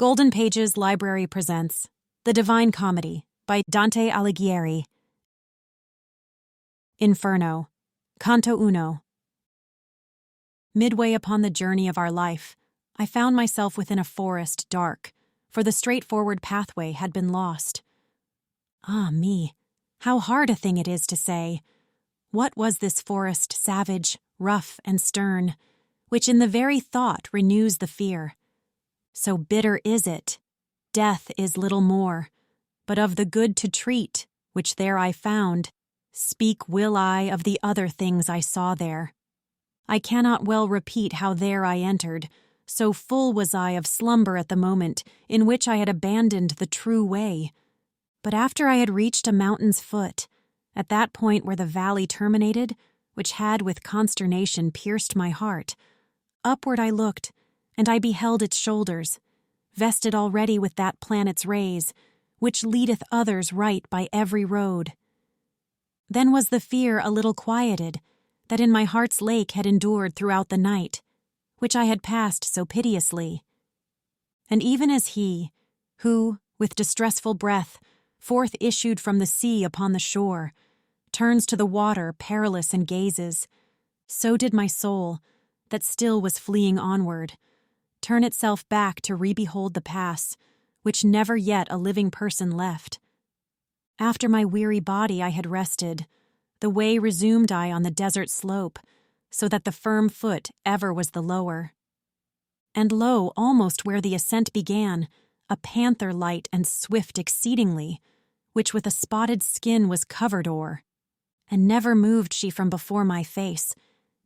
Golden Pages Library presents The Divine Comedy by Dante Alighieri. Inferno, Canto Uno. Midway upon the journey of our life, I found myself within a forest dark, for the straightforward pathway had been lost. Ah me, how hard a thing it is to say. What was this forest savage, rough, and stern, which in the very thought renews the fear? So bitter is it, death is little more, but of the good to treat, which there I found, speak will I of the other things I saw there. I cannot well repeat how there I entered, so full was I of slumber at the moment in which I had abandoned the true way. But after I had reached a mountain's foot, at that point where the valley terminated, which had with consternation pierced my heart, upward I looked, and I beheld its shoulders, vested already with that planet's rays, which leadeth others right by every road. Then was the fear a little quieted, that in my heart's lake had endured throughout the night, which I had passed so piteously. And even as he, who, with distressful breath, forth issued from the sea upon the shore, turns to the water perilous and gazes, so did my soul, that still was fleeing onward, turn itself back to re-behold the pass, which never yet a living person left. After my weary body I had rested, the way resumed I on the desert slope, so that the firm foot ever was the lower. And lo, almost where the ascent began, a panther light and swift exceedingly, which with a spotted skin was covered o'er. And never moved she from before my face,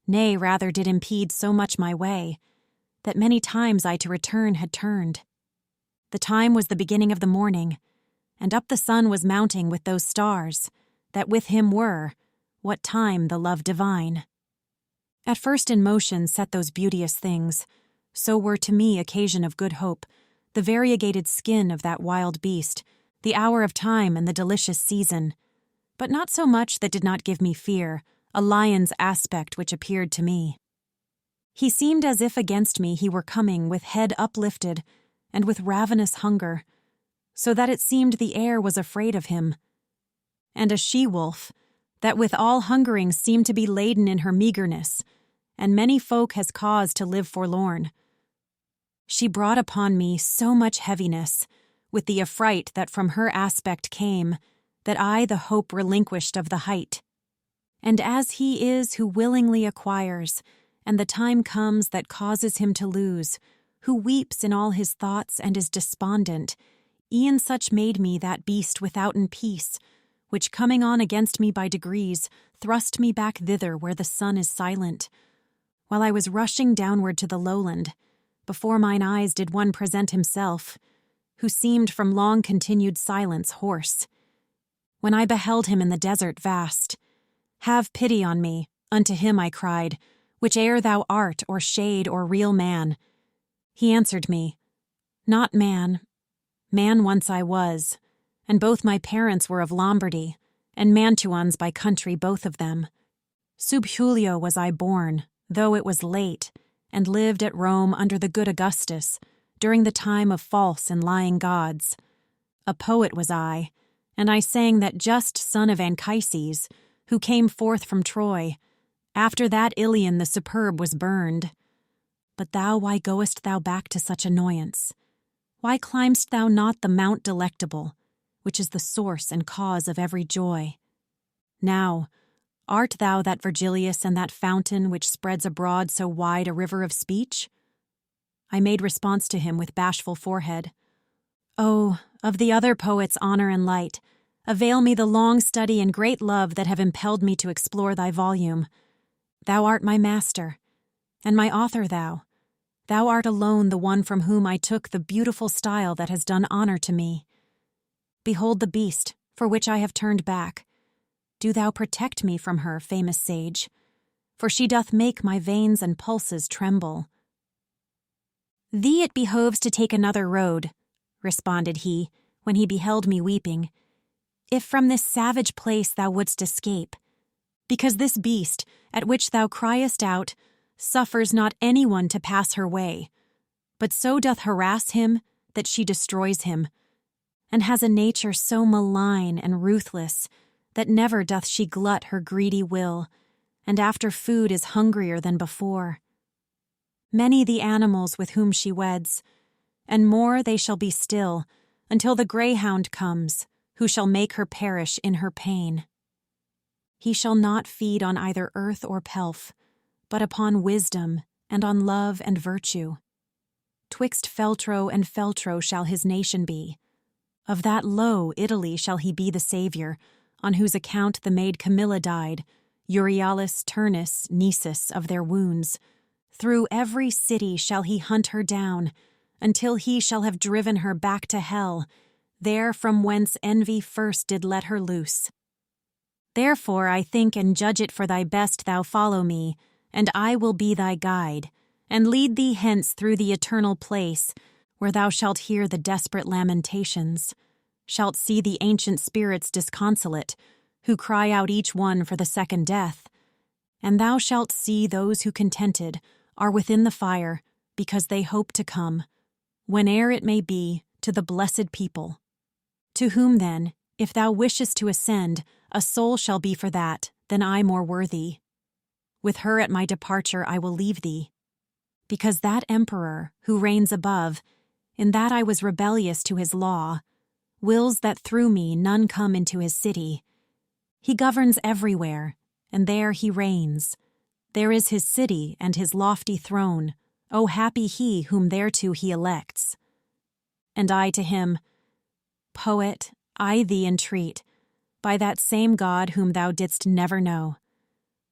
nay, rather did impede so much my way, that many times I to return had turned. The time was the beginning of the morning, and up the sun was mounting with those stars, that with him were, what time the love divine. At first in motion set those beauteous things, so were to me occasion of good hope, the variegated skin of that wild beast, the hour of time and the delicious season, but not so much that did not give me fear, a lion's aspect which appeared to me. He seemed as if against me he were coming with head uplifted, and with ravenous hunger, so that it seemed the air was afraid of him. And a she-wolf, that with all hungering seemed to be laden in her meagerness, and many folk has cause to live forlorn. She brought upon me so much heaviness, with the affright that from her aspect came, that I the hope relinquished of the height. And as he is who willingly acquires, and the time comes that causes him to lose, who weeps in all his thoughts and is despondent, e'en such made me that beast withouten peace, which coming on against me by degrees, thrust me back thither where the sun is silent. While I was rushing downward to the lowland, before mine eyes did one present himself, who seemed from long continued silence hoarse. When I beheld him in the desert vast, "Have pity on me," unto him I cried, "whiche'er thou art, or shade, or real man." He answered me, "Not man. Man once I was, and both my parents were of Lombardy, and Mantuans by country both of them. Sub Julio was I born, though it was late, and lived at Rome under the good Augustus, during the time of false and lying gods. A poet was I, and I sang that just son of Anchises, who came forth from Troy. After that Ilion the superb was burned. But thou, why goest thou back to such annoyance? Why climb'st thou not the Mount Delectable, which is the source and cause of every joy? Now, art thou that Virgilius and that fountain which spreads abroad so wide a river of speech?" I made response to him with bashful forehead. "Oh, of the other poets' honor and light, avail me the long study and great love that have impelled me to explore thy volume. Thou art my master, and my author thou. Thou art alone the one from whom I took the beautiful style that has done honor to me. Behold the beast, for which I have turned back. Do thou protect me from her, famous sage, for she doth make my veins and pulses tremble." "Thee it behoves to take another road," responded he, when he beheld me weeping, "if from this savage place thou wouldst escape, because this beast, at which thou criest out, suffers not any one to pass her way, but so doth harass him, that she destroys him, and has a nature so malign and ruthless that never doth she glut her greedy will, and after food is hungrier than before. Many the animals with whom she weds, and more they shall be still, until the greyhound comes, who shall make her perish in her pain. He shall not feed on either earth or pelf, but upon wisdom and on love and virtue. Twixt Feltro and Feltro shall his nation be. Of that low Italy shall he be the saviour, on whose account the maid Camilla died, Euryalus, Turnus, Nisus, of their wounds. Through every city shall he hunt her down, until he shall have driven her back to hell, there from whence envy first did let her loose. Therefore I think and judge it for thy best thou follow me, and I will be thy guide, and lead thee hence through the eternal place, where thou shalt hear the desperate lamentations, shalt see the ancient spirits disconsolate, who cry out each one for the second death, and thou shalt see those who contented are within the fire, because they hope to come, whene'er it may be, to the blessed people. To whom then, if thou wishest to ascend, a soul shall be for that, than I more worthy. With her at my departure I will leave thee, because that emperor, who reigns above, in that I was rebellious to his law, wills that through me none come into his city. He governs everywhere, and there he reigns. There is his city and his lofty throne. O happy he whom thereto he elects. And I to him, Poet, I thee entreat, by that same God whom thou didst never know,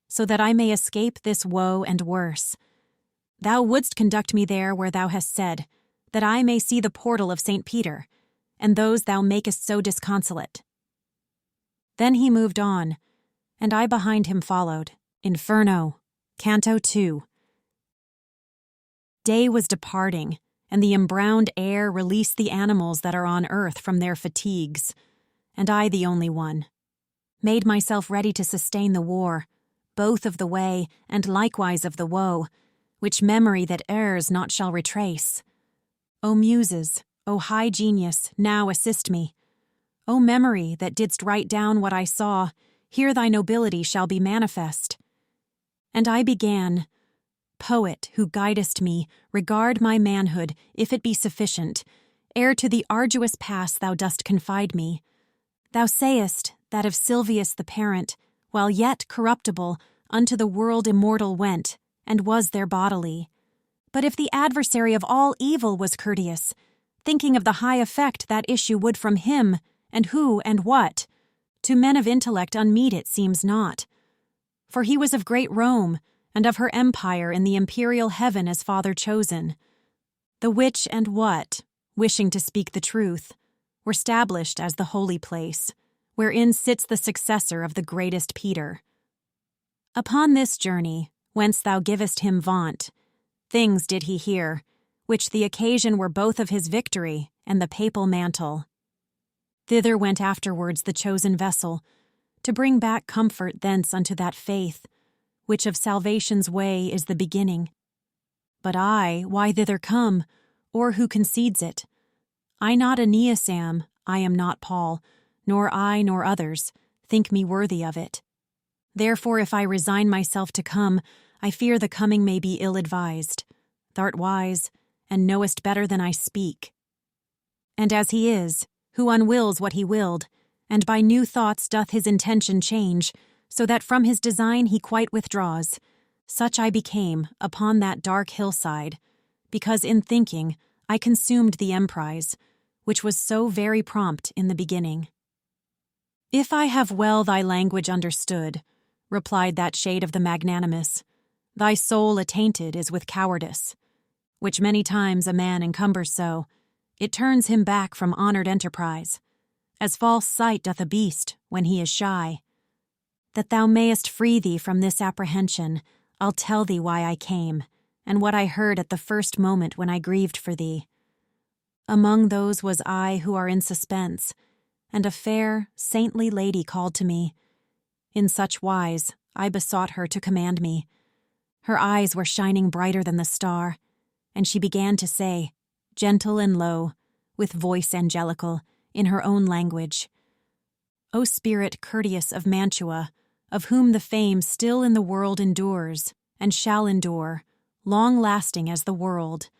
so that I may escape this woe and worse. Thou wouldst conduct me there where thou hast said, that I may see the portal of St. Peter, and those thou makest so disconsolate. Then he moved on, and I behind him followed. Inferno, Canto 2. Day was departing, and the embrowned air released the animals that are on earth from their fatigues, and I the only one. Made myself ready to sustain the war, both of the way and likewise of the woe, which memory that errs not shall retrace. O Muses, O high genius, now assist me. O memory that didst write down what I saw, here thy nobility shall be manifest. And I began, Poet, who guidest me, regard my manhood, if it be sufficient, ere to the arduous pass thou dost confide me. Thou sayest that of Silvius the parent, while yet corruptible, unto the world immortal went, and was there bodily. But if the adversary of all evil was courteous, thinking of the high effect that issue would from him, and who and what, to men of intellect unmeet it seems not. For he was of great Rome, and of her empire in the imperial heaven as father chosen. The which and what, wishing to speak the truth, were stablished as the holy place, wherein sits the successor of the greatest Peter. Upon this journey, whence thou givest him vaunt, things did he hear, which the occasion were both of his victory and the papal mantle. Thither went afterwards the chosen vessel, to bring back comfort thence unto that faith, which of salvation's way is the beginning. But I, why thither come, or who concedes it? I not Aeneas am, I am not Paul, nor I nor others, think me worthy of it. Therefore if I resign myself to come, I fear the coming may be ill-advised. Thou'rt wise, and knowest better than I speak. And as he is, who unwills what he willed, and by new thoughts doth his intention change, so that from his design he quite withdraws, such I became upon that dark hillside, because in thinking I consumed the emprise, which was so very prompt in the beginning. If I have well thy language understood, replied that shade of the magnanimous, thy soul attainted is with cowardice, which many times a man encumbers so, it turns him back from honored enterprise, as false sight doth a beast when he is shy. That thou mayest free thee from this apprehension, I'll tell thee why I came, and what I heard at the first moment when I grieved for thee. Among those was I who are in suspense, and a fair, saintly lady called to me. In such wise I besought her to command me. Her eyes were shining brighter than the star, and she began to say, gentle and low, with voice angelical, in her own language. O spirit courteous of Mantua, of whom the fame still in the world endures, and shall endure, long-lasting as the world,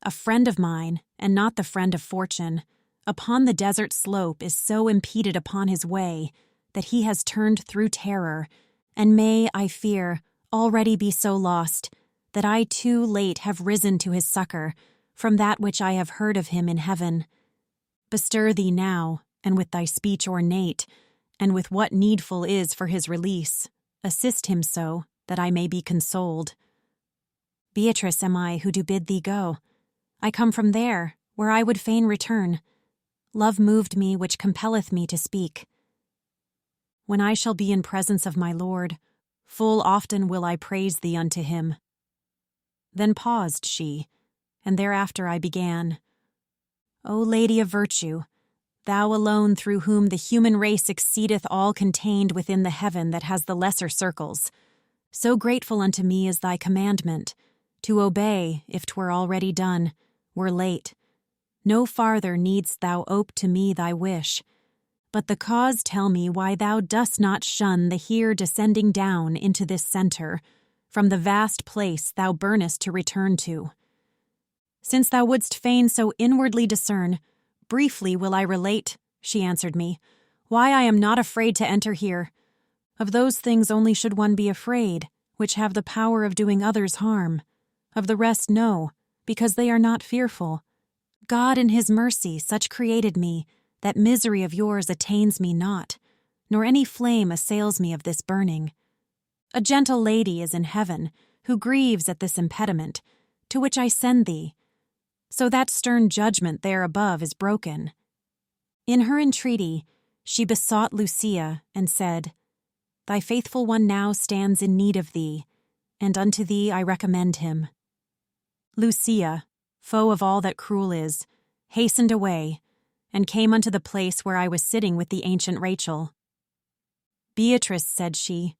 a friend of mine, and not the friend of fortune, upon the desert slope is so impeded upon his way that he has turned through terror, and may, I fear, already be so lost, that I too late have risen to his succor, from that which I have heard of him in heaven. Bestir thee now, and with thy speech ornate, and with what needful is for his release, assist him so, that I may be consoled. Beatrice am I who do bid thee go. I come from there, where I would fain return. Love moved me which compelleth me to speak. When I shall be in presence of my Lord, full often will I praise thee unto him. Then paused she, and thereafter I began. O Lady of Virtue, thou alone through whom the human race exceedeth all contained within the heaven that has the lesser circles, so grateful unto me is thy commandment, to obey, if 'twere already done, were late. No farther needst thou ope to me thy wish, but the cause tell me why thou dost not shun the here descending down into this centre, from the vast place thou burnest to return to. Since thou wouldst fain so inwardly discern, briefly will I relate, she answered me, why I am not afraid to enter here. Of those things only should one be afraid, which have the power of doing others harm. Of the rest no, because they are not fearful. God in his mercy such created me, that misery of yours attains me not, nor any flame assails me of this burning. A gentle lady is in heaven, who grieves at this impediment, to which I send thee, so that stern judgment there above is broken. In her entreaty, she besought Lucia, and said, Thy faithful one now stands in need of thee, and unto thee I recommend him. Lucia, foe of all that cruel is, hastened away, and came unto the place where I was sitting with the ancient Rachel. Beatrice, said she,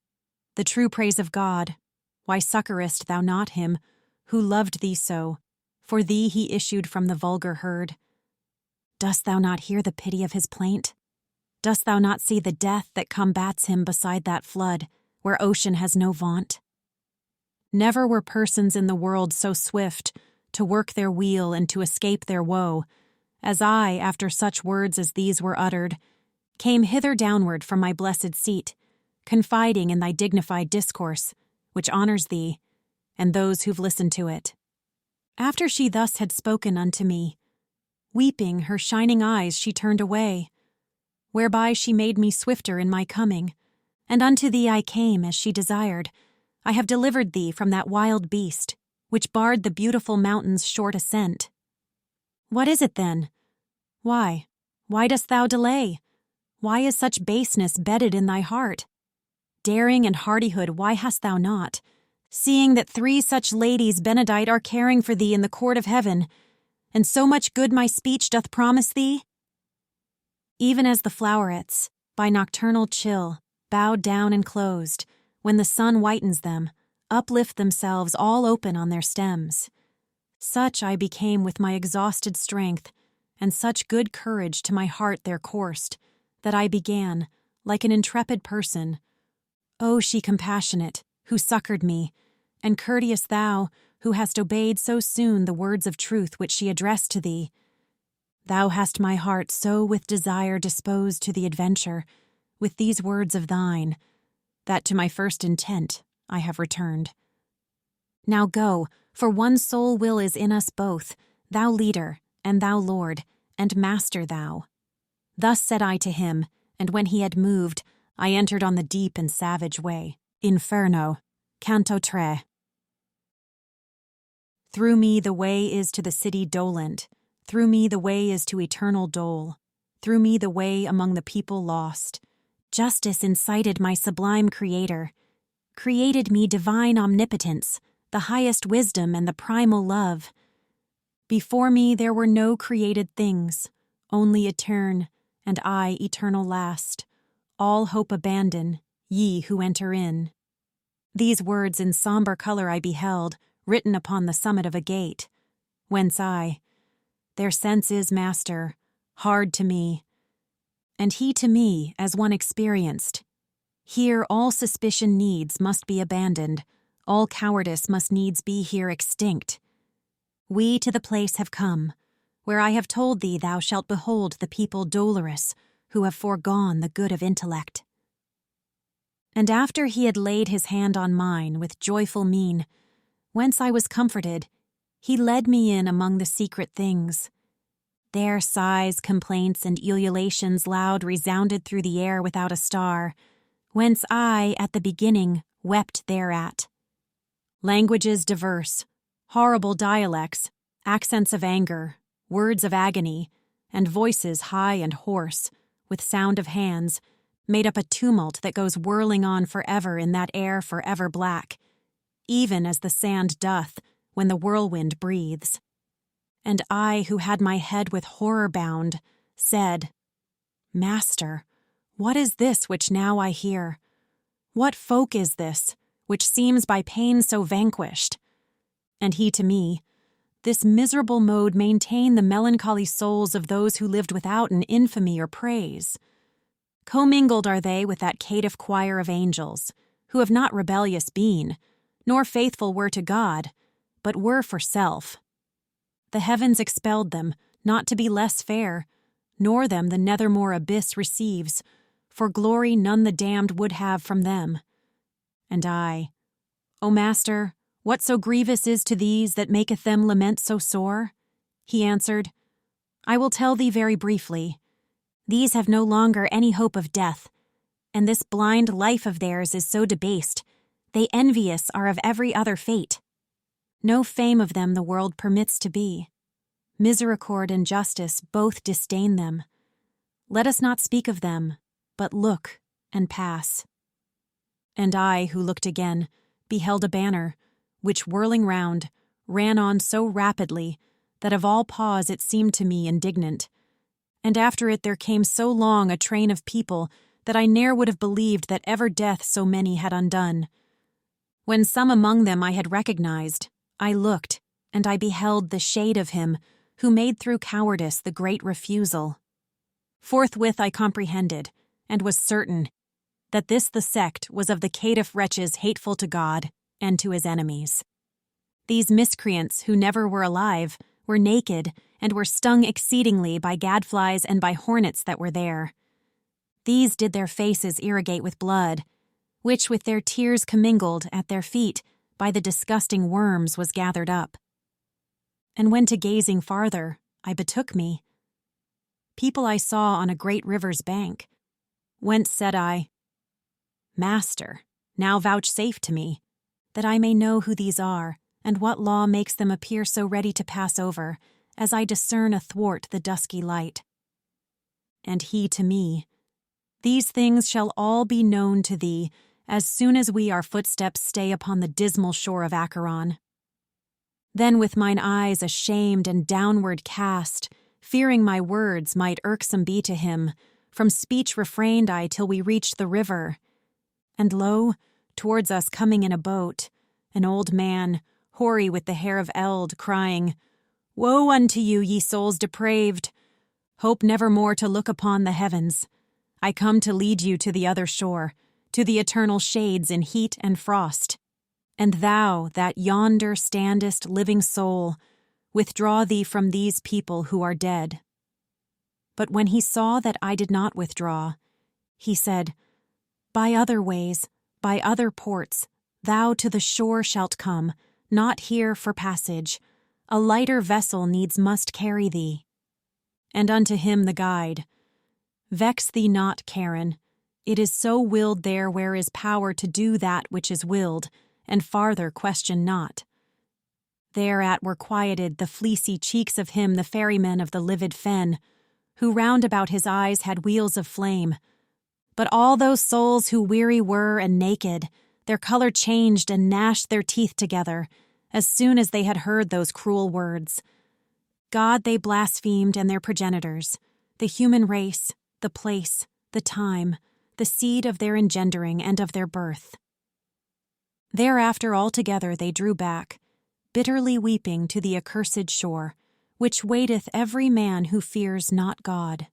the true praise of God, why succourest thou not him, who loved thee so? For thee he issued from the vulgar herd. Dost thou not hear the pity of his plaint? Dost thou not see the death that combats him beside that flood, where ocean has no vaunt? Never were persons in the world so swift to work their weal and to escape their woe, as I, after such words as these were uttered, came hither downward from my blessed seat, confiding in thy dignified discourse, which honors thee, and those who've listened to it. After she thus had spoken unto me, weeping her shining eyes she turned away, whereby she made me swifter in my coming, and unto thee I came as she desired. I have delivered thee from that wild beast, which barred the beautiful mountain's short ascent. What is it then? Why dost thou delay? Why is such baseness bedded in thy heart? Daring and hardihood why hast thou not, seeing that 3 such ladies benedict are caring for thee in the court of heaven, and so much good my speech doth promise thee? Even as the flowerets, by nocturnal chill, bowed down and closed, when the sun whitens them, uplift themselves all open on their stems. Such I became with my exhausted strength, and such good courage to my heart there coursed, that I began, like an intrepid person, O she compassionate, who succored me, and courteous thou, who hast obeyed so soon the words of truth which she addressed to thee. Thou hast my heart so with desire disposed to the adventure, with these words of thine, that to my first intent I have returned. Now go, for one sole will is in us both, thou leader, and thou lord, and master thou. Thus said I to him, and when he had moved, I entered on the deep and savage way. Inferno, Canto 3. Through me the way is to the city dolent, through me the way is to eternal dole, through me the way among the people lost. Justice incited my sublime Creator, created me divine omnipotence, the highest wisdom and the primal love. Before me there were no created things, only etern, and I eternal last. All hope abandon, ye who enter in. These words in somber color I beheld, written upon the summit of a gate, whence I, Their sense is master, hard to me. And he to me, as one experienced. Here all suspicion needs must be abandoned, all cowardice must needs be here extinct. We to the place have come, where I have told thee thou shalt behold the people dolorous, who have foregone the good of intellect. And after he had laid his hand on mine with joyful mien, whence I was comforted, he led me in among the secret things. There sighs, complaints, and ululations loud resounded through the air without a star, whence I, at the beginning, wept thereat. Languages diverse, horrible dialects, accents of anger, words of agony, and voices high and hoarse, with sound of hands, made up a tumult that goes whirling on forever in that air forever black, even as the sand doth when the whirlwind breathes. And I, who had my head with horror bound, said, Master, what is this which now I hear? What folk is this, which seems by pain so vanquished? And he to me, this miserable mode maintain the melancholy souls of those who lived without an infamy or praise. Commingled are they with that caitiff choir of angels, who have not rebellious been, nor faithful were to God, but were for self. The heavens expelled them, not to be less fair, nor them the nethermore abyss receives, for glory none the damned would have from them. And I, O Master, what so grievous is to these that maketh them lament so sore? He answered, I will tell thee very briefly. These have no longer any hope of death, and this blind life of theirs is so debased, they envious are of every other fate. No fame of them the world permits to be. Misericord and justice both disdain them. Let us not speak of them, but look and pass. And I, who looked again, beheld a banner, which whirling round, ran on so rapidly that of all pause it seemed to me indignant. And after it there came so long a train of people that I ne'er would have believed that ever death so many had undone. When some among them I had recognized, I looked, and I beheld the shade of him who made through cowardice the great refusal. Forthwith I comprehended, and was certain, that this the sect was of the caitiff wretches hateful to God and to his enemies. These miscreants, who never were alive, were naked, and were stung exceedingly by gadflies and by hornets that were there. These did their faces irrigate with blood, which with their tears commingled at their feet by the disgusting worms was gathered up. And when to gazing farther, I betook me. People I saw on a great river's bank, whence said I, Master, now vouchsafe to me, that I may know who these are, and what law makes them appear so ready to pass over, as I discern athwart the dusky light. And he to me, These things shall all be known to thee, as soon as we our footsteps stay upon the dismal shore of Acheron. Then with mine eyes ashamed and downward cast, fearing my words might irksome be to him, from speech refrained I till we reached the river. And lo, towards us coming in a boat, an old man, hoary with the hair of eld, crying, Woe unto you, ye souls depraved! Hope never more to look upon the heavens. I come to lead you to the other shore, to the eternal shades in heat and frost. And thou, that yonder standest living soul, withdraw thee from these people who are dead. But when he saw that I did not withdraw, he said, By other ways, by other ports, thou to the shore shalt come, not here for passage. A lighter vessel needs must carry thee. And unto him the guide, Vex thee not, Charon. It is so willed there where is power to do that which is willed, and farther question not. Thereat were quieted the fleecy cheeks of him the ferryman of the livid fen, who round about his eyes had wheels of flame. But all those souls who weary were and naked, their color changed and gnashed their teeth together, as soon as they had heard those cruel words. God they blasphemed and their progenitors, the human race, the place, the time, the seed of their engendering and of their birth. Thereafter altogether they drew back, bitterly weeping to the accursed shore, which waiteth every man who fears not God.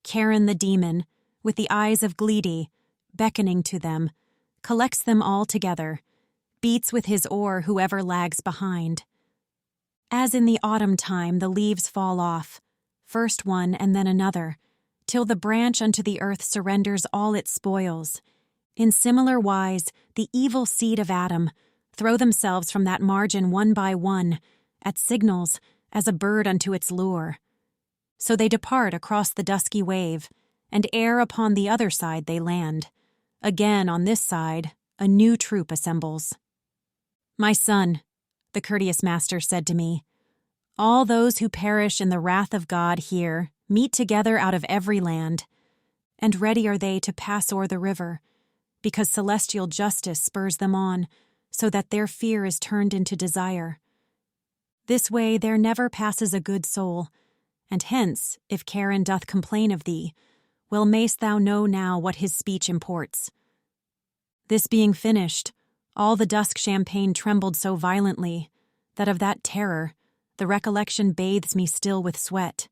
Charon the demon, with the eyes of Gleedy, beckoning to them, collects them all together, beats with his oar whoever lags behind. As in the autumn time the leaves fall off, first one and then another, till the branch unto the earth surrenders all its spoils. In similar wise, the evil seed of Adam throw themselves from that margin one by one, at signals, as a bird unto its lure. So they depart across the dusky wave, and ere upon the other side they land. Again on this side, a new troop assembles. My son, the courteous master said to me, all those who perish in the wrath of God here meet together out of every land, and ready are they to pass o'er the river, because celestial justice spurs them on, so that their fear is turned into desire. This way there never passes a good soul, and hence, if Charon doth complain of thee, well mayst thou know now what his speech imports. This being finished, all the dusk champagne trembled so violently, that of that terror the recollection bathes me still with sweat.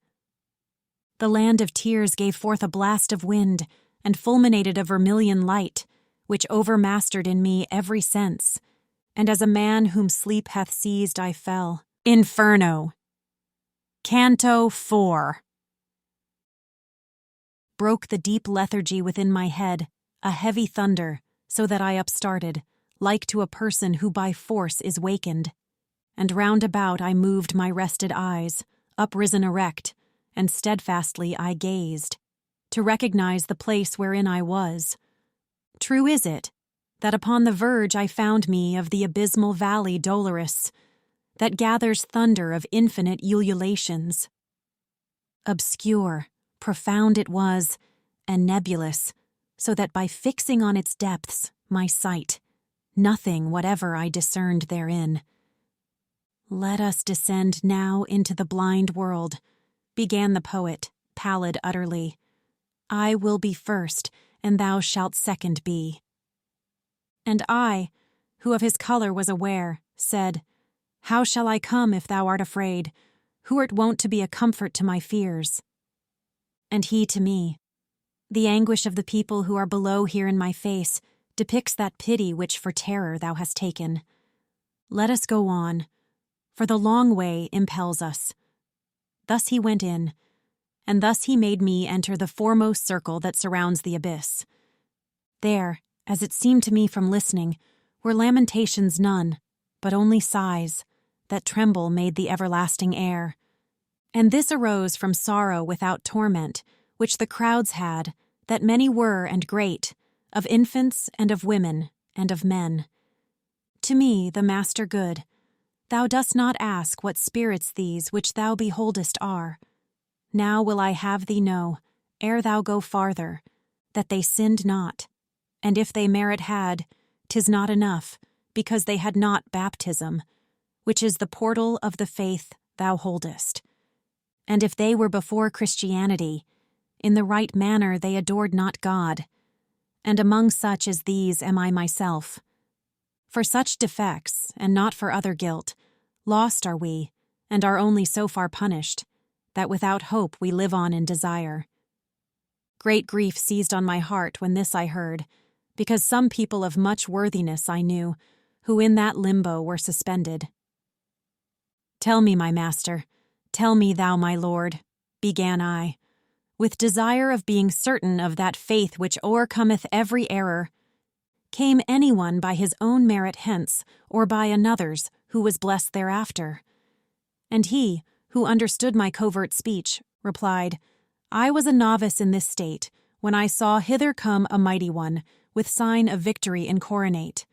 The land of tears gave forth a blast of wind, and fulminated a vermilion light, which overmastered in me every sense, and as a man whom sleep hath seized I fell. Inferno. Canto 4. Broke the deep lethargy within my head, a heavy thunder, so that I upstarted, like to a person who by force is wakened. And round about I moved my rested eyes, uprisen erect, and steadfastly I gazed, to recognize the place wherein I was. True is it, that upon the verge I found me of the abysmal valley dolorous, that gathers thunder of infinite ululations. Obscure, profound it was, and nebulous, so that by fixing on its depths my sight, nothing whatever I discerned therein. Let us descend now into the blind world, began the poet, pallid utterly. I will be first, and thou shalt second be. And I, who of his color was aware, said, how shall I come if thou art afraid, who art wont to be a comfort to my fears? And he to me, the anguish of the people who are below here in my face depicts that pity which for terror thou hast taken. Let us go on, for the long way impels us. Thus he went in, and thus he made me enter the foremost circle that surrounds the abyss. There, as it seemed to me from listening, were lamentations none, but only sighs, that tremble made the everlasting air. And this arose from sorrow without torment, which the crowds had, that many were and great, of infants and of women and of men. To me, the Master good, thou dost not ask what spirits these which thou beholdest are. Now will I have thee know, ere thou go farther, that they sinned not, and if they merit had, 'tis not enough, because they had not baptism, which is the portal of the faith thou holdest. And if they were before Christianity, in the right manner they adored not God, and among such as these am I myself. For such defects, and not for other guilt, lost are we, and are only so far punished, that without hope we live on in desire. Great grief seized on my heart when this I heard, because some people of much worthiness I knew, who in that limbo were suspended. Tell me, my master, tell me thou, my lord, began I, with desire of being certain of that faith which o'ercometh every error. Came anyone by his own merit hence, or by another's, who was blessed thereafter? And he, who understood my covert speech, replied, I was a novice in this state, when I saw hither come a mighty one, with sign of victory incoronate.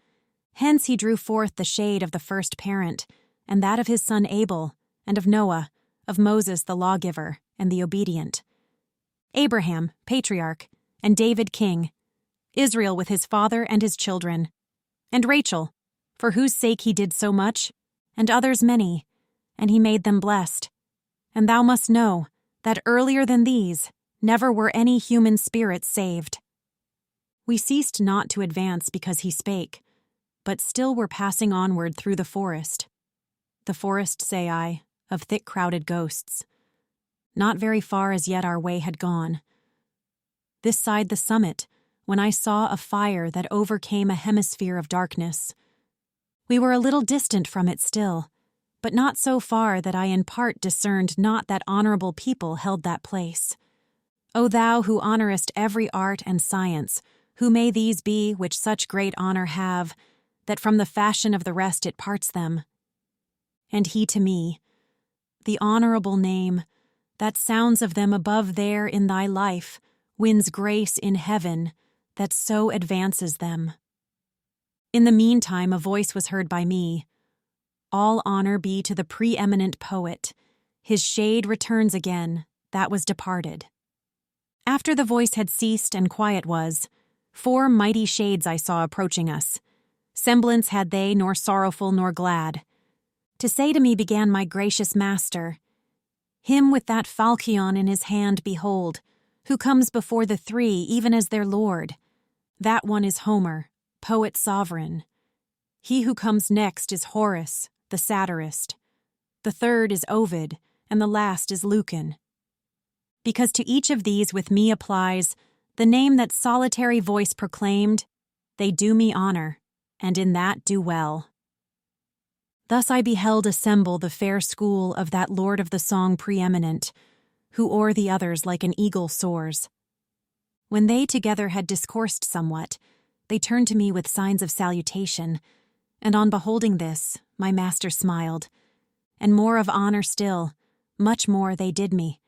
Hence he drew forth the shade of the first parent, and that of his son Abel, and of Noah, of Moses the lawgiver, and the obedient. Abraham, patriarch, and David king, Israel with his father and his children, and Rachel, for whose sake he did so much, and others many, and he made them blessed. And thou must know that earlier than these never were any human spirits saved. We ceased not to advance because he spake, but still were passing onward through the forest. The forest, say I, of thick crowded ghosts. Not very far as yet our way had gone. This side the summit, when I saw a fire that overcame a hemisphere of darkness. We were a little distant from it still, but not so far that I in part discerned not that honorable people held that place. O thou who honorest every art and science, who may these be which such great honor have, that from the fashion of the rest it parts them? And he to me, the honorable name, that sounds of them above there in thy life, wins grace in heaven, that so advances them. In the meantime a voice was heard by me. All honor be to the preeminent poet. His shade returns again, that was departed. After the voice had ceased and quiet was, 4 mighty shades I saw approaching us. Semblance had they nor sorrowful nor glad. To say to me began my gracious master, him with that falchion in his hand behold, who comes before the 3 even as their lord. That one is Homer, poet sovereign. He who comes next is Horace, the satirist. The 3rd is Ovid, and the last is Lucan. Because to each of these with me applies the name that solitary voice proclaimed, they do me honor, and in that do well. Thus I beheld assemble the fair school of that lord of the song preeminent, who o'er the others like an eagle soars. When they together had discoursed somewhat, they turned to me with signs of salutation, and on beholding this, my master smiled, and more of honor still, much more they did me,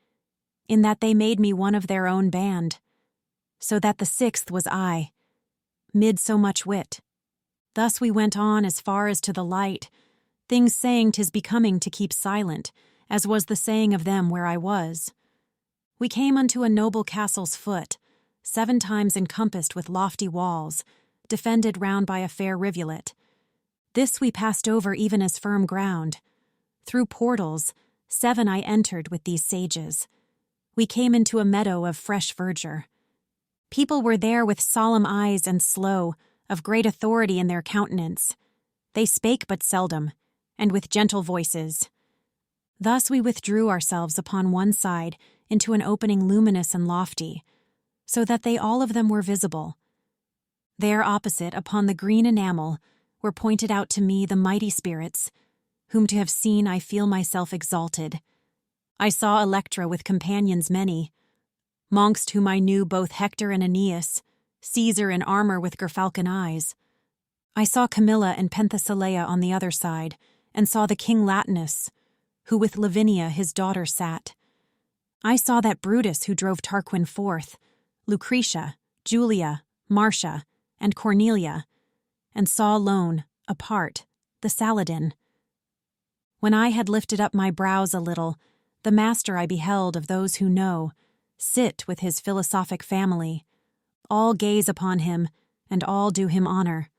in that they made me one of their own band, so that the 6th was I, mid so much wit. Thus we went on as far as to the light, things saying 'tis becoming to keep silent, as was the saying of them where I was. We came unto a noble castle's foot, 7 times encompassed with lofty walls, defended round by a fair rivulet. This we passed over even as firm ground. Through portals, 7 I entered with these sages. We came into a meadow of fresh verdure. People were there with solemn eyes and slow, of great authority in their countenance. They spake but seldom, and with gentle voices. Thus we withdrew ourselves upon one side into an opening luminous and lofty, so that they all of them were visible. There opposite, upon the green enamel, were pointed out to me the mighty spirits, whom to have seen I feel myself exalted. I saw Electra with companions many, monks whom I knew both Hector and Aeneas, Caesar in armor with gerfalcon eyes. I saw Camilla and Penthesilea on the other side, and saw the king Latinus, who with Lavinia his daughter sat. I saw that Brutus who drove Tarquin forth, Lucretia, Julia, Marcia, and Cornelia, and saw alone, apart, the Saladin. When I had lifted up my brows a little, the master I beheld of those who know, sit with his philosophic family. All gaze upon him, and all do him honor.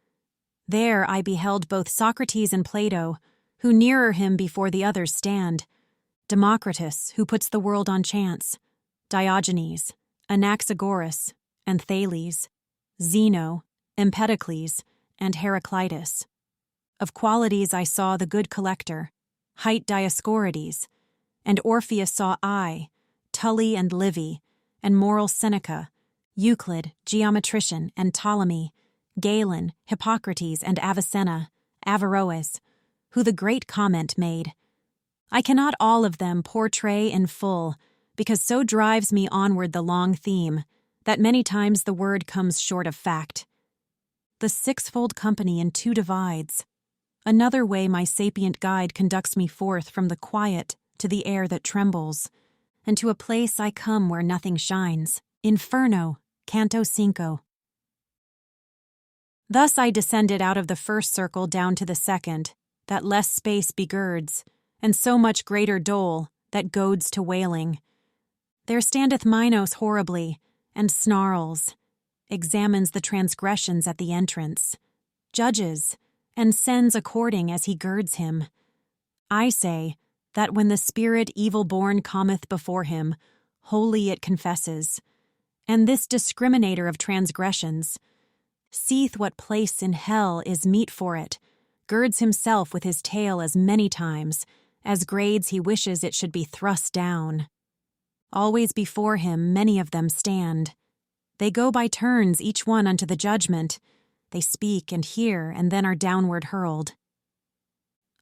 There I beheld both Socrates and Plato, who nearer him before the others stand, Democritus, who puts the world on chance, Diogenes, Anaxagoras, and Thales, Zeno, Empedocles, and Heraclitus. Of qualities I saw the good collector, hight Dioscorides, and Orpheus saw I, Tully and Livy, and moral Seneca, Euclid, geometrician, and Ptolemy, Galen, Hippocrates, and Avicenna, Averroes, who the great comment made. I cannot all of them portray in full, because so drives me onward the long theme, that many times the word comes short of fact. The 6-fold company in 2 divides. Another way my sapient guide conducts me forth from the quiet to the air that trembles, and to a place I come where nothing shines. Inferno, Canto 5. Thus I descended out of the first circle down to the second, that less space begirds, and so much greater dole, that goads to wailing. There standeth Minos horribly, and snarls, examines the transgressions at the entrance, judges, and sends according as he girds him. I say, that when the spirit evil-born cometh before him, wholly it confesses, and this discriminator of transgressions, seeth what place in hell is meet for it, girds himself with his tail as many times, as grades he wishes it should be thrust down. Always before him many of them stand. They go by turns, each one unto the judgment. They speak and hear, and then are downward hurled.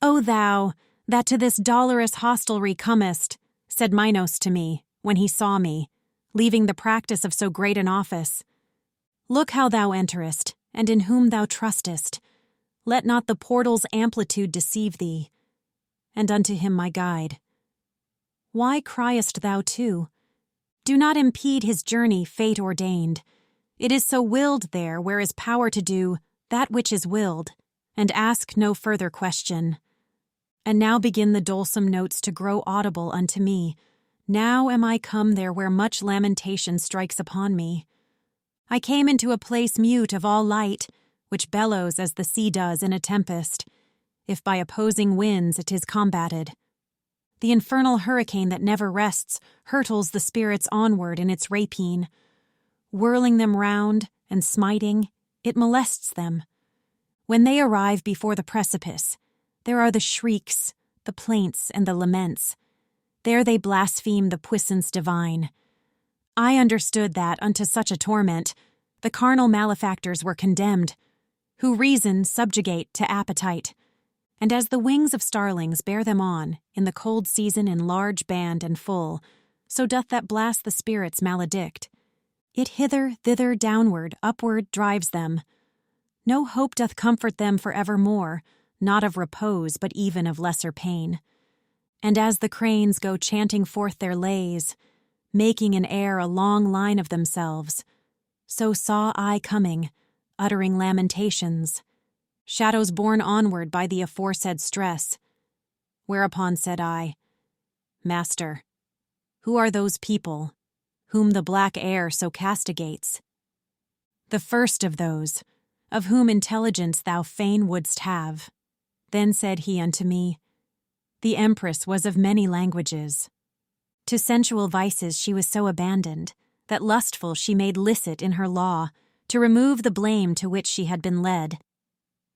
O thou, that to this dolorous hostelry comest, said Minos to me, when he saw me, leaving the practice of so great an office. Look how thou enterest, and in whom thou trustest. Let not the portal's amplitude deceive thee. And unto him my guide. Why criest thou too? Do not impede his journey, fate ordained. It is so willed there where is power to do that which is willed, and ask no further question. And now begin the dolesome notes to grow audible unto me. Now am I come there where much lamentation strikes upon me. I came into a place mute of all light, which bellows as the sea does in a tempest, if by opposing winds it is combated. The infernal hurricane that never rests hurtles the spirits onward in its rapine. Whirling them round and smiting, it molests them. When they arrive before the precipice, there are the shrieks, the plaints, and the laments. There they blaspheme the puissance divine. I understood that unto such a torment the carnal malefactors were condemned, who reason subjugate to appetite. And as the wings of starlings bear them on, in the cold season in large band and full, so doth that blast the spirits maledict. It hither, thither, downward, upward drives them. No hope doth comfort them for evermore, not of repose, but even of lesser pain. And as the cranes go chanting forth their lays, making in air a long line of themselves, so saw I coming, uttering lamentations, shadows borne onward by the aforesaid stress. Whereupon said I, Master, who are those people whom the black air so castigates? The first of those, of whom intelligence thou fain wouldst have. Then said he unto me, The Empress was of many languages. To sensual vices she was so abandoned, that lustful she made licit in her law, to remove the blame to which she had been led.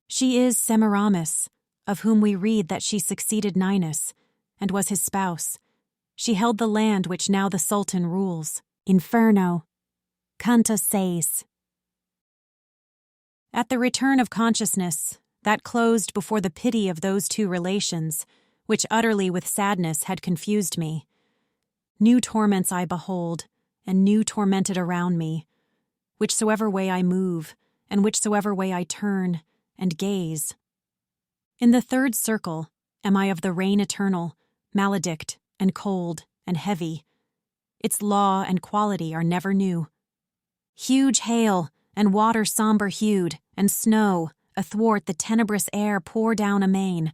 She is Semiramis, of whom we read that she succeeded Ninus, and was his spouse. She held the land which now the Sultan rules. Inferno. Canta seis. At the return of consciousness, that closed before the pity of those two relations, which utterly with sadness had confused me. New torments I behold, and new tormented around me, whichsoever way I move, and whichsoever way I turn, and gaze. In the third circle am I of the reign eternal, maledict, and cold, and heavy. Its law and quality are never new. Huge hail, and water sombre-hued, and snow, athwart the tenebrous air pour down amain.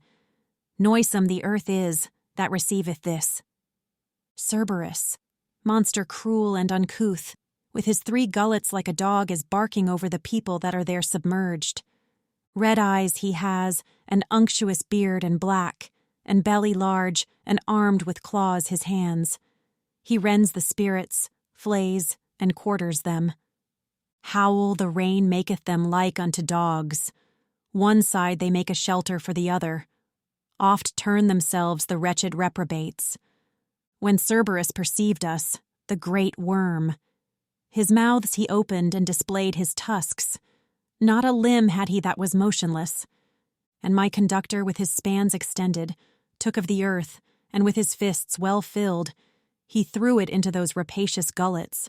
Noisome the earth is, that receiveth this. Cerberus, monster cruel and uncouth, with his 3 gullets like a dog is barking over the people that are there submerged. Red eyes he has, an unctuous beard and black, and belly large, and armed with claws his hands. He rends the spirits, flays, and quarters them. Howl the rain maketh them like unto dogs. One side they make a shelter for the other. Oft turn themselves the wretched reprobates. When Cerberus perceived us, the great worm, his mouths he opened and displayed his tusks. Not a limb had he that was motionless. And my conductor with his spans extended, took of the earth, and with his fists well filled, he threw it into those rapacious gullets.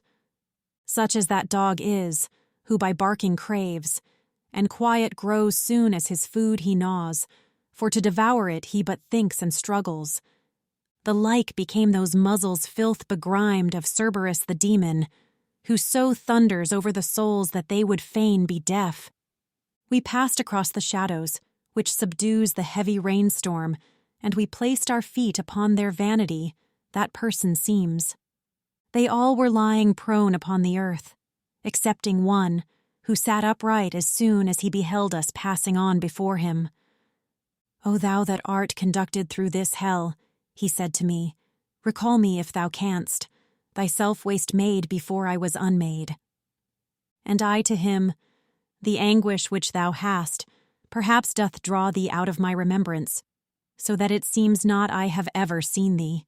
Such as that dog is, who by barking craves, and quiet grows soon as his food he gnaws, for to devour it he but thinks and struggles. The like became those muzzles filth begrimed of Cerberus the demon, who so thunders over the souls that they would fain be deaf. We passed across the shadows, which subdues the heavy rainstorm, and we placed our feet upon their vanity, that person seems. They all were lying prone upon the earth, excepting one, who sat upright as soon as he beheld us passing on before him. O thou that art conducted through this hell, he said to me, recall me if thou canst, thyself waste made before I was unmade. And I to him, the anguish which thou hast, perhaps doth draw thee out of my remembrance, so that it seems not I have ever seen thee.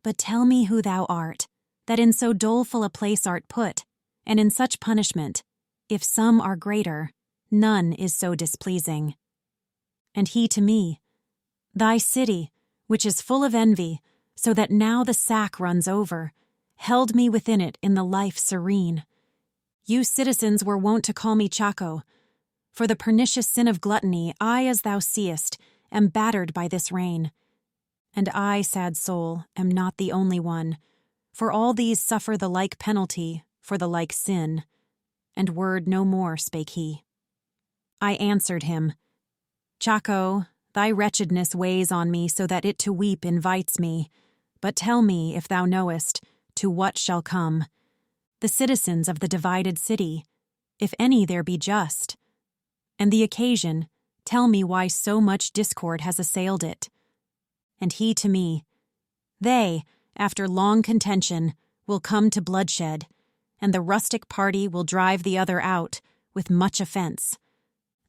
But tell me who thou art, that in so doleful a place art put, and in such punishment, if some are greater, none is so displeasing. And he to me, Thy city, which is full of envy, so that now the sack runs over, held me within it in the life serene. You citizens were wont to call me Chaco. For the pernicious sin of gluttony, I, as thou seest, am battered by this rain. And I, sad soul, am not the only one, for all these suffer the like penalty for the like sin. And word no more spake he. I answered him, Chaco, thy wretchedness weighs on me so that it to weep invites me. But tell me, if thou knowest, to what shall come. The citizens of the divided city, if any there be just. And the occasion, tell me why so much discord has assailed it. And he to me, They, after long contention, will come to bloodshed, and the rustic party will drive the other out, with much offence.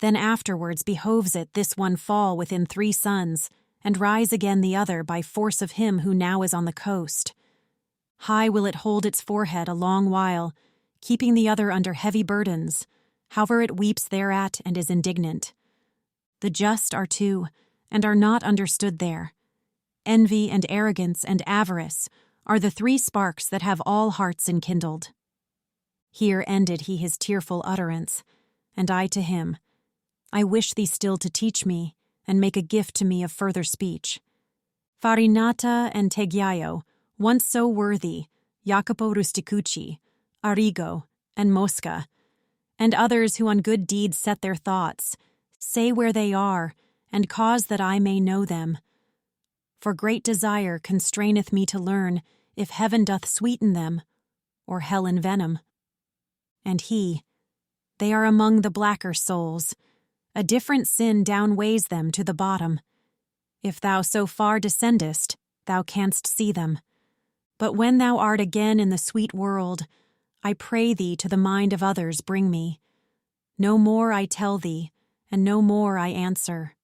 Then afterwards behoves it this one fall within 3 suns, and rise again the other by force of him who now is on the coast. High will it hold its forehead a long while, keeping the other under heavy burdens, however it weeps thereat and is indignant. The just are 2, and are not understood there. Envy and arrogance and avarice are the 3 sparks that have all hearts enkindled. Here ended he his tearful utterance, and I to him, I wish thee still to teach me, and make a gift to me of further speech. Farinata and Tegiaio, once so worthy, Jacopo Rusticucci, Arrigo, and Mosca, and others who on good deeds set their thoughts, say where they are, and cause that I may know them. For great desire constraineth me to learn if heaven doth sweeten them, or hell envenom. And he, they are among the blacker souls. A different sin downweighs them to the bottom. If thou so far descendest, thou canst see them. But when thou art again in the sweet world, I pray thee to the mind of others bring me. No more I tell thee, and no more I answer.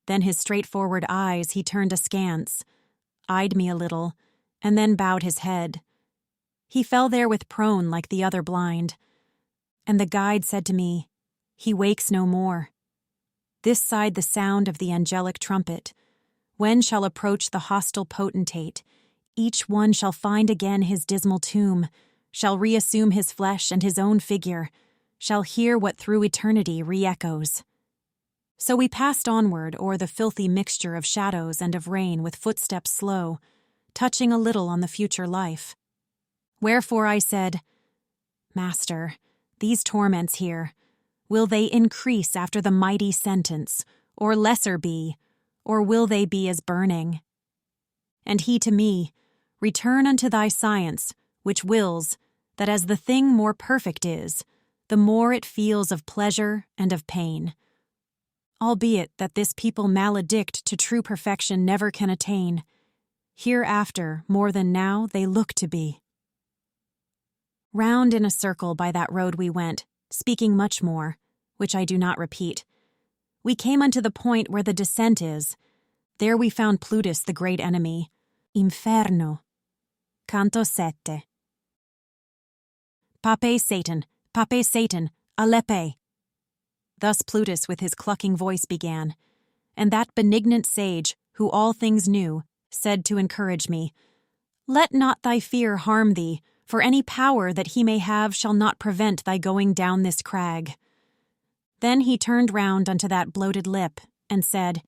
Then his straightforward eyes he turned askance, eyed me a little, and then bowed his head. He fell therewith prone like the other blind. And the guide said to me, He wakes no more. This side the sound of the angelic trumpet. When shall approach the hostile potentate, each one shall find again his dismal tomb, shall reassume his flesh and his own figure, shall hear what through eternity re-echoes. So we passed onward o'er the filthy mixture of shadows and of rain with footsteps slow, touching a little on the future life. Wherefore I said, Master, these torments here, will they increase after the mighty sentence, or lesser be, or will they be as burning? And he to me, Return unto thy science, which wills that as the thing more perfect is, the more it feels of pleasure and of pain. Albeit that this people maledict to true perfection never can attain, hereafter more than now they look to be. Round in a circle by that road we went, speaking much more, which I do not repeat. We came unto the point where the descent is. There we found Plutus the great enemy. Inferno. Canto 7. Pape Satan, alepe. Thus Plutus with his clucking voice began, and that benignant sage, who all things knew, said to encourage me, Let not thy fear harm thee, for any power that he may have shall not prevent thy going down this crag. Then he turned round unto that bloated lip, and said,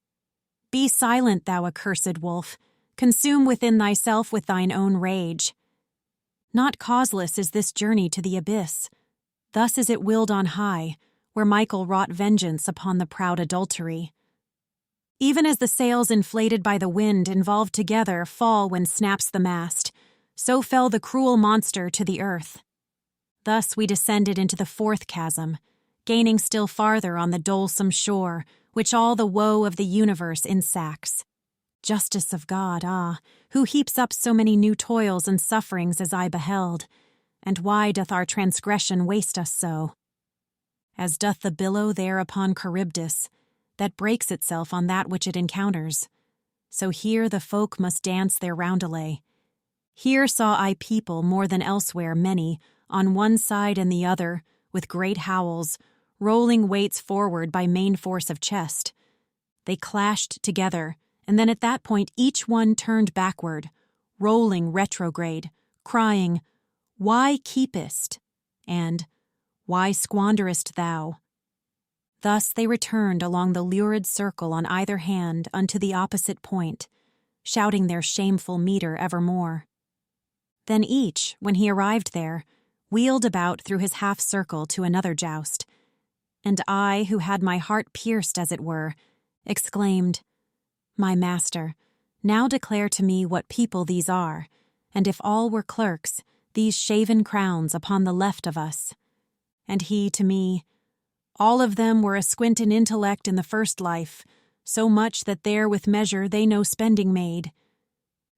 Be silent, thou accursed wolf, consume within thyself with thine own rage. Not causeless is this journey to the abyss. Thus is it willed on high, where Michael wrought vengeance upon the proud adultery. Even as the sails inflated by the wind involved together fall when snaps the mast, so fell the cruel monster to the earth. Thus we descended into the 4th chasm, gaining still farther on the dolesome shore, which all the woe of the universe insacks. Justice of God, who heaps up so many new toils and sufferings as I beheld, and why doth our transgression waste us so? As doth the billow there upon Charybdis, that breaks itself on that which it encounters. So here the folk must dance their roundelay. Here saw I people more than elsewhere many, on one side and the other, with great howls, rolling weights forward by main force of chest. They clashed together, and then at that point each one turned backward, rolling retrograde, crying, "Why keepest?" and "Why squanderest thou?" Thus they returned along the lurid circle on either hand unto the opposite point, shouting their shameful metre evermore. Then each, when he arrived there, wheeled about through his half-circle to another joust, and I, who had my heart pierced as it were, exclaimed, "My master, now declare to me what people these are, and if all were clerks, these shaven crowns upon the left of us." And he to me, "All of them were a squint in intellect in the first life, so much that there with measure they no spending made.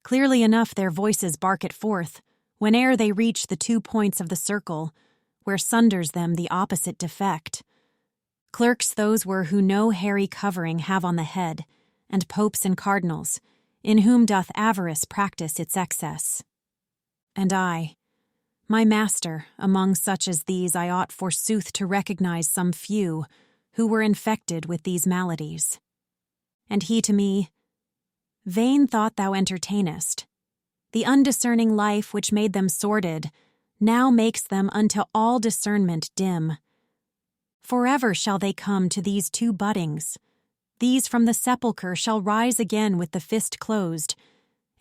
Clearly enough their voices bark it forth, whene'er they reach the 2 points of the circle, where sunders them the opposite defect. Clerks those were who no hairy covering have on the head, and popes and cardinals, in whom doth avarice practice its excess. And I, my master, among such as these I ought forsooth to recognize some few who were infected with these maladies." And he to me, "Vain thought thou entertainest. The undiscerning life which made them sordid now makes them unto all discernment dim. Forever shall they come to these 2 buddings. These from the sepulchre shall rise again with the fist closed,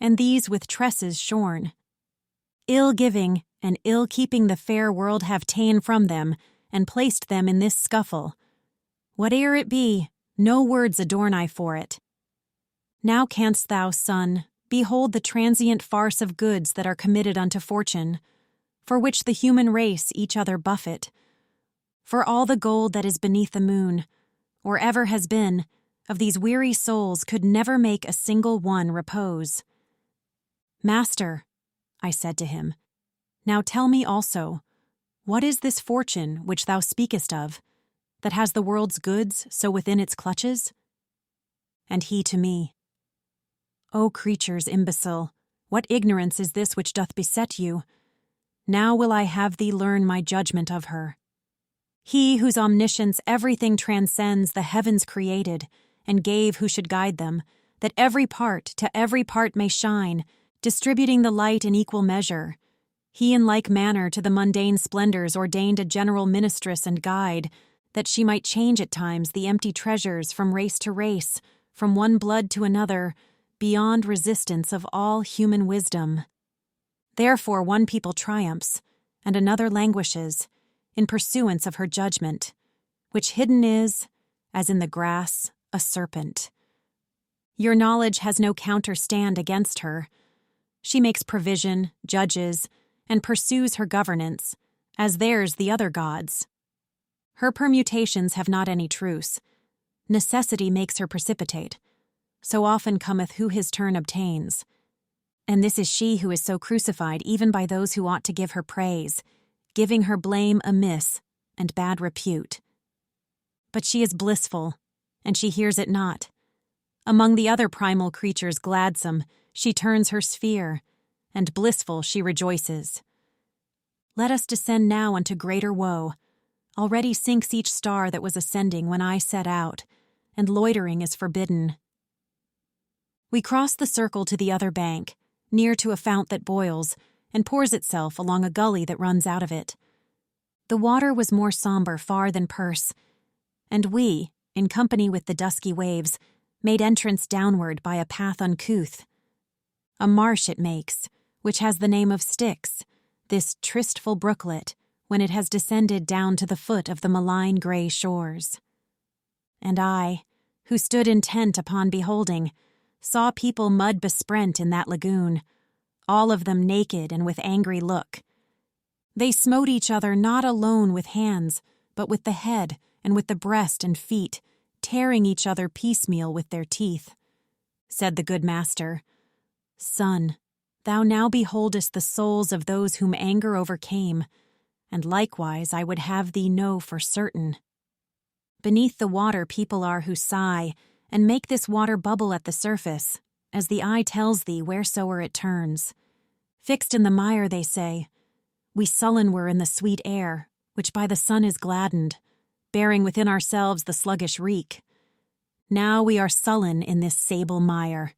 and these with tresses shorn. Ill-giving and ill-keeping the fair world have ta'en from them, and placed them in this scuffle. Whate'er it be, no words adorn I for it. Now canst thou, son, behold the transient farce of goods that are committed unto fortune, for which the human race each other buffet. For all the gold that is beneath the moon, or ever has been, of these weary souls could never make a single one repose. Master, I said to him, now tell me also, what is this fortune which thou speakest of, that has the world's goods so within its clutches? And he to me, O creatures imbecile, what ignorance is this which doth beset you? Now will I have thee learn my judgment of her. He whose omniscience everything transcends the heavens created, and gave who should guide them, that every part to every part may shine, distributing the light in equal measure. He in like manner to the mundane splendors ordained a general ministress and guide, that she might change at times the empty treasures from race to race, from one blood to another, beyond resistance of all human wisdom. Therefore one people triumphs, and another languishes, in pursuance of her judgment, which hidden is, as in the grass, a serpent. Your knowledge has no counterstand against her. She makes provision, judges, and pursues her governance, as theirs the other gods. Her permutations have not any truce. Necessity makes her precipitate. So often cometh who his turn obtains. And this is she who is so crucified even by those who ought to give her praise, giving her blame amiss and bad repute. But she is blissful, and she hears it not. Among the other primal creatures gladsome, she turns her sphere, and blissful she rejoices. Let us descend now unto greater woe. Already sinks each star that was ascending when I set out, and loitering is forbidden. We cross the circle to the other bank, near to a fount that boils, and pours itself along a gully that runs out of it. The water was more somber far than purse, and we, in company with the dusky waves, made entrance downward by a path uncouth. A marsh it makes, which has the name of Styx, this tristful brooklet, when it has descended down to the foot of the malign grey shores. And I, who stood intent upon beholding, saw people mud besprent in that lagoon, all of them naked and with angry look. They smote each other not alone with hands, but with the head and with the breast and feet, tearing each other piecemeal with their teeth. Said the good master, Son, thou now beholdest the souls of those whom anger overcame, and likewise I would have thee know for certain. Beneath the water people are who sigh, and make this water bubble at the surface, as the eye tells thee wheresoe'er it turns. Fixed in the mire, they say, we sullen were in the sweet air, which by the sun is gladdened, bearing within ourselves the sluggish reek. Now we are sullen in this sable mire.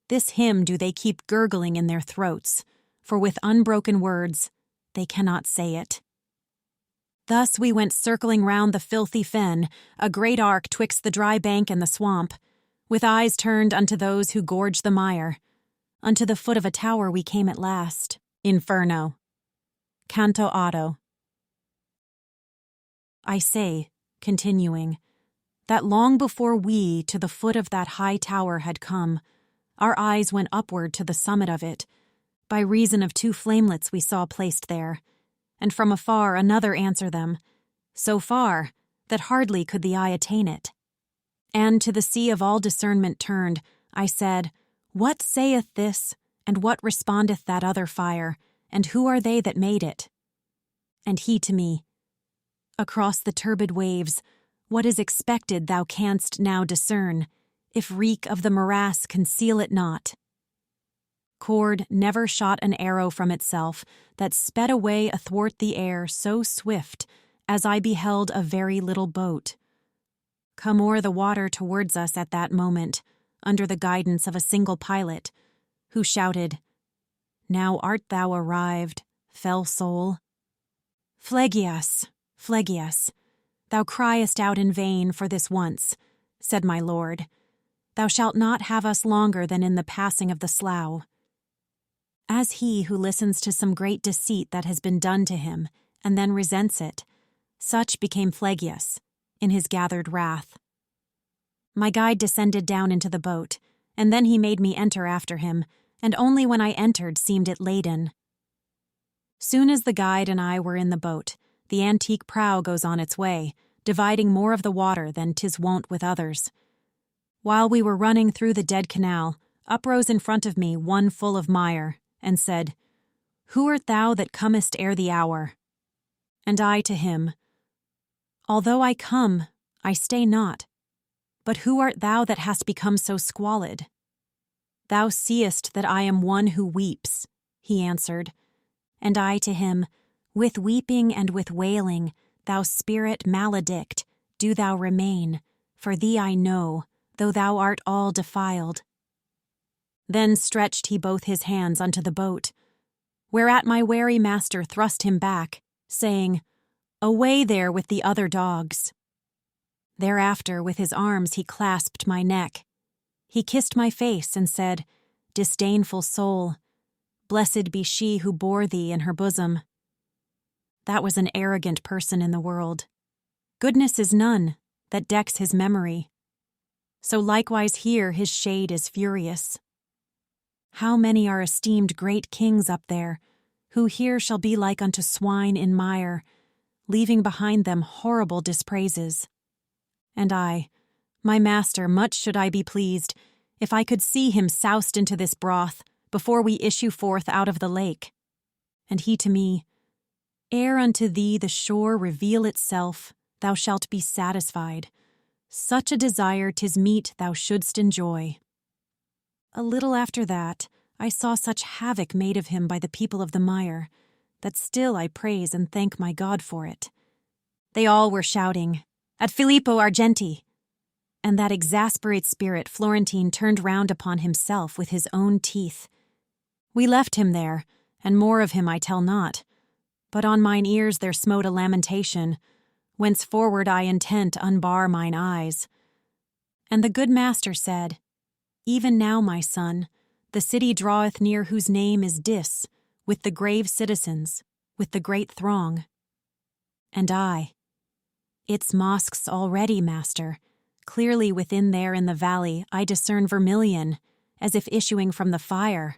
This hymn do they keep gurgling in their throats, for with unbroken words they cannot say it. Thus we went circling round the filthy fen, a great arc twixt the dry bank and the swamp, with eyes turned unto those who gorge the mire. Unto the foot of a tower we came at last. Inferno. Canto Auto. I say, continuing, that long before we to the foot of that high tower had come, our eyes went upward to the summit of it, by reason of two flamelets we saw placed there, and from afar another answer them, so far that hardly could the eye attain it. And to the sea of all discernment turned, I said, what saith this, and what respondeth that other fire, and who are they that made it? And he to me, across the turbid waves, what is expected thou canst now discern, if reek of the morass conceal it not. Cord never shot an arrow from itself that sped away athwart the air so swift as I beheld a very little boat come o'er the water towards us at that moment, under the guidance of a single pilot, who shouted, Now art thou arrived, fell soul. Phlegyas, Phlegyas, thou criest out in vain for this once, said my lord. Thou shalt not have us longer than in the passing of the slough. As he who listens to some great deceit that has been done to him, and then resents it, such became Phlegyas, in his gathered wrath. My guide descended down into the boat, and then he made me enter after him, and only when I entered seemed it laden. Soon as the guide and I were in the boat, the antique prow goes on its way, dividing more of the water than 'tis wont with others. While we were running through the dead canal, uprose in front of me one full of mire, and said, Who art thou that comest ere the hour? And I to him, Although I come, I stay not. But who art thou that hast become so squalid? Thou seest that I am one who weeps, he answered. And I to him, With weeping and with wailing, thou spirit maledict, do thou remain, for thee I know, though thou art all defiled. Then stretched he both his hands unto the boat, whereat my wary master thrust him back, saying, Away there with the other dogs. Thereafter with his arms he clasped my neck. He kissed my face and said, Disdainful soul, blessed be she who bore thee in her bosom. That was an arrogant person in the world. Goodness is none that decks his memory. So likewise here his shade is furious. How many are esteemed great kings up there, who here shall be like unto swine in mire, leaving behind them horrible dispraises. And I, my master, much should I be pleased, if I could see him soused into this broth, before we issue forth out of the lake. And he to me, Ere unto thee the shore reveal itself, thou shalt be satisfied. Such a desire 'tis meet thou shouldst enjoy. A little after that, I saw such havoc made of him by the people of the mire, that still I praise and thank my God for it. They all were shouting, At Filippo Argenti! And that exasperate spirit Florentine turned round upon himself with his own teeth. We left him there, and more of him I tell not, but on mine ears there smote a lamentation, whence forward I intent unbar mine eyes. And the good master said, Even now, my son, the city draweth near whose name is Dis, with the grave citizens, with the great throng. And I, Its mosques already, master, clearly within there in the valley I discern vermilion, as if issuing from the fire.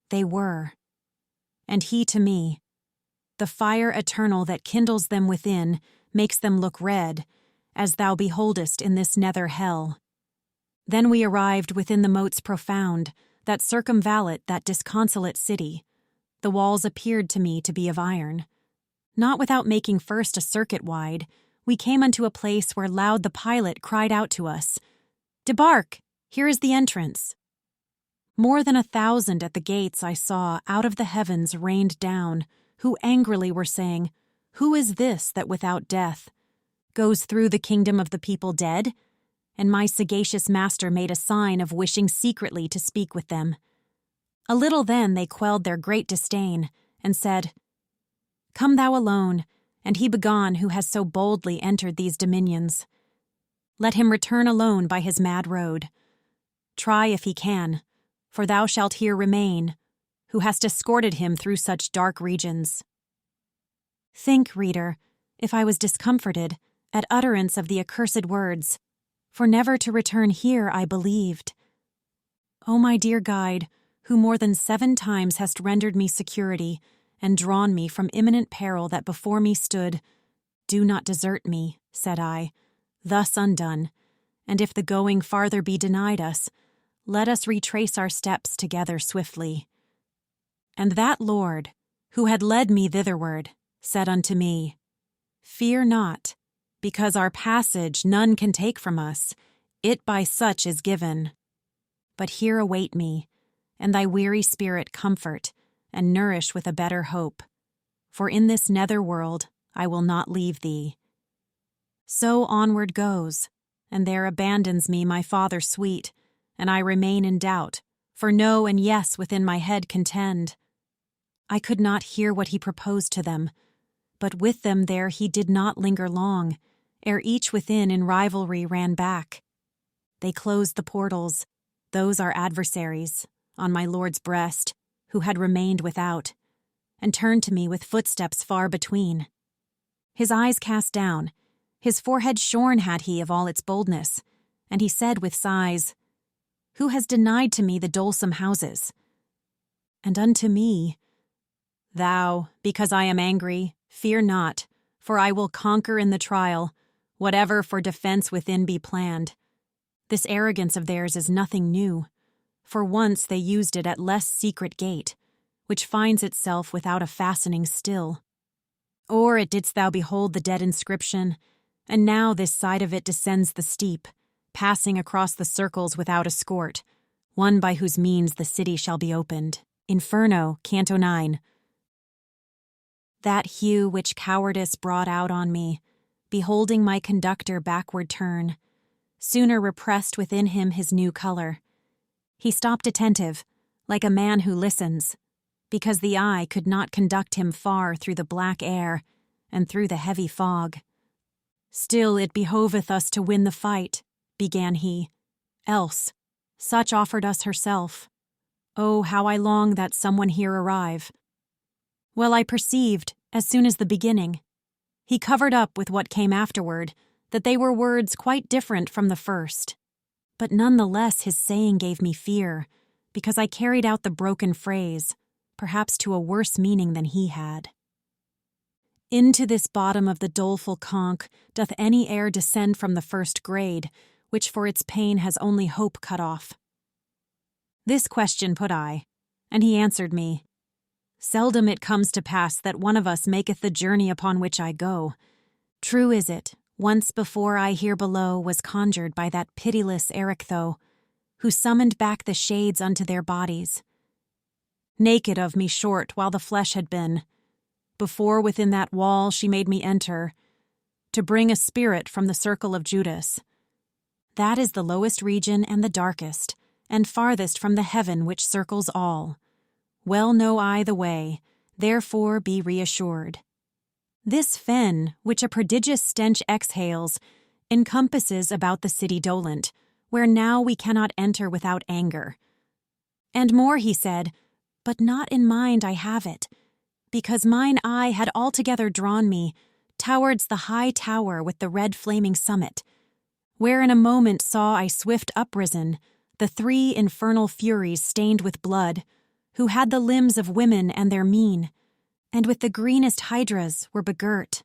They were. And he to me, The fire eternal that kindles them within makes them look red, as thou beholdest in this nether hell. Then we arrived within the moats profound, that circumvallate that disconsolate city. The walls appeared to me to be of iron. Not without making first a circuit wide, we came unto a place where loud the pilot cried out to us, "Debark! Here is the entrance." More than 1,000 at the gates I saw out of the heavens rained down, who angrily were saying, "Who is this that without death goes through the kingdom of the people dead?" And my sagacious master made a sign of wishing secretly to speak with them. A little then they quelled their great disdain, and said, "Come thou alone, and he begone who has so boldly entered these dominions. Let him return alone by his mad road. Try if he can, for thou shalt here remain, who hast escorted him through such dark regions." Think, reader, if I was discomforted at utterance of the accursed words, for never to return here I believed. O my dear guide, who more than 7 times hast rendered me security, and drawn me from imminent peril that before me stood, do not desert me, said I, thus undone, and if the going farther be denied us, let us retrace our steps together swiftly. And that Lord, who had led me thitherward, said unto me, Fear not, because our passage none can take from us, it by such is given. But here await me, and thy weary spirit comfort, and nourish with a better hope. For in this nether world I will not leave thee. So onward goes, and there abandons me my Father sweet, and I remain in doubt, for no and yes within my head contend. I could not hear what he proposed to them, but with them there he did not linger long, ere each within in rivalry ran back. They closed the portals, those our adversaries, on my lord's breast, who had remained without, and turned to me with footsteps far between. His eyes cast down, his forehead shorn had he of all its boldness, and he said with sighs, Who has denied to me the dolesome houses? And unto me, Thou, because I am angry, fear not, for I will conquer in the trial, whatever for defense within be planned. This arrogance of theirs is nothing new, for once they used it at less secret gate, which finds itself without a fastening still. Or it didst thou behold the dead inscription, and now this side of it descends the steep, passing across the circles without escort, one by whose means the city shall be opened. Inferno, Canto 9. That hue which cowardice brought out on me, beholding my conductor backward turn, sooner repressed within him his new color. He stopped attentive, like a man who listens, because the eye could not conduct him far through the black air and through the heavy fog. Still it behoveth us to win the fight, began he, else, such offered us herself. Oh, how I long that someone here arrive. Well, I perceived, as soon as the beginning, he covered up with what came afterward, that they were words quite different from the first. But none the less his saying gave me fear, because I carried out the broken phrase, perhaps to a worse meaning than he had. Into this bottom of the doleful conch doth any air descend from the first grade, which for its pain has only hope cut off? This question put I, and he answered me, Seldom it comes to pass that one of us maketh the journey upon which I go. True is it, once before I here below was conjured by that pitiless Erichtho, who summoned back the shades unto their bodies. Naked of me short while the flesh had been, before within that wall she made me enter, to bring a spirit from the circle of Judas. That is the lowest region and the darkest, and farthest from the heaven which circles all. Well know I the way, therefore be reassured. This fen, which a prodigious stench exhales, encompasses about the city dolent, where now we cannot enter without anger. And more he said, but not in mind I have it, because mine eye had altogether drawn me towards the high tower with the red flaming summit, where in a moment saw I swift uprisen, the 3 infernal furies stained with blood, who had the limbs of women and their mien, and with the greenest hydras were begirt.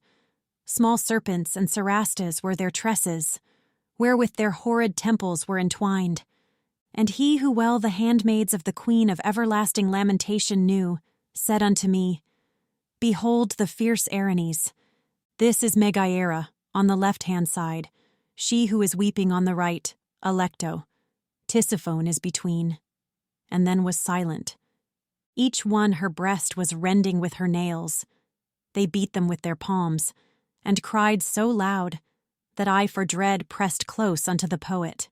Small serpents and cerastas were their tresses, wherewith their horrid temples were entwined. And he who well the handmaids of the Queen of everlasting lamentation knew, said unto me, Behold the fierce Erinyes. This is Megaera, on the left-hand side, she who is weeping on the right, Alecto. Tisiphone is between. And then was silent. Each one her breast was rending with her nails. They beat them with their palms, and cried so loud that I for dread pressed close unto the poet.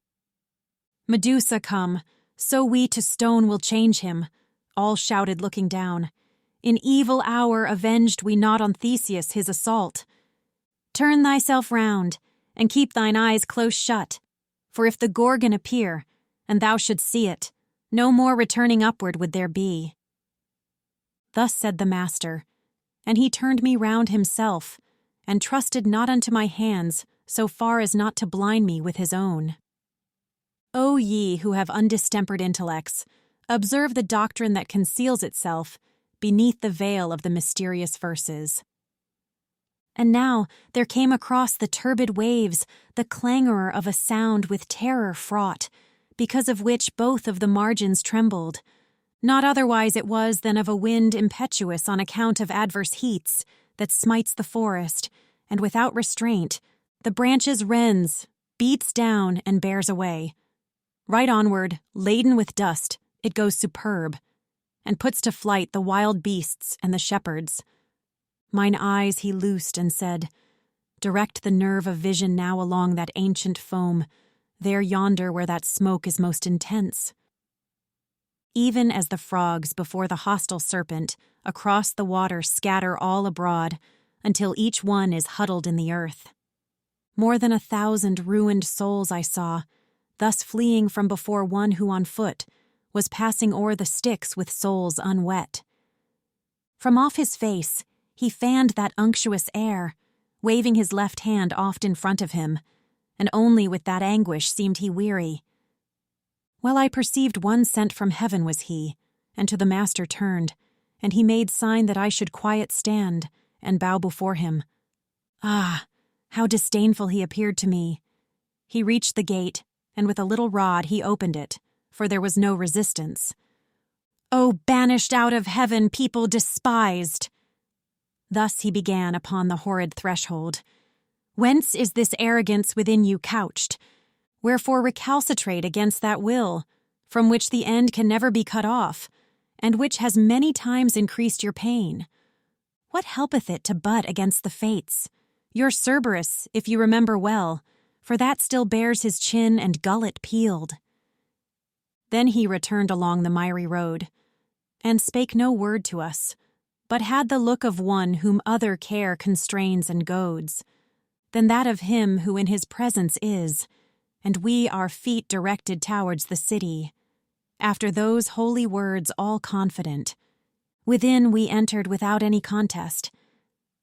Medusa come, so we to stone will change him, all shouted looking down. In evil hour avenged we not on Theseus his assault. Turn thyself round, and keep thine eyes close shut, for if the Gorgon appear, and thou shouldst see it, no more returning upward would there be. Thus said the master, and he turned me round himself, and trusted not unto my hands so far as not to blind me with his own. O ye who have undistempered intellects, observe the doctrine that conceals itself beneath the veil of the mysterious verses. And now there came across the turbid waves the clangor of a sound with terror fraught, because of which both of the margins trembled. Not otherwise it was than of a wind impetuous on account of adverse heats that smites the forest, and without restraint, the branches rends, beats down, and bears away. Right onward, laden with dust, it goes superb, and puts to flight the wild beasts and the shepherds. Mine eyes he loosed and said, direct the nerve of vision now along that ancient foam, there yonder where that smoke is most intense. Even as the frogs before the hostile serpent across the water scatter all abroad, until each one is huddled in the earth. More than 1,000 ruined souls I saw, thus fleeing from before one who on foot was passing o'er the Styx with souls unwet. From off his face he fanned that unctuous air, waving his left hand oft in front of him, and only with that anguish seemed he weary. Well, I perceived one sent from heaven was he, and to the master turned, and he made sign that I should quiet stand, and bow before him. Ah, how disdainful he appeared to me! He reached the gate, and with a little rod he opened it, for there was no resistance. O banished out of heaven, people despised! Thus he began upon the horrid threshold. Whence is this arrogance within you couched? Wherefore recalcitrate against that will, from which the end can never be cut off, and which has many times increased your pain? What helpeth it to butt against the fates? Your Cerberus, if you remember well, for that still bears his chin and gullet peeled. Then he returned along the miry road, and spake no word to us, but had the look of one whom other care constrains and goads, than that of him who in his presence is, and we our feet directed towards the city. After those holy words all confident, within we entered without any contest,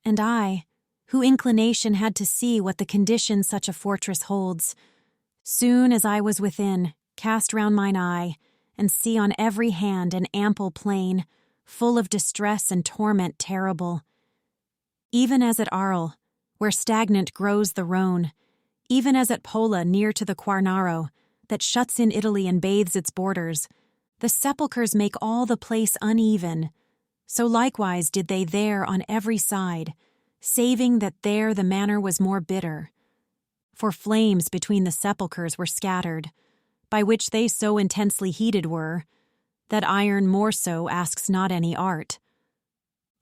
and I, who inclination had to see what the condition such a fortress holds, soon as I was within, cast round mine eye, and see on every hand an ample plain, full of distress and torment terrible. Even as at Arles, where stagnant grows the Rhone, even as at Pola near to the Quarnaro, that shuts in Italy and bathes its borders, the sepulchres make all the place uneven. So likewise did they there on every side, saving that there the manner was more bitter. For flames between the sepulchres were scattered, by which they so intensely heated were, that iron more so asks not any art.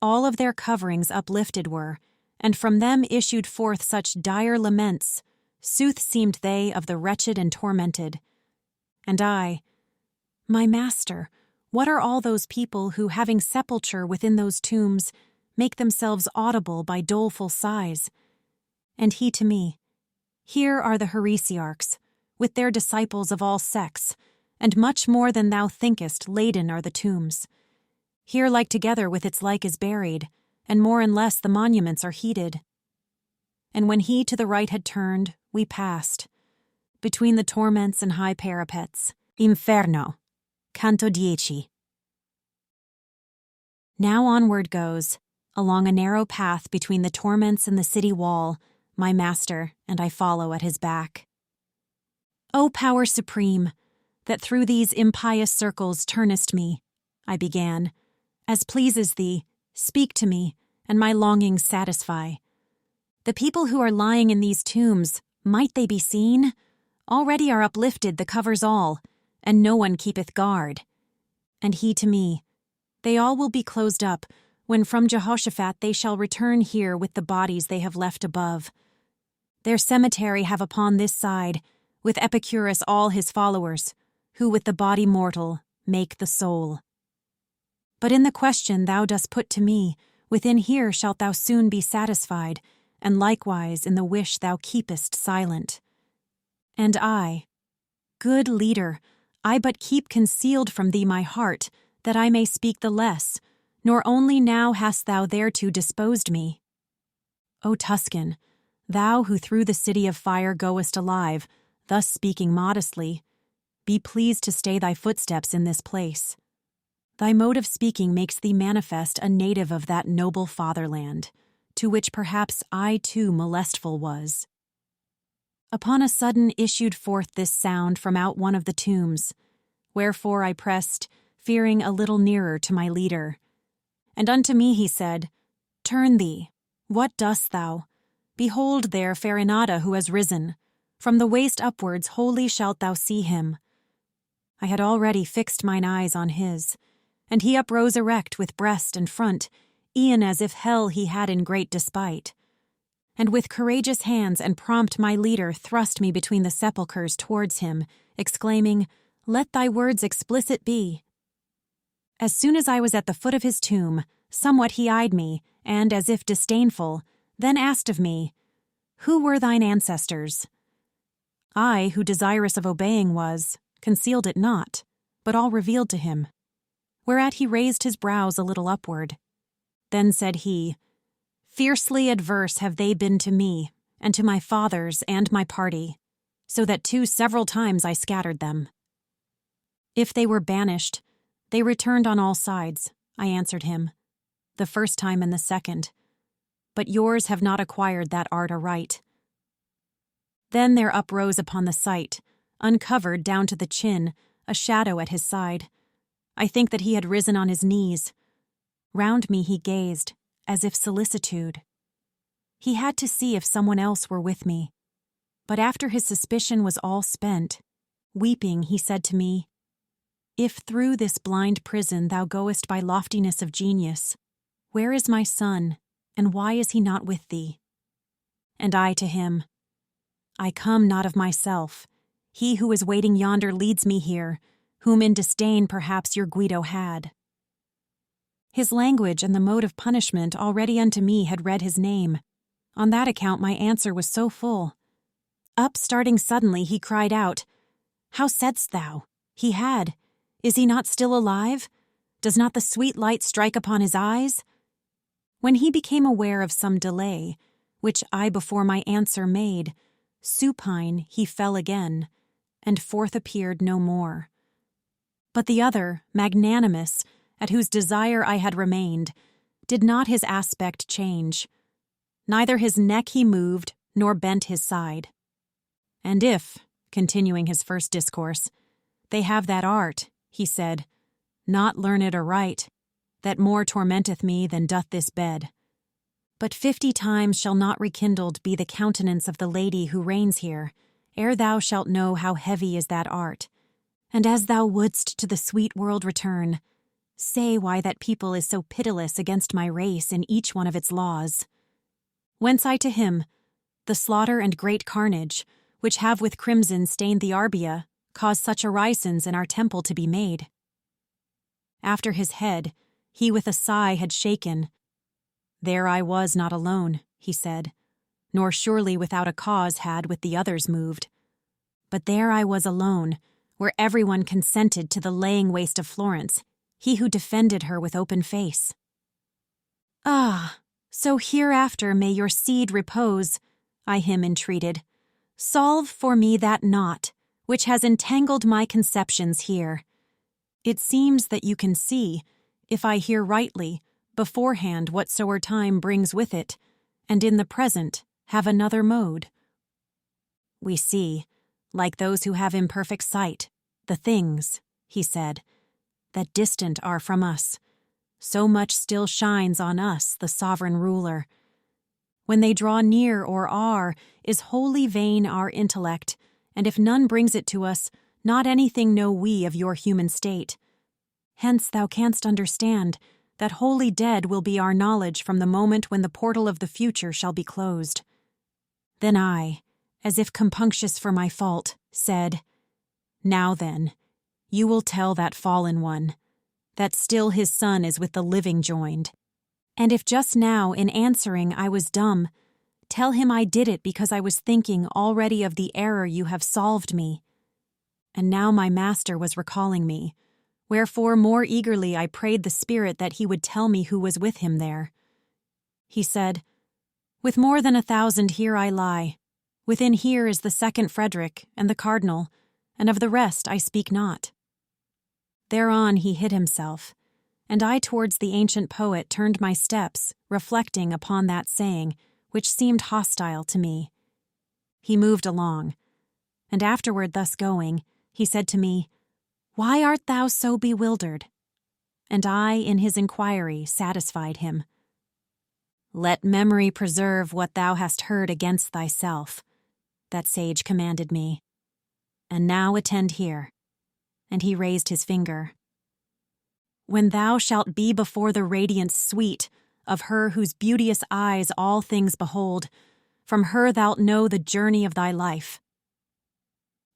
All of their coverings uplifted were, and from them issued forth such dire laments, sooth seemed they of the wretched and tormented. And I, my master, what are all those people who, having sepulture within those tombs, make themselves audible by doleful sighs? And he to me, here are the heresiarchs, with their disciples of all sects, and much more than thou thinkest laden are the tombs. Here like together with its like is buried, and more and less the monuments are heeded. And when he to the right had turned, we passed, between the torments and high parapets, Inferno, Canto 10. Now onward goes, along a narrow path between the torments and the city wall, my master, and I follow at his back. O power supreme, that through these impious circles turnest me, I began, as pleases thee, speak to me, and my longings satisfy. The people who are lying in these tombs, might they be seen? Already are uplifted the covers all, and no one keepeth guard. And he to me, they all will be closed up, when from Jehoshaphat they shall return here with the bodies they have left above. Their cemetery have upon this side, with Epicurus all his followers, who with the body mortal make the soul. But in the question thou dost put to me, within here shalt thou soon be satisfied, and likewise in the wish thou keepest silent. And I, good leader, I but keep concealed from thee my heart, that I may speak the less, nor only now hast thou thereto disposed me. O Tuscan, thou who through the city of fire goest alive, thus speaking modestly, be pleased to stay thy footsteps in this place. Thy mode of speaking makes thee manifest a native of that noble fatherland, to which perhaps I too molestful was. Upon a sudden issued forth this sound from out one of the tombs, wherefore I pressed, fearing a little nearer to my leader. And unto me he said, Turn thee, what dost thou? Behold there Farinata who has risen. From the waist upwards wholly shalt thou see him. I had already fixed mine eyes on his, and he uprose erect with breast and front, e'en as if hell he had in great despite. And with courageous hands and prompt my leader thrust me between the sepulchres towards him, exclaiming, Let thy words explicit be. As soon as I was at the foot of his tomb, somewhat he eyed me, and, as if disdainful, then asked of me, Who were thine ancestors? I, who desirous of obeying was, concealed it not, but all revealed to him. Whereat he raised his brows a little upward. Then said he, Fiercely adverse have they been to me, and to my fathers and my party, so that too several times I scattered them. If they were banished, they returned on all sides, I answered him, the first time and the second, but yours have not acquired that art aright. Then there uprose upon the sight, uncovered down to the chin, a shadow at his side. I think that he had risen on his knees. Round me he gazed, as if solicitude. He had to see if someone else were with me. But after his suspicion was all spent, weeping, he said to me, If through this blind prison thou goest by loftiness of genius, where is my son, and why is he not with thee? And I to him, I come not of myself. He who is waiting yonder leads me here, whom in disdain perhaps your Guido had. His language and the mode of punishment already unto me had read his name. On that account my answer was so full. Up starting suddenly he cried out, How saidst thou? He had. Is he not still alive? Does not the sweet light strike upon his eyes? When he became aware of some delay, which I before my answer made, supine he fell again, and forth appeared no more. But the other, magnanimous, at whose desire I had remained, did not his aspect change. Neither his neck he moved, nor bent his side. And if, continuing his first discourse, they have that art, he said, not learned aright, that more tormenteth me than doth this bed. But 50 times shall not rekindled be the countenance of the lady who reigns here, ere thou shalt know how heavy is that art. And as thou wouldst to the sweet world return, say why that people is so pitiless against my race in each one of its laws. Whence I to him, the slaughter and great carnage, which have with crimson stained the Arbia, cause such orisons in our temple to be made. After his head, he with a sigh had shaken. There I was not alone, he said, nor surely without a cause had with the others moved. But there I was alone, where everyone consented to the laying waste of Florence, he who defended her with open face. Ah, so hereafter may your seed repose, I him entreated. Solve for me that knot, which has entangled my conceptions here. It seems that you can see, if I hear rightly, beforehand whatsoever time brings with it, and in the present have another mode. We see, like those who have imperfect sight, the things, he said, that distant are from us. So much still shines on us the sovereign ruler. When they draw near or are, is wholly vain our intellect, and if none brings it to us, not anything know we of your human state. Hence thou canst understand that wholly dead will be our knowledge from the moment when the portal of the future shall be closed. Then I, as if compunctious for my fault, said, Now then, you will tell that fallen one, that still his son is with the living joined. And if just now in answering I was dumb, tell him I did it because I was thinking already of the error you have solved me. And now my master was recalling me, wherefore more eagerly I prayed the spirit that he would tell me who was with him there. He said, With more than 1,000 here I lie. Within here is the second Frederick and the cardinal, and of the rest I speak not. Thereon he hid himself, and I towards the ancient poet turned my steps, reflecting upon that saying, which seemed hostile to me. He moved along, and afterward thus going, he said to me, Why art thou so bewildered? And I, in his inquiry, satisfied him. Let memory preserve what thou hast heard against thyself, that sage commanded me. And now attend here. And he raised his finger. When thou shalt be before the radiance sweet of her whose beauteous eyes all things behold, from her thou'lt know the journey of thy life.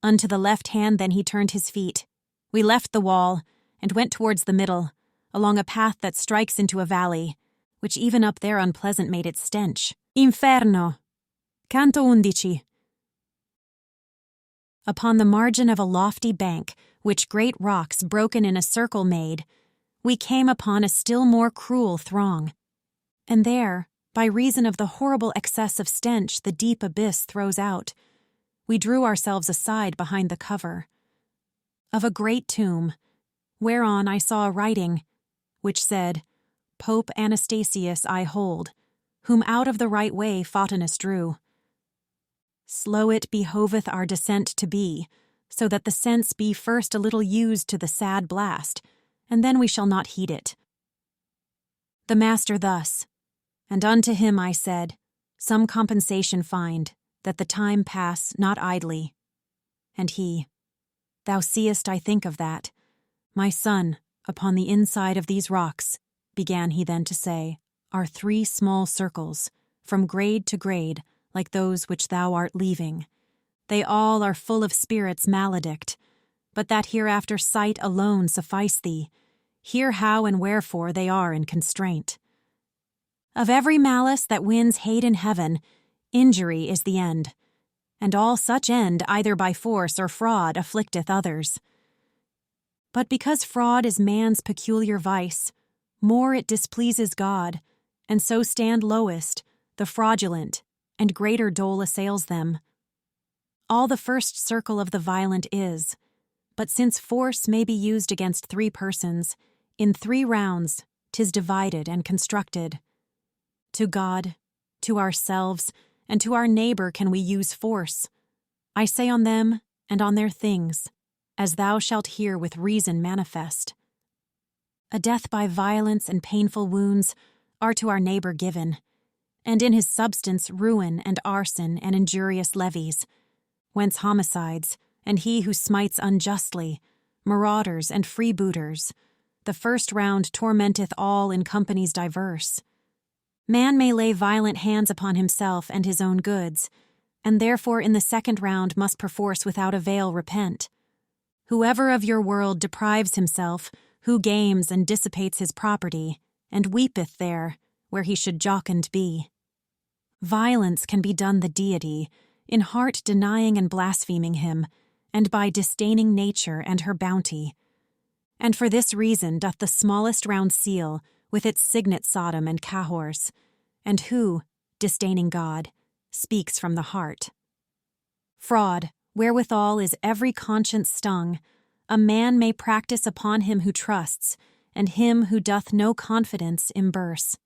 Unto the left hand then he turned his feet. We left the wall, and went towards the middle, along a path that strikes into a valley, which even up there unpleasant made its stench. Inferno. Canto 11. Upon the margin of a lofty bank, which great rocks broken in a circle made, we came upon a still more cruel throng. And there, by reason of the horrible excess of stench the deep abyss throws out, we drew ourselves aside behind the cover of a great tomb, whereon I saw a writing, which said, Pope Anastasius I hold, whom out of the right way Photinus drew. Slow it behoveth our descent to be, so that the sense be first a little used to the sad blast, and then we shall not heed it. The master thus, and unto him I said, Some compensation find, that the time pass not idly. And he, Thou seest I think of that. My son, upon the inside of these rocks, began he then to say, are 3 small circles, from grade to grade, like those which thou art leaving. They all are full of spirits maledict, but that hereafter sight alone suffice thee. Hear how and wherefore they are in constraint. Of every malice that wins hate in heaven, injury is the end, and all such end either by force or fraud afflicteth others. But because fraud is man's peculiar vice, more it displeases God, and so stand lowest, the fraudulent, and greater dole assails them. All the first circle of the violent is, but since force may be used against 3 persons, in 3 rounds 'tis divided and constructed. To God, to ourselves, and to our neighbor can we use force. I say on them and on their things, as thou shalt hear with reason manifest. A death by violence and painful wounds are to our neighbor given, and in his substance ruin and arson and injurious levies, whence homicides, and he who smites unjustly, marauders and freebooters. The first round tormenteth all in companies diverse. Man may lay violent hands upon himself and his own goods, and therefore in the second round must perforce without avail repent. Whoever of your world deprives himself, who games and dissipates his property, and weepeth there, where he should jocund be. Violence can be done the deity, in heart denying and blaspheming him, and by disdaining nature and her bounty. And for this reason doth the smallest round seal, with its signet Sodom and Cahors, and who, disdaining God, speaks from the heart. Fraud, wherewithal is every conscience stung, a man may practice upon him who trusts, and him who doth no confidence imburse.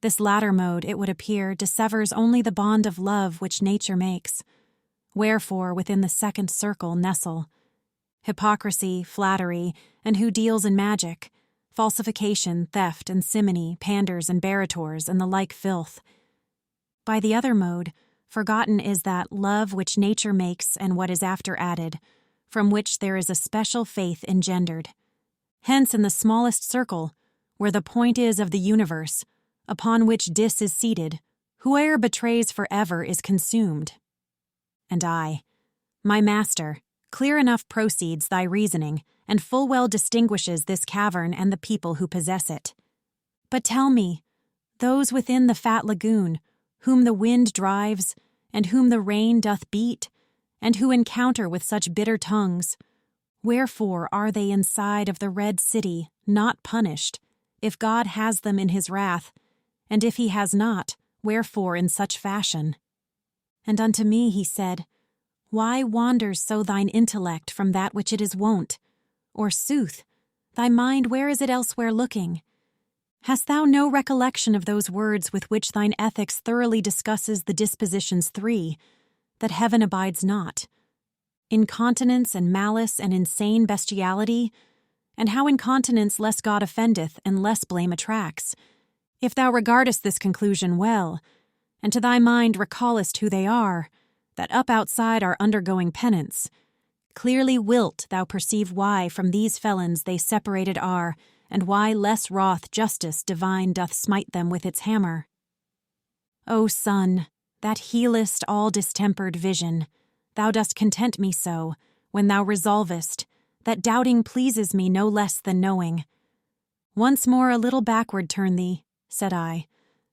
This latter mode, it would appear, dissevers only the bond of love which nature makes. Wherefore within the second circle nestle hypocrisy, flattery, and who deals in magic, falsification, theft, and simony, panders and barators, and the like filth. By the other mode, forgotten is that love which nature makes and what is after added, from which there is a special faith engendered. Hence in the smallest circle, where the point is of the universe, upon which Dis is seated, whoe'er betrays forever is consumed. And I, my master, clear enough proceeds thy reasoning, and full well distinguishes this cavern and the people who possess it. But tell me, those within the fat lagoon, whom the wind drives, and whom the rain doth beat, and who encounter with such bitter tongues, wherefore are they inside of the red city not punished, if God has them in his wrath, and if he has not, wherefore in such fashion? And unto me he said, Why wanders so thine intellect from that which it is wont? Or sooth, thy mind where is it elsewhere looking? Hast thou no recollection of those words with which thine ethics thoroughly discusses the dispositions three, that heaven abides not? Incontinence and malice and insane bestiality, and how incontinence less God offendeth and less blame attracts. If thou regardest this conclusion well, and to thy mind recallest who they are, that up outside are undergoing penance, clearly wilt thou perceive why from these felons they separated are, and why less wroth justice divine doth smite them with its hammer. O Son, that healest all distempered vision, thou dost content me so, when thou resolvest, that doubting pleases me no less than knowing. Once more a little backward turn thee, said I,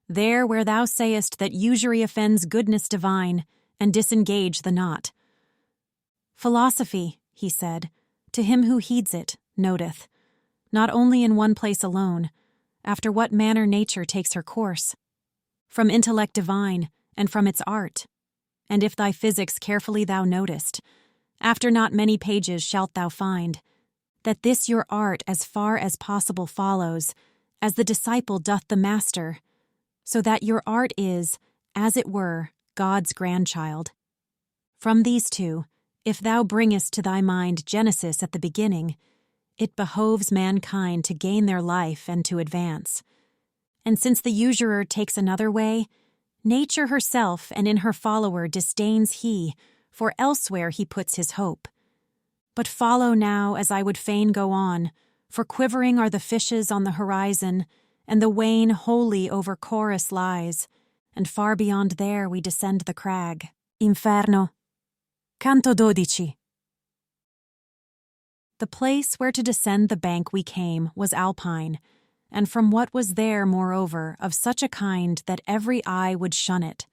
there where thou sayest that usury offends goodness divine, and disengage the knot. Philosophy, he said, to him who heeds it, noteth, not only in one place alone, after what manner nature takes her course, from intellect divine, and from its art. And if thy physics carefully thou notest, after not many pages shalt thou find, that this your art as far as possible follows, as the disciple doth the master, so that your art is, as it were, God's grandchild. From these two, if thou bringest to thy mind Genesis at the beginning, it behoves mankind to gain their life and to advance. And since the usurer takes another way, nature herself and in her follower disdains he, for elsewhere he puts his hope. But follow now as I would fain go on, for quivering are the fishes on the horizon, and the wane wholly over Chorus lies, and far beyond there we descend the crag. Inferno. Canto 12. The place where to descend the bank we came was alpine, and from what was there, moreover, of such a kind that every eye would shun it.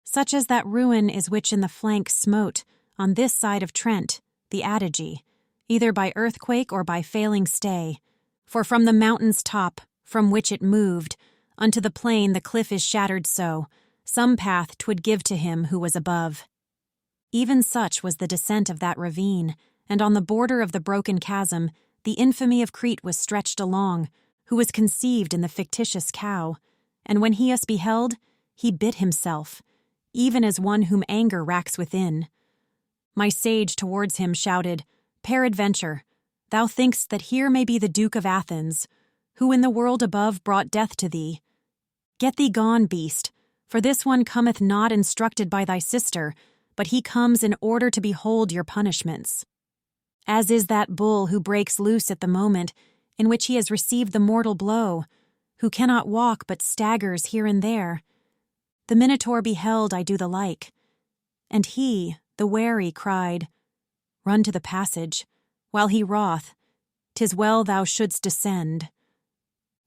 Such as that ruin is which in the flank smote, on this side of Trent, the Adige, either by earthquake or by failing stay, for from the mountain's top, from which it moved, unto the plain the cliff is shattered so, some path 'twould give to him who was above. Even such was the descent of that ravine, and on the border of the broken chasm, the infamy of Crete was stretched along, who was conceived in the fictitious cow, and when he us beheld, he bit himself, even as one whom anger racks within. My sage towards him shouted, Peradventure, thou think'st that here may be the Duke of Athens, who in the world above brought death to thee. Get thee gone, beast, for this one cometh not instructed by thy sister, but he comes in order to behold your punishments. As is that bull who breaks loose at the moment in which he has received the mortal blow, who cannot walk but staggers here and there. The Minotaur beheld I do the like, and he, the wary, cried, Run to the passage, while he wroth, 'tis well thou shouldst descend.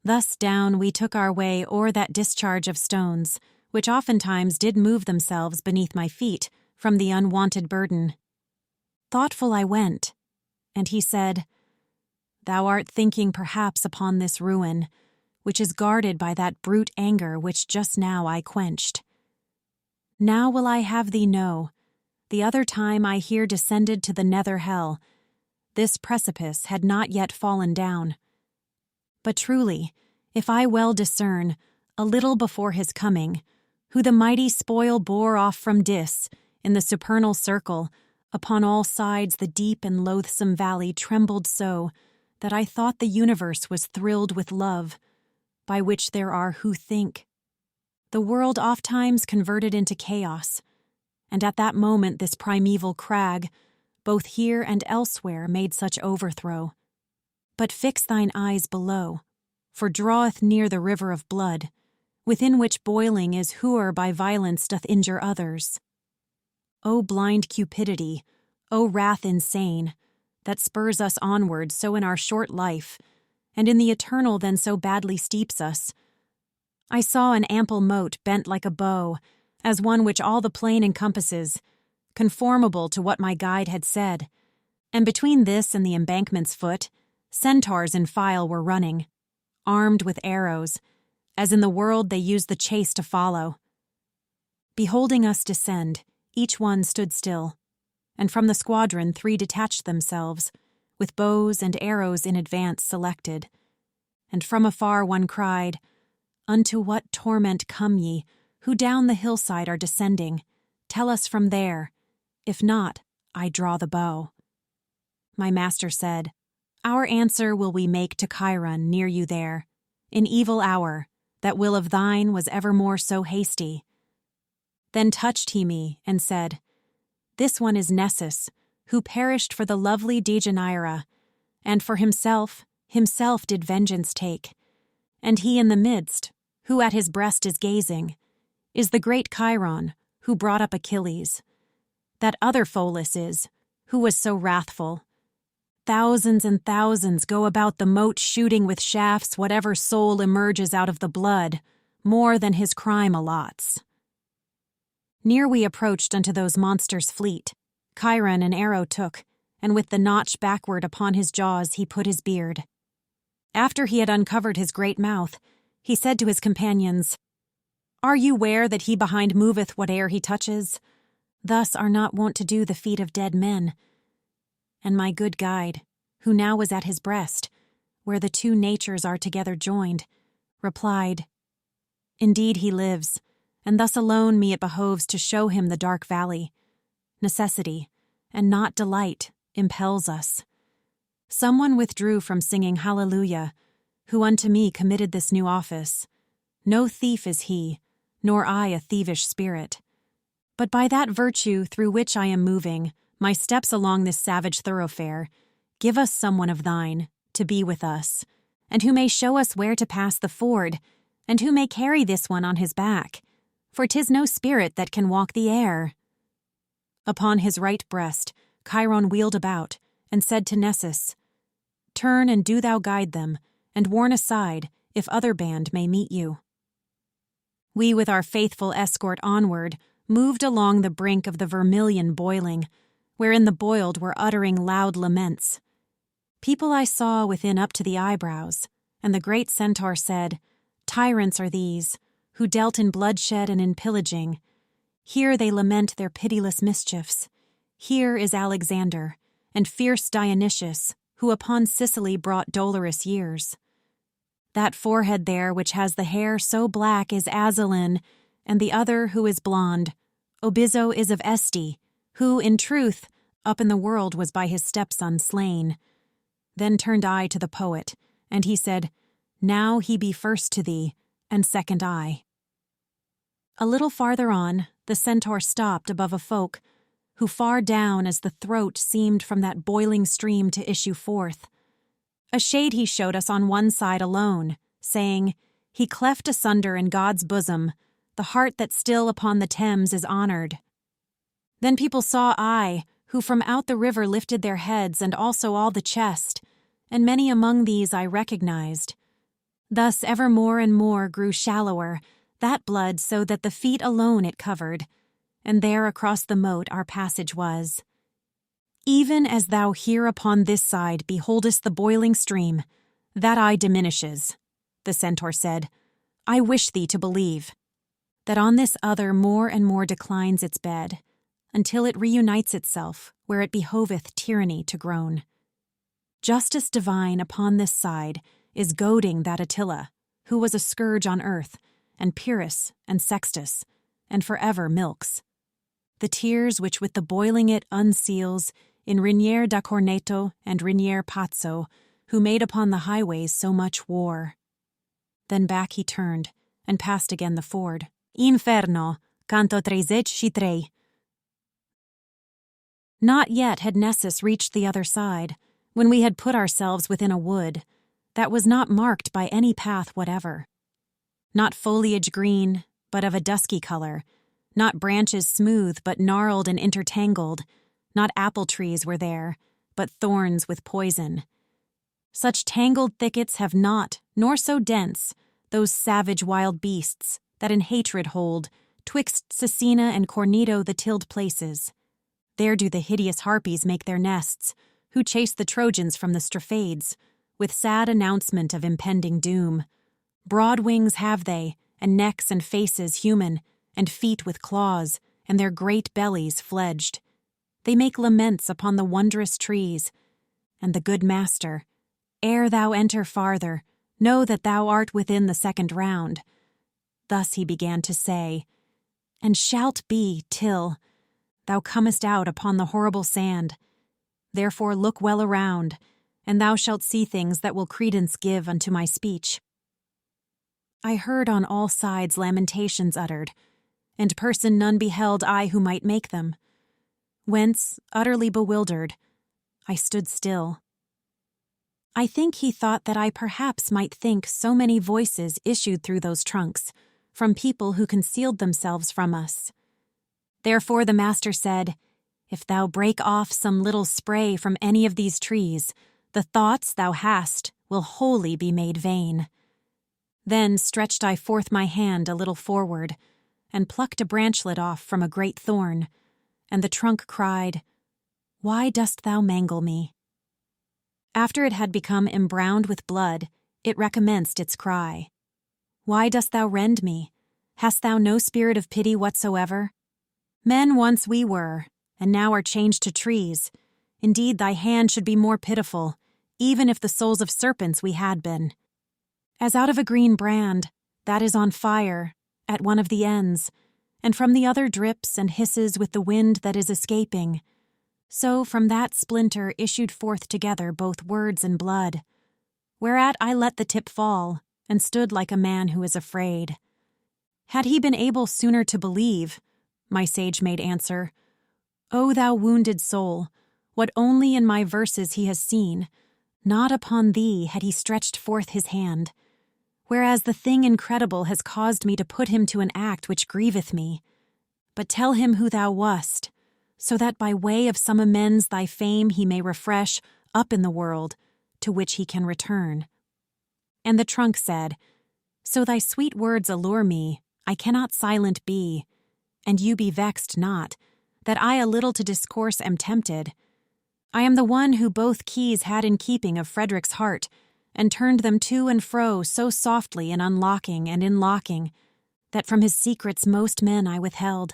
Thus down we took our way o'er that discharge of stones, which oftentimes did move themselves beneath my feet from the unwonted burden. Thoughtful I went, and he said, Thou art thinking perhaps upon this ruin, which is guarded by that brute anger which just now I quenched. Now will I have thee know, the other time I here descended to the nether hell, this precipice had not yet fallen down. But truly, if I well discern, a little before his coming, who the mighty spoil bore off from Dis, in the supernal circle, upon all sides the deep and loathsome valley trembled so, that I thought the universe was thrilled with love, by which there are who think. The world ofttimes converted into chaos, and at that moment this primeval crag, both here and elsewhere, made such overthrow. But fix thine eyes below, for draweth near the river of blood, within which boiling is whoe'er by violence doth injure others. O blind cupidity, O wrath insane, that spurs us onward so in our short life, and in the eternal then so badly steeps us. I saw an ample moat bent like a bow, as one which all the plain encompasses, conformable to what my guide had said, and between this and the embankment's foot, centaurs in file were running, armed with arrows, as in the world they use the chase to follow. Beholding us descend, each one stood still, and from the squadron 3 detached themselves, with bows and arrows in advance selected. And from afar one cried, "Unto what torment come ye, who down the hillside are descending? Tell us from there. If not, I draw the bow." My master said, "Our answer will we make to Chiron near you there, in evil hour, that will of thine was evermore so hasty." Then touched he me, and said, "This one is Nessus, who perished for the lovely Deianira, and for himself did vengeance take. And he in the midst, who at his breast is gazing, is the great Chiron, who brought up Achilles. That other Pholus is, who was so wrathful. Thousands and thousands go about the moat shooting with shafts whatever soul emerges out of the blood, more than his crime allots." Near we approached unto those monsters' fleet. Chiron an arrow took, and with the notch backward upon his jaws he put his beard. After he had uncovered his great mouth, he said to his companions, "Are you ware that he behind moveth whate'er he touches? Thus are not wont to do the feet of dead men." And my good guide, who now was at his breast, where the 2 natures are together joined, replied, "Indeed he lives, and thus alone me it behoves to show him the dark valley. Necessity, and not delight, impels us. Someone withdrew from singing Hallelujah, who unto me committed this new office. No thief is he, nor I a thievish spirit. But by that virtue through which I am moving, my steps along this savage thoroughfare, give us someone of thine, to be with us, and who may show us where to pass the ford, and who may carry this one on his back, for 'tis no spirit that can walk the air." Upon his right breast, Chiron wheeled about, and said to Nessus, "Turn and do thou guide them, and warn aside, if other band may meet you." We with our faithful escort onward, moved along the brink of the vermilion boiling, wherein the boiled were uttering loud laments. People I saw within up to the eyebrows, and the great centaur said, "Tyrants are these, who dealt in bloodshed and in pillaging. Here they lament their pitiless mischiefs. Here is Alexander, and fierce Dionysius, who upon Sicily brought dolorous years. That forehead there which has the hair so black is Azalin, and the other who is blonde. Obizo is of Este, who, in truth, up in the world was by his stepson slain." Then turned I to the poet, and he said, "Now he be first to thee, and second I." A little farther on, the centaur stopped above a folk, who far down as the throat seemed from that boiling stream to issue forth. A shade he showed us on one side alone, saying, "He cleft asunder in God's bosom, the heart that still upon the Thames is honored." Then people saw I, who from out the river lifted their heads, and also all the chest, and many among these I recognized. Thus ever more and more grew shallower, that blood so that the feet alone it covered, and there across the moat our passage was. "Even as thou here upon this side beholdest the boiling stream, that eye diminishes," the centaur said. "I wish thee to believe that on this other more and more declines its bed, until it reunites itself where it behoveth tyranny to groan. Justice divine upon this side is goading that Attila, who was a scourge on earth, and Pyrrhus and Sextus, and forever milks. The tears which with the boiling it unseals in Rinier da Corneto and Rinier Pazzo, who made upon the highways so much war." Then back he turned, and passed again the ford, Inferno, canto treachery. Not yet had Nessus reached the other side, when we had put ourselves within a wood that was not marked by any path whatever. Not foliage green, but of a dusky color, not branches smooth, but gnarled and intertangled, not apple trees were there, but thorns with poison. Such tangled thickets have not, nor so dense, those savage wild beasts that in hatred hold, twixt Cecina and Corneto the tilled places. There do the hideous harpies make their nests, who chase the Trojans from the Straphades, with sad announcement of impending doom. Broad wings have they, and necks and faces human, and feet with claws, and their great bellies fledged. They make laments upon the wondrous trees, and the good master, ere thou enter farther, know that thou art within the second round. Thus he began to say, and shalt be till thou comest out upon the horrible sand. Therefore look well around, and thou shalt see things that will credence give unto my speech. I heard on all sides lamentations uttered, and person none beheld I who might make them. Whence, utterly bewildered, I stood still. I think he thought that I perhaps might think so many voices issued through those trunks, from people who concealed themselves from us. Therefore the master said, if thou break off some little spray from any of these trees, the thoughts thou hast will wholly be made vain. Then stretched I forth my hand a little forward, and plucked a branchlet off from a great thorn, and the trunk cried, why dost thou mangle me? After it had become embrowned with blood, it recommenced its cry. Why dost thou rend me? Hast thou no spirit of pity whatsoever? Men once we were, and now are changed to trees. Indeed, thy hand should be more pitiful, even if the souls of serpents we had been. As out of a green brand, that is on fire, at one of the ends, and from the other drips and hisses with the wind that is escaping, so from that splinter issued forth together both words and blood. Whereat I let the tip fall, and stood like a man who is afraid. Had he been able sooner to believe, my sage made answer, O thou wounded soul, what only in my verses he has seen, not upon thee had he stretched forth his hand, whereas the thing incredible has caused me to put him to an act which grieveth me. But tell him who thou wast, so that by way of some amends thy fame he may refresh up in the world, to which he can return. And the trunk said, so thy sweet words allure me, I cannot silent be, and you be vexed not, that I a little to discourse am tempted. I am the one who both keys had in keeping of Frederick's heart, and turned them to and fro so softly in unlocking and in locking, that from his secrets most men I withheld.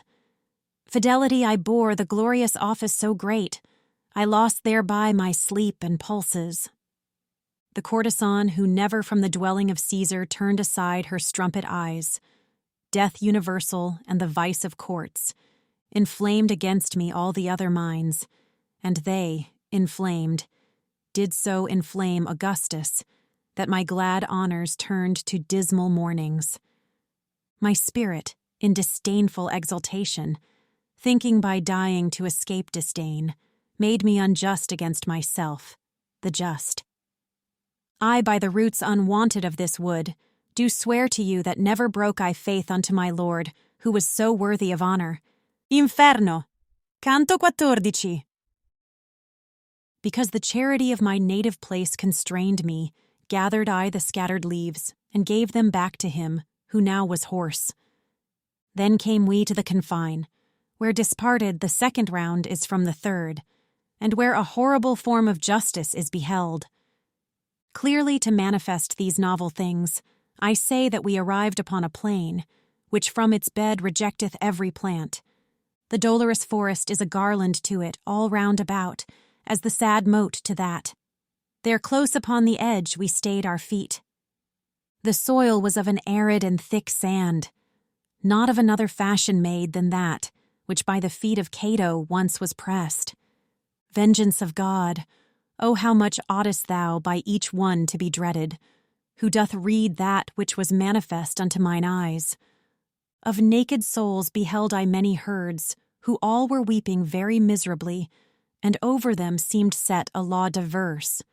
Fidelity I bore the glorious office so great, I lost thereby my sleep and pulses. The courtesan who never from the dwelling of Caesar turned aside her strumpet eyes, death universal and the vice of courts, inflamed against me all the other minds, and they, inflamed, did so inflame Augustus, that my glad honors turned to dismal mournings. My spirit, in disdainful exultation, thinking by dying to escape disdain, made me unjust against myself, the just. I, by the roots unwanted of this wood, do swear to you that never broke I faith unto my Lord, who was so worthy of honor. Inferno, canto 14. Because the charity of my native place constrained me, gathered I the scattered leaves, and gave them back to him, who now was hoarse. Then came we to the confine, where disparted the second round is from the third, and where a horrible form of justice is beheld. Clearly to manifest these novel things, I say that we arrived upon a plain, which from its bed rejecteth every plant. The dolorous forest is a garland to it all round about, as the sad moat to that. There close upon the edge we stayed our feet. The soil was of an arid and thick sand, not of another fashion made than that, which by the feet of Cato once was pressed. Vengeance of God, O how much oughtest thou by each one to be dreaded, who doth read that which was manifest unto mine eyes. Of naked souls beheld I many herds, who all were weeping very miserably, and over them seemed set a law diverse.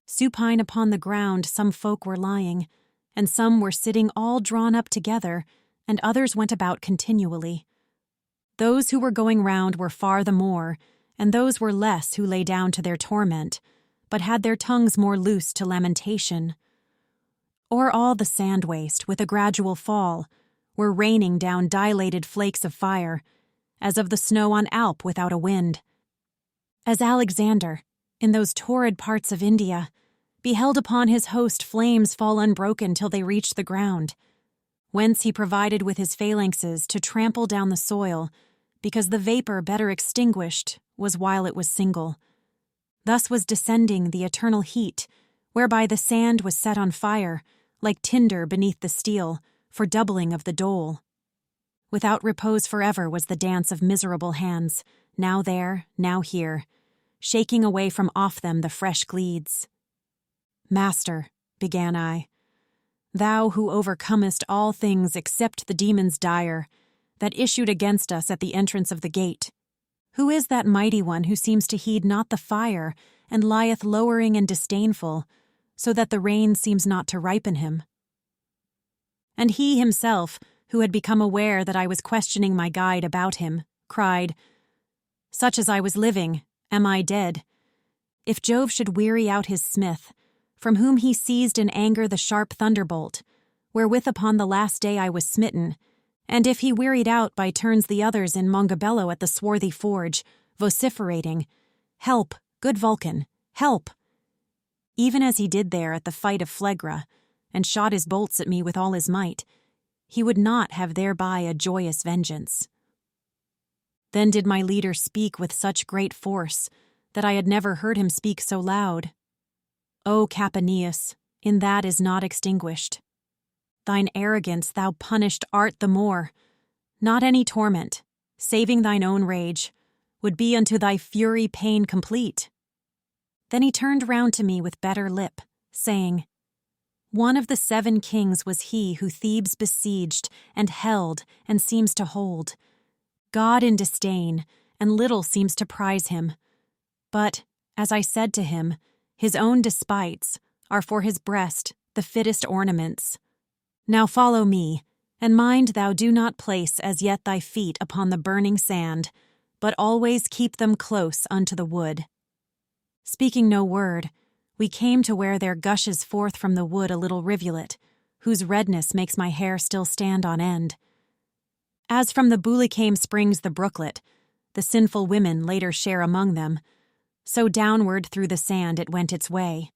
Supine upon the ground some folk were lying, and some were sitting all drawn up together, and others went about continually. Those who were going round were far the more, and those were less who lay down to their torment, but had their tongues more loose to lamentation. O'er all the sand waste, with a gradual fall, were raining down dilated flakes of fire, as of the snow on Alp without a wind. As Alexander, in those torrid parts of India, beheld upon his host flames fall unbroken till they reached the ground, whence he provided with his phalanxes to trample down the soil, because the vapor better extinguished was while it was single. Thus was descending the eternal heat, whereby the sand was set on fire, like tinder beneath the steel, for doubling of the dole. Without repose forever was the dance of miserable hands, now there, now here, shaking away from off them the fresh gleeds. Master, began I, thou who overcomest all things except the demons dire, that issued against us at the entrance of the gate, who is that mighty one who seems to heed not the fire, and lieth lowering and disdainful, so that the rain seems not to ripen him? And he himself, who had become aware that I was questioning my guide about him, cried, Such as I was living, am I dead? If Jove should weary out his smith, from whom he seized in anger the sharp thunderbolt, wherewith upon the last day I was smitten, and if he wearied out by turns the others in Mongabello at the swarthy forge, vociferating, Help, good Vulcan, help! Even as he did there at the fight of Phlegra, and shot his bolts at me with all his might, he would not have thereby a joyous vengeance. Then did my leader speak with such great force that I had never heard him speak so loud. O Capaneus, in that is not extinguished. Thine arrogance thou punished art the more. Not any torment, saving thine own rage, would be unto thy fury pain complete. Then he turned round to me with better lip, saying, One of the 7 kings was he who Thebes besieged and held and seems to hold. God in disdain, and little seems to prize him. But, as I said to him, his own despites are for his breast the fittest ornaments. Now follow me, and mind thou do not place as yet thy feet upon the burning sand, but always keep them close unto the wood. Speaking no word, we came to where there gushes forth from the wood a little rivulet, whose redness makes my hair still stand on end. As from the Bulicame springs the brooklet, the sinful women later share among them, so downward through the sand it went its way.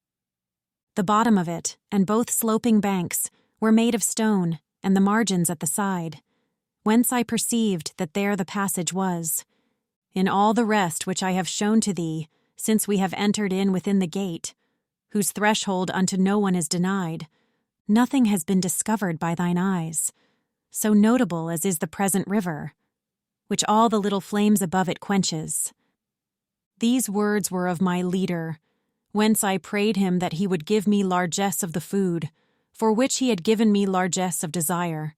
The bottom of it, and both sloping banks, were made of stone, and the margins at the side, whence I perceived that there the passage was. In all the rest which I have shown to thee, since we have entered in within the gate, whose threshold unto no one is denied, nothing has been discovered by thine eyes, so notable as is the present river, which all the little flames above it quenches. These words were of my leader, whence I prayed him that he would give me largesse of the food, for which he had given me largesse of desire.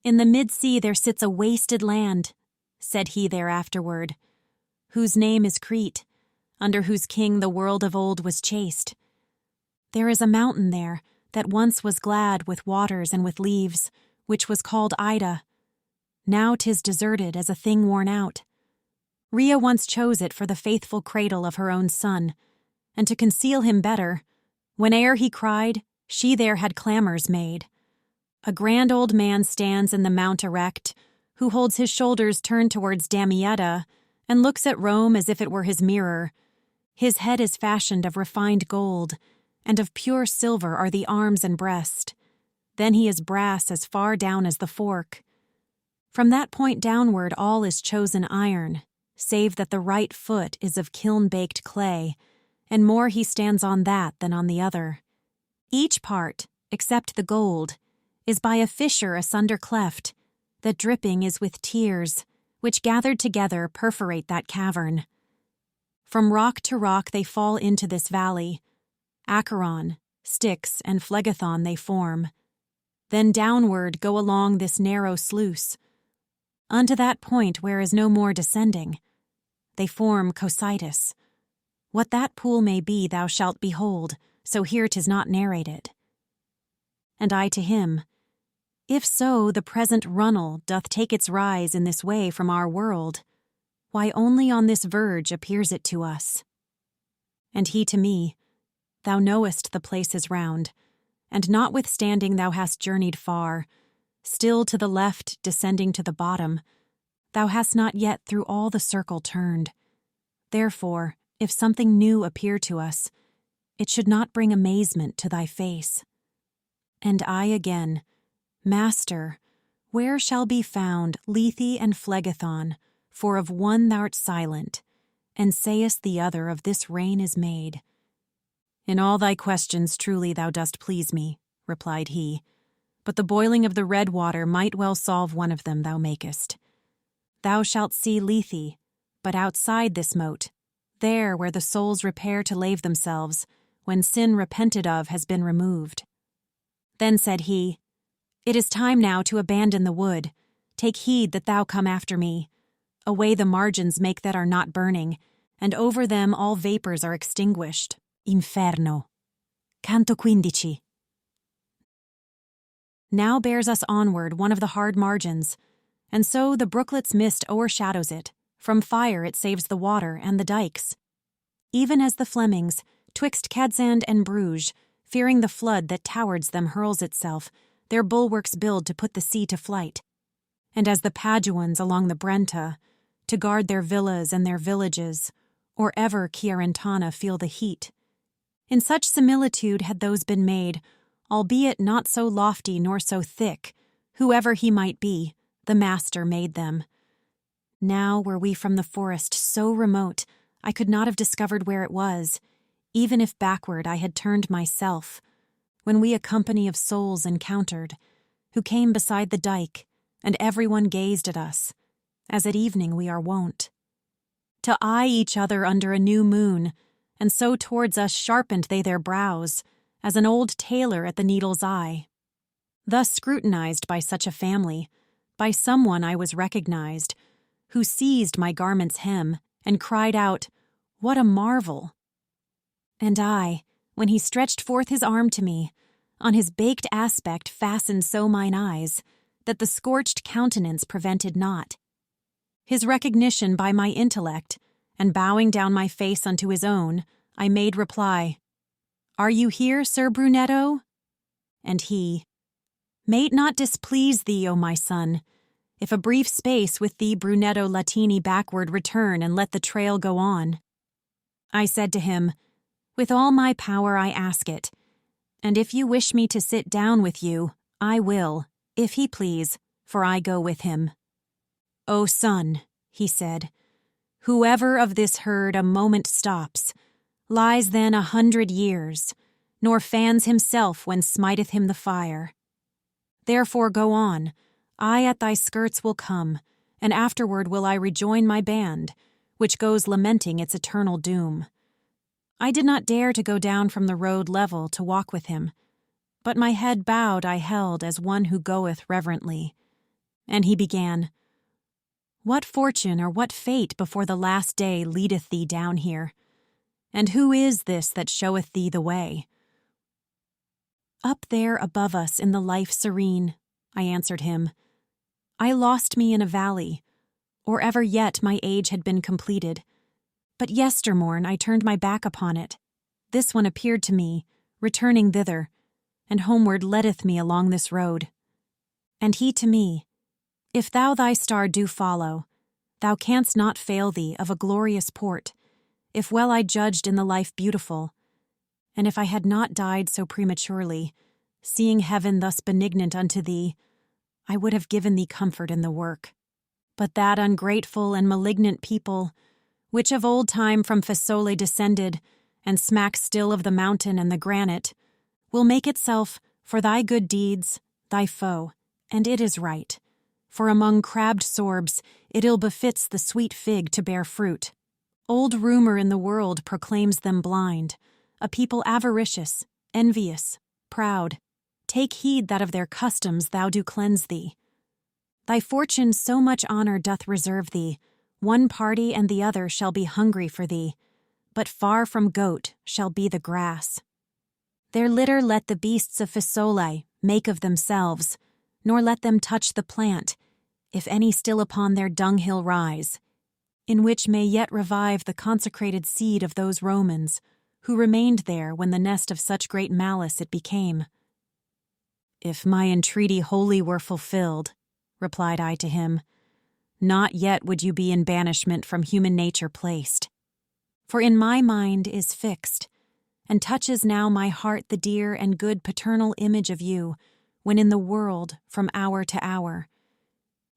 In the mid-sea there sits a wasted land, said he thereafterward, whose name is Crete, under whose king the world of old was chaste. There is a mountain there that once was glad with waters and with leaves, which was called Ida. Now 'tis deserted as a thing worn out. Rhea once chose it for the faithful cradle of her own son, and to conceal him better, whene'er he cried, she there had clamours made. A grand old man stands in the mount erect, who holds his shoulders turned towards Damietta, and looks at Rome as if it were his mirror. His head is fashioned of refined gold, and of pure silver are the arms and breast. Then he is brass as far down as the fork. From that point downward all is chosen iron, save that the right foot is of kiln-baked clay, and more he stands on that than on the other. Each part, except the gold, is by a fissure asunder cleft, that dripping is with tears, which gathered together perforate that cavern. From rock to rock they fall into this valley. Acheron, Styx, and Phlegethon they form. Then downward go along this narrow sluice, unto that point where is no more descending. They form Cocytus. What that pool may be thou shalt behold, so here 'tis not narrated. And I to him, if so the present runnel doth take its rise in this way from our world, why only on this verge appears it to us? And he to me, thou knowest the place is round, and notwithstanding thou hast journeyed far, still to the left descending to the bottom, thou hast not yet through all the circle turned. Therefore, if something new appear to us, it should not bring amazement to thy face. And I again, Master, where shall be found Lethe and Phlegethon, for of one thou'rt silent, and sayest the other of this rain is made? In all thy questions truly thou dost please me, replied he, but the boiling of the red water might well solve one of them thou makest. Thou shalt see Lethe, but outside this moat, there where the souls repair to lave themselves, when sin repented of has been removed. Then said he, It is time now to abandon the wood. Take heed that thou come after me. Away the margins make that are not burning, and over them all vapors are extinguished. Inferno. Canto 15. Now bears us onward one of the hard margins, and so the brooklet's mist o'ershadows it. From fire it saves the water and the dikes. Even as the Flemings, twixt Cadsand and Bruges, fearing the flood that towards them hurls itself, their bulwarks build to put the sea to flight. And as the Paduans along the Brenta, to guard their villas and their villages, or ever Chiarentana feel the heat. In such similitude had those been made, albeit not so lofty nor so thick, whoever he might be, the Master made them. Now were we from the forest so remote, I could not have discovered where it was, even if backward I had turned myself, when we a company of souls encountered, who came beside the dike, and everyone gazed at us, as at evening we are wont, to eye each other under a new moon, and so towards us sharpened they their brows, as an old tailor at the needle's eye. Thus scrutinized by such a family, by someone I was recognized, who seized my garment's hem, and cried out, What a marvel! And I, when he stretched forth his arm to me, on his baked aspect fastened so mine eyes, that the scorched countenance prevented not. His recognition by my intellect, and bowing down my face unto his own, I made reply, Are you here, Sir Brunetto? And he, May it not displease thee, O my son, if a brief space with thee Brunetto Latini backward return and let the trail go on. I said to him, With all my power I ask it, and if you wish me to sit down with you, I will, if he please, for I go with him. O son, he said, whoever of this herd a moment stops, lies then 100 years, nor fans himself when smiteth him the fire. Therefore go on, I at thy skirts will come, and afterward will I rejoin my band, which goes lamenting its eternal doom. I did not dare to go down from the road level to walk with him, but my head bowed I held as one who goeth reverently. And he began, What fortune or what fate before the last day leadeth thee down here? And who is this that showeth thee the way? Up there above us in the life serene, I answered him. I lost me in a valley, or ever yet my age had been completed. But yestermorn I turned my back upon it. This one appeared to me, returning thither, and homeward leadeth me along this road. And he to me, If thou thy star do follow, thou canst not fail thee of a glorious port, if well I judged in the life beautiful, and if I had not died so prematurely, seeing heaven thus benignant unto thee, I would have given thee comfort in the work. But that ungrateful and malignant people, which of old time from Fiesole descended, and smack still of the mountain and the granite, will make itself, for thy good deeds, thy foe, and it is right. For among crabbed sorbs it ill befits the sweet fig to bear fruit. Old rumor in the world proclaims them blind, a people avaricious, envious, proud, take heed that of their customs thou do cleanse thee. Thy fortune so much honor doth reserve thee, one party and the other shall be hungry for thee, but far from goat shall be the grass. Their litter let the beasts of Fisolae make of themselves, nor let them touch the plant, if any still upon their dunghill rise, in which may yet revive the consecrated seed of those Romans, who remained there when the nest of such great malice it became. If my entreaty wholly were fulfilled, replied I to him, not yet would you be in banishment from human nature placed. For in my mind is fixed, and touches now my heart the dear and good paternal image of you, when in the world, from hour to hour.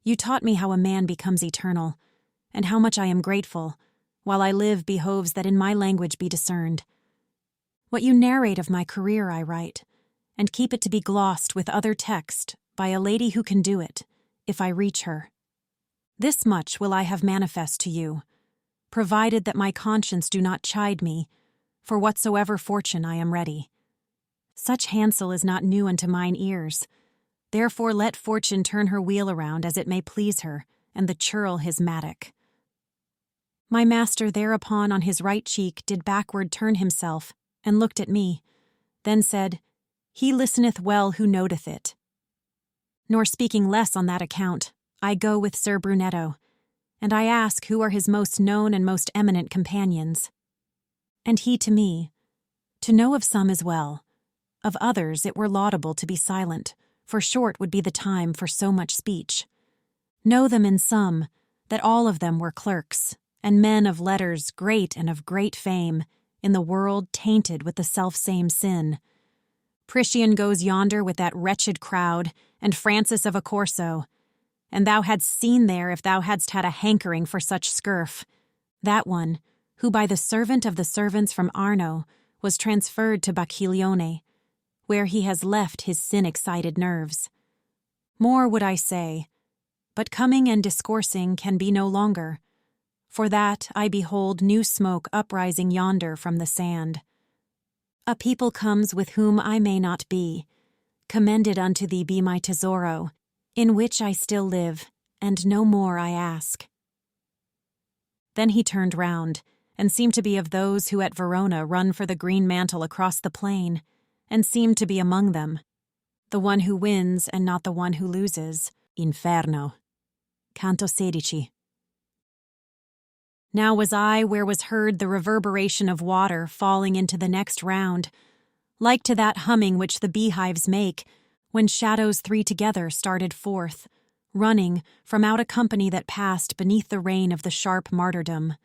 You taught me how a man becomes eternal, and how much I am grateful, while I live behoves that in my language be discerned. What you narrate of my career I write, and keep it to be glossed with other text by a lady who can do it, if I reach her. This much will I have manifest to you, provided that my conscience do not chide me, for whatsoever fortune I am ready. Such hansel is not new unto mine ears, therefore let fortune turn her wheel around as it may please her, and the churl his mattock. My master thereupon on his right cheek did backward turn himself, and looked at me, then said, He listeneth well who noteth it. Nor speaking less on that account, I go with Sir Brunetto, and I ask who are his most known and most eminent companions. And he to me, to know of some is well, of others it were laudable to be silent, for short would be the time for so much speech. Know them in some, that all of them were clerks, and men of letters great and of great fame, in the world tainted with the selfsame sin. Priscian goes yonder with that wretched crowd, and Francis of Accorso, and thou hadst seen there if thou hadst had a hankering for such scurf, that one, who by the servant of the servants from Arno was transferred to Bacchiglione, where he has left his sin-excited nerves. More would I say, but coming and discoursing can be no longer, for that I behold new smoke uprising yonder from the sand. A people comes with whom I may not be, commended unto thee be my tesoro, in which I still live, and no more I ask. Then he turned round, and seemed to be of those who at Verona run for the green mantle across the plain, and seemed to be among them, the one who wins and not the one who loses. Inferno. Canto 16. Now was I where was heard the reverberation of water falling into the next round, like to that humming which the beehives make, when shadows three together started forth, running from out a company that passed beneath the reign of the sharp martyrdom.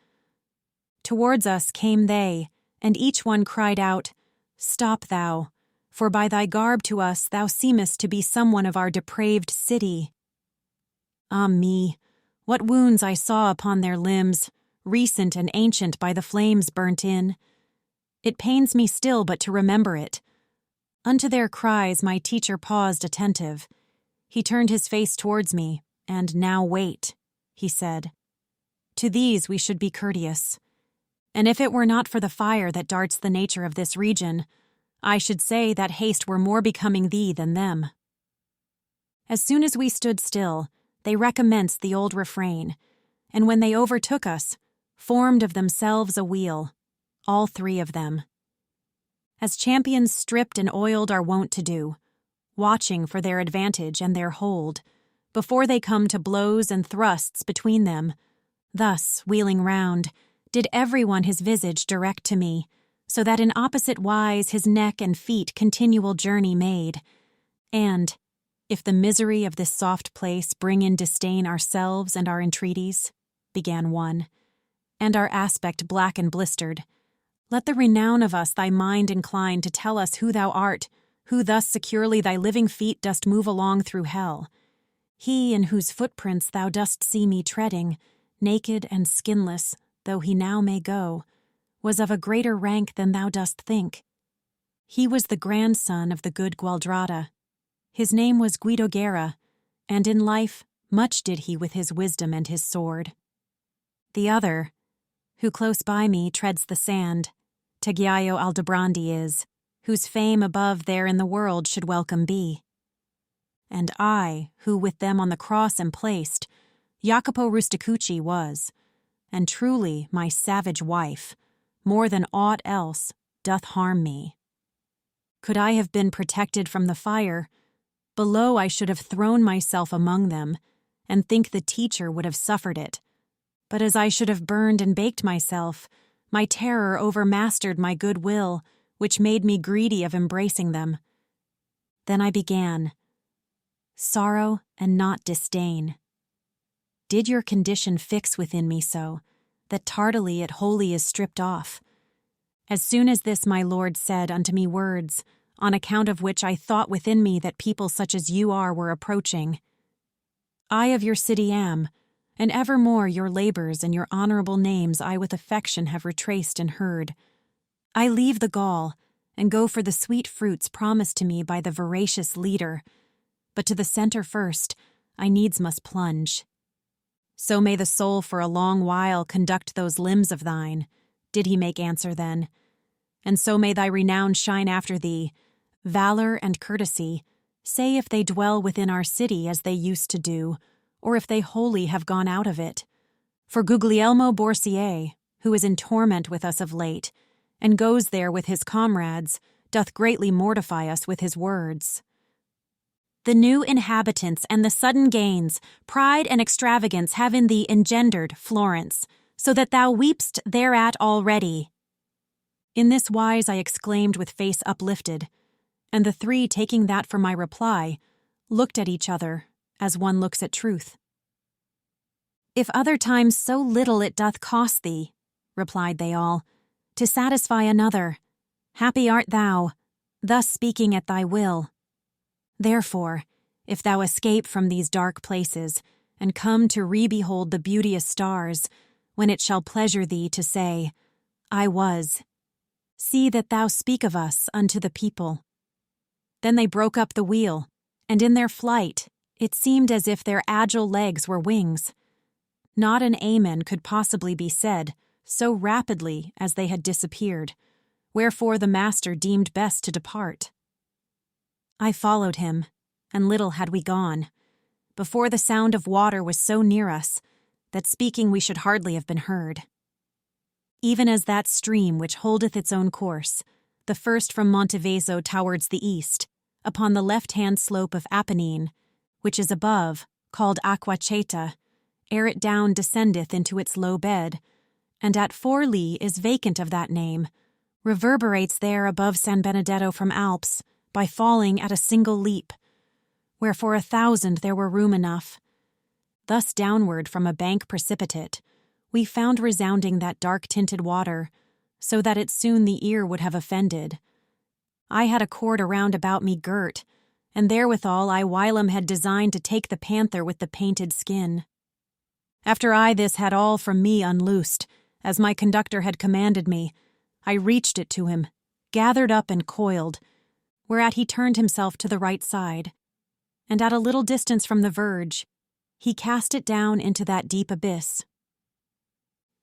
Towards us came they, and each one cried out, Stop thou, for by thy garb to us thou seemest to be someone of our depraved city. Ah me, what wounds I saw upon their limbs, recent and ancient by the flames burnt in. It pains me still but to remember it. Unto their cries my teacher paused attentive. He turned his face towards me, and now wait, he said. To these we should be courteous. And if it were not for the fire that darts the nature of this region, I should say that haste were more becoming thee than them. As soon as we stood still, they recommenced the old refrain, and when they overtook us, formed of themselves a wheel, all three of them. As champions stripped and oiled are wont to do, watching for their advantage and their hold, before they come to blows and thrusts between them, thus, wheeling round, did every one his visage direct to me, so that in opposite wise his neck and feet continual journey made. And, if the misery of this soft place bring in disdain ourselves and our entreaties, began one, and our aspect black and blistered, let the renown of us thy mind incline to tell us who thou art, who thus securely thy living feet dost move along through hell. He in whose footprints thou dost see me treading, naked and skinless, though he now may go, was of a greater rank than thou dost think. He was the grandson of the good Gualdrada. His name was Guido Guerra, and in life much did he with his wisdom and his sword. The other, who close by me treads the sand, Tegiaio Aldobrandi is, whose fame above there in the world should welcome be. And I, who with them on the cross am placed, Jacopo Rusticucci was, and truly my savage wife, more than aught else, doth harm me. Could I have been protected from the fire, below I should have thrown myself among them, and think the teacher would have suffered it. But as I should have burned and baked myself, my terror overmastered my good will, which made me greedy of embracing them. Then I began. Sorrow and not disdain. Did your condition fix within me so, that tardily it wholly is stripped off? As soon as this my lord said unto me words, on account of which I thought within me that people such as you are were approaching. I of your city am, and evermore your labors and your honorable names I with affection have retraced and heard. I leave the gall, and go for the sweet fruits promised to me by the voracious leader, but to the center first I needs must plunge. So may the soul for a long while conduct those limbs of thine, did he make answer then, and so may thy renown shine after thee, valor and courtesy, say if they dwell within our city as they used to do, or if they wholly have gone out of it. For Guglielmo Borsier, who is in torment with us of late, and goes there with his comrades, doth greatly mortify us with his words. The new inhabitants and the sudden gains, pride and extravagance have in thee engendered, Florence, so that thou weepst thereat already. In this wise I exclaimed with face uplifted, and the three, taking that for my reply, looked at each other, as one looks at truth. If other times so little it doth cost thee, replied they all, to satisfy another, happy art thou, thus speaking at thy will. Therefore, if thou escape from these dark places, and come to re-behold the beauteous stars, when it shall pleasure thee to say, I was, see that thou speak of us unto the people. Then they broke up the wheel, and in their flight it seemed as if their agile legs were wings. Not an amen could possibly be said, so rapidly as they had disappeared, wherefore the master deemed best to depart. I followed him, and little had we gone, before the sound of water was so near us that speaking we should hardly have been heard. Even as that stream which holdeth its own course, the first from Monteveso towards the east, upon the left-hand slope of Apennine, which is above, called Aquacheta, ere it down descendeth into its low bed, and at 4 li is vacant of that name, reverberates there above San Benedetto from Alps, by falling at a single leap, where for 1,000 there were room enough. Thus downward from a bank precipitate, we found resounding that dark-tinted water, so that it soon the ear would have offended. I had a cord around about me girt, and therewithal I whilom had designed to take the panther with the painted skin. After I this had all from me unloosed, as my conductor had commanded me, I reached it to him, gathered up and coiled, whereat he turned himself to the right side, and at a little distance from the verge, he cast it down into that deep abyss.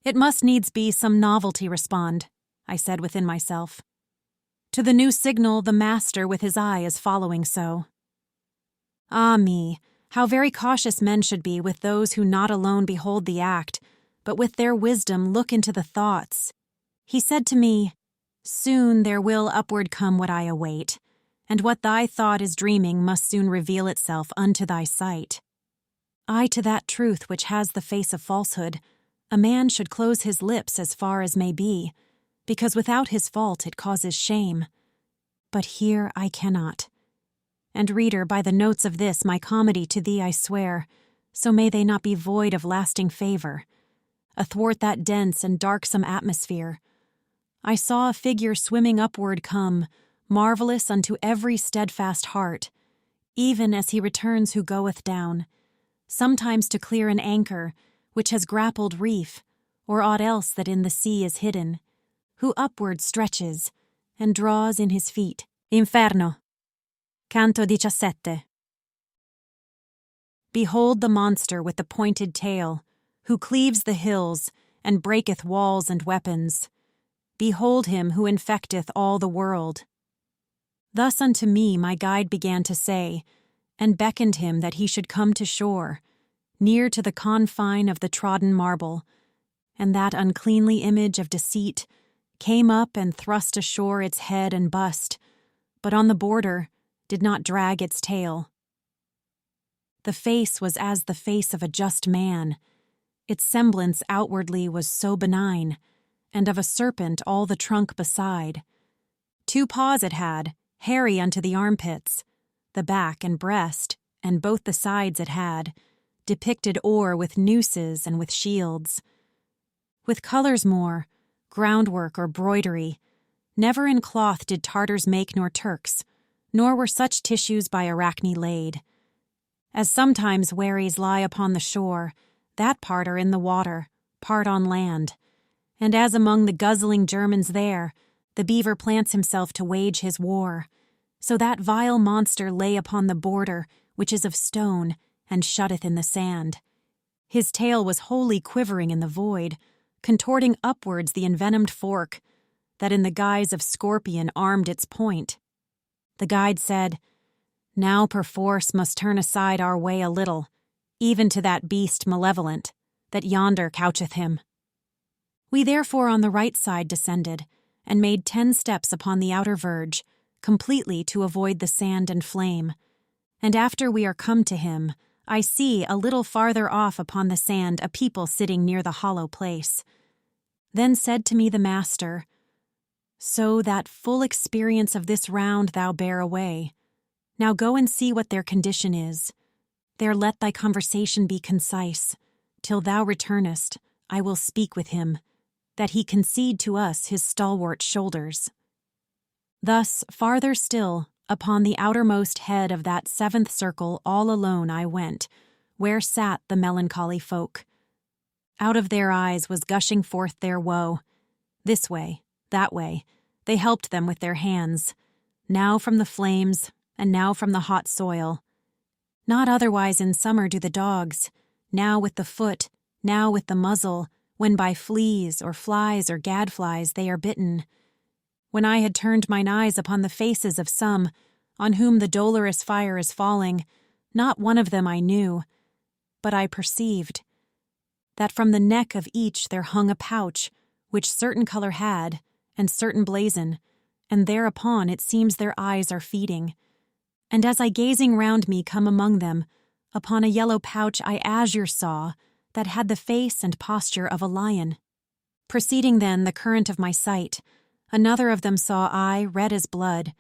It must needs be some novelty respond, I said within myself. To the new signal the master with his eye is following so. Ah me, how very cautious men should be with those who not alone behold the act, but with their wisdom look into the thoughts. He said to me, soon there will upward come what I await, and what thy thought is dreaming must soon reveal itself unto thy sight. I to that truth which has the face of falsehood, a man should close his lips as far as may be, because without his fault it causes shame. But here I cannot. And reader, by the notes of this my comedy to thee I swear, so may they not be void of lasting favor. Athwart that dense and darksome atmosphere, I saw a figure swimming upward come, marvelous unto every steadfast heart, even as he returns who goeth down, sometimes to clear an anchor, which has grappled reef, or aught else that in the sea is hidden, who upward stretches, and draws in his feet. Inferno. Canto 17. Behold the monster with the pointed tail, who cleaves the hills, and breaketh walls and weapons. Behold him who infecteth all the world. Thus unto me my guide began to say, and beckoned him that he should come to shore, near to the confine of the trodden marble, and that uncleanly image of deceit came up and thrust ashore its head and bust, but on the border did not drag its tail. The face was as the face of a just man. Its semblance outwardly was so benign, and of a serpent all the trunk beside. 2 paws it had, hairy unto the armpits, the back and breast, and both the sides it had, depicted o'er with nooses and with shields. With colours more, groundwork or broidery, never in cloth did Tartars make nor Turks, nor were such tissues by Arachne laid. As sometimes wherries lie upon the shore, that part are in the water, part on land. And as among the guzzling Germans there, the beaver plants himself to wage his war, so that vile monster lay upon the border, which is of stone, and shutteth in the sand. His tail was wholly quivering in the void, contorting upwards the envenomed fork, that in the guise of scorpion armed its point. The guide said, Now perforce must turn aside our way a little, even to that beast malevolent, that yonder coucheth him. We therefore on the right side descended, and made 10 steps upon the outer verge, completely to avoid the sand and flame. And after we are come to him, I see a little farther off upon the sand a people sitting near the hollow place. Then said to me the master, So that full experience of this round thou bear away. Now go and see what their condition is. There let thy conversation be concise. Till thou returnest, I will speak with him, that he concede to us his stalwart shoulders. Thus, farther still, upon the outermost head of that 7th circle all alone I went, where sat the melancholy folk. Out of their eyes was gushing forth their woe. This way, that way, they helped them with their hands, now from the flames, and now from the hot soil. Not otherwise in summer do the dogs, now with the foot, now with the muzzle, when by fleas or flies or gadflies they are bitten. When I had turned mine eyes upon the faces of some, on whom the dolorous fire is falling, not one of them I knew, but I perceived that from the neck of each there hung a pouch, which certain colour had, and certain blazon, and thereupon it seems their eyes are feeding. And as I gazing round me come among them, upon a yellow pouch I azure saw, that had the face and posture of a lion. Proceeding then the current of my sight, another of them saw I, red as blood,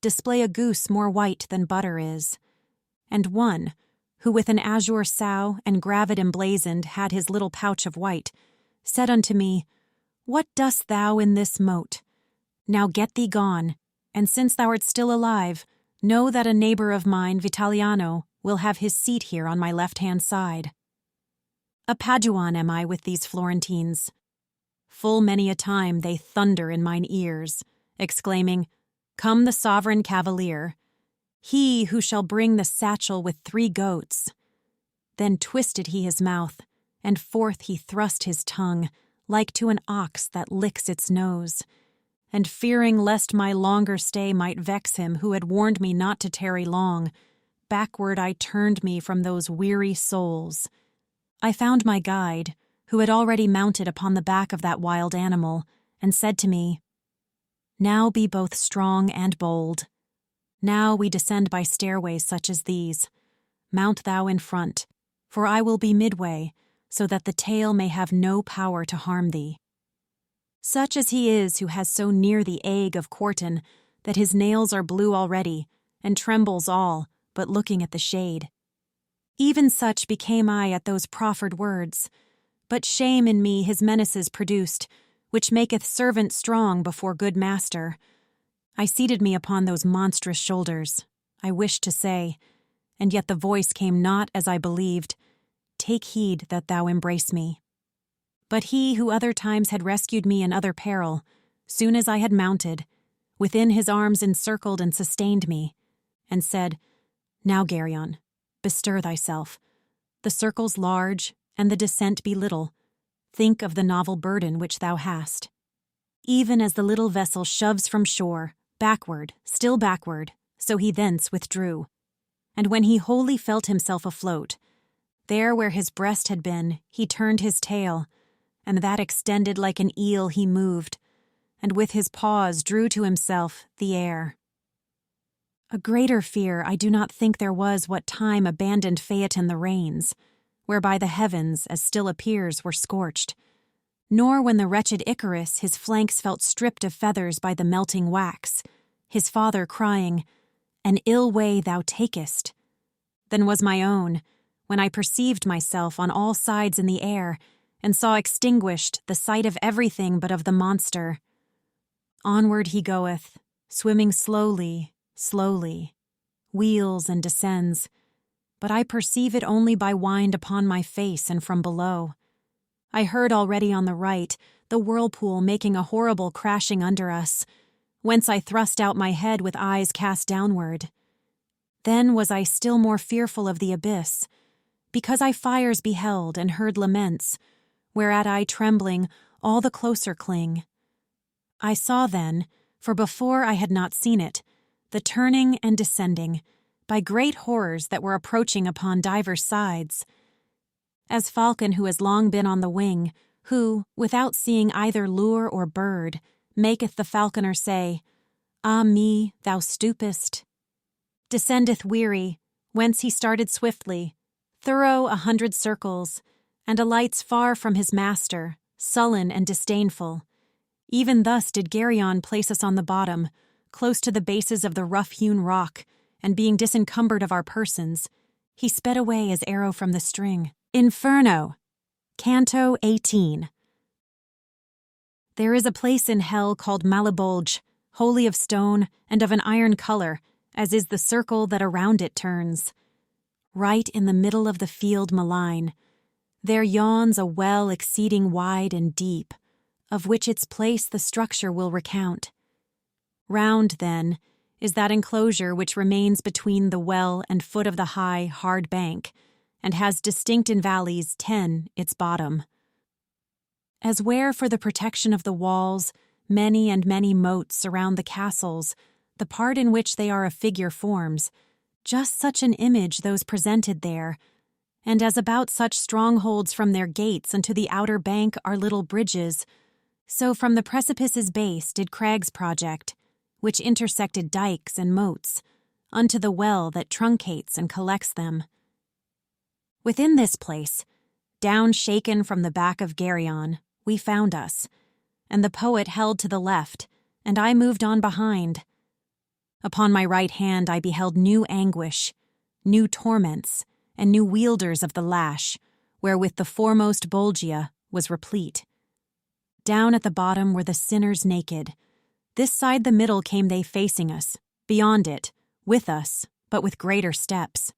display a goose more white than butter is. And one, who with an azure sow and gravid emblazoned had his little pouch of white, said unto me, What dost thou in this moat? Now get thee gone, and since thou art still alive, know that a neighbour of mine, Vitaliano, will have his seat here on my left-hand side. A Paduan am I with these Florentines. Full many a time they thunder in mine ears, exclaiming, Come the sovereign cavalier, he who shall bring the satchel with 3 goats. Then twisted he his mouth, and forth he thrust his tongue, like to an ox that licks its nose. And fearing lest my longer stay might vex him who had warned me not to tarry long, backward I turned me from those weary souls. I found my guide, who had already mounted upon the back of that wild animal, and said to me, Now be both strong and bold. Now we descend by stairways such as these. Mount thou in front, for I will be midway, so that the tail may have no power to harm thee. Such as he is who has so near the egg of quarton that his nails are blue already, and trembles all, but looking at the shade. Even such became I at those proffered words, but shame in me his menaces produced, which maketh servant strong before good master. I seated me upon those monstrous shoulders, I wished to say, and yet the voice came not as I believed, Take heed that thou embrace me. But he who other times had rescued me in other peril, soon as I had mounted, within his arms encircled and sustained me, and said, Now, Geryon, bestir thyself. The circle's large, and the descent be little. Think of the novel burden which thou hast. Even as the little vessel shoves from shore, backward, still backward, so he thence withdrew. And when he wholly felt himself afloat, there where his breast had been, he turned his tail, and that extended like an eel he moved, and with his paws drew to himself the air. A greater fear I do not think there was what time abandoned Phaeton the reins, whereby the heavens, as still appears, were scorched, nor when the wretched Icarus his flanks felt stripped of feathers by the melting wax, his father crying, "An ill way thou takest," than was my own, when I perceived myself on all sides in the air, and saw extinguished the sight of everything but of the monster. Onward he goeth, swimming slowly, slowly, wheels and descends, but I perceive it only by wind upon my face and from below. I heard already on the right the whirlpool making a horrible crashing under us, whence I thrust out my head with eyes cast downward. Then was I still more fearful of the abyss, because I fires beheld and heard laments, whereat I, trembling, all the closer cling. I saw then, for before I had not seen it, the turning and descending, by great horrors that were approaching upon divers sides. As falcon who has long been on the wing, who, without seeing either lure or bird, maketh the falconer say, "Ah me, thou stoopest," descendeth weary, whence he started swiftly, thorough 100 circles, and alights far from his master, sullen and disdainful. Even thus did Geryon place us on the bottom, close to the bases of the rough-hewn rock, and being disencumbered of our persons, he sped away as arrow from the string. Inferno, Canto 18. There is a place in hell called Malbolge, wholly of stone and of an iron color, as is the circle that around it turns. Right in the middle of the field malign, there yawns a well exceeding wide and deep, of which its place the structure will recount. Round, then, is that enclosure which remains between the well and foot of the high, hard bank, and has distinct in valleys 10 its bottom. As where for the protection of the walls, many and many moats surround the castles, the part in which they are a figure forms, just such an image those presented there, and as about such strongholds from their gates unto the outer bank are little bridges, so from the precipice's base did crags project, which intersected dikes and moats, unto the well that truncates and collects them. Within this place, down shaken from the back of Geryon, we found us, and the poet held to the left, and I moved on behind. Upon my right hand I beheld new anguish, new torments, and new wielders of the lash, wherewith the foremost Bolgia was replete. Down at the bottom were the sinners naked. This side the middle came they facing us, beyond it, with us, but with greater steps.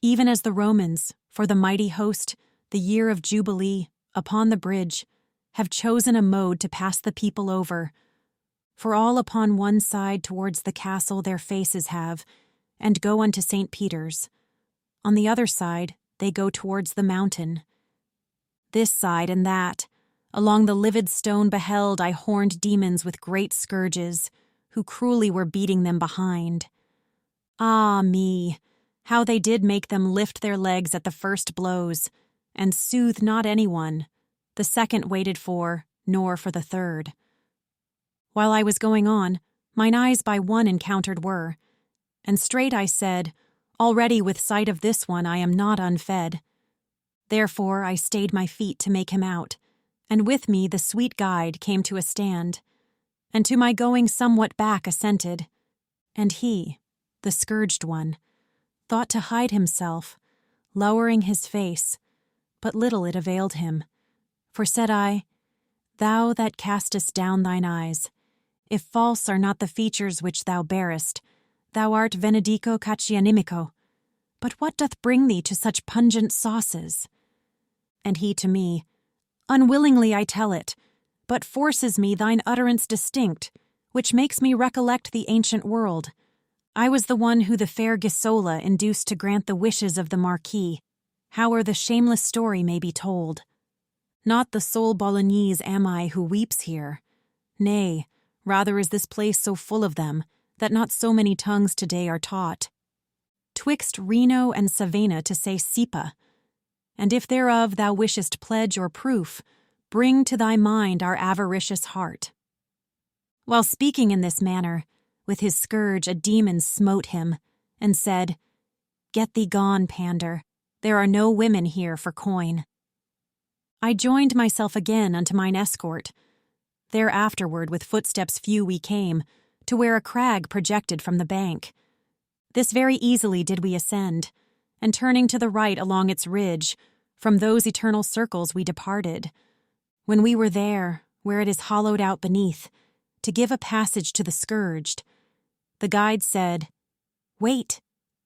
Even as the Romans, for the mighty host, the year of Jubilee, upon the bridge, have chosen a mode to pass the people over. For all upon one side towards the castle their faces have, and go unto St. Peter's. On the other side they go towards the mountain. This side and that, along the livid stone beheld I horned demons with great scourges, who cruelly were beating them behind. Ah me, how they did make them lift their legs at the first blows, and soothed not anyone, the second waited for, nor for the third. While I was going on, mine eyes by one encountered were, and straight I said, already with sight of this one I am not unfed. Therefore I stayed my feet to make him out, and with me the sweet guide came to a stand, and to my going somewhat back assented, and he, the scourged one, thought to hide himself, lowering his face, but little it availed him. For said I, "Thou that castest down thine eyes, if false are not the features which thou bearest, thou art venedico caccianimico, but what doth bring thee to such pungent sauces?" And he to me, "Unwillingly I tell it, but forces me thine utterance distinct, which makes me recollect the ancient world. I was the one who the fair Gisola induced to grant the wishes of the Marquis, howe'er the shameless story may be told. Not the sole Bolognese am I who weeps here. Nay, Rather is this place so full of them, that not so many tongues today are taught. Twixt Reno and Savannah to say Sipa, and if thereof thou wishest pledge or proof, bring to thy mind our avaricious heart. While speaking in this manner, with his scourge a demon smote him, and said, Get thee gone, pander, there are no women here for coin. I joined myself again unto mine escort. There afterward with footsteps few we came, to where a crag projected from the bank. This very easily did we ascend, and turning to the right along its ridge, from those eternal circles we departed. When we were there, where it is hollowed out beneath, to give a passage to the scourged, the guide said, Wait,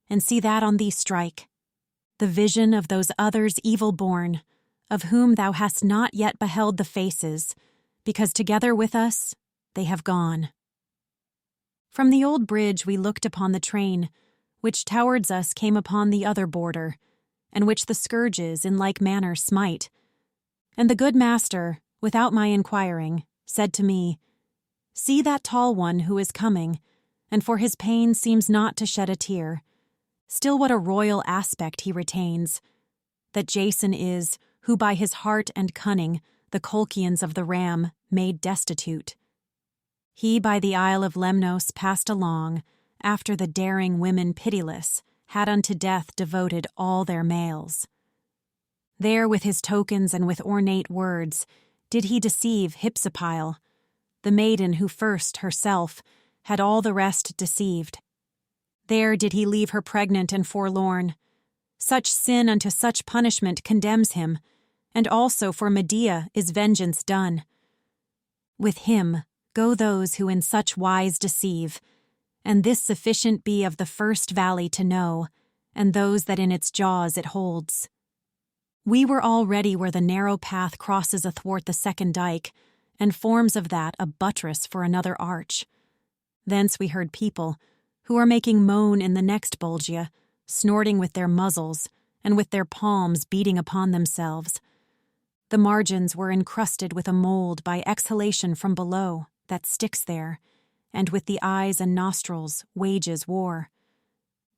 and see that on thee strike. The vision of those others evil born, of whom thou hast not yet beheld the faces, because together with us they have gone. From the old bridge we looked upon the train, which towards us came upon the other border, and which the scourges in like manner smite. And the good master, without my inquiring, said to me, See that tall one who is coming, and for his pain seems not to shed a tear. Still what a royal aspect he retains. That Jason is, who by his heart and cunning the Colchians of the Ram made destitute. He by the isle of Lemnos passed along, after the daring women pitiless had unto death devoted all their males. There with his tokens and with ornate words did he deceive Hypsipyle, the maiden who first herself had all the rest deceived. There did he leave her pregnant and forlorn. Such sin unto such punishment condemns him, and also for Medea is vengeance done. With him go those who in such wise deceive, and this sufficient be of the first valley to know, and those that in its jaws it holds. We were already where the narrow path crosses athwart the second dike, and forms of that a buttress for another arch. Thence we heard people, who are making moan in the next Bolgia, snorting with their muzzles, and with their palms beating upon themselves. The margins were encrusted with a mold by exhalation from below that sticks there, and with the eyes and nostrils wages war.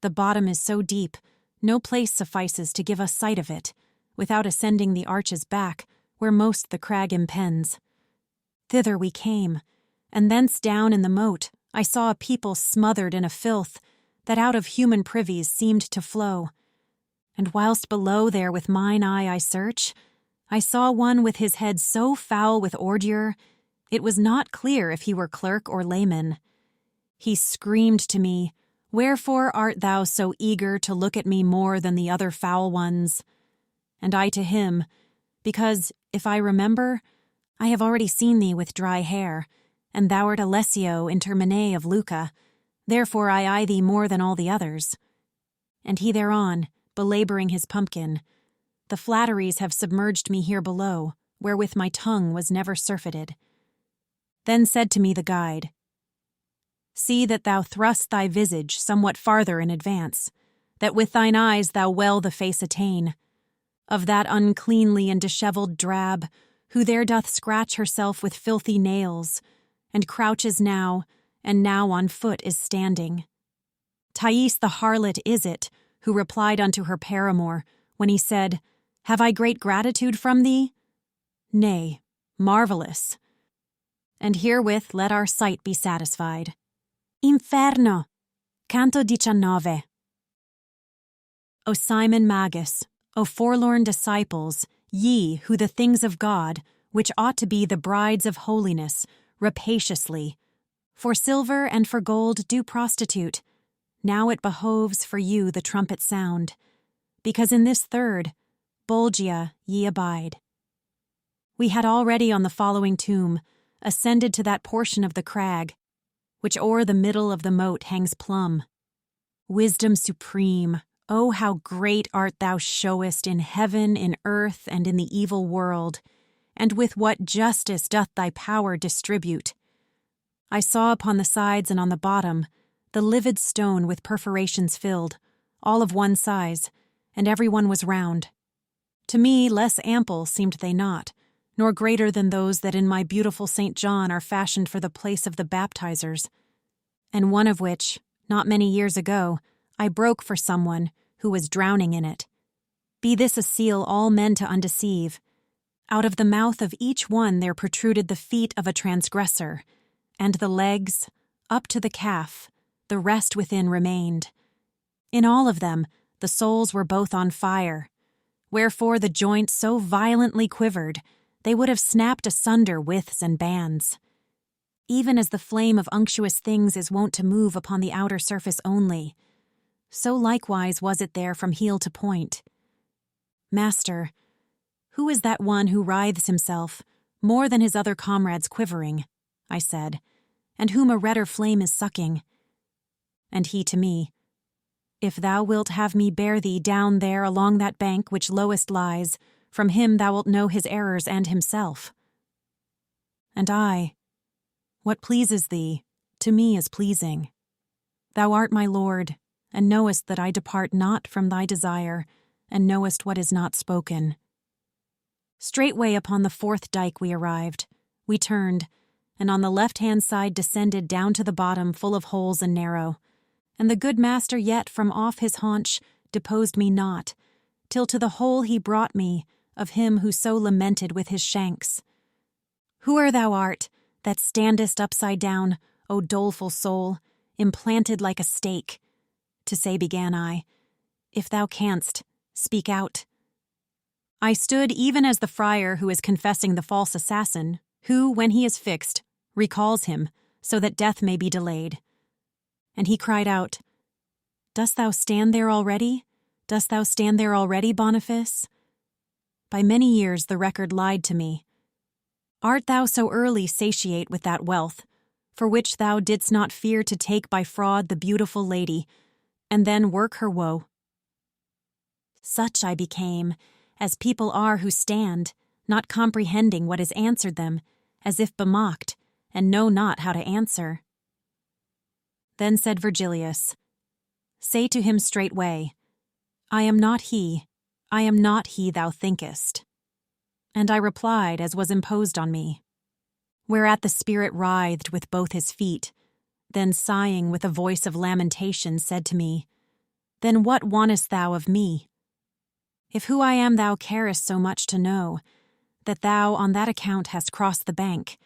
The bottom is so deep, no place suffices to give us sight of it, without ascending the arches back, where most the crag impends. Thither we came, and thence down in the moat I saw a people smothered in a filth that out of human privies seemed to flow. And whilst below there with mine eye I search, I saw one with his head so foul with ordure, it was not clear if he were clerk or layman. He screamed to me, Wherefore art thou so eager to look at me more than the other foul ones? And I to him, Because, if I remember, I have already seen thee with dry hair, and thou art Alessio Intermene of Luca, therefore I eye thee more than all the others. And he thereon, belabouring his pumpkin, The flatteries have submerged me here below, wherewith my tongue was never surfeited. Then said to me the guide, See that thou thrust thy visage somewhat farther in advance, that with thine eyes thou well the face attain. Of that uncleanly and dishevelled drab, who there doth scratch herself with filthy nails, and crouches now, and now on foot is standing. Thais the harlot is it, who replied unto her paramour, when he said, Have I great gratitude from thee? Nay, marvellous. And herewith let our sight be satisfied. Inferno, Canto 19. O Simon Magus, O forlorn disciples, ye who the things of God, which ought to be the brides of holiness, rapaciously, for silver and for gold do prostitute, now it behoves for you the trumpet sound, because in this third, Bolgia, ye abide. We had already on the following tomb ascended to that portion of the crag, which o'er the middle of the moat hangs plumb. Wisdom supreme, O how great art thou showest in heaven, in earth, and in the evil world, and with what justice doth thy power distribute. I saw upon the sides and on the bottom the livid stone with perforations filled, all of one size, and every one was round. To me less ample seemed they not, nor greater than those that in my beautiful St. John are fashioned for the place of the baptizers, and one of which, not many years ago, I broke for someone who was drowning in it. Be this a seal all men to undeceive. Out of the mouth of each one there protruded the feet of a transgressor, and the legs, up to the calf, the rest within remained. In all of them the souls were both on fire, wherefore the joints so violently quivered, they would have snapped asunder withes and bands. Even as the flame of unctuous things is wont to move upon the outer surface only, so likewise was it there from heel to point. Master, who is that one who writhes himself, more than his other comrades quivering? I said, and whom a redder flame is sucking. And he to me, If thou wilt have me bear thee down there along that bank which lowest lies, from him thou wilt know his errors and himself. And I, what pleases thee, to me is pleasing. Thou art my Lord, and knowest that I depart not from thy desire, and knowest what is not spoken. Straightway upon the fourth dike we arrived. We turned, and on the left-hand side descended down to the bottom full of holes and narrow. And the good master yet from off his haunch deposed me not, till to the hole he brought me of him who so lamented with his shanks. Whoe'er thou art, that standest upside down, O doleful soul, implanted like a stake, to say began I, if thou canst, speak out. I stood even as the friar who is confessing the false assassin, who, when he is fixed, recalls him, so that death may be delayed. And he cried out, Dost thou stand there already? Dost thou stand there already, Boniface? By many years the record lied to me. Art thou so early satiate with that wealth, for which thou didst not fear to take by fraud the beautiful lady, and then work her woe? Such I became, as people are who stand, not comprehending what is answered them, as if bemocked, and know not how to answer. Then said Virgilius, Say to him straightway, I am not he thou thinkest. And I replied as was imposed on me. Whereat the spirit writhed with both his feet, then sighing with a voice of lamentation said to me, Then what wantest thou of me? If who I am thou carest so much to know, that thou on that account hast crossed the bank,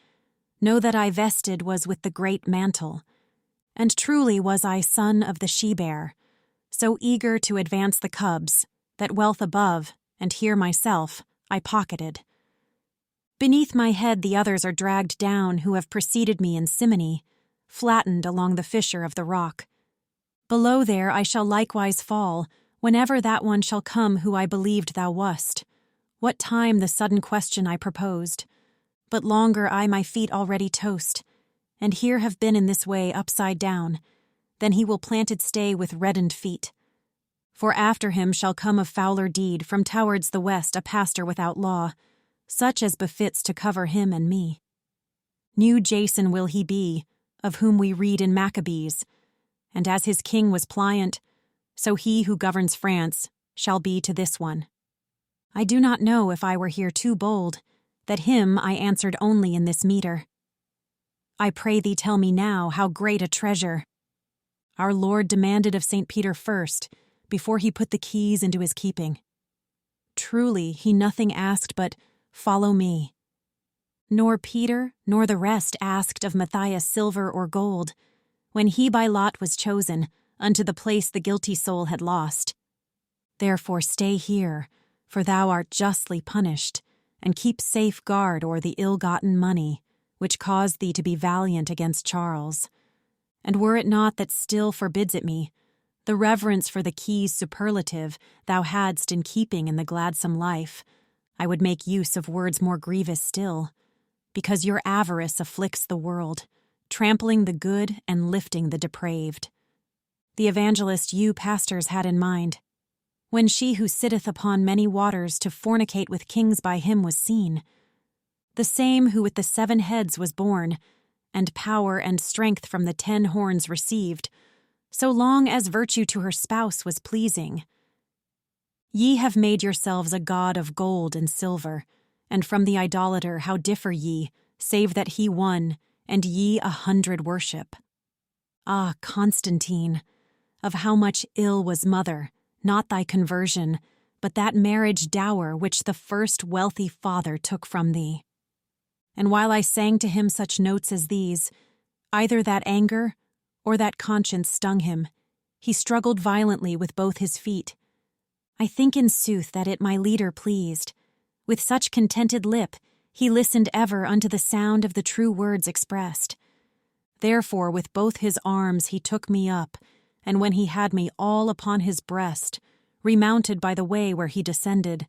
know that I vested was with the great mantle, and truly was I son of the she-bear, so eager to advance the cubs, that wealth above, and here myself, I pocketed. Beneath my head the others are dragged down who have preceded me in simony, flattened along the fissure of the rock. Below there I shall likewise fall, whenever that one shall come who I believed thou wast. What time the sudden question I proposed. But longer I my feet already toast, and here have been in this way upside down. Then he will planted stay with reddened feet. For after him shall come a fouler deed from towards the west a pastor without law, such as befits to cover him and me. New Jason will he be, of whom we read in Maccabees, and as his king was pliant, so he who governs France shall be to this one. I do not know if I were here too bold, that him I answered only in this metre. I pray thee tell me now how great a treasure our Lord demanded of St. Peter first, before he put the keys into his keeping. Truly he nothing asked but, Follow me. Nor Peter nor the rest asked of Matthias silver or gold, when he by lot was chosen, unto the place the guilty soul had lost. Therefore stay here, for thou art justly punished, and keep safe guard o'er the ill-gotten money, which caused thee to be valiant against Charles. And were it not that still forbids it me, the reverence for the keys superlative thou hadst in keeping in the gladsome life, I would make use of words more grievous still, because your avarice afflicts the world, trampling the good and lifting the depraved. The evangelist you pastors had in mind, when she who sitteth upon many waters to fornicate with kings by him was seen, the same who with the 7 heads was born, and power and strength from the 10 horns received, so long as virtue to her spouse was pleasing. Ye have made yourselves a god of gold and silver, and from the idolater how differ ye, save that he one, and ye 100 worship? Ah, Constantine, of how much ill was mother, not thy conversion, but that marriage dower which the first wealthy father took from thee. And while I sang to him such notes as these, either that anger or that conscience stung him, he struggled violently with both his feet. I think in sooth that it my leader pleased. With such contented lip, he listened ever unto the sound of the true words expressed. Therefore with both his arms he took me up, and when he had me all upon his breast, remounted by the way where he descended,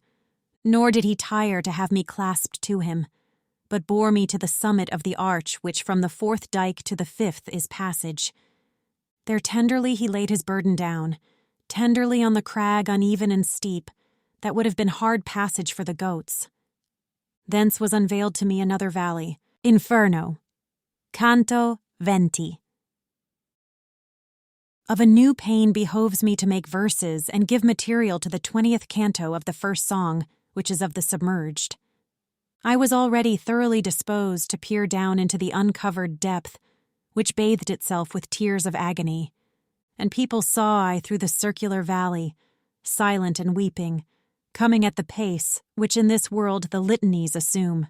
nor did he tire to have me clasped to him, but bore me to the summit of the arch which from the 4th dyke to the 5th is passage. There tenderly he laid his burden down, tenderly on the crag uneven and steep, that would have been hard passage for the goats. Thence was unveiled to me another valley, Inferno, Canto 20. Of a new pain behoves me to make verses and give material to the 20th canto of the first song, which is of the submerged. I was already thoroughly disposed to peer down into the uncovered depth, which bathed itself with tears of agony, and people saw I through the circular valley, silent and weeping, coming at the pace which in this world the litanies assume.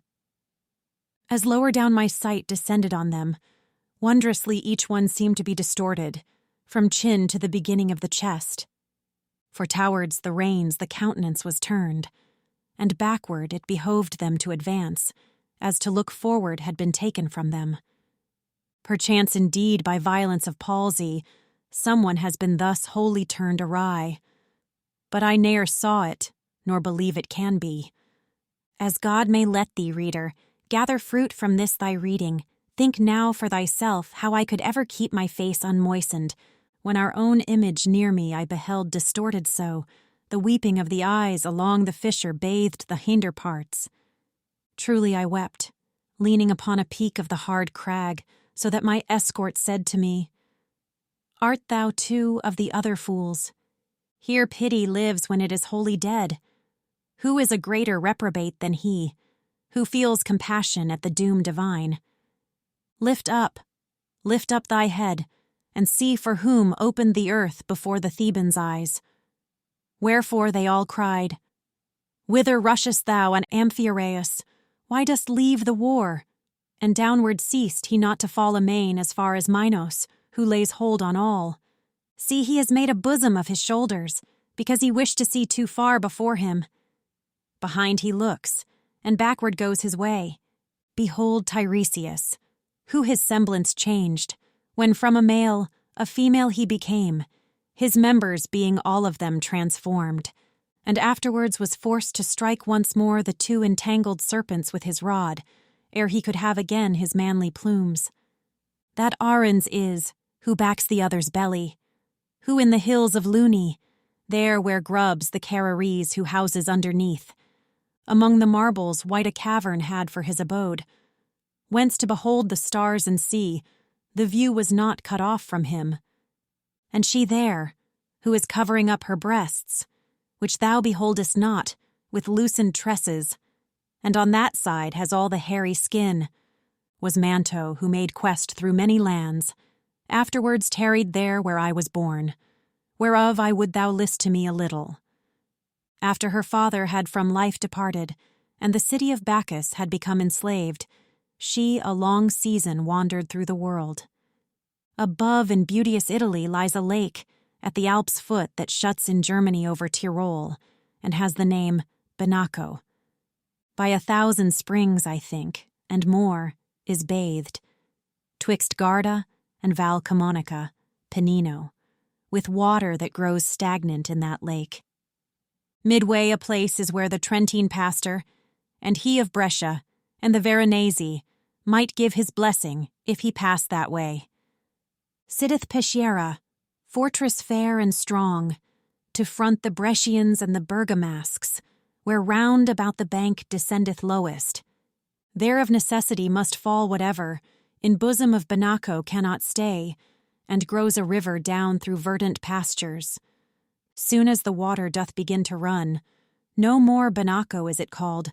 As lower down my sight descended on them, wondrously each one seemed to be distorted, from chin to the beginning of the chest. For towards the reins the countenance was turned, and backward it behoved them to advance, as to look forward had been taken from them. Perchance indeed by violence of palsy, someone has been thus wholly turned awry. But I ne'er saw it, nor believe it can be. As God may let thee, reader, gather fruit from this thy reading, think now for thyself how I could ever keep my face unmoistened, when our own image near me I beheld distorted so, the weeping of the eyes along the fissure bathed the hinder parts. Truly I wept, leaning upon a peak of the hard crag, so that my escort said to me, Art thou too of the other fools? Here pity lives when it is wholly dead. Who is a greater reprobate than he, who feels compassion at the doom divine? Lift up thy head, and see for whom opened the earth before the Thebans' eyes. Wherefore they all cried, Whither rushest thou, and Amphiaraus? Why dost leave the war? And downward ceased he not to fall amain as far as Minos, who lays hold on all. See, he has made a bosom of his shoulders, because he wished to see too far before him. Behind he looks, and backward goes his way. Behold Tiresias, who his semblance changed, when from a male, a female he became, his members being all of them transformed, and afterwards was forced to strike once more the 2 entangled serpents with his rod, ere he could have again his manly plumes. That Aruns is, who backs the other's belly, who in the hills of Luni, there where grubs the Cararies who houses underneath, among the marbles white a cavern had for his abode, whence to behold the stars and sea, the view was not cut off from him. And she there, who is covering up her breasts, which thou beholdest not, with loosened tresses, and on that side has all the hairy skin, was Manto, who made quest through many lands, afterwards tarried there where I was born, whereof I would thou list to me a little. After her father had from life departed, and the city of Bacchus had become enslaved, she a long season wandered through the world. Above in beauteous Italy lies a lake, at the Alps' foot that shuts in Germany over Tyrol, and has the name Benaco. By 1,000 springs, I think, and more, is bathed, twixt Garda and Val Camonica, Pennino, with water that grows stagnant in that lake. Midway a place is where the Trentine pastor, and he of Brescia, and the Veronese, might give his blessing if he passed that way. Sitteth Peschiera, fortress fair and strong, to front the Brescians and the Bergamasques, where round about the bank descendeth lowest. There of necessity must fall whatever, in bosom of Benaco cannot stay, and grows a river down through verdant pastures. Soon as the water doth begin to run, no more Benaco is it called,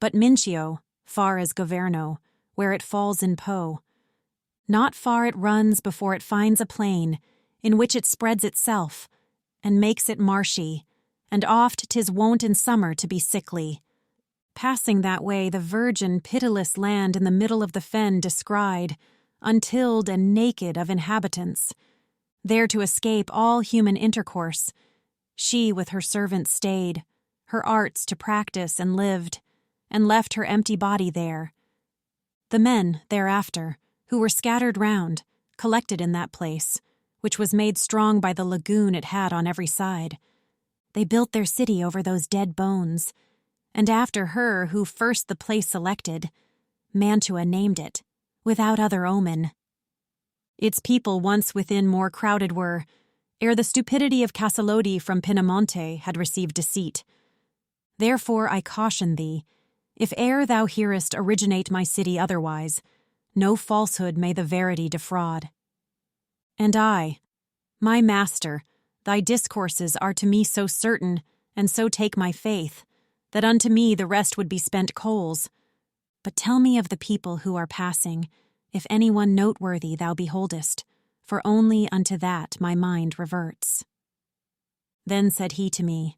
but Mincio, far as Governo, where it falls in Po. Not far it runs before it finds a plain, in which it spreads itself, and makes it marshy, and oft 'tis wont in summer to be sickly. Passing that way, the virgin, pitiless land in the middle of the fen descried, untilled and naked of inhabitants. There to escape all human intercourse, she with her servants stayed, her arts to practice and lived, and left her empty body there. The men, thereafter, who were scattered round, collected in that place, which was made strong by the lagoon it had on every side. They built their city over those dead bones, and after her who first the place selected, Mantua named it, without other omen. Its people once within more crowded were, ere the stupidity of Casalodi from Pinamonte had received deceit. Therefore I caution thee, if e'er thou hearest originate my city otherwise, no falsehood may the verity defraud. And I, my master, thy discourses are to me so certain, and so take my faith, that unto me the rest would be spent coals. But tell me of the people who are passing, if any one noteworthy thou beholdest, for only unto that my mind reverts. Then said he to me,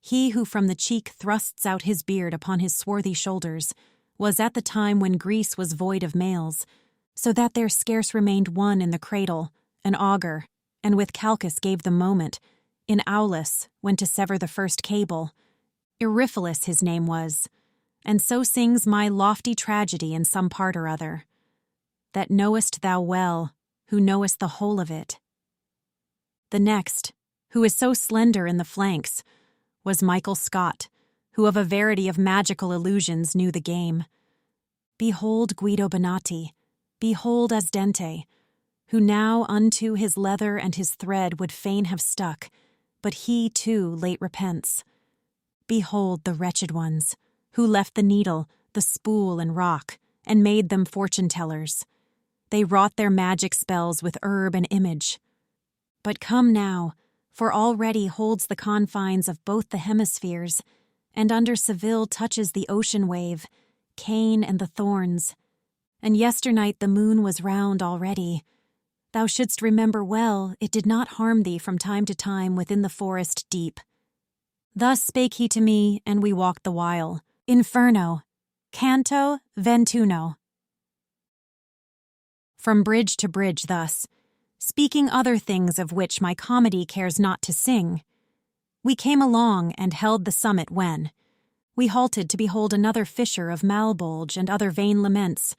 he who from the cheek thrusts out his beard upon his swarthy shoulders was at the time when Greece was void of males, so that there scarce remained one in the cradle, an augur, and with Calchas gave the moment, in Aulis, when to sever the first cable. Euryphilus his name was, and so sings my lofty tragedy in some part or other. That knowest thou well, who knowest the whole of it. The next, who is so slender in the flanks, was Michael Scott, who of a verity of magical illusions knew the game. Behold Guido Bonatti, behold Asdente, who now unto his leather and his thread would fain have stuck, but he too late repents. Behold the wretched ones, who left the needle, the spool and rock, and made them fortune-tellers. They wrought their magic spells with herb and image. But come now, for already holds the confines of both the hemispheres, and under Seville touches the ocean wave, Cain and the thorns. And yesternight the moon was round already. Thou shouldst remember well it did not harm thee from time to time within the forest deep. Thus spake he to me, and we walked the while. Inferno, canto 21. From bridge to bridge thus, speaking other things of which my comedy cares not to sing. We came along and held the summit when we halted to behold another fissure of Malbolge and other vain laments,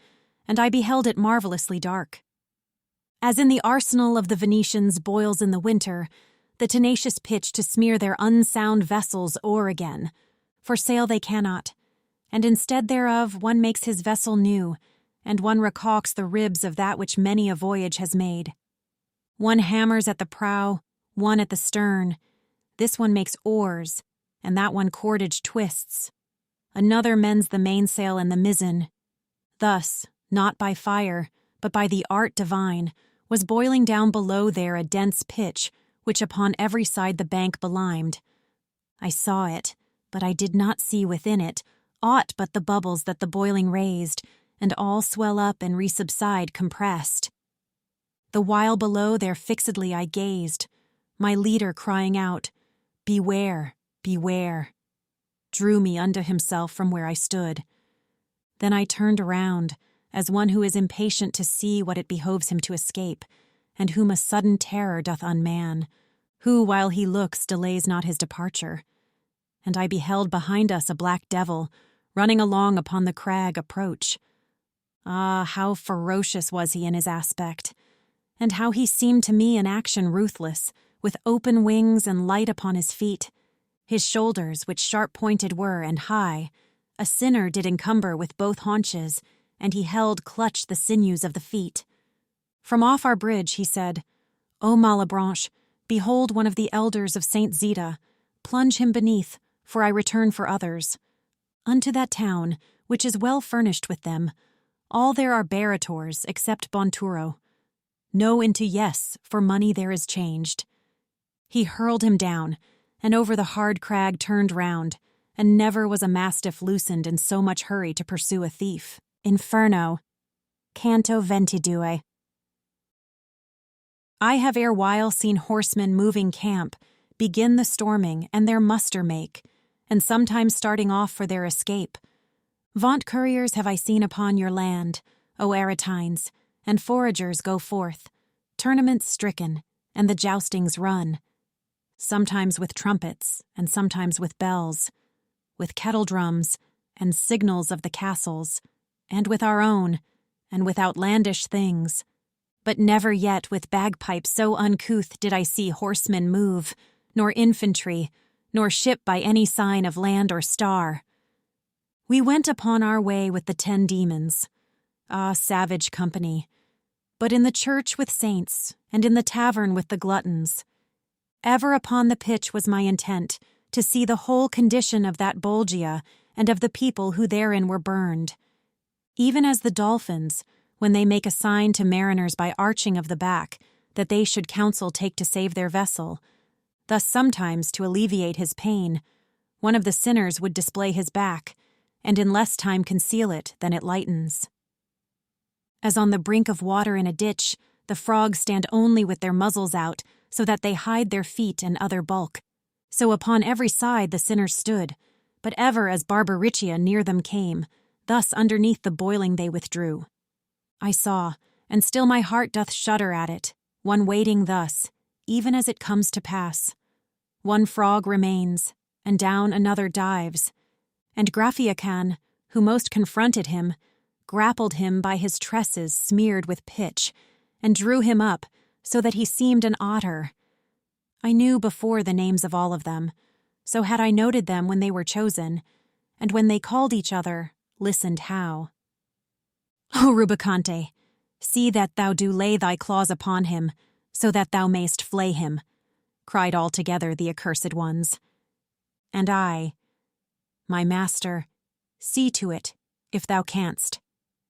and I beheld it marvelously dark. As in the arsenal of the Venetians boils in the winter, the tenacious pitch to smear their unsound vessels o'er again, for sail they cannot, and instead thereof one makes his vessel new, and one recalks the ribs of that which many a voyage has made. One hammers at the prow, one at the stern, this one makes oars, and that one cordage twists. Another mends the mainsail and the mizzen. Thus, not by fire, but by the art divine, was boiling down below there a dense pitch, which upon every side the bank belimed. I saw it, but I did not see within it aught but the bubbles that the boiling raised, and all swell up and resubside compressed. The while below there fixedly I gazed, my leader crying out, "Beware, beware," drew me unto himself from where I stood. Then I turned around, as one who is impatient to see what it behoves him to escape, and whom a sudden terror doth unman, who, while he looks, delays not his departure. And I beheld behind us a black devil, running along upon the crag approach. Ah, how ferocious was he in his aspect, and how he seemed to me in action ruthless, with open wings and light upon his feet. His shoulders, which sharp-pointed were, and high, a sinner did encumber with both haunches, and he held clutched the sinews of the feet. From off our bridge he said, "O Malebranche, behold one of the elders of Saint Zita, plunge him beneath, for I return for others. Unto that town, which is well furnished with them, all there are barrators, except Bonturo. No into yes, for money there is changed." He hurled him down, and over the hard crag turned round, and never was a mastiff loosened in so much hurry to pursue a thief. Inferno. Canto 22. I have erewhile seen horsemen moving camp, begin the storming, and their muster make, and sometimes starting off for their escape. Vaunt couriers have I seen upon your land, O Aretines, and foragers go forth, tournaments stricken, and the joustings run, sometimes with trumpets, and sometimes with bells, with kettle drums, and signals of the castles, and with our own, and with outlandish things. But never yet with bagpipes so uncouth did I see horsemen move, nor infantry, nor ship by any sign of land or star. We went upon our way with the 10 demons. Ah, savage company! But in the church with saints, and in the tavern with the gluttons. Ever upon the pitch was my intent, to see the whole condition of that Bolgia, and of the people who therein were burned. Even as the dolphins, when they make a sign to mariners by arching of the back, that they should counsel take to save their vessel, thus sometimes to alleviate his pain, one of the sinners would display his back, and in less time conceal it than it lightens. As on the brink of water in a ditch, the frogs stand only with their muzzles out, so that they hide their feet and other bulk. So upon every side the sinners stood, but ever as Barbaricia near them came, thus underneath the boiling they withdrew. I saw, and still my heart doth shudder at it, one waiting thus, even as it comes to pass. One frog remains, and down another dives, and Graphiacan, who most confronted him, grappled him by his tresses smeared with pitch, and drew him up, so that he seemed an otter. I knew before the names of all of them, so had I noted them when they were chosen, and when they called each other, listened how. O Rubicante, see that thou do lay thy claws upon him, so that thou mayst flay him, cried all together the accursed ones. And I, my master, see to it, if thou canst,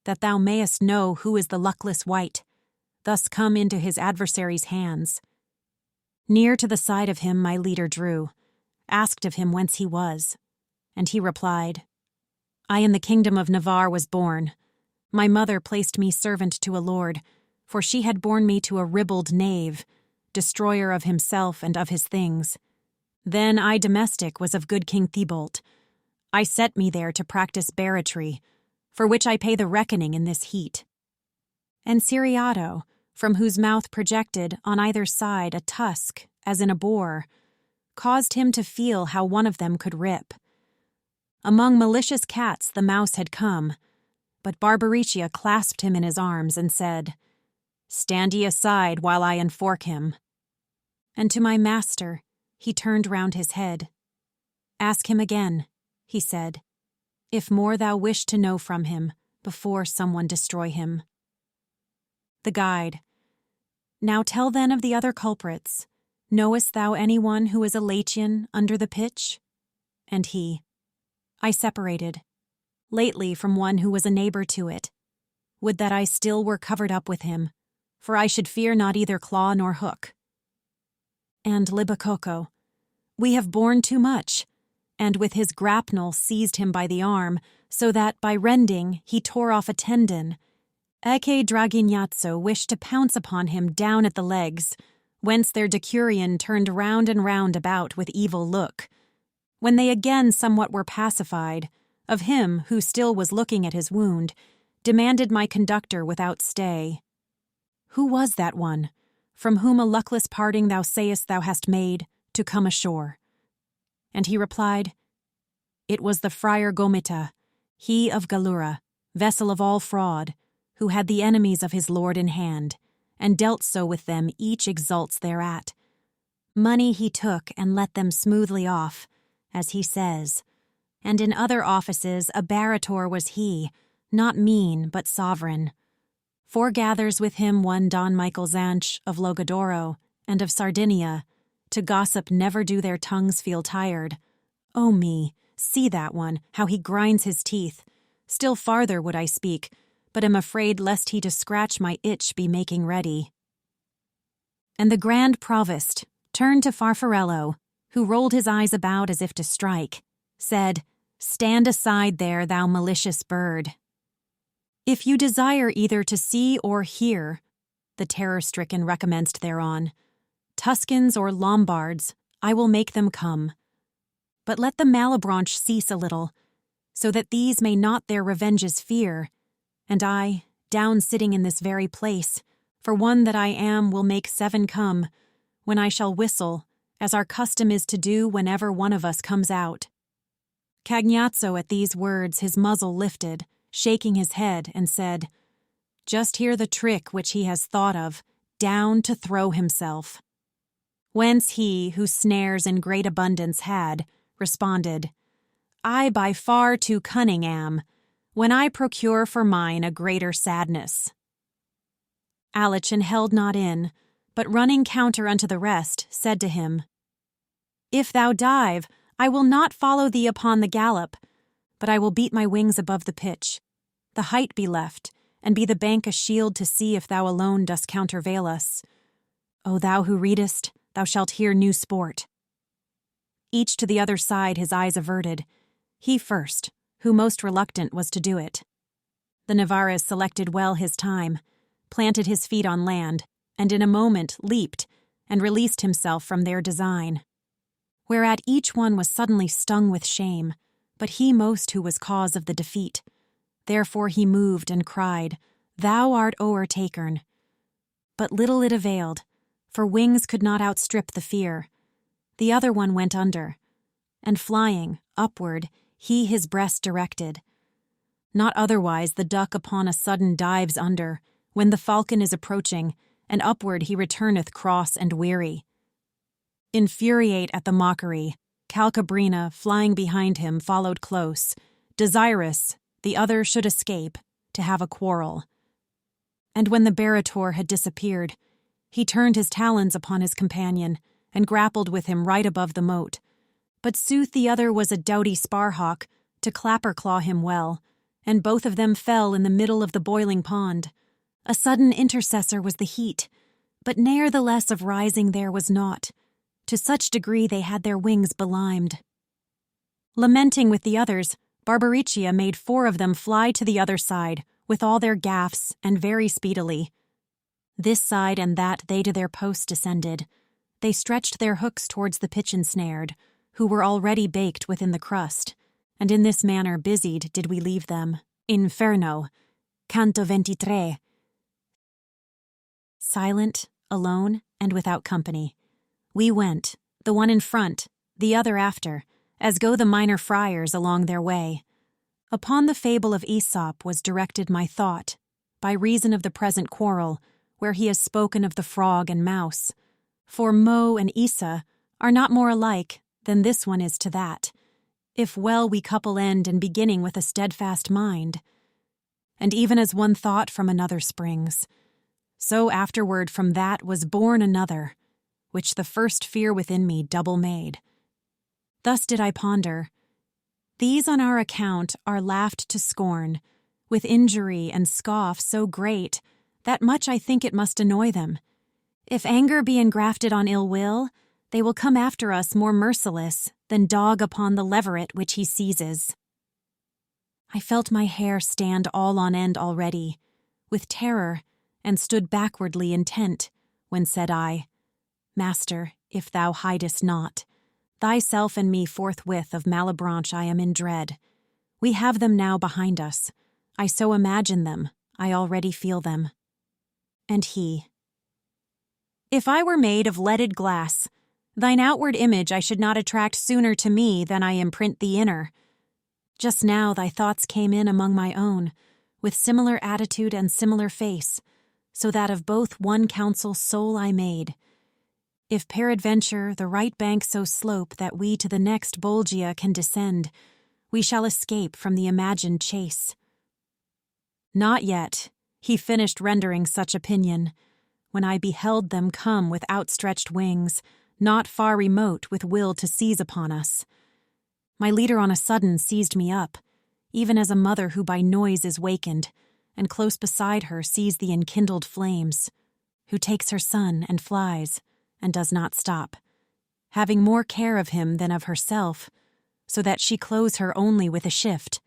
that thou mayest know who is the luckless wight, thus come into his adversary's hands. Near to the side of him my leader drew, asked of him whence he was, and he replied, I in the kingdom of Navarre was born. My mother placed me servant to a lord, for she had borne me to a ribald knave, destroyer of himself and of his things. Then I domestic was of good King Thibault. I set me there to practice barratry, for which I pay the reckoning in this heat. And Siriato, from whose mouth projected on either side a tusk, as in a boar, caused him to feel how one of them could rip. Among malicious cats the mouse had come, but Barbaricia clasped him in his arms and said, Stand ye aside while I enfork him. And to my master he turned round his head. Ask him again, he said, if more thou wish to know from him, before someone destroy him. The guide. Now tell then of the other culprits. Knowest thou anyone who is a Latian under the pitch? And he. I separated, lately from one who was a neighbor to it. Would that I still were covered up with him, for I should fear not either claw nor hook. And Libacoco. We have borne too much, and with his grapnel seized him by the arm, so that, by rending, he tore off a tendon. Ecce Dragignazzo wished to pounce upon him down at the legs, whence their decurion turned round and round about with evil look. When they again somewhat were pacified, of him, who still was looking at his wound, demanded my conductor without stay. Who was that one, from whom a luckless parting thou sayest thou hast made, to come ashore? And he replied, It was the Friar Gomita, he of Gallura, vessel of all fraud, who had the enemies of his lord in hand, and dealt so with them each exults thereat. Money he took and let them smoothly off, as he says, and in other offices a barrator was he, not mean but sovereign. Foregathers with him one Don Michael Zanch of Logadoro and of Sardinia, to gossip never do their tongues feel tired. Oh me, see that one, how he grinds his teeth. Still farther would I speak, but am afraid lest he to scratch my itch be making ready. And the grand provost turned to Farfarello, who rolled his eyes about as if to strike, said, "Stand aside there, thou malicious bird. If you desire either to see or hear," the terror-stricken recommenced thereon, "Tuscans or Lombards, I will make them come. But let the Malebranche cease a little, so that these may not their revenges fear, and I, down sitting in this very place, for one that I am will make 7 come, when I shall whistle, as our custom is to do whenever one of us comes out." Cagnazzo at these words his muzzle lifted, shaking his head, and said, "Just hear the trick which he has thought of, down to throw himself." Whence he, who snares in great abundance had, responded, "I by far too cunning am, when I procure for mine a greater sadness." Alichin held not in, but running counter unto the rest, said to him, "If thou dive, I will not follow thee upon the gallop, but I will beat my wings above the pitch. The height be left, and be the bank a shield to see if thou alone dost countervail us. O thou who readest, thou shalt hear new sport." Each to the other side his eyes averted, he first, who most reluctant was to do it. The Navarrese selected well his time, planted his feet on land, and in a moment leaped, and released himself from their design. Whereat each one was suddenly stung with shame, but he most who was cause of the defeat. Therefore he moved and cried, "Thou art o'ertaken." But little it availed, for wings could not outstrip the fear. The other one went under, and flying, upward, he his breast directed. Not otherwise the duck upon a sudden dives under, when the falcon is approaching, and upward he returneth cross and weary. Infuriate at the mockery, Calcabrina, flying behind him, followed close, desirous the other should escape, to have a quarrel. And when the Barator had disappeared, he turned his talons upon his companion, and grappled with him right above the moat. But sooth the other was a doughty sparhawk, to clapper-claw him well, and both of them fell in the middle of the boiling pond. A sudden intercessor was the heat, but ne'er the less of rising there was naught. To such degree they had their wings belimed. Lamenting with the others, Barbaricia made 4 of them fly to the other side, with all their gaffs, and very speedily. This side and that they to their post descended. They stretched their hooks towards the pitch-ensnared, who were already baked within the crust, and in this manner busied did we leave them. Inferno, Canto 23. Silent, alone, and without company. We went, the one in front, the other after, as go the minor friars along their way. Upon the fable of Aesop was directed my thought, by reason of the present quarrel, where he has spoken of the frog and mouse. For Mo and Issa are not more alike than this one is to that, if well we couple end and beginning with a steadfast mind. And even as one thought from another springs, so afterward from that was born another, which the first fear within me double made. Thus did I ponder. These on our account are laughed to scorn, with injury and scoff so great that much I think it must annoy them. If anger be engrafted on ill will, they will come after us more merciless than dog upon the leveret which he seizes. I felt my hair stand all on end already, with terror, and stood backwardly intent, when said I, "Master, if thou hidest not, thyself and me forthwith of Malebranche I am in dread. We have them now behind us. I so imagine them, I already feel them." And he, "If I were made of leaded glass, thine outward image I should not attract sooner to me than I imprint the inner. Just now thy thoughts came in among my own, with similar attitude and similar face, so that of both one counsel soul I made. If peradventure the right bank so slope that we to the next Bolgia can descend, we shall escape from the imagined chase." Not yet, he finished rendering such opinion, when I beheld them come with outstretched wings, not far remote with will to seize upon us. My leader on a sudden seized me up, even as a mother who by noise is wakened, and close beside her sees the enkindled flames, who takes her son and flies, and does not stop, having more care of him than of herself, so that she close her only with a shift.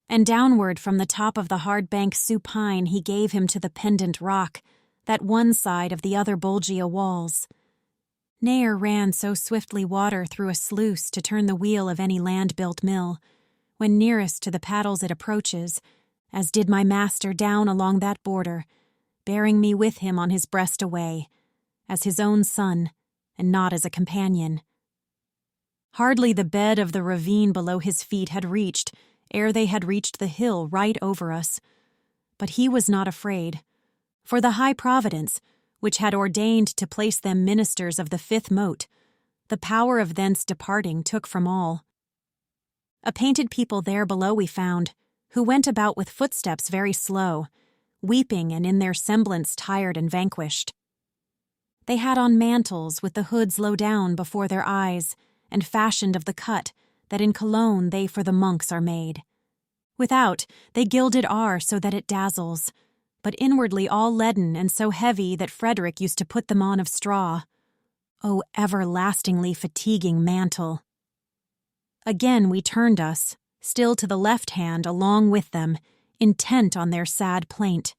And downward from the top of the hard bank supine he gave him to the pendant rock, that one side of the other bulgia walls. Ne'er ran so swiftly water through a sluice to turn the wheel of any land-built mill, when nearest to the paddles it approaches, as did my master down along that border, bearing me with him on his breast away, as his own son, and not as a companion. Hardly the bed of the ravine below his feet had reached, ere they had reached the hill right over us. But he was not afraid, for the high providence, which had ordained to place them ministers of the fifth mote, the power of thence departing took from all. A painted people there below we found, who went about with footsteps very slow, weeping and in their semblance tired and vanquished. They had on mantles with the hoods low down before their eyes, and fashioned of the cut that in Cologne they for the monks are made. Without, they gilded are so that it dazzles, but inwardly all leaden and so heavy that Frederick used to put them on of straw. O everlastingly fatiguing mantle! Again we turned us, still to the left hand along with them, intent on their sad plaint.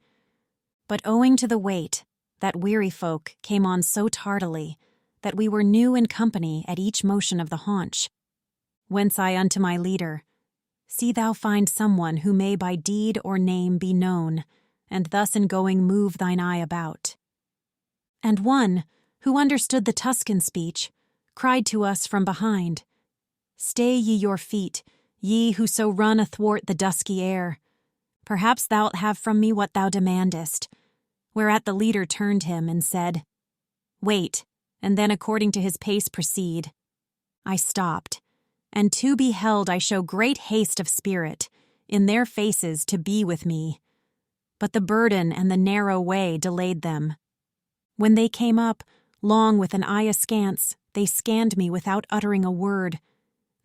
But owing to the weight, that weary folk came on so tardily, that we were new in company at each motion of the haunch. Whence I unto my leader, see thou find someone who may by deed or name be known, and thus in going move thine eye about. And one, who understood the Tuscan speech, cried to us from behind, Stay ye your feet, ye who so run athwart the dusky air. Perhaps thou'lt have from me what thou demandest. Whereat the leader turned him and said, Wait, and then according to his pace proceed. I stopped, and to be held I show great haste of spirit, in their faces to be with me. But the burden and the narrow way delayed them. When they came up, long with an eye askance, they scanned me without uttering a word,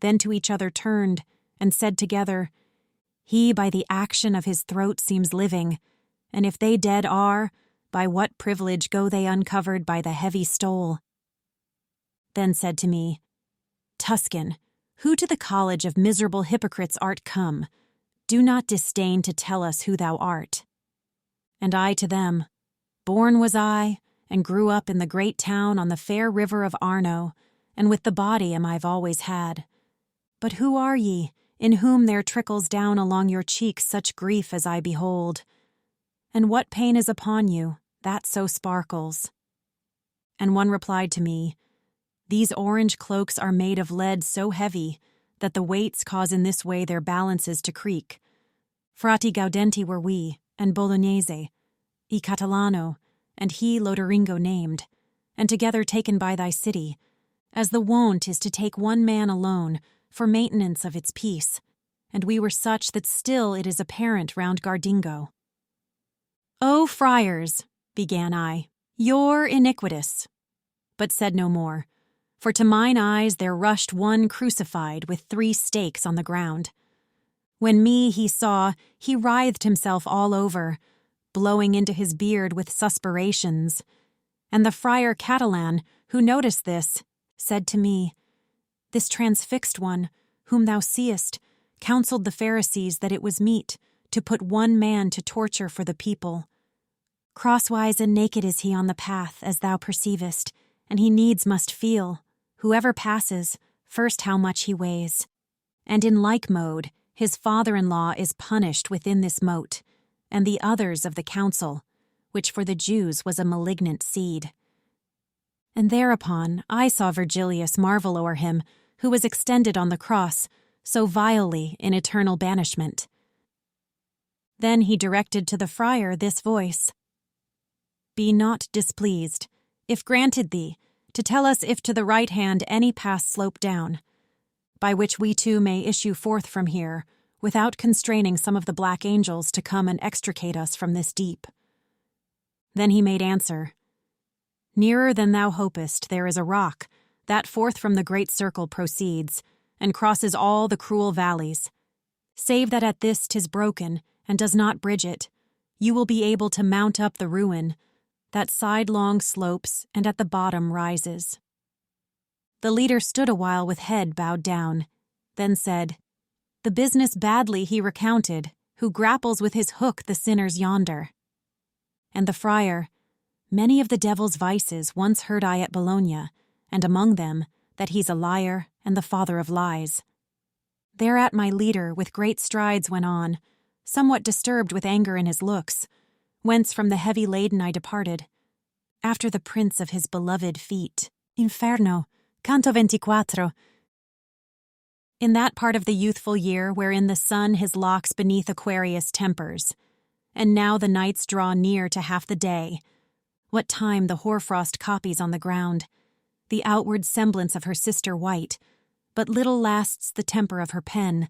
then to each other turned, and said together, He by the action of his throat seems living, and if they dead are, by what privilege go they uncovered by the heavy stole? Then said to me, Tuscan, who to the college of miserable hypocrites art come, do not disdain to tell us who thou art. And I to them, Born was I, and grew up in the great town on the fair river of Arno, and with the body am I've always had. But who are ye, in whom there trickles down along your cheeks such grief as I behold? And what pain is upon you, that so sparkles? And one replied to me, These orange cloaks are made of lead so heavy, that the weights cause in this way their balances to creak. Frati Gaudenti were we, and Bolognese, I Catalano, and he Lodoringo named, and together taken by thy city, as the wont is to take one man alone, for maintenance of its peace, and we were such that still it is apparent round Gardingo. O friars, began I, you're iniquitous, but said no more, for to mine eyes there rushed one crucified with 3 stakes on the ground. When me he saw, he writhed himself all over, blowing into his beard with suspirations, and the friar Catalan, who noticed this, said to me, This transfixed one, whom thou seest, counselled the Pharisees that it was meet to put one man to torture for the people. Crosswise and naked is he on the path, as thou perceivest, and he needs must feel, whoever passes, first how much he weighs. And in like mode, his father-in-law is punished within this mote, and the others of the council, which for the Jews was a malignant seed. And thereupon I saw Virgilius marvel o'er him, who was extended on the cross, so vilely in eternal banishment. Then he directed to the friar this voice, Be not displeased, if granted thee, to tell us if to the right hand any pass slope down, by which we too may issue forth from here, without constraining some of the black angels to come and extricate us from this deep. Then he made answer, Nearer than thou hopest there is a rock, that forth from the great circle proceeds, and crosses all the cruel valleys. Save that at this 'tis broken, and does not bridge it, you will be able to mount up the ruin, that sidelong slopes and at the bottom rises. The leader stood a while with head bowed down, then said, "The business badly he recounted, who grapples with his hook the sinners yonder." And the friar, "Many of the devil's vices once heard I at Bologna, and among them, that he's a liar and the father of lies." Thereat my leader with great strides went on, somewhat disturbed with anger in his looks, whence from the heavy laden I departed, after the prints of his beloved feet. Inferno, canto 24. In that part of the youthful year wherein the sun his locks beneath Aquarius tempers, and now the nights draw near to half the day, what time the hoarfrost copies on the ground, the outward semblance of her sister white, but little lasts the temper of her pen.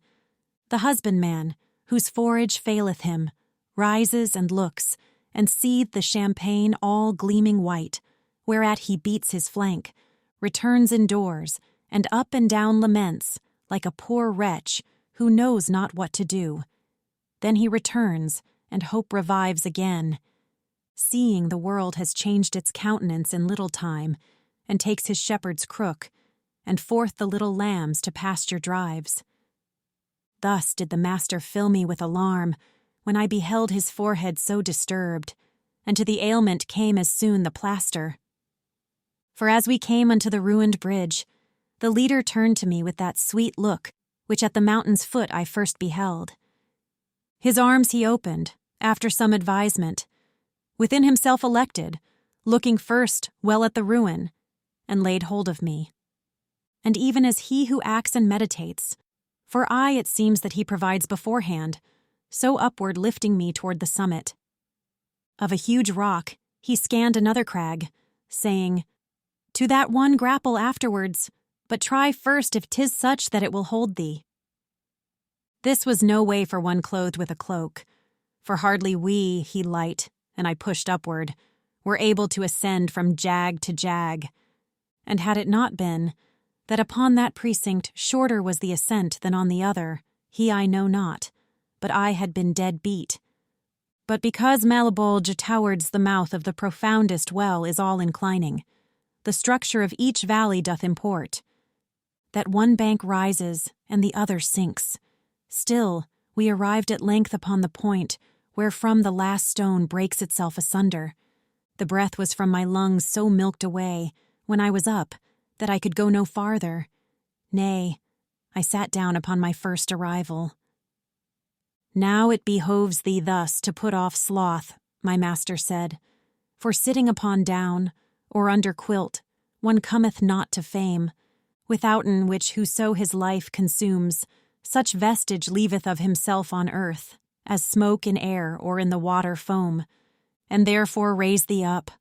The husbandman, whose forage faileth him, rises and looks, and seeth the champagne all gleaming white, whereat he beats his flank, returns indoors, and up and down laments, like a poor wretch who knows not what to do. Then he returns, and hope revives again, seeing the world has changed its countenance in little time, and takes his shepherd's crook, and forth the little lambs to pasture drives. Thus did the master fill me with alarm, when I beheld his forehead so disturbed, and to the ailment came as soon the plaster. For as we came unto the ruined bridge, the leader turned to me with that sweet look which at the mountain's foot I first beheld. His arms he opened, after some advisement, within himself elected, looking first well at the ruin, and laid hold of me. And even as he who acts and meditates, for I it seems that he provides beforehand, so upward lifting me toward the summit. Of a huge rock he scanned another crag, saying, "To that one grapple afterwards, but try first if 'tis such that it will hold thee." This was no way for one clothed with a cloak, for hardly we, he light, and I pushed upward, were able to ascend from jag to jag. And had it not been, that upon that precinct shorter was the ascent than on the other, he I know not, but I had been dead beat. But because Malbolge towards the mouth of the profoundest well is all inclining, the structure of each valley doth import, that one bank rises and the other sinks. Still, we arrived at length upon the point wherefrom the last stone breaks itself asunder. The breath was from my lungs so milked away, when I was up, that I could go no farther. Nay, I sat down upon my first arrival. "Now it behoves thee thus to put off sloth," my master said, "for sitting upon down, or under quilt, one cometh not to fame, withouten which whoso his life consumes, such vestige leaveth of himself on earth, as smoke in air or in the water foam, and therefore raise thee up,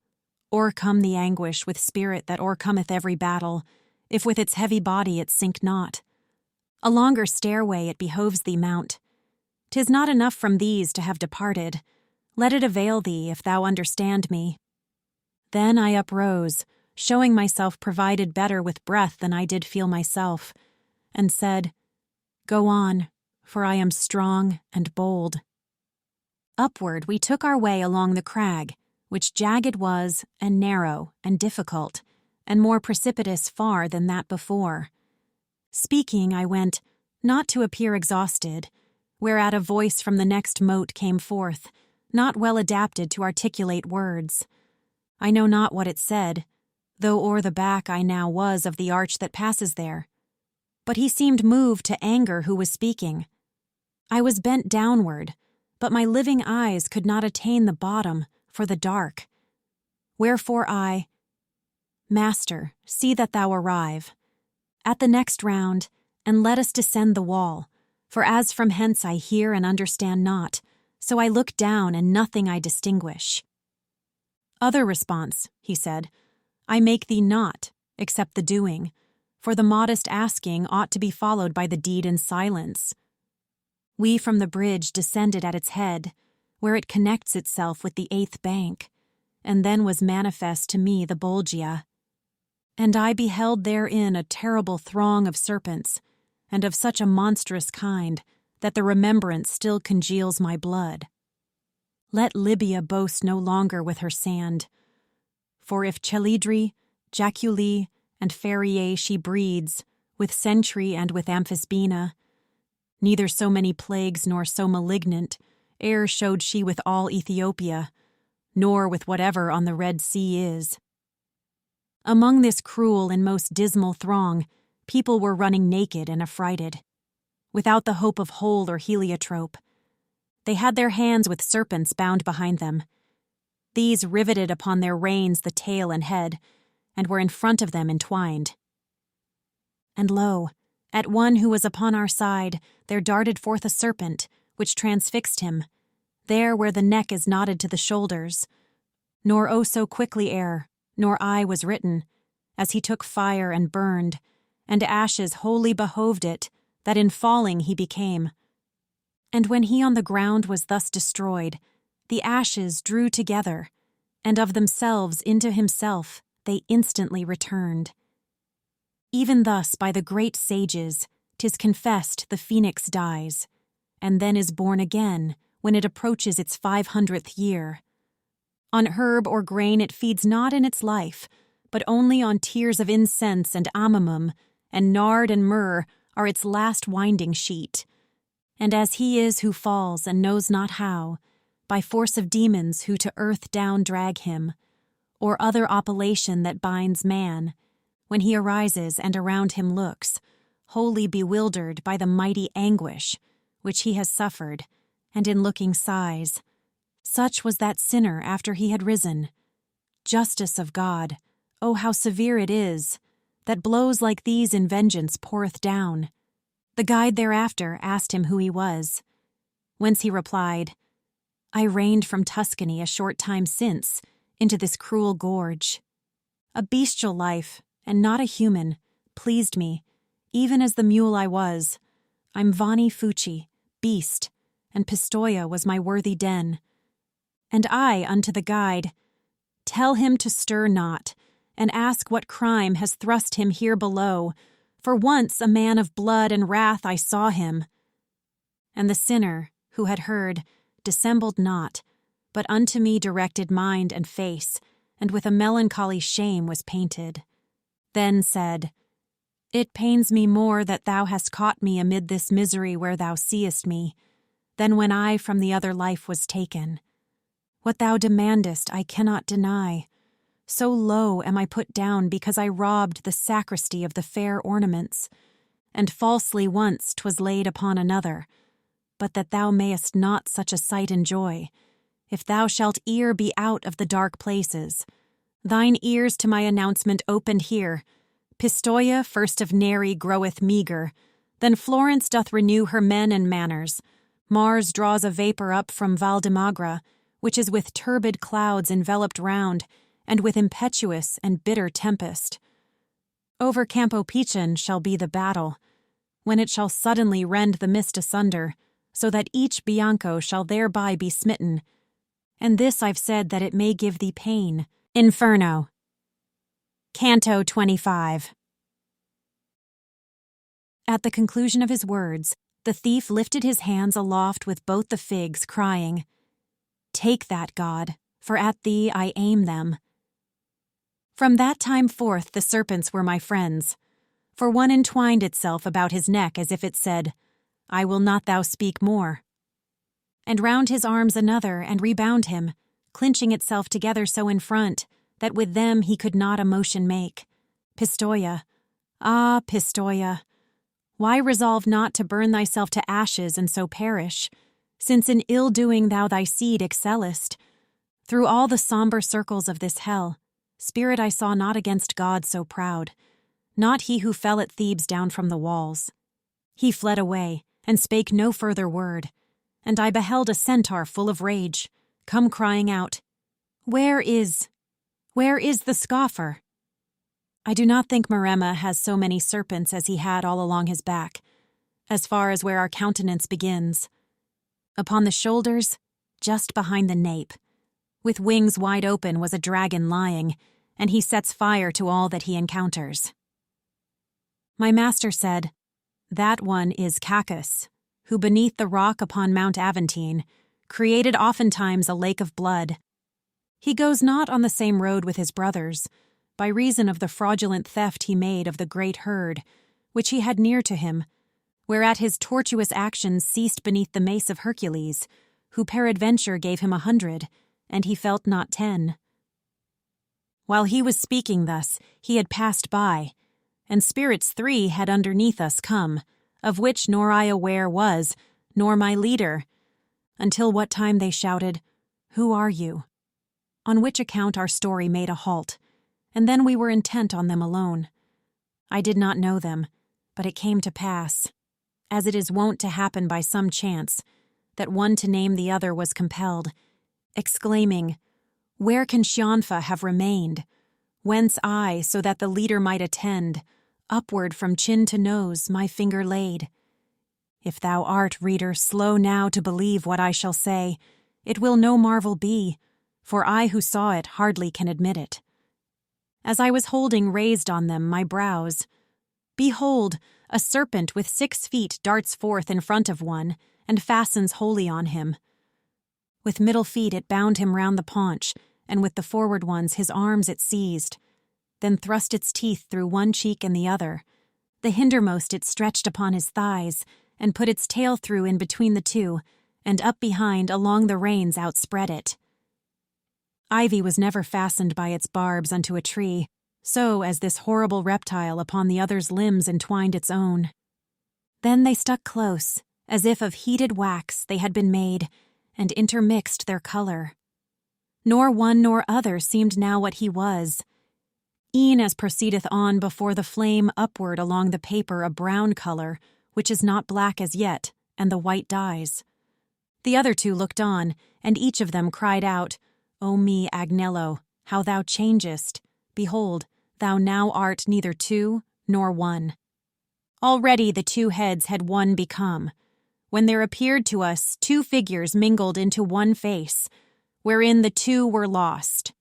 o'ercome the anguish with spirit that o'ercometh every battle, if with its heavy body it sink not. A longer stairway it behoves thee mount. 'Tis not enough from these to have departed. Let it avail thee if thou understand me." Then I uprose, showing myself provided better with breath than I did feel myself, and said, "Go on, for I am strong and bold." Upward we took our way along the crag, which jagged was, and narrow, and difficult, and more precipitous far than that before. Speaking, I went, not to appear exhausted, whereat a voice from the next moat came forth, not well adapted to articulate words. I know not what it said, though o'er the back I now was of the arch that passes there. But he seemed moved to anger who was speaking. I was bent downward, but my living eyes could not attain the bottom for the dark. Wherefore "Master, see that thou arrive. At the next round, and let us descend the wall, for as from hence I hear and understand not, so I look down and nothing I distinguish." "Other response," he said, "I make thee not, except the doing, for the modest asking ought to be followed by the deed in silence." We from the bridge descended at its head, where it connects itself with the 8th bank, and then was manifest to me the Bolgia. And I beheld therein a terrible throng of serpents, and of such a monstrous kind that the remembrance still congeals my blood. Let Libya boast no longer with her sand, for if Chelidri, Jaculi, and Ferrier she breeds, with Century and with Amphisbena. Neither so many plagues nor so malignant, ere showed she with all Ethiopia, nor with whatever on the Red Sea is. Among this cruel and most dismal throng, people were running naked and affrighted, without the hope of hole or heliotrope. They had their hands with serpents bound behind them. These riveted upon their reins the tail and head, and were in front of them entwined. And lo, at one who was upon our side there darted forth a serpent, which transfixed him, there where the neck is knotted to the shoulders. Nor oh so quickly ere, nor I was written, as he took fire and burned, and ashes wholly behoved it, that in falling he became. And when he on the ground was thus destroyed, the ashes drew together, and of themselves into himself they instantly returned. Even thus by the great sages 'tis confessed the phoenix dies, and then is born again when it approaches its 500th year. On herb or grain it feeds not in its life, but only on tears of incense and amomum, and nard and myrrh are its last winding sheet. And as he is who falls and knows not how, by force of demons who to earth down drag him, or other operation that binds man, when he arises and around him looks, wholly bewildered by the mighty anguish which he has suffered, and in looking sighs, such was that sinner after he had risen. Justice of God, oh how severe it is, that blows like these in vengeance poureth down. The guide thereafter asked him who he was, whence he replied, I reigned from Tuscany a short time since into this cruel gorge. A bestial life, and not a human, pleased me, even as the mule I was. I'm Vani Fuci, beast, and Pistoia was my worthy den. And I unto the guide, tell him to stir not, and ask what crime has thrust him here below, for once a man of blood and wrath I saw him. And the sinner, who had heard, dissembled not, but unto me directed mind and face, and with a melancholy shame was painted. Then said, It pains me more that thou hast caught me amid this misery where thou seest me, than when I from the other life was taken. What thou demandest I cannot deny. So low am I put down because I robbed the sacristy of the fair ornaments, and falsely once 'twas laid upon another, but that thou mayest not such a sight enjoy, if thou shalt e'er be out of the dark places. Thine ears to my announcement opened here. Pistoia first of Neri groweth meagre, then Florence doth renew her men and manners. Mars draws a vapour up from Valdimagra, which is with turbid clouds enveloped round, and with impetuous and bitter tempest. Over Campo Pichin shall be the battle, when it shall suddenly rend the mist asunder, so that each Bianco shall thereby be smitten. And this I've said that it may give thee pain. Inferno. Canto 25. At the conclusion of his words, the thief lifted his hands aloft with both the figs, crying, Take that, God, for at thee I aim them. From that time forth the serpents were my friends, for one entwined itself about his neck as if it said, I will not thou speak more. And round his arms another, and rebound him, clinching itself together so in front, that with them he could not a motion make. Pistoia, ah, Pistoia, why resolve not to burn thyself to ashes and so perish, since in ill-doing thou thy seed excellest? Through all the sombre circles of this hell, spirit I saw not against God so proud, not he who fell at Thebes down from the walls. He fled away, and spake no further word, and I beheld a centaur full of rage, come crying out, Where is the scoffer? I do not think Maremma has so many serpents as he had all along his back, as far as where our countenance begins. Upon the shoulders, just behind the nape, with wings wide open was a dragon lying, and he sets fire to all that he encounters. My master said, That one is Cacus, who beneath the rock upon Mount Aventine created oftentimes a lake of blood. He goes not on the same road with his brothers, by reason of the fraudulent theft he made of the great herd, which he had near to him, whereat his tortuous actions ceased beneath the mace of Hercules, who peradventure gave him 100, and he felt not 10. While he was speaking thus, he had passed by, and spirits 3 had underneath us come, of which nor I aware was, nor my leader, until what time they shouted, "Who are you?" On which account our story made a halt, and then we were intent on them alone. I did not know them, but it came to pass, as it is wont to happen by some chance, that one to name the other was compelled, exclaiming, "Where can Xianfa have remained? Whence I, so that the leader might attend, upward from chin to nose my finger laid? If thou art, reader, slow now to believe what I shall say, it will no marvel be, for I who saw it hardly can admit it. As I was holding raised on them my brows, behold, a serpent with 6 feet darts forth in front of one, and fastens wholly on him. With middle feet it bound him round the paunch, and with the forward ones his arms it seized, then thrust its teeth through one cheek and the other. The hindermost it stretched upon his thighs, and put its tail through in between the two, and up behind along the reins outspread it. Ivy was never fastened by its barbs unto a tree, so as this horrible reptile upon the other's limbs entwined its own. Then they stuck close, as if of heated wax they had been made, and intermixed their color. Nor one nor other seemed now what he was. E'en as proceedeth on before the flame upward along the paper a brown color, which is not black as yet, and the white dies. The other 2 looked on, and each of them cried out, "O me, Agnello, how thou changest! Behold, thou now art neither 2 nor 1. Already the 2 heads had one become, when there appeared to us 2 figures mingled into one face, wherein the 2 were lost.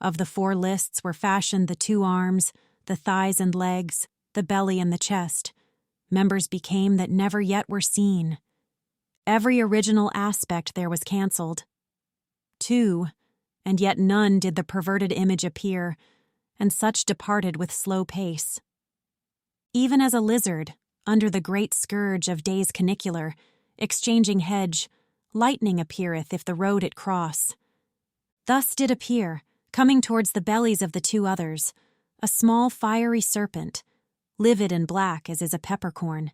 Of the 4 lists were fashioned the 2 arms, the thighs and legs, the belly and the chest. Members became that never yet were seen. Every original aspect there was cancelled. 2, and yet none did the perverted image appear, and such departed with slow pace. Even as a lizard, under the great scourge of day's canicular, exchanging hedge, lightning appeareth if the road it cross. Thus did appear, coming towards the bellies of the 2 others, a small fiery serpent, livid and black as is a peppercorn.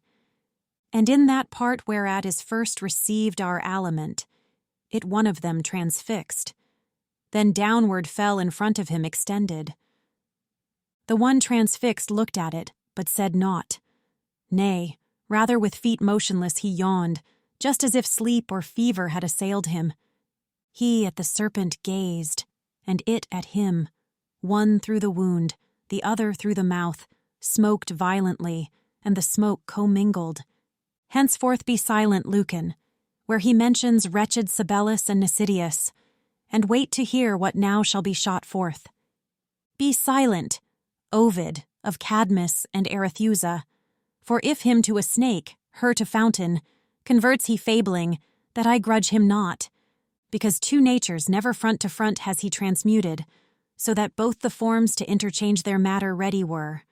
And in that part whereat is first received our aliment, it one of them transfixed, then downward fell in front of him extended. The one transfixed looked at it, but said naught. Nay, rather with feet motionless he yawned, just as if sleep or fever had assailed him. He at the serpent gazed, and it at him, one through the wound, the other through the mouth, smoked violently, and the smoke commingled. Henceforth be silent, Lucan, where he mentions wretched Sabellus and Nicidius, and wait to hear what now shall be shot forth. Be silent, Ovid, of Cadmus and Arethusa, for if him to a snake, her to fountain, converts he fabling, that I grudge him not, because 2 natures never front to front has he transmuted, so that both the forms to interchange their matter ready were.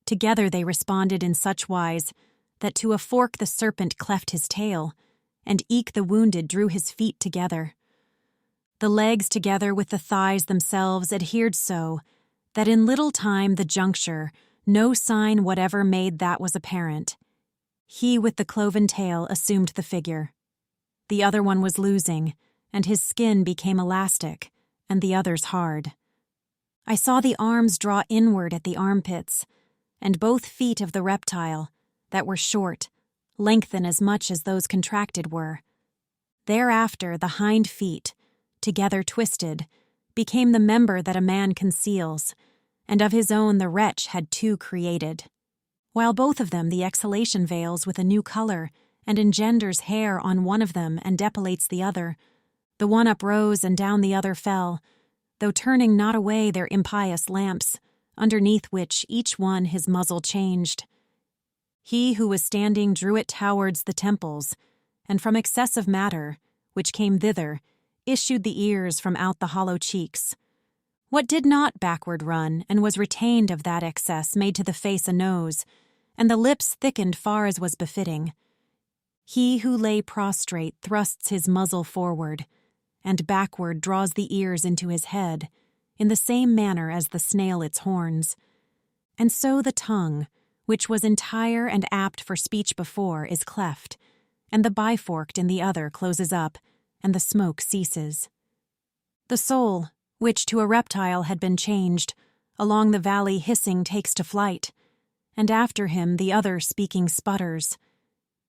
Together they responded in such wise, that to a fork the serpent cleft his tail, and eke the wounded drew his feet together. The legs together with the thighs themselves adhered so, that in little time the juncture, no sign whatever made that was apparent. He with the cloven tail assumed the figure. The other one was losing, and his skin became elastic, and the other's hard. I saw the arms draw inward at the armpits, and both feet of the reptile, that were short, lengthen as much as those contracted were. Thereafter the hind feet, together twisted, became the member that a man conceals, and of his own the wretch had 2 created. While both of them the exhalation veils with a new color, and engenders hair on one of them and depilates the other, the one uprose and down the other fell, though turning not away their impious lamps, underneath which each one his muzzle changed. He who was standing drew it towards the temples, and from excess of matter, which came thither, issued the ears from out the hollow cheeks. What did not backward run, and was retained of that excess made to the face a nose, and the lips thickened far as was befitting. He who lay prostrate thrusts his muzzle forward, and backward draws the ears into his head, in the same manner as the snail its horns. And so the tongue, which was entire and apt for speech before, is cleft, and the biforked in the other closes up, and the smoke ceases. The soul, which to a reptile had been changed, along the valley hissing takes to flight, and after him the other speaking sputters.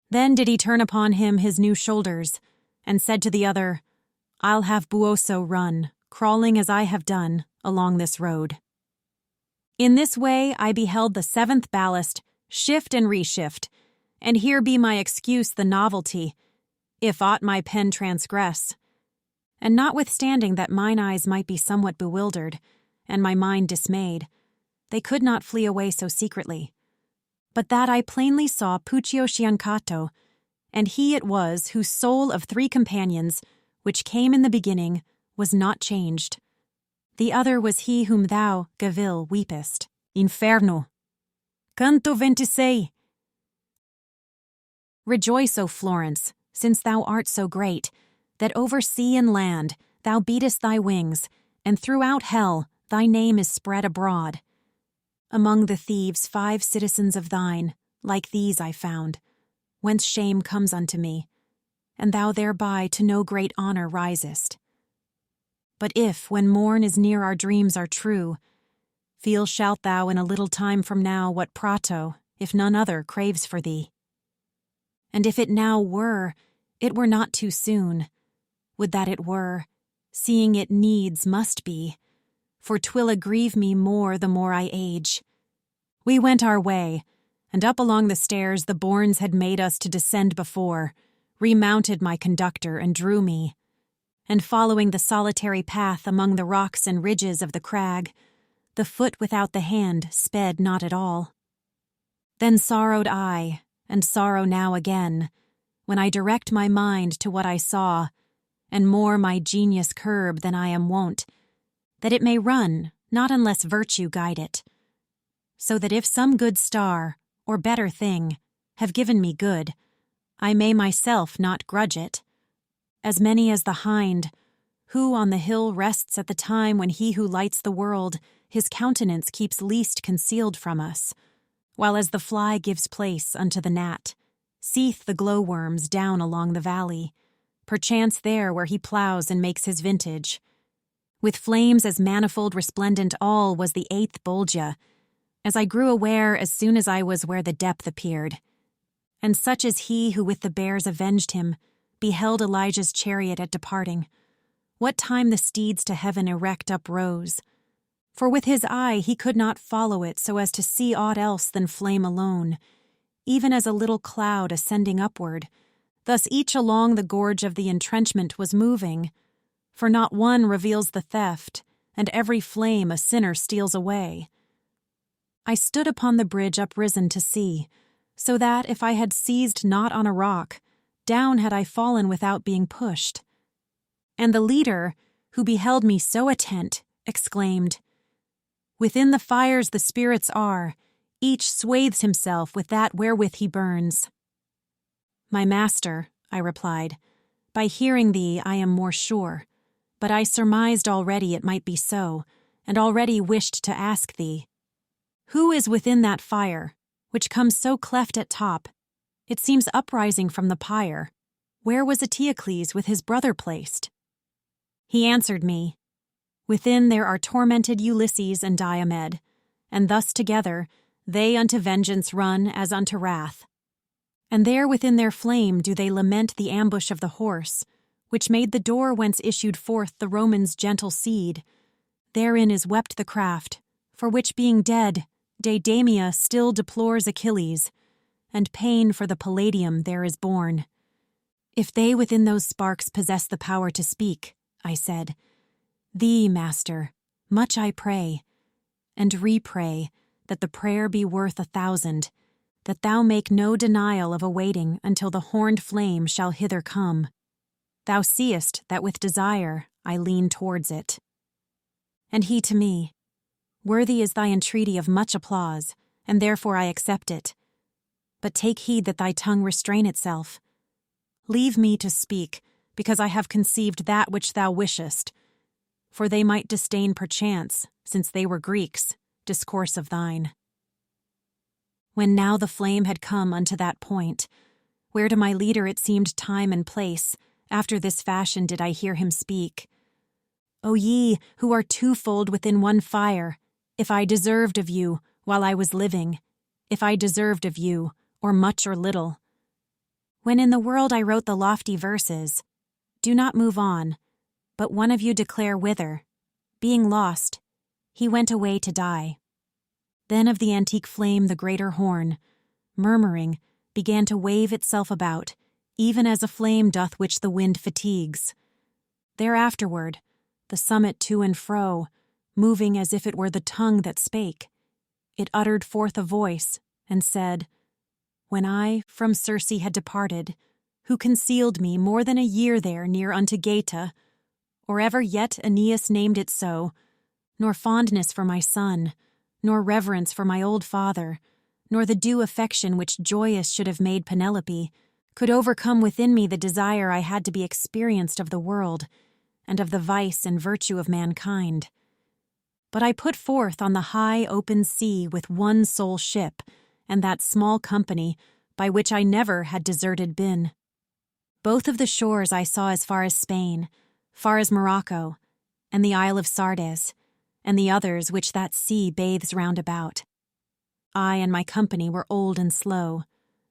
Then did he turn upon him his new shoulders, and said to the other, I'll have Buoso run, crawling as I have done, along this road. In this way I beheld the seventh ballast shift and reshift, and here be my excuse the novelty, if aught my pen transgress. And notwithstanding that mine eyes might be somewhat bewildered, and my mind dismayed, they could not flee away so secretly. But that I plainly saw Puccio Sciancato, and he it was whose soul of 3 companions, which came in the beginning, was not changed. The other was he whom thou, Gavil, weepest. Inferno. Canto 26. Rejoice, O Florence, since thou art so great, that over sea and land thou beatest thy wings, and throughout hell thy name is spread abroad. Among the thieves 5 citizens of thine, like these I found, whence shame comes unto me, and thou thereby to no great honor risest. But if, when morn is near our dreams are true, feel shalt thou in a little time from now what Prato, if none other, craves for thee. And if it now were, it were not too soon. Would that it were, seeing it needs must be, for 'twill aggrieve me more the more I age. We went our way, and up along the stairs the Borns had made us to descend before, remounted my conductor and drew me, and following the solitary path among the rocks and ridges of the crag, the foot without the hand sped not at all. Then sorrowed I, and sorrow now again, when I direct my mind to what I saw, and more my genius curb than I am wont, that it may run, not unless virtue guide it. So that if some good star, or better thing, have given me good, I may myself not grudge it. As many as the hind, who on the hill rests at the time when he who lights the world, his countenance keeps least concealed from us, while as the fly gives place unto the gnat, seeth the glowworms down along the valley, perchance there where he ploughs and makes his vintage. With flames as manifold resplendent all was the 8th Bolgia, as I grew aware as soon as I was where the depth appeared. And such as he who with the bears avenged him, beheld Elijah's chariot at departing, what time the steeds to heaven erect uprose. For with his eye he could not follow it so as to see aught else than flame alone, even as a little cloud ascending upward. Thus each along the gorge of the entrenchment was moving, for not one reveals the theft, and every flame a sinner steals away. I stood upon the bridge uprisen to see, so that if I had seized not on a rock, down had I fallen without being pushed. And the leader, who beheld me so attent, exclaimed, Within the fires the spirits are, each swathes himself with that wherewith he burns. My master, I replied, by hearing thee I am more sure, but I surmised already it might be so, and already wished to ask thee, who is within that fire, which comes so cleft at top? It seems uprising from the pyre. Where was Eteocles with his brother placed? He answered me, Within there are tormented Ulysses and Diomed, and thus together they unto vengeance run as unto wrath. And there within their flame do they lament the ambush of the horse, which made the door whence issued forth the Romans' gentle seed. Therein is wept the craft, for which being dead, Deidamia still deplores Achilles, and pain for the Palladium there is born. If they within those sparks possess the power to speak, I said, thee, master, much I pray, and re-pray, that the prayer be worth 1,000, that thou make no denial of awaiting until the horned flame shall hither come. Thou seest that with desire I lean towards it. And he to me, worthy is thy entreaty of much applause, and therefore I accept it, but take heed that thy tongue restrain itself. Leave me to speak, because I have conceived that which thou wishest. For they might disdain perchance, since they were Greeks, discourse of thine. When now the flame had come unto that point, where to my leader it seemed time and place, after this fashion did I hear him speak. O ye, who are twofold within one fire, if I deserved of you, while I was living, if I deserved of you, or much or little. When in the world I wrote the lofty verses, do not move on, but one of you declare whither, being lost, he went away to die. Then of the antique flame the greater horn, murmuring, began to wave itself about, even as a flame doth which the wind fatigues. Thereafterward, the summit to and fro, moving as if it were the tongue that spake, it uttered forth a voice, and said, When I from Circe had departed, who concealed me more than a year there near unto Gaeta, or ever yet Aeneas named it so, nor fondness for my son, nor reverence for my old father, nor the due affection which joyous should have made Penelope, could overcome within me the desire I had to be experienced of the world, and of the vice and virtue of mankind. But I put forth on the high open sea with one sole ship, and that small company, by which I never had deserted been. Both of the shores I saw as far as Spain, far as Morocco, and the Isle of Sardes, and the others which that sea bathes round about. I and my company were old and slow,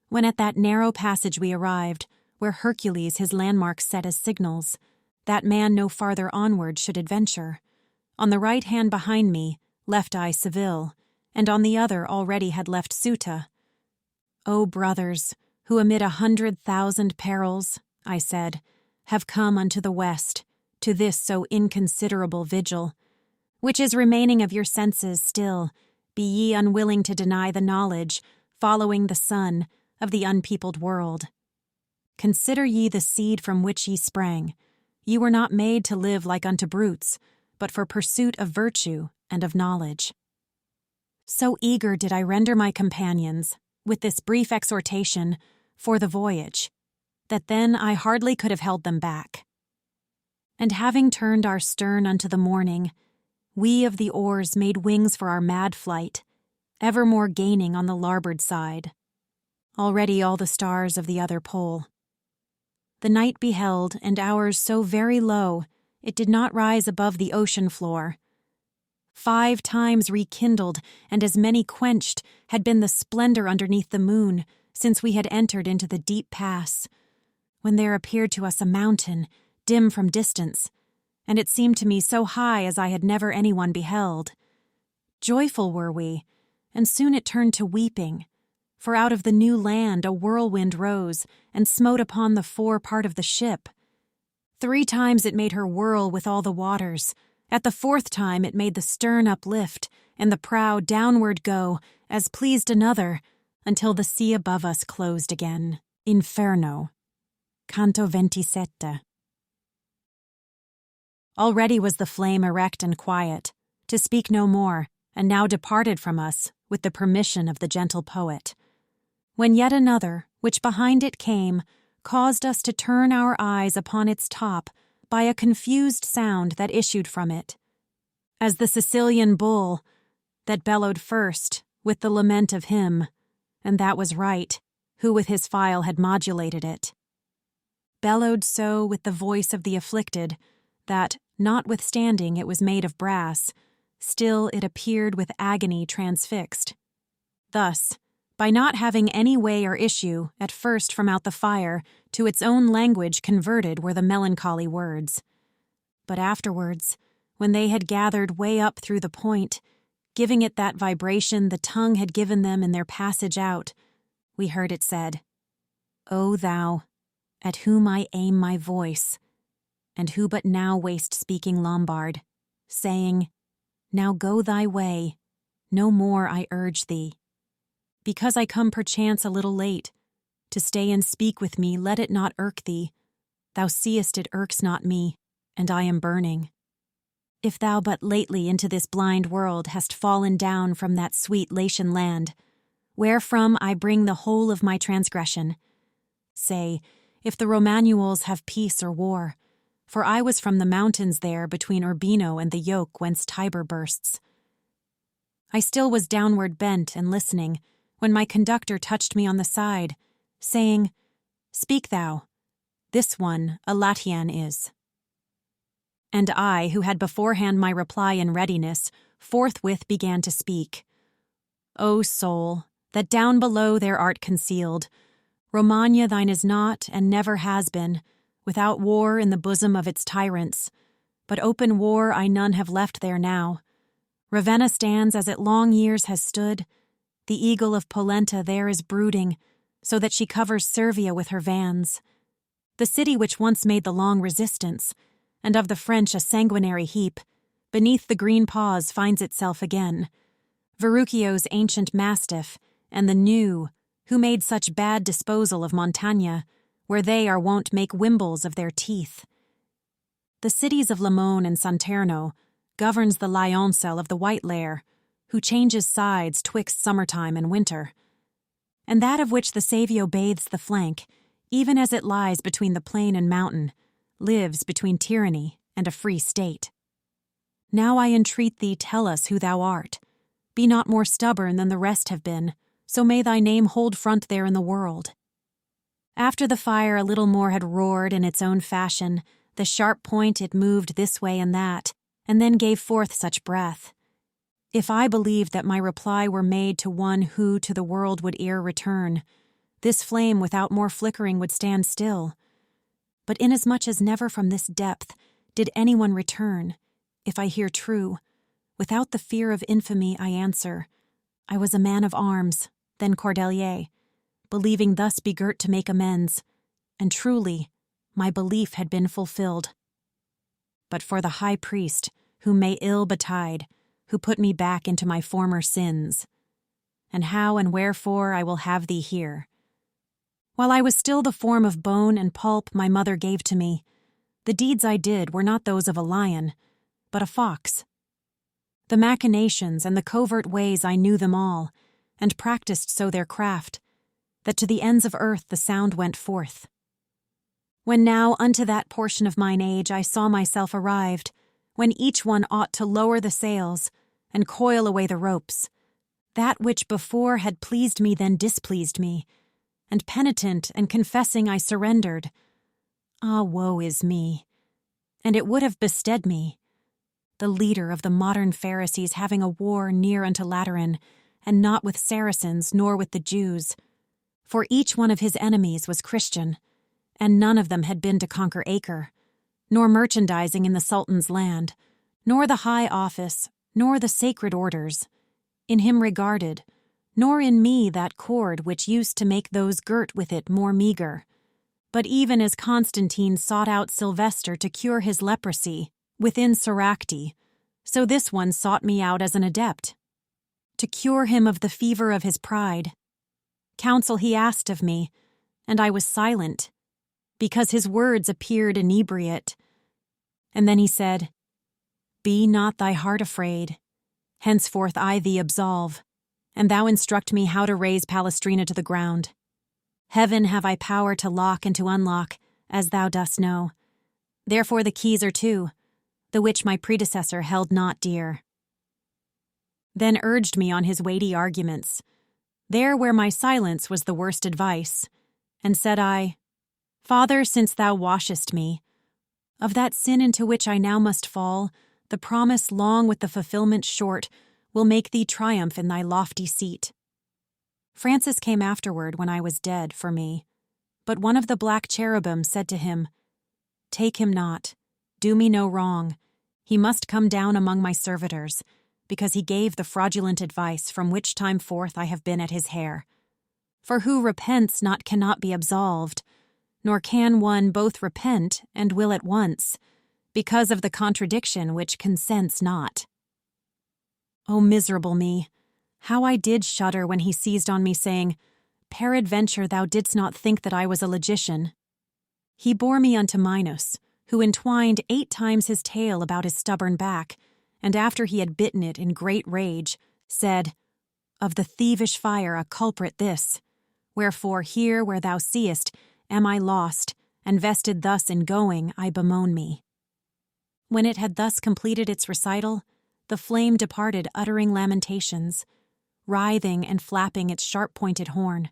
when at that narrow passage we arrived, where Hercules his landmarks set as signals, that man no farther onward should adventure. On the right hand behind me left I Seville, and on the other already had left Ceuta. O brothers, who amid 100,000 perils, I said, have come unto the west, to this so inconsiderable vigil, which is remaining of your senses still, be ye unwilling to deny the knowledge, following the sun, of the unpeopled world. Consider ye the seed from which ye sprang. Ye were not made to live like unto brutes, but for pursuit of virtue and of knowledge. So eager did I render my companions, with this brief exhortation, for the voyage, that then I hardly could have held them back. And having turned our stern unto the morning, we of the oars made wings for our mad flight, evermore gaining on the larboard side. Already all the stars of the other pole. The night beheld, and ours so very low, it did not rise above the ocean floor. 5 times rekindled, and as many quenched, had been the splendor underneath the moon, since we had entered into the deep pass, when there appeared to us a mountain, dim from distance, and it seemed to me so high as I had never anyone beheld. Joyful were we, and soon it turned to weeping, for out of the new land a whirlwind rose, and smote upon the fore part of the ship. 3 times it made her whirl with all the waters. At the 4th time it made the stern uplift, and the prow downward go, as pleased another, until the sea above us closed again. Inferno. Canto 27. Already was the flame erect and quiet, to speak no more, and now departed from us, with the permission of the gentle poet. When yet another, which behind it came, caused us to turn our eyes upon its top by a confused sound that issued from it, as the Sicilian bull, that bellowed first, with the lament of him, and that was right, who with his file had modulated it. Bellowed so with the voice of the afflicted, that, notwithstanding it was made of brass, still it appeared with agony transfixed. Thus, by not having any way or issue, at first from out the fire, to its own language converted were the melancholy words. But afterwards, when they had gathered way up through the point, giving it that vibration the tongue had given them in their passage out, we heard it said, O thou, at whom I aim my voice, and who but now wast speaking Lombard, saying, Now go thy way, no more I urge thee. Because I come perchance a little late, to stay and speak with me let it not irk thee. Thou seest it irks not me, and I am burning. If thou but lately into this blind world hast fallen down from that sweet Latian land, wherefrom I bring the whole of my transgression. Say, if the Romanuals have peace or war, for I was from the mountains there between Urbino and the yoke whence Tiber bursts. I still was downward bent and listening, when my conductor touched me on the side, saying, Speak thou, this one a Latian is. And I, who had beforehand my reply in readiness, forthwith began to speak. O soul, that down below there art concealed, Romagna thine is not, and never has been, without war in the bosom of its tyrants, but open war I none have left there now. Ravenna stands as it long years has stood, the eagle of Polenta there is brooding, so that she covers Servia with her vans. The city which once made the long resistance, and of the French a sanguinary heap, beneath the green paws finds itself again. Verruccio's ancient mastiff, and the new, who made such bad disposal of Montagna, where they are wont make wimbles of their teeth. The cities of Limone and Santerno governs the lioncel of the white lair, who changes sides twixt summertime and winter, and that of which the Savio bathes the flank, even as it lies between the plain and mountain, lives between tyranny and a free state. Now I entreat thee, tell us who thou art. Be not more stubborn than the rest have been, so may thy name hold front there in the world. After the fire a little more had roared in its own fashion, the sharp point it moved this way and that, and then gave forth such breath. If I believed that my reply were made to one who to the world would ere return, this flame without more flickering would stand still. But inasmuch as never from this depth did anyone return, if I hear true, without the fear of infamy I answer, I was a man of arms, then Cordelier, believing thus begirt to make amends, and truly, my belief had been fulfilled. But for the high priest, whom may ill betide, who put me back into my former sins, and how and wherefore I will have thee hear. While I was still the form of bone and pulp my mother gave to me, the deeds I did were not those of a lion, but a fox. The machinations and the covert ways I knew them all, and practiced so their craft, that to the ends of earth the sound went forth. When now unto that portion of mine age I saw myself arrived, when each one ought to lower the sails and coil away the ropes, that which before had pleased me then displeased me, and penitent and confessing I surrendered. Ah, woe is me! And it would have bestead me, the leader of the modern Pharisees having a war near unto Lateran, and not with Saracens nor with the Jews. For each one of his enemies was Christian, and none of them had been to conquer Acre, nor merchandising in the Sultan's land, nor the high office, nor the sacred orders, in him regarded, nor in me that cord which used to make those girt with it more meager. But even as Constantine sought out Sylvester to cure his leprosy within Soracte, so this one sought me out as an adept, to cure him of the fever of his pride. Counsel he asked of me, and I was silent, because his words appeared inebriate. And then he said, Be not thy heart afraid. Henceforth I thee absolve, and thou instruct me how to raise Palestrina to the ground. Heaven have I power to lock and to unlock, as thou dost know. Therefore the keys are two, the which my predecessor held not dear. Then urged me on his weighty arguments, there where my silence was the worst advice, and said I, Father, since thou washest me, of that sin into which I now must fall, the promise long with the fulfillment short will make thee triumph in thy lofty seat. Francis came afterward when I was dead for me, but one of the black cherubim said to him, Take him not, do me no wrong, he must come down among my servitors, because he gave the fraudulent advice from which time forth I have been at his hair. For who repents not cannot be absolved, nor can one both repent and will at once, because of the contradiction which consents not. O miserable me! How I did shudder when he seized on me, saying, Peradventure thou didst not think that I was a logician. He bore me unto Minos, who entwined 8 times his tail about his stubborn back, and after he had bitten it in great rage, said, Of the thievish fire a culprit this. Wherefore here where thou seest am I lost, and vested thus in going I bemoan me." When it had thus completed its recital, the flame departed uttering lamentations, writhing and flapping its sharp-pointed horn.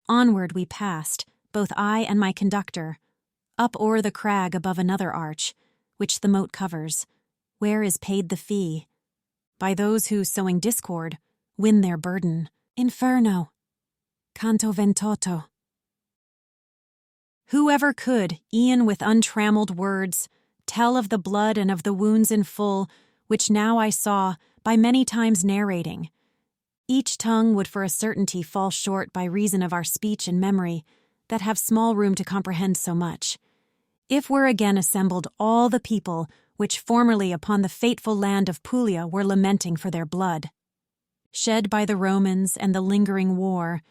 Onward we passed, both I and my conductor, up o'er the crag above another arch, which the moat covers, where is paid the fee, by those who, sowing discord, win their burden. Inferno. Canto 28. Whoever could, e'en with untrammeled words, tell of the blood and of the wounds in full, which now I saw, by many times narrating. Each tongue would for a certainty fall short by reason of our speech and memory, that have small room to comprehend so much. If were again assembled all the people which formerly upon the fateful land of Puglia were lamenting for their blood, shed by the Romans and the lingering war,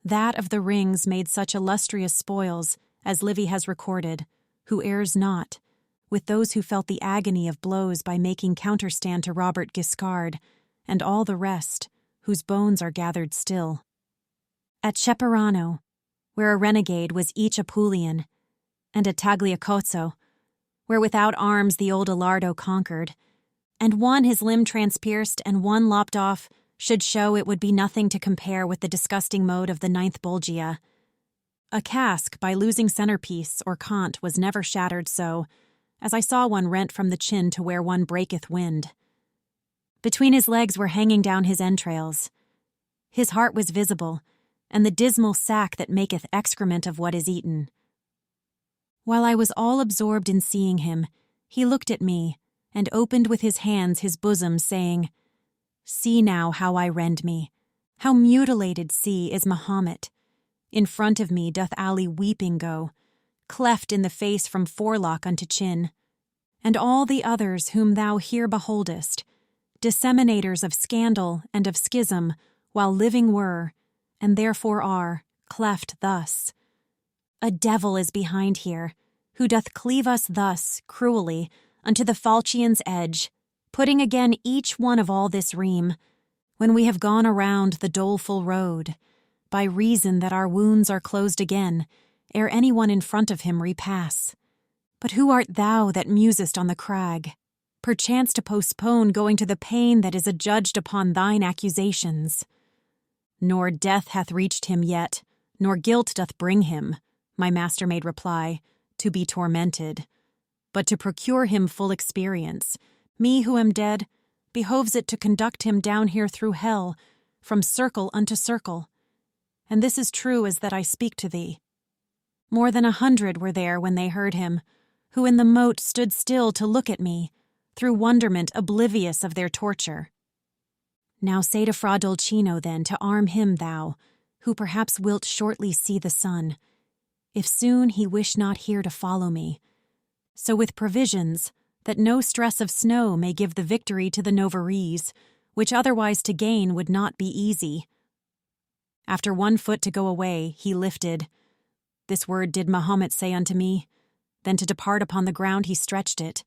that of the rings made such illustrious spoils as Livy has recorded, who errs not, with those who felt the agony of blows by making counterstand to Robert Guiscard, and all the rest, whose bones are gathered still. At Ceperano, where a renegade was each Apulian, and at Tagliacozzo, where without arms the old Alardo conquered, and one his limb transpierced and one lopped off, should show it would be nothing to compare with the disgusting mode of the 9th Bolgia. A casque by losing centerpiece or cant was never shattered so, as I saw one rent from the chin to where one breaketh wind. Between his legs were hanging down his entrails. His heart was visible, and the dismal sack that maketh excrement of what is eaten. While I was all absorbed in seeing him, he looked at me, and opened with his hands his bosom, saying, "See now how I rend me, how mutilated, see, is Mahomet. In front of me doth Ali weeping go, cleft in the face from forelock unto chin, and all the others whom thou here beholdest, disseminators of scandal and of schism, while living were, and therefore are, cleft thus. A devil is behind here, who doth cleave us thus, cruelly, unto the falchion's edge, putting again each one of all this ream, when we have gone around the doleful road, by reason that our wounds are closed again, ere any one in front of him repass. But who art thou that musest on the crag, perchance to postpone going to the pain that is adjudged upon thine accusations? Nor death hath reached him yet, nor guilt doth bring him, my master made reply, to be tormented. But to procure him full experience, me who am dead, behoves it to conduct him down here through hell, from circle unto circle. And this is true as that I speak to thee. More than 100 were there when they heard him, who in the moat stood still to look at me, through wonderment oblivious of their torture. Now say to Fra Dolcino then to arm him thou, who perhaps wilt shortly see the sun, if soon he wish not here to follow me. So with provisions, that no stress of snow may give the victory to the Novarese, which otherwise to gain would not be easy. After 1 foot to go away, he lifted. This word did Mahomet say unto me, then to depart upon the ground he stretched it.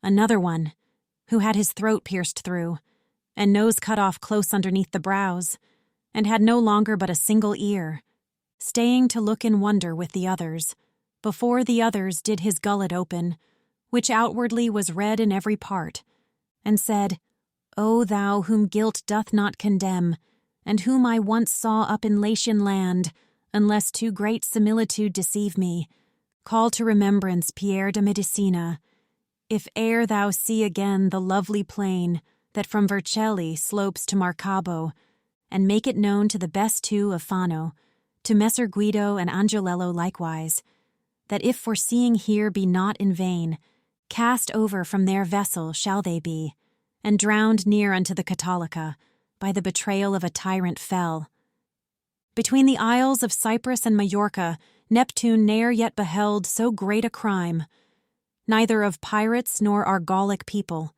Another one, who had his throat pierced through, and nose cut off close underneath the brows, and had no longer but a single ear, staying to look in wonder with the others, before the others did his gullet open, which outwardly was red in every part, and said, O thou whom guilt doth not condemn, and whom I once saw up in Latian land, unless too great similitude deceive me, call to remembrance Pierre de Medicina, if e'er thou see again the lovely plain that from Vercelli slopes to Marcabo, and make it known to the best two of Fano, to Messer Guido and Angelello likewise, that if foreseeing here be not in vain, cast over from their vessel shall they be, and drowned near unto the Catolica, by the betrayal of a tyrant fell. Between the isles of Cyprus and Majorca, Neptune ne'er yet beheld so great a crime, neither of pirates nor Argolic people.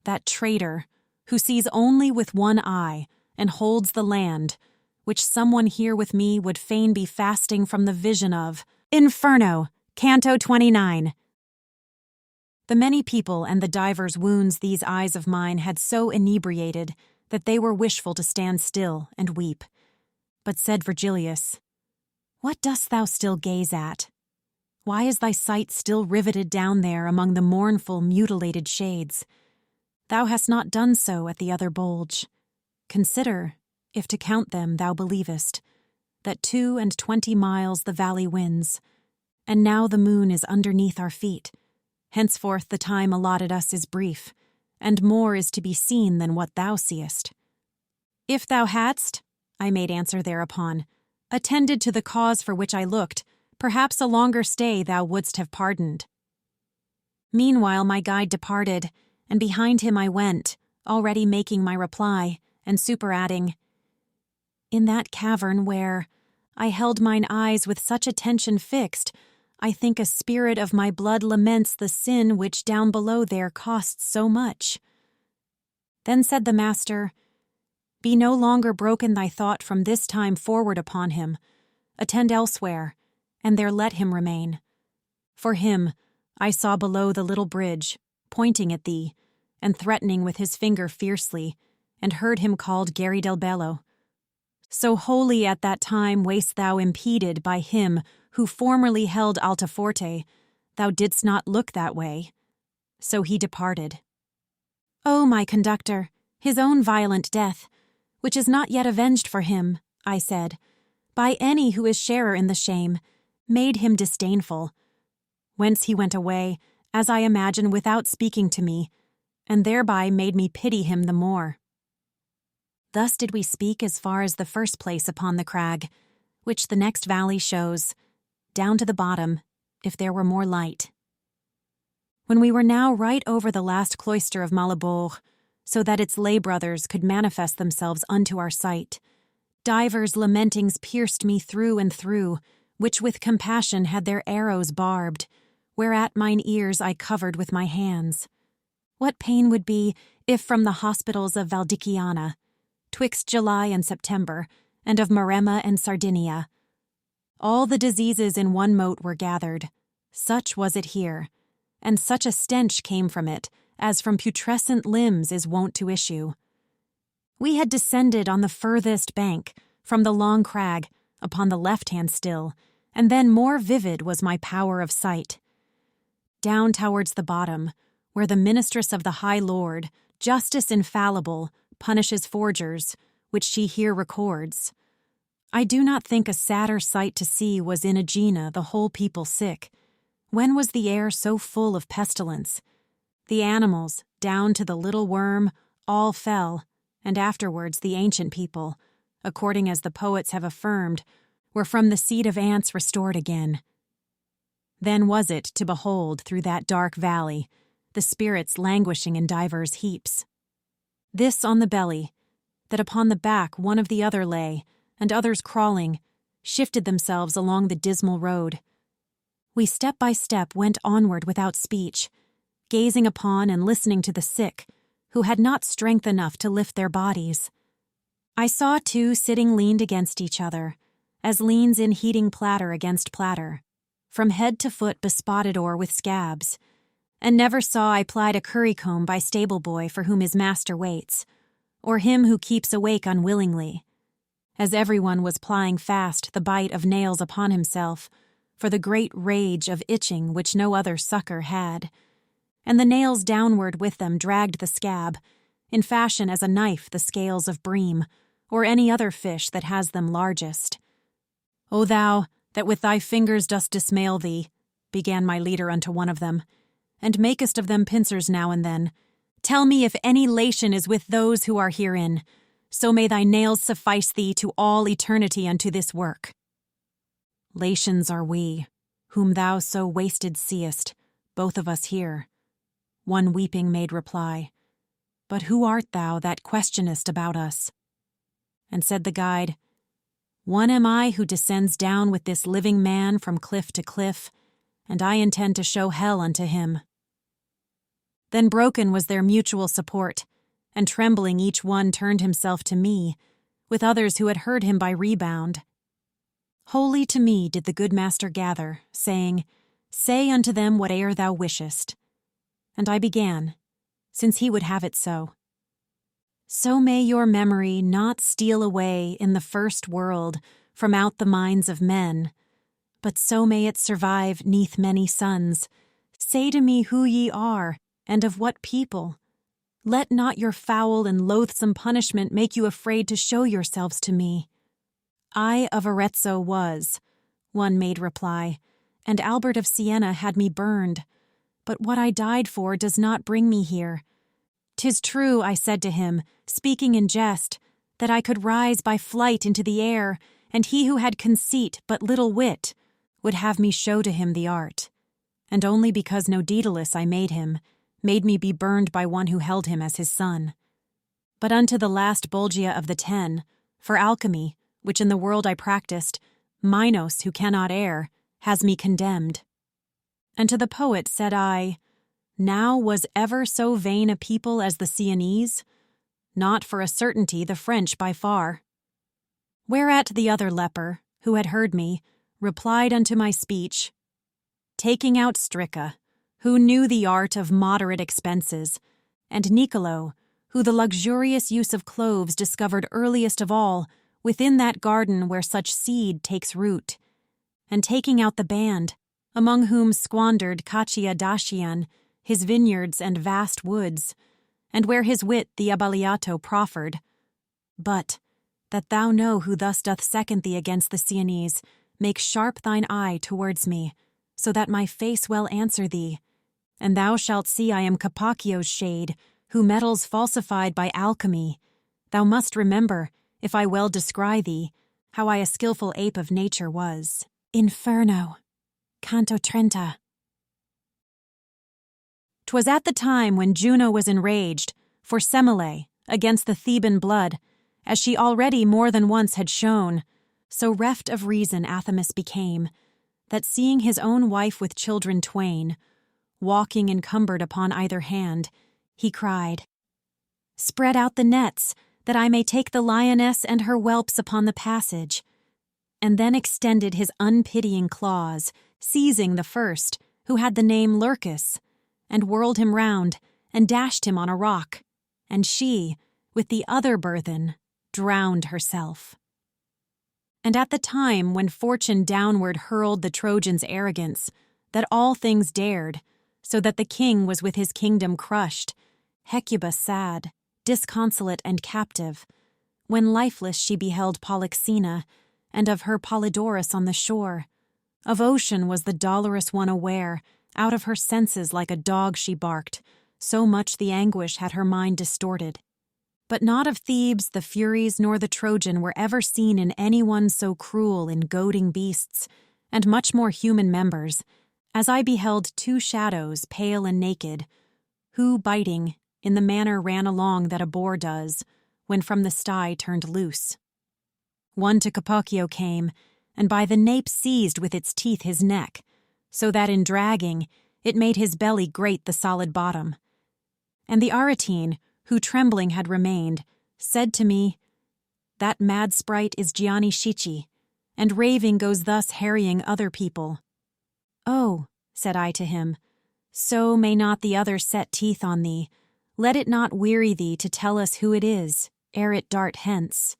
That traitor, who sees only with one eye, and holds the land, which someone here with me would fain be fasting from the vision of. Inferno, Canto 29. The many people and the divers wounds these eyes of mine had so inebriated, that they were wishful to stand still and weep. But said Virgilius, "What dost thou still gaze at? Why is thy sight still riveted down there among the mournful, mutilated shades? Thou hast not done so at the other bulge. Consider, if to count them thou believest, that 22 miles the valley winds, and now the moon is underneath our feet. Henceforth the time allotted us is brief, and more is to be seen than what thou seest." "If thou hadst," I made answer thereupon, "attended to the cause for which I looked, perhaps a longer stay thou wouldst have pardoned." Meanwhile my guide departed, and behind him I went, already making my reply, and superadding, "In that cavern where I held mine eyes with such attention fixed, I think a spirit of my blood laments the sin which down below there costs so much." Then said the master, "Be no longer broken thy thought from this time forward upon him. Attend elsewhere, and there let him remain. For him I saw below the little bridge, pointing at thee, and threatening with his finger fiercely, and heard him called Gary del Bello. So wholly at that time wast thou impeded by him who formerly held Altaforte, thou didst not look that way. So he departed." "O my conductor, his own violent death, which is not yet avenged for him," I said, "by any who is sharer in the shame, made him disdainful. Whence he went away, as I imagine, without speaking to me, and thereby made me pity him the more." Thus did we speak as far as the first place upon the crag, which the next valley shows, down to the bottom, if there were more light. When we were now right over the last cloister of Malbolge, so that its lay brothers could manifest themselves unto our sight, divers lamentings pierced me through and through, which with compassion had their arrows barbed, whereat mine ears I covered with my hands. What pain would be if from the hospitals of Valdiciana, twixt July and September, and of Maremma and Sardinia, all the diseases in one mote were gathered, such was it here, and such a stench came from it, as from putrescent limbs is wont to issue. We had descended on the furthest bank, from the long crag, upon the left hand still, and then more vivid was my power of sight. Down towards the bottom, where the ministress of the High Lord, justice infallible, punishes forgers, which she here records. I do not think a sadder sight to see was in Aegina the whole people sick. When was the air so full of pestilence? The animals, down to the little worm, all fell, and afterwards the ancient people, according as the poets have affirmed, were from the seed of ants restored again. Then was it to behold through that dark valley the spirits languishing in divers heaps. This on the belly, that upon the back one of the other lay, and others crawling, shifted themselves along the dismal road. We step by step went onward without speech, gazing upon and listening to the sick, who had not strength enough to lift their bodies. I saw two sitting leaned against each other, as leans in heating platter against platter, from head to foot bespotted o'er with scabs, and never saw I plied a currycomb by stable boy for whom his master waits, or him who keeps awake unwillingly, as everyone was plying fast the bite of nails upon himself, for the great rage of itching which no other succor had, and the nails downward with them dragged the scab, in fashion as a knife the scales of bream, or any other fish that has them largest. "O thou, that with thy fingers dost dismail thee," began my leader unto one of them, "and makest of them pincers now and then, tell me if any lation is with those who are herein, so may thy nails suffice thee to all eternity unto this work." "Lations are we, whom thou so wasted seest, both of us here," one weeping made reply. "But who art thou that questionest about us?" And said the guide, "One am I who descends down with this living man from cliff to cliff, and I intend to show hell unto him." Then broken was their mutual support, and trembling each one turned himself to me, with others who had heard him by rebound. Wholly to me did the good master gather, saying, "Say unto them whate'er thou wishest." And I began, since he would have it so. So may your memory not steal away in the first world from out the minds of men, but so may it survive 'neath many suns. Say to me who ye are, and of what people. Let not your foul and loathsome punishment make you afraid to show yourselves to me. I of Arezzo was, one made reply, and Albert of Siena had me burned. But what I died for does not bring me here. 'Tis true, I said to him, speaking in jest, that I could rise by flight into the air, and he who had conceit but little wit would have me show to him the art. And only because no Daedalus I made me be burned by one who held him as his son. But unto the last Bolgia of the 10, for alchemy, which in the world I practiced, Minos, who cannot err, has me condemned. And to the poet said I, now was ever so vain a people as the Sienese? Not for a certainty the French by far. Whereat the other leper, who had heard me, replied unto my speech, taking out Strica, who knew the art of moderate expenses, and Nicolo, who the luxurious use of cloves discovered earliest of all within that garden where such seed takes root, and taking out the band, among whom squandered Caccia Dacian, his vineyards and vast woods, and where his wit the Abaliato proffered. But, that thou know who thus doth second thee against the Sienese, make sharp thine eye towards me, so that my face well answer thee, and thou shalt see I am Capaccio's shade, who metals falsified by alchemy. Thou must remember, if I well descry thee, how I a skilful ape of nature was. Inferno. Canto 30. 'Twas at the time when Juno was enraged, for Semele, against the Theban blood, as she already more than once had shown, so reft of reason Athamas became, that seeing his own wife with children twain, walking encumbered upon either hand, he cried, spread out the nets, that I may take the lioness and her whelps upon the passage, and then extended his unpitying claws, seizing the first, who had the name Lurcus, and whirled him round, and dashed him on a rock, and she, with the other burthen, drowned herself. And at the time when fortune downward hurled the Trojans' arrogance, that all things dared, so that the king was with his kingdom crushed, Hecuba sad, disconsolate and captive, when lifeless she beheld Polyxena, and of her Polydorus on the shore, of ocean was the dolorous one aware, out of her senses like a dog she barked, so much the anguish had her mind distorted. But not of Thebes the Furies nor the Trojan were ever seen in any one so cruel in goading beasts, and much more human members, as I beheld two shadows pale and naked, who, biting, in the manner ran along that a boar does, when from the sty turned loose. One to Capocchio came, and by the nape seized with its teeth his neck, so that in dragging it made his belly grate the solid bottom. And the Aretine, who trembling had remained, said to me, that mad sprite is Gianni Schicchi, and raving goes thus harrying other people. Oh, said I to him, so may not the other set teeth on thee. Let it not weary thee to tell us who it is, ere it dart hence.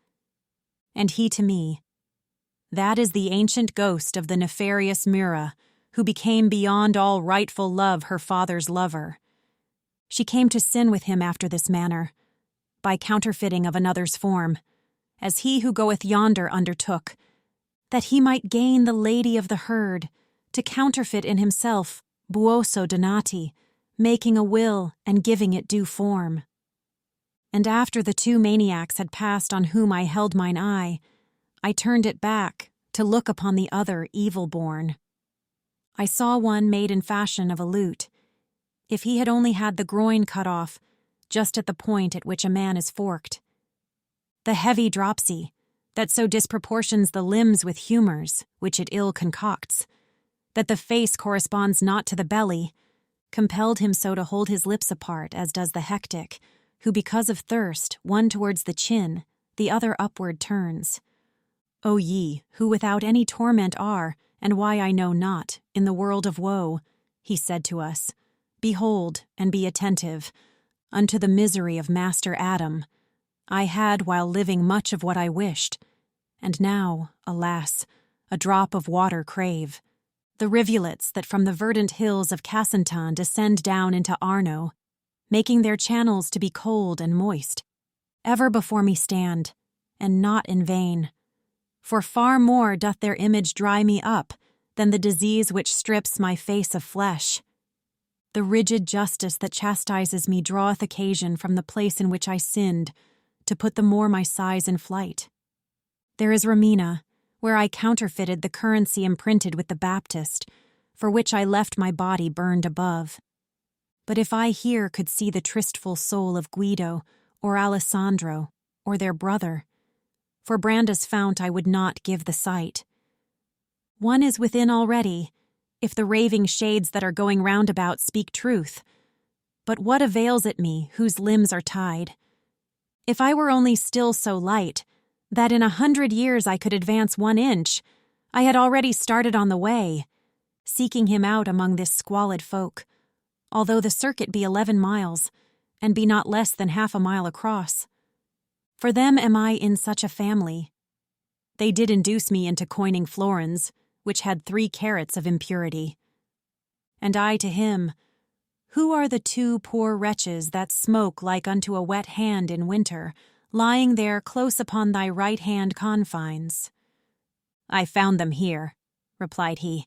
And he to me, that is the ancient ghost of the nefarious Myrrha, who became beyond all rightful love her father's lover. She came to sin with him after this manner, by counterfeiting of another's form, as he who goeth yonder undertook, that he might gain the lady of the herd, to counterfeit in himself buoso donati, making a will and giving it due form. And after the two maniacs had passed on whom I held mine eye, I turned it back to look upon the other evil-born. I saw one made in fashion of a lute. If he had only had the groin cut off, just at the point at which a man is forked. The heavy dropsy, that so disproportions the limbs with humours, which it ill concocts, that the face corresponds not to the belly, compelled him so to hold his lips apart as does the hectic, who because of thirst, one towards the chin, the other upward turns. O ye, who without any torment are, and why I know not, in the world of woe, he said to us, behold and be attentive, unto the misery of Master Adam, I had while living much of what I wished, and now, alas, a drop of water crave. The rivulets that from the verdant hills of Cassentan descend down into Arno, making their channels to be cold and moist, ever before me stand, and not in vain. For far more doth their image dry me up than the disease which strips my face of flesh. The rigid justice that chastises me draweth occasion from the place in which I sinned, to put the more my sighs in flight. There is Ramina, where I counterfeited the currency imprinted with the Baptist, for which I left my body burned above. But if I here could see the tristful soul of Guido, or Alessandro, or their brother, for Branda's fount I would not give the sight. One is within already, if the raving shades that are going round about speak truth. But what avails it me, whose limbs are tied? If I were only still so light, that in 100 years I could advance 1 inch, I had already started on the way, seeking him out among this squalid folk, although the circuit be 11 miles, and be not less than half a mile across. For them am I in such a family. They did induce me into coining florins, which had 3 carats of impurity. And I to him, who are the 2 poor wretches that smoke like unto a wet hand in winter, lying there close upon thy right hand confines? I found them here, replied he,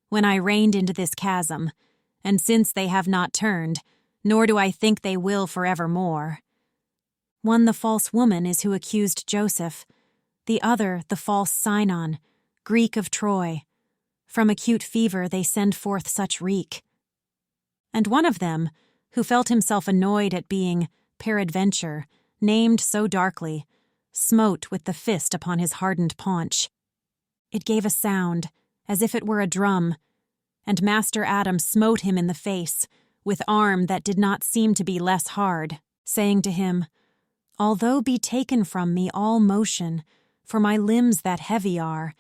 when I reined into this chasm, and since they have not turned, nor do I think they will forevermore. One the false woman is who accused Joseph, the other the false Sinon, Greek of Troy. From acute fever they send forth such reek. And one of them, who felt himself annoyed at being, peradventure, named so darkly, smote with the fist upon his hardened paunch. It gave a sound, as if it were a drum, and Master Adam smote him in the face, with arm that did not seem to be less hard, saying to him, Although be taken from me all motion, for my limbs that heavy are,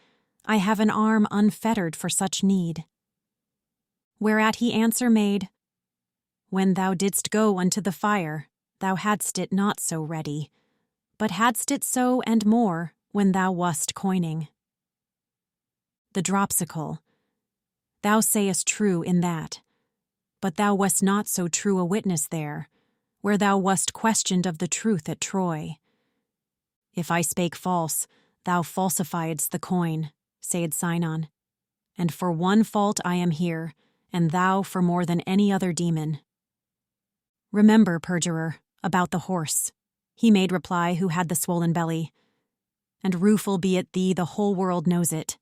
I have an arm unfettered for such need. Whereat he answer made, When thou didst go unto the fire, thou hadst it not so ready, but hadst it so and more when thou wast coining. The dropsicle. Thou sayest true in that, but thou wast not so true a witness there, where thou wast questioned of the truth at Troy. If I spake false, thou falsifiedst the coin, said Sinon, and for one fault I am here, and thou for more than any other demon. Remember, perjurer, about the horse, he made reply who had the swollen belly, and rueful be it thee the whole world knows it.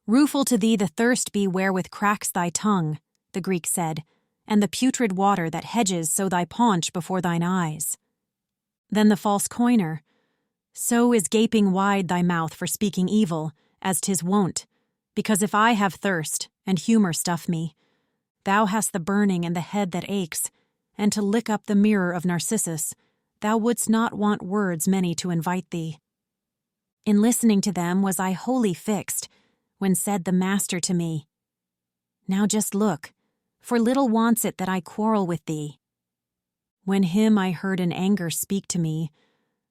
Rueful to thee the thirst be wherewith cracks thy tongue, the Greek said, and the putrid water that hedges so thy paunch before thine eyes. Then the false coiner, so is gaping wide thy mouth for speaking evil, as 'tis wont, because if I have thirst, and humour stuff me, thou hast the burning and the head that aches, and to lick up the mirror of Narcissus, thou wouldst not want words many to invite thee. In listening to them was I wholly fixed, when said the master to me, Now just look, for little wants it that I quarrel with thee. When him I heard in anger speak to me,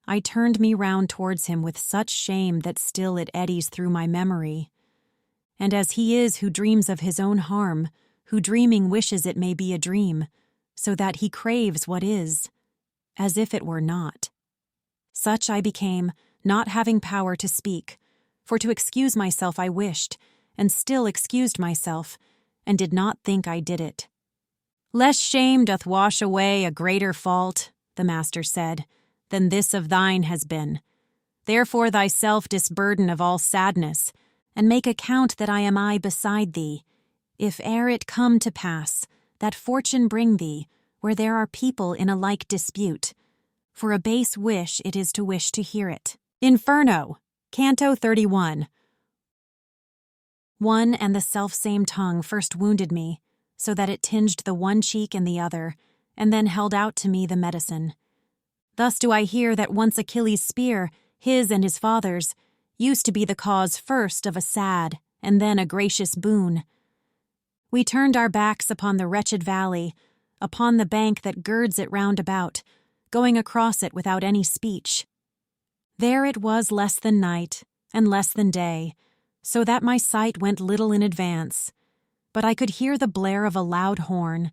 I turned me round towards him with such shame that still it eddies through my memory. And as he is who dreams of his own harm, who dreaming wishes it may be a dream, so that he craves what is, as if it were not. Such I became, not having power to speak, for to excuse myself I wished, and still excused myself, and did not think I did it. Less shame doth wash away a greater fault, the master said, than this of thine has been. Therefore thyself disburden of all sadness, and make account that I am I beside thee, if e'er it come to pass, that fortune bring thee, where there are people in a like dispute. For a base wish it is to wish to hear it. Inferno, Canto 31. One and the self-same tongue first wounded me, so that it tinged the one cheek and the other, and then held out to me the medicine. Thus do I hear that once Achilles' spear, his and his father's, used to be the cause first of a sad, and then a gracious boon. We turned our backs upon the wretched valley, upon the bank that girds it round about, going across it without any speech. There it was less than night, and less than day, so that my sight went little in advance, but I could hear the blare of a loud horn,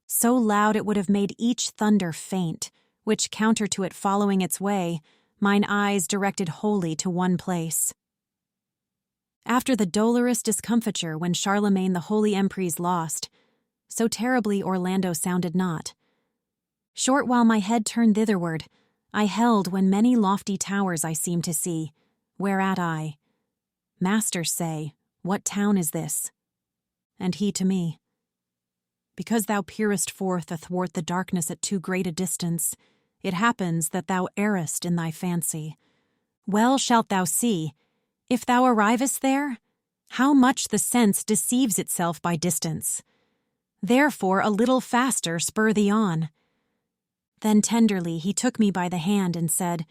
so loud it would have made each thunder faint, which, counter to it following its way, mine eyes directed wholly to one place. After the dolorous discomfiture when Charlemagne the holy emprise lost, so terribly Orlando sounded not. Short while my head turned thitherward, I held when many lofty towers I seemed to see, whereat I, Master, say, what town is this? And he to me, because thou peerest forth athwart the darkness at too great a distance, it happens that thou errest in thy fancy. Well shalt thou see, if thou arrivest there, how much the sense deceives itself by distance. Therefore a little faster spur thee on. Then tenderly he took me by the hand and said,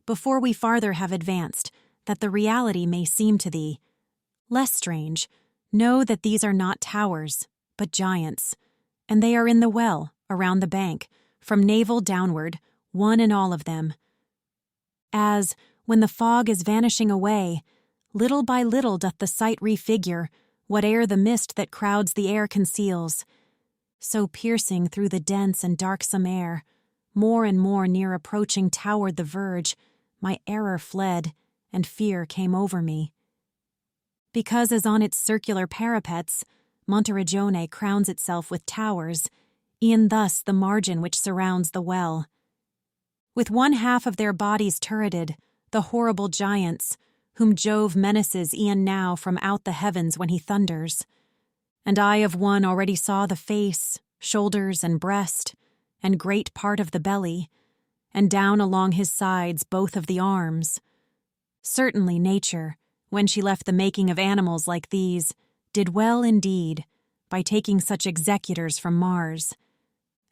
before we farther have advanced, that the reality may seem to thee less strange, know that these are not towers, but giants, and they are in the well, around the bank, from navel downward, one and all of them. As, when the fog is vanishing away, little by little doth the sight refigure whate'er the mist that crowds the air conceals, so piercing through the dense and darksome air, more and more near approaching towered the verge, my error fled, and fear came over me. Because as on its circular parapets, Monteriggione crowns itself with towers, e'en thus the margin which surrounds the well. With one half of their bodies turreted, the horrible giants, whom Jove menaces e'en now from out the heavens when he thunders. And I of one already saw the face, shoulders, and breast, and great part of the belly, and down along his sides both of the arms. Certainly nature, when she left the making of animals like these, did well indeed, by taking such executors from Mars.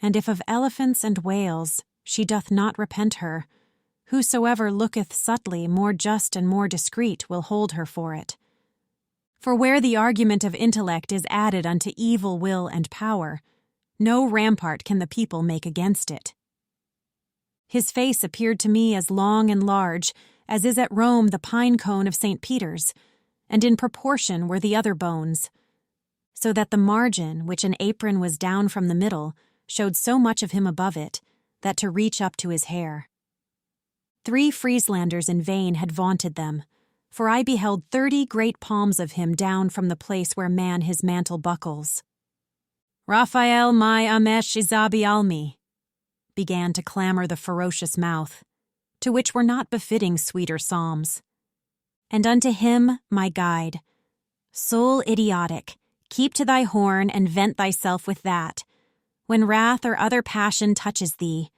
And if of elephants and whales she doth not repent her, whosoever looketh subtly more just and more discreet will hold her for it. For where the argument of intellect is added unto evil will and power, no rampart can the people make against it. His face appeared to me as long and large as is at Rome the pine cone of St. Peter's, and in proportion were the other bones, so that the margin, which an apron was down from the middle, showed so much of him above it, that to reach up to his hair. 3 Frieslanders in vain had vaunted them, for I beheld 30 great palms of him down from the place where man his mantle buckles. Raphael my amesh izabi almi, began to clamor the ferocious mouth, to which were not befitting sweeter psalms. And unto him, my guide, soul idiotic, keep to thy horn and vent thyself with that. When wrath or other passion touches thee,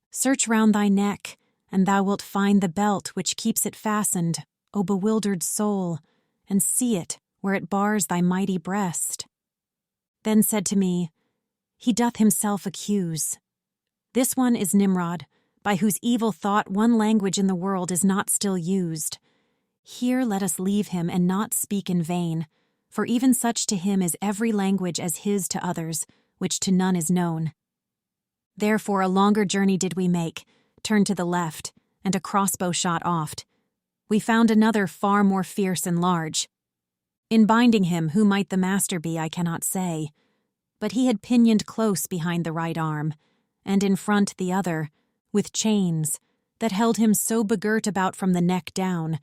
search round thy neck, and thou wilt find the belt which keeps it fastened, O bewildered soul, and see it where it bars thy mighty breast. Then said to me, he doth himself accuse. This one is Nimrod, by whose evil thought one language in the world is not still used. Here let us leave him and not speak in vain, for even such to him is every language as his to others, which to none is known. Therefore a longer journey did we make, turned to the left, and a crossbow shot oft. We found another far more fierce and large. In binding him, who might the master be, I cannot say, but he had pinioned close behind the right arm, and in front the other, with chains, that held him so begirt about from the neck down,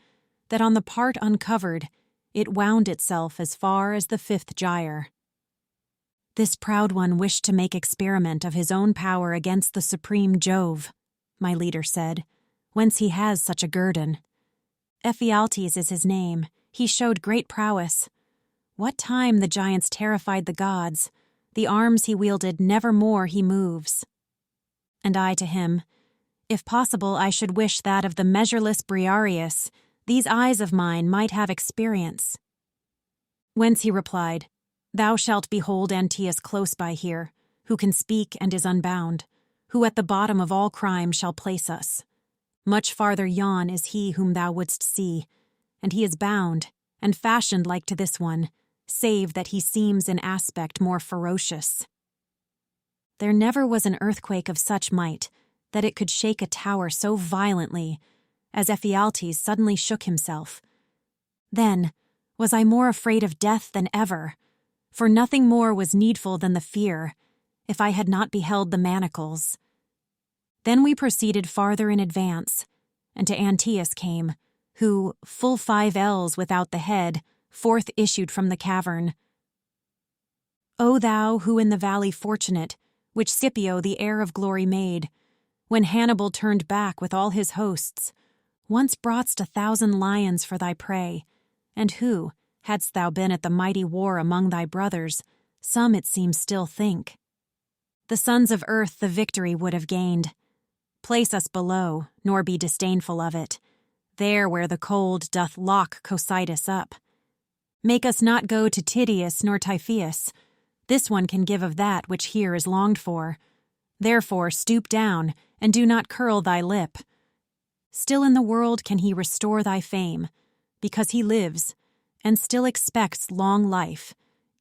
that on the part uncovered, it wound itself as far as the 5th gyre. This proud one wished to make experiment of his own power against the supreme Jove, my leader said, whence he has such a guerdon. Ephialtes is his name. He showed great prowess. What time the giants terrified the gods, the arms he wielded nevermore he moves. And I to him, if possible I should wish that of the measureless Briareus, these eyes of mine might have experience. Whence he replied, thou shalt behold Antaeus close by here, who can speak and is unbound, who at the bottom of all crime shall place us. Much farther yon is he whom thou wouldst see, and he is bound, and fashioned like to this one, save that he seems in aspect more ferocious. There never was an earthquake of such might, that it could shake a tower so violently, as Ephialtes suddenly shook himself. Then was I more afraid of death than ever, for nothing more was needful than the fear, if I had not beheld the manacles. Then we proceeded farther in advance, and to Antaeus came, who, full 5 ells without the head, forth issued from the cavern. O thou who in the valley fortunate, which Scipio the heir of glory made, when Hannibal turned back with all his hosts, once brought'st 1,000 lions for thy prey, and who, hadst thou been at the mighty war among thy brothers, some it seems still think. The sons of earth the victory would have gained. Place us below, nor be disdainful of it, there where the cold doth lock Cocytus up. Make us not go to Tydeus nor Typhoeus. This one can give of that which here is longed for. Therefore stoop down, and do not curl thy lip. Still in the world can he restore thy fame, because he lives, and still expects long life,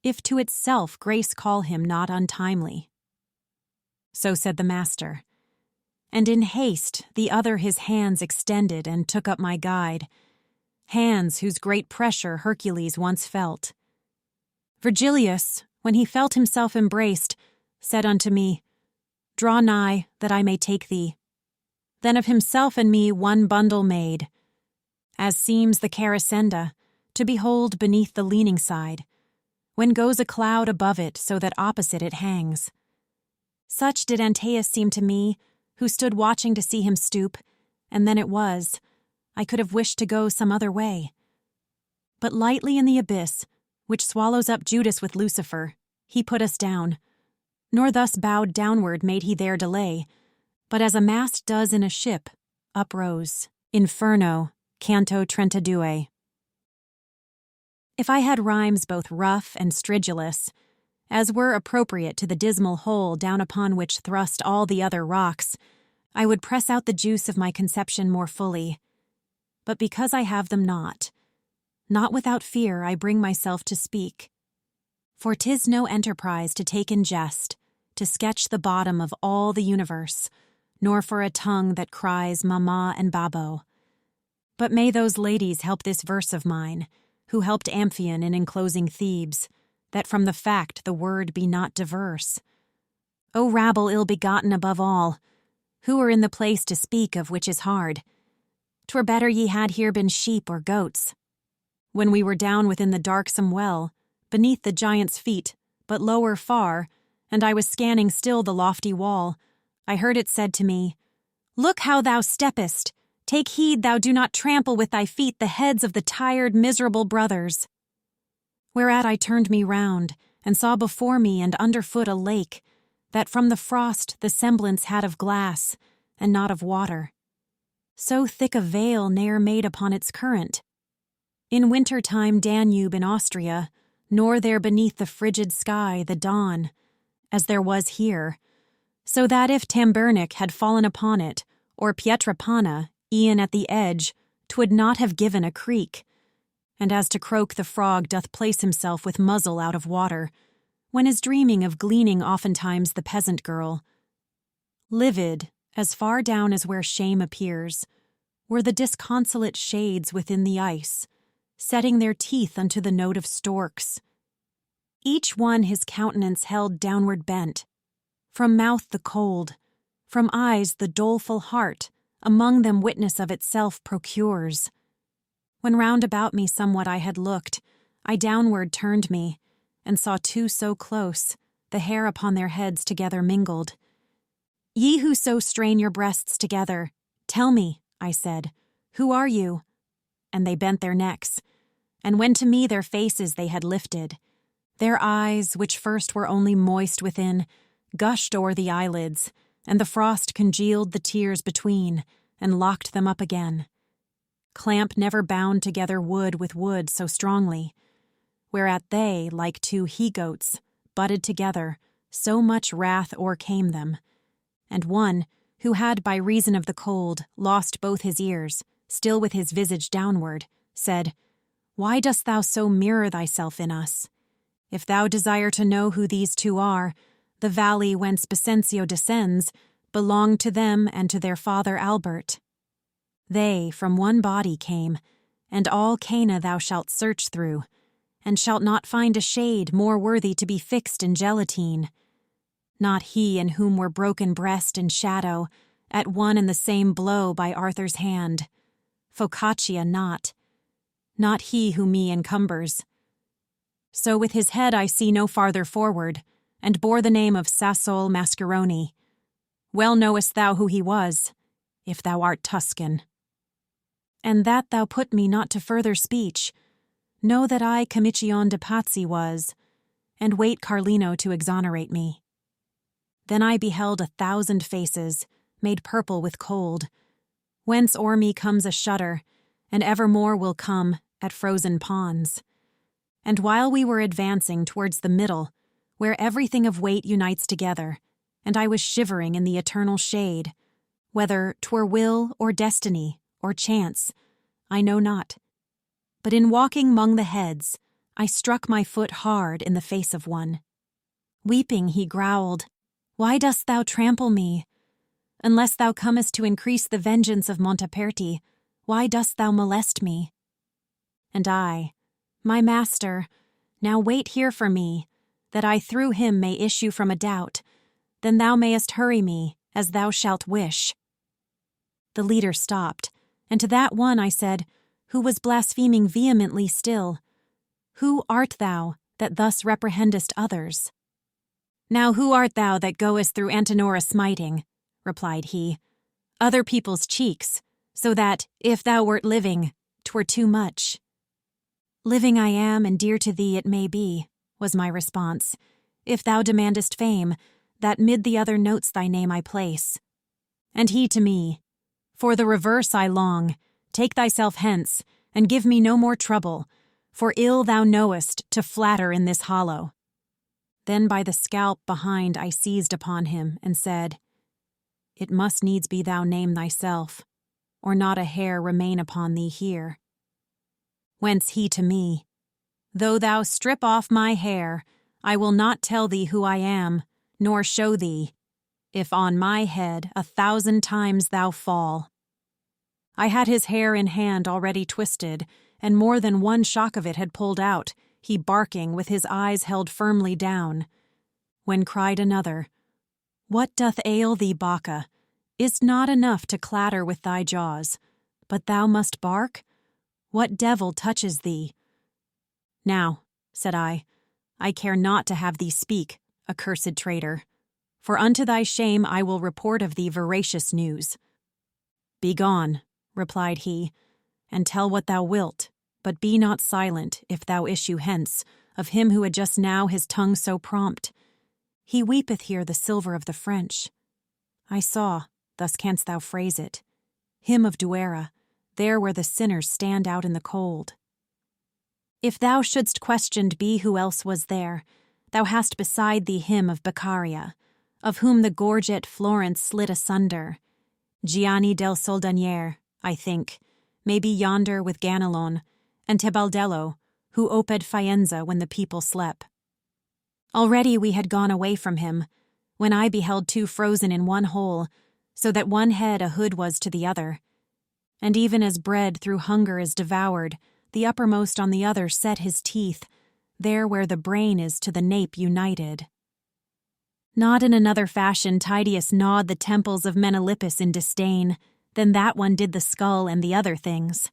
if to itself grace call him not untimely. So said the master. And in haste the other his hands extended and took up my guide, hands whose great pressure Hercules once felt. Virgilius, when he felt himself embraced, said unto me, Draw nigh, that I may take thee. Then of himself and me one bundle made, as seems the Caracenda, to behold beneath the leaning side, when goes a cloud above it so that opposite it hangs. Such did Antaeus seem to me, who stood watching to see him stoop, and then it was, I could have wished to go some other way. But lightly in the abyss, which swallows up Judas with Lucifer, he put us down, nor thus bowed downward made he there delay, but as a mast does in a ship, uprose. Inferno, Canto 32. If I had rhymes both rough and stridulous, as were appropriate to the dismal hole down upon which thrust all the other rocks, I would press out the juice of my conception more fully. But because I have them not without fear I bring myself to speak. For 'tis no enterprise to take in jest, to sketch the bottom of all the universe, nor for a tongue that cries Mama and Babo. But may those ladies help this verse of mine, who helped Amphion in enclosing Thebes, that from the fact the word be not diverse. O rabble ill-begotten above all, who are in the place to speak of which is hard, 'twere better ye had here been sheep or goats. When we were down within the darksome well, beneath the giant's feet, but lower far, and I was scanning still the lofty wall, I heard it said to me, Look how thou steppest, take heed thou do not trample with thy feet the heads of the tired, miserable brothers. Whereat I turned me round, and saw before me and underfoot a lake, that from the frost the semblance had of glass, and not of water. So thick a veil ne'er made upon its current. In winter time Danube in Austria, nor there beneath the frigid sky the dawn, as there was here, so that if Tambernic had fallen upon it, or Pietrapana, e'en at the edge, 'twould not have given a creak. And as to Croak the frog doth place himself with muzzle out of water, when is dreaming of gleaning oftentimes the peasant girl. Livid, as far down as where shame appears, were the disconsolate shades within the ice, setting their teeth unto the note of storks. Each one his countenance held downward bent, from mouth the cold, from eyes the doleful heart, among them witness of itself procures. When round about me somewhat I had looked, I downward turned me, and saw two so close, the hair upon their heads together mingled. Ye who so strain your breasts together, tell me, I said, who are you? And they bent their necks, and when to me their faces they had lifted, their eyes, which first were only moist within, gushed o'er the eyelids, and the frost congealed the tears between, and locked them up again. Clamp never bound together wood with wood so strongly, whereat they, like two he-goats, butted together, so much wrath o'ercame them. And one, who had by reason of the cold lost both his ears, still with his visage downward, said, Why dost thou so mirror thyself in us? If thou desire to know who these two are, the valley whence Besencio descends, belonged to them and to their father Albert. They from one body came, and all Cana thou shalt search through, and shalt not find a shade more worthy to be fixed in gelatine. Not he in whom were broken breast and shadow, at one and the same blow by Arthur's hand. Focaccia not he who me encumbers. So with his head I see no farther forward, and bore the name of Sassol Mascaroni. Well knowest thou who he was, if thou art Tuscan. And that thou put me not to further speech, know that I Comicion de Pazzi was, and wait Carlino to exonerate me. Then I beheld 1,000 faces, made purple with cold, whence o'er me comes a shudder, and evermore will come at frozen ponds. And while we were advancing towards the middle, where everything of weight unites together, and I was shivering in the eternal shade, whether 'twere will or destiny or chance, I know not. But in walking 'mong the heads, I struck my foot hard in the face of one. Weeping, he growled, "Why dost thou trample me? Unless thou comest to increase the vengeance of Monteperti, why dost thou molest me?" And I, "My master, now wait here for me, that I through him may issue from a doubt, then thou mayest hurry me, as thou shalt wish." The leader stopped, and to that one I said, who was blaspheming vehemently still, "Who art thou that thus reprehendest others?" "Now who art thou that goest through Antenora smiting?" replied he. "Other people's cheeks, so that, if thou wert living, 'twere too much." "Living I am, and dear to thee it may be," was my response, "if thou demandest fame, that mid the other notes thy name I place." And he to me, "For the reverse I long, take thyself hence, and give me no more trouble, for ill thou knowest to flatter in this hollow." Then by the scalp behind I seized upon him, and said, "It must needs be thou name thyself, or not a hair remain upon thee here." Whence he to me, "Though thou strip off my hair, I will not tell thee who I am, nor show thee, if on my head 1,000 times thou fall." I had his hair in hand already twisted, and more than one shock of it had pulled out, he barking with his eyes held firmly down. When cried another, "What doth ail thee, Bacca? Is't not enough to clatter with thy jaws, but thou must bark? What devil touches thee?" "Now," said I care not to have thee speak, accursed traitor, for unto thy shame I will report of thee veracious news." "Begone," replied he, "and tell what thou wilt, but be not silent, if thou issue hence, of him who had just now his tongue so prompt. He weepeth here the silver of the French. I saw, thus canst thou phrase it, him of Duera, there where the sinners stand out in the cold. If thou shouldst questioned be who else was there, thou hast beside thee him of Beccaria, of whom the gorge at Florence slit asunder. Gianni del Soldanier, I think, may be yonder with Ganelon, and Tebaldello, who oped Faenza when the people slept. Already we had gone away from him, when I beheld two frozen in one hole, so that one head a hood was to the other. And even as bread through hunger is devoured, the uppermost on the other set his teeth, there where the brain is to the nape united. Not in another fashion Tydeus gnawed the temples of Menalippus in disdain, than that one did the skull and the other things.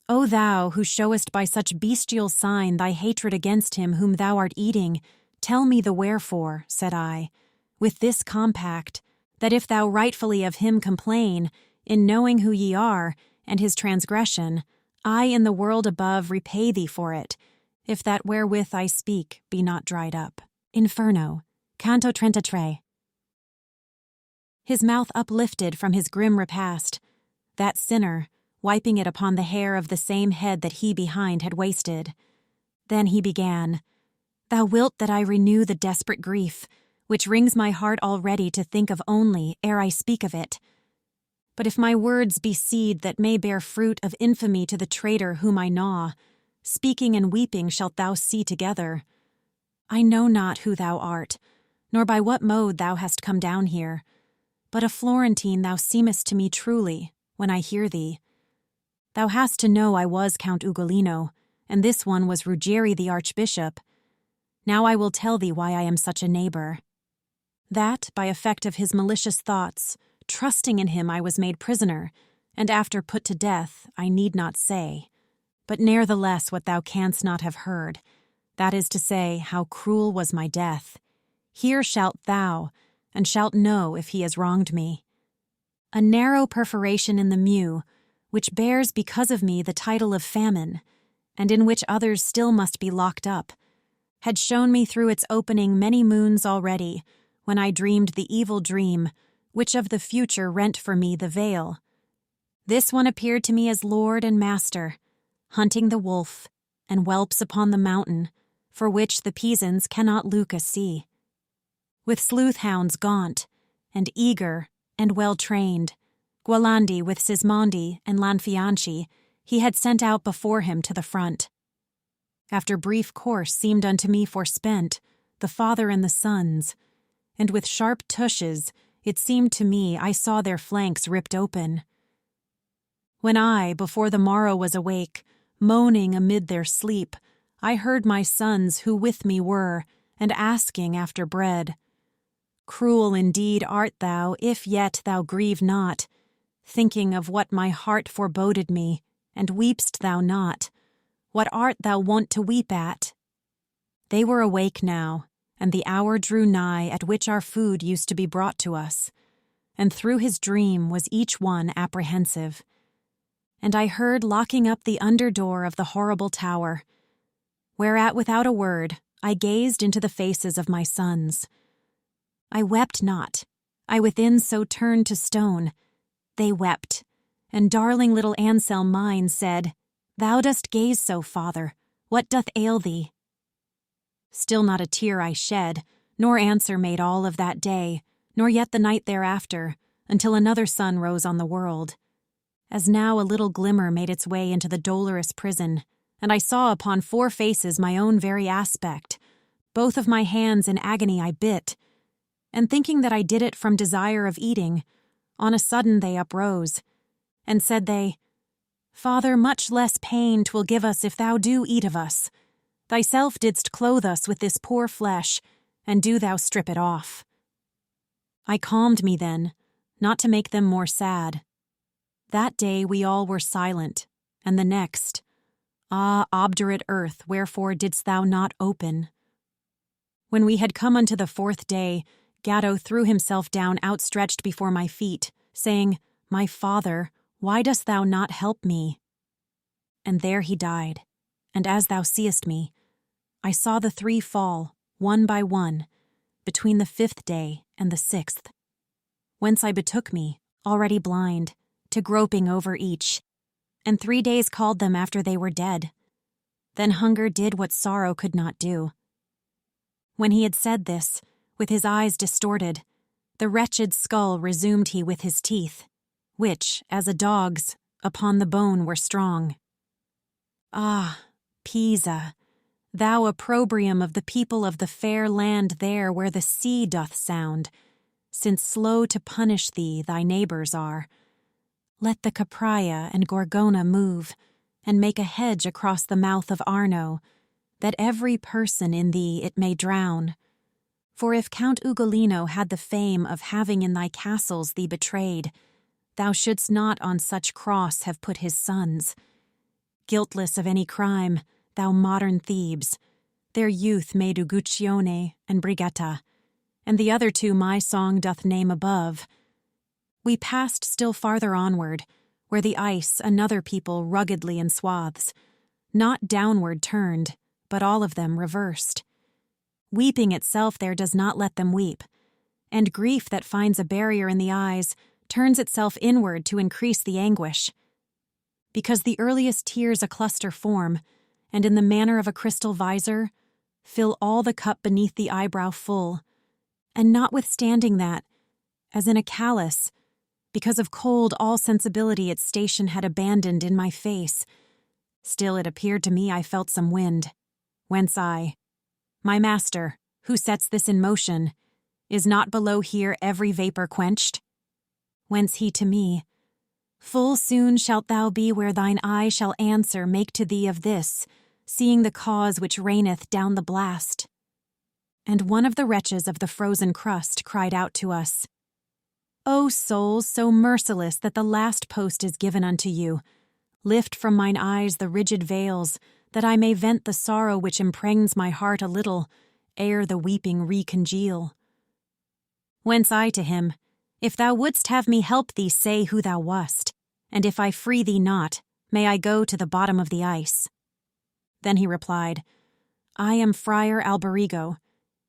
O thou, who showest by such bestial sign thy hatred against him whom thou art eating, tell me the wherefore, said I, with this compact, that if thou rightfully of him complain, in knowing who ye are, and his transgression, I in the world above repay thee for it, if that wherewith I speak be not dried up. Inferno, Canto 33. His mouth uplifted from his grim repast, that sinner, wiping it upon the hair of the same head that he behind had wasted. Then he began, Thou wilt that I renew the desperate grief, which wrings my heart already to think of only, ere I speak of it. But if my words be seed that may bear fruit of infamy to the traitor whom I gnaw, speaking and weeping shalt thou see together. I know not who thou art, nor by what mode thou hast come down here, But a Florentine thou seemest to me truly, when I hear thee. Thou hast to know I was Count Ugolino, and this one was Ruggieri the Archbishop. Now I will tell thee why I am such a neighbor. That, by effect of his malicious thoughts, trusting in him I was made prisoner, and after put to death, I need not say. But ne'ertheless what thou canst not have heard, that is to say, how cruel was my death. Here shalt thou, and shalt know if he has wronged me. A narrow perforation in the mew, which bears because of me the title of famine, and in which others still must be locked up, had shown me through its opening many moons already, when I dreamed the evil dream, which of the future rent for me the veil. This one appeared to me as lord and master, hunting the wolf, and whelps upon the mountain, for which the Pisans cannot look a sea. With sleuth-hounds gaunt, and eager, and well-trained, Gualandi with Sismondi and Lanfianchi, he had sent out before him to the front. After brief course seemed unto me forspent, the father and the sons, and with sharp tushes it seemed to me I saw their flanks ripped open. When I, before the morrow was awake, moaning amid their sleep, I heard my sons who with me were, and asking after bread. Cruel indeed art thou, if yet thou grieve not, thinking of what my heart foreboded me, and weepst thou not? What art thou wont to weep at? They were awake now, and the hour drew nigh at which our food used to be brought to us, and through his dream was each one apprehensive. And I heard locking up the under door of the horrible tower, whereat without a word I gazed into the faces of my sons. I wept not, I within so turned to stone. They wept, and darling little Anselm mine said, Thou dost gaze so, father, what doth ail thee? Still not a tear I shed, nor answer made all of that day, nor yet the night thereafter, until another sun rose on the world. As now a little glimmer made its way into the dolorous prison, and I saw upon 4 faces my own very aspect. Both of my hands in agony I bit, and thinking that I did it from desire of eating, on a sudden they uprose, and said they, Father, much less pain 'twill give us if thou do eat of us. Thyself didst clothe us with this poor flesh, and do thou strip it off. I calmed me then, not to make them more sad. That day we all were silent, and the next, Ah, obdurate earth, wherefore didst thou not open? When we had come unto the 4th day, Gatto threw himself down outstretched before my feet, saying, My father, why dost thou not help me? And there he died, and as thou seest me, I saw the 3 fall, one by one, between the 5th day and the 6th, whence I betook me, already blind, to groping over each, and 3 days called them after they were dead. Then hunger did what sorrow could not do. When he had said this, with his eyes distorted, the wretched skull resumed he with his teeth, which, as a dog's, upon the bone were strong. Ah, Pisa, thou opprobrium of the people of the fair land there where the sea doth sound, since slow to punish thee thy neighbors are. Let the Capraia and Gorgona move, and make a hedge across the mouth of Arno, that every person in thee it may drown. For if Count Ugolino had the fame of having in thy castles thee betrayed, thou shouldst not on such cross have put his sons. Guiltless of any crime, thou modern Thebes, their youth made Uguccione and Brigetta, and the other 2 my song doth name above. We passed still farther onward, where the ice another people ruggedly in swathes, not downward turned, but all of them reversed. Weeping itself there does not let them weep, and grief that finds a barrier in the eyes turns itself inward to increase the anguish. Because the earliest tears a cluster form, and in the manner of a crystal visor, fill all the cup beneath the eyebrow full, and notwithstanding that, as in a callus, because of cold all sensibility its station had abandoned in my face, still it appeared to me I felt some wind, whence my master, who sets this in motion, is not below here every vapor quenched? Whence he to me, "Full soon shalt thou be where thine eye shall answer make to thee of this, seeing the cause which reigneth down the blast." And one of the wretches of the frozen crust cried out to us, "O souls so merciless that the last post is given unto you, lift from mine eyes the rigid veils, that I may vent the sorrow which impregns my heart a little, ere the weeping recongeal." Whence I to him, "If thou wouldst have me help thee, say who thou wast, and if I free thee not, may I go to the bottom of the ice." Then he replied, "I am Friar Alberigo.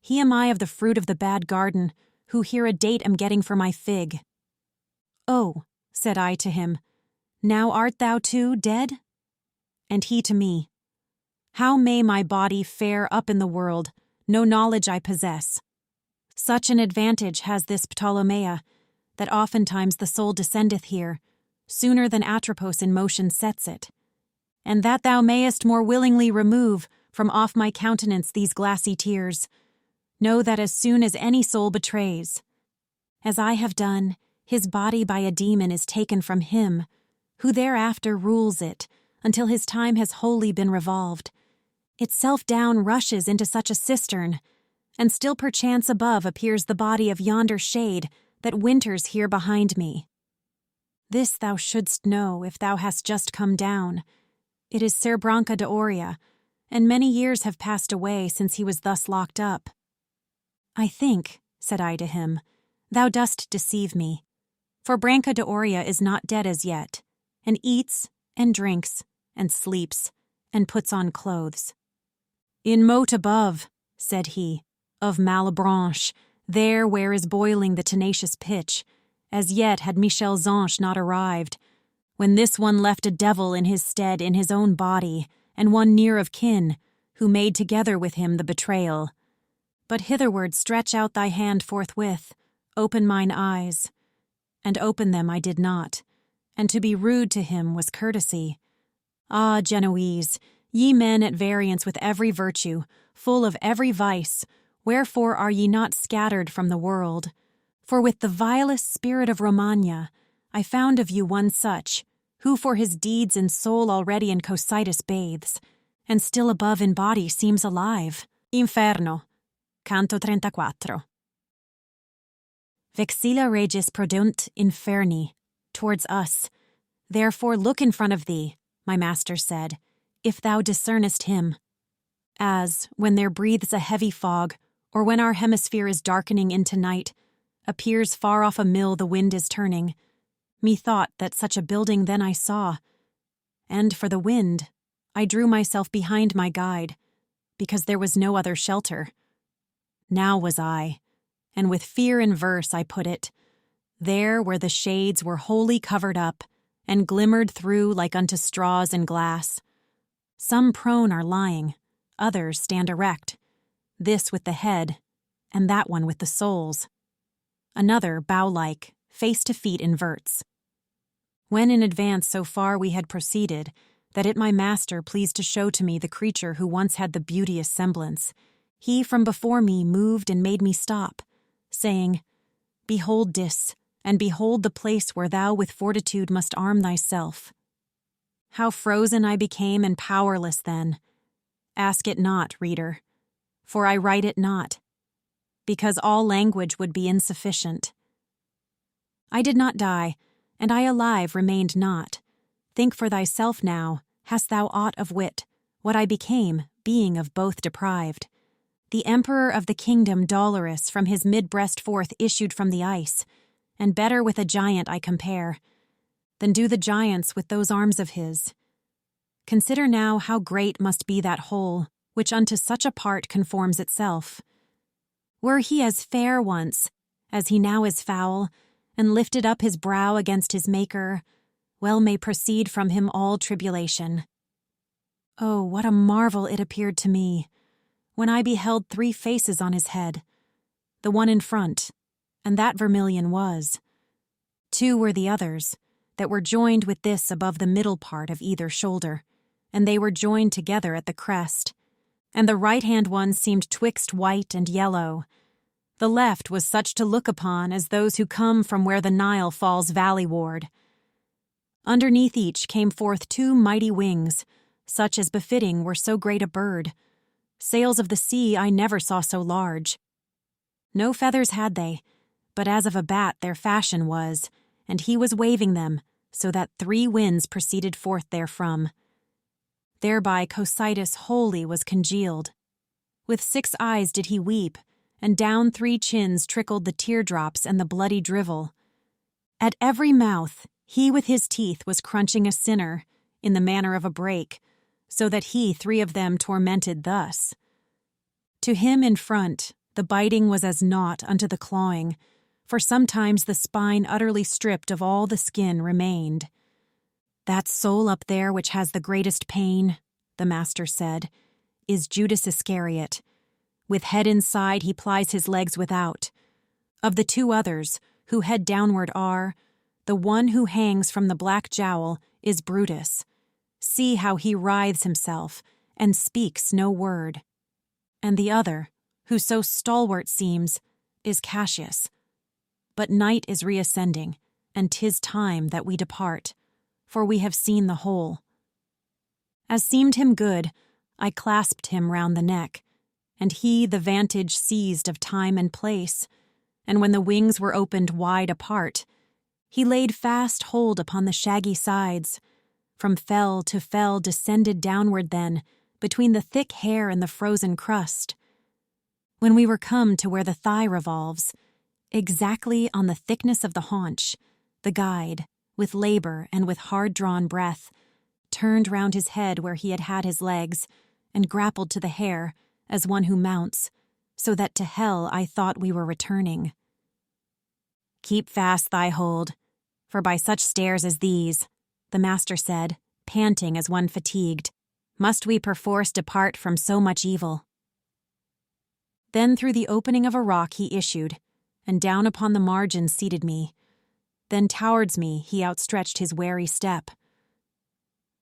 He am I of the fruit of the bad garden, who here a date am getting for my fig." "Oh," said I to him, "now art thou too dead?" And he to me, "How may my body fare up in the world? No knowledge I possess. Such an advantage has this Ptolemaea, that oftentimes the soul descendeth here, sooner than Atropos in motion sets it. And that thou mayest more willingly remove from off my countenance these glassy tears, know that as soon as any soul betrays, as I have done, his body by a demon is taken from him, who thereafter rules it, until his time has wholly been revolved. Itself down rushes into such a cistern, and still perchance above appears the body of yonder shade that winters here behind me. This thou shouldst know if thou hast just come down. It is Ser Branca de Oria, and many years have passed away since he was thus locked up." "I think," said I to him, "thou dost deceive me, for Branca de Oria is not dead as yet, and eats, and drinks, and sleeps, and puts on clothes." "In moat above," said he, "of Malbolge, there where is boiling the tenacious pitch, as yet had Michel Zanche not arrived, when this one left a devil in his stead in his own body, and one near of kin, who made together with him the betrayal. But hitherward stretch out thy hand forthwith, open mine eyes. And open them I did not, and to be rude to him was courtesy. Ah, Genoese, ye men at variance with every virtue, full of every vice, wherefore are ye not scattered from the world? For with the vilest spirit of Romagna, I found of you one such, who for his deeds in soul already in Cocytus bathes, and still above in body seems alive." Inferno, Canto 34. "Vexilla regis produnt inferni," towards us. "Therefore look in front of thee," my master said, "if thou discernest him." As, when there breathes a heavy fog, or when our hemisphere is darkening into night, appears far off a mill the wind is turning, methought that such a building then I saw, and for the wind, I drew myself behind my guide, because there was no other shelter. Now was I, and with fear in verse I put it, there where the shades were wholly covered up, and glimmered through like unto straws and glass. Some prone are lying, others stand erect, this with the head, and that one with the soles. Another, bow-like, face to feet inverts. When in advance so far we had proceeded, that it my master pleased to show to me the creature who once had the beauteous semblance, he from before me moved and made me stop, saying, "Behold this, and behold the place where thou with fortitude must arm thyself." How frozen I became and powerless then. Ask it not, reader, for I write it not, because all language would be insufficient. I did not die, and I alive remained not. Think for thyself now, hast thou aught of wit, what I became, being of both deprived. The emperor of the kingdom dolorous from his mid-breast forth issued from the ice, and better with a giant I compare, than do the giants with those arms of his. Consider now how great must be that whole, which unto such a part conforms itself. Were he as fair once, as he now is foul, and lifted up his brow against his Maker, well may proceed from him all tribulation. Oh, what a marvel it appeared to me, when I beheld 3 faces on his head, the one in front, and that vermilion was. 2 were the others, that were joined with this above the middle part of either shoulder, and they were joined together at the crest, and the right-hand one seemed twixt white and yellow. The left was such to look upon as those who come from where the Nile falls valleyward. Underneath each came forth 2 mighty wings, such as befitting were so great a bird. Sails of the sea I never saw so large. No feathers had they, but as of a bat their fashion was, and he was waving them, so that 3 winds proceeded forth therefrom. Thereby Cocytus wholly was congealed. With 6 eyes did he weep, and down 3 chins trickled the teardrops and the bloody drivel. At every mouth he with his teeth was crunching a sinner, in the manner of a brake, so that he 3 of them tormented thus. To him in front the biting was as naught unto the clawing, for sometimes the spine utterly stripped of all the skin remained. That soul up there which has the greatest pain, the master said, is Judas Iscariot. With head inside he plies his legs without. Of the 2 others, who head downward are, the one who hangs from the black jowl is Brutus. See how he writhes himself, and speaks no word. And the other, who so stalwart seems, is Cassius. But night is reascending, and 'tis time that we depart, for we have seen the whole. As seemed him good, I clasped him round the neck, and he the vantage seized of time and place, and when the wings were opened wide apart, he laid fast hold upon the shaggy sides. From fell to fell descended downward then, between the thick hair and the frozen crust. When we were come to where the thigh revolves, exactly on the thickness of the haunch, the guide, with labor and with hard-drawn breath, turned round his head where he had had his legs, and grappled to the hair, as one who mounts, so that to hell I thought we were returning. Keep fast thy hold, for by such stairs as these, the master said, panting as one fatigued, must we perforce depart from so much evil. Then through the opening of a rock he issued, and down upon the margin seated me. Then towards me he outstretched his wary step.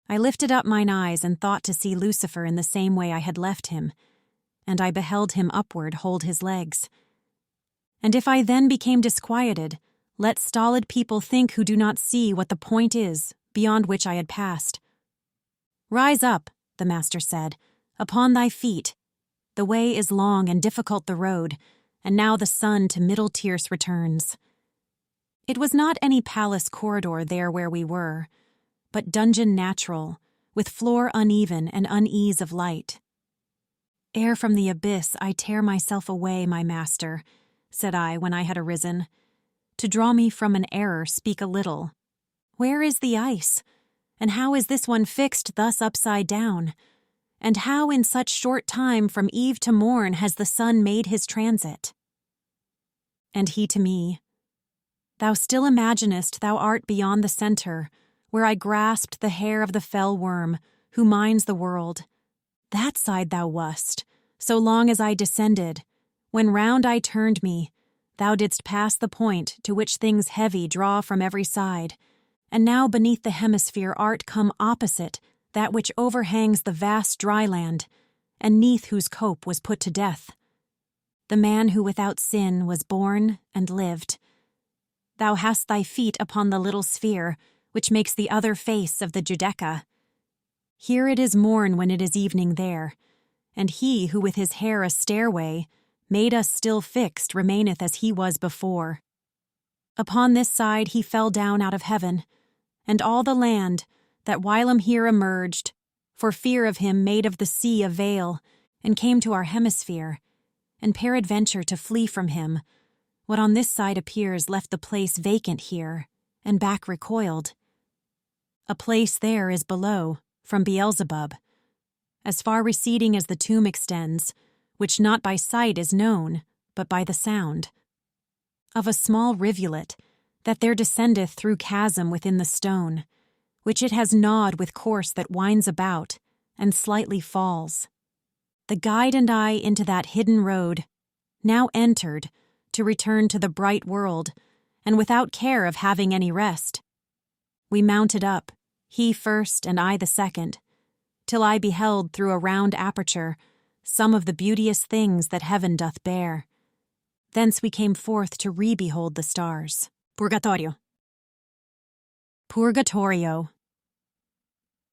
I lifted up mine eyes and thought to see Lucifer in the same way I had left him, and I beheld him upward hold his legs. And if I then became disquieted, let stolid people think who do not see what the point is beyond which I had passed. Rise up, the master said, upon thy feet. The way is long and difficult the road, and now the sun to middle tierce returns. It was not any palace corridor there where we were, but dungeon natural, with floor uneven and unease of light. Ere from the abyss I tear myself away, my master, said I when I had arisen. To draw me from an error, speak a little. Where is the ice? And how is this one fixed thus upside down? And how in such short time from eve to morn has the sun made his transit? And he to me, Thou still imaginest thou art beyond the centre, where I grasped the hair of the fell worm, who mines the world. That side thou wast, so long as I descended. When round I turned me, thou didst pass the point to which things heavy draw from every side, and now beneath the hemisphere art come opposite that which overhangs the vast dry land, and neath whose cope was put to death. The man who without sin was born and lived. Thou hast thy feet upon the little sphere, which makes the other face of the Judeca. Here it is morn when it is evening there, and he who with his hair a stairway made us still fixed remaineth as he was before. Upon this side he fell down out of heaven, and all the land, that whilom here emerged, for fear of him made of the sea a veil, and came to our hemisphere, and peradventure to flee from him, what on this side appears left the place vacant here, and back recoiled. A place there is below, from Beelzebub, as far receding as the tomb extends, which not by sight is known, but by the sound. Of a small rivulet, that there descendeth through chasm within the stone, which it has gnawed with course that winds about, and slightly falls. The guide and I into that hidden road, now entered, to return to the bright world, and without care of having any rest. We mounted up, he first and I the second, till I beheld through a round aperture some of the beauteous things that heaven doth bear. Thence we came forth to re-behold the stars. Purgatorio. Purgatorio.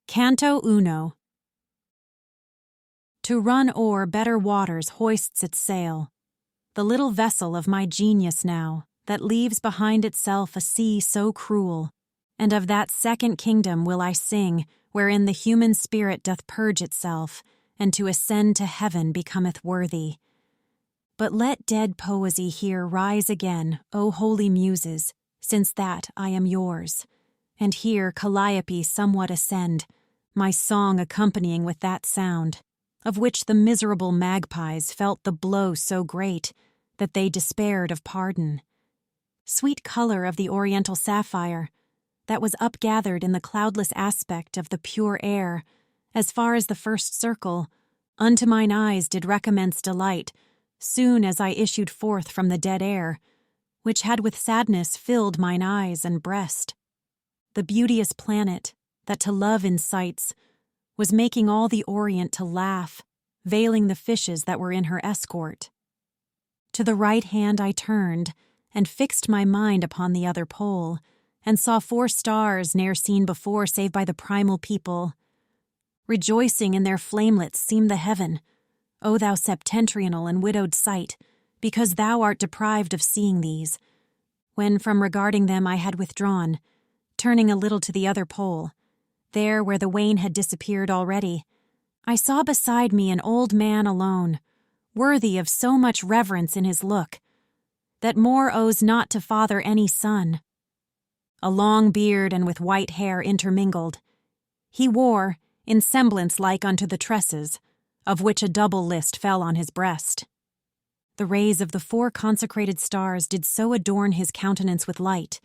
Canto Uno. To run o'er better waters hoists its sail, the little vessel of my genius now, that leaves behind itself a sea so cruel, and of that second kingdom will I sing, wherein the human spirit doth purge itself, and to ascend to heaven becometh worthy. But let dead poesy here rise again, O holy muses, since that I am yours, and here Calliope somewhat ascend, my song accompanying with that sound, of which the miserable magpies felt the blow so great that they despaired of pardon. Sweet color of the oriental sapphire, that was upgathered in the cloudless aspect of the pure air, as far as the first circle, unto mine eyes did recommence delight, soon as I issued forth from the dead air, which had with sadness filled mine eyes and breast. The beauteous planet, that to love incites, was making all the Orient to laugh, veiling the fishes that were in her escort. To the right hand I turned, and fixed my mind upon the other pole, and saw 4 stars ne'er seen before save by the primal people. Rejoicing in their flamelets seemed the heaven, O thou septentrional and widowed sight, because thou art deprived of seeing these, when from regarding them I had withdrawn, turning a little to the other pole. There, where the wane had disappeared already, I saw beside me an old man alone, worthy of so much reverence in his look, that more owes not to father any son. A long beard and with white hair intermingled, he wore, in semblance like unto the tresses, of which a double list fell on his breast. The rays of the 4 consecrated stars did so adorn his countenance with light,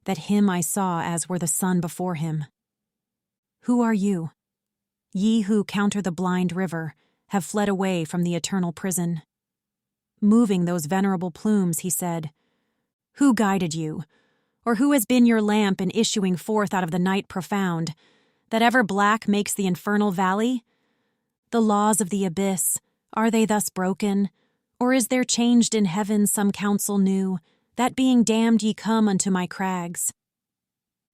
that him I saw as were the sun before him. Who are you? Ye who counter the blind river, have fled away from the eternal prison. Moving those venerable plumes, he said, Who guided you, or who has been your lamp in issuing forth out of the night profound, that ever black makes the infernal valley? The laws of the abyss, are they thus broken, or is there changed in heaven some counsel new, that being damned ye come unto my crags?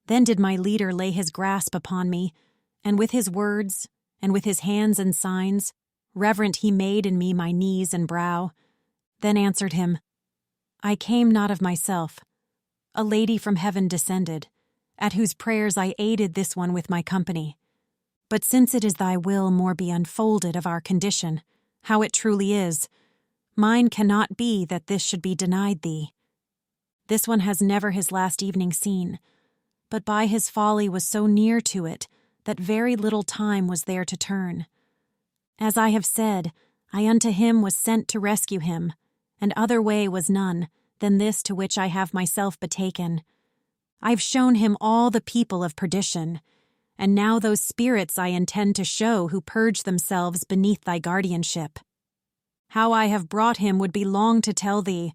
Then did my leader lay his grasp upon me, and with his words, and with his hands and signs, reverent he made in me my knees and brow, then answered him, I came not of myself. A lady from heaven descended, at whose prayers I aided this one with my company. But since it is thy will more be unfolded of our condition, how it truly is, mine cannot be that this should be denied thee. This one has never his last evening seen, but by his folly was so near to it that very little time was there to turn. As I have said, I unto him was sent to rescue him, and other way was none than this to which I have myself betaken. I've shown him all the people of perdition, and now those spirits I intend to show who purge themselves beneath thy guardianship. How I have brought him would be long to tell thee.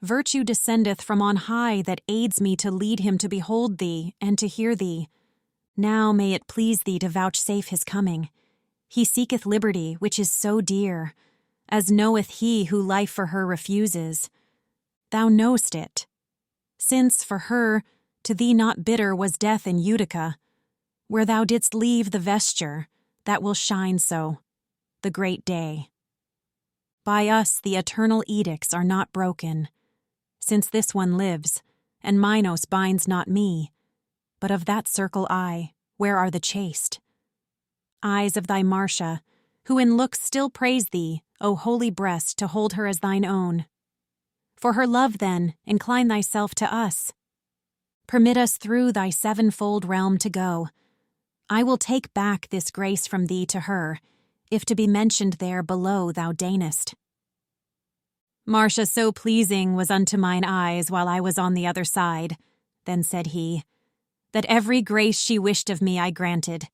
Virtue descendeth from on high that aids me to lead him to behold thee and to hear thee. Now may it please thee to vouchsafe his coming. He seeketh liberty, which is so dear, as knoweth he who life for her refuses. Thou know'st it, since for her to thee not bitter was death in Utica, where thou didst leave the vesture that will shine so, the great day. By us the eternal edicts are not broken, since this one lives, and Minos binds not me, but of that circle I, where are the chaste? Eyes of thy Marcia, who in looks still praise thee, O holy breast, to hold her as thine own. For her love, then, incline thyself to us. Permit us through thy 7-fold realm to go. I will take back this grace from thee to her, if to be mentioned there below thou deignest. Marcia so pleasing was unto mine eyes while I was on the other side, then said he, that every grace she wished of me I granted.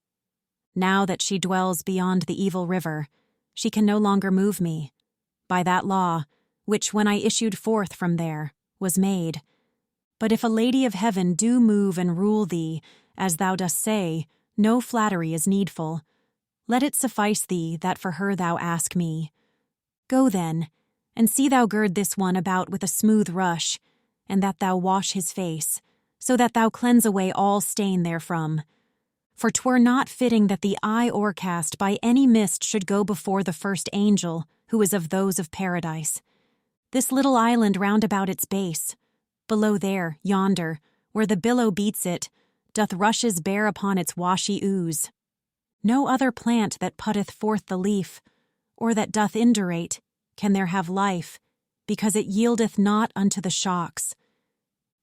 Now that she dwells beyond the evil river, she can no longer move me, by that law, which when I issued forth from there, was made. But if a lady of heaven do move and rule thee, as thou dost say, no flattery is needful. Let it suffice thee that for her thou ask me. Go then, And see thou gird this one about with a smooth rush, and that thou wash his face, so that thou cleanse away all stain therefrom. For 'twere not fitting that the eye o'ercast by any mist should go before the first angel, who is of those of paradise. This little island round about its base, below there, yonder, where the billow beats it, doth rushes bear upon its washy ooze. No other plant that putteth forth the leaf, or that doth indurate, can there have life, because it yieldeth not unto the shocks.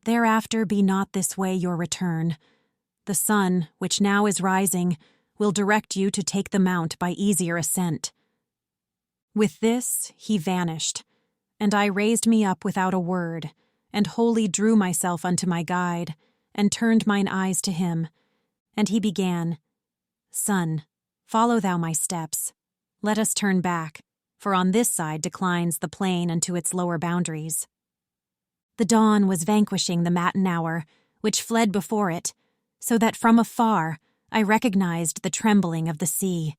Thereafter be not this way your return. The sun, which now is rising, will direct you to take the mount by easier ascent. With this he vanished, and I raised me up without a word, and wholly drew myself unto my guide, and turned mine eyes to him. And he began, Son, follow thou my steps. Let us turn back, for on this side declines the plain unto its lower boundaries. The dawn was vanquishing the matin hour, which fled before it, so that from afar I recognized the trembling of the sea.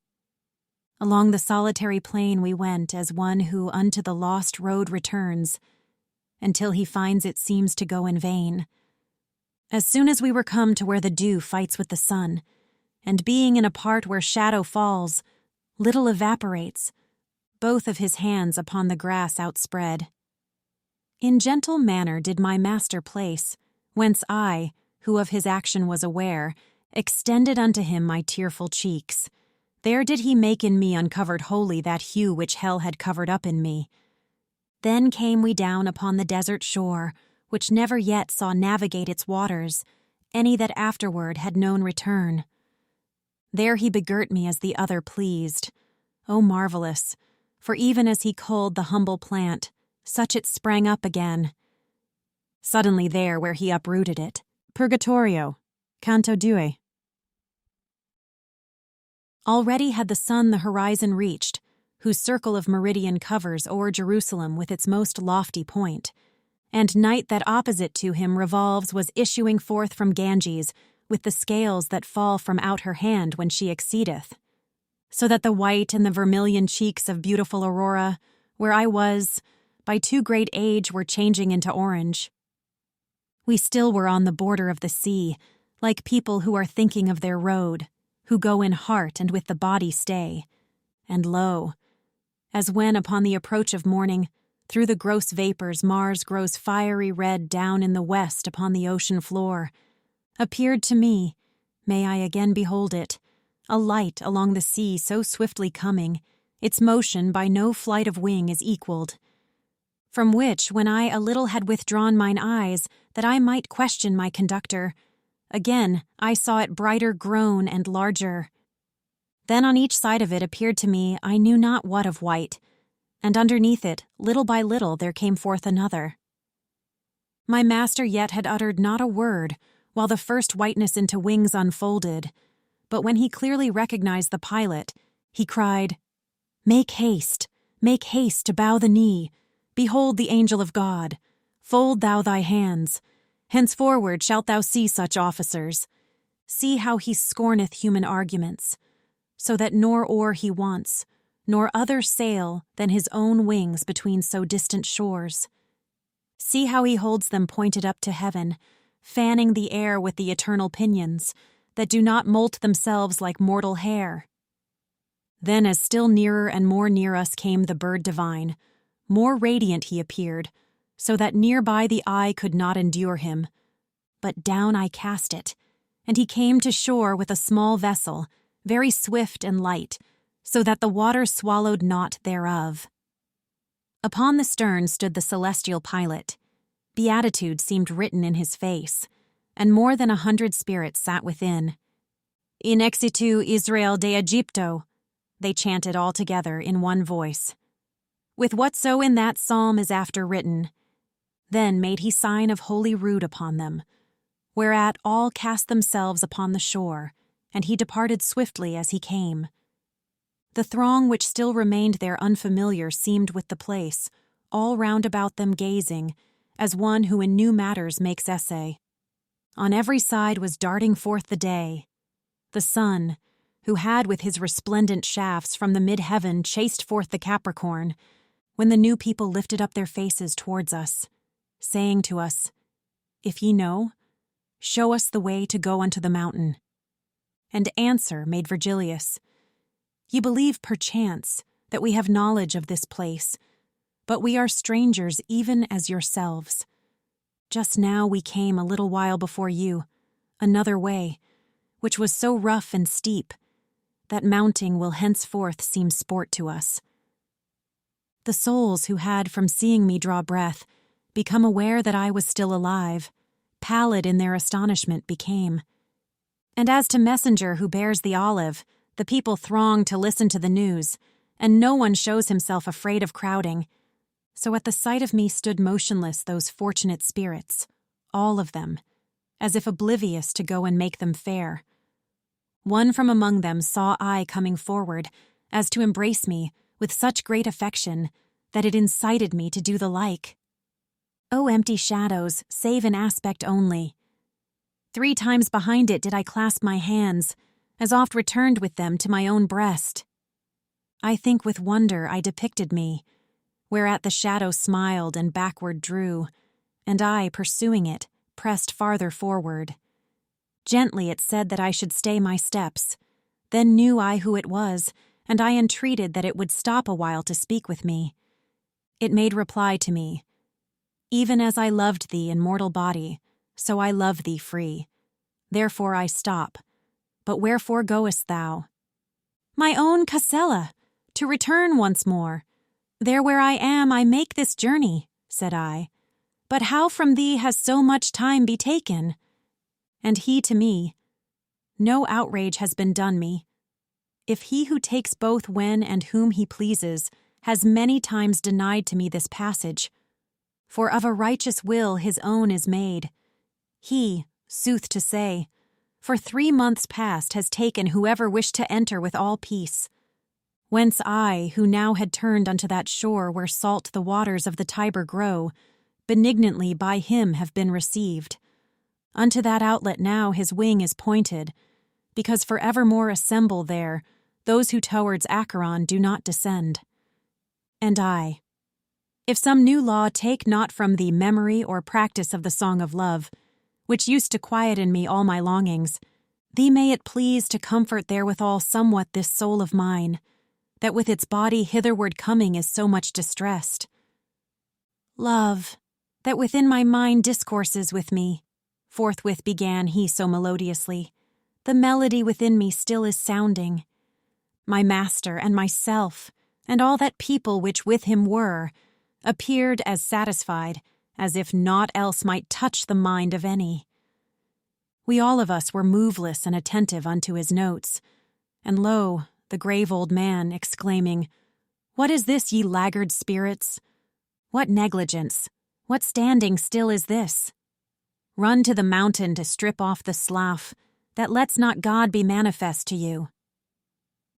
Along the solitary plain we went as one who unto the lost road returns, until he finds it seems to go in vain. As soon as we were come to where the dew fights with the sun, and being in a part where shadow falls, little evaporates, both of his hands upon the grass outspread. In gentle manner did my master place, whence I, who of his action was aware, extended unto him my tearful cheeks. There did he make in me uncovered wholly that hue which hell had covered up in me. Then came we down upon the desert shore, which never yet saw navigate its waters, any that afterward had known return. There he begirt me as the other pleased. O marvelous, for even as he culled the humble plant, such it sprang up again. Suddenly there where he uprooted it, Purgatorio, Canto 2. Already had the sun the horizon reached, whose circle of meridian covers o'er Jerusalem with its most lofty point, and night that opposite to him revolves was issuing forth from Ganges with the scales that fall from out her hand when she exceedeth, so that the white and the vermilion cheeks of beautiful Aurora, where I was, by too great age were changing into orange. We still were on the border of the sea, like people who are thinking of their road, who go in heart and with the body stay. And lo, as when upon the approach of morning, through the gross vapors Mars grows fiery red down in the west upon the ocean floor, appeared to me, may I again behold it, a light along the sea so swiftly coming, its motion by no flight of wing is equalled. From which, when I a little had withdrawn mine eyes, that I might question my conductor, again I saw it brighter grown and larger. Then on each side of it appeared to me I knew not what of white, and underneath it, little by little, there came forth another. My master yet had uttered not a word, while the first whiteness into wings unfolded, but when he clearly recognized the pilot, he cried, make haste to bow the knee, behold the angel of God, fold thou thy hands, henceforward shalt thou see such officers. See how he scorneth human arguments, so that nor oar he wants, nor other sail than his own wings between so distant shores. See how he holds them pointed up to heaven, fanning the air with the eternal pinions, that do not molt themselves like mortal hair. Then as still nearer and more near us came the bird divine, more radiant he appeared, so that nearby the eye could not endure him. But down I cast it, and he came to shore with a small vessel, very swift and light, so that the water swallowed naught thereof. Upon the stern stood the celestial pilot. Beatitude seemed written in his face, and more than 100 spirits sat within. In exitu Israel de Egypto, they chanted all together in one voice. With whatso in that psalm is after written. Then made he sign of holy rood upon them, whereat all cast themselves upon the shore, and he departed swiftly as he came. The throng which still remained there unfamiliar seemed with the place, all round about them gazing, as one who in new matters makes essay. On every side was darting forth the day. The sun, who had with his resplendent shafts from the mid-heaven chased forth the Capricorn, when the new people lifted up their faces towards us, saying to us, "If ye know, show us the way to go unto the mountain." And answer made Virgilius, "Ye believe perchance that we have knowledge of this place, but we are strangers even as yourselves. Just now we came a little while before you, another way, which was so rough and steep that mounting will henceforth seem sport to us." The souls who had from seeing me draw breath, become aware that I was still alive, pallid in their astonishment became. And as to messenger who bears the olive, the people throng to listen to the news, and no one shows himself afraid of crowding. So at the sight of me stood motionless those fortunate spirits, all of them, as if oblivious to go and make them fair. One from among them saw I coming forward, as to embrace me with such great affection that it incited me to do the like. O empty shadows, save in aspect only! 3 times behind it did I clasp my hands, as oft returned with them to my own breast. I think with wonder I depicted me, whereat the shadow smiled and backward drew, and I, pursuing it, pressed farther forward. Gently it said that I should stay my steps. Then knew I who it was, and I entreated that it would stop a while to speak with me. It made reply to me, "Even as I loved thee in mortal body, so I love thee free. Therefore I stop. But wherefore goest thou?" "My own Casella, to return once more. There where I am I make this journey," said I. "But how from thee has so much time betaken?" And he to me, "No outrage has been done me. If he who takes both when and whom he pleases has many times denied to me this passage, for of a righteous will his own is made, he, sooth to say, for 3 months past has taken whoever wished to enter with all peace. Whence I, who now had turned unto that shore where salt the waters of the Tiber grow, benignantly by him have been received. Unto that outlet now his wing is pointed, because for evermore assemble there those who towards Acheron do not descend. And I, if some new law take not from thee memory or practice of the song of love, which used to quiet in me all my longings, thee may it please to comfort therewithal somewhat this soul of mine, that with its body hitherward coming is so much distressed. Love, that within my mind discourses with me, forthwith began he so melodiously, the melody within me still is sounding. My master and myself, and all that people which with him were, appeared as satisfied, as if naught else might touch the mind of any. We all of us were moveless and attentive unto his notes, and lo, the grave old man, exclaiming, "What is this, ye laggard spirits? What negligence, what standing still is this? Run to the mountain to strip off the slough, that lets not God be manifest to you."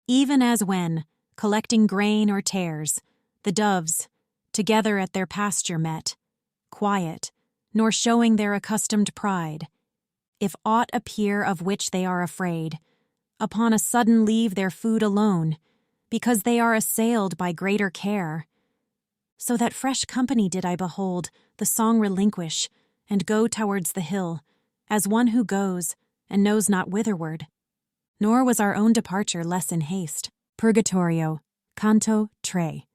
Even as when, collecting grain or tares, the doves, together at their pasture met, quiet, nor showing their accustomed pride, if aught appear of which they are afraid, upon a sudden leave their food alone, because they are assailed by greater care. So that fresh company did I behold the song relinquish, and go towards the hill, as one who goes, and knows not whitherward. Nor was our own departure less in haste. Purgatorio, Canto 3.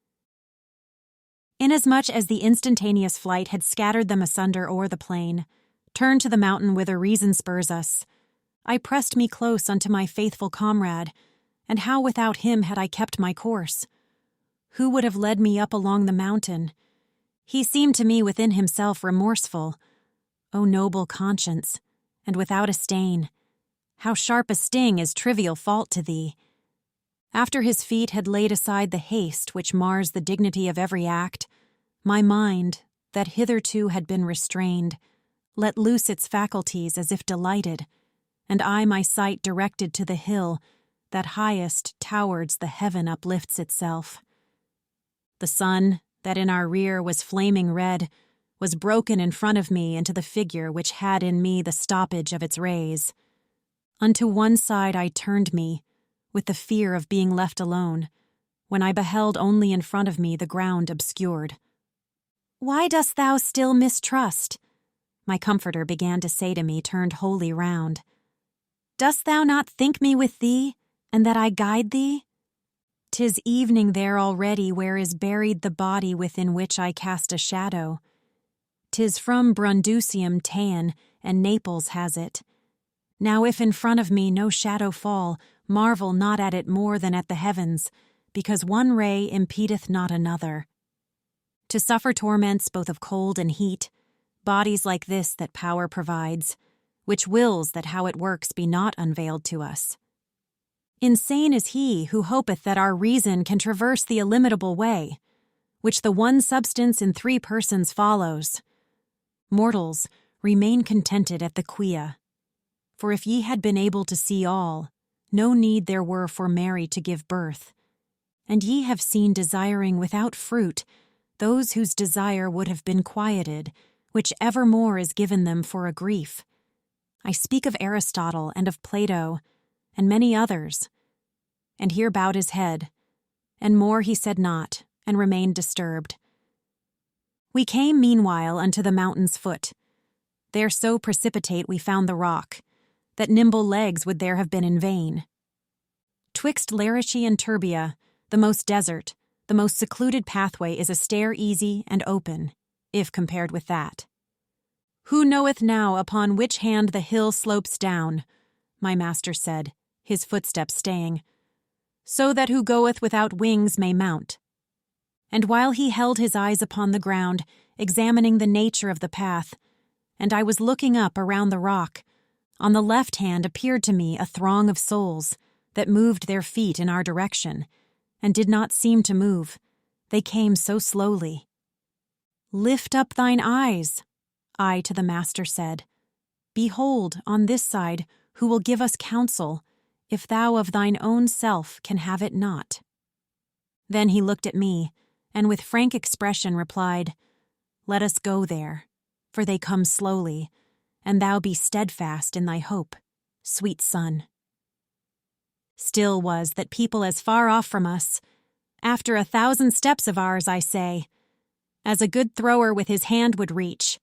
Inasmuch as the instantaneous flight had scattered them asunder o'er the plain, turned to the mountain whither reason spurs us, I pressed me close unto my faithful comrade, and how without him had I kept my course? Who would have led me up along the mountain? He seemed to me within himself remorseful. O noble conscience, and without a stain, how sharp a sting is trivial fault to thee! After his feet had laid aside the haste which mars the dignity of every act, my mind, that hitherto had been restrained, let loose its faculties as if delighted, and I my sight directed to the hill that highest towards the heaven uplifts itself. The sun, that in our rear was flaming red, was broken in front of me into the figure which had in me the stoppage of its rays. Unto one side I turned me, with the fear of being left alone, when I beheld only in front of me the ground obscured. "Why dost thou still mistrust?" my comforter began to say to me, turned wholly round. "Dost thou not think me with thee, and that I guide thee? 'Tis evening there already where is buried the body within which I cast a shadow. 'Tis from Brundusium ta'en, and Naples has it. Now if in front of me no shadow fall, marvel not at it more than at the heavens, because one ray impedeth not another. To suffer torments both of cold and heat, bodies like this that power provides, which wills that how it works be not unveiled to us. Insane is he who hopeth that our reason can traverse the illimitable way, which the one substance in three persons follows. Mortals, remain contented at the quia. For if ye had been able to see all, no need there were for Mary to give birth. And ye have seen desiring without fruit those whose desire would have been quieted, which evermore is given them for a grief. I speak of Aristotle and of Plato, and many others. And here bowed his head, and more he said not, and remained disturbed. We came meanwhile unto the mountain's foot. There so precipitate we found the rock, that nimble legs would there have been in vain. Twixt Lariche and Turbia, the most desert, the most secluded pathway is a stair easy and open, if compared with that. Who knoweth now upon which hand the hill slopes down? My master said, his footsteps staying, so that who goeth without wings may mount. And while he held his eyes upon the ground, examining the nature of the path, and I was looking up around the rock, on the left hand appeared to me a throng of souls that moved their feet in our direction, and did not seem to move. They came so slowly. Lift up thine eyes, I to the master said. Behold, on this side, who will give us counsel, if thou of thine own self can have it not. Then he looked at me, and with frank expression replied, Let us go there, for they come slowly, and thou be steadfast in thy hope, sweet son. Still was that people as far off from us, after 1,000 steps of ours, I say, as a good thrower with his hand would reach,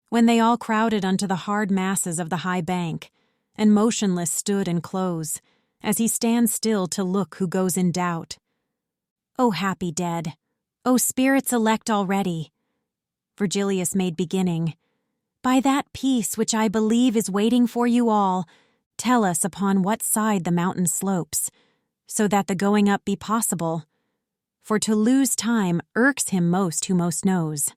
when they all crowded unto the hard masses of the high bank, and motionless stood and close, as he stands still to look who goes in doubt. O happy dead! O spirits elect already! Virgilius made beginning, By that peace which I believe is waiting for you all, tell us upon what side the mountain slopes, so that the going up be possible, for to lose time irks him most who most knows.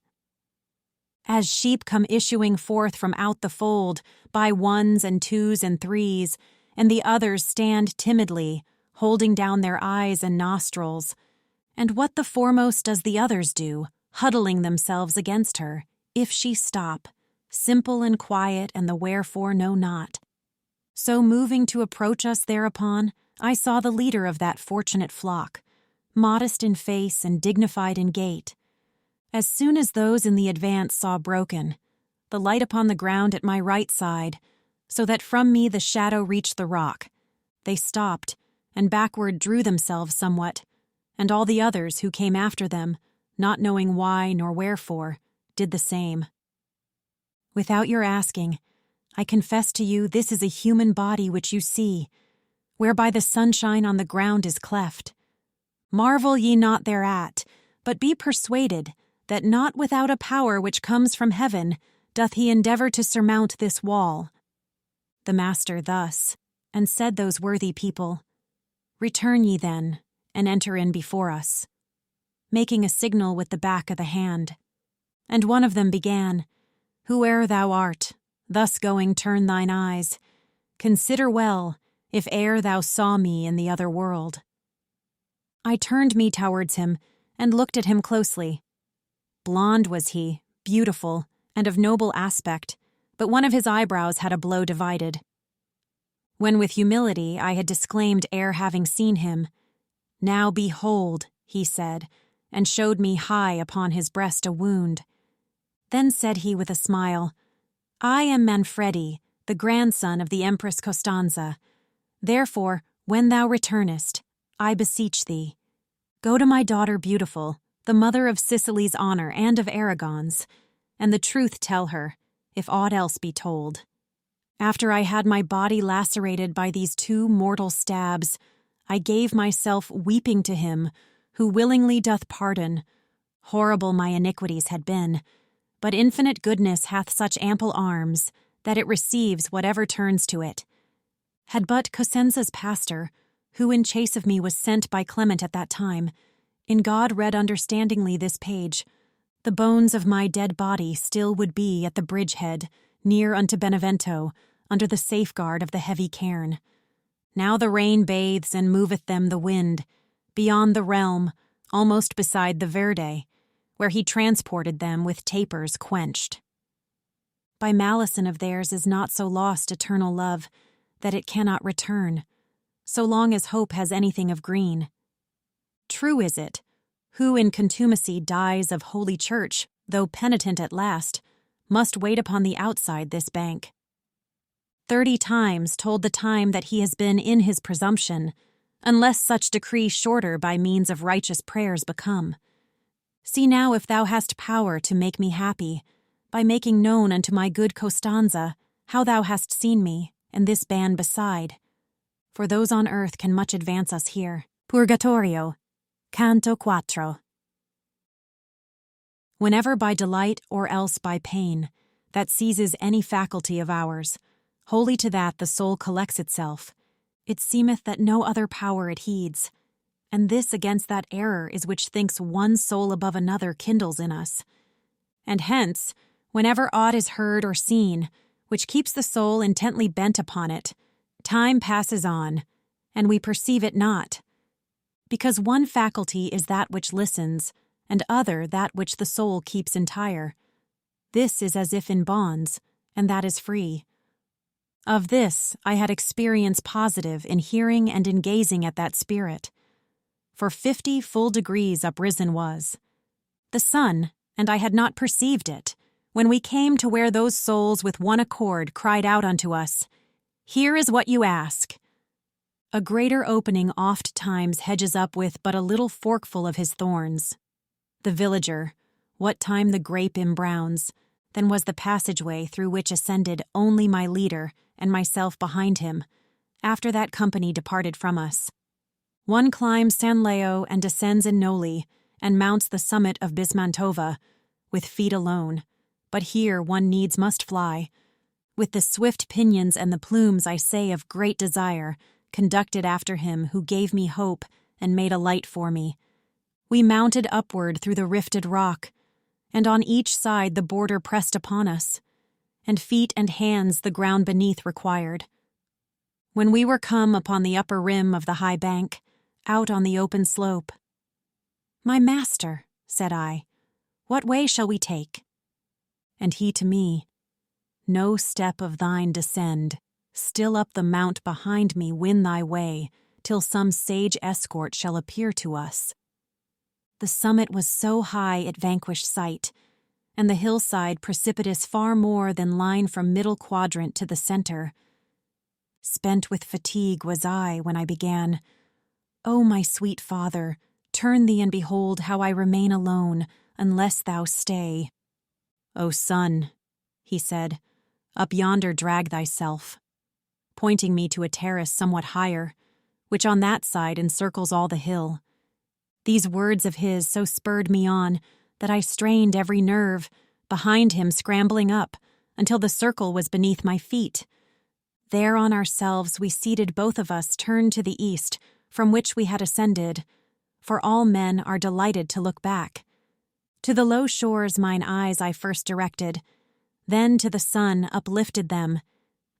As sheep come issuing forth from out the fold, by ones and twos and threes, and the others stand timidly, holding down their eyes and nostrils, and what the foremost does the others do, huddling themselves against her, if she stop, simple and quiet and the wherefore know not. So moving to approach us thereupon, I saw the leader of that fortunate flock, modest in face and dignified in gait. As soon as those in the advance saw broken, the light upon the ground at my right side, so that from me the shadow reached the rock, they stopped, and backward drew themselves somewhat, and all the others who came after them, not knowing why nor wherefore, did the same. Without your asking, I confess to you this is a human body which you see, whereby the sunshine on the ground is cleft. Marvel ye not thereat, but be persuaded that not without a power which comes from heaven doth he endeavor to surmount this wall. The master thus, and said those worthy people, Return ye then, and enter in before us, making a signal with the back of the hand. And one of them began, Whoe'er thou art, thus going turn thine eyes, consider well, if e'er thou saw me in the other world. I turned me towards him, and looked at him closely. Blond was he, beautiful, and of noble aspect, but one of his eyebrows had a blow divided. When with humility I had disclaimed ere having seen him, Now behold, he said, and showed me high upon his breast a wound. Then said he with a smile, I am Manfredi, the grandson of the Empress Costanza. Therefore, when thou returnest, I beseech thee, Go to my daughter beautiful, the mother of Sicily's honor and of Aragon's, and the truth tell her, if aught else be told. After I had my body lacerated by these 2 mortal stabs, I gave myself weeping to him, who willingly doth pardon. Horrible my iniquities had been, but infinite goodness hath such ample arms, that it receives whatever turns to it. Had but Cosenza's pastor, who in chase of me was sent by Clement at that time, in God read understandingly this page, the bones of my dead body still would be at the bridgehead, near unto Benevento, under the safeguard of the heavy cairn. Now the rain bathes and moveth them the wind, beyond the realm, almost beside the Verde, where he transported them with tapers quenched. By malison of theirs is not so lost eternal love, that it cannot return, so long as hope has anything of green. True is it, who in contumacy dies of holy church, though penitent at last, must wait upon the outside this bank. 30 times told the time that he has been in his presumption, unless such decree shorter by means of righteous prayers become. See now if thou hast power to make me happy, by making known unto my good Costanza how thou hast seen me, and this band beside. For those on earth can much advance us here. Purgatorio, Canto 4. Whenever by delight or else by pain, that seizes any faculty of ours, wholly to that the soul collects itself, it seemeth that no other power it heeds, and this against that error is which thinks one soul above another kindles in us. And hence, whenever aught is heard or seen, which keeps the soul intently bent upon it, time passes on, and we perceive it not. Because one faculty is that which listens, and other that which the soul keeps entire. This is as if in bonds, and that is free. Of this I had experience positive in hearing and in gazing at that spirit. For 50 full degrees uprisen was the sun, and I had not perceived it, when we came to where those souls with one accord cried out unto us, Here is what you ask. A greater opening oft times hedges up with but a little forkful of his thorns. The villager, what time the grape imbrowns, then was the passageway through which ascended only my leader and myself behind him, after that company departed from us. One climbs San Leo and descends in Noli, and mounts the summit of Bismantova, with feet alone, but here one needs must fly, with the swift pinions and the plumes, I say, of great desire, conducted after him who gave me hope and made a light for me. We mounted upward through the rifted rock, and on each side the border pressed upon us, and feet and hands the ground beneath required. When we were come upon the upper rim of the high bank, out on the open slope, My master, said I, what way shall we take? And he to me, No step of thine descend, still up the mount behind me win thy way, till some sage escort shall appear to us. The summit was so high it vanquished sight, and the hillside precipitous far more than line from middle quadrant to the center. Spent with fatigue was I when I began, O my sweet father, turn thee and behold how I remain alone, unless thou stay. O son, he said, up yonder drag thyself, pointing me to a terrace somewhat higher, which on that side encircles all the hill. These words of his so spurred me on that I strained every nerve, behind him scrambling up, until the circle was beneath my feet. There on ourselves we seated both of us turned to the east, from which we had ascended, for all men are delighted to look back. To the low shores mine eyes I first directed, then to the sun uplifted them,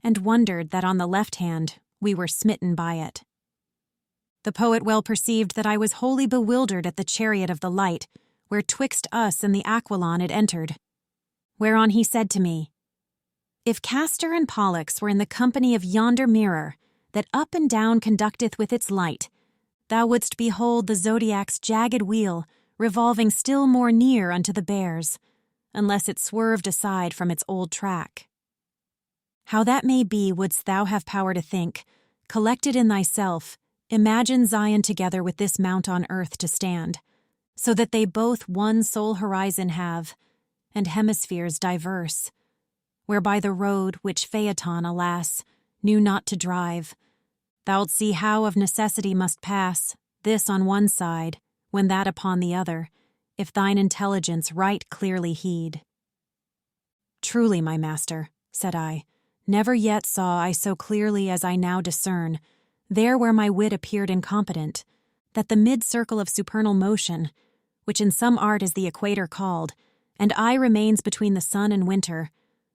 and wondered that on the left hand we were smitten by it. The poet well perceived that I was wholly bewildered at the chariot of the light, where twixt us and the Aquilon it entered. Whereon he said to me, If Castor and Pollux were in the company of yonder mirror, that up and down conducteth with its light, thou wouldst behold the zodiac's jagged wheel revolving still more near unto the bears, unless it swerved aside from its old track. How that may be wouldst thou have power to think, collected in thyself, Imagine Zion together with this mount on earth to stand, so that they both one sole horizon have, and hemispheres diverse, whereby the road which Phaeton, alas, knew not to drive, thou'lt see how of necessity must pass, this on one side, when that upon the other, if thine intelligence right clearly heed. Truly, my master, said I, never yet saw I so clearly as I now discern, there where my wit appeared incompetent, that the mid-circle of supernal motion, which in some art is the equator called, and I remains between the sun and winter,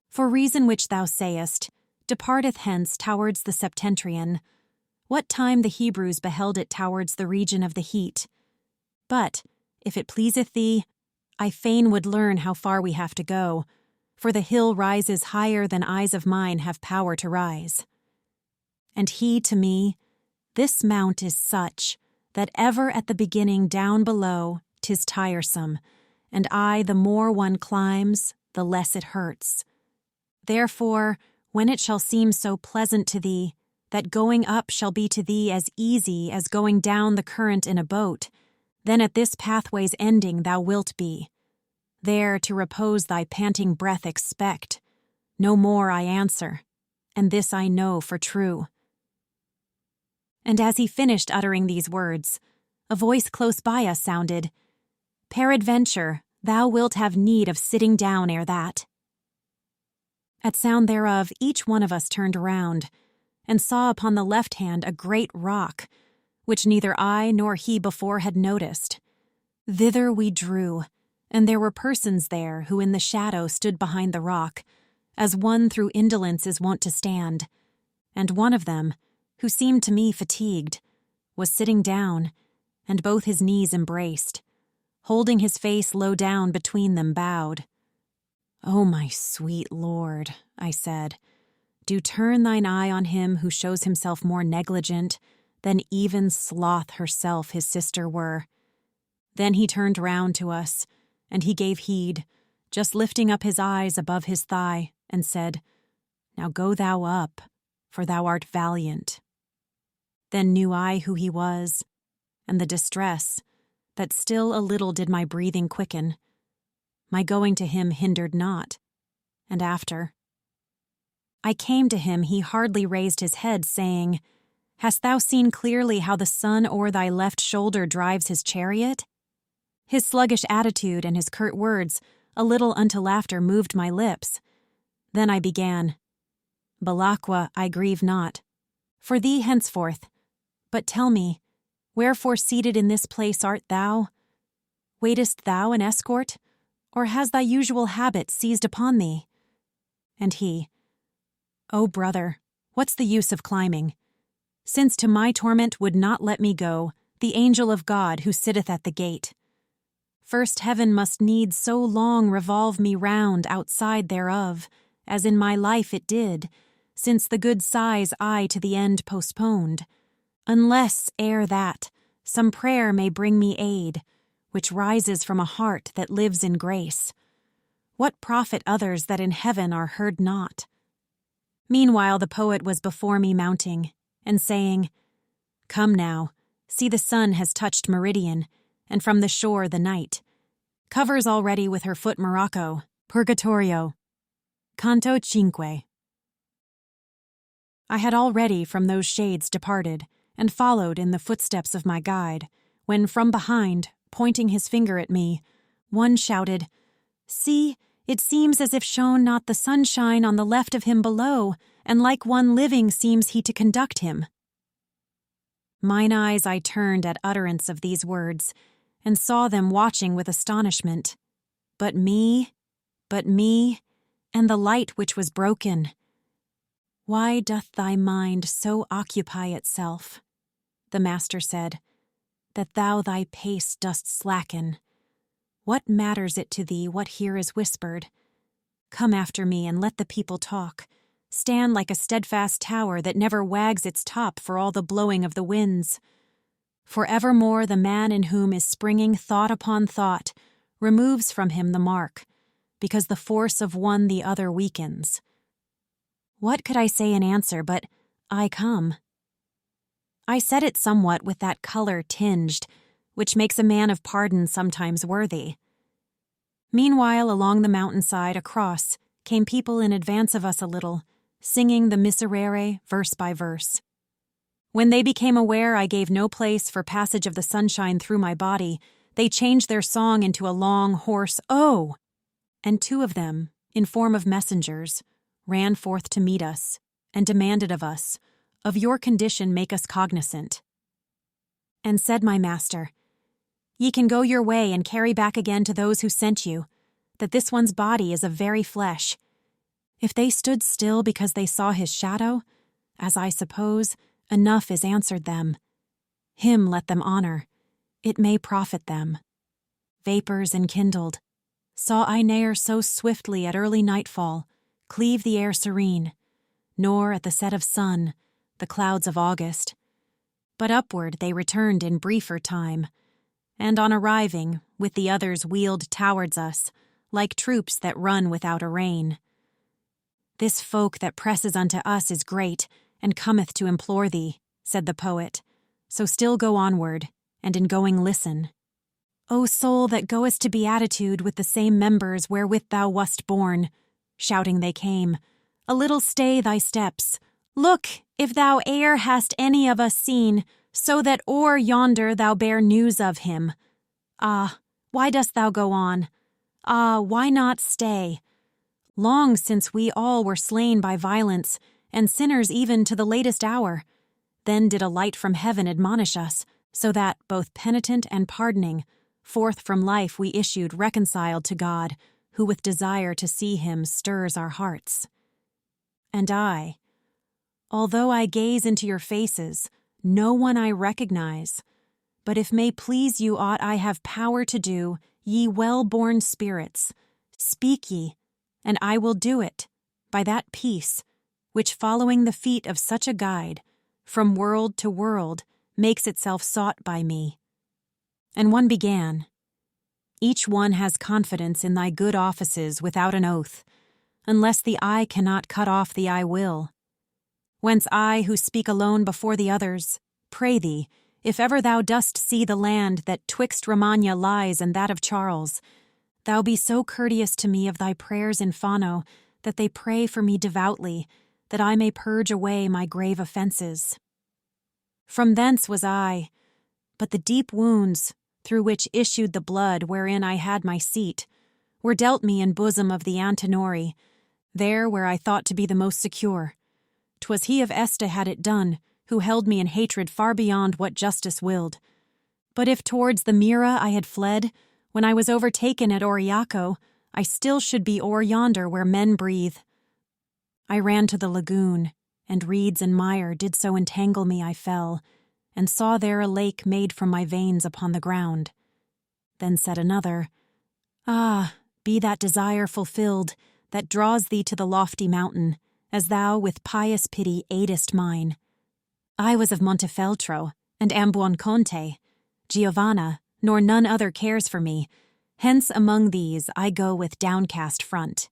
for reason which thou sayest, departeth hence towards the septentrion, what time the Hebrews beheld it towards the region of the heat. But, if it pleaseth thee, I fain would learn how far we have to go, for the hill rises higher than eyes of mine have power to rise. And he to me, this mount is such, that ever at the beginning down below 'tis tiresome, and the more one climbs, the less it hurts. Therefore, when it shall seem so pleasant to thee, that going up shall be to thee as easy as going down the current in a boat, then at this pathway's ending thou wilt be. There to repose thy panting breath expect. No more I answer, and this I know for true. And as he finished uttering these words, a voice close by us sounded, Peradventure, thou wilt have need of sitting down ere that. At sound thereof, each one of us turned around, and saw upon the left hand a great rock, which neither I nor he before had noticed. Thither we drew, and there were persons there who in the shadow stood behind the rock, as one through indolence is wont to stand, and one of them, who seemed to me fatigued, was sitting down, and both his knees embraced, holding his face low down between them bowed. "O my sweet Lord," I said, "do turn thine eye on him who shows himself more negligent than even Sloth herself his sister were." Then he turned round to us, and he gave heed, just lifting up his eyes above his thigh, and said, "Now go thou up, for thou art valiant." Then knew I who he was, and the distress, that still a little did my breathing quicken. My going to him hindered not, and after I came to him, he hardly raised his head, saying, "Hast thou seen clearly how the sun o'er thy left shoulder drives his chariot?" His sluggish attitude and his curt words, a little unto laughter, moved my lips. Then I began, "Belacqua, I grieve not, for thee henceforth, but tell me, wherefore seated in this place art thou? Waitest thou an escort, or has thy usual habit seized upon thee?" And he, "O brother, what's the use of climbing? Since to my torment would not let me go the angel of God who sitteth at the gate. First heaven must needs so long revolve me round outside thereof, as in my life it did, since the good sighs I to the end postponed, unless ere that some prayer may bring me aid, which rises from a heart that lives in grace. What profit others that in heaven are heard not?" Meanwhile the poet was before me mounting, and saying, "Come now, see the sun has touched meridian, and from the shore the night covers already with her foot Morocco, Purgatorio, Canto Cinque." I had already from those shades departed, and followed in the footsteps of my guide, when from behind, pointing his finger at me, one shouted, "See, it seems as if shone not the sunshine on the left of him below, and like one living seems he to conduct him." Mine eyes I turned at utterance of these words, and saw them watching with astonishment. But me, and the light which was broken. "Why doth thy mind so occupy itself," the master said, "that thou thy pace dost slacken? What matters it to thee what here is whispered? Come after me and let the people talk. Stand like a steadfast tower that never wags its top for all the blowing of the winds. For evermore the man in whom is springing thought upon thought removes from him the mark, because the force of one the other weakens." What could I say in answer but, "I come"? I said it somewhat with that color tinged, which makes a man of pardon sometimes worthy. Meanwhile, along the mountainside across came people in advance of us a little, singing the Miserere verse by verse. When they became aware I gave no place for passage of the sunshine through my body, they changed their song into a long, hoarse "Oh!" And 2 of them, in form of messengers, ran forth to meet us, and demanded of us, "Of your condition make us cognizant." And said my master, "Ye can go your way and carry back again to those who sent you, that this one's body is of very flesh. If they stood still because they saw his shadow, as I suppose, enough is answered them. Him let them honor, it may profit them. Vapors enkindled, saw I ne'er so swiftly at early nightfall cleave the air serene, nor at the set of sun the clouds of August. But upward they returned in briefer time, and on arriving, with the others wheeled towards us, like troops that run without a rein. This folk that presses unto us is great, and cometh to implore thee, said the poet, so still go onward, and in going listen. O soul that goest to beatitude with the same members wherewith thou wast born, shouting they came, a little stay thy steps. Look, if thou e'er hast any of us seen, so that o'er yonder thou bear news of him. Ah, why dost thou go on? Ah, why not stay? Long since we all were slain by violence, and sinners even to the latest hour. Then did a light from heaven admonish us, so that, both penitent and pardoning, forth from life we issued reconciled to God, who with desire to see him stirs our hearts. And I, although I gaze into your faces, no one I recognize, but if may please you aught I have power to do, ye well-born spirits, speak ye, and I will do it, by that peace, which following the feet of such a guide, from world to world, makes itself sought by me. And one began, Each one has confidence in thy good offices without an oath, unless the eye cannot cut off the I will. Whence I, who speak alone before the others, pray thee, if ever thou dost see the land that twixt Romagna lies and that of Charles, thou be so courteous to me of thy prayers in Fano, that they pray for me devoutly, that I may purge away my grave offences. From thence was I, but the deep wounds, through which issued the blood wherein I had my seat, were dealt me in bosom of the Antenori, there where I thought to be the most secure. 'Twas he of Este had it done, who held me in hatred far beyond what justice willed. But if towards the Mira I had fled, when I was overtaken at Auriaco, I still should be o'er yonder where men breathe. I ran to the lagoon, and reeds and mire did so entangle me I fell, and saw there a lake made from my veins upon the ground. Then said another, Ah, be that desire fulfilled, that draws thee to the lofty mountain, as thou with pious pity aidest mine. I was of Montefeltro, and am Buonconte. Giovanna, nor none other cares for me, hence among these I go with downcast front.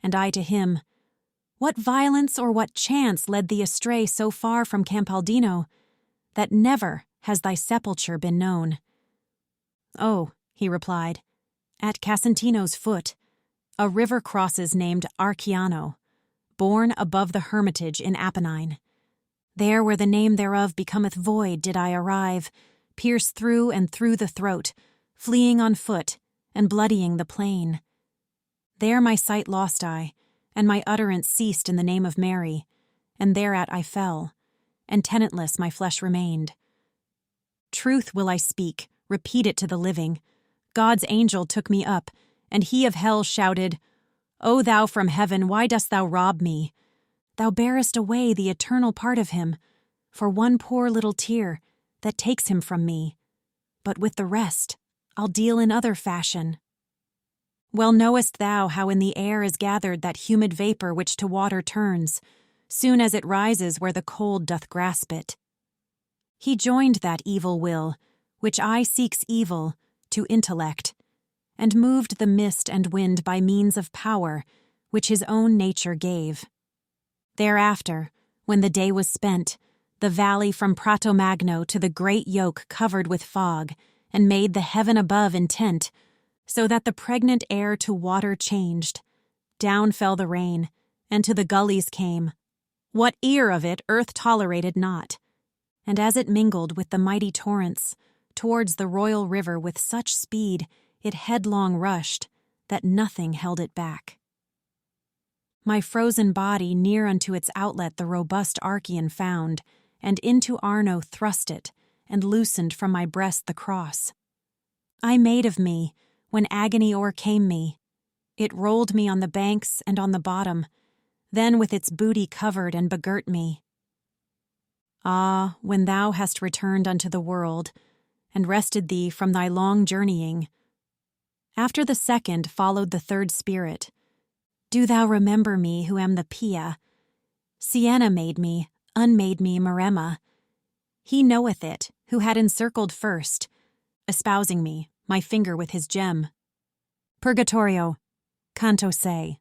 And I to him, What violence or what chance led thee astray so far from Campaldino, that never has thy sepulture been known? Oh, he replied, at Casentino's foot, a river crosses named Arciano, born above the hermitage in Apennine. There where the name thereof becometh void did I arrive, pierce through and through the throat, fleeing on foot, and bloodying the plain. There my sight lost I, and my utterance ceased in the name of Mary, and thereat I fell, and tenantless my flesh remained. Truth will I speak, repeat it to the living. God's angel took me up, and he of hell shouted, O thou from heaven, why dost thou rob me? Thou bearest away the eternal part of him, for one poor little tear that takes him from me. But with the rest I'll deal in other fashion. Well knowest thou how in the air is gathered that humid vapor which to water turns, soon as it rises where the cold doth grasp it. He joined that evil will, which I seeks evil, to intellect, and moved the mist and wind by means of power, which his own nature gave. Thereafter, when the day was spent, the valley from Prato Magno to the great yoke covered with fog, and made the heaven above intent, so that the pregnant air to water changed. Down fell the rain, and to the gullies came. What ear of it earth tolerated not. And as it mingled with the mighty torrents, towards the royal river with such speed it headlong rushed, that nothing held it back. My frozen body near unto its outlet the robust Archean found, and into Arno thrust it, and loosened from my breast the cross. I made of me, when agony o'ercame me. It rolled me on the banks and on the bottom, then with its booty covered and begirt me. Ah, when thou hast returned unto the world, and rested thee from thy long journeying. After the second followed the third spirit. Do thou remember me who am the Pia. Sienna made me, unmade me Maremma. He knoweth it, who had encircled first, espousing me, my finger with his gem. Purgatorio, canto se.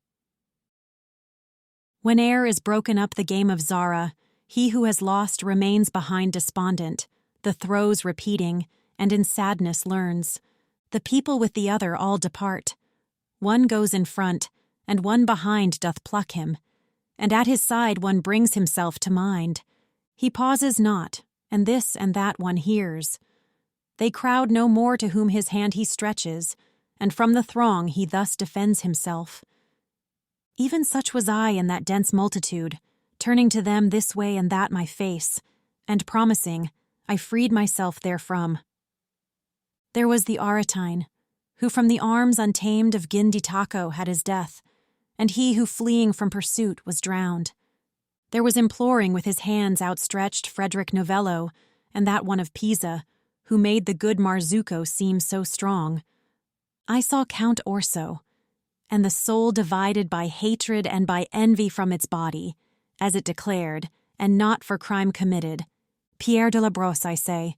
Whene'er is broken up the game of Zara, he who has lost remains behind despondent, the throes repeating, and in sadness learns. The people with the other all depart. One goes in front, and one behind doth pluck him, and at his side one brings himself to mind. He pauses not, and this and that one hears. They crowd no more to whom his hand he stretches, and from the throng he thus defends himself. Even such was I in that dense multitude, turning to them this way and that my face, and promising, I freed myself therefrom. There was the Aretine, who from the arms untamed of Ginditaco had his death, and he who fleeing from pursuit was drowned. There was imploring with his hands outstretched Frederick Novello, and that one of Pisa, who made the good Marzucco seem so strong. I saw Count Orso, and the soul divided by hatred and by envy from its body, as it declared, and not for crime committed. Pierre de la Brosse, I say,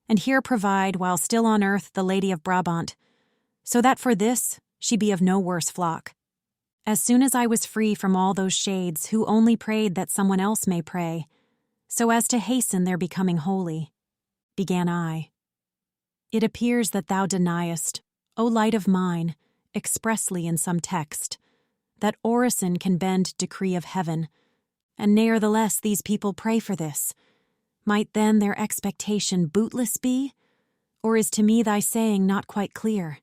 and here provide, while still on earth, the Lady of Brabant, so that for this she be of no worse flock. As soon as I was free from all those shades who only prayed that someone else may pray, so as to hasten their becoming holy, began I. It appears that thou deniest, O light of mine, expressly in some text, that orison can bend decree of heaven, and ne'ertheless these people pray for this. Might then their expectation bootless be? Or is to me thy saying not quite clear?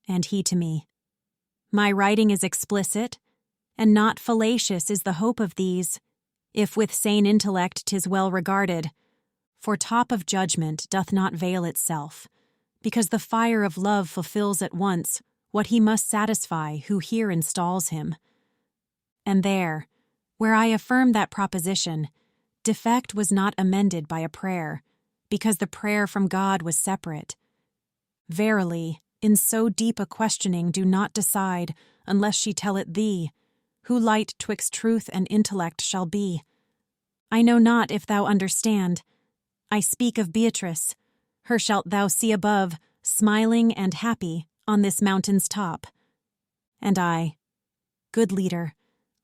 And he to me, my writing is explicit, and not fallacious is the hope of these, if with sane intellect 'tis well regarded, for top of judgment doth not veil itself, because the fire of love fulfills at once what he must satisfy who here installs him. And there, where I affirm that proposition, defect was not amended by a prayer, because the prayer from God was separate. Verily, in so deep a questioning do not decide, unless she tell it thee, who light 'twixt truth and intellect shall be. I know not if thou understand. I speak of Beatrice. Her shalt thou see above, smiling and happy, on this mountain's top. And I, good leader,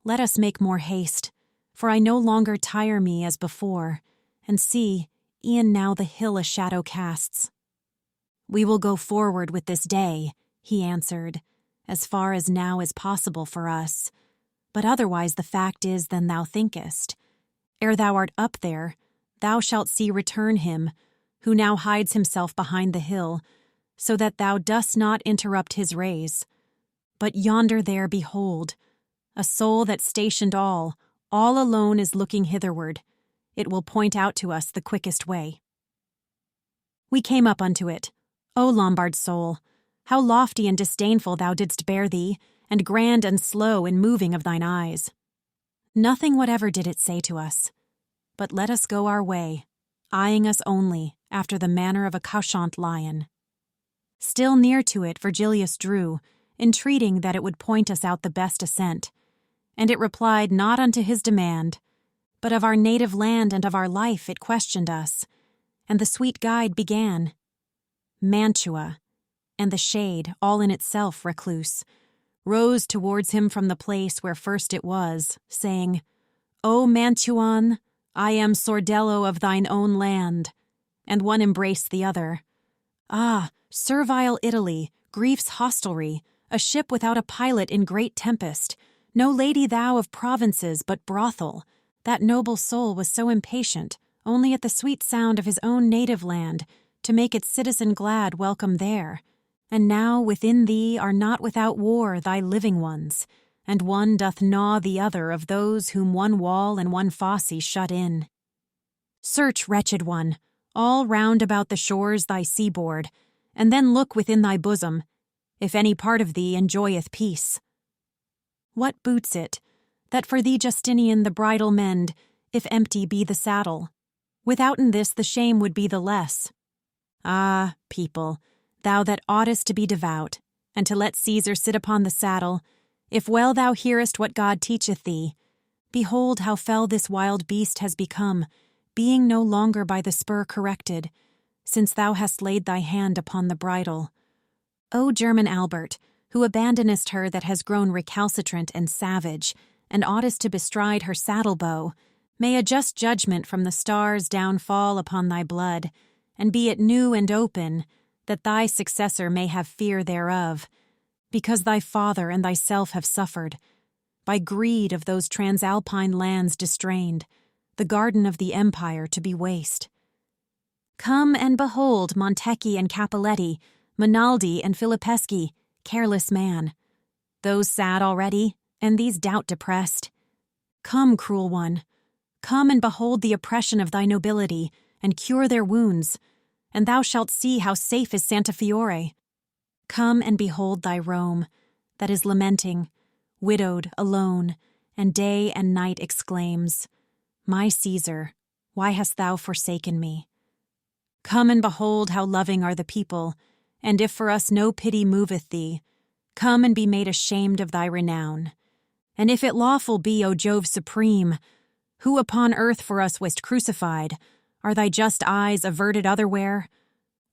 let us make more haste, for I no longer tire me as before, and see, e'en now the hill a shadow casts. We will go forward with this day, he answered, as far as now is possible for us, but otherwise the fact is than thou thinkest. Ere thou art up there, thou shalt see return him, who now hides himself behind the hill, so that thou dost not interrupt his rays. But yonder there behold, a soul that stationed all alone is looking hitherward. It will point out to us the quickest way. We came up unto it. O Lombard soul, how lofty and disdainful thou didst bear thee, and grand and slow in moving of thine eyes. Nothing whatever did it say to us, but let us go our way, eyeing us only after the manner of a couchant lion. Still near to it Virgilius drew, entreating that it would point us out the best ascent, and it replied not unto his demand, but of our native land and of our life it questioned us, and the sweet guide began. Mantua, and the shade, all in itself recluse, rose towards him from the place where first it was, saying, O Mantuan, I am Sordello of thine own land. And one embraced the other. Ah, servile Italy, grief's hostelry, a ship without a pilot in great tempest, no lady thou of provinces but brothel. That noble soul was so impatient, only at the sweet sound of his own native land, to make its citizen glad welcome there. And now within thee are not without war thy living ones, and one doth gnaw the other of those whom one wall and one fosse shut in. Search, wretched one, all round about the shores thy seaboard, and then look within thy bosom, if any part of thee enjoyeth peace. What boots it, that for thee Justinian the bridle mend, if empty be the saddle? Withouten this the shame would be the less. Ah, people, thou that oughtest to be devout, and to let Caesar sit upon the saddle, if well thou hearest what God teacheth thee, behold how fell this wild beast has become, being no longer by the spur corrected, since thou hast laid thy hand upon the bridle. O German Albert, who abandonest her that has grown recalcitrant and savage, and oughtest to bestride her saddle-bow, may a just judgment from the stars down fall upon thy blood, and be it new and open, that thy successor may have fear thereof, because thy father and thyself have suffered, by greed of those transalpine lands distrained, the garden of the empire to be waste. Come and behold Montecchi and Cappelletti, Monaldi and Filippeschi, careless man. Those sad already, and these doubt depressed. Come, cruel one, come and behold the oppression of thy nobility, and cure their wounds, and thou shalt see how safe is Santa Fiore. Come and behold thy Rome, that is lamenting, widowed, alone, and day and night exclaims, My Caesar, why hast thou forsaken me? Come and behold how loving are the people, and if for us no pity moveth thee, come and be made ashamed of thy renown. And if it lawful be, O Jove supreme, who upon earth for us wast crucified, are thy just eyes averted otherwhere?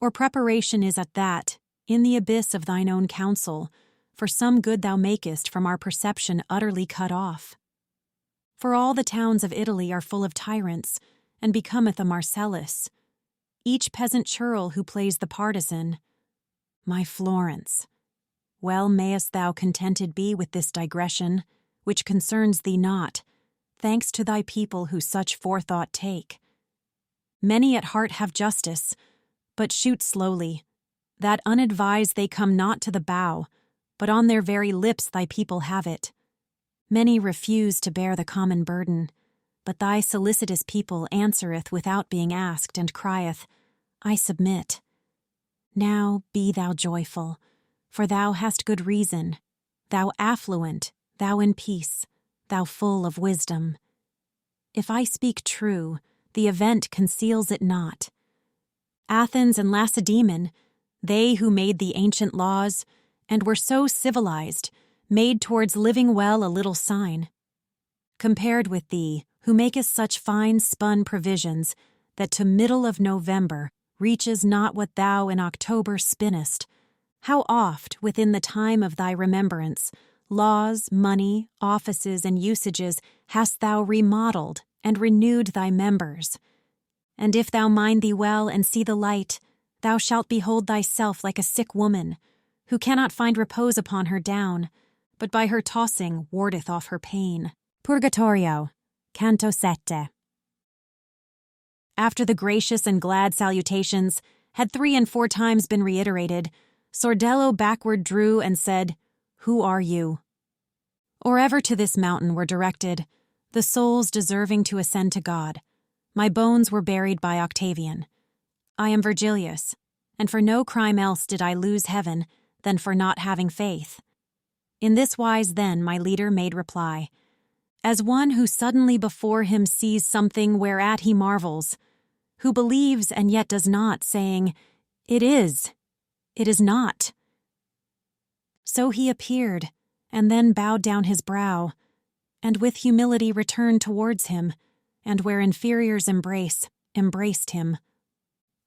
Or preparation is at that, in the abyss of thine own counsel, for some good thou makest from our perception utterly cut off? For all the towns of Italy are full of tyrants, and becometh a Marcellus, each peasant churl who plays the partisan. My Florence, well mayest thou contented be with this digression, which concerns thee not, thanks to thy people who such forethought take. Many at heart have justice, but shoot slowly, that unadvised they come not to the bow, but on their very lips thy people have it. Many refuse to bear the common burden, but thy solicitous people answereth without being asked, and crieth, I submit. Now be thou joyful, for thou hast good reason, thou affluent, thou in peace, thou full of wisdom. If I speak true, the event conceals it not. Athens and Lacedaemon, they who made the ancient laws, and were so civilized, made towards living well a little sign. Compared with thee, who makest such fine spun provisions, that to middle of November reaches not what thou in October spinnest, how oft, within the time of thy remembrance, laws, money, offices, and usages hast thou remodeled and renewed thy members. And if thou mind thee well and see the light, thou shalt behold thyself like a sick woman, who cannot find repose upon her down, but by her tossing wardeth off her pain. Purgatorio, Canto 7. After the gracious and glad salutations had 3 and 4 times been reiterated, Sordello backward drew and said, Who are you? Or ever to this mountain were directed, the souls deserving to ascend to God. My bones were buried by Octavian. I am Virgilius, and for no crime else did I lose heaven than for not having faith. In this wise then my leader made reply, as one who suddenly before him sees something whereat he marvels, who believes and yet does not, saying, It is not. So he appeared, and then bowed down his brow, and with humility returned towards him, and where inferiors embraced him.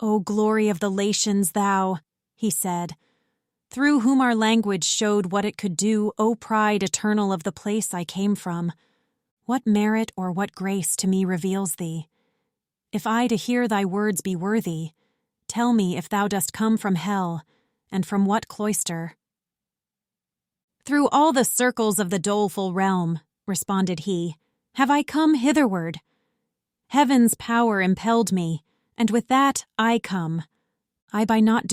O glory of the Latians, thou, he said, through whom our language showed what it could do, O pride eternal of the place I came from. what merit or what grace to me reveals thee? If I to hear thy words be worthy, tell me if thou dost come from hell, and from what cloister? Through all the circles of the doleful realm, responded he, have I come hitherward. Heaven's power impelled me, and with that I come. I by not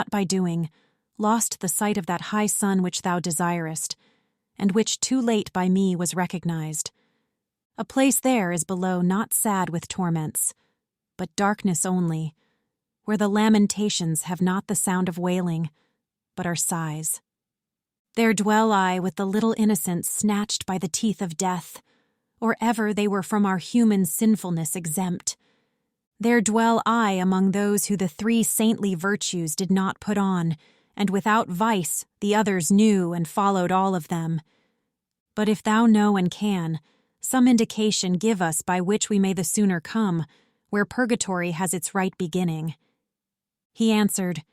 by doing, lost the sight of that high sun which thou desirest, and which too late by me was recognized. A place there is below not sad with torments, but darkness only, where the lamentations have not the sound of wailing, but are sighs. There dwell I with the little innocents snatched by the teeth of death, or ever they were from our human sinfulness exempt. There dwell I among those who the 3 saintly virtues did not put on, and without vice the others knew and followed all of them. But if thou know and can, some indication give us by which we may the sooner come, where purgatory has its right beginning. He answered,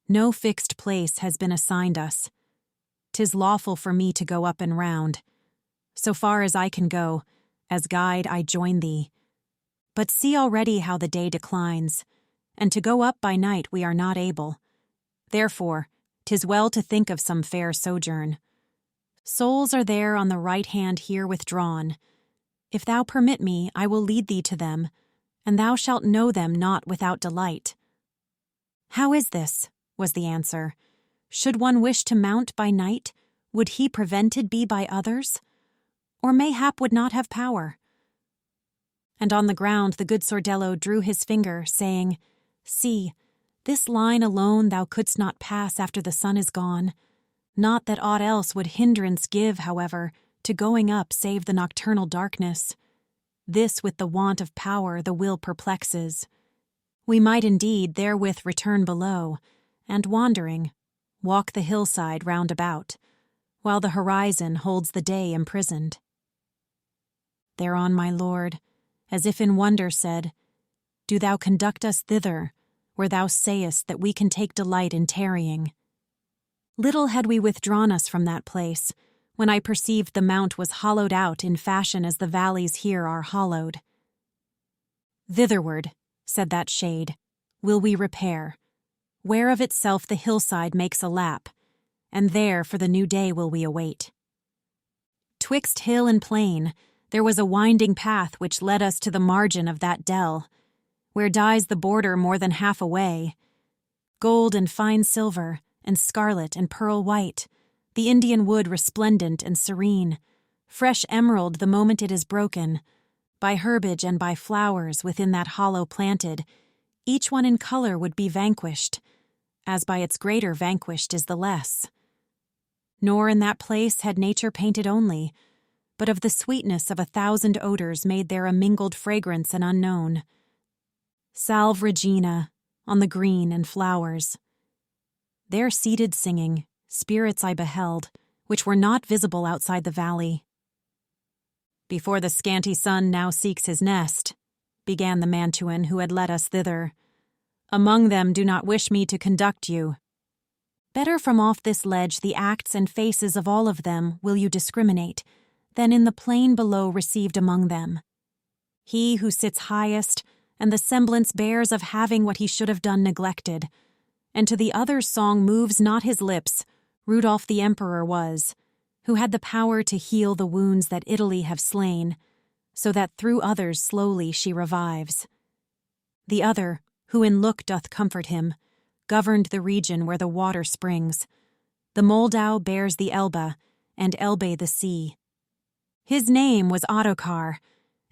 no fixed place has been assigned us. 'Tis lawful for me to go up and round. So far as I can go, as guide I join thee. But see already how the day declines, and to go up by night we are not able. Therefore, 'tis well to think of some fair sojourn. Souls are there on the right hand here withdrawn. If thou permit me, I will lead thee to them, and thou shalt know them not without delight. How is this? Was the answer. Should one wish to mount by night, would he prevented be by others? Or mayhap would not have power? And on the ground the good Sordello drew his finger, saying, see, this line alone thou couldst not pass after the sun is gone. Not that aught else would hindrance give, however, to going up save the nocturnal darkness. This with the want of power the will perplexes. We might indeed therewith return below, and wandering, walk the hillside round about, while the horizon holds the day imprisoned. Thereon my lord, as if in wonder, said, do thou conduct us thither, where thou sayest that we can take delight in tarrying. Little had we withdrawn us from that place, when I perceived the mount was hollowed out in fashion as the valleys here are hollowed. Thitherward, said that shade, will we repair, where of itself the hillside makes a lap, and there for the new day will we await. Twixt hill and plain, there was a winding path which led us to the margin of that dell, where dies the border more than half away. Gold and fine silver, and scarlet and pearl white, the Indian wood resplendent and serene, fresh emerald the moment it is broken, by herbage and by flowers within that hollow planted, each one in color would be vanquished, as by its greater vanquished is the less. Nor in that place had nature painted only, but of the sweetness of 1,000 odors made there a mingled fragrance and unknown. Salve Regina, on the green and flowers. There seated singing, spirits I beheld, which were not visible outside the valley. Before the scanty sun now seeks his nest, began the Mantuan who had led us thither. Among them do not wish me to conduct you. Better from off this ledge the acts and faces of all of them will you discriminate, than in the plain below received among them. He who sits highest, and the semblance bears of having what he should have done neglected, and to the other's song moves not his lips, Rudolph the Emperor was, who had the power to heal the wounds that Italy have slain, so that through others slowly she revives. The other, who in look doth comfort him, governed the region where the water springs. The Moldau bears the Elbe, and Elbe the sea. His name was Ottokar,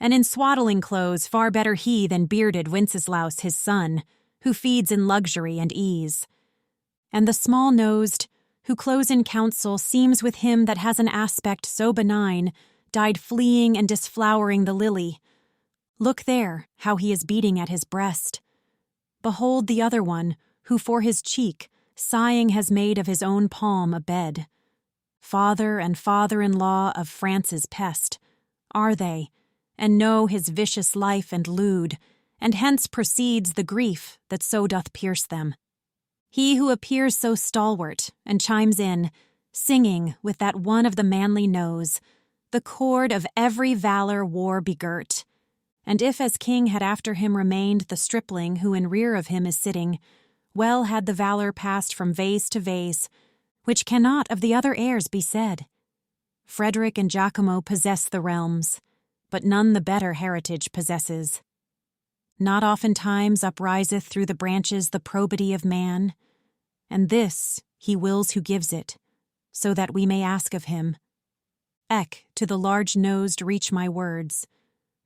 and in swaddling clothes far better he than bearded Wenceslaus his son, who feeds in luxury and ease. And the small-nosed, who close in council, seems with him that has an aspect so benign, died fleeing and disflowering the lily. Look there, how he is beating at his breast. Behold the other one, who for his cheek, sighing has made of his own palm a bed. Father and father-in-law of France's pest, are they, and know his vicious life and lewd, and hence proceeds the grief that so doth pierce them. He who appears so stalwart, and chimes in, singing with that one of the manly nose, the cord of every valor war begirt. And if as king had after him remained the stripling who in rear of him is sitting, well had the valor passed from vase to vase, which cannot of the other heirs be said. Frederick and Giacomo possess the realms, but none the better heritage possesses. Not oftentimes upriseth through the branches the probity of man, and this he wills who gives it, so that we may ask of him. Ec, to the large-nosed reach my words,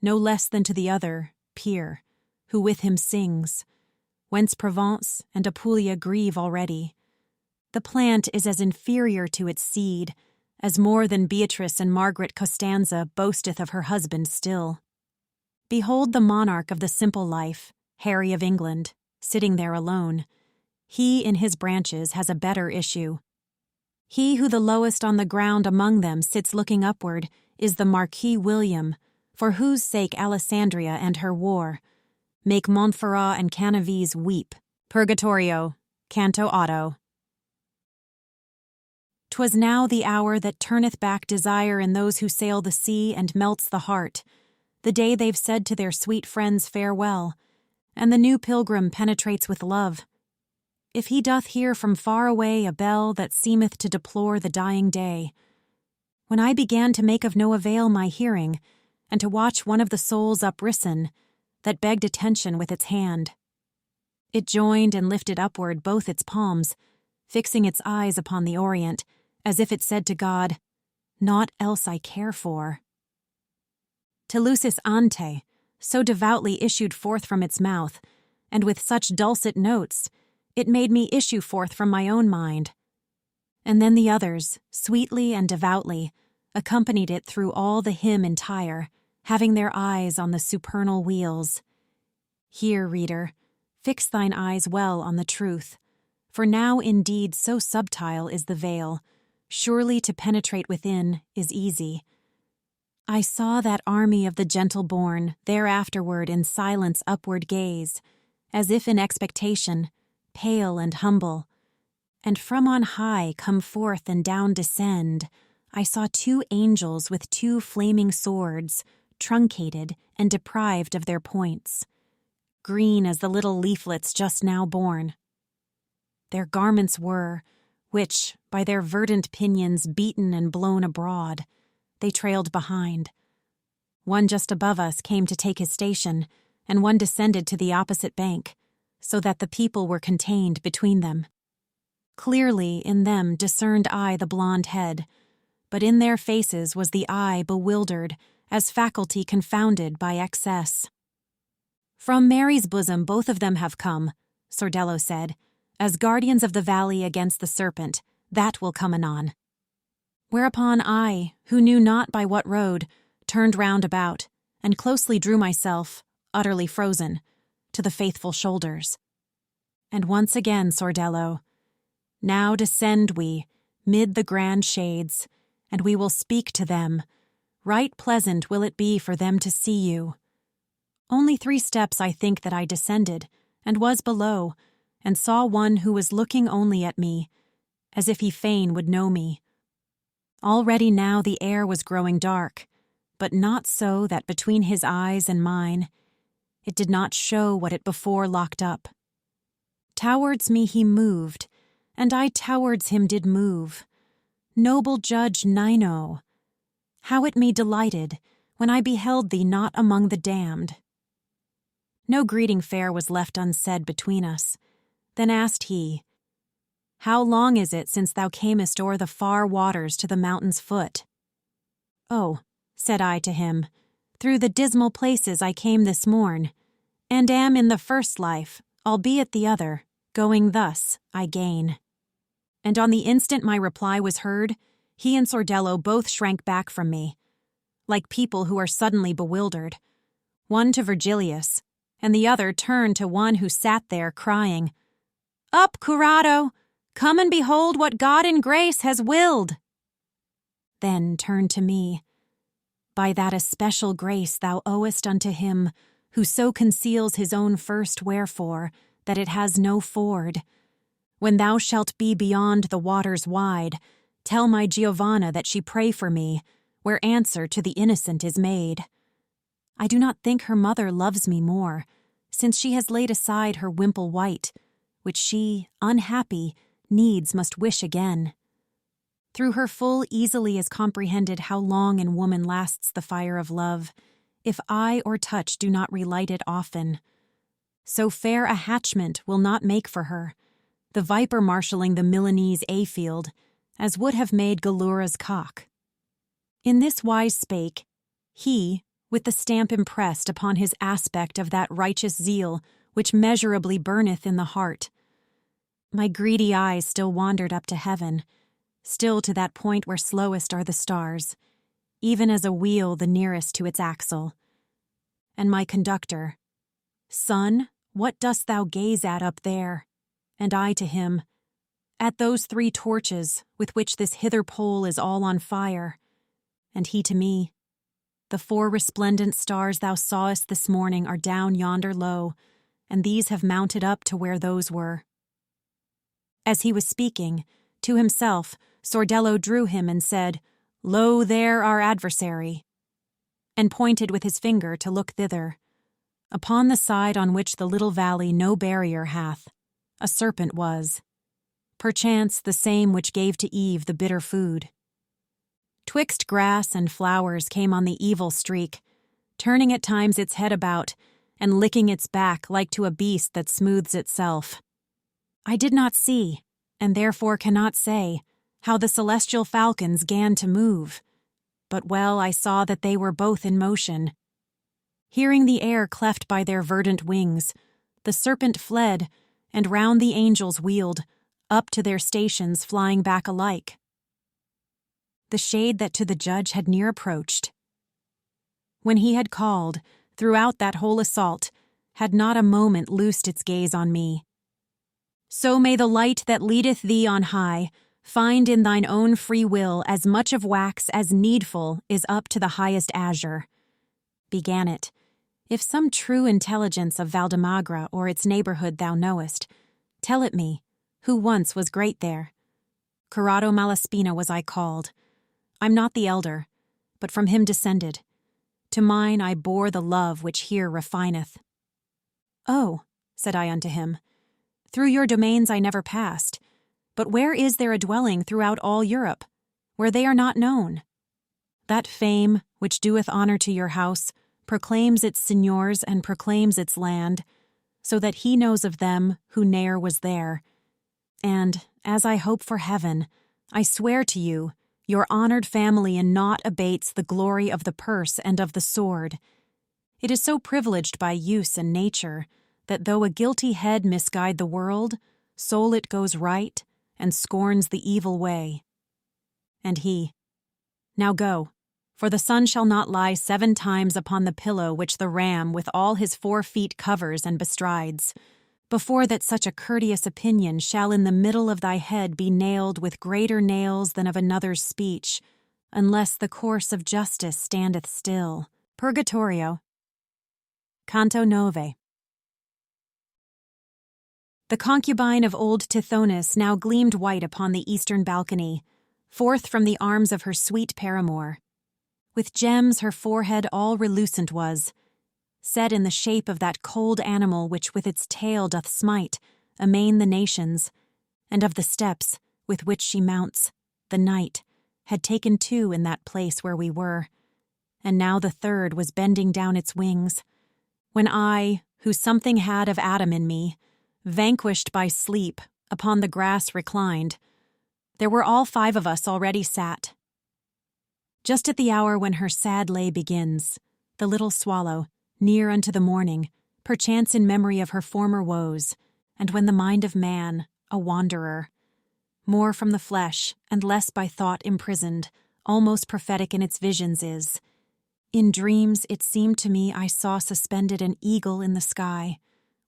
no less than to the other, peer, who with him sings, whence Provence and Apulia grieve already. The plant is as inferior to its seed, as more than Beatrice and Margaret Costanza boasteth of her husband still. Behold the monarch of the simple life, Harry of England, sitting there alone. He in his branches has a better issue. He who the lowest on the ground among them sits looking upward is the Marquis William, for whose sake Alessandria and her war make Montferrat and Canaves weep. Purgatorio, Canto Auto. 'Twas now the hour that turneth back desire in those who sail the sea and melts the heart, the day they've said to their sweet friends farewell, and the new pilgrim penetrates with love. If he doth hear from far away a bell that seemeth to deplore the dying day, when I began to make of no avail my hearing, and to watch one of the souls uprisen, that begged attention with its hand. It joined and lifted upward both its palms, fixing its eyes upon the Orient, as if it said to God, "Naught else I care for." Telucis ante, so devoutly issued forth from its mouth, and with such dulcet notes, it made me issue forth from my own mind. And then the others, sweetly and devoutly, accompanied it through all the hymn entire, having their eyes on the supernal wheels. Here, reader, fix thine eyes well on the truth, for now indeed so subtile is the veil, surely to penetrate within is easy. I saw that army of the gentle-born thereafterward in silence upward gaze, as if in expectation, pale and humble, and from on high come forth and down descend, I saw 2 angels with 2 flaming swords, truncated and deprived of their points, green as the little leaflets just now born. Their garments were, which, by their verdant pinions beaten and blown abroad, they trailed behind. One just above us came to take his station, and one descended to the opposite bank, so that the people were contained between them. Clearly in them discerned I the blonde head, but in their faces was the eye bewildered, as faculty confounded by excess. "From Mary's bosom both of them have come," Sordello said, "as guardians of the valley against the serpent, that will come anon." Whereupon I, who knew not by what road, turned round about, and closely drew myself, utterly frozen, to the faithful shoulders. And once again, Sordello, "Now descend we, mid the grand shades, and we will speak to them. Right pleasant will it be for them to see you." Only 3 steps I think that I descended, and was below, and saw one who was looking only at me, as if he fain would know me. Already now the air was growing dark, but not so that between his eyes and mine it did not show what it before locked up. Towards me he moved, and I towards him did move. Noble Judge Nino, how it me delighted when I beheld thee not among the damned. No greeting fair was left unsaid between us. Then asked he, "How long is it since thou camest o'er the far waters to the mountain's foot?" "Oh," said I to him, "through the dismal places I came this morn, and am in the first life, albeit the other, going thus, I gain." And on the instant my reply was heard, he and Sordello both shrank back from me, like people who are suddenly bewildered, one to Virgilius, and the other turned to one who sat there crying, "Up, curado! Come and behold what God in grace has willed!" Then turned to me, "By that especial grace thou owest unto him, who so conceals his own first wherefore, that it has no ford. When thou shalt be beyond the waters wide, tell my Giovanna that she pray for me, where answer to the innocent is made. I do not think her mother loves me more, since she has laid aside her wimple white, which she, unhappy, needs must wish again. Through her full easily is comprehended how long in woman lasts the fire of love, if eye or touch do not relight it often. So fair a hatchment will not make for her, the viper marshalling the Milanese A-field, as would have made Galura's cock. In this wise spake he, with the stamp impressed upon his aspect of that righteous zeal which measurably burneth in the heart. My greedy eyes still wandered up to heaven, still to that point where slowest are the stars, even as a wheel the nearest to its axle. And my conductor, "Son, what dost thou gaze at up there?" And I to him, "At those 3 torches with which this hither pole is all on fire." And he to me, "The 4 resplendent stars thou sawest this morning are down yonder low, and these have mounted up to where those were." As he was speaking, to himself, Sordello drew him and said, "Lo there our adversary," and pointed with his finger to look thither. Upon the side on which the little valley no barrier hath, a serpent was, perchance the same which gave to Eve the bitter food. Twixt grass and flowers came on the evil streak, turning at times its head about, and licking its back like to a beast that smooths itself. I did not see, and therefore cannot say, how the celestial falcons 'gan to move, but well I saw that they were both in motion. Hearing the air cleft by their verdant wings, the serpent fled, and round the angels wheeled, up to their stations flying back alike. The shade that to the judge had near approached. When he had called, throughout that whole assault, had not a moment loosed its gaze on me. So may the light that leadeth thee on high find in thine own free will as much of wax as needful is up to the highest azure. Began it, if some true intelligence of Valdemagra or its neighborhood thou knowest, tell it me, who once was great there. Corrado Malaspina was I called. I'm not the elder, but from him descended. To mine I bore the love which here refineth. Oh, said I unto him, through your domains I never passed, but where is there a dwelling throughout all Europe, where they are not known? That fame, which doeth honor to your house, proclaims its seigneurs and proclaims its land, so that he knows of them who ne'er was there. And, as I hope for heaven, I swear to you, your honored family in naught abates the glory of the purse and of the sword. It is so privileged by use and nature, that though a guilty head misguide the world, soul it goes right, and scorns the evil way. And he, now go, for the sun shall not lie 7 times upon the pillow which the ram with all his 4 feet covers and bestrides, before that such a courteous opinion shall in the middle of thy head be nailed with greater nails than of another's speech, unless the course of justice standeth still. Purgatorio. Canto 9. The concubine of old Tithonus now gleamed white upon the eastern balcony, forth from the arms of her sweet paramour. With gems her forehead all relucent was, set in the shape of that cold animal which with its tail doth smite, amain the nations, and of the steps, with which she mounts, the night, had taken 2 in that place where we were, and now the 3rd was bending down its wings, when I, who something had of Adam in me, vanquished by sleep, upon the grass reclined. There were all 5 of us already sat. Just at the hour when her sad lay begins, the little swallow, near unto the morning, perchance in memory of her former woes, and when the mind of man, a wanderer, more from the flesh and less by thought imprisoned, almost prophetic in its visions is. In dreams it seemed to me I saw suspended an eagle in the sky,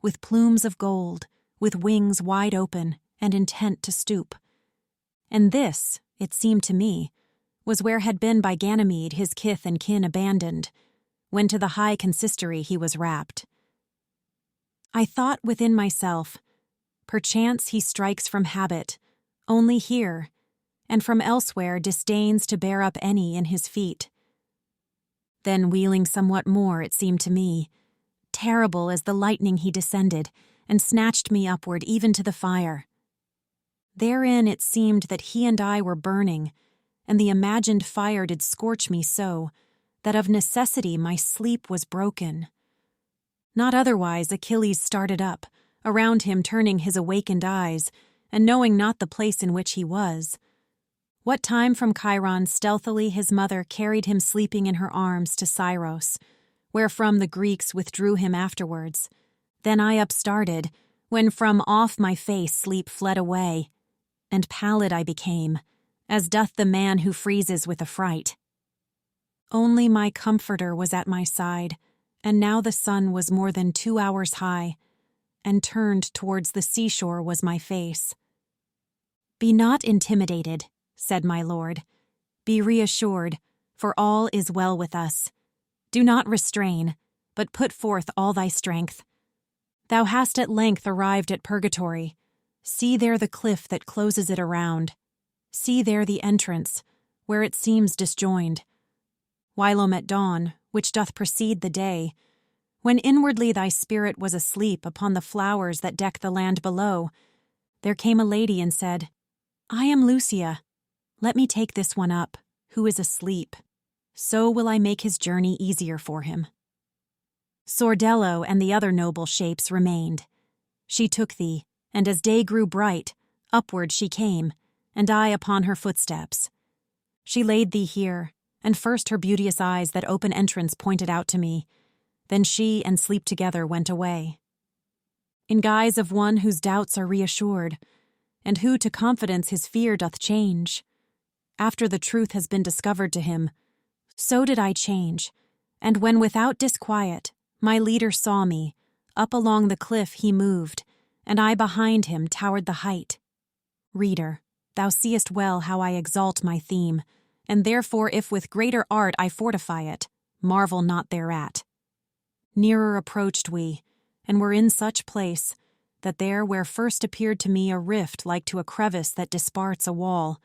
with plumes of gold, with wings wide open and intent to stoop. And this, it seemed to me, was where had been by Ganymede his kith and kin abandoned, when to the high consistory he was rapt. I thought within myself, perchance he strikes from habit, only here, and from elsewhere disdains to bear up any in his feet. Then wheeling somewhat more, it seemed to me, terrible as the lightning he descended, and snatched me upward even to the fire. Therein it seemed that he and I were burning, and the imagined fire did scorch me so, that of necessity my sleep was broken. Not otherwise Achilles started up, around him turning his awakened eyes, and knowing not the place in which he was. What time from Chiron stealthily his mother carried him sleeping in her arms to Scyros, wherefrom the Greeks withdrew him afterwards. Then I upstarted, when from off my face sleep fled away, and pallid I became, as doth the man who freezes with affright. Only my comforter was at my side, and now the sun was more than 2 hours high, and turned towards the seashore was my face. "Be not intimidated," said my lord. "Be reassured, for all is well with us. Do not restrain, but put forth all thy strength. Thou hast at length arrived at Purgatory. See there the cliff that closes it around. See there the entrance, where it seems disjoined. Whilome at dawn, which doth precede the day, when inwardly thy spirit was asleep upon the flowers that deck the land below, there came a lady and said, 'I am Lucia. Let me take this one up, who is asleep. So will I make his journey easier for him.' Sordello and the other noble shapes remained. She took thee, and as day grew bright, upward she came, and I upon her footsteps. She laid thee here, and first her beauteous eyes that open entrance pointed out to me. Then she and sleep together went away. In guise of one whose doubts are reassured, and who to confidence his fear doth change. After the truth has been discovered to him, so did I change, and when without disquiet my leader saw me, up along the cliff he moved, and I behind him towered the height. Reader, thou seest well how I exalt my theme, and therefore if with greater art I fortify it, marvel not thereat. Nearer approached we, and were in such place, that there where first appeared to me a rift like to a crevice that disparts a wall,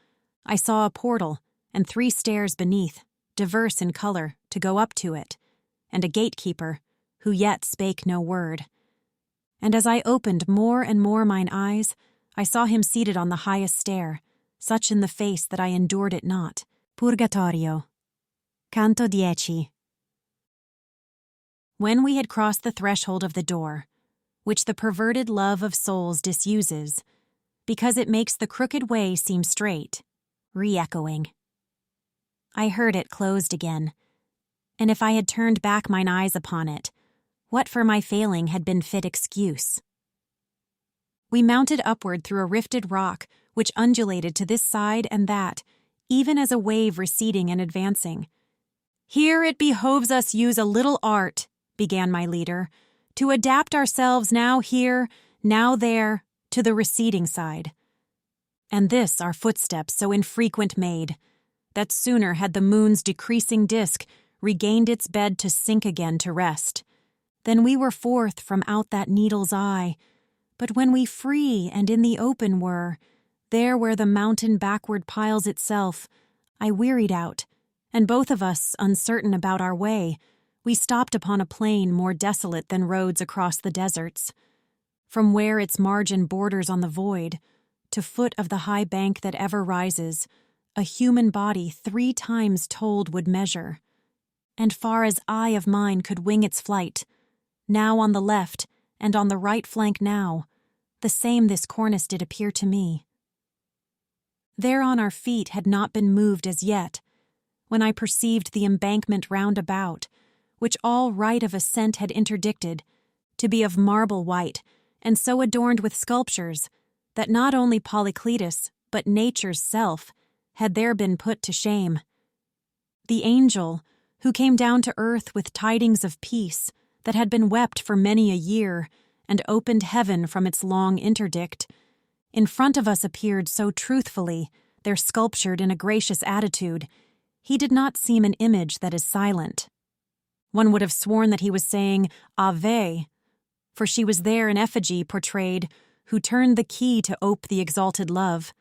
I saw a portal, and 3 stairs beneath, diverse in colour, to go up to it, and a gatekeeper, who yet spake no word. And as I opened more and more mine eyes, I saw him seated on the highest stair, such in the face that I endured it not. Purgatorio. Canto 10. When we had crossed the threshold of the door, which the perverted love of souls disuses, because it makes the crooked way seem straight, re-echoing, I heard it closed again, and if I had turned back mine eyes upon it, what for my failing had been fit excuse? We mounted upward through a rifted rock which undulated to this side and that, even as a wave receding and advancing. "Here it behoves us use a little art," began my leader, "to adapt ourselves now here, now there, to the receding side. And this our footsteps so infrequent made, that sooner had the moon's decreasing disk regained its bed to sink again to rest, than we were forth from out that needle's eye. But when we free and in the open were, there where the mountain backward piles itself, I wearied out, and both of us, uncertain about our way, we stopped upon a plain more desolate than roads across the deserts. From where its margin borders on the void, to foot of the high bank that ever rises, a human body 3 times told would measure. And far as eye of mine could wing its flight, now on the left and on the right flank now, the same this cornice did appear to me. Thereon our feet had not been moved as yet, when I perceived the embankment round about, which all right of ascent had interdicted, to be of marble white, and so adorned with sculptures, that not only Polycletus, but nature's self, had there been put to shame. The angel, who came down to earth with tidings of peace, that had been wept for many a year, and opened heaven from its long interdict, in front of us appeared so truthfully, there sculptured in a gracious attitude, he did not seem an image that is silent. One would have sworn that he was saying, Ave, for she was there in effigy portrayed, who turned the key to ope the exalted love,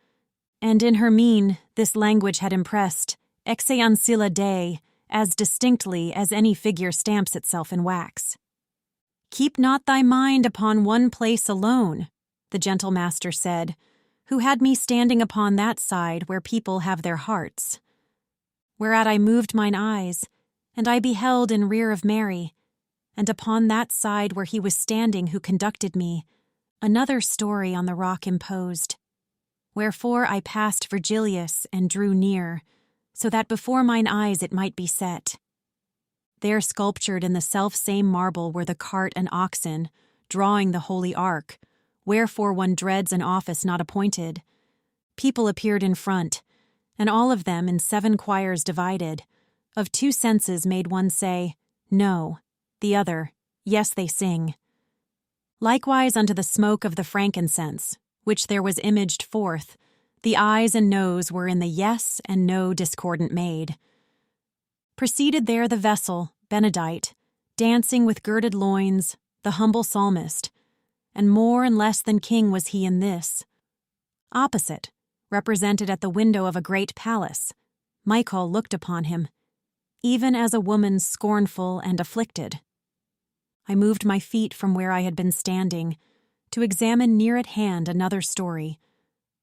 and in her mien this language had impressed exe ancilla Dei as distinctly as any figure stamps itself in wax. "Keep not thy mind upon one place alone," the gentle master said, who had me standing upon that side where people have their hearts. Whereat I moved mine eyes, and I beheld in rear of Mary, and upon that side where he was standing who conducted me, another story on the rock imposed. Wherefore I passed Virgilius and drew near, so that before mine eyes it might be set. There sculptured in the self-same marble were the cart and oxen, drawing the holy ark, wherefore one dreads an office not appointed. People appeared in front, and all of them in 7 choirs divided. Of 2 senses made one say, "No," the other, "Yes, they sing." Likewise unto the smoke of the frankincense, which there was imaged forth, the eyes and nose were in the yes and no discordant made. Preceded there the vessel, Benedict, dancing with girded loins, the humble psalmist, and more and less than king was he in this. Opposite, represented at the window of a great palace, Michael looked upon him, even as a woman scornful and afflicted. I moved my feet from where I had been standing to examine near at hand another story,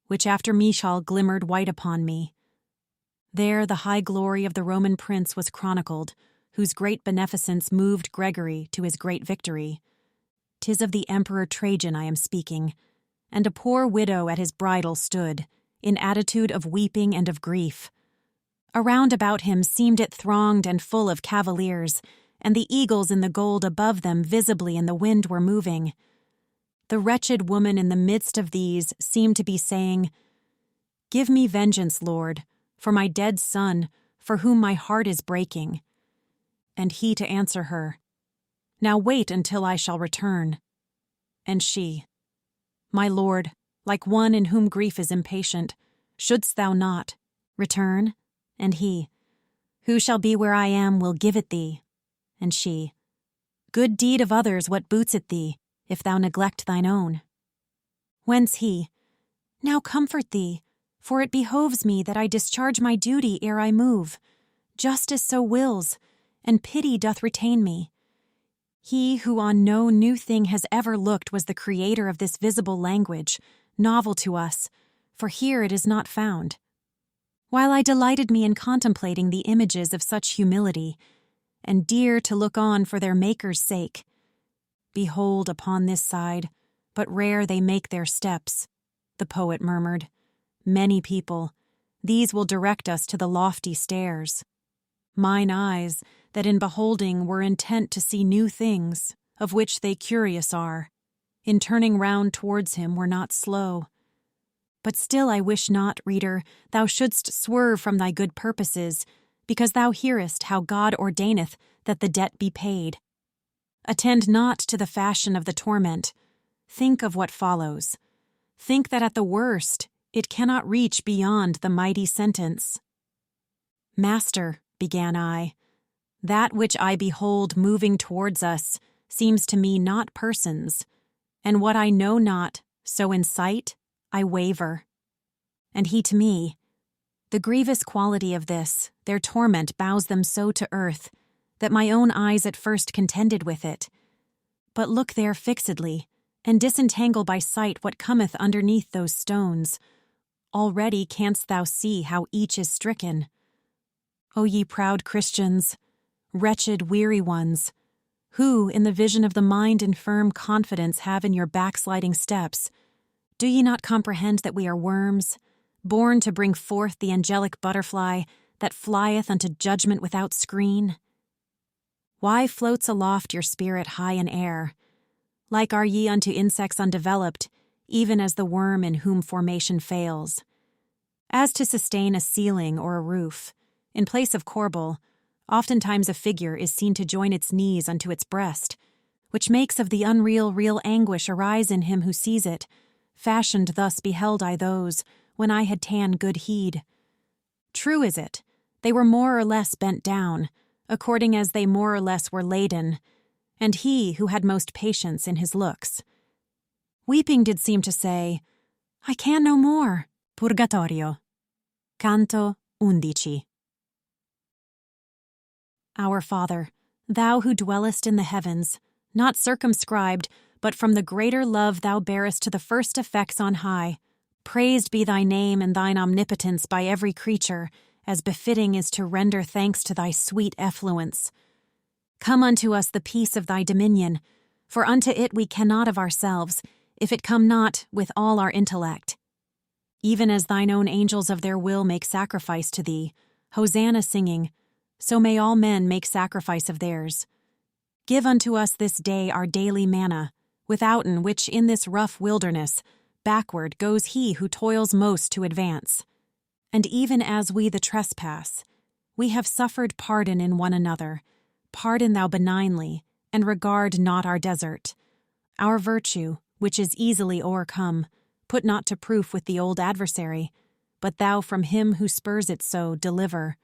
which after Michal glimmered white upon me. There the high glory of the Roman prince was chronicled, whose great beneficence moved Gregory to his great victory. 'Tis of the Emperor Trajan I am speaking, and a poor widow at his bridal stood, in attitude of weeping and of grief. Around about him seemed it thronged and full of cavaliers, and the eagles in the gold above them visibly in the wind were moving. The wretched woman in the midst of these seemed to be saying, "Give me vengeance, Lord, for my dead son, for whom my heart is breaking." And he to answer her, "Now wait until I shall return." And she, "My lord, like one in whom grief is impatient, shouldst thou not return?" And he, "Who shall be where I am will give it thee." And she, "Good deed of others, what boots it thee, if thou neglect thine own?" Whence he, "Now comfort thee, for it behoves me that I discharge my duty ere I move. Justice so wills, and pity doth retain me. He who on no new thing has ever looked was the creator of this visible language, novel to us, for here it is not found. While I delighted me in contemplating the images of such humility, and dear to look on for their maker's sake, behold upon this side, but rare they make their steps, the poet murmured. Many people, these will direct us to the lofty stairs. Mine eyes, that in beholding were intent to see new things, of which they curious are, in turning round towards him were not slow. But still I wish not, reader, thou shouldst swerve from thy good purposes, because thou hearest how God ordaineth that the debt be paid. Attend not to the fashion of the torment. Think of what follows. Think that at the worst it cannot reach beyond the mighty sentence. "Master," began I, "that which I behold moving towards us seems to me not persons, and what I know not, so in sight I waver." And he to me, "The grievous quality of this, their torment bows them so to earth, that my own eyes at first contended with it. But look there fixedly, and disentangle by sight what cometh underneath those stones. Already canst thou see how each is stricken. O ye proud Christians, wretched weary ones, who in the vision of the mind and firm confidence have in your backsliding steps, do ye not comprehend that we are worms, born to bring forth the angelic butterfly that flieth unto judgment without screen? Why floats aloft your spirit high in air? Like are ye unto insects undeveloped, even as the worm in whom formation fails. As to sustain a ceiling or a roof, in place of corbel, oftentimes a figure is seen to join its knees unto its breast, which makes of the unreal real anguish arise in him who sees it. Fashioned thus beheld I those, when I had ta'en good heed. True is it, they were more or less bent down, according as they more or less were laden, and he who had most patience in his looks. Weeping did seem to say, I can no more, Purgatorio. Canto 11. Our Father, thou who dwellest in the heavens, not circumscribed, but from the greater love thou bearest to the first effects on high, praised be thy name and thine omnipotence by every creature, as befitting is to render thanks to thy sweet effluence. Come unto us the peace of thy dominion, for unto it we cannot of ourselves, if it come not with all our intellect. Even as thine own angels of their will make sacrifice to thee, Hosanna singing, so may all men make sacrifice of theirs. Give unto us this day our daily manna, withouten which in this rough wilderness backward goes he who toils most to advance. And even as we the trespass, we have suffered pardon in one another. Pardon thou benignly, and regard not our desert. Our virtue, which is easily o'ercome, put not to proof with the old adversary, but thou from him who spurs it so deliver.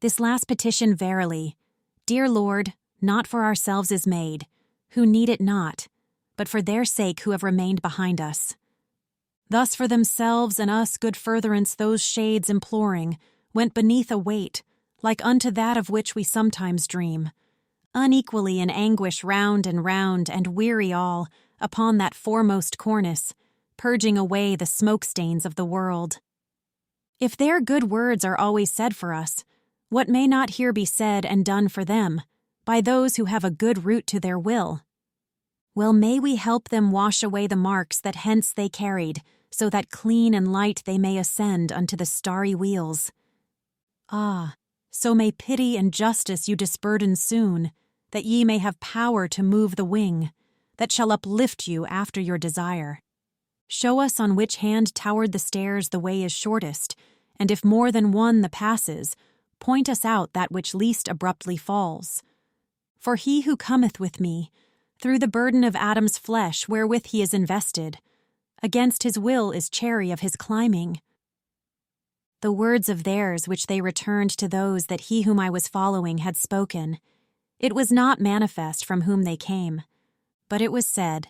This last petition verily, dear Lord, not for ourselves is made, who need it not, but for their sake who have remained behind us. Thus for themselves and us good furtherance those shades imploring, went beneath a weight, like unto that of which we sometimes dream, unequally in anguish round and weary all, upon that foremost cornice, purging away the smoke-stains of the world. If their good words are always said for us, what may not here be said and done for them, by those who have a good root to their will? Well, may we help them wash away the marks that hence they carried, so that clean and light they may ascend unto the starry wheels. Ah, so may pity and justice you disburden soon, that ye may have power to move the wing, that shall uplift you after your desire. Show us on which hand toward the stairs the way is shortest, and if more than one the passes, point us out that which least abruptly falls. For he who cometh with me, through the burden of Adam's flesh wherewith he is invested, against his will is chary of his climbing. The words of theirs which they returned to those that he whom I was following had spoken, it was not manifest from whom they came, but it was said,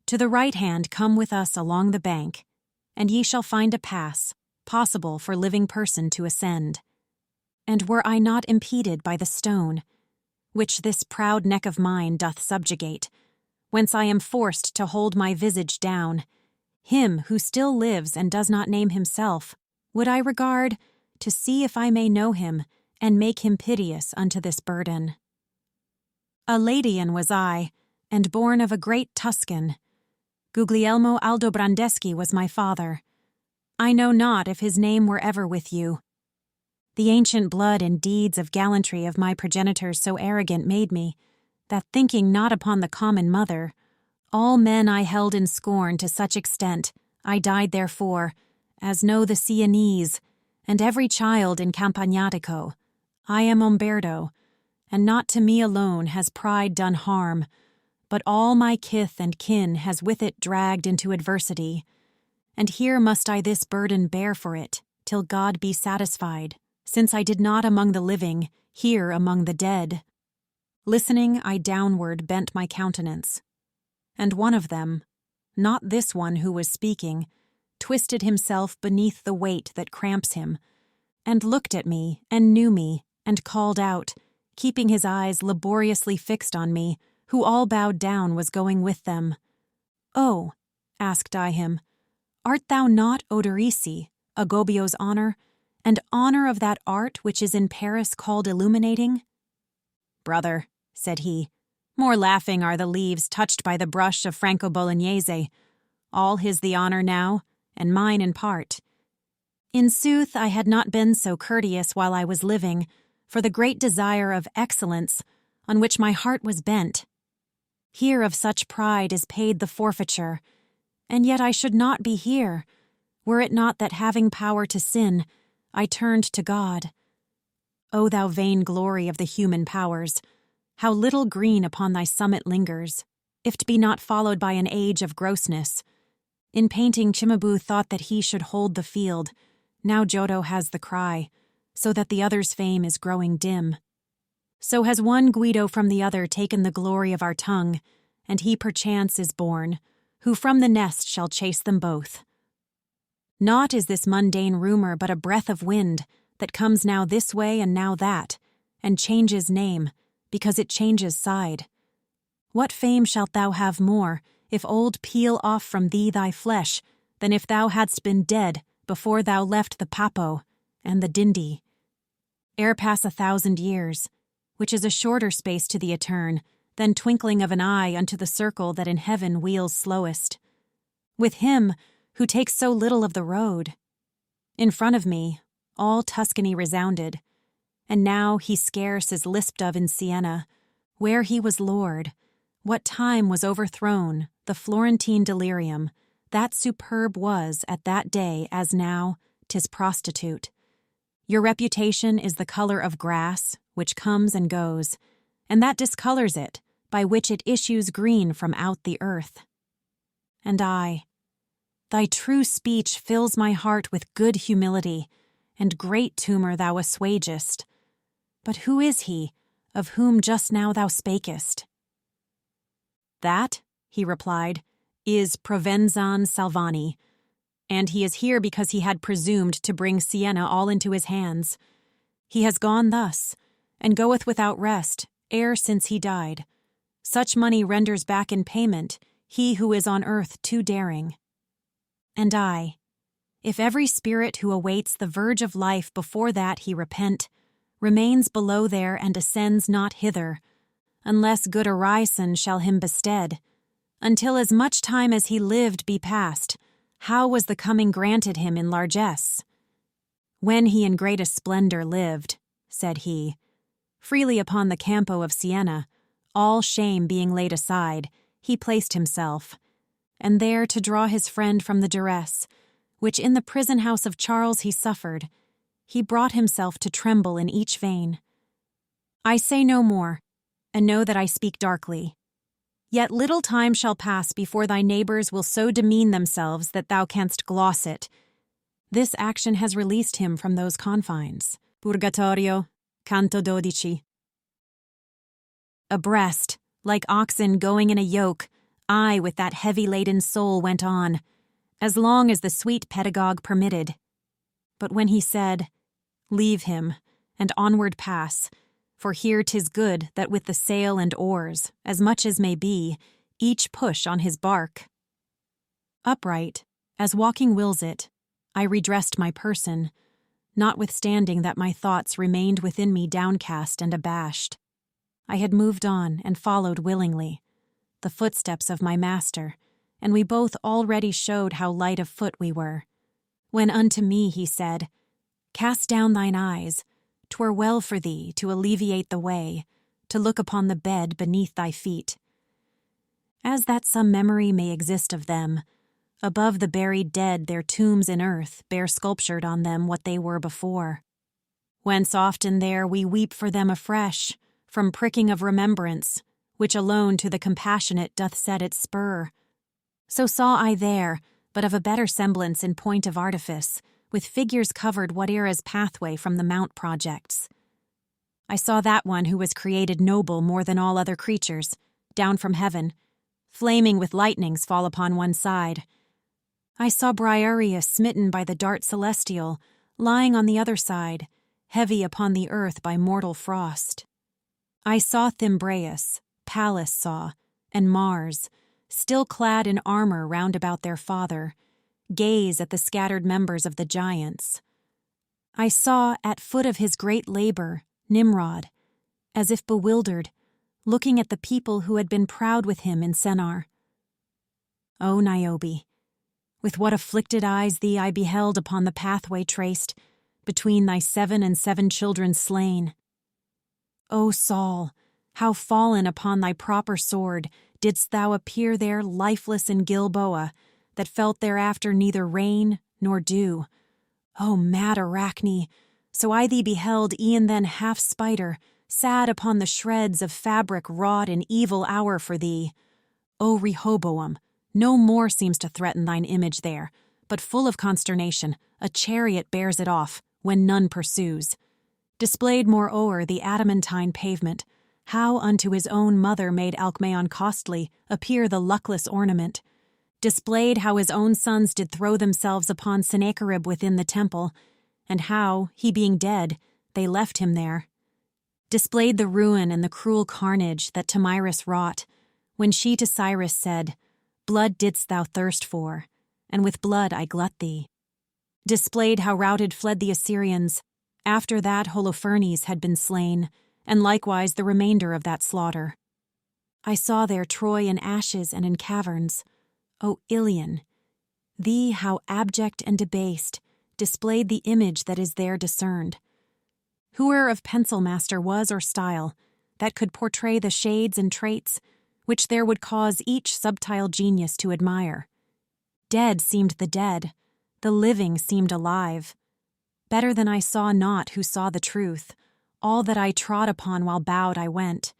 to the right hand come with us along the bank, and ye shall find a pass, possible for living person to ascend. And were I not impeded by the stone, which this proud neck of mine doth subjugate, whence I am forced to hold my visage down, him who still lives and does not name himself, would I regard, to see if I may know him, and make him piteous unto this burden. A Latian was I, and born of a great Tuscan. Guglielmo Aldobrandeschi was my father. I know not if his name were ever with you. The ancient blood and deeds of gallantry of my progenitors so arrogant made me, that thinking not upon the common mother, all men I held in scorn to such extent, I died therefore, as know the Sienese, and every child in Campagnatico. I am Umberto, and not to me alone has pride done harm, but all my kith and kin has with it dragged into adversity. And here must I this burden bear for it, till God be satisfied, since I did not among the living, here among the dead. Listening, I downward bent my countenance. And one of them, not this one who was speaking, twisted himself beneath the weight that cramps him, and looked at me, and knew me, and called out, keeping his eyes laboriously fixed on me, who all bowed down was going with them. Oh, asked I him, art thou not Odorici, Agobio's honor, and honor of that art which is in Paris called illuminating? Brother, said he, more laughing are the leaves touched by the brush of Franco Bolognese. All his the honor now, and mine in part. In sooth, I had not been so courteous while I was living, for the great desire of excellence, on which my heart was bent. Here of such pride is paid the forfeiture, and yet I should not be here, were it not that having power to sin, I turned to God. O thou vain glory of the human powers, how little green upon thy summit lingers, if 't be not followed by an age of grossness. In painting, Cimabue thought that he should hold the field, now Giotto has the cry, so that the other's fame is growing dim. So has one Guido from the other taken the glory of our tongue, and he perchance is born, who from the nest shall chase them both. Naught is this mundane rumor but a breath of wind that comes now this way and now that, and changes name, because it changes side. What fame shalt thou have more, if old peel off from thee thy flesh, than if thou hadst been dead before thou left the Papo and the Dindi? Ere pass 1,000 years, which is a shorter space to the etern than twinkling of an eye unto the circle that in heaven wheels slowest. With him who takes so little of the road. In front of me, all Tuscany resounded, and now he scarce is lisped of in Siena, where he was lord, what time was overthrown, the Florentine delirium, that superb was at that day as now, 'tis prostitute. Your reputation is the color of grass, which comes and goes, and that discolors it, by which it issues green from out the earth. And I, thy true speech fills my heart with good humility, and great tumor thou assuagest. But who is he, of whom just now thou spakest? That, he replied, is Provenzan Salvani, and he is here because he had presumed to bring Siena all into his hands. He has gone thus, and goeth without rest, ere since he died. Such money renders back in payment he who is on earth too daring. And I, if every spirit who awaits the verge of life before that he repent, remains below there and ascends not hither, unless good orison shall him bestead, until as much time as he lived be past, how was the coming granted him in largesse? When he in greatest splendor lived, said he, freely upon the Campo of Siena, all shame being laid aside, he placed himself, and there to draw his friend from the duress, which in the prison house of Charles he suffered, he brought himself to tremble in each vein. I say no more, and know that I speak darkly. Yet little time shall pass before thy neighbors will so demean themselves that thou canst gloss it. This action has released him from those confines. Purgatorio, canto 12. Abreast, like oxen going in a yoke, I with that heavy-laden soul went on, as long as the sweet pedagogue permitted. But when he said, leave him, and onward pass, for here 'tis good that with the sail and oars, as much as may be, each push on his bark. Upright, as walking wills it, I redressed my person, notwithstanding that my thoughts remained within me downcast and abashed. I had moved on and followed willingly, the footsteps of my master, and we both already showed how light of foot we were. When unto me he said, cast down thine eyes, 'twere well for thee to alleviate the way, to look upon the bed beneath thy feet. As that some memory may exist of them, above the buried dead their tombs in earth bear sculptured on them what they were before. Whence often there we weep for them afresh, from pricking of remembrance, which alone to the compassionate doth set its spur. So saw I there, but of a better semblance in point of artifice, with figures covered whate'er as pathway from the mount projects. I saw that one who was created noble more than all other creatures, down from heaven, flaming with lightnings fall upon one side. I saw Briareus smitten by the dart celestial, lying on the other side, heavy upon the earth by mortal frost. I saw Thymbraeus, Pallas saw, and Mars, still clad in armor round about their father, gaze at the scattered members of the giants. I saw, at foot of his great labor, Nimrod, as if bewildered, looking at the people who had been proud with him in Sennar. O Niobe, with what afflicted eyes thee I beheld upon the pathway traced, between thy 7 and 7 children slain. O Saul, how fallen upon thy proper sword didst thou appear there lifeless in Gilboa, that felt thereafter neither rain nor dew. O mad Arachne, so I thee beheld e'en then half spider, sad upon the shreds of fabric wrought in evil hour for thee. O Rehoboam, no more seems to threaten thine image there, but full of consternation, a chariot bears it off, when none pursues. Displayed moreover the adamantine pavement, how unto his own mother made Alcmaeon costly appear the luckless ornament. displayed how his own sons did throw themselves upon Sennacherib within the temple, and how, he being dead, they left him there. Displayed the ruin and the cruel carnage that Thamyris wrought, when she to Cyrus said, "Blood didst thou thirst for, and with blood I glut thee." Displayed how routed fled the Assyrians, after that Holofernes had been slain, and likewise the remainder of that slaughter. I saw there Troy in ashes and in caverns. O Ilion, thee how abject and debased, displayed the image that is there discerned. Whoe'er of pencil master was or style, that could portray the shades and traits, which there would cause each subtile genius to admire. Dead seemed the dead, the living seemed alive. Better than I saw not who saw the truth, all that I trod upon while bowed I went.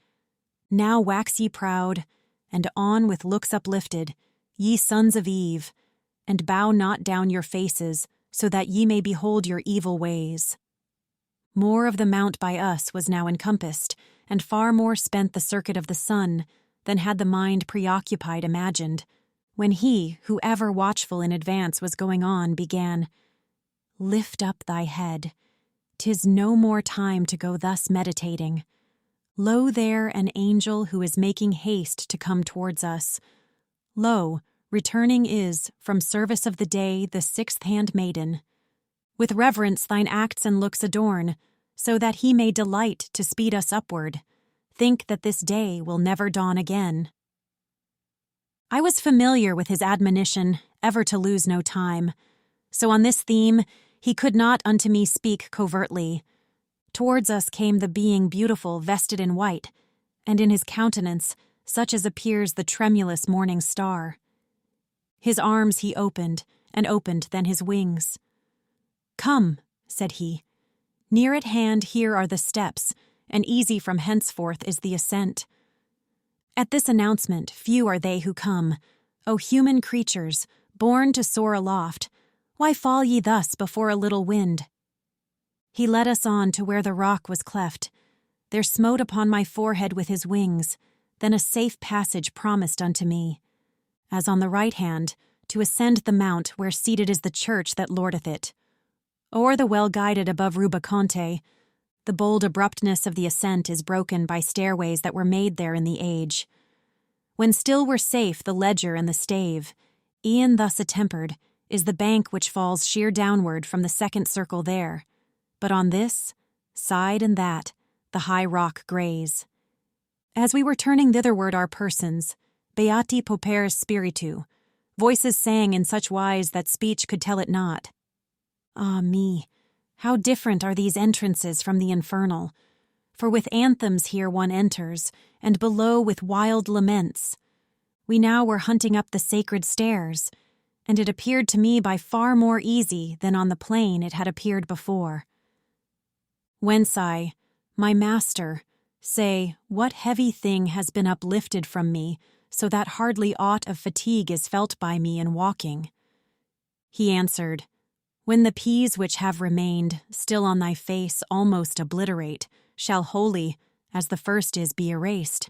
Now wax ye proud, and on with looks uplifted, ye sons of Eve, and bow not down your faces, so that ye may behold your evil ways. More of the mount by us was now encompassed, and far more spent the circuit of the sun, than had the mind preoccupied imagined, when he, who ever watchful in advance was going on, began, "Lift up thy head. 'Tis no more time to go thus meditating. Lo there an angel who is making haste to come towards us. Lo, returning is, from service of the day, the sixth handmaiden. With reverence thine acts and looks adorn, so that he may delight to speed us upward. Think that this day will never dawn again." I was familiar with his admonition, ever to lose no time. So on this theme, he could not unto me speak covertly. Towards us came the being beautiful vested in white, and in his countenance such as appears the tremulous morning star. His arms he opened, and opened then his wings. "Come," said he, "near at hand here are the steps, and easy from henceforth is the ascent." At this announcement few are they who come. O human creatures, born to soar aloft, why fall ye thus before a little wind? He led us on to where the rock was cleft. There smote upon my forehead with his wings, then a safe passage promised unto me. As on the right hand, to ascend the mount where seated is the church that lordeth it. O'er the well-guided above Rubaconte, the bold abruptness of the ascent is broken by stairways that were made there in the age. When still were safe the ledger and the stave, e'en thus attempered, is the bank which falls sheer downward from the second circle there. But on this, side and that, the high rock graze. As we were turning thitherward our persons, Beati Popers Spiritu, voices sang in such wise that speech could tell it not. Ah me, how different are these entrances from the infernal! For with anthems here one enters, and below with wild laments. We now were hunting up the sacred stairs, and it appeared to me by far more easy than on the plain it had appeared before. Whence I, my master, say, what heavy thing has been uplifted from me, so that hardly aught of fatigue is felt by me in walking? He answered, When the peas which have remained, still on thy face almost obliterate, shall wholly, as the first is, be erased,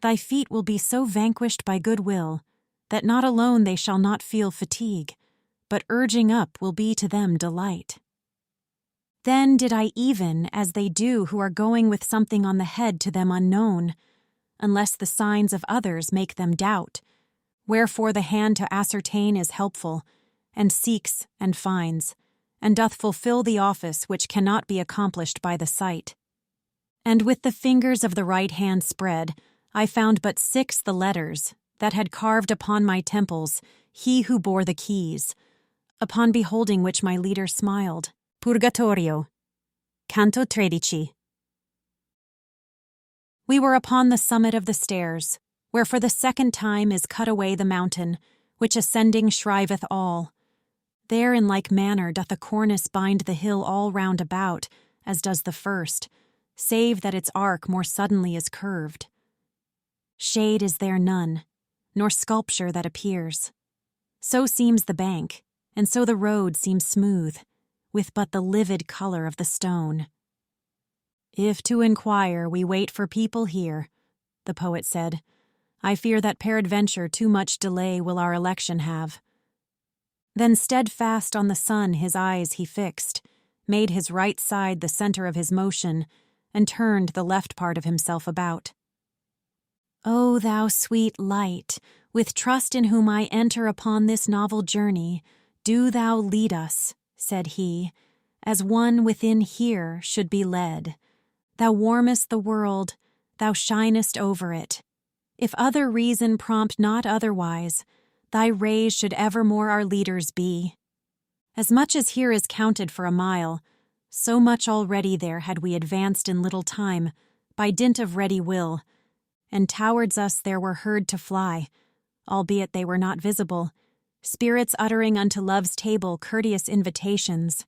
thy feet will be so vanquished by good will, that not alone they shall not feel fatigue, but urging up will be to them delight. Then did I even as they do who are going with something on the head to them unknown, unless the signs of others make them doubt, wherefore the hand to ascertain is helpful, and seeks and finds, and doth fulfill the office which cannot be accomplished by the sight. And with the fingers of the right hand spread, I found but 6 the letters that had carved upon my temples he who bore the keys, upon beholding which my leader smiled. Purgatorio, Canto 13. We were upon the summit of the stairs, where for the second time is cut away the mountain, which ascending shriveth all. There in like manner doth a cornice bind the hill all round about, as does the first, save that its arc more suddenly is curved. Shade is there none, nor sculpture that appears. So seems the bank, and so the road seems smooth, with but the livid color of the stone. If to inquire we wait for people here, the poet said, I fear that peradventure too much delay will our election have. Then steadfast on the sun his eyes he fixed, made his right side the center of his motion, and turned the left part of himself about. O thou sweet light, with trust in whom I enter upon this novel journey, do thou lead us, said he, as one within here should be led. Thou warmest the world, thou shinest over it. If other reason prompt not otherwise, thy rays should evermore our leaders be. As much as here is counted for a mile, so much already there had we advanced in little time, by dint of ready will, and towards us there were heard to fly, albeit they were not visible, spirits uttering unto love's table courteous invitations.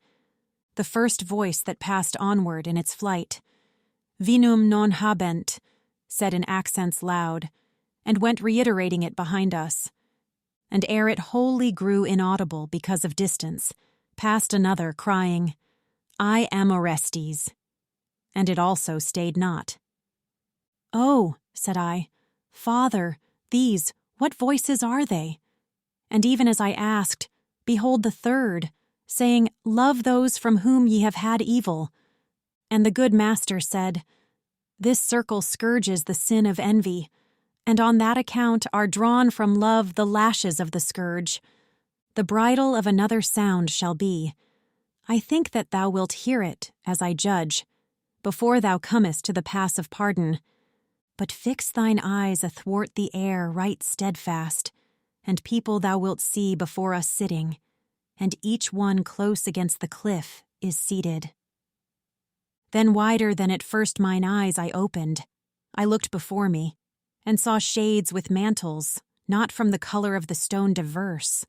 The first voice that passed onward in its flight, Vinum non habent, said in accents loud, and went reiterating it behind us. And ere it wholly grew inaudible because of distance, passed another, crying, I am Orestes. And it also stayed not. Oh, said I, Father, these, what voices are they? And even as I asked, behold the third, saying, Love those from whom ye have had evil. And the good master said, This circle scourges the sin of envy, and on that account are drawn from love the lashes of the scourge. The bridle of another sound shall be. I think that thou wilt hear it, as I judge, before thou comest to the pass of pardon. But fix thine eyes athwart the air right steadfast, and people thou wilt see before us sitting, and each one close against the cliff is seated. Then wider than at first mine eyes I opened. I looked before me, and saw shades with mantles, not from the color of the stone diverse.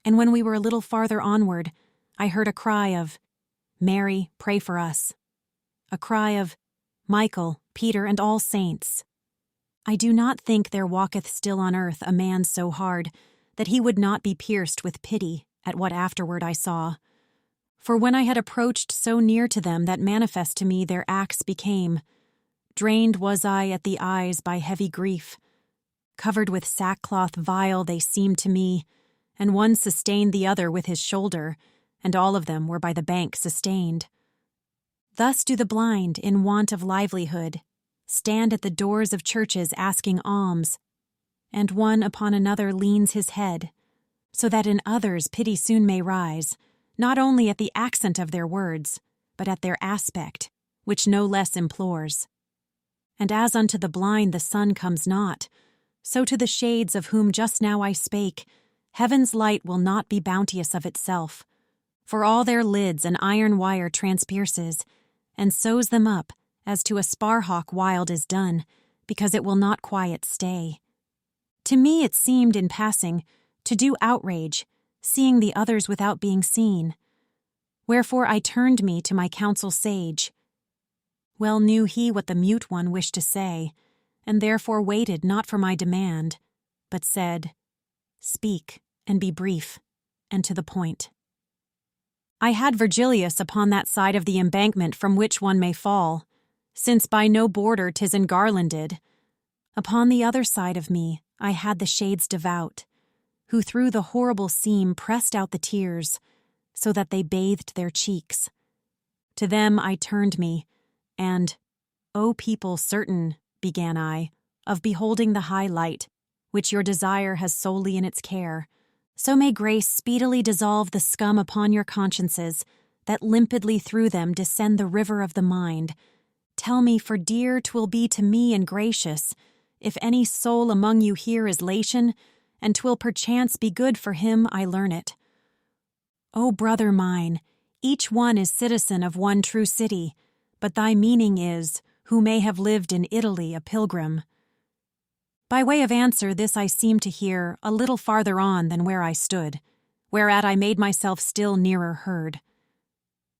And when we were a little farther onward, I heard a cry of, Mary, pray for us. A cry of, Michael, Peter, and all saints. I do not think there walketh still on earth a man so hard that he would not be pierced with pity at what afterward I saw. For when I had approached so near to them that manifest to me their acts became, drained was I at the eyes by heavy grief. Covered with sackcloth vile they seemed to me, and one sustained the other with his shoulder, and all of them were by the bank sustained. Thus do the blind, in want of livelihood, stand at the doors of churches asking alms, and one upon another leans his head, so that in others pity soon may rise, not only at the accent of their words, but at their aspect, which no less implores. And as unto the blind the sun comes not, so to the shades of whom just now I spake, heaven's light will not be bounteous of itself, for all their lids an iron wire transpierces, and sews them up, as to a sparhawk wild is done, because it will not quiet stay. To me it seemed, in passing, to do outrage, seeing the others without being seen. Wherefore I turned me to my counsel sage. Well knew he what the mute one wished to say, and therefore waited not for my demand, but said, Speak, and be brief, and to the point. I had Virgilius upon that side of the embankment from which one may fall, since by no border 'tis engarlanded. Upon the other side of me I had the shades devout, who through the horrible seam pressed out the tears, so that they bathed their cheeks. To them I turned me, and, O people certain, began I, of beholding the high light, which your desire has solely in its care, so may grace speedily dissolve the scum upon your consciences, that limpidly through them descend the river of the mind. Tell me, for dear 'twill be to me and gracious, if any soul among you here is Latian, and 'twill perchance be good for him I learn it. O brother mine, each one is citizen of one true city, but thy meaning is, who may have lived in Italy a pilgrim. By way of answer this I seemed to hear a little farther on than where I stood, whereat I made myself still nearer heard.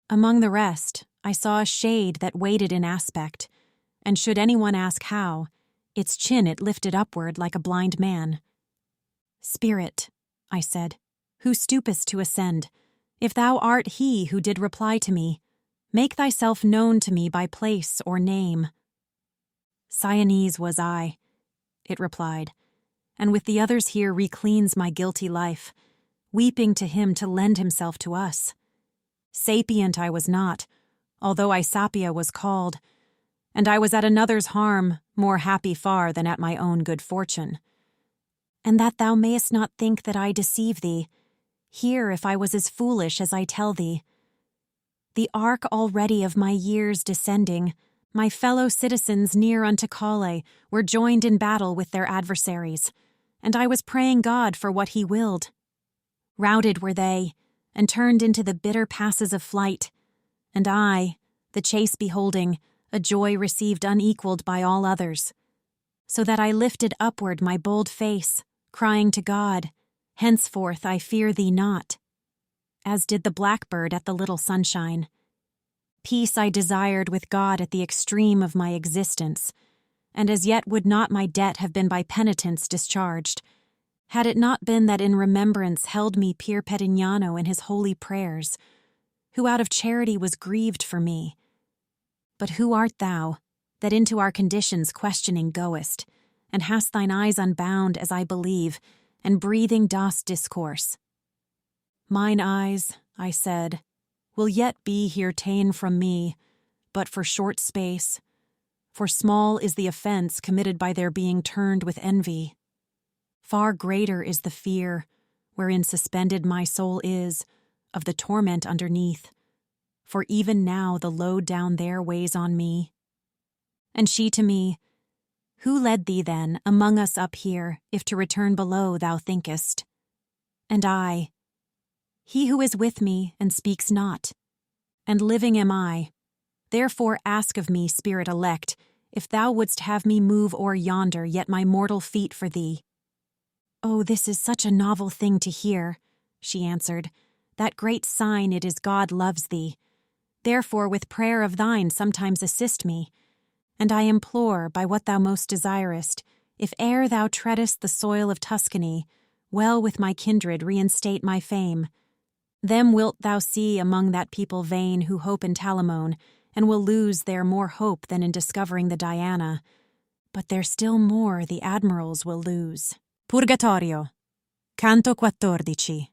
Among the rest, I saw a shade that waited in aspect, and should anyone ask how, its chin it lifted upward like a blind man. Spirit, I said, who stoopest to ascend, if thou art he who did reply to me, make thyself known to me by place or name. Sienese was I, it replied, and with the others here recleans my guilty life, weeping to him to lend himself to us. Sapient I was not, although I sapia was called, and I was at another's harm more happy far than at my own good fortune. And that thou mayest not think that I deceive thee, hear if I was as foolish as I tell thee. The ark already of my years descending, my fellow citizens near unto Colle were joined in battle with their adversaries, and I was praying God for what he willed. Routed were they, and turned into the bitter passes of flight, and I, the chase beholding, a joy received unequaled by all others, so that I lifted upward my bold face, crying to God, henceforth I fear thee not, as did the blackbird at the little sunshine. Peace I desired with God at the extreme of my existence, and as yet would not my debt have been by penitence discharged, had it not been that in remembrance held me Pier Petignano in his holy prayers, who out of charity was grieved for me. But who art thou, that into our conditions questioning goest, and hast thine eyes unbound, as I believe, and breathing dost discourse? Mine eyes, I said, will yet be here ta'en from me, but for short space, for small is the offence committed by their being turned with envy. Far greater is the fear, wherein suspended my soul is, of the torment underneath, for even now the load down there weighs on me. And she to me, who led thee then among us up here, if to return below thou thinkest? And I, he who is with me and speaks not, and living am I, therefore ask of me, spirit elect, if thou wouldst have me move o'er yonder yet my mortal feet for thee. Oh, this is such a novel thing to hear, she answered, that great sign it is God loves thee. Therefore with prayer of thine sometimes assist me, and I implore, by what thou most desirest, if e'er thou treadest the soil of Tuscany, well with my kindred reinstate my fame. Them wilt thou see among that people vain who hope in Talamone, and will lose there more hope than in discovering the Diana, but there still more the admirals will lose. Purgatorio, Canto 14.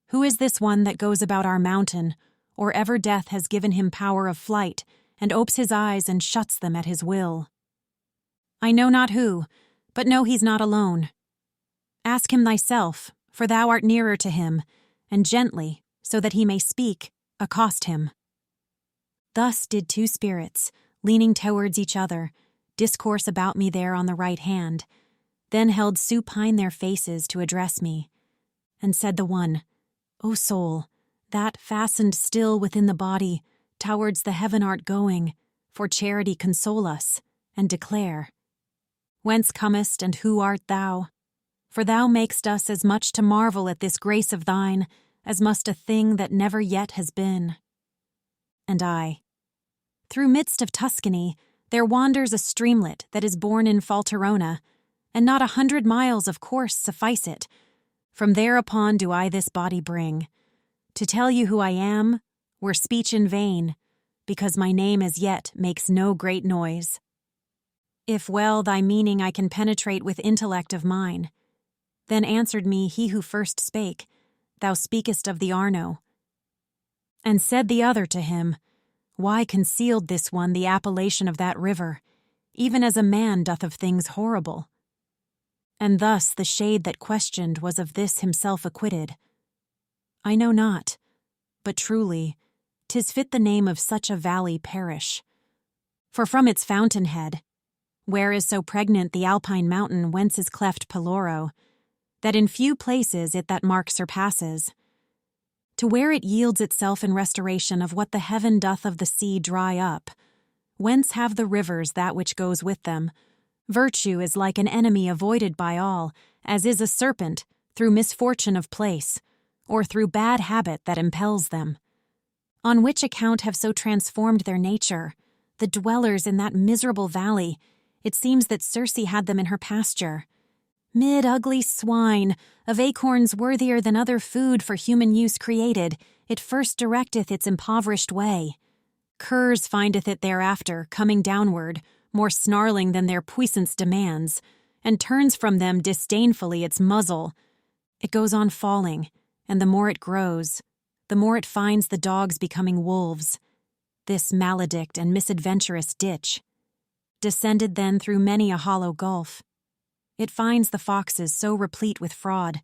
Who is this one that goes about our mountain, or ever death has given him power of flight, and opes his eyes and shuts them at his will? I know not who, but know he's not alone. Ask him thyself, for thou art nearer to him, and gently, so that he may speak, accost him. Thus did two spirits, leaning towards each other, discourse about me there on the right hand, then held supine their faces to address me. And said the one, O soul, that fastened still within the body, towards the heaven art going, for charity console us, and declare. Whence comest, and who art thou? For thou makest us as much to marvel at this grace of thine, as must a thing that never yet has been. And I, through midst of Tuscany, there wanders a streamlet that is born in Falterona, and not 100 miles of course suffice it. From thereupon do I this body bring. To tell you who I am, were speech in vain, because my name as yet makes no great noise. If well thy meaning I can penetrate with intellect of mine, then answered me he who first spake, thou speakest of the Arno. And said the other to him, why concealed this one the appellation of that river, even as a man doth of things horrible? And thus the shade that questioned was of this himself acquitted. I know not, but truly, 'tis fit the name of such a valley perish. For from its fountainhead, where is so pregnant the Alpine mountain whence is cleft Peloro, that in few places it that mark surpasses, to where it yields itself in restoration of what the heaven doth of the sea dry up, whence have the rivers that which goes with them. Virtue is like an enemy avoided by all, as is a serpent, through misfortune of place, or through bad habit that impels them. On which account have so transformed their nature, the dwellers in that miserable valley, it seems that Circe had them in her pasture. Mid ugly swine, of acorns worthier than other food for human use created, it first directeth its impoverished way. Curs findeth it thereafter, coming downward, more snarling than their puissance demands, and turns from them disdainfully its muzzle. It goes on falling, and the more it grows, the more it finds the dogs becoming wolves. This maledict and misadventurous ditch, descended then through many a hollow gulf. It finds the foxes so replete with fraud,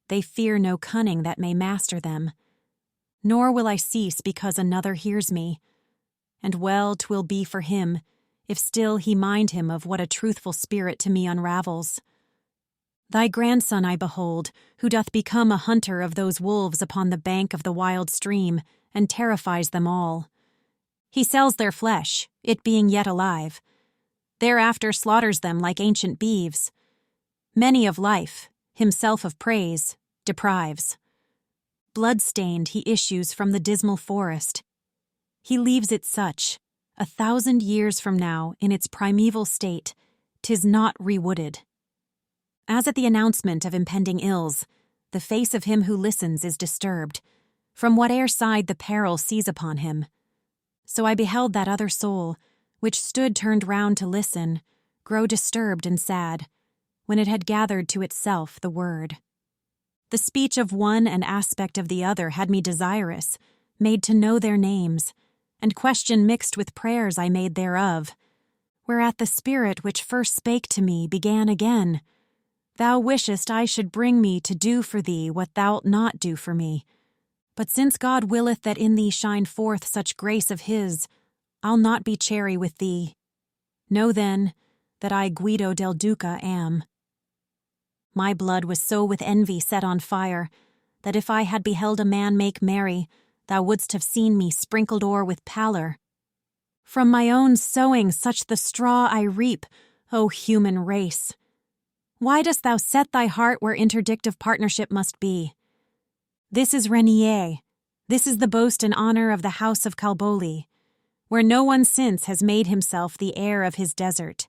they fear no cunning that may master them. Nor will I cease because another hears me, and well 'twill be for him, if still he mind him of what a truthful spirit to me unravels. Thy grandson I behold, who doth become a hunter of those wolves upon the bank of the wild stream, and terrifies them all. He sells their flesh, it being yet alive. Thereafter slaughters them like ancient beeves. Many of life, himself of praise, deprives. Blood-stained he issues from the dismal forest. He leaves it such, 1,000 years from now, in its primeval state, 'tis not rewooded. As at the announcement of impending ills, the face of him who listens is disturbed, from whate'er side the peril seize upon him. So I beheld that other soul, which stood turned round to listen, grow disturbed and sad, when it had gathered to itself the word. The speech of one and aspect of the other had me desirous, made to know their names, and question mixed with prayers I made thereof, whereat the spirit which first spake to me began again, Thou wishest I should bring me to do for thee what thou'lt not do for me. But since God willeth that in thee shine forth such grace of his, I'll not be chary with thee. Know then that I Guido del Duca am. My blood was so with envy set on fire, that if I had beheld a man make merry, thou wouldst have seen me sprinkled o'er with pallor. From my own sowing such the straw I reap, O human race. Why dost thou set thy heart where interdict of partnership must be? This is Renier, this is the boast and honor of the house of Calboli, where no one since has made himself the heir of his desert.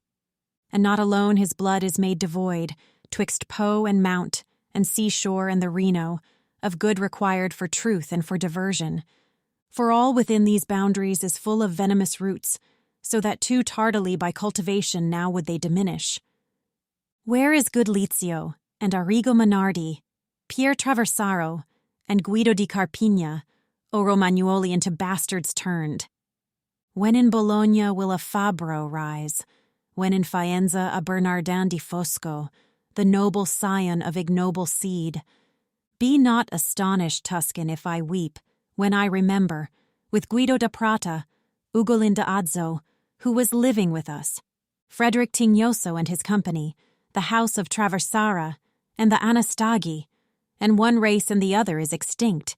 And not alone his blood is made devoid, twixt Po and Mount, and seashore and the Reno, of good required for truth and for diversion. For all within these boundaries is full of venomous roots, so that too tardily by cultivation now would they diminish. Where is good Lizio, and Arrigo Manardi, Pier Traversaro, and Guido di Carpigna, O Romagnuoli into bastards turned? When in Bologna will a Fabro rise, when in Faenza a Bernardin di Fosco, the noble scion of ignoble seed? Be not astonished, Tuscan, if I weep, when I remember, with Guido da Prata, Ugolin d'Azzo, who was living with us, Frederick Tignoso and his company, the house of Traversara, and the Anastaghi, and one race and the other is extinct.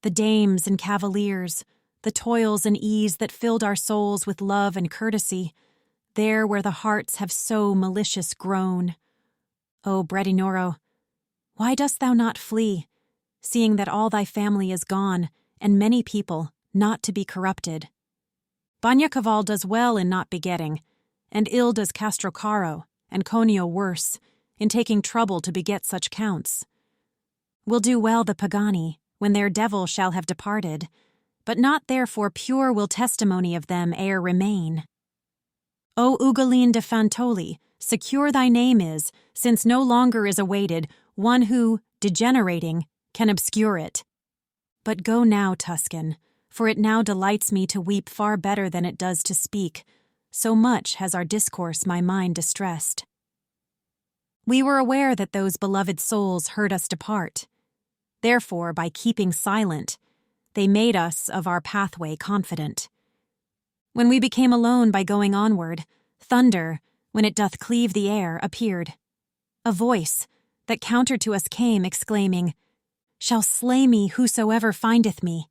The dames and cavaliers, the toils and ease that filled our souls with love and courtesy, there where the hearts have so malicious grown. O Bredinoro, why dost thou not flee, seeing that all thy family is gone, and many people not to be corrupted? Bagnacaval does well in not begetting, and ill does Castrocaro, and Conio worse, in taking trouble to beget such counts. Will do well the Pagani, when their devil shall have departed, but not therefore pure will testimony of them e'er remain. O Ugolin de Fantoli, secure thy name is, since no longer is awaited one who, degenerating, can obscure it. But go now, Tuscan, for it now delights me to weep far better than it does to speak, so much has our discourse my mind distressed. We were aware that those beloved souls heard us depart. Therefore, by keeping silent, they made us of our pathway confident. When we became alone by going onward, thunder, when it doth cleave the air, appeared. A voice that counter to us came, exclaiming, Shall slay me whosoever findeth me,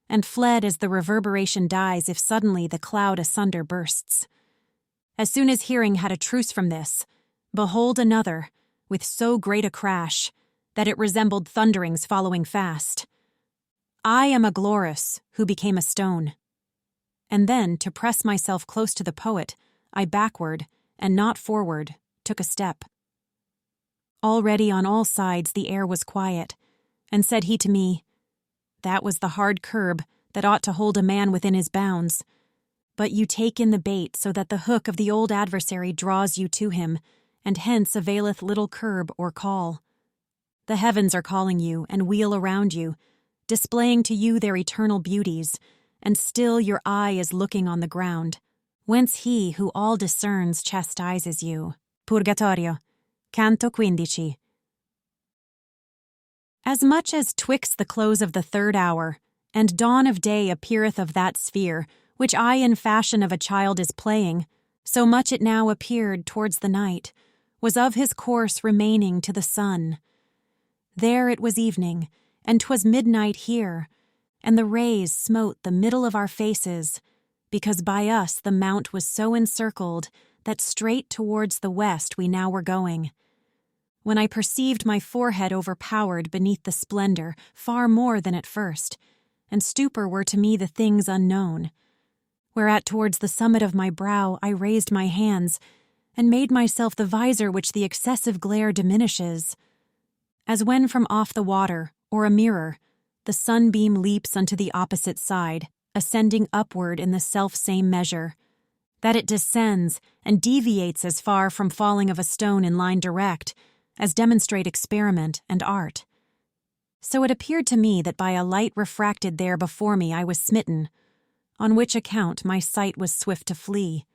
and fled as the reverberation dies if suddenly the cloud asunder bursts. As soon as hearing had a truce from this, behold another, with so great a crash, that it resembled thunderings following fast. I am a Glorus, who became a stone. And then, to press myself close to the poet, I backward, and not forward, took a step. Already on all sides the air was quiet, and said he to me, That was the hard curb that ought to hold a man within his bounds. But you take in the bait so that the hook of the old adversary draws you to him, and hence availeth little curb or call. The heavens are calling you and wheel around you, displaying to you their eternal beauties, and still your eye is looking on the ground, whence he who all discerns chastises you. Purgatorio, Canto 15. As much as twixt the close of the third hour, and dawn of day appeareth of that sphere, which I in fashion of a child is playing, so much it now appeared towards the night, was of his course remaining to the sun. There it was evening, and 'twas midnight here, and the rays smote the middle of our faces, because by us the mount was so encircled that straight towards the west we now were going. When I perceived my forehead overpowered beneath the splendor far more than at first, and stupor were to me the things unknown, whereat towards the summit of my brow I raised my hands, and made myself the visor which the excessive glare diminishes, as when from off the water, or a mirror, the sunbeam leaps unto the opposite side, ascending upward in the self-same measure, that it descends and deviates as far from falling of a stone in line direct, as demonstrate experiment and art. So it appeared to me that by a light refracted there before me I was smitten, on which account my sight was swift to flee.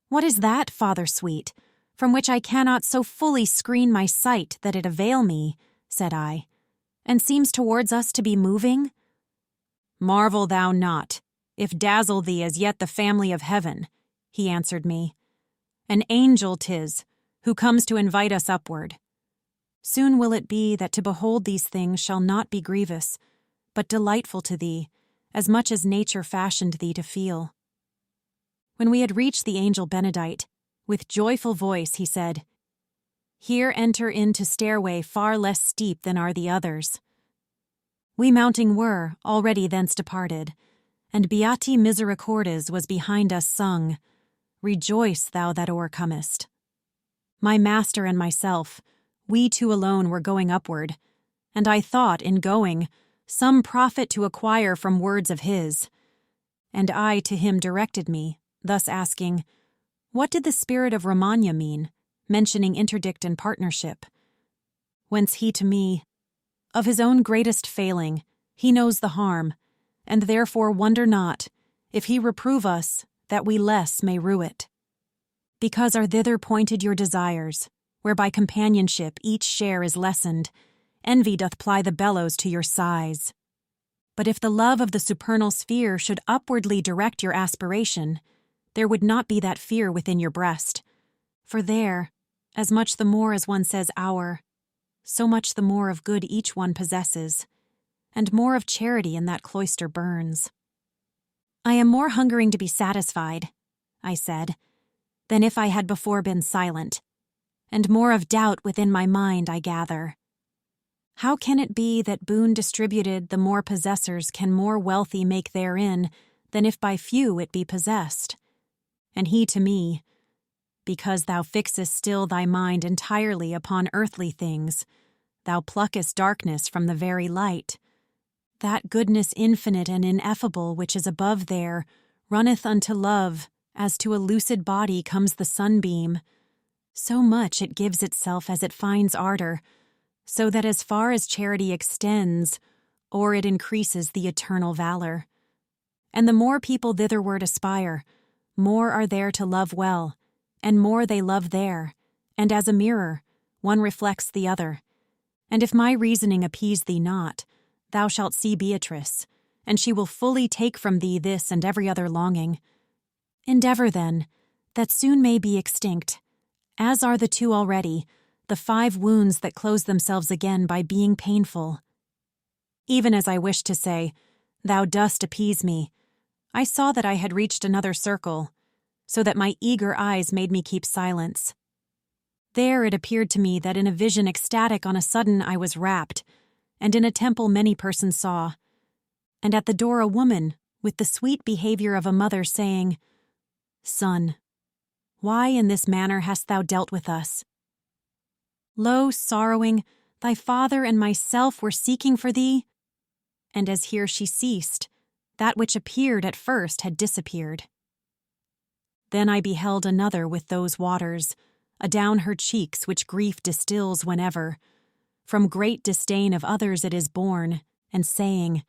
What is that, Father sweet, from which I cannot so fully screen my sight that it avail me, said I, and seems towards us to be moving? Marvel thou not, if dazzle thee as yet the family of heaven, he answered me. An angel 'tis, who comes to invite us upward. Soon will it be that to behold these things shall not be grievous, but delightful to thee, as much as nature fashioned thee to feel. When we had reached the angel Benedict, with joyful voice he said, Here enter into stairway far less steep than are the others. We mounting were, already thence departed, and Beati Misericordes was behind us sung, Rejoice thou that o'ercomest. My master and myself, we two alone were going upward, and I thought, in going, some profit to acquire from words of his. And I to him directed me, thus asking, What did the spirit of Romagna mean, mentioning interdict and partnership? Whence he to me, Of his own greatest failing, he knows the harm, and therefore wonder not, if he reprove us, that we less may rue it. Because are thither pointed your desires, where by companionship each share is lessened, envy doth ply the bellows to your sighs. But if the love of the supernal sphere should upwardly direct your aspiration, there would not be that fear within your breast. For there, as much the more as one says our, so much the more of good each one possesses, and more of charity in that cloister burns. I am more hungering to be satisfied, I said, than if I had before been silent, and more of doubt within my mind I gather. How can it be that boon distributed the more possessors can more wealthy make therein, than if by few it be possessed? And he to me, Because thou fixest still thy mind entirely upon earthly things, thou pluckest darkness from the very light. That goodness infinite and ineffable which is above there runneth unto love, as to a lucid body comes the sunbeam. So much it gives itself as it finds ardor, so that as far as charity extends, or it increases the eternal valor. And the more people thitherward aspire, more are there to love well, and more they love there, and as a mirror, one reflects the other. And if my reasoning appease thee not, thou shalt see Beatrice, and she will fully take from thee this and every other longing. Endeavor, then, that soon may be extinct, as are the two already, the 5 wounds that close themselves again by being painful. Even as I wished to say, Thou dost appease me, I saw that I had reached another circle, so that my eager eyes made me keep silence. There it appeared to me that in a vision ecstatic on a sudden I was rapt, and in a temple many persons saw, and at the door a woman, with the sweet behavior of a mother, saying, Son, why in this manner hast thou dealt with us? Lo, sorrowing, thy father and myself were seeking for thee. And as here she ceased, that which appeared at first had disappeared. Then I beheld another with those waters, adown her cheeks which grief distills whenever. From great disdain of others it is born, and saying,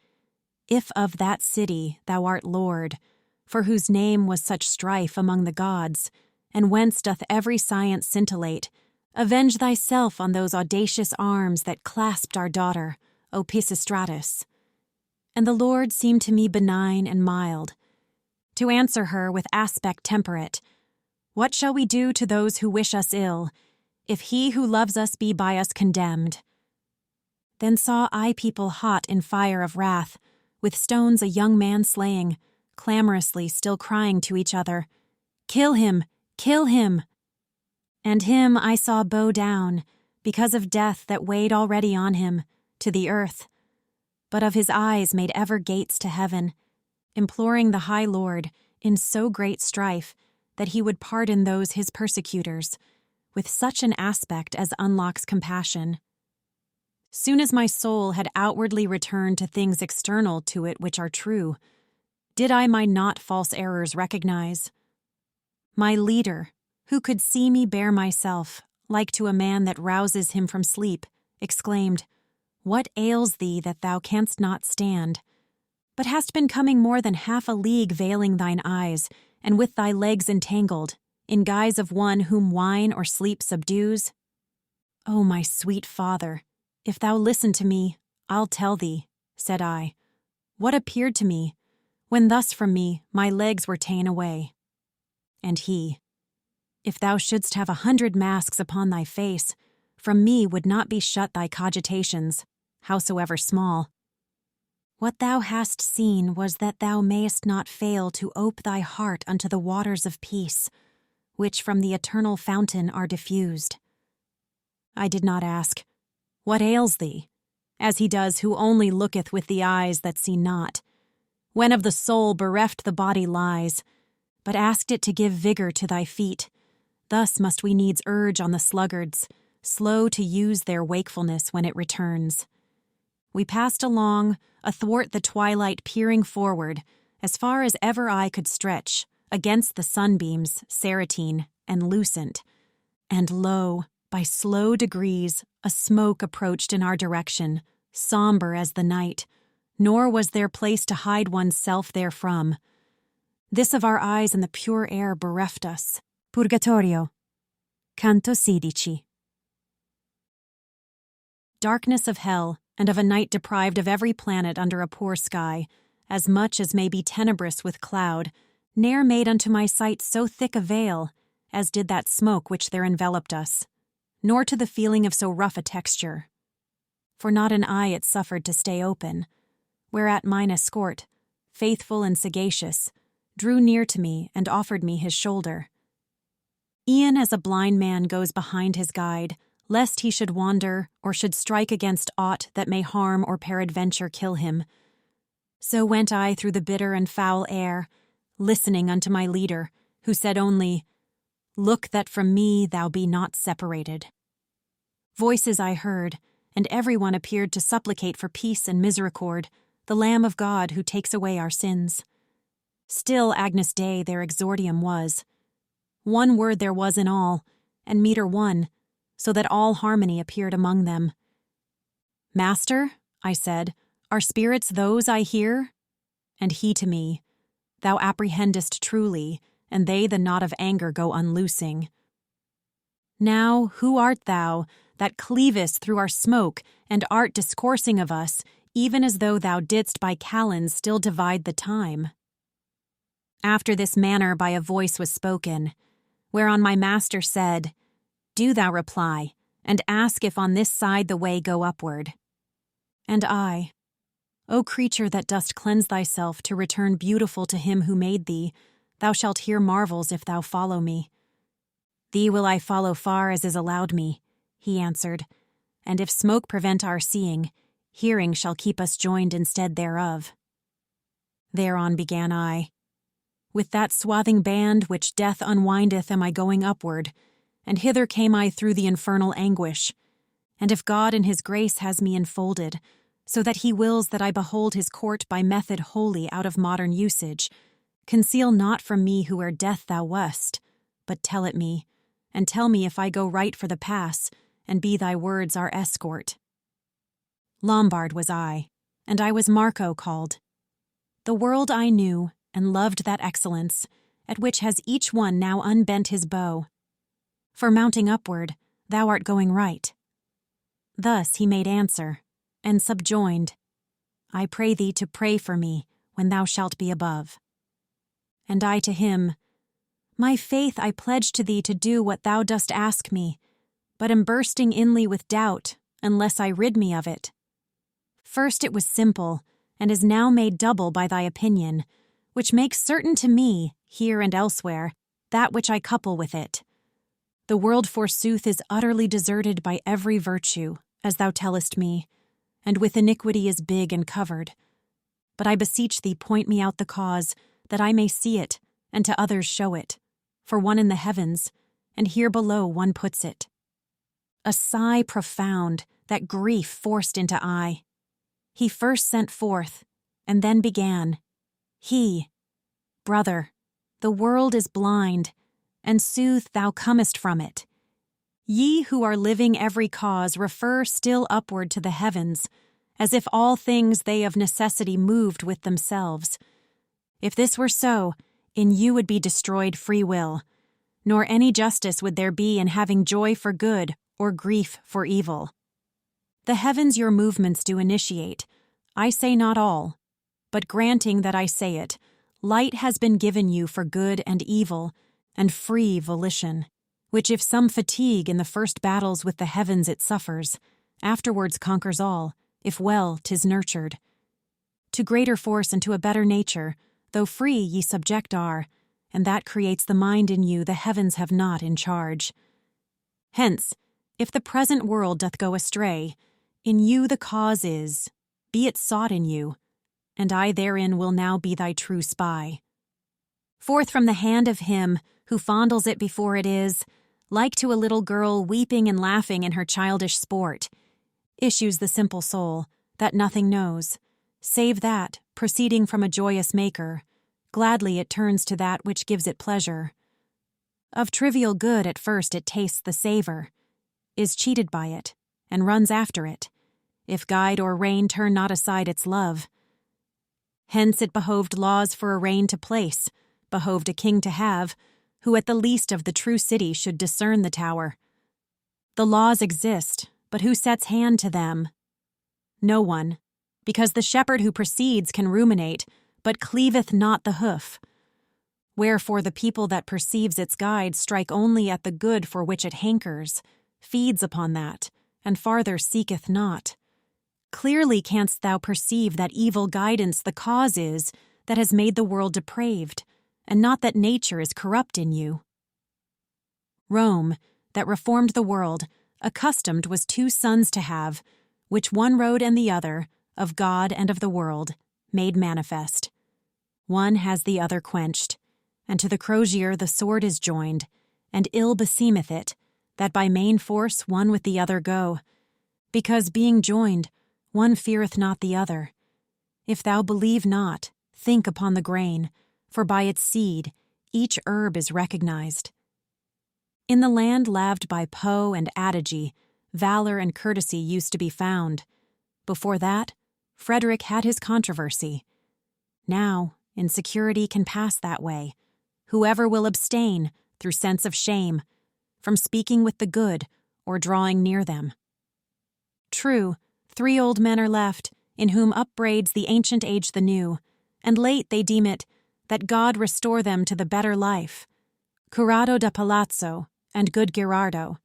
If of that city thou art lord, for whose name was such strife among the gods, and whence doth every science scintillate, avenge thyself on those audacious arms that clasped our daughter, O Pisistratus. And the Lord seemed to me benign and mild, to answer her with aspect temperate, What shall we do to those who wish us ill, if he who loves us be by us condemned? Then saw I people hot in fire of wrath, with stones a young man slaying, clamorously still crying to each other, Kill him! Kill him! And him I saw bow down, because of death that weighed already on him, to the earth, but of his eyes made ever gates to heaven, imploring the high Lord, in so great strife, that he would pardon those his persecutors, with such an aspect as unlocks compassion. Soon as my soul had outwardly returned to things external to it which are true, did I my not false errors recognize? My leader, who could see me bear myself, like to a man that rouses him from sleep, exclaimed, What ails thee that thou canst not stand? But hast been coming more than half a league veiling thine eyes, and with thy legs entangled, in guise of one whom wine or sleep subdues? O my sweet father, if thou listen to me, I'll tell thee, said I, what appeared to me, when thus from me my legs were ta'en away. And he, If thou shouldst have 100 masks upon thy face, from me would not be shut thy cogitations, howsoever small. What thou hast seen was that thou mayest not fail to ope thy heart unto the waters of peace, which from the eternal fountain are diffused. I did not ask, What ails thee? As he does who only looketh with the eyes that see not, when of the soul bereft the body lies, but asked it to give vigor to thy feet. Thus must we needs urge on the sluggards, slow to use their wakefulness when it returns. We passed along, athwart the twilight peering forward, as far as ever eye could stretch, against the sunbeams, serotine and lucent, and lo, by slow degrees, a smoke approached in our direction, somber as the night, nor was there place to hide one's self therefrom. This of our eyes in the pure air bereft us. Purgatorio. Canto 16. Darkness of hell, and of a night deprived of every planet under a poor sky, as much as may be tenebrous with cloud, ne'er made unto my sight so thick a veil, as did that smoke which there enveloped us, nor to the feeling of so rough a texture. For not an eye it suffered to stay open, whereat mine escort, faithful and sagacious, drew near to me and offered me his shoulder. E'en as a blind man goes behind his guide, lest he should wander or should strike against aught that may harm or peradventure kill him, so went I through the bitter and foul air, listening unto my leader, who said only, Look that from me thou be not separated. Voices I heard, and every one appeared to supplicate for peace and misericord, the Lamb of God who takes away our sins. Still Agnus Dei their exordium was. One word there was in all, and meter one, so that all harmony appeared among them. Master, I said, are spirits those I hear? And he to me, Thou apprehendest truly, and they the knot of anger go unloosing. Now who art thou, that cleavest through our smoke, and art discoursing of us, even as though thou didst by calends still divide the time? After this manner by a voice was spoken, whereon my master said, Do thou reply, and ask if on this side the way go upward. And I, O creature that dost cleanse thyself to return beautiful to him who made thee, thou shalt hear marvels if thou follow me. Thee will I follow far as is allowed me, he answered, and if smoke prevent our seeing, hearing shall keep us joined instead thereof. Thereon began I. With that swathing band which death unwindeth am I going upward, and hither came I through the infernal anguish. And if God in his grace has me enfolded, so that he wills that I behold his court by method wholly out of modern usage, Conceal not from me who ere death thou wast, but tell it me, and tell me if I go right for the pass, and be thy words our escort. Lombard was I, and I was Marco called. The world I knew, and loved that excellence, at which has each one now unbent his bow. For mounting upward, thou art going right. Thus he made answer, and subjoined, I pray thee to pray for me when thou shalt be above. And I to him, my faith I pledge to thee to do what thou dost ask me, but am bursting inly with doubt, unless I rid me of it. First it was simple, and is now made double by thy opinion, which makes certain to me, here and elsewhere, that which I couple with it. The world forsooth is utterly deserted by every virtue, as thou tellest me, and with iniquity is big and covered. But I beseech thee point me out the cause, that I may see it, and to others show it, for one in the heavens, and here below one puts it. A sigh profound, that grief forced into eye. He first sent forth, and then began. He, brother, the world is blind, and sooth thou comest from it. Ye who are living every cause refer still upward to the heavens, as if all things they of necessity moved with themselves. If this were so, in you would be destroyed free will, nor any justice would there be in having joy for good or grief for evil. The heavens your movements do initiate, I say not all, but granting that I say it, light has been given you for good and evil, and free volition, which if some fatigue in the first battles with the heavens it suffers, afterwards conquers all, if well 'tis nurtured. To greater force and to a better nature, though free ye subject are, and that creates the mind in you the heavens have not in charge. Hence, if the present world doth go astray, in you the cause is, be it sought in you, and I therein will now be thy true spy. Forth from the hand of him who fondles it before it is, like to a little girl weeping and laughing in her childish sport, issues the simple soul, that nothing knows, save that, proceeding from a joyous maker, gladly it turns to that which gives it pleasure. Of trivial good at first it tastes the savor, is cheated by it, and runs after it, if guide or rein turn not aside its love. Hence it behoved laws for a reign to place, behoved a king to have, who at the least of the true city should discern the tower. The laws exist, but who sets hand to them? No one, because the shepherd who precedes can ruminate, but cleaveth not the hoof. Wherefore the people that perceives its guide strike only at the good for which it hankers, feeds upon that, and farther seeketh not. Clearly canst thou perceive that evil guidance the cause is that has made the world depraved, and not that nature is corrupt in you. Rome, that reformed the world, accustomed was two sons to have, which one road and the other, of God and of the world, made manifest. One has the other quenched, and to the crosier the sword is joined, and ill beseemeth it, that by main force one with the other go, because being joined, one feareth not the other. If thou believe not, think upon the grain, for by its seed each herb is recognized. In the land laved by Po and Adige, valor and courtesy used to be found. Before that, Frederick had his controversy. Now, insecurity can pass that way. Whoever will abstain, through sense of shame, from speaking with the good or drawing near them. True, 3 old men are left, in whom upbraids the ancient age the new, and late they deem it, that God restore them to the better life. Curado da Palazzo, and good Gherardo,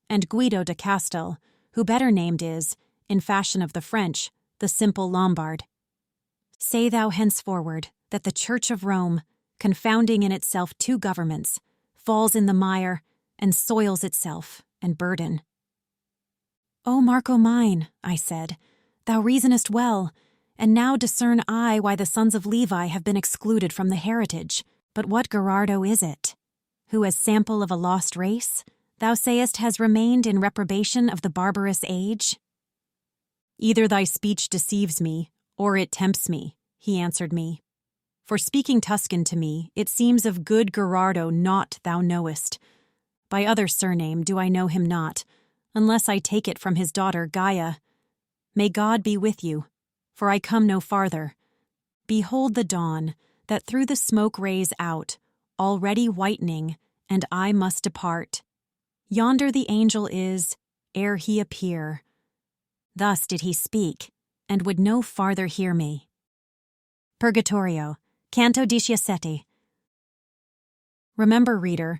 and Guido da Castel, who better named is, in fashion of the French, the simple Lombard. Say thou henceforward that the Church of Rome, confounding in itself 2 governments, falls in the mire, and soils itself and burden. O Marco mine, I said, thou reasonest well, and now discern I why the sons of Levi have been excluded from the heritage. But what Gherardo is it? Who as sample of a lost race, thou sayest has remained in reprobation of the barbarous age? Either thy speech deceives me, or it tempts me, he answered me. For speaking Tuscan to me, it seems of good Gerardo naught thou knowest. By other surname do I know him not, unless I take it from his daughter Gaia. May God be with you, for I come no farther. Behold the dawn, that through the smoke rays out, already whitening, and I must depart. Yonder the angel is, ere he appear. Thus did he speak, and would no farther hear me. Purgatorio, Canto 17. Remember, reader,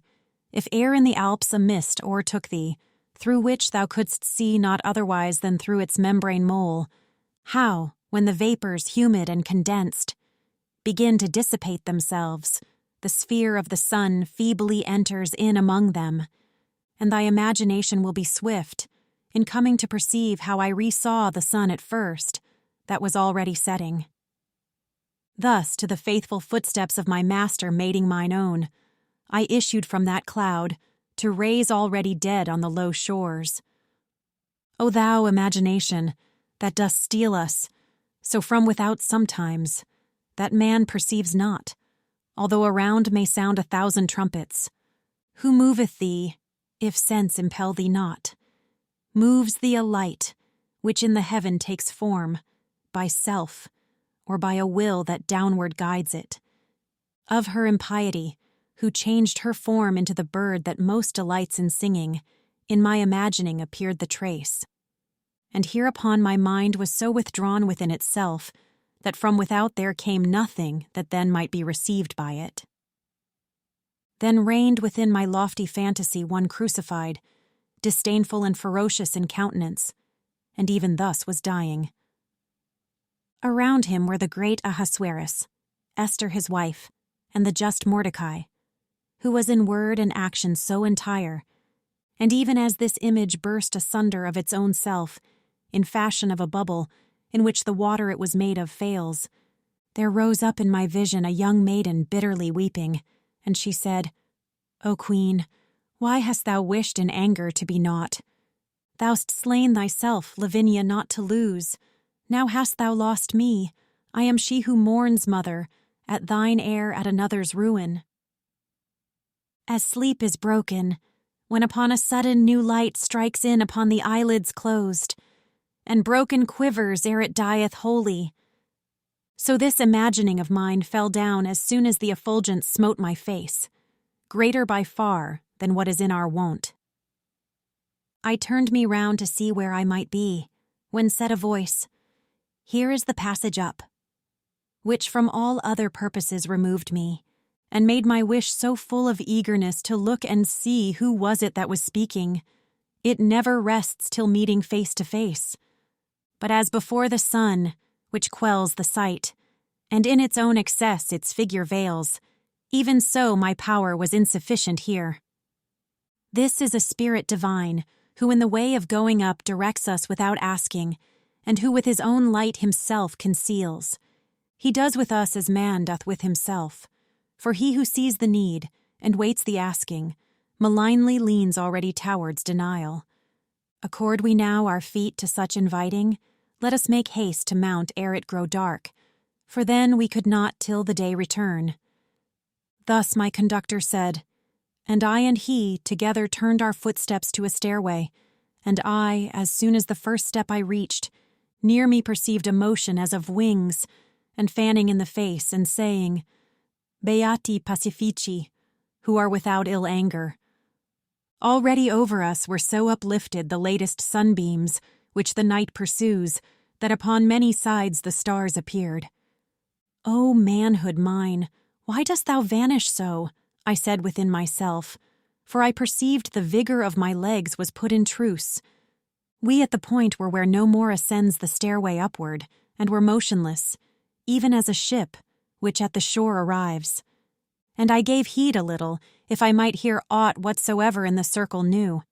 if e'er in the Alps a mist o'ertook thee, through which thou couldst see not otherwise than through its membrane mole, how, when the vapours humid and condensed begin to dissipate themselves, the sphere of the sun feebly enters in among them, and thy imagination will be swift in coming to perceive how I resaw the sun at first, that was already setting. Thus, to the faithful footsteps of my master mating mine own, I issued from that cloud to raise already dead on the low shores. O thou, imagination, that dost steal us, so from without sometimes, that man perceives not, although around may sound 1,000 trumpets, who moveth thee, if sense impel thee not? Moves thee a light, which in the heaven takes form, by self, or by a will that downward guides it. Of her impiety, who changed her form into the bird that most delights in singing, in my imagining appeared the trace. And hereupon my mind was so withdrawn within itself, that from without there came nothing that then might be received by it. Then reigned within my lofty fantasy one crucified, disdainful and ferocious in countenance, and even thus was dying. Around him were the great Ahasuerus, Esther his wife, and the just Mordecai, who was in word and action so entire, and even as this image burst asunder of its own self, in fashion of a bubble, in which the water it was made of fails, there rose up in my vision a young maiden bitterly weeping, and she said, O Queen, why hast thou wished in anger to be naught? Thou'st slain thyself, Lavinia, not to lose. Now hast thou lost me. I am she who mourns, mother, at thine heir at another's ruin. As sleep is broken, when upon a sudden new light strikes in upon the eyelids closed, and broken quivers ere it dieth wholly, so this imagining of mine fell down as soon as the effulgence smote my face, greater by far than what is in our wont. I turned me round to see where I might be, when said a voice, Here is the passage up, which from all other purposes removed me, and made my wish so full of eagerness to look and see who was it that was speaking. It never rests till meeting face to face. But as before the sun, which quells the sight, and in its own excess its figure veils, even so my power was insufficient here. This is a spirit divine, who in the way of going up directs us without asking, and who with his own light himself conceals. He does with us as man doth with himself, for he who sees the need, and waits the asking, malignly leans already towards denial. Accord we now our feet to such inviting, let us make haste to mount ere it grow dark, for then we could not till the day return. Thus my conductor said, and I and he together turned our footsteps to a stairway, and I, as soon as the first step I reached, near me perceived a motion as of wings, and fanning in the face, and saying, Beati pacifici, who are without ill anger. Already over us were so uplifted the latest sunbeams, which the night pursues, that upon many sides the stars appeared. O manhood mine, why dost thou vanish so? I said within myself, for I perceived the vigor of my legs was put in truce. We at the point were where no more ascends the stairway upward, and were motionless, even as a ship, which at the shore arrives. And I gave heed a little, if I might hear aught whatsoever in the circle new.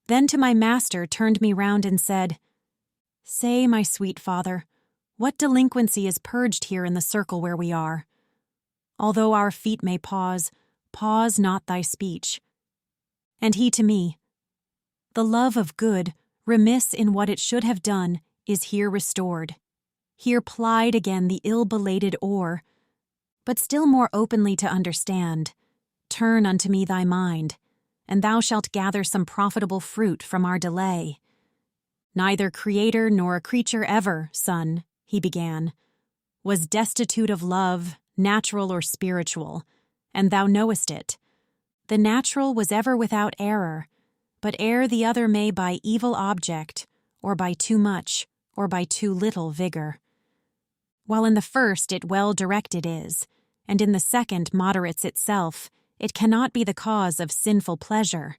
Then to my master turned me round and said, Say, my sweet father, what delinquency is purged here in the circle where we are? Although our feet may pause, pause not thy speech. And he to me, The love of good, remiss in what it should have done, is here restored. Here plied again the ill-belated oar. but still more openly to understand. Turn unto me thy mind, and thou shalt gather some profitable fruit from our delay. Neither creator nor a creature ever, son, he began, was destitute of love, natural or spiritual, and thou knowest it. The natural was ever without error, but ere the other may by evil object, or by too much, or by too little vigor. While in the first it well directed is, and in the second moderates itself, it cannot be the cause of sinful pleasure.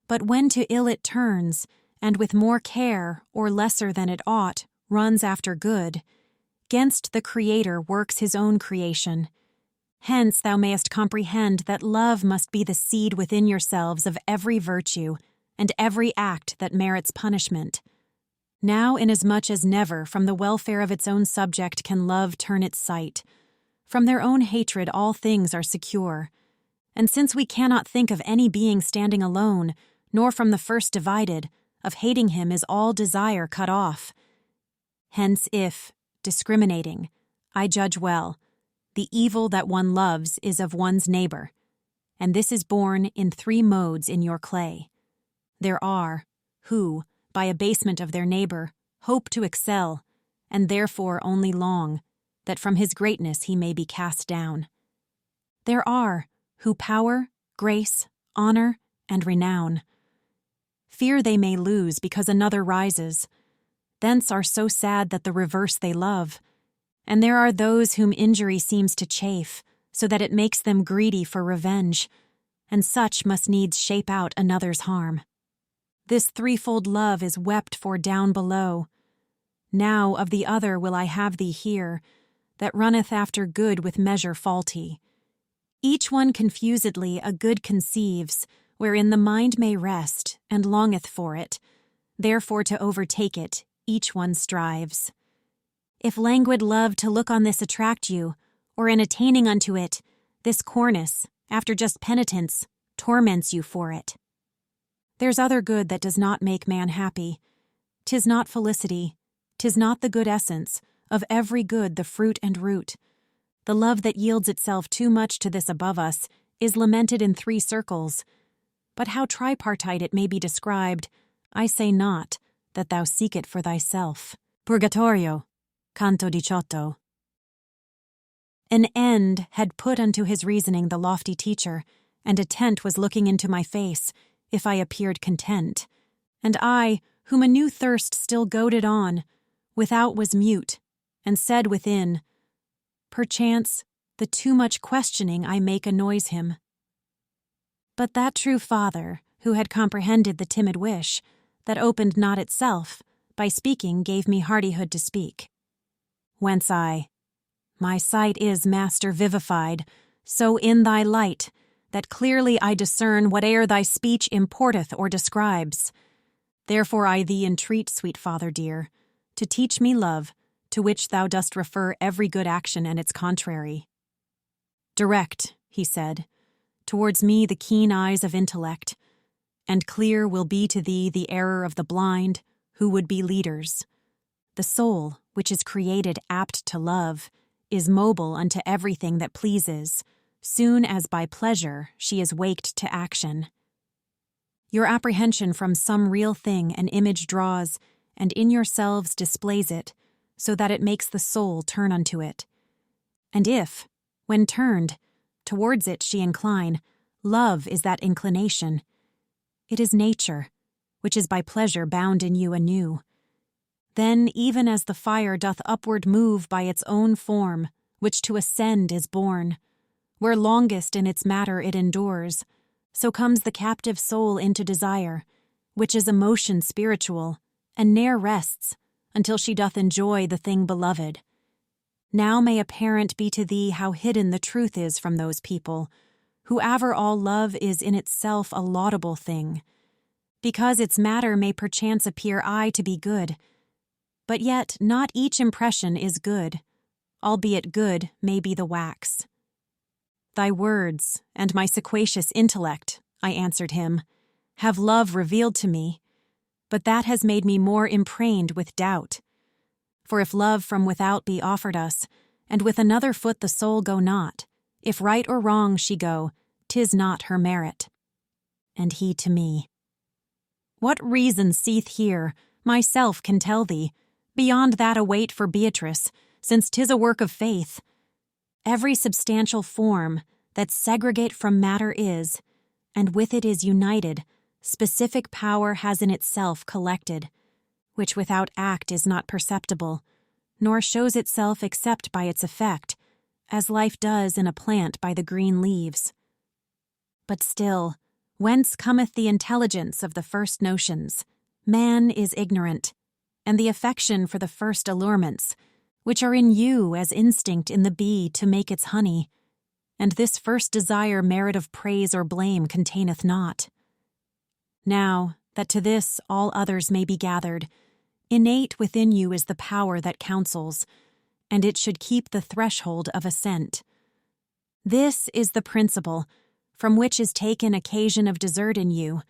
But when to ill it turns, and with more care, or lesser than it ought, runs after good, 'gainst the Creator works his own creation. Hence thou mayest comprehend that love must be the seed within yourselves of every virtue, and every act that merits punishment. Now inasmuch as never from the welfare of its own subject can love turn its sight, from their own hatred all things are secure. And since we cannot think of any being standing alone, nor from the first divided, of hating him is all desire cut off. Hence if, discriminating, I judge well, the evil that one loves is of one's neighbor, and this is born in 3 modes in your clay. There are, who, by abasement of their neighbor, hope to excel, and therefore only long, that from his greatness he may be cast down. There are, who power, grace, honor, and renown fear they may lose because another rises, thence are so sad that the reverse they love. And there are those whom injury seems to chafe, so that it makes them greedy for revenge, and such must needs shape out another's harm. This threefold love is wept for down below. Now of the other will I have thee here, that runneth after good with measure faulty. Each one confusedly a good conceives, wherein the mind may rest, and longeth for it, therefore to overtake it, each one strives. If languid love to look on this attract you, or in attaining unto it, this cornice, after just penitence, torments you for it. There's other good that does not make man happy. 'Tis not felicity, 'tis not the good essence, of every good the fruit and root. The love that yields itself too much to this above us is lamented in 3 circles. But how tripartite it may be described, I say not, that thou seek it for thyself. Purgatorio, Canto 18. An end had put unto his reasoning the lofty teacher, and a tent was looking into my face, if I appeared content. And I, whom a new thirst still goaded on, without was mute, and said within, perchance, the too much questioning I make annoys him. But that true father, who had comprehended the timid wish, that opened not itself, by speaking gave me hardihood to speak. Whence my sight is, master, vivified, so in thy light, that clearly I discern whate'er thy speech importeth or describes. Therefore I thee entreat, sweet father dear, to teach me love, to which thou dost refer every good action and its contrary. Direct, he said, towards me the keen eyes of intellect, and clear will be to thee the error of the blind, who would be leaders. The soul, which is created apt to love, is mobile unto everything that pleases, soon as by pleasure she is waked to action. Your apprehension from some real thing an image draws, and in yourselves displays it, so that it makes the soul turn unto it. And if, when turned, towards it she incline, love is that inclination. It is nature, which is by pleasure bound in you anew. Then even as the fire doth upward move by its own form, which to ascend is born, where longest in its matter it endures, so comes the captive soul into desire, which is a motion spiritual, and ne'er rests, until she doth enjoy the thing beloved. Now may apparent be to thee how hidden the truth is from those people, who aver all love is in itself a laudable thing, because its matter may perchance appear aye to be good, but yet not each impression is good, albeit good may be the wax. Thy words, and my sequacious intellect, I answered him, have love revealed to me, but that has made me more imprained with doubt. For if love from without be offered us, and with another foot the soul go not. If right or wrong she go, 'tis not her merit. And he to me, what reason seeth here, myself can tell thee, beyond that await for Beatrice, since 'tis a work of faith. Every substantial form that segregate from matter is, and with it is united, specific power has in itself collected, which without act is not perceptible, nor shows itself except by its effect, as life does in a plant by the green leaves. But still, whence cometh the intelligence of the first notions? Man is ignorant, and the affection for the first allurements, which are in you as instinct in the bee to make its honey, and this first desire merit of praise or blame containeth not. Now, that to this all others may be gathered, innate within you is the power that counsels, and it should keep the threshold of Ascent. This is the principle, from which is taken occasion of desert in you,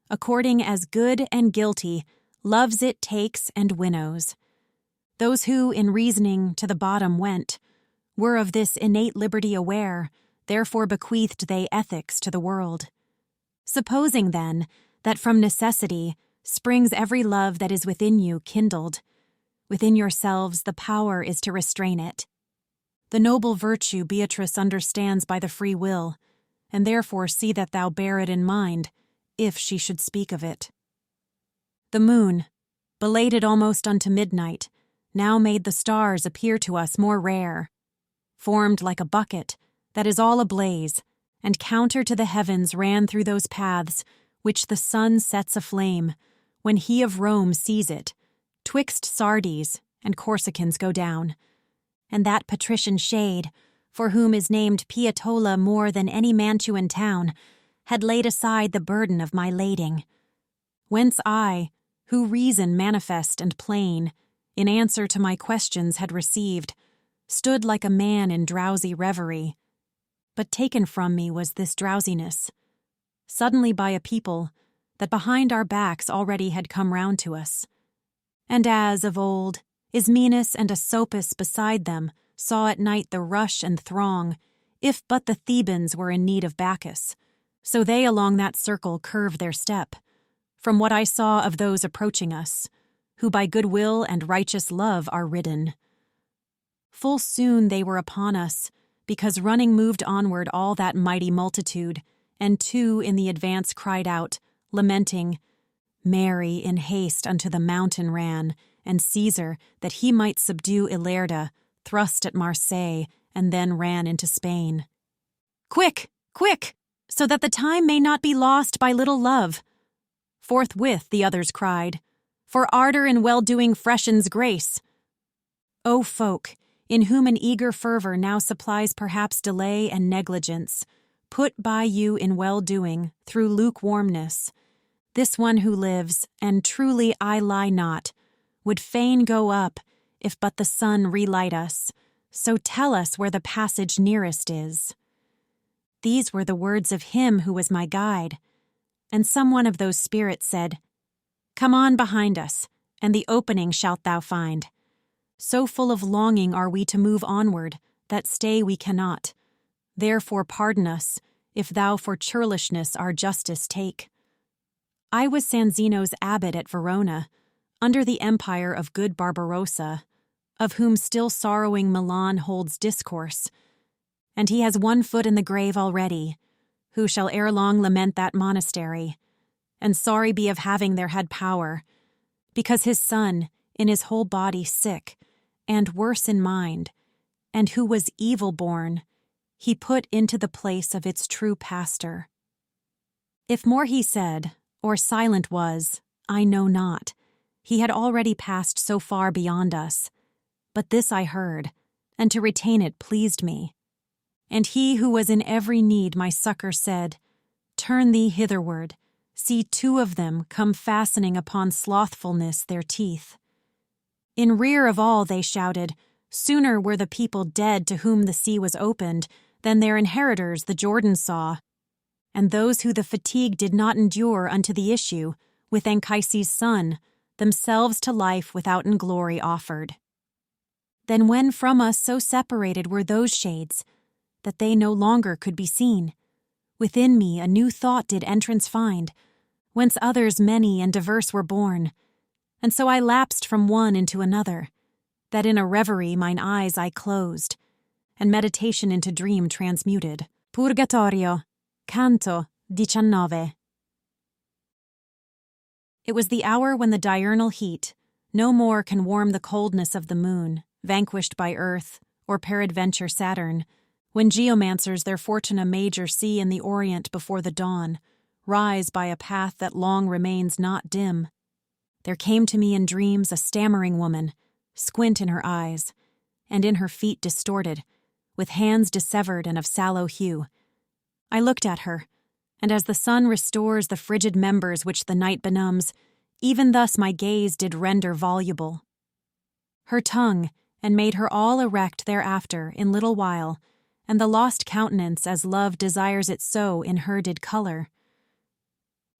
according as good and guilty loves it takes and winnows. Those who, in reasoning, to the bottom went, were of this innate liberty aware, therefore bequeathed they ethics to the world. Supposing, then, that from necessity springs every love that is within you kindled, within yourselves the power is to restrain it. The noble virtue Beatrice understands by the free will, and therefore see that thou bear it in mind, if she should speak of it. The moon, belated almost unto midnight, now made the stars appear to us more rare, formed like a bucket that is all ablaze, and counter to the heavens ran through those paths which the sun sets aflame, when he of Rome sees it, twixt Sardes and Corsicans go down, and that patrician shade, for whom is named Pietola more than any Mantuan town, had laid aside the burden of my lading. Whence I, who reason manifest and plain, in answer to my questions had received, stood like a man in drowsy reverie. But taken from me was this drowsiness, suddenly by a people that behind our backs already had come round to us. And as, of old, Ismenus and Asopus beside them saw at night the rush and throng, if but the Thebans were in need of Bacchus, so they along that circle curve their step, from what I saw of those approaching us, who by good will and righteous love are ridden. Full soon they were upon us, because running moved onward all that mighty multitude, and two in the advance cried out, lamenting, Mary in haste unto the mountain ran, and Caesar, that he might subdue Ilerda, thrust at Marseille, and then ran into Spain. Quick, quick, so that the time may not be lost by little love. Forthwith the others cried, for ardor in well-doing freshens grace. O folk, in whom an eager fervor now supplies perhaps delay and negligence, put by you in well-doing through lukewarmness, this one who lives, and truly I lie not, would fain go up, if but the sun relight us, so tell us where the passage nearest is. These were the words of him who was my guide, and some one of those spirits said, Come on behind us, and the opening shalt thou find. So full of longing are we to move onward, that stay we cannot. Therefore pardon us, if thou for churlishness our justice take. I was Sanzino's abbot at Verona, under the empire of good Barbarossa, of whom still sorrowing Milan holds discourse, and he has one foot in the grave already, who shall ere long lament that monastery, and sorry be of having there had power, because his son, in his whole body sick, and worse in mind, and who was evil born, he put into the place of its true pastor. If more he said, or silent was, I know not. He had already passed so far beyond us. But this I heard, and to retain it pleased me. And he who was in every need my succor said, Turn thee hitherward, see two of them come fastening upon slothfulness their teeth. In rear of all they shouted, Sooner were the people dead to whom the sea was opened, than their inheritors the Jordan saw. And those who the fatigue did not endure unto the issue, with Anchises' son, themselves to life withouten glory offered. Then when from us so separated were those shades, that they no longer could be seen, within me a new thought did entrance find, whence others many and diverse were born. And so I lapsed from one into another, that in a reverie mine eyes I closed, and meditation into dream transmuted. Purgatorio, canto 19. It was the hour when the diurnal heat no more can warm the coldness of the moon, vanquished by earth, or peradventure Saturn, when geomancers their fortuna major see in the orient before the dawn, rise by a path that long remains not dim. There came to me in dreams a stammering woman, squint in her eyes, and in her feet distorted, with hands dissevered and of sallow hue. I looked at her, and as the sun restores the frigid members which the night benumbs, even thus my gaze did render voluble. Her tongue, and made her all erect thereafter in little while, and the lost countenance as love desires it so in her did colour.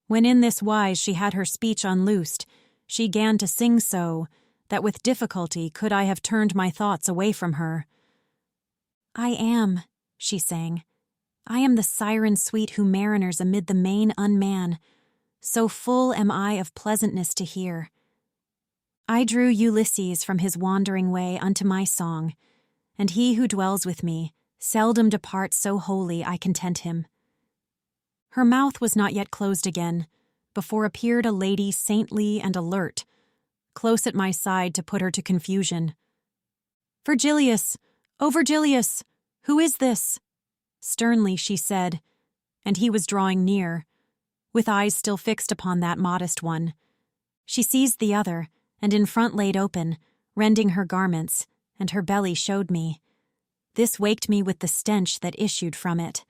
When in this wise she had her speech unloosed, she 'gan to sing so, that with difficulty could I have turned my thoughts away from her. I am, she sang, I am the siren sweet who mariners amid the main unman, so full am I of pleasantness to hear. I drew Ulysses from his wandering way unto my song, and he who dwells with me seldom departs so wholly I content him. Her mouth was not yet closed again, before appeared a lady saintly and alert, close at my side to put her to confusion. Virgilius, O Virgilius, who is this? Sternly she said, and he was drawing near, with eyes still fixed upon that modest one. She seized the other, and in front laid open, rending her garments, and her belly showed me. This waked me with the stench that issued from it.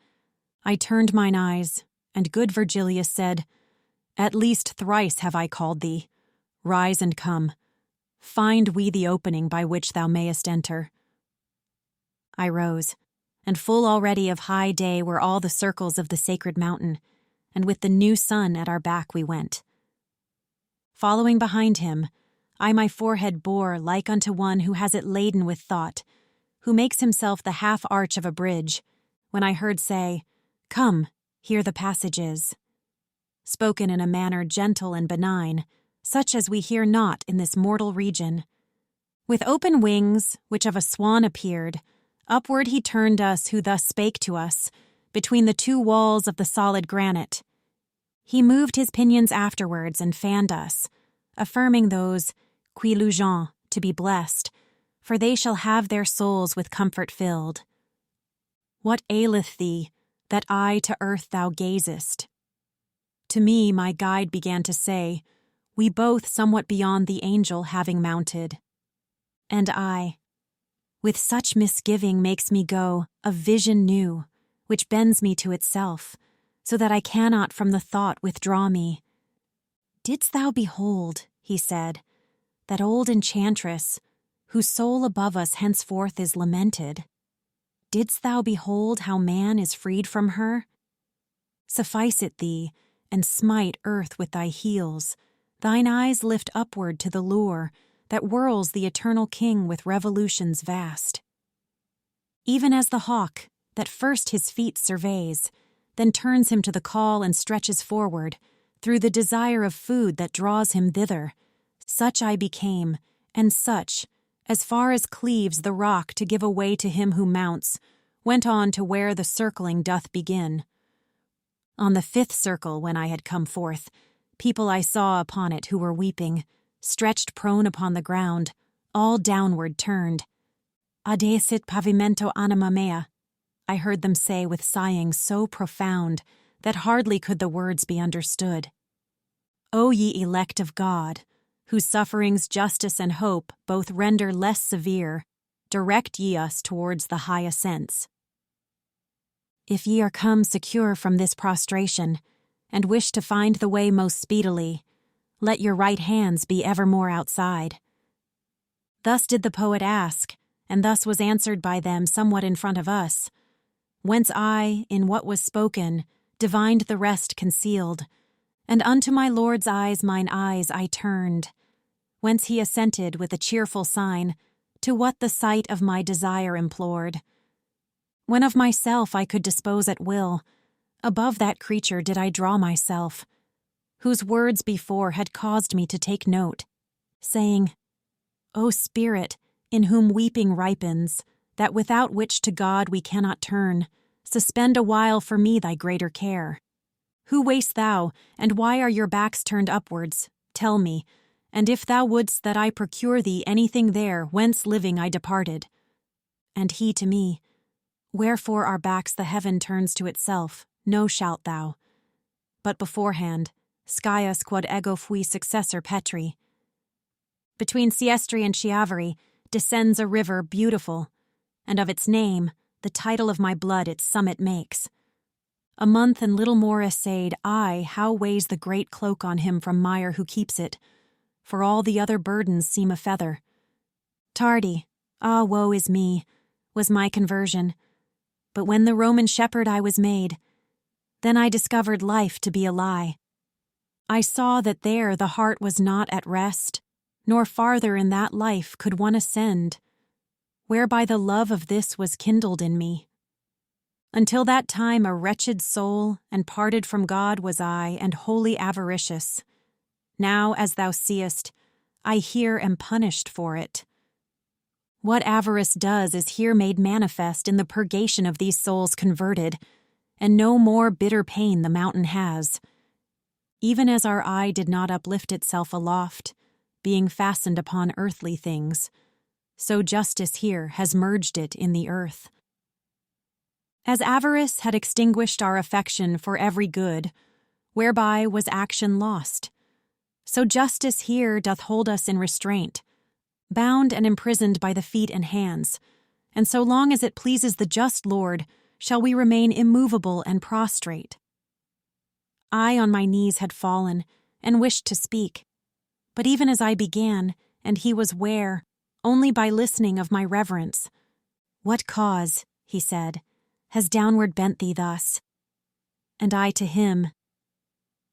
I turned mine eyes, and good Virgilius said, At least thrice have I called thee. Rise and come. Find we the opening by which thou mayest enter. I rose, and full already of high day were all the circles of the sacred mountain, and with the new sun at our back we went. Following behind him, I my forehead bore like unto one who has it laden with thought, who makes himself the half arch of a bridge, when I heard say, Come, here the passage is. Spoken in a manner gentle and benign, such as we hear not in this mortal region. With open wings, which of a swan appeared, upward he turned us who thus spake to us, between the two walls of the solid granite. He moved his pinions afterwards and fanned us, affirming those qui lugeant to be blessed, for they shall have their souls with comfort filled. What aileth thee, that I to earth thou gazest? To me my guide began to say, we both somewhat beyond the angel having mounted. And I, with such misgiving makes me go, a vision new, which bends me to itself, so that I cannot from the thought withdraw me. Didst thou behold, he said, that old enchantress, whose soul above us henceforth is lamented? Didst thou behold how man is freed from her? Suffice it thee, and smite earth with thy heels, thine eyes lift upward to the lure that whirls the eternal king with revolutions vast. Even as the hawk, that first his feet surveys, then turns him to the call and stretches forward, through the desire of food that draws him thither, such I became, and such, as far as cleaves the rock to give away to him who mounts, went on to where the circling doth begin. On the 5th circle, when I had come forth, people I saw upon it who were weeping, stretched prone upon the ground, all downward turned. Adecit pavimento anima mea, I heard them say with sighing so profound that hardly could the words be understood. O ye elect of God, whose sufferings justice and hope both render less severe, direct ye us towards the high ascents. If ye are come secure from this prostration, and wish to find the way most speedily, let your right hands be evermore outside. Thus did the poet ask, and thus was answered by them somewhat in front of us, whence I, in what was spoken, divined the rest concealed, and unto my Lord's eyes mine eyes I turned, whence he assented with a cheerful sign, to what the sight of my desire implored. When of myself I could dispose at will, above that creature did I draw myself, whose words before had caused me to take note, saying, O Spirit, in whom weeping ripens, that without which to God we cannot turn, suspend a while for me thy greater care. Who wast thou, and why are your backs turned upwards? Tell me, and if thou wouldst that I procure thee anything there whence living I departed. And he to me, Wherefore our backs the heaven turns to itself, know shalt thou. But beforehand, scius quod ego fui successor Petri. Between Siestri and Chiavari descends a river beautiful, and of its name, the title of my blood its summit makes. A month and little more essayed, how weighs the great cloak on him from mire who keeps it, for all the other burdens seem a feather. Tardy, woe is me, was my conversion. But when the Roman shepherd I was made, then I discovered life to be a lie. I saw that there the heart was not at rest, nor farther in that life could one ascend, whereby the love of this was kindled in me. Until that time a wretched soul, and parted from God was I, and wholly avaricious. Now, as thou seest, I here am punished for it. What avarice does is here made manifest in the purgation of these souls converted, and no more bitter pain the mountain has. Even as our eye did not uplift itself aloft, being fastened upon earthly things, so justice here has merged it in the earth. As avarice had extinguished our affection for every good, whereby was action lost, so justice here doth hold us in restraint, bound and imprisoned by the feet and hands, and so long as it pleases the just Lord shall we remain immovable and prostrate. I on my knees had fallen, and wished to speak, but even as I began, and he was ware, only by listening of my reverence. What cause, he said, has downward bent thee thus? And I to him,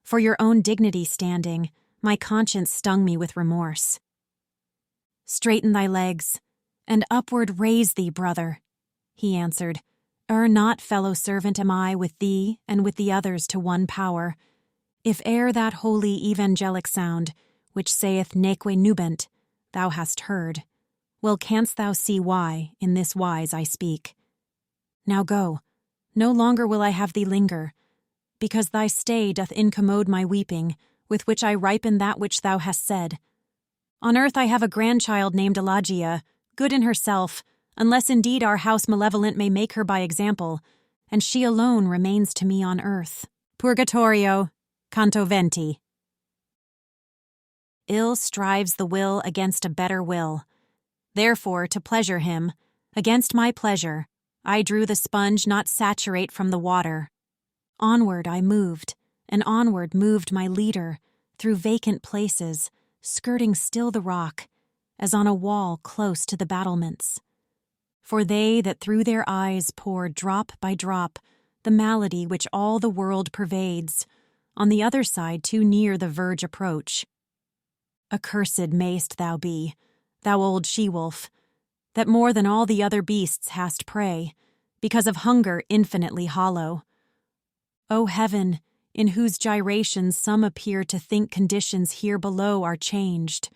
for your own dignity standing, my conscience stung me with remorse. Straighten thy legs, and upward raise thee, brother, he answered. Not fellow servant am I with thee and with the others to one power, if e'er that holy evangelic sound, which saith neque nubent, thou hast heard, well canst thou see why in this wise I speak. Now go, no longer will I have thee linger, because thy stay doth incommode my weeping, with which I ripen that which thou hast said. On earth I have a grandchild named Elagia, good in herself, unless indeed our house malevolent may make her by example, and she alone remains to me on earth. Purgatorio, canto 20. Ill strives the will against a better will. Therefore, to pleasure him, against my pleasure, I drew the sponge not saturate from the water. Onward I moved, and onward moved my leader, through vacant places, skirting still the rock, as on a wall close to the battlements. For they that through their eyes pour drop by drop the malady which all the world pervades, on the other side too near the verge approach. Accursed mayst thou be, thou old she-wolf, that more than all the other beasts hast prey, because of hunger infinitely hollow. O heaven, in whose gyrations some appear to think conditions here below are changed,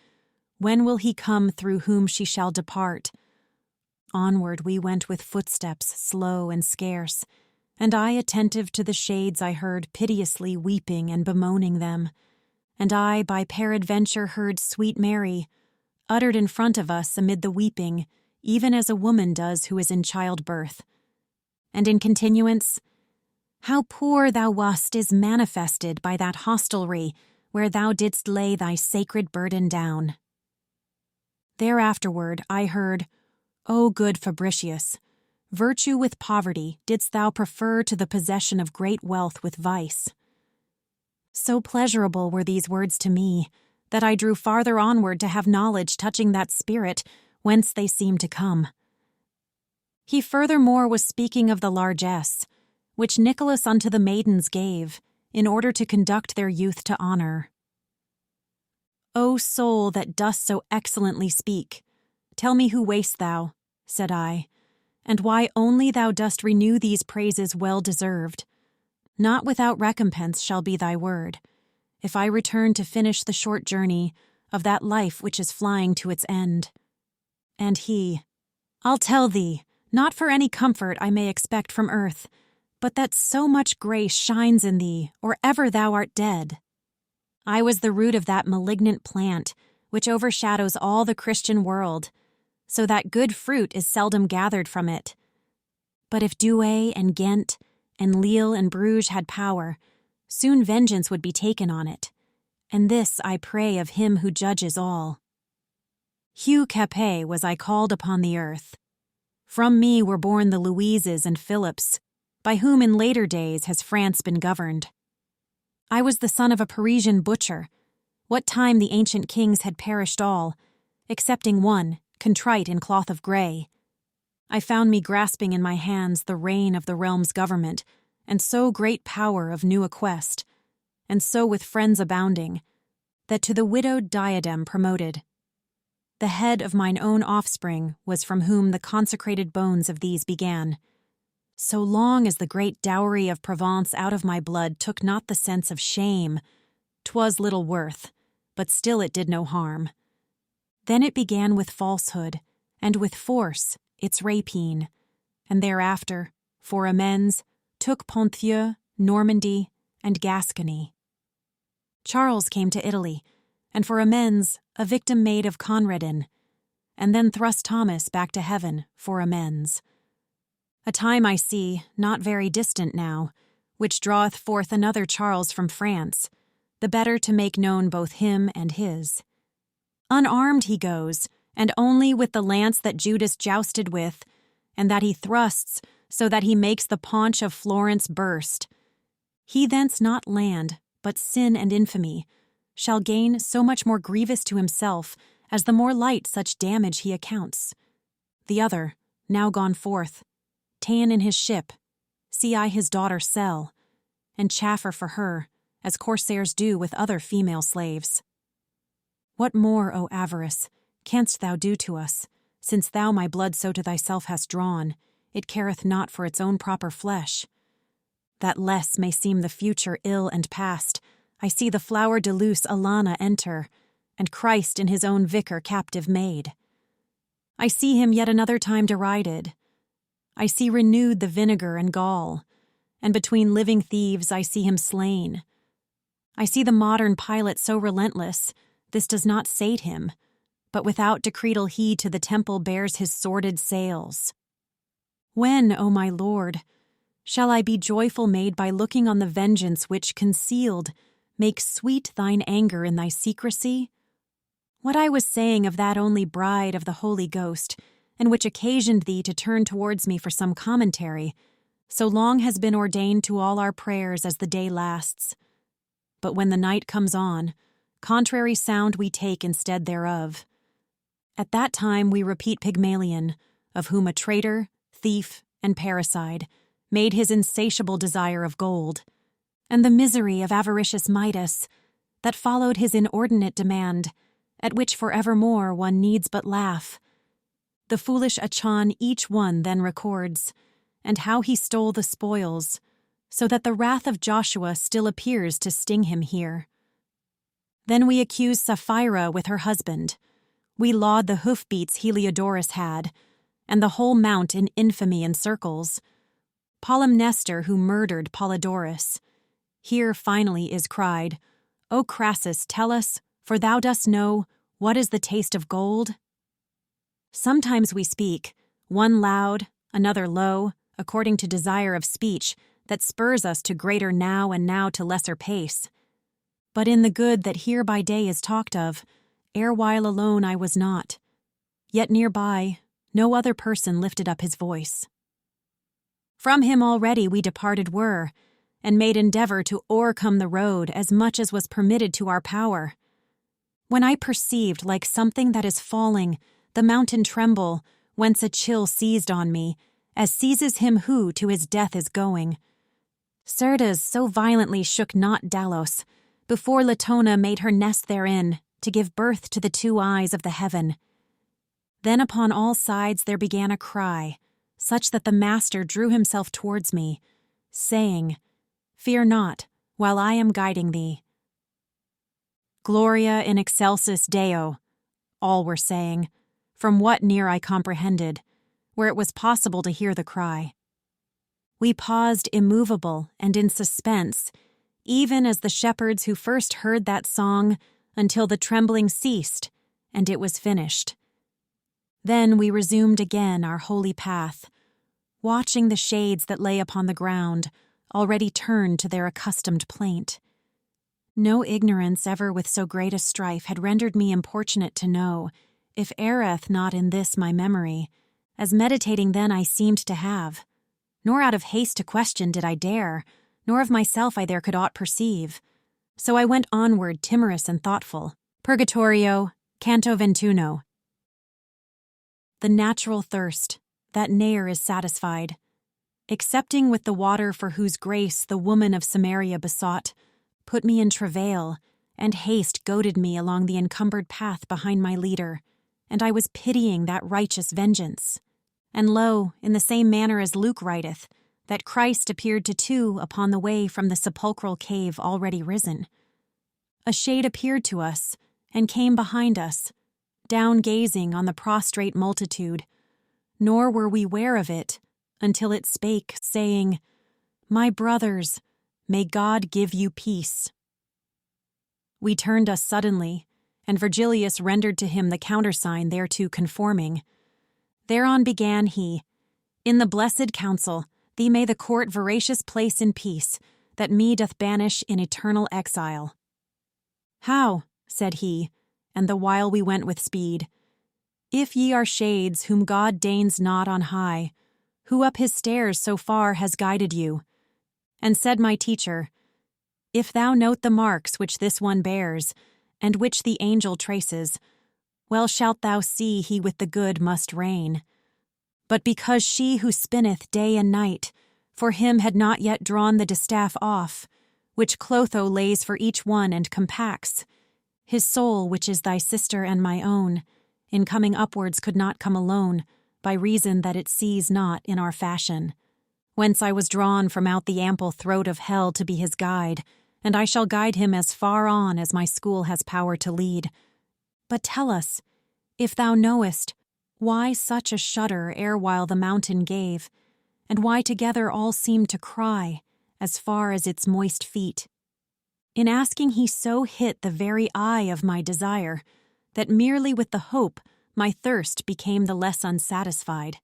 when will he come through whom she shall depart? Onward we went with footsteps slow and scarce, and I attentive to the shades I heard piteously weeping and bemoaning them, and I by peradventure heard sweet Mary, uttered in front of us amid the weeping, even as a woman does who is in childbirth. And in continuance, how poor thou wast is manifested by that hostelry where thou didst lay thy sacred burden down. Thereafterward I heard, O good Fabricius, virtue with poverty didst thou prefer to the possession of great wealth with vice. So pleasurable were these words to me, that I drew farther onward to have knowledge touching that spirit whence they seemed to come. He furthermore was speaking of the largesse, which Nicholas unto the maidens gave, in order to conduct their youth to honor. O soul that dost so excellently speak, Tell me who wast thou, said I, and why only thou dost renew these praises well deserved. Not without recompense shall be thy word, if I return to finish the short journey of that life which is flying to its end. And he, I'll tell thee, not for any comfort I may expect from earth, but that so much grace shines in thee, or ever thou art dead. I was the root of that malignant plant, which overshadows all the Christian world, so that good fruit is seldom gathered from it. But if Douay and Ghent and Lille and Bruges had power, soon vengeance would be taken on it, and this I pray of him who judges all. Hugh Capet was I called upon the earth. From me were born the Louises and Philips, by whom in later days has France been governed. I was the son of a Parisian butcher, what time the ancient kings had perished all, excepting one, contrite in cloth of grey. I found me grasping in my hands the rein of the realm's government, and so great power of new equest, and so with friends abounding, that to the widowed diadem promoted. The head of mine own offspring was from whom the consecrated bones of these began. So long as the great dowry of Provence out of my blood took not the sense of shame, 'twas little worth, but still it did no harm. Then it began with falsehood, and with force its rapine, and thereafter, for amends, took Ponthieu, Normandy, and Gascony. Charles came to Italy, and for amends a victim made of Conradin, and then thrust Thomas back to heaven for amends. A time I see, not very distant now, which draweth forth another Charles from France, the better to make known both him and his. Unarmed he goes, and only with the lance that Judas jousted with, and that he thrusts so that he makes the paunch of Florence burst. He thence not land, but sin and infamy, shall gain so much more grievous to himself, as the more light such damage he accounts. The other, now gone forth, ta'en in his ship, see I his daughter sell, and chaffer for her, as corsairs do with other female slaves. What more, O avarice, canst thou do to us, since thou my blood so to thyself hast drawn, it careth not for its own proper flesh? That less may seem the future ill and past, I see the flower de luce Alana enter, and Christ in his own vicar captive made. I see him yet another time derided. I see renewed the vinegar and gall, and between living thieves I see him slain. I see the modern pilot so relentless, this does not sate him, but without decretal he to the temple bears his sordid sails. When, O my Lord, shall I be joyful made by looking on the vengeance which, concealed, makes sweet thine anger in thy secrecy? What I was saying of that only bride of the Holy Ghost, and which occasioned thee to turn towards me for some commentary, so long has been ordained to all our prayers as the day lasts. But when the night comes on, contrary sound we take instead thereof. At that time we repeat Pygmalion, of whom a traitor, thief, and parricide made his insatiable desire of gold, and the misery of avaricious Midas, that followed his inordinate demand, at which forevermore one needs but laugh. The foolish Achan each one then records, and how he stole the spoils, so that the wrath of Joshua still appears to sting him here. Then we accuse Sapphira with her husband. We laud the hoofbeats Heliodorus had, and the whole mount in infamy encircles. Polymnestor who murdered Polydorus. Here finally is cried, O Crassus, tell us, for thou dost know, what is the taste of gold? Sometimes we speak, one loud, another low, according to desire of speech, that spurs us to greater now and now to lesser pace. But in the good that here by day is talked of, erewhile alone I was not. Yet nearby, no other person lifted up his voice. From him already we departed were, and made endeavor to o'ercome the road as much as was permitted to our power. When I perceived, like something that is falling, the mountain tremble, whence a chill seized on me, as seizes him who to his death is going. Certes so violently shook not Dalos, before Latona made her nest therein, to give birth to the two eyes of the heaven. Then upon all sides there began a cry, such that the master drew himself towards me, saying, "Fear not, while I am guiding thee." "Gloria in excelsis Deo," all were saying, from what near I comprehended, where it was possible to hear the cry. We paused immovable and in suspense, even as the shepherds who first heard that song, until the trembling ceased, and it was finished. Then we resumed again our holy path, watching the shades that lay upon the ground, already turned to their accustomed plaint. No ignorance ever with so great a strife had rendered me importunate to know, if erreth not in this my memory, as meditating then I seemed to have. Nor out of haste to question did I dare, nor of myself I there could aught perceive. So I went onward timorous and thoughtful. Purgatorio, Canto 21. The natural thirst, that ne'er is satisfied, excepting with the water for whose grace the woman of Samaria besought, put me in travail, and haste goaded me along the encumbered path behind my leader, and I was pitying that righteous vengeance. And lo, in the same manner as Luke writeth, that Christ appeared to two upon the way from the sepulchral cave already risen. A shade appeared to us, and came behind us, down gazing on the prostrate multitude, nor were we ware of it until it spake, saying, "My brothers, may God give you peace." We turned us suddenly, and Virgilius rendered to him the countersign thereto conforming. Thereon began he, "In the blessed counsel, thee may the court veracious place in peace, that me doth banish in eternal exile." "How?" said he, and the while we went with speed. "If ye are shades whom God deigns not on high, who up his stairs so far has guided you?" And said my teacher, "If thou note the marks which this one bears, and which the angel traces, well shalt thou see he with the good must reign. But because she who spinneth day and night, for him had not yet drawn the distaff off, which Clotho lays for each one and compacts, his soul, which is thy sister and my own, in coming upwards could not come alone, by reason that it sees not in our fashion. Whence I was drawn from out the ample throat of hell to be his guide, and I shall guide him as far on as my school has power to lead. But tell us, if thou knowest, why such a shudder erewhile the mountain gave, and why together all seemed to cry, as far as its moist feet. In asking he so hit the very eye of my desire, that merely with the hope my thirst became the less unsatisfied.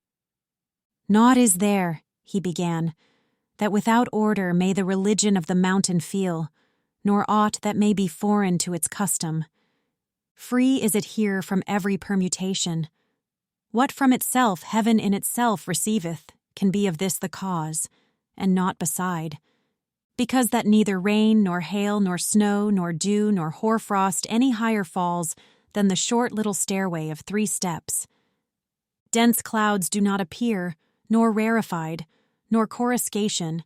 "Naught is there," he began, "that without order may the religion of the mountain feel, nor aught that may be foreign to its custom. Free is it here from every permutation. What from itself heaven in itself receiveth can be of this the cause, and naught beside. Because that neither rain, nor hail, nor snow, nor dew, nor hoarfrost any higher falls than the short little stairway of 3 steps. Dense clouds do not appear, nor rarefied, nor coruscation,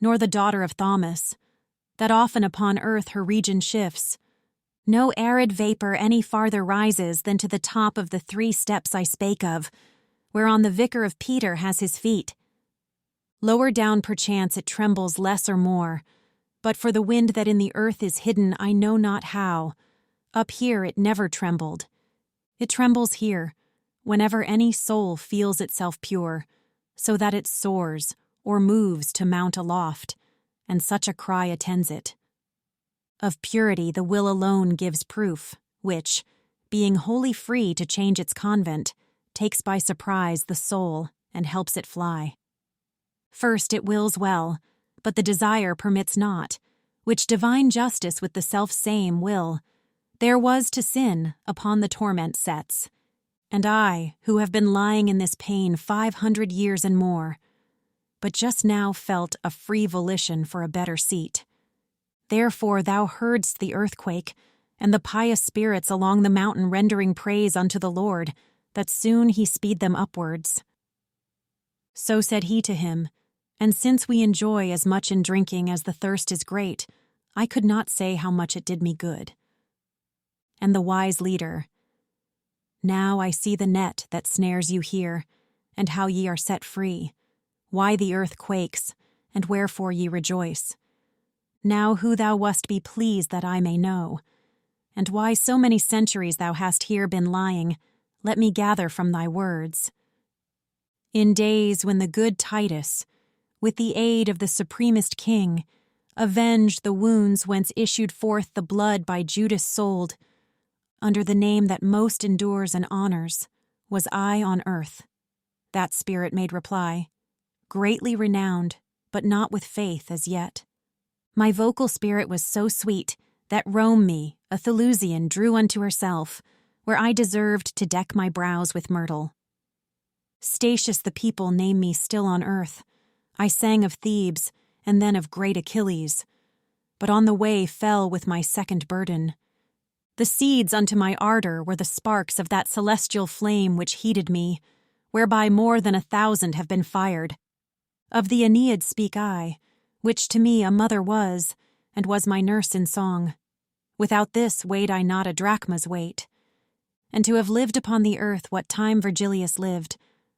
nor the daughter of Thomas, that often upon earth her region shifts. No arid vapor any farther rises than to the top of the 3 steps I spake of, whereon the vicar of Peter has his feet. Lower down perchance it trembles less or more, but for the wind that in the earth is hidden I know not how. Up here it never trembled. It trembles here, whenever any soul feels itself pure, so that it soars or moves to mount aloft, and such a cry attends it. Of purity the will alone gives proof, which, being wholly free to change its convent, takes by surprise the soul and helps it fly. First it wills well, but the desire permits not, which divine justice with the self-same will, there was to sin upon the torment sets. And I, who have been lying in this pain 500 years and more, but just now felt a free volition for a better seat. Therefore thou heardst the earthquake, and the pious spirits along the mountain rendering praise unto the Lord, that soon he speed them upwards. So said he to him, and since we enjoy as much in drinking as the thirst is great, I could not say how much it did me good. And the wise leader, Now I see the net that snares you here, and how ye are set free, why the earth quakes, and wherefore ye rejoice. Now who thou wast be pleased that I may know, and why so many centuries thou hast here been lying, let me gather from thy words. In days when the good Titus, with the aid of the supremest king, avenged the wounds whence issued forth the blood by Judas sold, under the name that most endures and honors, was I on earth. That spirit made reply, greatly renowned, but not with faith as yet. My vocal spirit was so sweet that Rome me, a Thelusian, drew unto herself, where I deserved to deck my brows with myrtle. Statius the people name me still on earth. I sang of Thebes, and then of great Achilles, but on the way fell with my second burden. The seeds unto my ardor were the sparks of that celestial flame which heated me, whereby more than 1,000 have been fired. Of the Aeneid speak I, which to me a mother was, and was my nurse in song. Without this weighed I not a drachma's weight. And to have lived upon the earth what time Virgilius lived,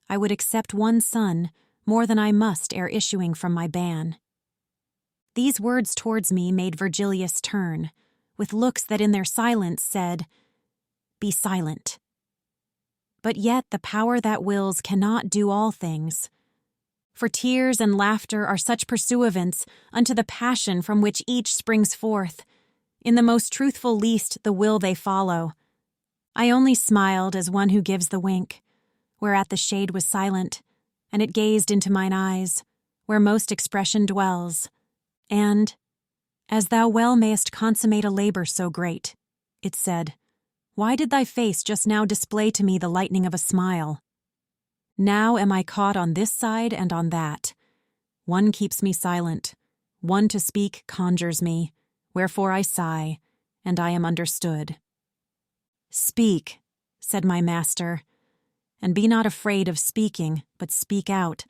I would accept one son more than I must ere issuing from my ban. These words towards me made Virgilius turn, with looks that in their silence said, Be silent. But yet the power that wills cannot do all things. For tears and laughter are such pursuivants unto the passion from which each springs forth. In the most truthful least the will they follow. I only smiled as one who gives the wink, whereat the shade was silent, and it gazed into mine eyes, where most expression dwells, and, as thou well mayest consummate a labor so great, it said, why did thy face just now display to me the lightning of a smile? Now am I caught on this side and on that. One keeps me silent, one to speak conjures me, wherefore I sigh, and I am understood. Speak, said my master, and be not afraid of speaking, but speak out,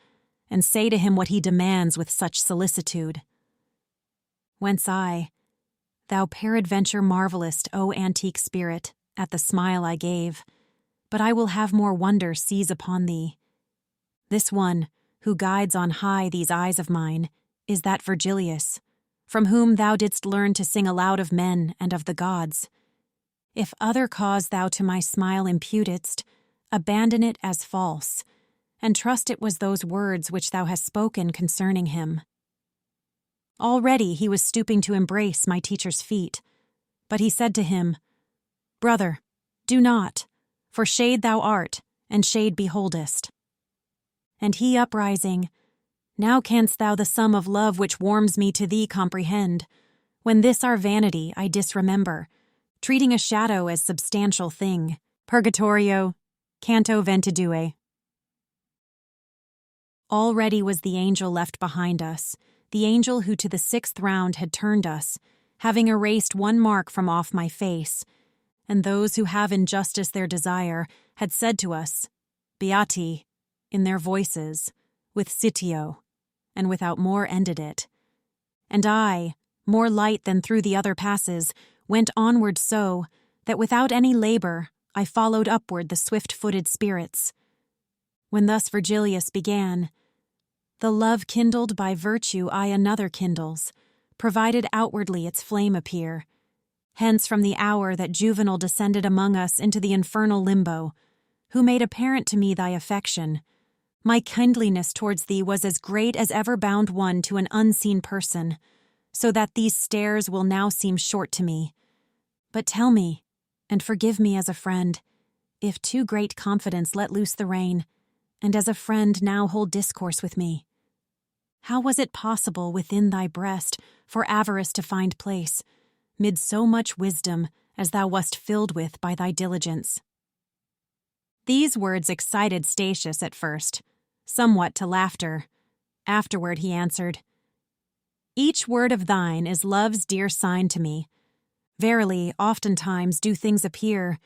and say to him what he demands with such solicitude. Whence I, thou peradventure marvelest, O antique spirit, at the smile I gave, but I will have more wonder seize upon thee. This one, who guides on high these eyes of mine, is that Virgilius, from whom thou didst learn to sing aloud of men and of the gods. If other cause thou to my smile imputedst, abandon it as false, and trust it was those words which thou hast spoken concerning him. Already he was stooping to embrace my teacher's feet, but he said to him, Brother, do not, for shade thou art, and shade beholdest. And he uprising, Now canst thou the sum of love which warms me to thee comprehend, when this our vanity I disremember, treating a shadow as substantial thing. Purgatorio, Canto 22. Already was the angel left behind us, the angel who to the 6th round had turned us, having erased one mark from off my face, and those who have in justice their desire had said to us, Beati, in their voices, with sitio, and without more ended it. And I, more light than through the other passes, went onward so, that without any labor I followed upward the swift-footed spirits. When thus Virgilius began, The love kindled by virtue I another kindles, provided outwardly its flame appear. Hence from the hour that Juvenal descended among us into the infernal limbo, who made apparent to me thy affection, my kindliness towards thee was as great as ever bound one to an unseen person, so that these stairs will now seem short to me. But tell me, and forgive me as a friend, if too great confidence let loose the rein, and as a friend now hold discourse with me. How was it possible within thy breast for avarice to find place, mid so much wisdom as thou wast filled with by thy diligence? These words excited Statius at first, somewhat to laughter. Afterward he answered, Each word of thine is love's dear sign to me. Verily, oftentimes do things appear,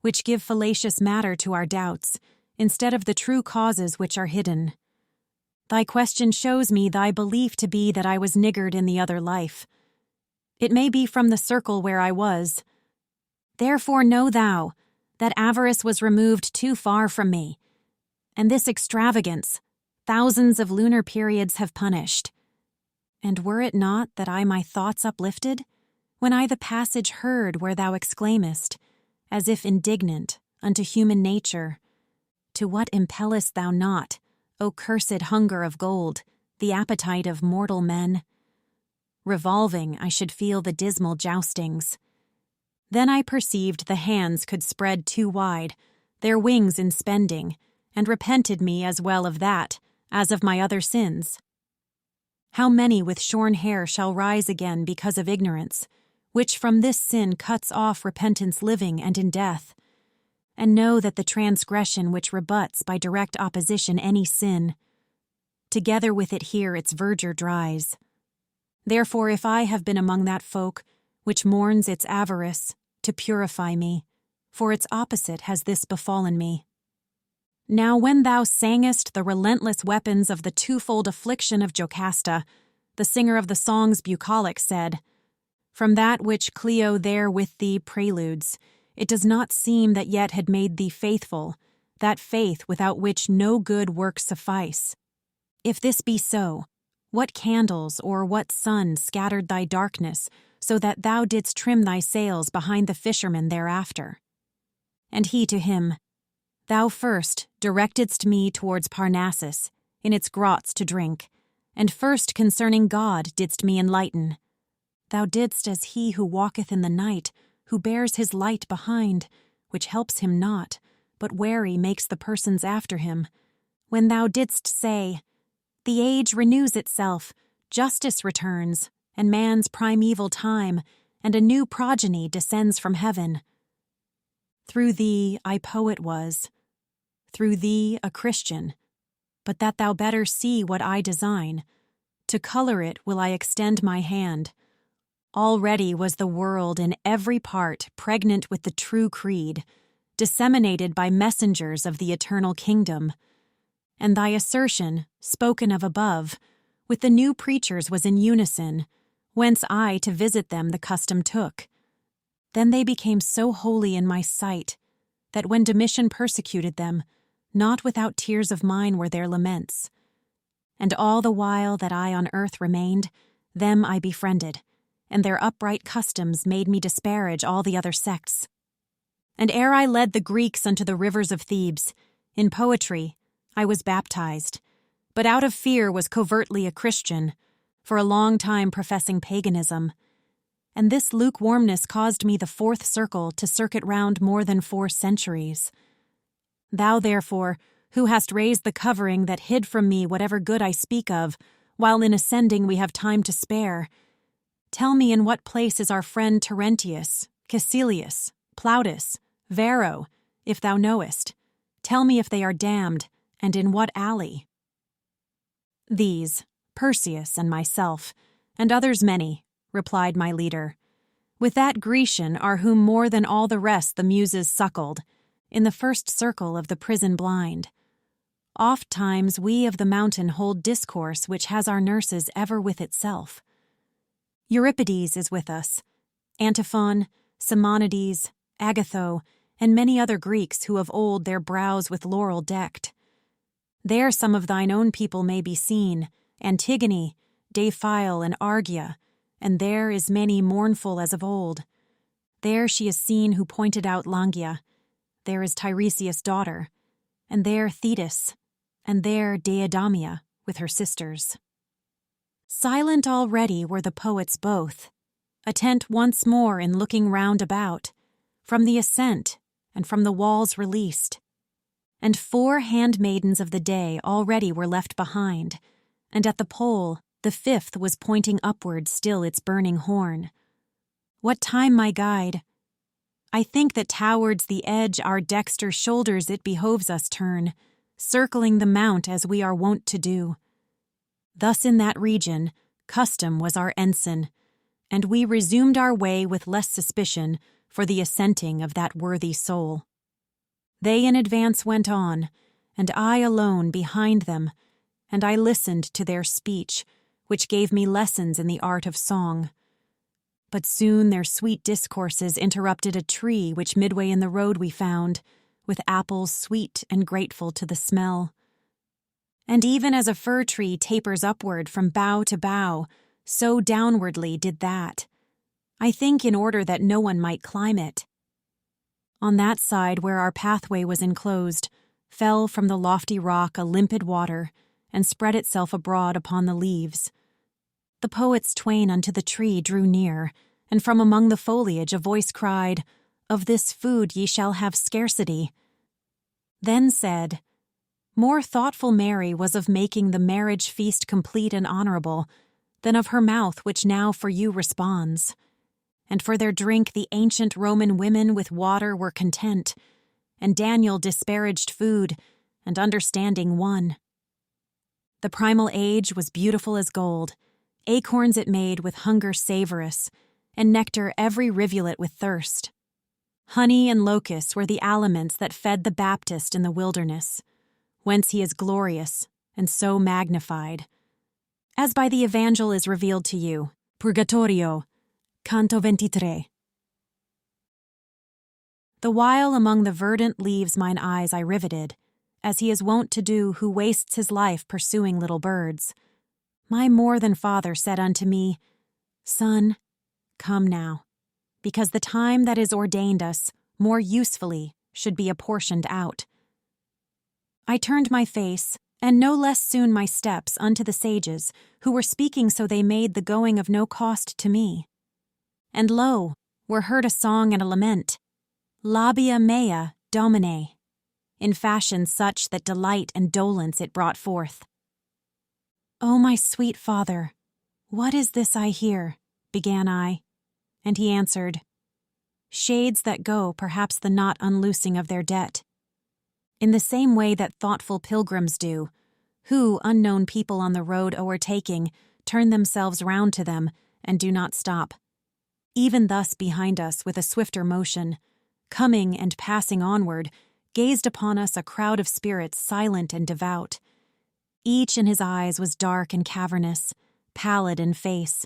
which give fallacious matter to our doubts, instead of the true causes which are hidden. Thy question shows me thy belief to be that I was niggard in the other life. It may be from the circle where I was. Therefore know thou, that avarice was removed too far from me, and this extravagance thousands of lunar periods have punished. And were it not that I my thoughts uplifted, when I the passage heard where thou exclaimest, as if indignant unto human nature, to what impellest thou not, O cursed hunger of gold, the appetite of mortal men? Revolving, I should feel the dismal joustings. Then I perceived the hands could spread too wide, their wings in spending, and repented me as well of that as of my other sins. How many with shorn hair shall rise again because of ignorance, which from this sin cuts off repentance living and in death, and know that the transgression which rebuts by direct opposition any sin, together with it here its verdure dries. Therefore if I have been among that folk which mourns its avarice, to purify me, for its opposite has this befallen me. Now when thou sangest the relentless weapons of the twofold affliction of Jocasta, the singer of the songs bucolic said, from that which Clio there with thee preludes, it does not seem that yet had made thee faithful, that faith without which no good works suffice. If this be so, what candles or what sun scattered thy darkness, so that thou didst trim thy sails behind the fishermen thereafter? And he to him, thou first directedst me towards Parnassus, in its grots to drink, and first concerning God didst me enlighten. Thou didst as he who walketh in the night, who bears his light behind, which helps him not, but wary makes the persons after him, when thou didst say, the age renews itself, justice returns, and man's primeval time, and a new progeny descends from heaven. Through thee I poet was, through thee a Christian, but that thou better see what I design, to color it will I extend my hand. Already was the world in every part pregnant with the true creed, disseminated by messengers of the eternal kingdom. And thy assertion, spoken of above, with the new preachers was in unison, whence I to visit them the custom took. Then they became so holy in my sight, that when Domitian persecuted them, not without tears of mine were their laments. And all the while that I on earth remained, them I befriended, and their upright customs made me disparage all the other sects. And ere I led the Greeks unto the rivers of Thebes, in poetry I was baptized, but out of fear was covertly a Christian, for a long time professing paganism. And this lukewarmness caused me the fourth circle to circuit round more than 4 centuries. Thou, therefore, who hast raised the covering that hid from me whatever good I speak of, while in ascending we have time to spare, tell me in what place is our friend Terentius, Caecilius, Plautus, Varro, if thou knowest. Tell me if they are damned, and in what alley. These, Perseus and myself, and others many, replied my leader, with that Grecian are whom more than all the rest the Muses suckled, in the first circle of the prison blind. Oft times we of the mountain hold discourse which has our nurses ever with itself. Euripides is with us, Antiphon, Simonides, Agatho, and many other Greeks who of old their brows with laurel decked. There some of thine own people may be seen, Antigone, Deiphile, and Argia, and there is many mournful as of old. There she is seen who pointed out Langia, there is Tiresias' daughter, and there Thetis, and there Deidamia with her sisters. Silent already were the poets both, attent once more in looking round about, from the ascent and from the walls released. And 4 handmaidens of the day already were left behind, and at the pole the 5th was pointing upward still its burning horn. What time, my guide? I think that towards the edge our dexter shoulders it behoves us turn, circling the mount as we are wont to do. Thus in that region, custom was our ensign, and we resumed our way with less suspicion for the ascenting of that worthy soul. They in advance went on, and I alone behind them, and I listened to their speech, which gave me lessons in the art of song. But soon their sweet discourses interrupted a tree which midway in the road we found, with apples sweet and grateful to the smell. And even as a fir tree tapers upward from bough to bough, so downwardly did that, I think in order that no one might climb it. On that side where our pathway was enclosed, fell from the lofty rock a limpid water, and spread itself abroad upon the leaves. The poets twain unto the tree drew near, and from among the foliage a voice cried, "Of this food ye shall have scarcity." Then said, "More thoughtful Mary was of making the marriage feast complete and honorable, than of her mouth which now for you responds. And for their drink the ancient Roman women with water were content, and Daniel disparaged food, and understanding won. The primal age was beautiful as gold, acorns it made with hunger savorous, and nectar every rivulet with thirst. Honey and locusts were the aliments that fed the Baptist in the wilderness, whence he is glorious and so magnified. As by the Evangel is revealed to you, Purgatorio, Canto 23. The while among the verdant leaves mine eyes I riveted, as he is wont to do who wastes his life pursuing little birds. My more than father said unto me, "Son, come now, because the time that is ordained us more usefully should be apportioned out." I turned my face, and no less soon my steps, unto the sages, who were speaking so they made the going of no cost to me. And lo, were heard a song and a lament, Labia mea Domine, in fashion such that delight and dolence it brought forth. "O my sweet father, what is this I hear?" began I, and he answered, "Shades that go perhaps the not unloosing of their debt, in the same way that thoughtful pilgrims do, who, unknown people on the road o'ertaking, turn themselves round to them and do not stop. Even thus behind us with a swifter motion, coming and passing onward, gazed upon us a crowd of spirits silent and devout. Each in his eyes was dark and cavernous, pallid in face,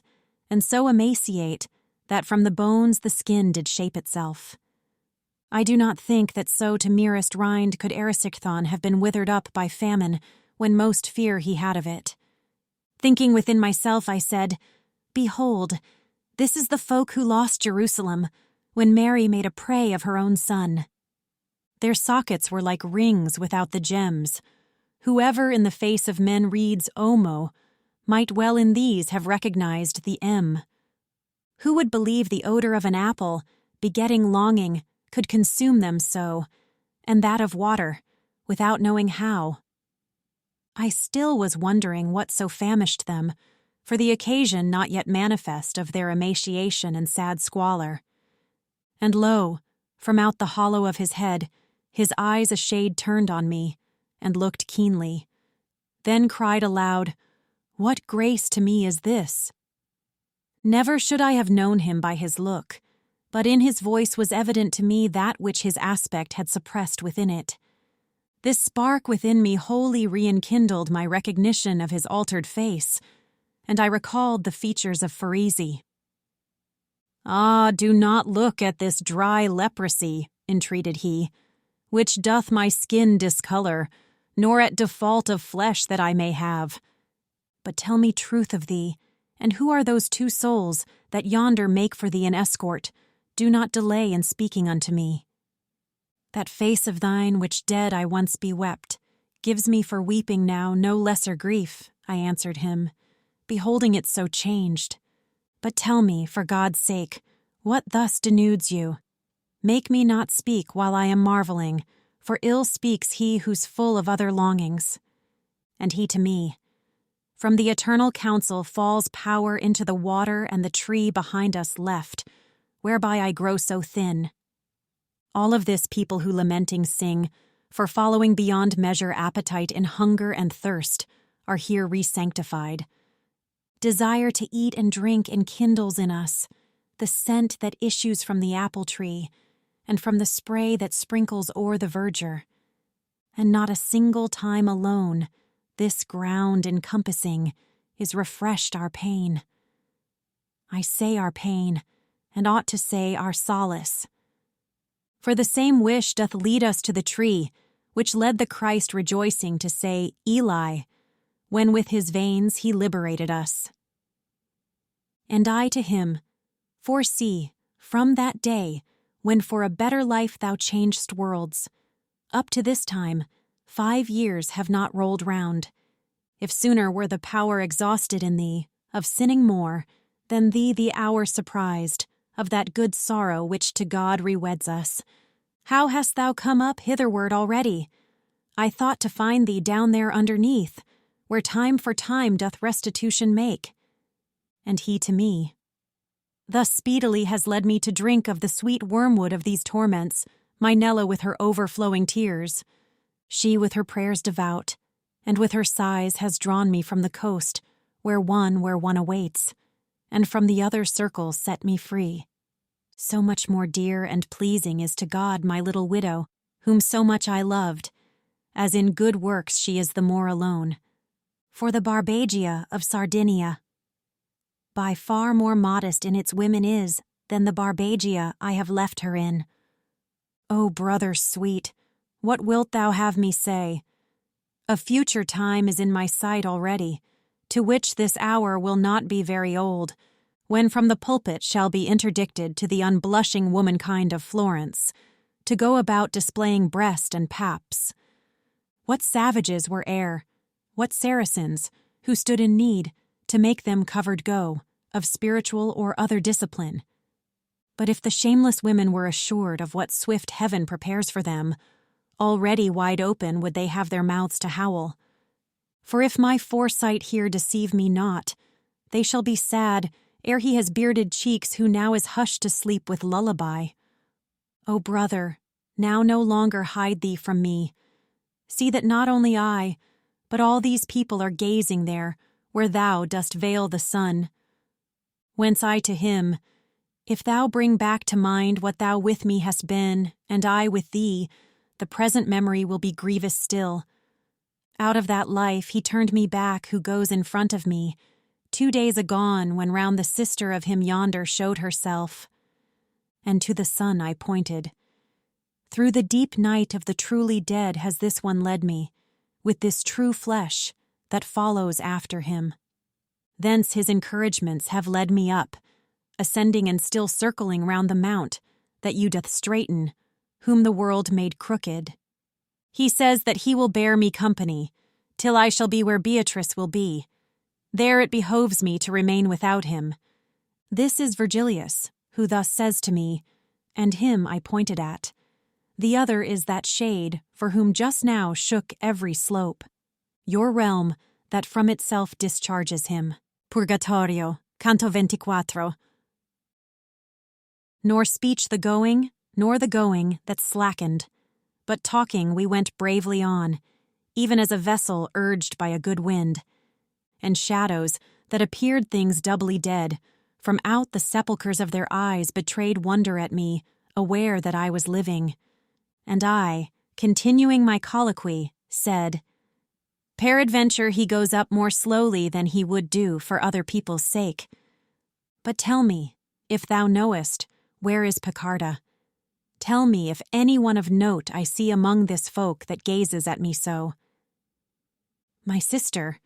and so emaciate that from the bones the skin did shape itself. I do not think that so to merest rind could Erysichthon have been withered up by famine when most fear he had of it. Thinking within myself, I said, "Behold, this is the folk who lost Jerusalem, when Mary made a prey of her own son. Their sockets were like rings without the gems. Whoever in the face of men reads Omo might well in these have recognized the M. Who would believe the odor of an apple, begetting longing, could consume them so, and that of water, without knowing how? I still was wondering what so famished them, for the occasion not yet manifest of their emaciation and sad squalor. And lo, from out the hollow of his head, his eyes a shade turned on me, and looked keenly, then cried aloud, "What grace to me is this?" Never should I have known him by his look, but in his voice was evident to me that which his aspect had suppressed within it. This spark within me wholly re-enkindled my recognition of his altered face, and I recalled the features of Pharisee. "Ah, do not look at this dry leprosy," entreated he, "which doth my skin discolor, nor at default of flesh that I may have. But tell me truth of thee, and who are those two souls that yonder make for thee an escort? Do not delay in speaking unto me." "That face of thine which dead I once bewept gives me for weeping now no lesser grief," I answered him, beholding it so changed. "But tell me, for God's sake, what thus denudes you? Make me not speak while I am marveling, for ill speaks he who's full of other longings." And he to me, "From the eternal counsel falls power into the water and the tree behind us left, whereby I grow so thin." All of this people who lamenting sing, for following beyond measure appetite in hunger and thirst, are here re-sanctified. Desire to eat and drink enkindles in us the scent that issues from the apple tree, and from the spray that sprinkles o'er the verdure. And not a single time alone, this ground encompassing, is refreshed our pain. I say our pain, and ought to say our solace. For the same wish doth lead us to the tree, which led the Christ rejoicing to say, Eli, when with his veins he liberated us. And I to him, for see, from that day, when for a better life thou changedst worlds, up to this time, 5 years have not rolled round. If sooner were the power exhausted in thee, of sinning more, than thee the hour surprised, of that good sorrow which to God reweds us. How hast thou come up hitherward already? I thought to find thee down there underneath, where time for time doth restitution make. And he to me, thus speedily has led me to drink of the sweet wormwood of these torments, my Nella with her overflowing tears. She with her prayers devout, and with her sighs has drawn me from the coast, where one awaits, and from the other circle set me free. So much more dear and pleasing is to God my little widow, whom so much I loved, as in good works she is the more alone. For the Barbagia of Sardinia, by far more modest in its women is than the Barbagia I have left her in. O brother sweet, what wilt thou have me say? A future time is in my sight already, to which this hour will not be very old, when from the pulpit shall be interdicted to the unblushing womankind of Florence, to go about displaying breast and paps. What savages were ere, what Saracens, who stood in need, to make them covered go, of spiritual or other discipline. But if the shameless women were assured of what swift heaven prepares for them, already wide open would they have their mouths to howl. For if my foresight here deceive me not, they shall be sad ere he has bearded cheeks who now is hushed to sleep with lullaby. O brother, now no longer hide thee from me. See that not only I, but all these people are gazing there, where thou dost veil the sun. Whence I to him, if thou bring back to mind what thou with me hast been, and I with thee, the present memory will be grievous still. Out of that life he turned me back who goes in front of me, 2 days agone when round the sister of him yonder showed herself. And to the sun I pointed. Through the deep night of the truly dead has this one led me, with this true flesh that follows after him. Thence his encouragements have led me up, ascending and still circling round the mount that you doth straighten, whom the world made crooked. He says that he will bear me company, till I shall be where Beatrice will be. There it behoves me to remain without him. This is Virgilius, who thus says to me, and him I pointed at. The other is that shade for whom just now shook every slope. Your realm that from itself discharges him. Purgatorio, canto 24. Nor speech the going, nor the going that slackened, but talking we went bravely on, even as a vessel urged by a good wind. And shadows that appeared things doubly dead, from out the sepulchres of their eyes betrayed wonder at me, aware that I was living. And I, continuing my colloquy, said, Peradventure he goes up more slowly than he would do for other people's sake. But tell me, if thou knowest, where is Picarda? Tell me if any one of note I see among this folk that gazes at me so. My sister,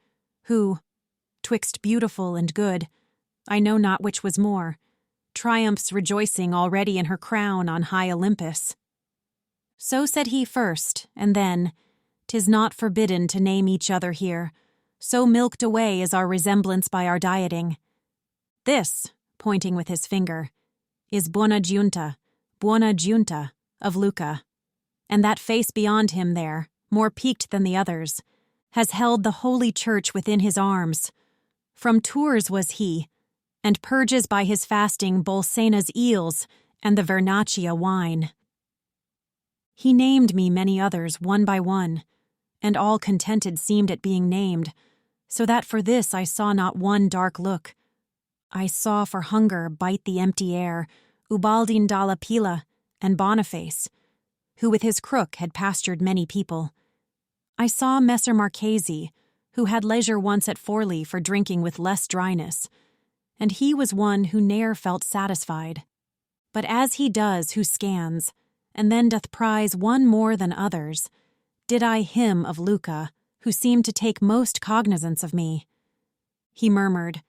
who, twixt beautiful and good, I know not which was more, triumphs rejoicing already in her crown on high Olympus. So said he first, and then, 'tis not forbidden to name each other here, so milked away is our resemblance by our dieting. This, pointing with his finger, is Buona Giunta of Lucca, and that face beyond him there, more peaked than the others, has held the holy church within his arms. From Tours was he, and purges by his fasting Bolsena's eels and the Vernaccia wine. He named me many others one by one, and all contented seemed at being named, so that for this I saw not one dark look. I saw for hunger bite the empty air Ubaldine dalla Pila and Boniface, who with his crook had pastured many people. I saw Messer Marchesi, who had leisure once at Forlì for drinking with less dryness, and he was one who ne'er felt satisfied. But as he does who scans, and then doth prize one more than others, did I him of Luca, who seemed to take most cognizance of me. He murmured,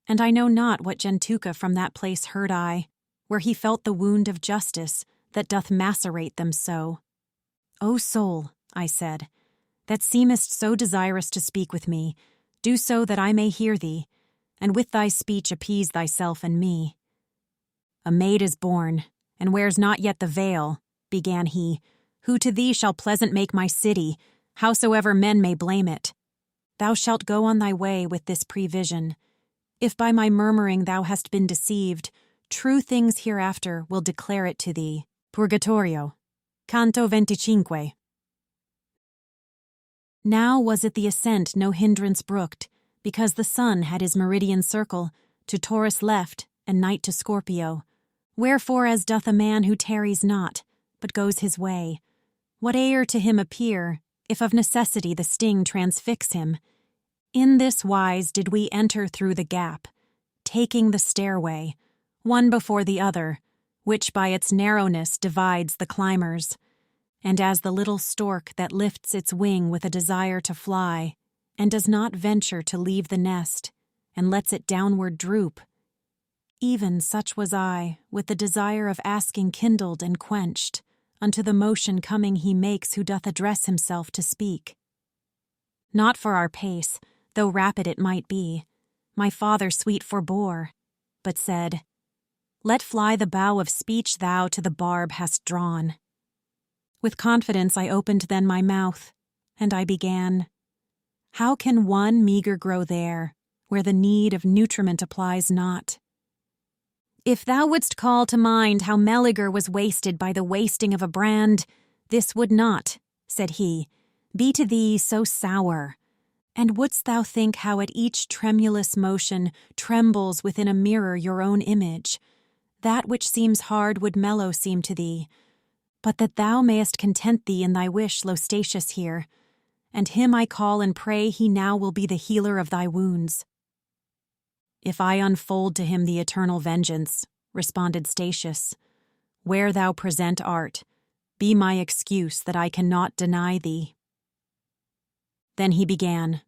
and I know not what gentuca from that place heard I, where he felt the wound of justice that doth macerate them so. O soul, I said, that seemest so desirous to speak with me, do so that I may hear thee, and with thy speech appease thyself and me. A maid is born, and wears not yet the veil, began he, who to thee shall pleasant make my city, howsoever men may blame it. Thou shalt go on thy way with this prevision. If by my murmuring thou hast been deceived, true things hereafter will declare it to thee. Purgatorio. Canto 25. Now was it the ascent no hindrance brooked, because the sun had his meridian circle, to Taurus left, and night to Scorpio. Wherefore as doth a man who tarries not, but goes his way, whate'er to him appear, if of necessity the sting transfix him. In this wise did we enter through the gap, taking the stairway, one before the other, which by its narrowness divides the climbers. And as the little stork that lifts its wing with a desire to fly, and does not venture to leave the nest, and lets it downward droop, even such was I, with the desire of asking kindled and quenched, unto the motion coming he makes who doth address himself to speak. Not for our pace, though rapid it might be, my father sweet forbore, but said, Let fly the bow of speech thou to the barb hast drawn. With confidence I opened then my mouth, and I began, How can one meagre grow there, where the need of nutriment applies not? If thou wouldst call to mind how Meliger was wasted by the wasting of a brand, this would not, said he, be to thee so sour. And wouldst thou think how at each tremulous motion trembles within a mirror your own image, that which seems hard would mellow seem to thee, but that thou mayest content thee in thy wish, Lostatius here, and him I call and pray he now will be the healer of thy wounds. If I unfold to him the eternal vengeance, responded Statius, where thou present art, be my excuse that I cannot deny thee. Then he began,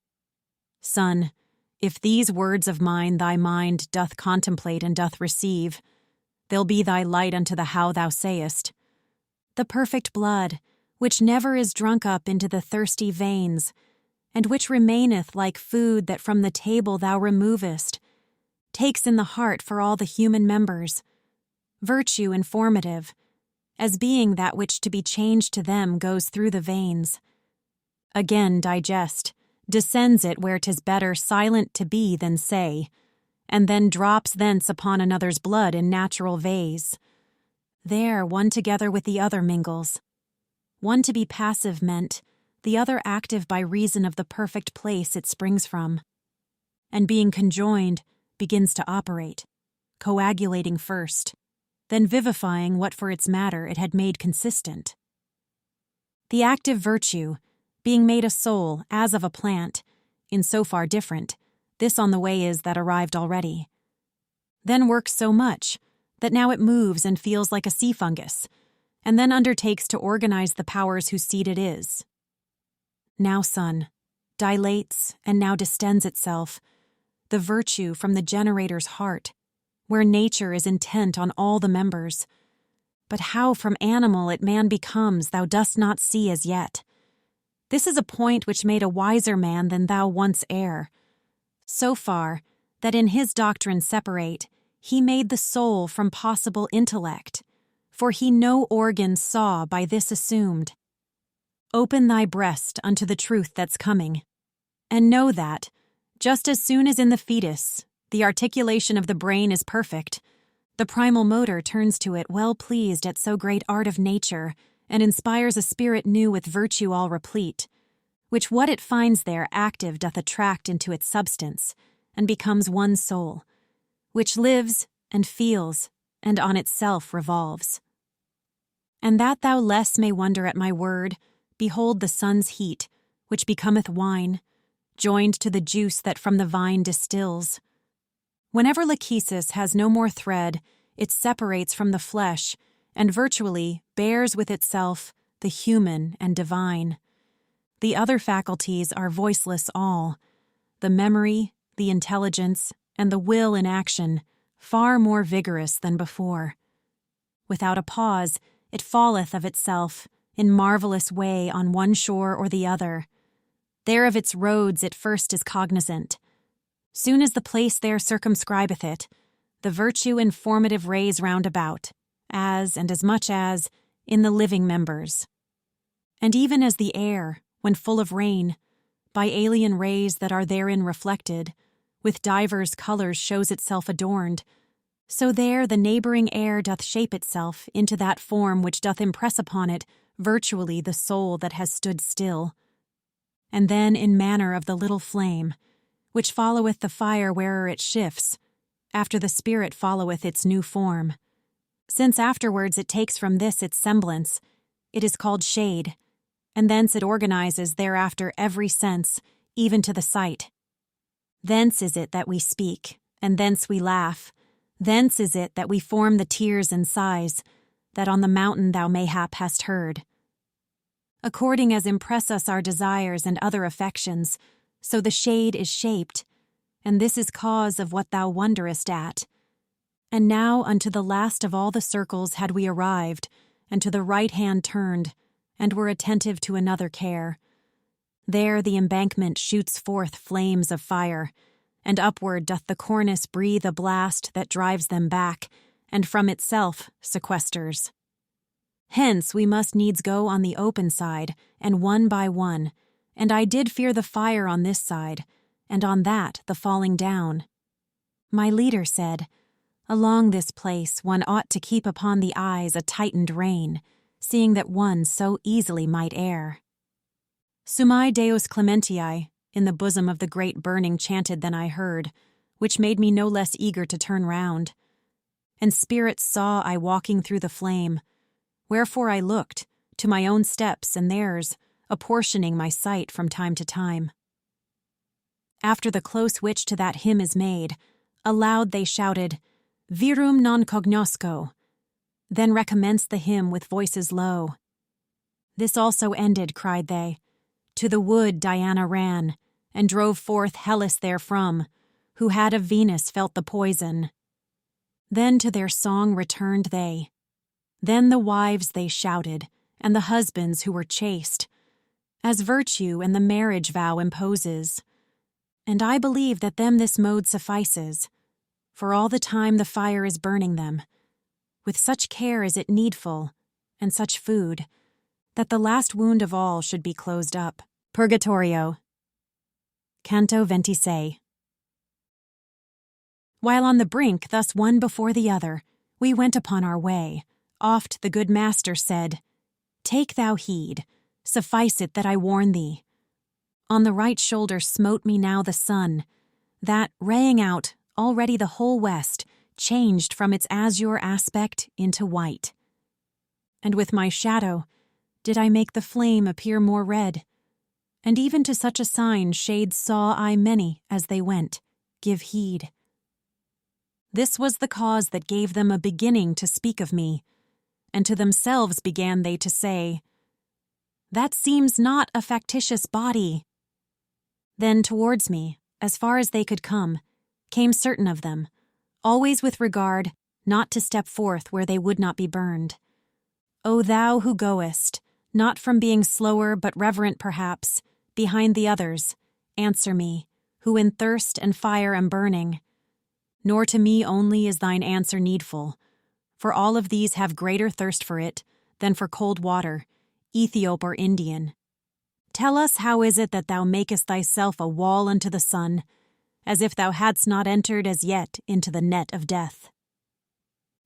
Son, if these words of mine thy mind doth contemplate and doth receive, they'll be thy light unto the how thou sayest. The perfect blood, which never is drunk up into the thirsty veins, and which remaineth like food that from the table thou removest, takes in the heart for all the human members, virtue informative, as being that which to be changed to them goes through the veins. Again digest, descends it where 'tis better silent to be than say, and then drops thence upon another's blood in natural vase. There one together with the other mingles. One to be passive meant, the other active by reason of the perfect place it springs from. And being conjoined, begins to operate, coagulating first, then vivifying what for its matter it had made consistent. The active virtue, being made a soul as of a plant, in so far different, this on the way is that arrived already, then works so much that now it moves and feels like a sea fungus, and then undertakes to organize the powers whose seat it is. Now sun, dilates and now distends itself, the virtue from the generator's heart, where nature is intent on all the members. But how from animal it man becomes thou dost not see as yet. This is a point which made a wiser man than thou once ere, so far that in his doctrine separate, he made the soul from possible intellect, for he no organ saw by this assumed. Open thy breast unto the truth that's coming, and know that, just as soon as in the fetus, the articulation of the brain is perfect, the primal motor turns to it well pleased at so great art of nature, and inspires a spirit new with virtue all replete, which what it finds there active doth attract into its substance, and becomes one soul, which lives and feels, and on itself revolves. And that thou less may wonder at my word, behold the sun's heat, which becometh wine, joined to the juice that from the vine distills. Whenever Lachesis has no more thread, it separates from the flesh, and virtually bears with itself the human and divine. The other faculties are voiceless all, the memory, the intelligence, and the will in action, far more vigorous than before. Without a pause, it falleth of itself, in marvelous way on one shore or the other. There of its roads it first is cognizant. Soon as the place there circumscribeth it, the virtue informative rays round about, as and as much as, in the living members. And even as the air, when full of rain, by alien rays that are therein reflected, with divers colours shows itself adorned, so there the neighbouring air doth shape itself into that form which doth impress upon it virtually the soul that has stood still. And then in manner of the little flame, which followeth the fire where'er it shifts, after the spirit followeth its new form. Since afterwards it takes from this its semblance, it is called shade, and thence it organizes thereafter every sense, even to the sight. Thence is it that we speak, and thence we laugh. Thence is it that we form the tears and sighs, that on the mountain thou mayhap hast heard. According as impress us our desires and other affections, so the shade is shaped, and this is cause of what thou wonderest at. And now unto the last of all the circles had we arrived, and to the right hand turned, and were attentive to another care. There the embankment shoots forth flames of fire, and upward doth the cornice breathe a blast that drives them back, and from itself sequesters. Hence we must needs go on the open side, and one by one, and I did fear the fire on this side, and on that the falling down. My leader said, along this place one ought to keep upon the eyes a tightened rein, seeing that one so easily might err. Sumai Deus clementiae, in the bosom of the great burning chanted than I heard, which made me no less eager to turn round. And spirits saw I walking through the flame, wherefore I looked, to my own steps and theirs, apportioning my sight from time to time. After the close which to that hymn is made, aloud they shouted, Virum non cognosco, then recommenced the hymn with voices low. This also ended, cried they. To the wood Diana ran, and drove forth Hellas therefrom, who had of Venus felt the poison. Then to their song returned they. Then the wives they shouted, and the husbands who were chaste, as virtue and the marriage vow imposes. And I believe that them this mode suffices, for all the time the fire is burning them. With such care is it needful, and such food, that the last wound of all should be closed up. Purgatorio. Canto 26. While on the brink, thus one before the other, we went upon our way, oft the good master said, Take thou heed, suffice it that I warn thee. On the right shoulder smote me now the sun, that, raying out, already the whole west, changed from its azure aspect into white. And with my shadow did I make the flame appear more red, and even to such a sign shades saw I many as they went, give heed. This was the cause that gave them a beginning to speak of me, and to themselves began they to say, That seems not a factitious body. Then towards me, as far as they could come, came certain of them, always with regard not to step forth where they would not be burned. O thou who goest, not from being slower but reverent perhaps, behind the others, answer me, who in thirst and fire am burning. Nor to me only is thine answer needful, for all of these have greater thirst for it than for cold water, Ethiop or Indian. Tell us how is it that thou makest thyself a wall unto the sun, as if thou hadst not entered as yet into the net of death.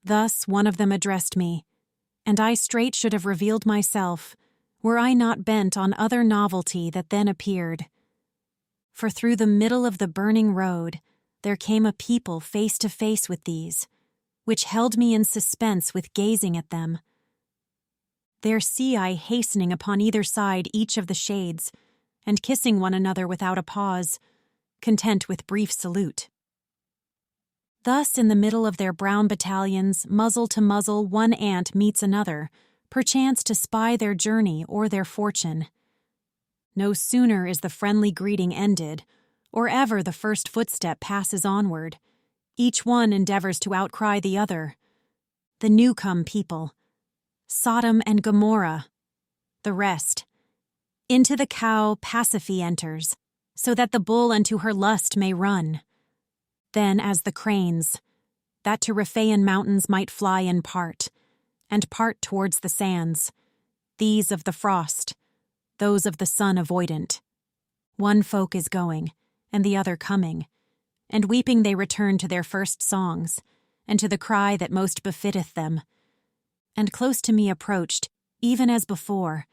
Thus one of them addressed me, and I straight should have revealed myself, were I not bent on other novelty that then appeared. For through the middle of the burning road there came a people face to face with these, which held me in suspense with gazing at them. There see I hastening upon either side each of the shades, and kissing one another without a pause, content with brief salute. Thus, in the middle of their brown battalions, muzzle to muzzle, one ant meets another, perchance to spy their journey or their fortune. No sooner is the friendly greeting ended, or ever the first footstep passes onward, each one endeavors to outcry the other. The new-come people, Sodom and Gomorrah, the rest. Into the cow Pasiphae enters, so that the bull unto her lust may run. Then as the cranes, that to Rephaean mountains might fly in part, and part towards the sands, these of the frost, those of the sun avoidant. One folk is going, and the other coming, and weeping they return to their first songs, and to the cry that most befitteth them. And close to me approached, even as before,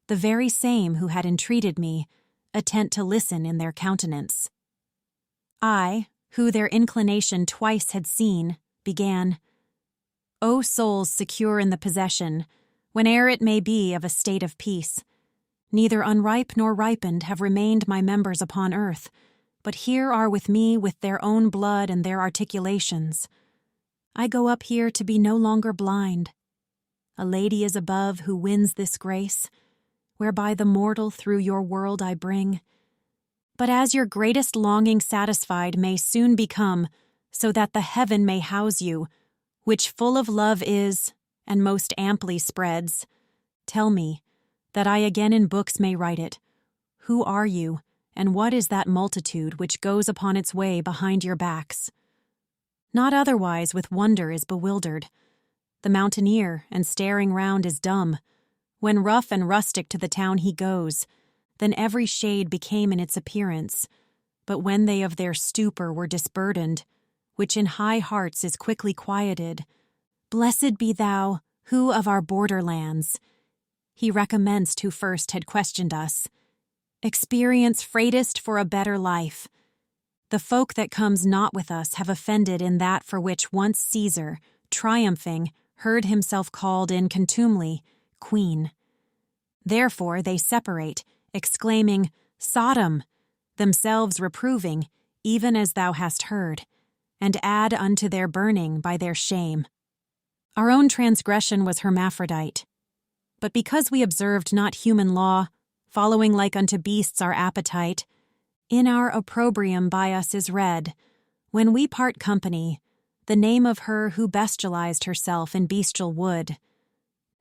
the very same who had entreated me, attent to listen in their countenance. I, who their inclination twice had seen, began, O souls secure in the possession, whene'er it may be of a state of peace, neither unripe nor ripened have remained my members upon earth, but here are with me with their own blood and their articulations. I go up here to be no longer blind. A lady is above who wins this grace, whereby the mortal through your world I bring. But as your greatest longing satisfied may soon become, so that the heaven may house you, which full of love is, and most amply spreads, tell me, that I again in books may write it, who are you, and what is that multitude which goes upon its way behind your backs? Not otherwise with wonder is bewildered. The mountaineer, and staring round, is dumb. When rough and rustic to the town he goes, then every shade became in its appearance. But when they of their stupor were disburdened, which in high hearts is quickly quieted, blessed be thou, who of our borderlands, he recommenced who first had questioned us, experience freightest for a better life. The folk that comes not with us have offended in that for which once Caesar, triumphing, heard himself called in contumely, queen. Therefore they separate, exclaiming, Sodom, themselves reproving, even as thou hast heard, and add unto their burning by their shame. Our own transgression was hermaphrodite. But because we observed not human law, following like unto beasts our appetite, in our opprobrium by us is read, when we part company, the name of her who bestialized herself in bestial wood.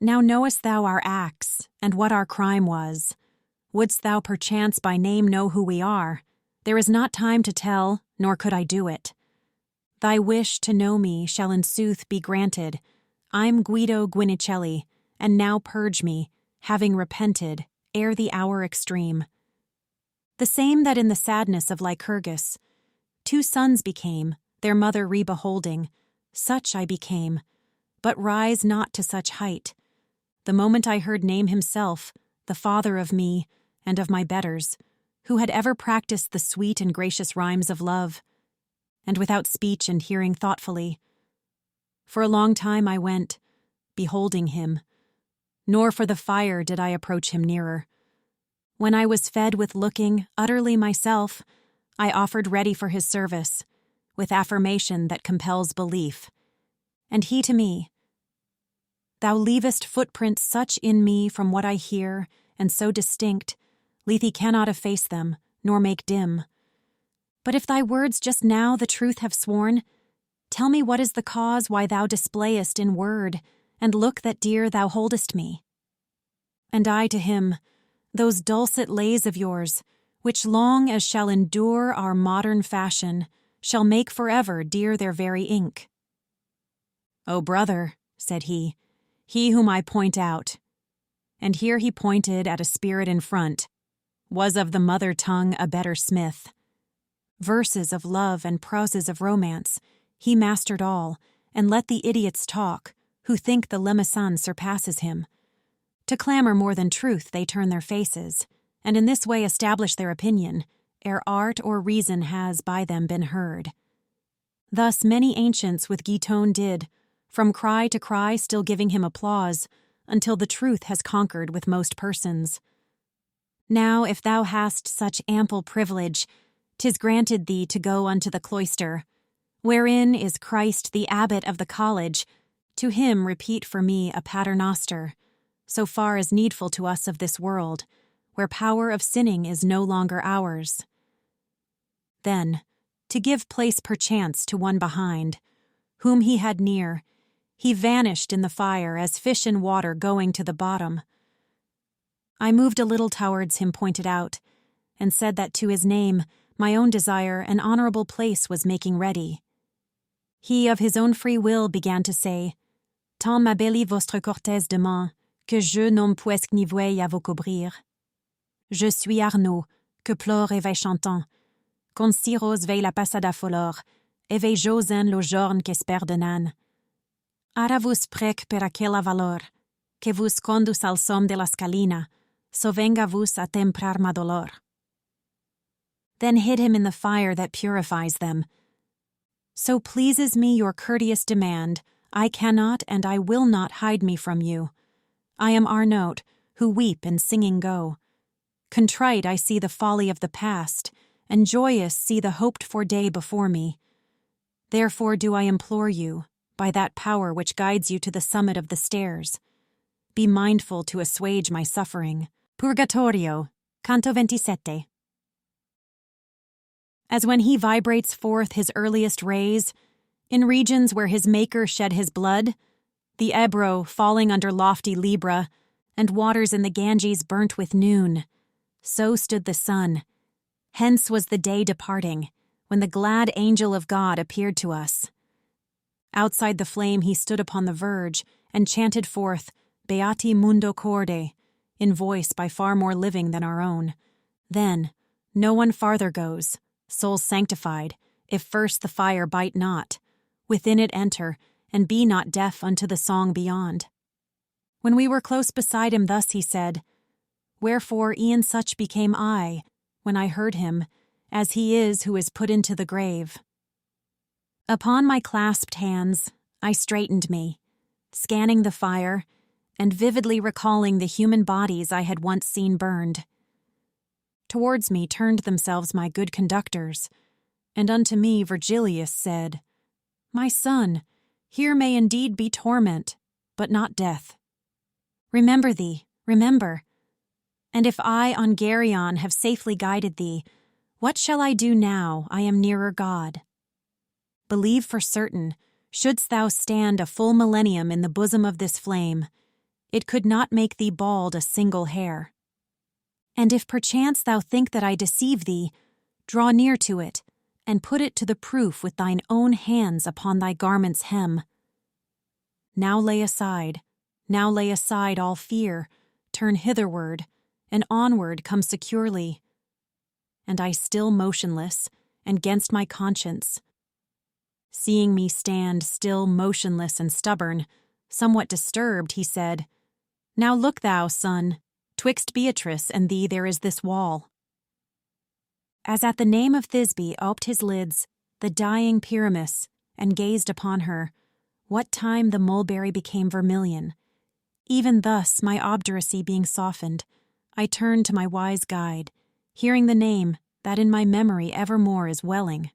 Now knowest thou our acts, and what our crime was. Wouldst thou perchance by name know who we are? There is not time to tell, nor could I do it. Thy wish to know me shall in sooth be granted. I'm Guido Guinicelli, and now purge me, having repented, ere the hour extreme. The same that in the sadness of Lycurgus, 2 sons became, their mother re-beholding, such I became, but rise not to such height. The moment I heard name himself, the father of me, and of my betters, who had ever practiced the sweet and gracious rhymes of love, and without speech and hearing thoughtfully. For a long time I went, beholding him, nor for the fire did I approach him nearer. When I was fed with looking, utterly myself, I offered ready for his service, with affirmation that compels belief. And he to me, Thou leavest footprints such in me from what I hear, and so distinct, Lethe cannot efface them, nor make dim. But if thy words just now the truth have sworn, tell me what is the cause why thou displayest in word, and look that dear thou holdest me. And I to him, those dulcet lays of yours, which long as shall endure our modern fashion, shall make forever dear their very ink. O brother, said he whom I point out, and here he pointed at a spirit in front, was of the mother tongue a better smith. Verses of love and proses of romance, he mastered all, and let the idiots talk, who think the Lemaisan surpasses him. To clamor more than truth they turn their faces, and in this way establish their opinion, ere art or reason has by them been heard. Thus many ancients with Giton did, from cry to cry still giving him applause, until the truth has conquered with most persons. Now if thou hast such ample privilege, 'tis granted thee to go unto the cloister, Wherein is Christ the abbot of the college, to him repeat for me a paternoster, so far as needful to us of this world, where power of sinning is no longer ours. Then, to give place perchance to one behind, whom he had near, he vanished in the fire as fish in water going to the bottom. I moved a little towards him pointed out, and said that to his name my own desire an honorable place was making ready. He of his own free will began to say, Tant m'abellit votre cortèse de main, que je n'en puisque ni veuille à vous couvrir. Je suis Arnaud, que pleure et veille chantant, con si rose veille la passada folor, et veille Josen lo jorn qu'espère de nan. Ara vos prec per aquella valor, que vos condus al som de la scalina, so venga vos a temprar ma dolor. Then hid him in the fire that purifies them. So pleases me your courteous demand, I cannot and I will not hide me from you. I am Arnaud, who weep and singing go. Contrite I see the folly of the past, and joyous see the hoped-for day before me. Therefore do I implore you, by that power which guides you to the summit of the stairs, be mindful to assuage my suffering. Purgatorio, Canto 27. As when he vibrates forth his earliest rays, in regions where his maker shed his blood, the Ebro falling under lofty Libra, and waters in the Ganges burnt with noon, so stood the sun. Hence was the day departing, when the glad angel of God appeared to us. Outside the flame he stood upon the verge, and chanted forth, Beati mundo corde, in voice by far more living than our own. Then, no one farther goes, souls sanctified, if first the fire bite not, within it enter, and be not deaf unto the song beyond. When we were close beside him thus he said, Wherefore e'en such became I, when I heard him, as he is who is put into the grave. Upon my clasped hands I straightened me, scanning the fire, and vividly recalling the human bodies I had once seen burned. Towards me turned themselves my good conductors, and unto me Virgilius said, My son, here may indeed be torment, but not death. Remember thee, remember. And if I on Geryon have safely guided thee, what shall I do now I am nearer God? Believe for certain, shouldst thou stand a full millennium in the bosom of this flame, it could not make thee bald a single hair. And if perchance thou think that I deceive thee, draw near to it, and put it to the proof with thine own hands upon thy garment's hem. Now lay aside all fear, turn hitherward, and onward come securely. And I still motionless, and 'gainst my conscience. Seeing me stand still motionless and stubborn, somewhat disturbed, he said, Now look thou, son, twixt Beatrice and thee there is this wall. As at the name of Thisbe oped his lids, the dying Pyramus, and gazed upon her, what time the mulberry became vermilion. Even thus, my obduracy being softened, I turned to my wise guide, hearing the name that in my memory evermore is welling.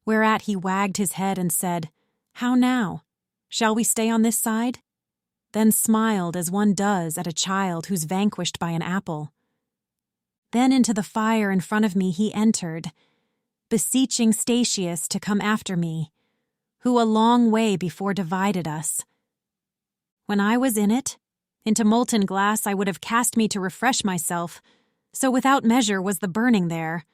Whereat he wagged his head and said, How now? Shall we stay on this side? Then smiled as one does at a child who's vanquished by an apple. Then into the fire in front of me he entered, beseeching Statius to come after me, who a long way before divided us. When I was in it, into molten glass I would have cast me to refresh myself, so without measure was the burning there.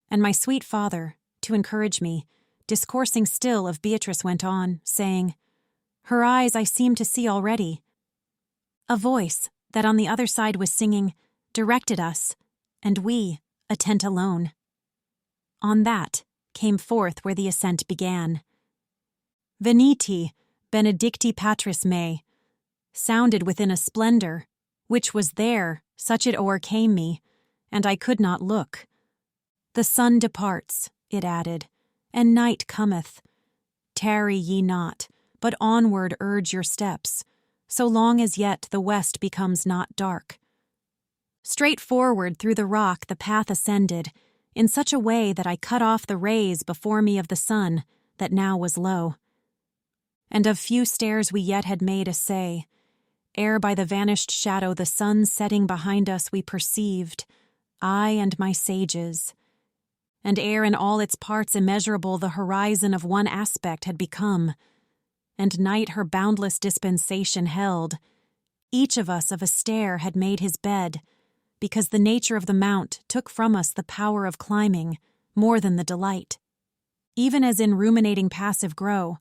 And my sweet father, to encourage me, discoursing still of Beatrice went on, saying, Her eyes I seem to see already. A voice, that on the other side was singing, directed us, and we, a tent alone. On that, came forth where the ascent began. Veniti, benedicti patris me, sounded within a splendor, which was there, such it o'ercame me, and I could not look. The sun departs, it added, and night cometh. Tarry ye not, but onward urge your steps, so long as yet the west becomes not dark. Straight forward through the rock the path ascended, in such a way that I cut off the rays before me of the sun, that now was low. And of few stairs we yet had made essay, ere by the vanished shadow the sun setting behind us we perceived, I and my sages. And ere in all its parts immeasurable the horizon of one aspect had become, and night her boundless dispensation held, each of us of a stair had made his bed, because the nature of the mount took from us the power of climbing more than the delight. Even as in ruminating passive grow,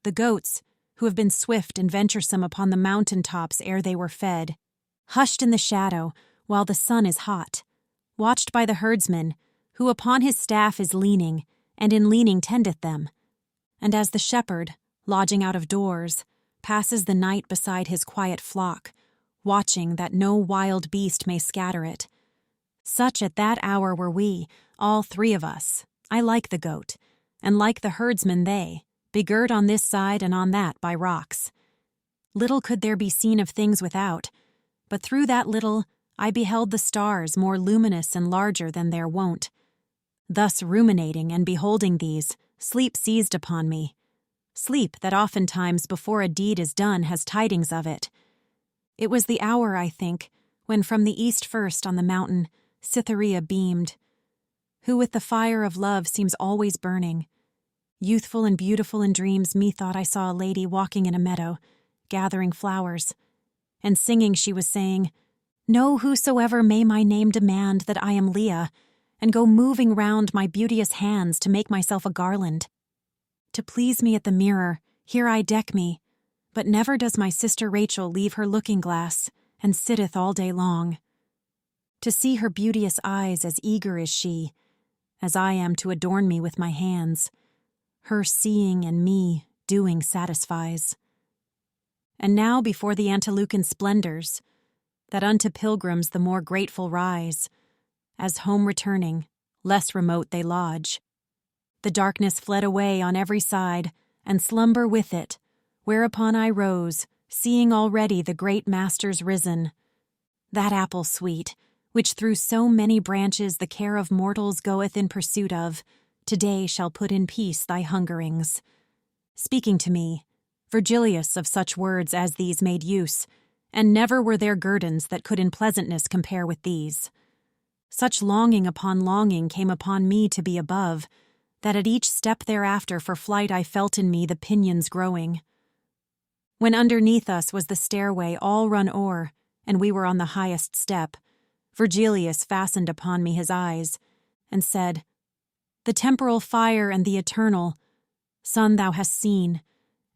the goats, who have been swift and venturesome upon the mountain tops ere they were fed, hushed in the shadow while the sun is hot, watched by the herdsman, who upon his staff is leaning, and in leaning tendeth them, and as the shepherd, lodging out of doors, passes the night beside his quiet flock, watching that no wild beast may scatter it. Such at that hour were we, all three of us, I like the goat, and like the herdsman they, begirt on this side and on that by rocks. Little could there be seen of things without, but through that little I beheld the stars more luminous and larger than their wont. Thus ruminating and beholding these, sleep seized upon me. Sleep that oftentimes before a deed is done has tidings of it. It was the hour, I think, when from the east first on the mountain Cytherea beamed, who with the fire of love seems always burning. Youthful and beautiful in dreams methought I saw a lady walking in a meadow, gathering flowers, and singing she was saying, "Know whosoever may my name demand that I am Leah, and go moving round my beauteous hands to make myself a garland. To please me at the mirror, here I deck me, but never does my sister Rachel leave her looking-glass, and sitteth all day long. To see her beauteous eyes as eager is she, as I am to adorn me with my hands. Her seeing and me doing satisfies. And now before the Antilucan splendors, that unto pilgrims the more grateful rise, as home returning, less remote they lodge. The darkness fled away on every side, and slumber with it, whereupon I rose, seeing already the great masters risen. That apple sweet, which through so many branches the care of mortals goeth in pursuit of, today shall put in peace thy hungerings. Speaking to me, Virgilius of such words as these made use, and never were there guerdons that could in pleasantness compare with these. Such longing upon longing came upon me to be above, that at each step thereafter for flight I felt in me the pinions growing. When underneath us was the stairway all run o'er, and we were on the highest step, Virgilius fastened upon me his eyes, and said, "The temporal fire and the eternal, Son thou hast seen,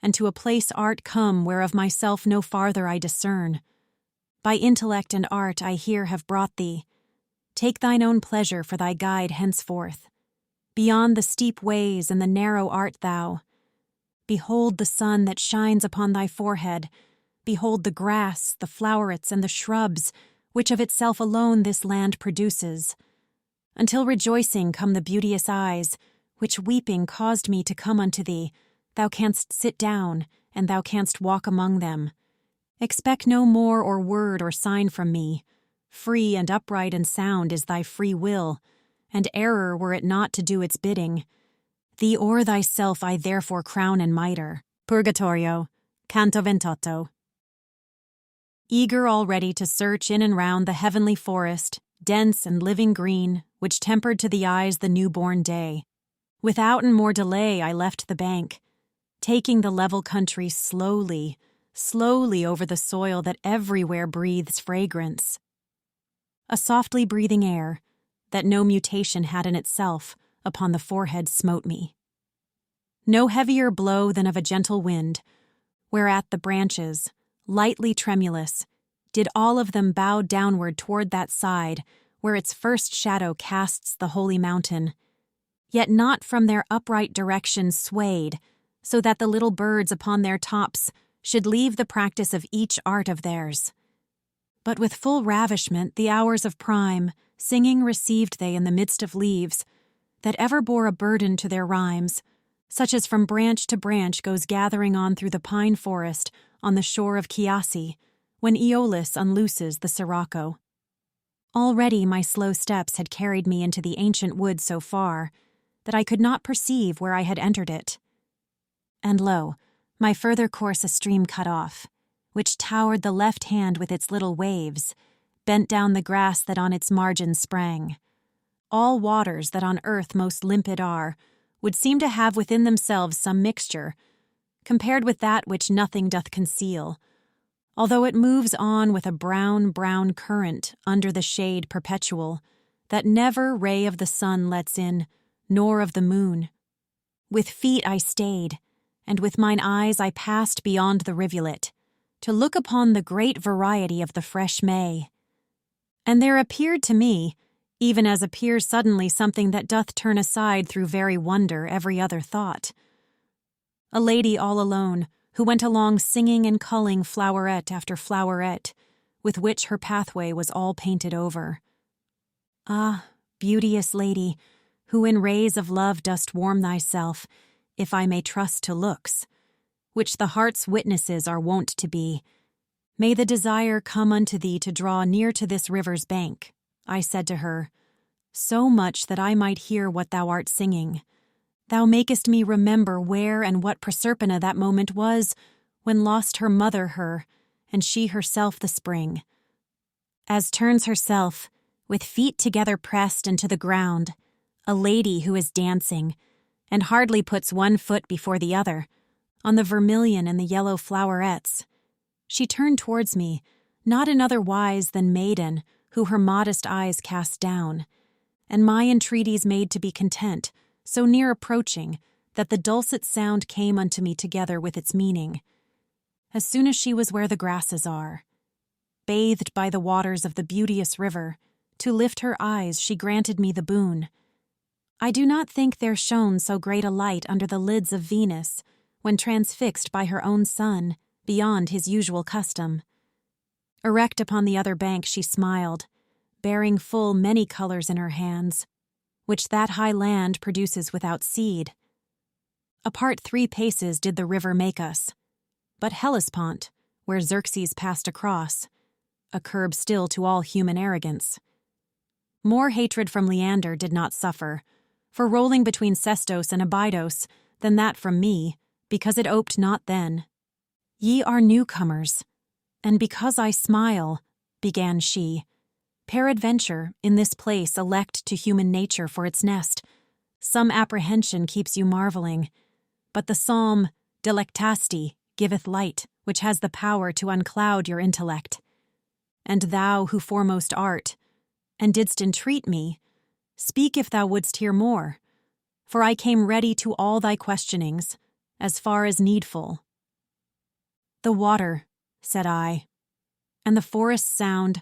and to a place art come whereof myself no farther I discern. By intellect and art I here have brought thee. Take thine own pleasure for thy guide henceforth. Beyond the steep ways and the narrow art thou. Behold the sun that shines upon thy forehead. Behold the grass, the flowerets, and the shrubs, which of itself alone this land produces. Until rejoicing come the beauteous eyes, which weeping caused me to come unto thee. Thou canst sit down, and thou canst walk among them. Expect no more or word or sign from me. Free and upright and sound is thy free will, and error were it not to do its bidding. Thee o'er thyself I therefore crown and mitre. Purgatorio, Canto 28. Eager already to search in and round the heavenly forest, dense and living green, which tempered to the eyes the new-born day. Withouten more delay I left the bank, taking the level country slowly, slowly over the soil that everywhere breathes fragrance. A softly breathing air, that no mutation had in itself, upon the forehead smote me. No heavier blow than of a gentle wind, whereat the branches, lightly tremulous, did all of them bow downward toward that side where its first shadow casts the holy mountain, yet not from their upright direction swayed, so that the little birds upon their tops should leave the practice of each art of theirs. But with full ravishment the hours of prime, singing received they in the midst of leaves, that ever bore a burden to their rhymes, such as from branch to branch goes gathering on through the pine forest on the shore of Chiasse, when Aeolus unlooses the sirocco. Already my slow steps had carried me into the ancient wood so far, that I could not perceive where I had entered it. And lo, my further course a stream cut off, which towered the left hand with its little waves, bent down the grass that on its margin sprang. All waters that on earth most limpid are, would seem to have within themselves some mixture, compared with that which nothing doth conceal, although it moves on with a brown current under the shade perpetual, that never ray of the sun lets in, nor of the moon. With feet I stayed, and with mine eyes I passed beyond the rivulet, to look upon the great variety of the fresh May. And there appeared to me, even as appears suddenly something that doth turn aside through very wonder every other thought, a lady all alone, who went along singing and culling floweret after floweret, with which her pathway was all painted over. Ah, beauteous lady, who in rays of love dost warm thyself, if I may trust to looks, which the heart's witnesses are wont to be, may the desire come unto thee to draw near to this river's bank, I said to her, so much that I might hear what thou art singing. Thou makest me remember where and what Proserpina that moment was, when lost her mother her, and she herself the spring. As turns herself, with feet together pressed into the ground, a lady who is dancing, and hardly puts one foot before the other, on the vermilion and the yellow flowerets. She turned towards me, not in other wise than maiden, who her modest eyes cast down, and my entreaties made to be content, so near approaching, that the dulcet sound came unto me together with its meaning. As soon as she was where the grasses are, bathed by the waters of the beauteous river, to lift her eyes she granted me the boon. I do not think there shone so great a light under the lids of Venus, when transfixed by her own sun, beyond his usual custom. Erect upon the other bank she smiled, bearing full many colors in her hands, which that high land produces without seed. Apart 3 paces did the river make us, but Hellespont, where Xerxes passed across, a curb still to all human arrogance. More hatred from Leander did not suffer, for rolling between Sestos and Abydos, than that from me, because it oped not then. Ye are newcomers, and because I smile, began she, peradventure, in this place elect to human nature for its nest, some apprehension keeps you marveling, but the psalm Delectasti giveth light, which has the power to uncloud your intellect. And thou who foremost art, and didst entreat me, speak if thou wouldst hear more, for I came ready to all thy questionings, as far as needful. The water, said I, and the forest's sound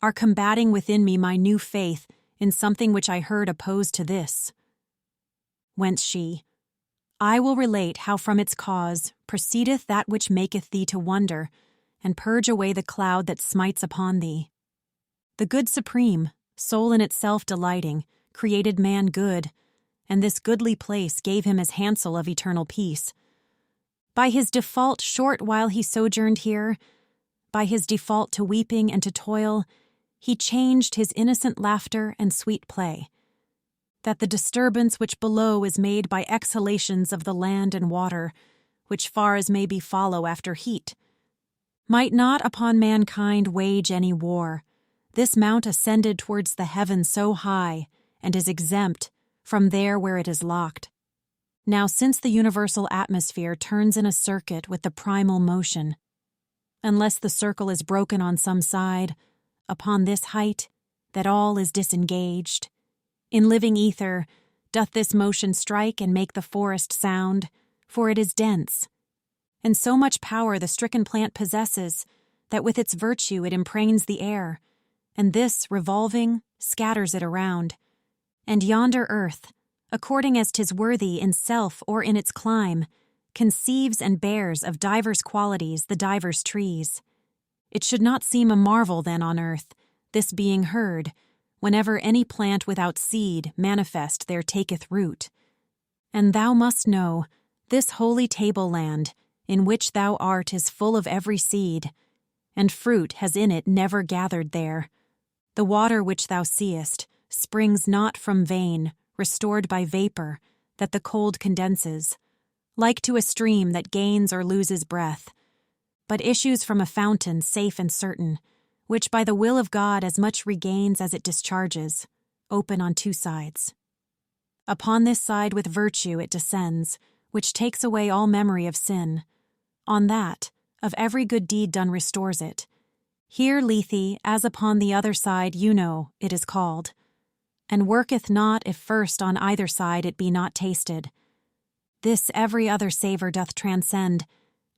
are combating within me my new faith in something which I heard opposed to this. Whence she, I will relate how from its cause proceedeth that which maketh thee to wonder, and purge away the cloud that smites upon thee. The good supreme, soul in itself delighting, created man good, and this goodly place gave him his hansel of eternal peace. By his default short while he sojourned here, by his default to weeping and to toil, he changed his innocent laughter and sweet play, that the disturbance which below is made by exhalations of the land and water, which far as may be follow after heat, might not upon mankind wage any war. This mount ascended towards the heaven so high, and is exempt from there where it is locked. Now since the universal atmosphere turns in a circuit with the primal motion, unless the circle is broken on some side, upon this height, that all is disengaged. In living ether, doth this motion strike and make the forest sound, for it is dense. And so much power the stricken plant possesses, that with its virtue it impregns the air, and this, revolving, scatters it around. And yonder earth, according as 'tis worthy in self or in its clime, conceives and bears of divers qualities the divers trees. It should not seem a marvel then on earth, this being heard, whenever any plant without seed manifest there taketh root. And thou must know, this holy tableland, in which thou art is full of every seed, and fruit has in it never gathered there. The water which thou seest springs not from vein, restored by vapor that the cold condenses, like to a stream that gains or loses breath, but issues from a fountain safe and certain, which by the will of God as much regains as it discharges, open on two sides. Upon this side with virtue it descends, which takes away all memory of sin. On that, of every good deed done restores it. Here Lethe, as upon the other side you know it is called, and worketh not if first on either side it be not tasted. This every other savour doth transcend,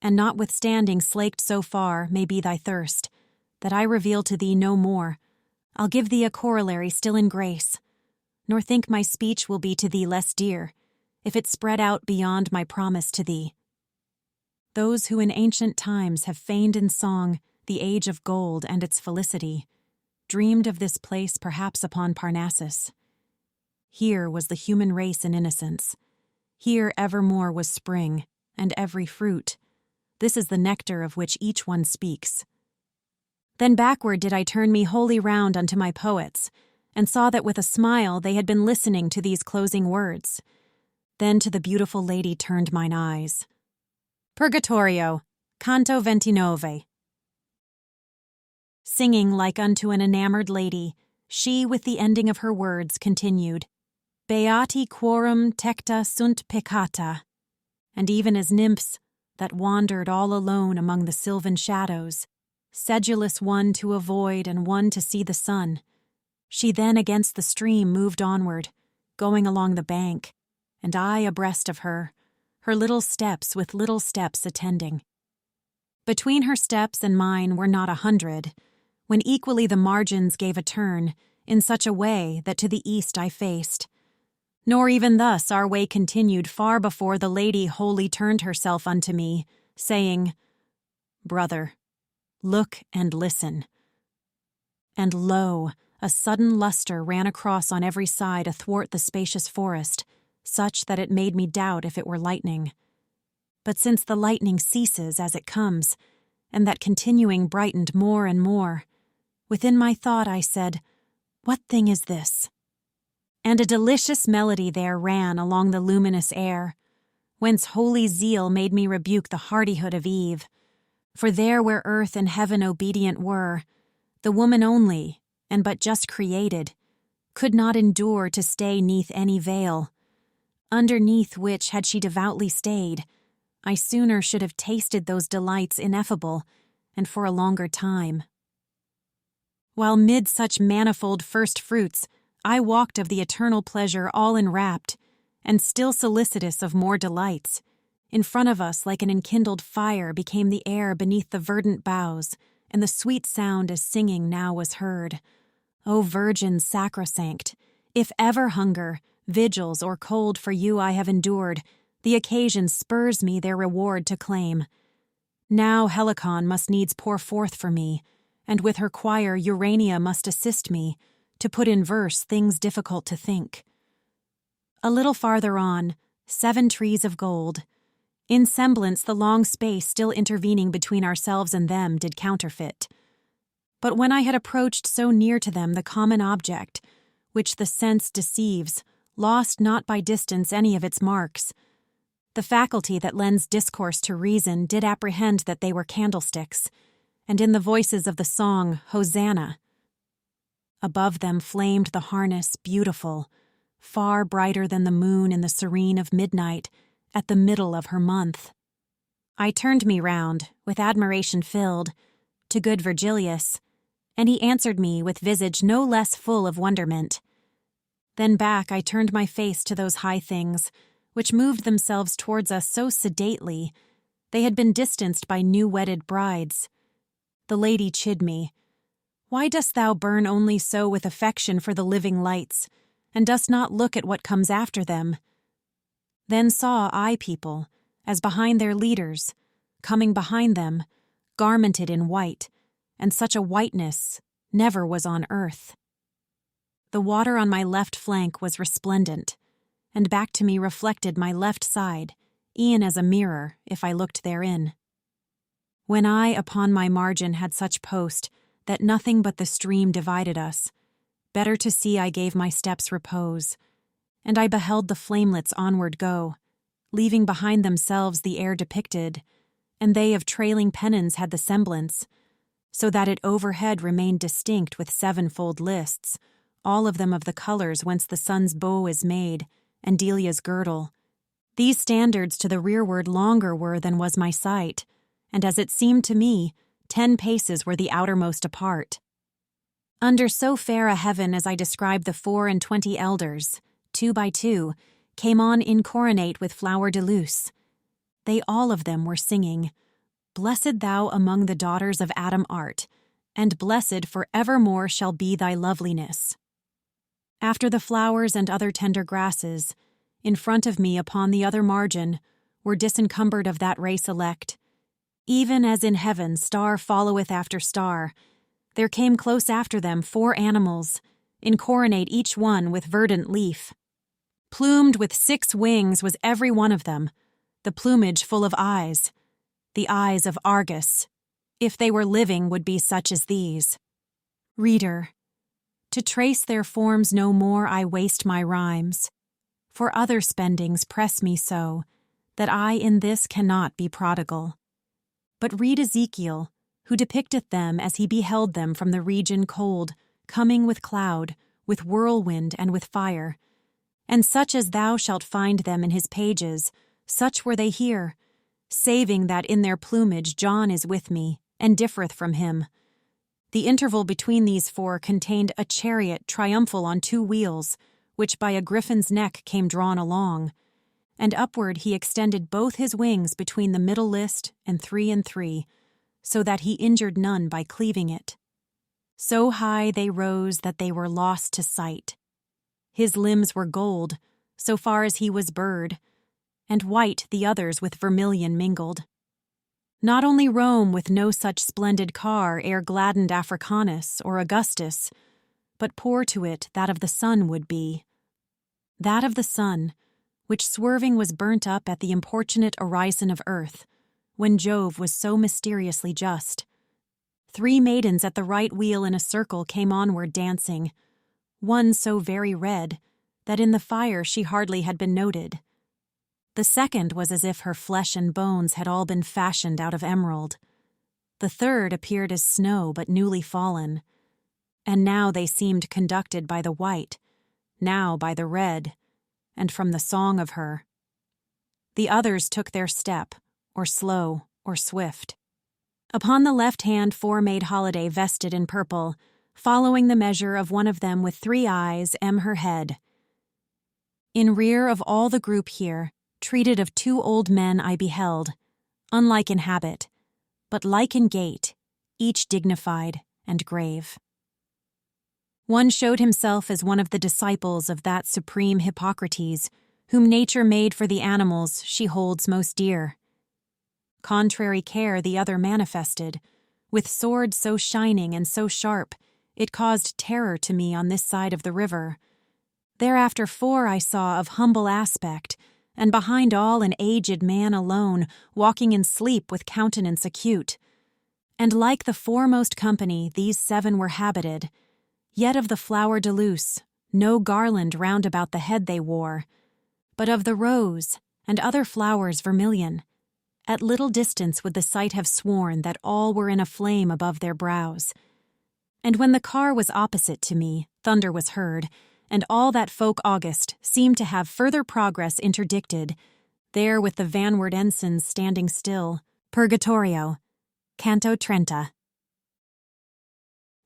and notwithstanding slaked so far may be thy thirst, that I reveal to thee no more. I'll give thee a corollary still in grace, nor think my speech will be to thee less dear, if it spread out beyond my promise to thee. Those who in ancient times have feigned in song the age of gold and its felicity, dreamed of this place perhaps upon Parnassus. Here was the human race in innocence. Here evermore was spring, and every fruit. This is the nectar of which each one speaks. Then backward did I turn me wholly round unto my poets, and saw that with a smile they had been listening to these closing words. Then to the beautiful lady turned mine eyes. Purgatorio, Canto 29. Singing like unto an enamored lady, she, with the ending of her words, continued, Beati quorum tecta sunt peccata. And even as nymphs, that wandered all alone among the sylvan shadows, sedulous one to avoid and one to see the sun, she then against the stream moved onward, going along the bank, and I abreast of her little steps with little steps attending. Between her steps and mine were not 100, when equally the margins gave a turn, in such a way that to the east I faced. Nor even thus our way continued far before the lady wholly turned herself unto me, saying, Brother, look and listen. And lo, a sudden lustre ran across on every side athwart the spacious forest, such that it made me doubt if it were lightning. But since the lightning ceases as it comes, and that continuing brightened more and more, within my thought I said, What thing is this? And a delicious melody there ran along the luminous air, whence holy zeal made me rebuke the hardihood of Eve. For there where earth and heaven obedient were, the woman only, and but just created, could not endure to stay neath any veil, underneath which had she devoutly stayed, I sooner should have tasted those delights ineffable, and for a longer time. While mid such manifold first fruits, I walked of the eternal pleasure all enwrapped, and still solicitous of more delights. In front of us, like an enkindled fire, became the air beneath the verdant boughs, and the sweet sound as singing now was heard. O Virgin sacrosanct, if ever hunger, vigils, or cold for you I have endured, the occasion spurs me their reward to claim. Now Helicon must needs pour forth for me, and with her choir Urania must assist me, to put in verse things difficult to think. A little farther on, 7 trees of gold. In semblance the long space still intervening between ourselves and them did counterfeit. But when I had approached so near to them the common object, which the sense deceives, lost not by distance any of its marks. The faculty that lends discourse to reason did apprehend that they were candlesticks, and in the voices of the song, Hosanna. Above them flamed the harness, beautiful, far brighter than the moon in the serene of midnight, at the middle of her month. I turned me round, with admiration filled, to good Virgilius, and he answered me with visage no less full of wonderment. Then back I turned my face to those high things, which moved themselves towards us so sedately, they had been distanced by new-wedded brides. The lady chid me, Why dost thou burn only so with affection for the living lights, and dost not look at what comes after them? Then saw I people, as behind their leaders, coming behind them, garmented in white, and such a whiteness never was on earth. The water on my left flank was resplendent, and back to me reflected my left side, e'en as a mirror, if I looked therein. When I upon my margin had such post, that nothing but the stream divided us, better to see I gave my steps repose, and I beheld the flamelets onward go, leaving behind themselves the air depicted, and they of trailing pennons had the semblance, so that it overhead remained distinct with sevenfold lists, all of them of the colors whence the sun's bow is made, and Delia's girdle. These standards to the rearward longer were than was my sight, and as it seemed to me, 10 paces were the outermost apart. Under so fair a heaven as I described the 24 elders, 2 by 2, came on incoronate with flower de luce. They all of them were singing, "Blessed thou among the daughters of Adam art, and blessed for evermore shall be thy loveliness." After the flowers and other tender grasses, in front of me upon the other margin, were disencumbered of that race elect. Even as in heaven star followeth after star, there came close after them 4 animals, incoronate each one with verdant leaf. Plumed with 6 wings was every one of them, the plumage full of eyes, the eyes of Argus, if they were living would be such as these. Reader, to trace their forms no more I waste my rhymes, for other spendings press me so, that I in this cannot be prodigal. But read Ezekiel, who depicteth them as he beheld them from the region cold, coming with cloud, with whirlwind, and with fire. And such as thou shalt find them in his pages, such were they here, saving that in their plumage John is with me, and differeth from him. The interval between these 4 contained a chariot triumphal on 2 wheels, which by a griffin's neck came drawn along, and upward he extended both his wings between the middle list and 3 and 3, so that he injured none by cleaving it. So high they rose that they were lost to sight. His limbs were gold, so far as he was bird, and white the others with vermilion mingled. Not only Rome with no such splendid car ere gladdened Africanus or Augustus, but poor to it that of the sun would be. That of the sun, which swerving was burnt up at the importunate orison of earth, when Jove was so mysteriously just. 3 maidens at the right wheel in a circle came onward dancing, one so very red that in the fire she hardly had been noted. The second was as if her flesh and bones had all been fashioned out of emerald. The third appeared as snow but newly fallen. And now they seemed conducted by the white, now by the red, and from the song of her. The others took their step, or slow, or swift. Upon the left hand 4 made holiday vested in purple, following the measure of one of them with 3 eyes, her head. In rear of all the group here, treated of 2 old men I beheld, unlike in habit, but like in gait, each dignified and grave. One showed himself as one of the disciples of that supreme Hippocrates, whom nature made for the animals she holds most dear. Contrary care the other manifested, with sword so shining and so sharp, it caused terror to me on this side of the river. Thereafter 4 I saw of humble aspect, and behind all an aged man alone, walking in sleep with countenance acute. And like the foremost company, these 7 were habited, yet of the flower de luce, no garland round about the head they wore, but of the rose, and other flowers vermilion. At little distance would the sight have sworn that all were in a flame above their brows. And when the car was opposite to me, thunder was heard, and all that folk august seemed to have further progress interdicted, there with the vanward ensigns standing still, Purgatorio, Canto 30.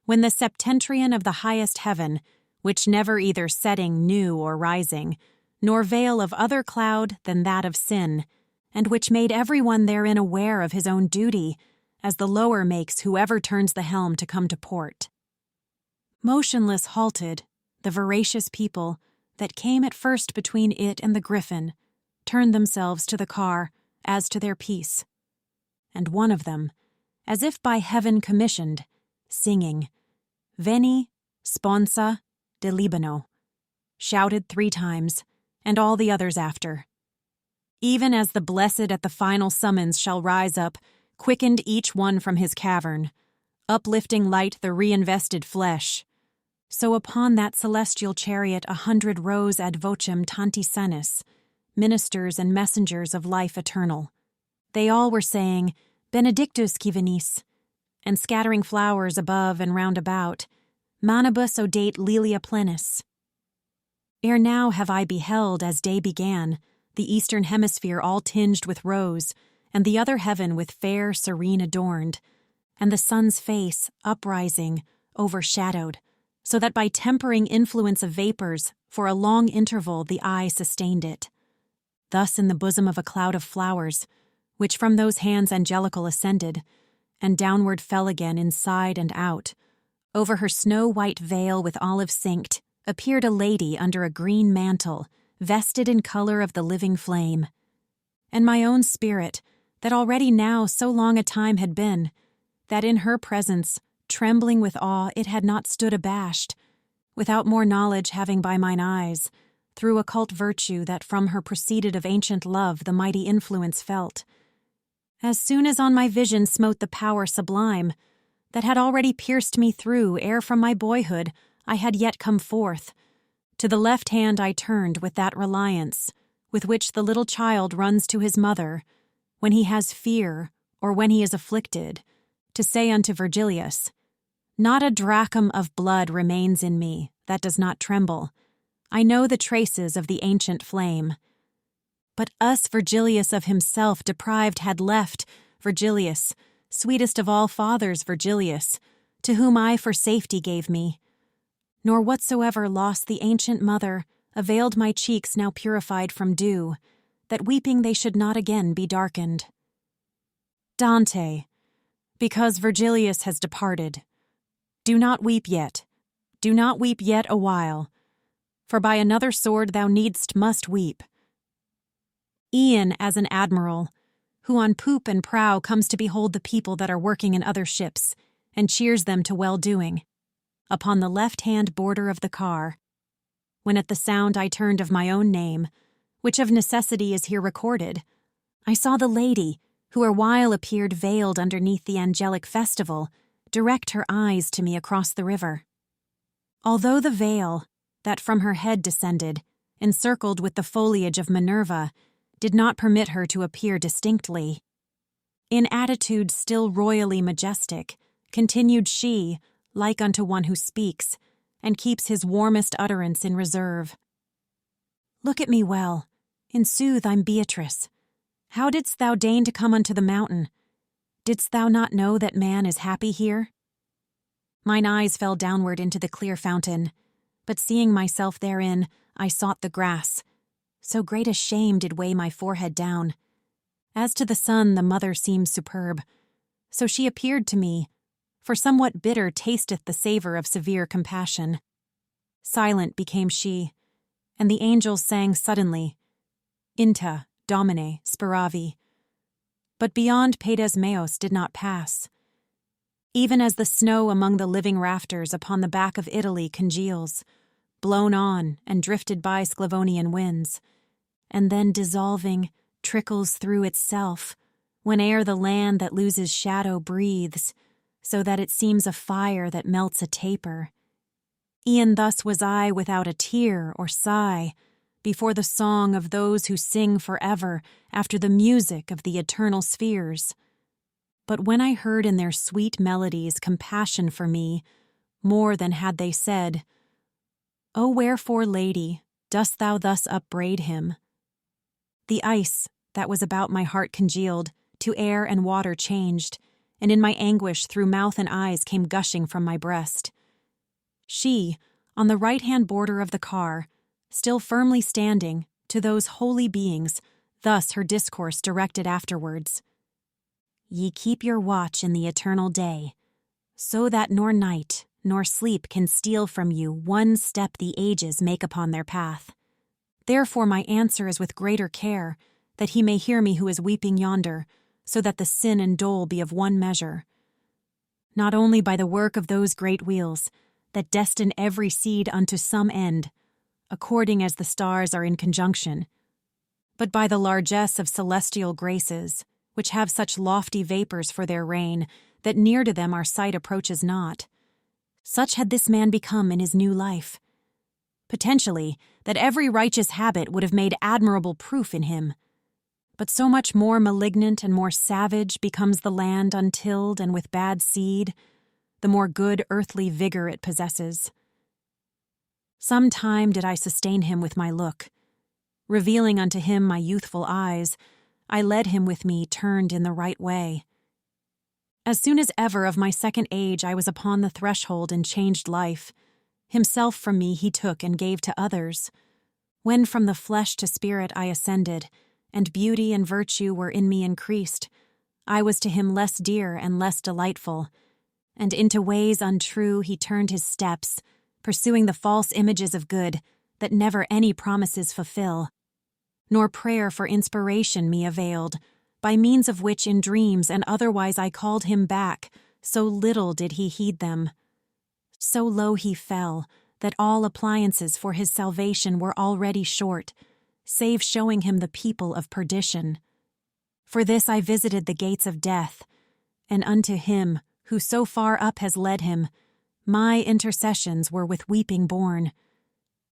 When the septentrion of the highest heaven, which never either setting knew or rising, nor veil of other cloud than that of sin, and which made every one therein aware of his own duty, as the lower makes whoever turns the helm to come to port. Motionless halted, the voracious people, that came at first between it and the griffin, turned themselves to the car, as to their peace. And one of them, as if by heaven commissioned, singing, Veni, sponsa, de Libano, shouted 3 times, and all the others after. Even as the blessed at the final summons shall rise up, quickened each one from his cavern, uplifting light the reinvested flesh, So upon that celestial chariot 100 rows ad vocem tanti senis, ministers and messengers of life eternal. They all were saying, Benedictus qui venis, and scattering flowers above and round about, manibus odate lilia plenis. Ere now have I beheld, as day began, the eastern hemisphere all tinged with rose, and the other heaven with fair serene adorned, and the sun's face, uprising, overshadowed, so that by tempering influence of vapors, for a long interval the eye sustained it. Thus in the bosom of a cloud of flowers, which from those hands angelical ascended, and downward fell again inside and out, over her snow-white veil with olive synced, appeared a lady under a green mantle, vested in color of the living flame. And my own spirit, that already now so long a time had been, that in her presence, trembling with awe, it had not stood abashed, without more knowledge having by mine eyes, through occult virtue that from her proceeded of ancient love the mighty influence felt. As soon as on my vision smote the power sublime, that had already pierced me through ere from my boyhood I had yet come forth, to the left hand I turned with that reliance with which the little child runs to his mother, when he has fear or when he is afflicted, to say unto Virgilius, Not a drachm of blood remains in me that does not tremble. I know the traces of the ancient flame. But us Virgilius of himself deprived had left, Virgilius, sweetest of all fathers, Virgilius, to whom I for safety gave me. Nor whatsoever lost the ancient mother availed my cheeks now purified from dew, that weeping they should not again be darkened. Dante, because Virgilius has departed, do not weep yet a while, for by another sword thou needst must weep. Ian as an admiral, who on poop and prow comes to behold the people that are working in other ships, and cheers them to well-doing, upon the left-hand border of the car, when at the sound I turned of my own name, which of necessity is here recorded, I saw the lady, who erewhile appeared veiled underneath the angelic festival, direct her eyes to me across the river. Although the veil, that from her head descended, encircled with the foliage of Minerva, did not permit her to appear distinctly. In attitude still royally majestic, continued she, like unto one who speaks, and keeps his warmest utterance in reserve. Look at me well. In sooth, I'm Beatrice. How didst thou deign to come unto the mountain? Didst thou not know that man is happy here? Mine eyes fell downward into the clear fountain, but seeing myself therein, I sought the grass. So great a shame did weigh my forehead down. As to the sun, the mother seems superb. So she appeared to me, for somewhat bitter tasteth the savor of severe compassion. Silent became she, and the angels sang suddenly, Inta, Domine, speravi. But beyond Pedesmeos did not pass. Even as the snow among the living rafters upon the back of Italy congeals, blown on and drifted by Sclavonian winds, and then dissolving, trickles through itself, whene'er the land that loses shadow breathes, so that it seems a fire that melts a taper. E'en thus was I without a tear or sigh, before the song of those who sing forever after the music of the eternal spheres. But when I heard in their sweet melodies compassion for me, more than had they said, O wherefore, lady, dost thou thus upbraid him? The ice that was about my heart congealed, to air and water changed, and in my anguish through mouth and eyes came gushing from my breast. She, on the right-hand border of the car, still firmly standing, to those holy beings, thus her discourse directed afterwards. Ye keep your watch in the eternal day, so that nor night nor sleep can steal from you one step the ages make upon their path. Therefore my answer is with greater care, that he may hear me who is weeping yonder, so that the sin and dole be of one measure. Not only by the work of those great wheels, that destine every seed unto some end, according as the stars are in conjunction, but by the largesse of celestial graces, which have such lofty vapors for their reign, that near to them our sight approaches not. Such had this man become in his new life. Potentially, that every righteous habit would have made admirable proof in him. But so much more malignant and more savage becomes the land untilled and with bad seed, the more good earthly vigor it possesses. Some time did I sustain him with my look. Revealing unto him my youthful eyes, I led him with me turned in the right way. As soon as ever of my second age I was upon the threshold in changed life, himself from me he took and gave to others. When from the flesh to spirit I ascended, and beauty and virtue were in me increased, I was to him less dear and less delightful, and into ways untrue he turned his steps, pursuing the false images of good that never any promises fulfill. Nor prayer for inspiration me availed, by means of which in dreams and otherwise I called him back, so little did he heed them. So low he fell, that all appliances for his salvation were already short, save showing him the people of perdition. For this I visited the gates of death, and unto him, who so far up has led him, my intercessions were with weeping borne.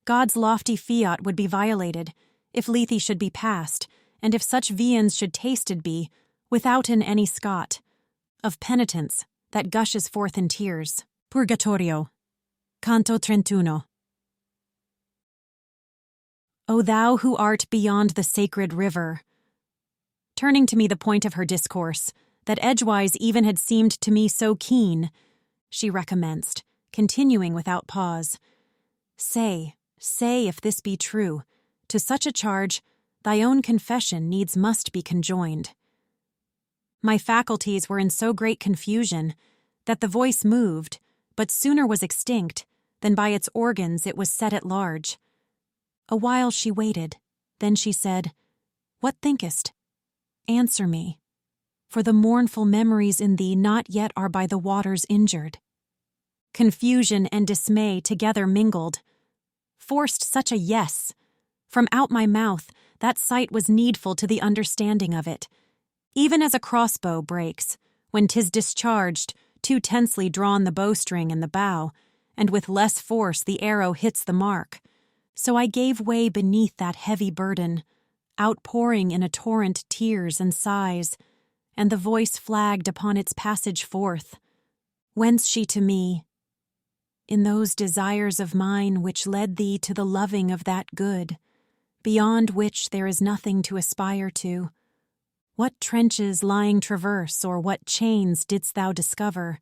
God's lofty fiat would be violated, if Lethe should be passed, and if such viands should tasted be, withouten any scot, of penitence that gushes forth in tears. Purgatorio. Canto 31. O thou who art beyond the sacred river. Turning to me the point of her discourse, that edgewise even had seemed to me so keen, she recommenced, continuing without pause. Say if this be true, to such a charge, thy own confession needs must be conjoined. My faculties were in so great confusion that the voice moved, but sooner was extinct than by its organs it was set at large. A while she waited, then she said, What thinkest? Answer me, for the mournful memories in thee not yet are by the waters injured. Confusion and dismay together mingled, forced such a yes. From out my mouth, that sight was needful to the understanding of it, even as a crossbow breaks, when 'tis discharged, too tensely drawn the bowstring and the bow, and with less force the arrow hits the mark. So I gave way beneath that heavy burden, outpouring in a torrent tears and sighs, and the voice flagged upon its passage forth. Whence she to me, in those desires of mine which led thee to the loving of that good, beyond which there is nothing to aspire to. What trenches lying traverse, or what chains didst thou discover,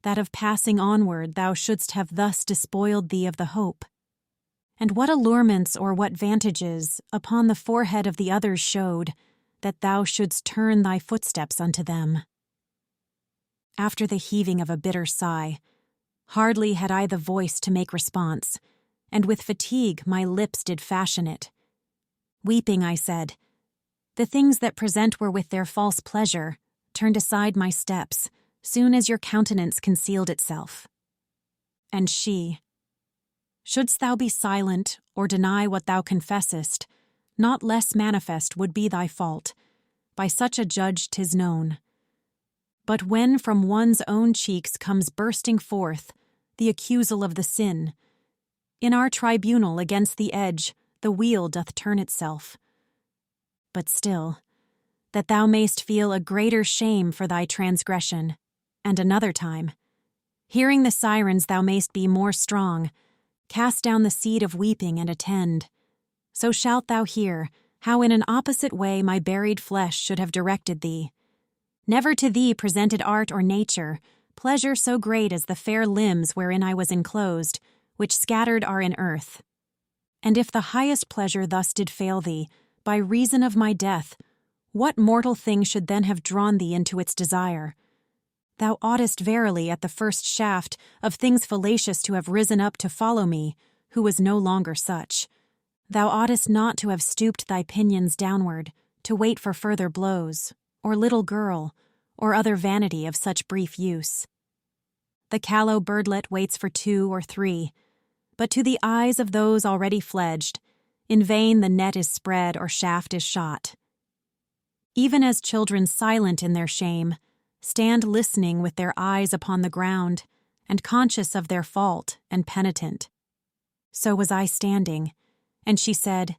that of passing onward thou shouldst have thus despoiled thee of the hope? And what allurements or what vantages upon the forehead of the others showed, that thou shouldst turn thy footsteps unto them? After the heaving of a bitter sigh, hardly had I the voice to make response, and with fatigue my lips did fashion it. Weeping, I said, The things that present were with their false pleasure, turned aside my steps, soon as your countenance concealed itself. And she, Shouldst thou be silent, or deny what thou confessest, not less manifest would be thy fault. By such a judge 'tis known. But when from one's own cheeks comes bursting forth the accusal of the sin, in our tribunal against the edge the wheel doth turn itself. But still, that thou mayst feel a greater shame for thy transgression, and another time, hearing the sirens thou mayst be more strong, cast down the seed of weeping and attend. So shalt thou hear how in an opposite way my buried flesh should have directed thee. Never to thee presented art or nature pleasure so great as the fair limbs wherein I was enclosed, which scattered are in earth. And if the highest pleasure thus did fail thee, by reason of my death, what mortal thing should then have drawn thee into its desire? Thou oughtest verily at the first shaft of things fallacious to have risen up to follow me, who was no longer such. Thou oughtest not to have stooped thy pinions downward, to wait for further blows, or little girl, or other vanity of such brief use. The callow birdlet waits for 2 or 3, but to the eyes of those already fledged, in vain the net is spread or shaft is shot. Even as children silent in their shame, stand listening with their eyes upon the ground, and conscious of their fault and penitent. So was I standing, and she said,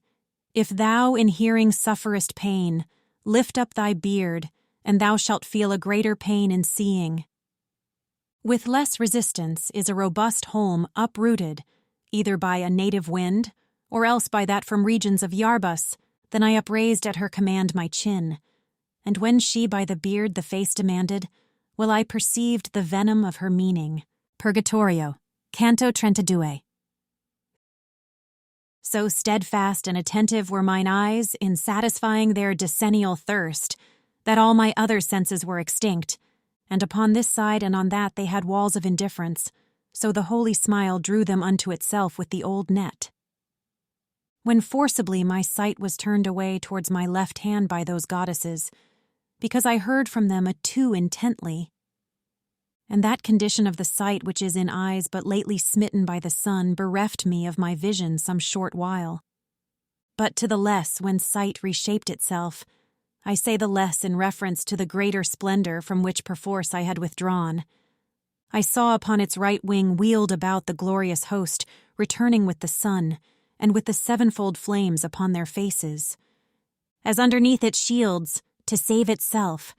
"If thou in hearing sufferest pain, lift up thy beard, and thou shalt feel a greater pain in seeing." With less resistance is a robust holm uprooted, either by a native wind, or else by that from regions of Yarbus, than I upraised at her command my chin. And when she by the beard the face demanded, well I perceived the venom of her meaning. Purgatorio, Canto 32. So steadfast and attentive were mine eyes in satisfying their decennial thirst, that all my other senses were extinct, and upon this side and on that they had walls of indifference, so the holy smile drew them unto itself with the old net. When forcibly my sight was turned away towards my left hand by those goddesses, because I heard from them a too intently. And that condition of the sight which is in eyes but lately smitten by the sun bereft me of my vision some short while. But to the less when sight reshaped itself, I say the less in reference to the greater splendor from which perforce I had withdrawn. I saw upon its right wing wheeled about the glorious host, returning with the sun, and with the sevenfold flames upon their faces. As underneath its shields, to save itself,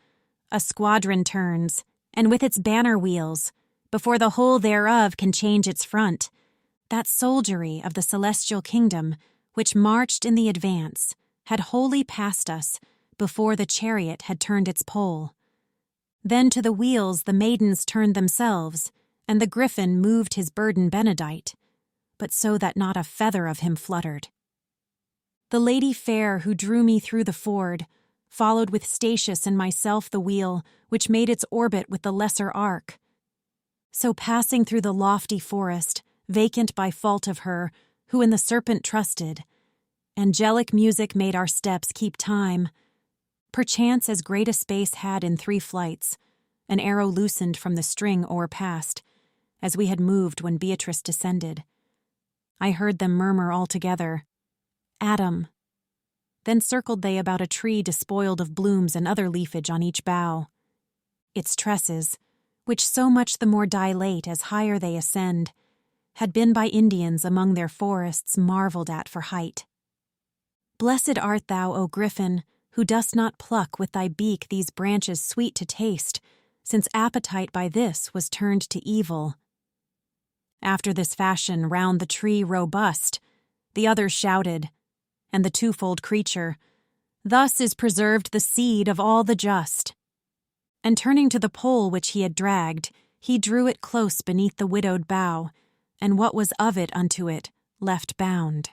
a squadron turns, and with its banner wheels, before the whole thereof can change its front, that soldiery of the celestial kingdom, which marched in the advance, had wholly passed us, before the chariot had turned its pole. Then to the wheels the maidens turned themselves, and the griffin moved his burden benedight, but so that not a feather of him fluttered. The lady fair who drew me through the ford followed with Statius and myself the wheel, which made its orbit with the lesser arc. So passing through the lofty forest, vacant by fault of her, who in the serpent trusted, angelic music made our steps keep time. Perchance as great a space had in 3 flights, an arrow loosened from the string o'erpassed, as we had moved when Beatrice descended. I heard them murmur all together, "Adam." Then circled they about a tree despoiled of blooms and other leafage on each bough. Its tresses, which so much the more dilate as higher they ascend, had been by Indians among their forests marveled at for height. Blessed art thou, O Griffin, who dost not pluck with thy beak these branches sweet to taste, since appetite by this was turned to evil. After this fashion round the tree robust, the others shouted, and the twofold creature, "Thus is preserved the seed of all the just." And turning to the pole which he had dragged, he drew it close beneath the widowed bough, and what was of it unto it left bound.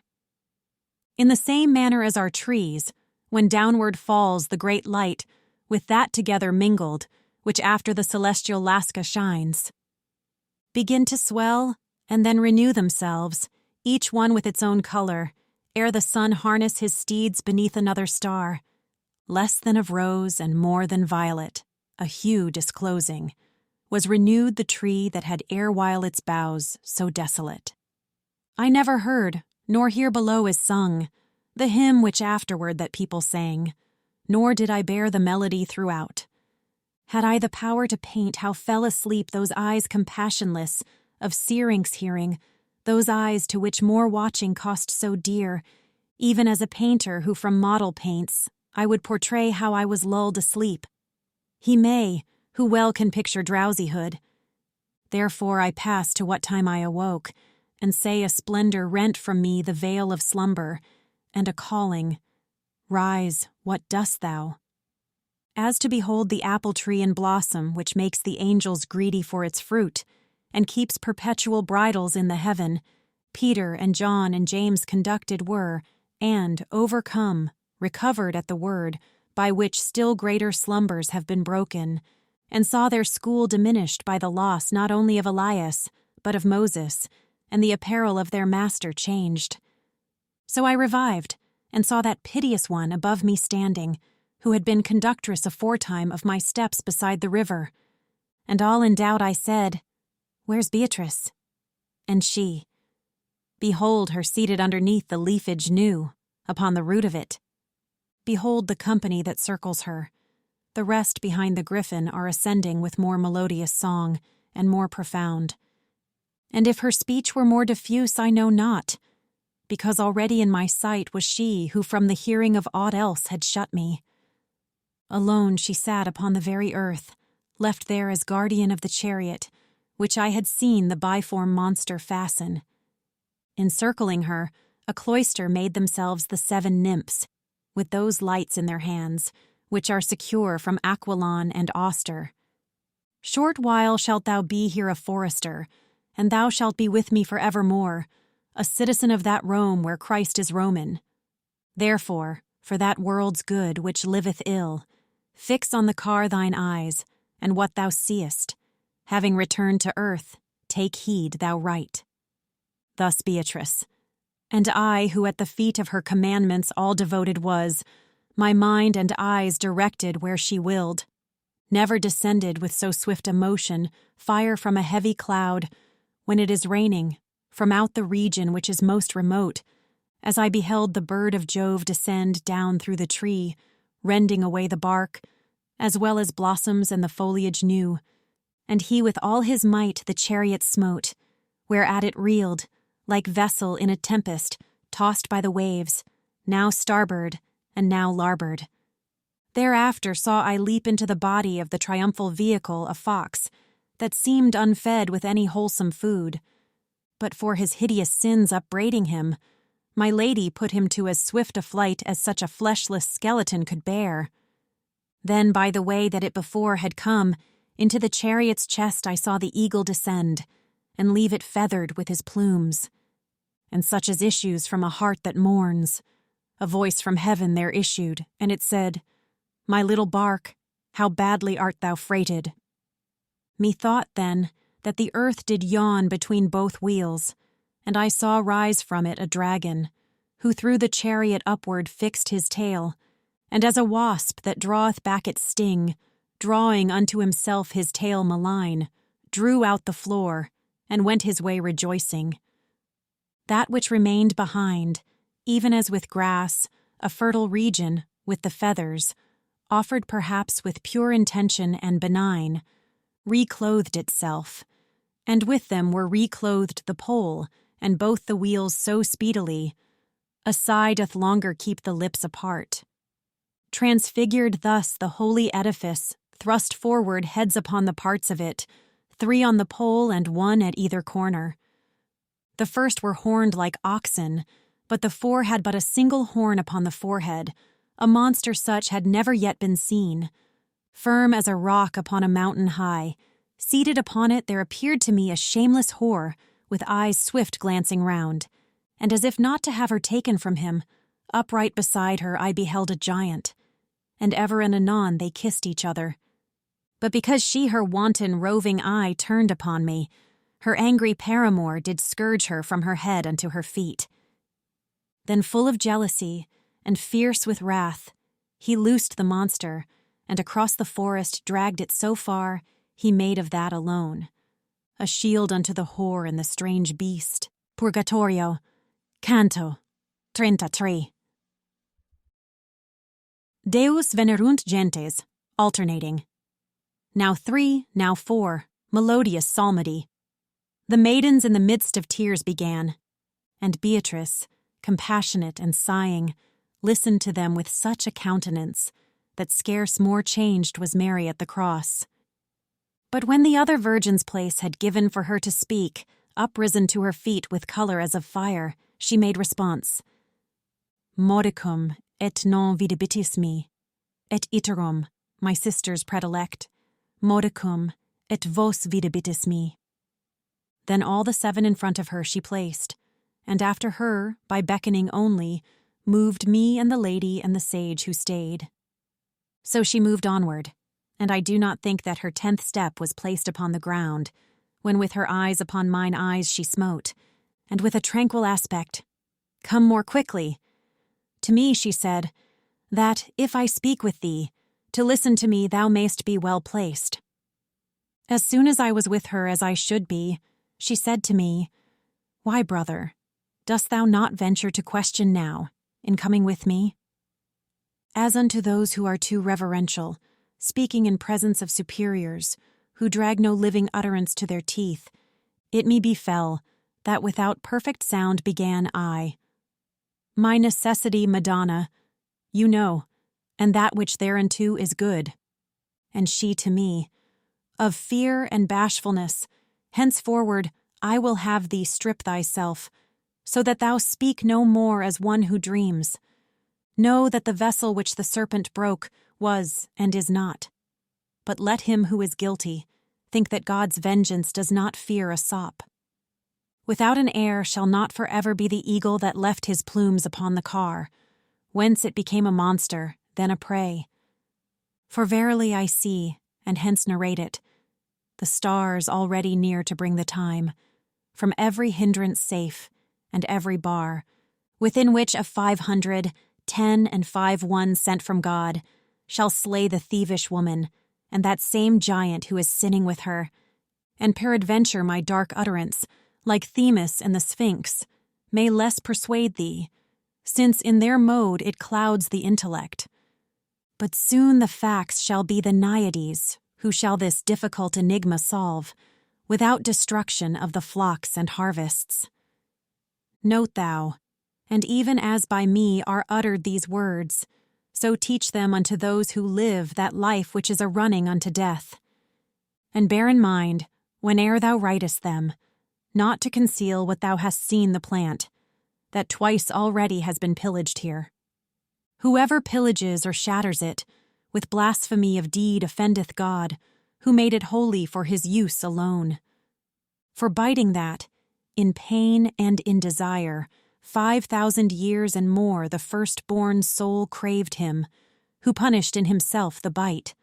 In the same manner as our trees, when downward falls the great light, with that together mingled, which after the celestial lasca shines, begin to swell, and then renew themselves, each one with its own color, ere the sun harness his steeds beneath another star, less than of rose and more than violet, a hue disclosing, was renewed the tree that had erewhile its boughs so desolate. I never heard, nor here below is sung, the hymn which afterward that people sang, nor did I bear the melody throughout. Had I the power to paint how fell asleep those eyes compassionless, of Syrinx hearing, those eyes to which more watching cost so dear, even as a painter who from model paints, I would portray how I was lulled asleep. He may, who well can picture drowsyhood. Therefore I pass to what time I awoke, and say a splendor rent from me the veil of slumber, and a calling, "Rise, what dost thou?" As to behold the apple tree in blossom which makes the angels greedy for its fruit, and keeps perpetual bridals in the heaven, Peter and John and James conducted were, and, overcome, recovered at the word, by which still greater slumbers have been broken, and saw their school diminished by the loss not only of Elias, but of Moses, and the apparel of their master changed. So I revived, and saw that piteous one above me standing, who had been conductress aforetime of my steps beside the river. And all in doubt I said, "Where's Beatrice?" And she, "Behold her seated underneath the leafage new, upon the root of it. Behold the company that circles her. The rest behind the griffin are ascending with more melodious song, and more profound, And if her speech were more diffuse, I know not, because already in my sight was she who from the hearing of aught else had shut me. Alone she sat upon the very earth, left there as guardian of the chariot, which I had seen the biform monster fasten. Encircling her, a cloister made themselves the 7 nymphs, with those lights in their hands, which are secure from Aquilon and Auster. Short while shalt thou be here a forester, and thou shalt be with me for evermore, a citizen of that Rome where Christ is Roman. Therefore, for that world's good which liveth ill, fix on the car thine eyes, and what thou seest, having returned to earth, take heed thou write. Thus Beatrice. And I, who at the feet of her commandments all devoted was, my mind and eyes directed where she willed, never descended with so swift a motion, fire from a heavy cloud, when it is raining, from out the region which is most remote, as I beheld the bird of Jove descend down through the tree, rending away the bark, as well as blossoms and the foliage new, and he with all his might the chariot smote, whereat it reeled, like vessel in a tempest, tossed by the waves, now starboard and now larboard. Thereafter saw I leap into the body of the triumphal vehicle a fox, that seemed unfed with any wholesome food. But for his hideous sins upbraiding him, my lady put him to as swift a flight as such a fleshless skeleton could bear. Then by the way that it before had come, into the chariot's chest I saw the eagle descend, and leave it feathered with his plumes. And such as issues from a heart that mourns. A voice from heaven there issued, and it said, My little bark, how badly art thou freighted. Methought then that the earth did yawn between both wheels, and I saw rise from it a dragon, who through the chariot upward fixed his tail, and as a wasp that draweth back its sting, drawing unto himself his tail malign, drew out the floor, and went his way rejoicing. That which remained behind, even as with grass, a fertile region, with the feathers, offered perhaps with pure intention and benign, reclothed itself, and with them were reclothed the pole, and both the wheels so speedily, a sigh doth longer keep the lips apart. Transfigured thus the holy edifice, thrust forward heads upon the parts of it, 3 on the pole and 1 at either corner. The first were horned like oxen, but the 4 had but a single horn upon the forehead, a monster such had never yet been seen. Firm as a rock upon a mountain high, seated upon it there appeared to me a shameless whore, with eyes swift glancing round, and as if not to have her taken from him, upright beside her I beheld a giant, and ever and anon they kissed each other. But because she her wanton roving eye turned upon me, her angry paramour did scourge her from her head unto her feet. Then full of jealousy, and fierce with wrath, he loosed the monster, and across the forest dragged it so far he made of that alone a shield unto the whore and the strange beast. Purgatorio, Canto 33. Deus venerunt gentes, alternating. Now 3, now 4, melodious psalmody. The maidens in the midst of tears began, and Beatrice, compassionate and sighing, listened to them with such a countenance that scarce more changed was Mary at the cross. But when the other virgin's place had given for her to speak, uprisen to her feet with color as of fire, she made response. Modicum et non videbitis me, et iterum, my sisters predilect, modicum et vos videbitis me. Then all the 7 in front of her she placed, and after her, by beckoning only, moved me and the lady and the sage who stayed. So she moved onward, and I do not think that her 10th step was placed upon the ground, when with her eyes upon mine eyes she smote, and with a tranquil aspect, Come more quickly. To me she said, that, if I speak with thee, to listen to me thou mayst be well placed. As soon as I was with her as I should be, she said to me, Why, brother, dost thou not venture to question now, in coming with me? As unto those who are too reverential, speaking in presence of superiors, who drag no living utterance to their teeth, it me befell, that without perfect sound began I. My necessity, Madonna, you know, and that which thereunto is good. And she to me, of fear and bashfulness, henceforward I will have thee strip thyself, so that thou speak no more as one who dreams. Know that the vessel which the serpent broke was and is not. But let him who is guilty think that God's vengeance does not fear a sop. Without an heir shall not forever be the eagle that left his plumes upon the car, whence it became a monster, then a prey. For verily I see, and hence narrate it, the stars already near to bring the time, from every hindrance safe, and every bar, within which of 500, 10 and 5 one sent from God, shall slay the thievish woman, and that same giant who is sinning with her, and peradventure my dark utterance, like Themis and the Sphinx, may less persuade thee, since in their mode it clouds the intellect. But soon the facts shall be the Naiades, who shall this difficult enigma solve, without destruction of the flocks and harvests. Note thou, and even as by me are uttered these words, so teach them unto those who live that life which is a running unto death. And bear in mind, whene'er thou writest them, not to conceal what thou hast seen the plant, that twice already has been pillaged here. Whoever pillages or shatters it, with blasphemy of deed offendeth God, who made it holy for his use alone. For biting that, in pain and in desire, 5,000 years and more the firstborn soul craved him, who punished in himself the bite.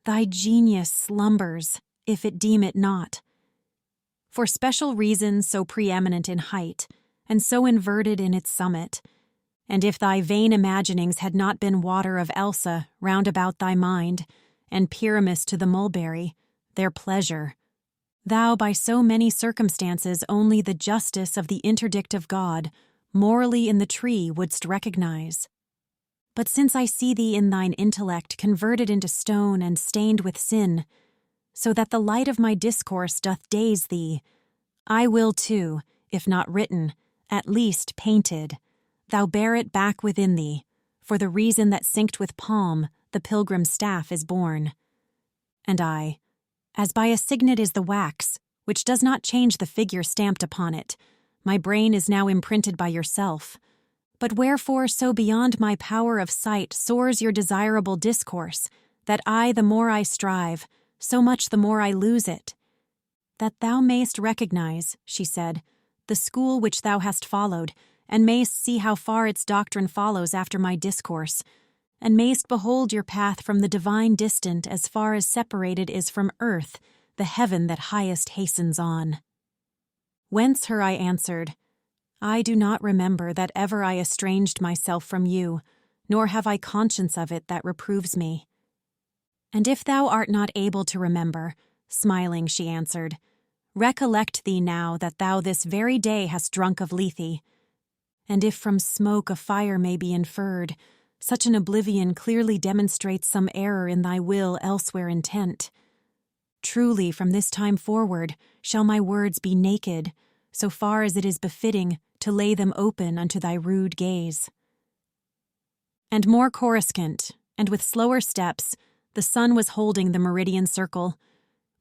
Thy genius slumbers, if it deem it not. For special reasons so preeminent in height, and so inverted in its summit, and if thy vain imaginings had not been water of Elsa round about thy mind, and Pyramus to the mulberry, their pleasure, thou by so many circumstances only the justice of the interdict of God, morally in the tree wouldst recognize. But since I see thee in thine intellect converted into stone and stained with sin, so that the light of my discourse doth daze thee, I will too, if not written, at least painted, thou bear it back within thee, for the reason that synced with palm the pilgrim's staff is born. And I, as by a signet is the wax, which does not change the figure stamped upon it, my brain is now imprinted by yourself. But wherefore so beyond my power of sight soars your desirable discourse, that I the more I strive, so much the more I lose it. That thou mayst recognize, she said, the school which thou hast followed, and mayst see how far its doctrine follows after my discourse, and mayst behold your path from the divine distant as far as separated is from earth, the heaven that highest hastens on. Whence her I answered, I do not remember that ever I estranged myself from you, nor have I conscience of it that reproves me. And if thou art not able to remember, smiling she answered, recollect thee now that thou this very day hast drunk of Lethe. And if from smoke a fire may be inferred, such an oblivion clearly demonstrates some error in thy will elsewhere intent. Truly, from this time forward, shall my words be naked, so far as it is befitting to lay them open unto thy rude gaze. And more coruscant, and with slower steps, the sun was holding the meridian circle,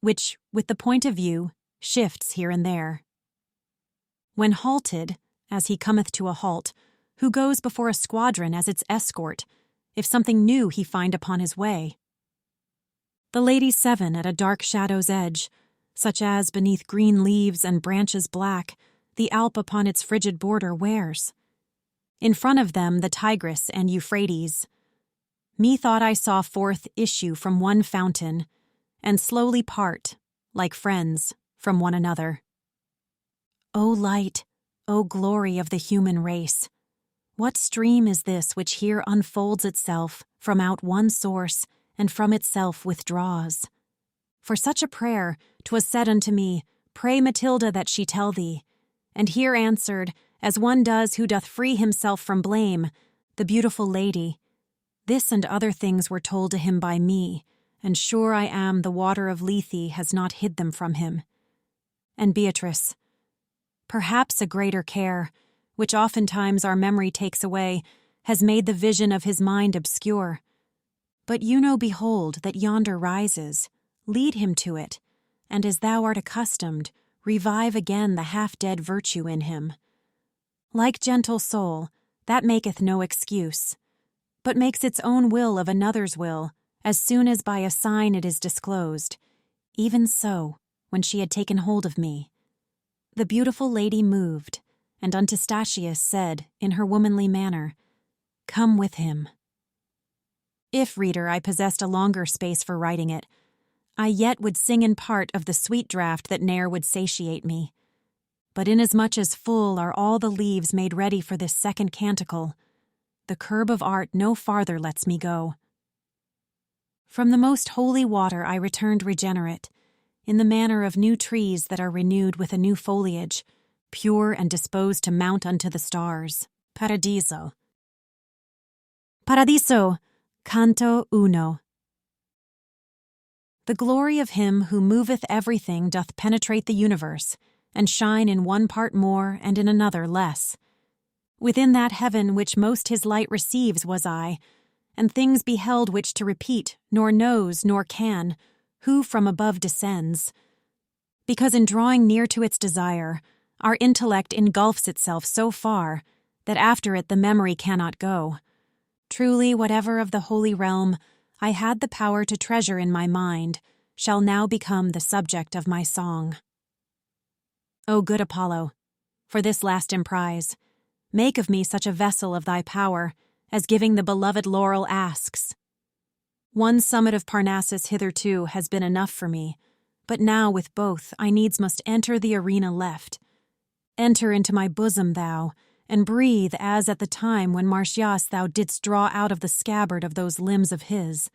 which, with the point of view, shifts here and there. When halted, as he cometh to a halt, who goes before a squadron as its escort, if something new he find upon his way? The ladies 7 at a dark shadow's edge, such as beneath green leaves and branches black, the Alp upon its frigid border wears. In front of them the Tigris and Euphrates. Methought I saw forth issue from one fountain, and slowly part, like friends, from one another. O light, O glory of the human race! What stream is this which here unfolds itself from out one source, and from itself withdraws? For such a prayer, 'twas said unto me, Pray Matilda that she tell thee. And here answered, as one does who doth free himself from blame, the beautiful lady. This and other things were told to him by me, and sure I am the water of Lethe has not hid them from him. and Beatrice. Perhaps a greater care, which oftentimes our memory takes away, has made the vision of his mind obscure. But behold, that yonder rises, lead him to it, and as thou art accustomed, revive again the half-dead virtue in him. Like gentle soul, that maketh no excuse, but makes its own will of another's will, as soon as by a sign it is disclosed. Even so, when she had taken hold of me, the beautiful lady moved, and unto Statius said, in her womanly manner, Come with him. If, reader, I possessed a longer space for writing it, I yet would sing in part of the sweet draught that ne'er would satiate me. But inasmuch as full are all the leaves made ready for this second canticle, the curb of art no farther lets me go. From the most holy water I returned regenerate, in the manner of new trees that are renewed with a new foliage, pure and disposed to mount unto the stars. Paradiso. Paradiso, canto uno. The glory of him who moveth everything doth penetrate the universe, and shine in one part more and in another less. Within that heaven which most his light receives was I, and things beheld which to repeat nor knows nor can, who from above descends. Because in drawing near to its desire, our intellect engulfs itself so far that after it the memory cannot go. Truly, whatever of the holy realm I had the power to treasure in my mind shall now become the subject of my song. O good Apollo, for this last emprise, make of me such a vessel of thy power as giving the beloved laurel asks. One summit of Parnassus hitherto has been enough for me, but now with both I needs must enter the arena left. Enter into my bosom, thou, and breathe as at the time when Marsyas thou didst draw out of the scabbard of those limbs of his.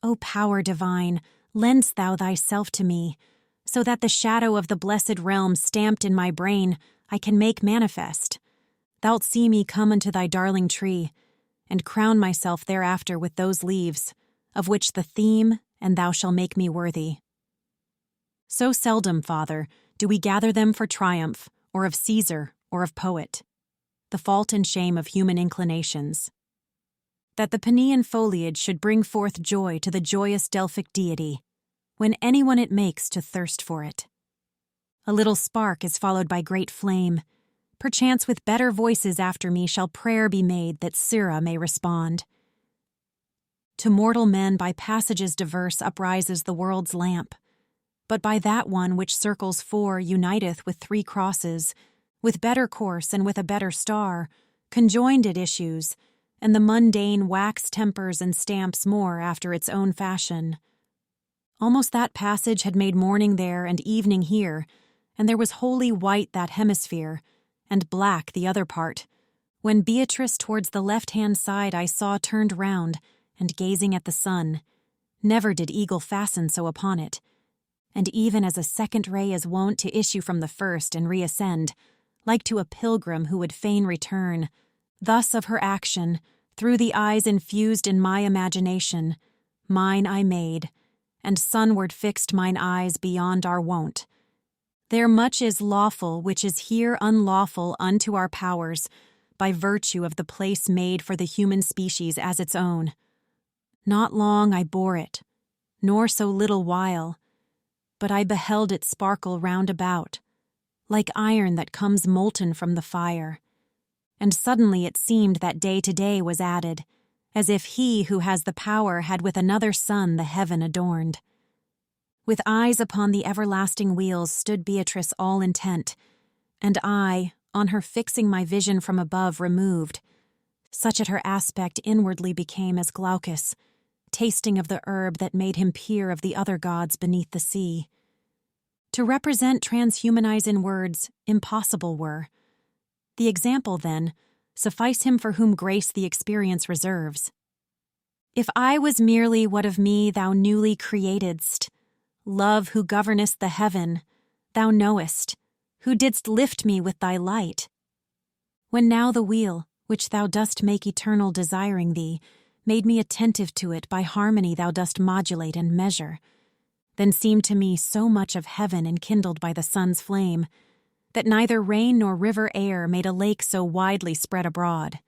O power divine, lend'st thou thyself to me, so that the shadow of the blessed realm stamped in my brain I can make manifest. Thou'lt see me come unto thy darling tree, and crown myself thereafter with those leaves, of which the theme and thou shalt make me worthy. So seldom, Father, do we gather them for triumph, or of Caesar, or of poet, the fault and shame of human inclinations. That the Paeanian foliage should bring forth joy to the joyous Delphic deity, when anyone it makes to thirst for it. A little spark is followed by great flame. Perchance with better voices after me shall prayer be made that Syrah may respond. To mortal men by passages diverse uprises the world's lamp, but by that one which circles four uniteth with three crosses, with better course and with a better star, conjoined it issues, and the mundane wax tempers and stamps more after its own fashion. Almost that passage had made morning there and evening here, and there was wholly white that hemisphere, and black the other part, when Beatrice towards the left-hand side I saw turned round, and gazing at the sun. Never did eagle fasten so upon it, and even as a second ray is wont to issue from the first and reascend, like to a pilgrim who would fain return, thus of her action, through the eyes infused in my imagination, mine I made, and sunward fixed mine eyes beyond our wont. There much is lawful which is here unlawful unto our powers, by virtue of the place made for the human species as its own. Not long I bore it, nor so little while, but I beheld it sparkle round about, like iron that comes molten from the fire. And suddenly it seemed that day to day was added, as if he who has the power had with another sun the heaven adorned. With eyes upon the everlasting wheels stood Beatrice all intent, and I, on her fixing my vision from above, removed. Such at her aspect inwardly became as Glaucus, tasting of the herb that made him peer of the other gods beneath the sea. To represent transhumanize in words impossible were. The example, then, suffice him for whom grace the experience reserves. If I was merely what of me thou newly createdst, Love who governest the heaven, thou knowest, who didst lift me with thy light. When now the wheel, which thou dost make eternal desiring thee, made me attentive to it by harmony thou dost modulate and measure, then seemed to me so much of heaven enkindled by the sun's flame, that neither rain nor river air made a lake so widely spread abroad.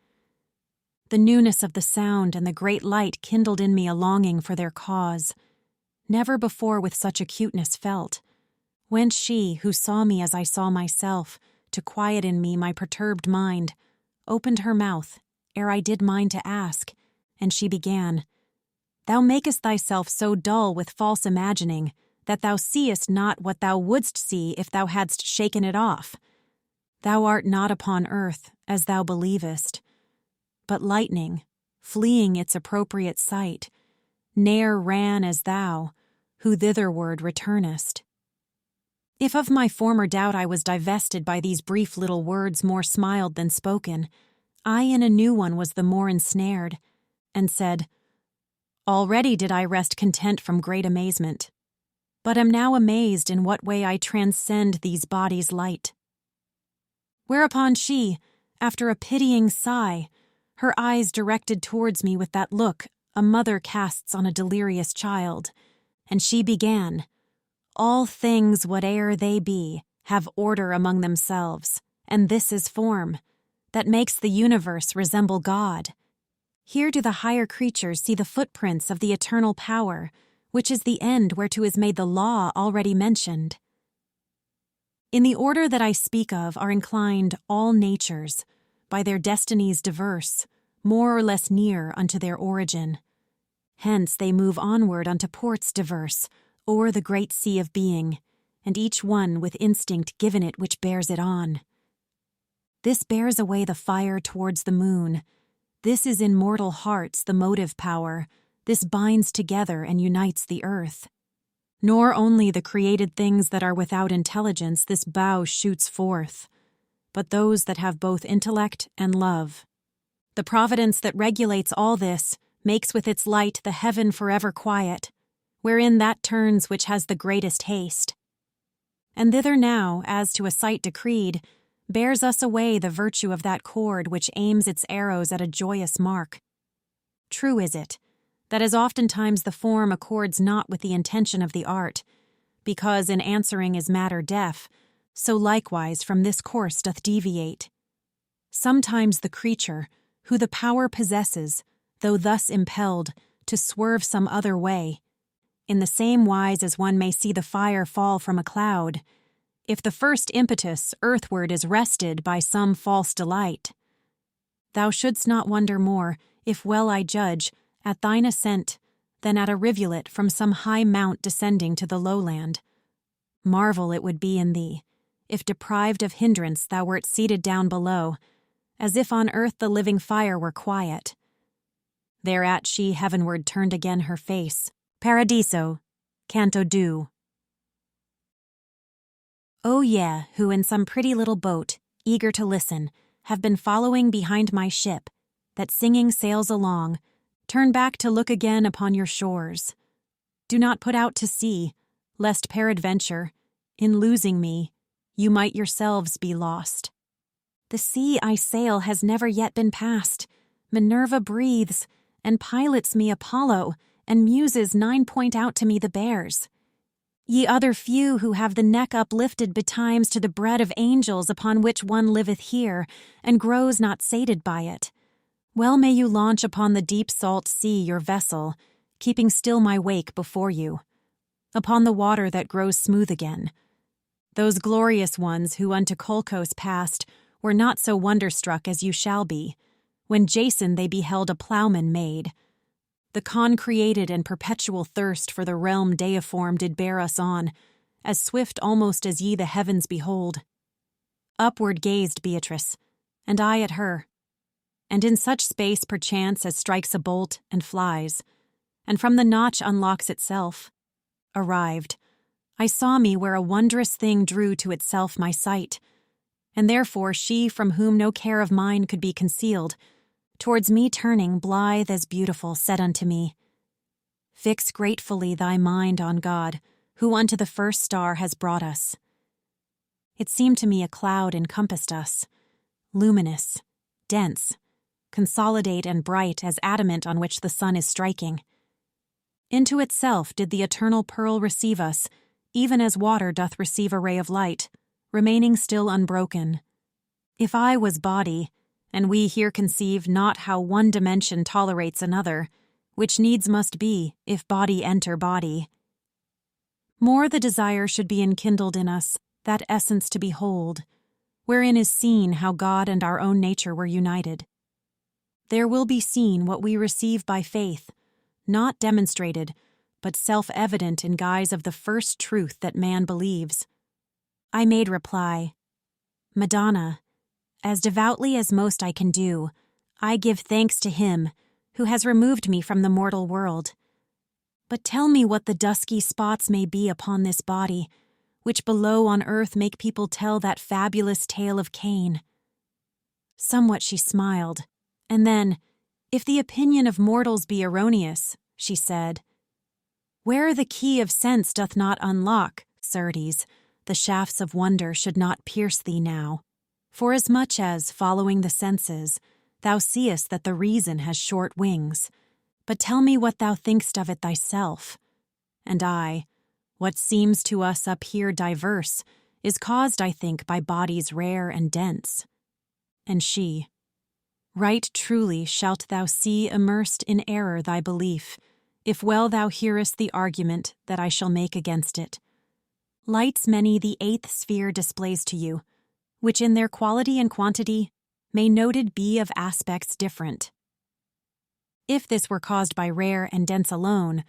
The newness of the sound and the great light kindled in me a longing for their cause, never before with such acuteness felt, whence she, who saw me as I saw myself, to quiet in me my perturbed mind, opened her mouth, ere I did mine to ask, and she began, "Thou makest thyself so dull with false imagining, that thou seest not what thou wouldst see if thou hadst shaken it off. Thou art not upon earth, as thou believest, but lightning, fleeing its appropriate sight, ne'er ran as thou, who thitherward returnest." If of my former doubt I was divested by these brief little words more smiled than spoken, I in a new one was the more ensnared, and said, "Already did I rest content from great amazement, but am now amazed in what way I transcend these bodies' light." Whereupon she, after a pitying sigh, her eyes directed towards me with that look a mother casts on a delirious child, and she began, "All things, whate'er they be, have order among themselves, and this is form, that makes the universe resemble God. Here do the higher creatures see the footprints of the eternal power, which is the end whereto is made the law already mentioned. In the order that I speak of are inclined all natures, by their destinies diverse, more or less near unto their origin. Hence they move onward unto ports diverse, o'er the great sea of being, and each one with instinct given it which bears it on. This bears away the fire towards the moon. This is in mortal hearts the motive power. This binds together and unites the earth. Nor only the created things that are without intelligence this bow shoots forth, but those that have both intellect and love. The providence that regulates all this makes with its light the heaven forever quiet, wherein that turns which has the greatest haste. And thither now, as to a sight decreed, bears us away the virtue of that cord which aims its arrows at a joyous mark. True is it, that as oftentimes the form accords not with the intention of the art, because in answering is matter deaf, so likewise from this course doth deviate. Sometimes the creature, who the power possesses, though thus impelled, to swerve some other way, in the same wise as one may see the fire fall from a cloud, if the first impetus earthward is wrested by some false delight. Thou shouldst not wonder more, if well I judge, at thine ascent, than at a rivulet from some high mount descending to the lowland. Marvel it would be in thee, if deprived of hindrance thou wert seated down below, as if on earth the living fire were quiet. Thereat she heavenward turned again her face. Paradiso, Canto 2. Oh yeah, who in some pretty little boat, eager to listen, have been following behind my ship, that singing sails along, turn back to look again upon your shores. Do not put out to sea, lest peradventure, in losing me, you might yourselves be lost. The sea I sail has never yet been passed. Minerva breathes, and pilots me Apollo, and Muses 9 point out to me the bears. Ye other few who have the neck uplifted betimes to the bread of angels upon which one liveth here, and grows not sated by it. Well may you launch upon the deep salt sea your vessel, keeping still my wake before you, upon the water that grows smooth again. Those glorious ones who unto Colchos passed were not so wonderstruck as you shall be, when Jason they beheld a ploughman made. The concreated and perpetual thirst for the realm deiform did bear us on, as swift almost as ye the heavens behold. Upward gazed Beatrice, and I at her, and in such space perchance as strikes a bolt and flies, and from the notch unlocks itself. Arrived, I saw me where a wondrous thing drew to itself my sight, and therefore she from whom no care of mine could be concealed, towards me turning blithe as beautiful, said unto me, Fix gratefully thy mind on God, who unto the first star has brought us. It seemed to me a cloud encompassed us, luminous, dense, consolidate and bright as adamant on which the sun is striking. Into itself did the eternal pearl receive us, even as water doth receive a ray of light, remaining still unbroken. If I was body, and we here conceive not how one dimension tolerates another, which needs must be, if body enter body. More the desire should be enkindled in us, that essence to behold, wherein is seen how God and our own nature were united. There will be seen what we receive by faith, not demonstrated, but self-evident in guise of the first truth that man believes. I made reply, Madonna, as devoutly as most I can do, I give thanks to him who has removed me from the mortal world. But tell me what the dusky spots may be upon this body, which below on earth make people tell that fabulous tale of Cain. Somewhat she smiled, and then, if the opinion of mortals be erroneous, she said, where the key of sense doth not unlock, certes, the shafts of wonder should not pierce thee now. Forasmuch as, following the senses, thou seest that the reason has short wings. But tell me what thou think'st of it thyself. And I, what seems to us up here diverse, is caused, I think, by bodies rare and dense. And she, right truly shalt thou see immersed in error thy belief, if well thou hearest the argument that I shall make against it. Lights many the eighth sphere displays to you, which in their quality and quantity may noted be of aspects different. If this were caused by rare and dense alone,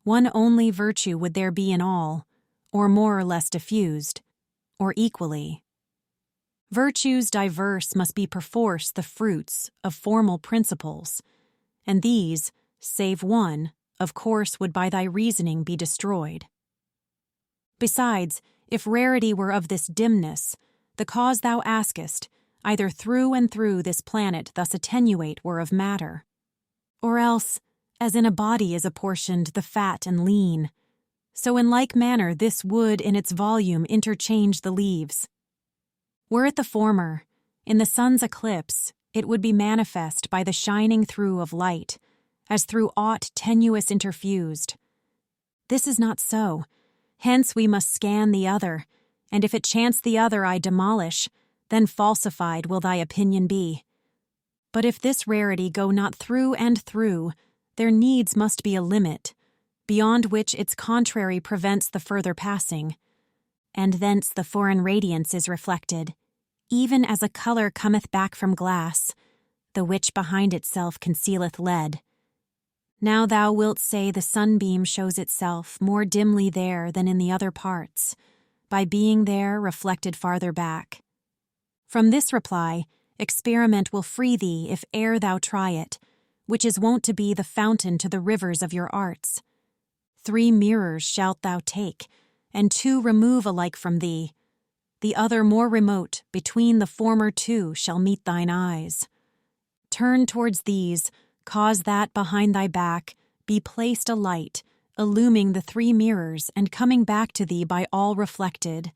one only virtue would there be in all, or more or less diffused, or equally. Virtues diverse must be perforce the fruits of formal principles, and these, save one, of course would by thy reasoning be destroyed. Besides, if rarity were of this dimness, the cause thou askest, either through and through this planet thus attenuate were of matter. Or else, as in a body is apportioned the fat and lean, so in like manner this would in its volume interchange the leaves. Were it the former, in the sun's eclipse, it would be manifest by the shining through of light, as through aught tenuous interfused. This is not so, hence we must scan the other, and if it chance the other I demolish, then falsified will thy opinion be. But if this rarity go not through and through, there needs must be a limit, beyond which its contrary prevents the further passing, and thence the foreign radiance is reflected, even as a colour cometh back from glass, the which behind itself concealeth lead. Now thou wilt say the sunbeam shows itself more dimly there than in the other parts, by being there reflected farther back. From this reply, experiment will free thee if e'er thou try it, which is wont to be the fountain to the rivers of your arts. 3 mirrors shalt thou take, and 2 remove alike from thee. The other more remote, between the former 2 shall meet thine eyes. Turn towards these, cause that behind thy back be placed a light, illuming the 3 mirrors and coming back to thee by all reflected.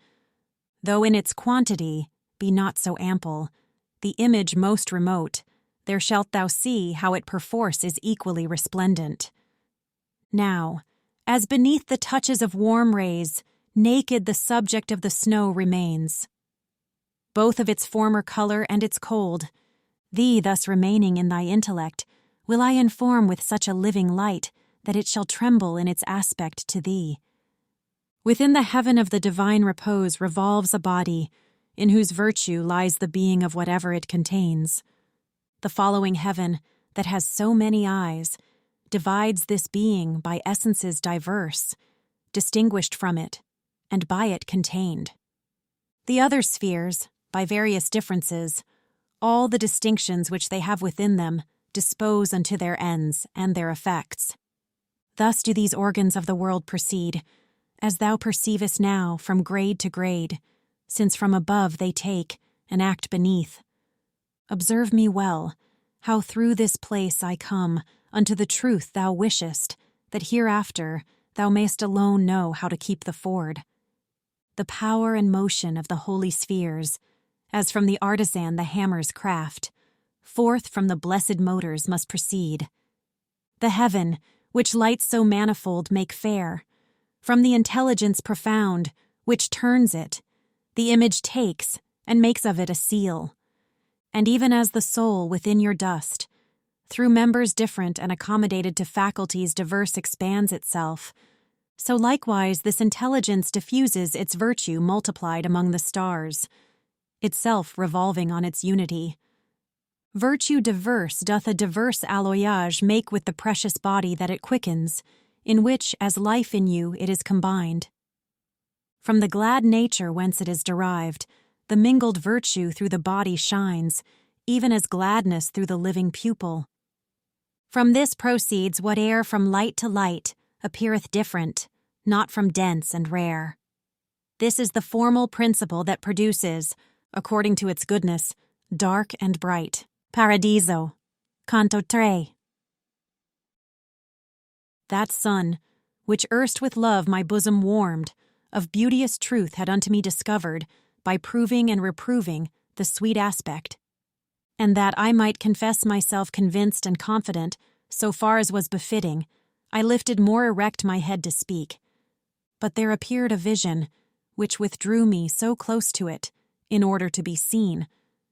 Though in its quantity be not so ample, the image most remote, there shalt thou see how it perforce is equally resplendent. Now, as beneath the touches of warm rays, naked the subject of the snow remains, both of its former colour and its cold, thee thus remaining in thy intellect, will I inform with such a living light that it shall tremble in its aspect to thee. Within the heaven of the divine repose revolves a body, in whose virtue lies the being of whatever it contains. The following heaven, that has so many eyes, divides this being by essences diverse, distinguished from it, and by it contained. The other spheres, by various differences, all the distinctions which they have within them, dispose unto their ends and their effects. Thus do these organs of the world proceed, as thou perceivest now, from grade to grade, since from above they take and act beneath. Observe me well, how through this place I come unto the truth thou wishest, that hereafter thou mayst alone know how to keep the ford. The power and motion of the holy spheres, as from the artisan the hammer's craft, forth from the blessed motors must proceed. The heaven, which lights so manifold make fair. From the intelligence profound, which turns it, the image takes and makes of it a seal. And even as the soul within your dust, through members different and accommodated to faculties diverse expands itself, so likewise this intelligence diffuses its virtue multiplied among the stars, itself revolving on its unity. Virtue diverse doth a diverse alloyage make with the precious body that it quickens, in which, as life in you, it is combined. From the glad nature whence it is derived, the mingled virtue through the body shines, even as gladness through the living pupil. From this proceeds whate'er from light to light appeareth different, not from dense and rare. This is the formal principle that produces, according to its goodness, dark and bright. Paradiso. Canto 3. That sun, which erst with love my bosom warmed, of beauteous truth had unto me discovered, by proving and reproving, the sweet aspect. And that I might confess myself convinced and confident, so far as was befitting, I lifted more erect my head to speak. But there appeared a vision, which withdrew me so close to it, in order to be seen,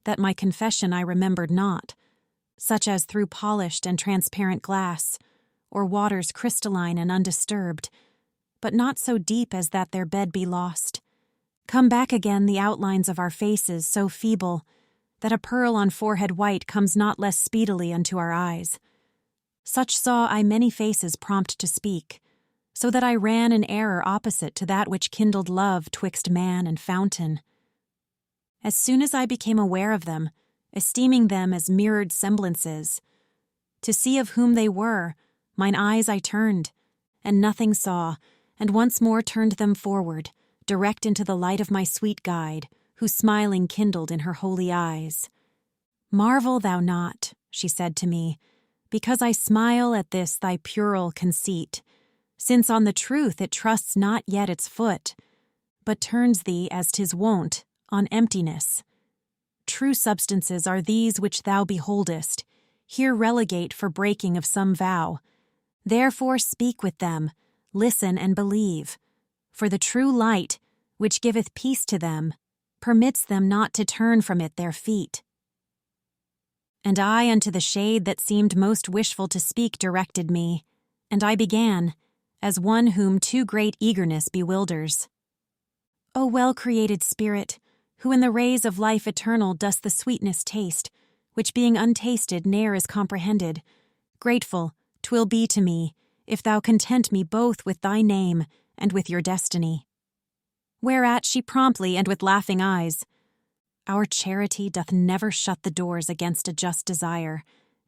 that my confession I remembered not, such as through polished and transparent glass, or waters crystalline and undisturbed, but not so deep as that their bed be lost. Come back again the outlines of our faces so feeble, that a pearl on forehead white comes not less speedily unto our eyes. Such saw I many faces prompt to speak, so that I ran in error opposite to that which kindled love twixt man and fountain. As soon as I became aware of them, esteeming them as mirrored semblances, to see of whom they were, mine eyes I turned, and nothing saw, and once more turned them forward, direct into the light of my sweet guide, who smiling kindled in her holy eyes. Marvel thou not, she said to me, because I smile at this thy puerile conceit, since on the truth it trusts not yet its foot, but turns thee, as 'tis wont, on emptiness. True substances are these which thou beholdest, here relegate for breaking of some vow. Therefore speak with them, listen and believe, for the true light, which giveth peace to them, permits them not to turn from it their feet. And I unto the shade that seemed most wishful to speak directed me, and I began, as one whom too great eagerness bewilders. O well-created spirit, who in the rays of life eternal dost the sweetness taste, which being untasted ne'er is comprehended, grateful 'twill be to me, if thou content me both with thy name and with your destiny. Whereat she promptly and with laughing eyes, our charity doth never shut the doors against a just desire,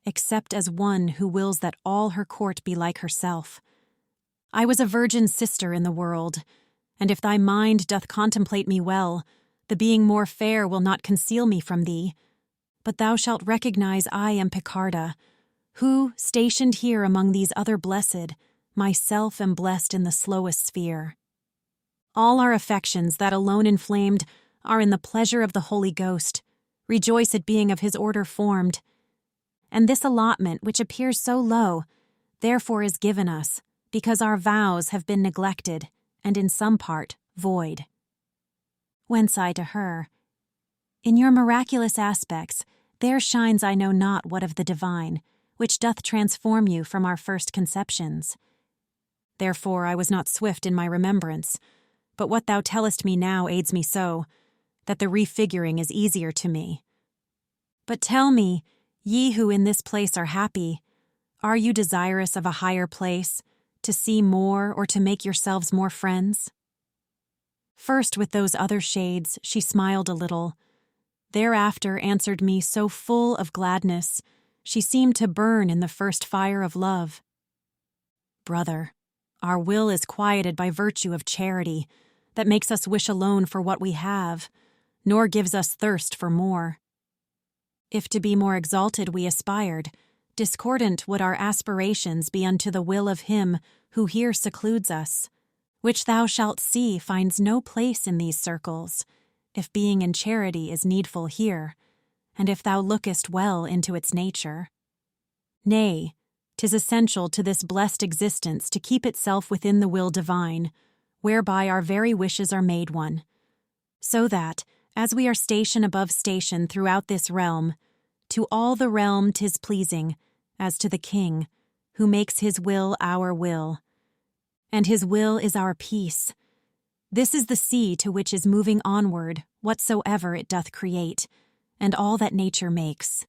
except as one who wills that all her court be like herself. I was a virgin sister in the world, and if thy mind doth contemplate me well, the being more fair will not conceal me from thee, but thou shalt recognize I am Picarda, who, stationed here among these other blessed, myself am blessed in the slowest sphere. All our affections that alone inflamed are in the pleasure of the Holy Ghost, rejoice at being of his order formed. And this allotment, which appears so low, therefore is given us, because our vows have been neglected, and in some part void. Whence I to her, in your miraculous aspects, there shines I know not what of the divine, which doth transform you from our first conceptions. Therefore I was not swift in my remembrance, but what thou tellest me now aids me so, that the refiguring is easier to me. But tell me, ye who in this place are happy, are you desirous of a higher place, to see more or to make yourselves more friends? First with those other shades she smiled a little, thereafter answered me so full of gladness, she seemed to burn in the first fire of love. Brother, our will is quieted by virtue of charity, that makes us wish alone for what we have, nor gives us thirst for more. If to be more exalted we aspired, discordant would our aspirations be unto the will of him who here secludes us, which thou shalt see finds no place in these circles, if being in charity is needful here, and if thou lookest well into its nature. Nay, 'Tis essential to this blessed existence to keep itself within the will divine, whereby our very wishes are made one. So that, as we are station above station throughout this realm, to all the realm 'tis pleasing, as to the king, who makes his will our will. And his will is our peace. This is the sea to which is moving onward whatsoever it doth create, and all that nature makes.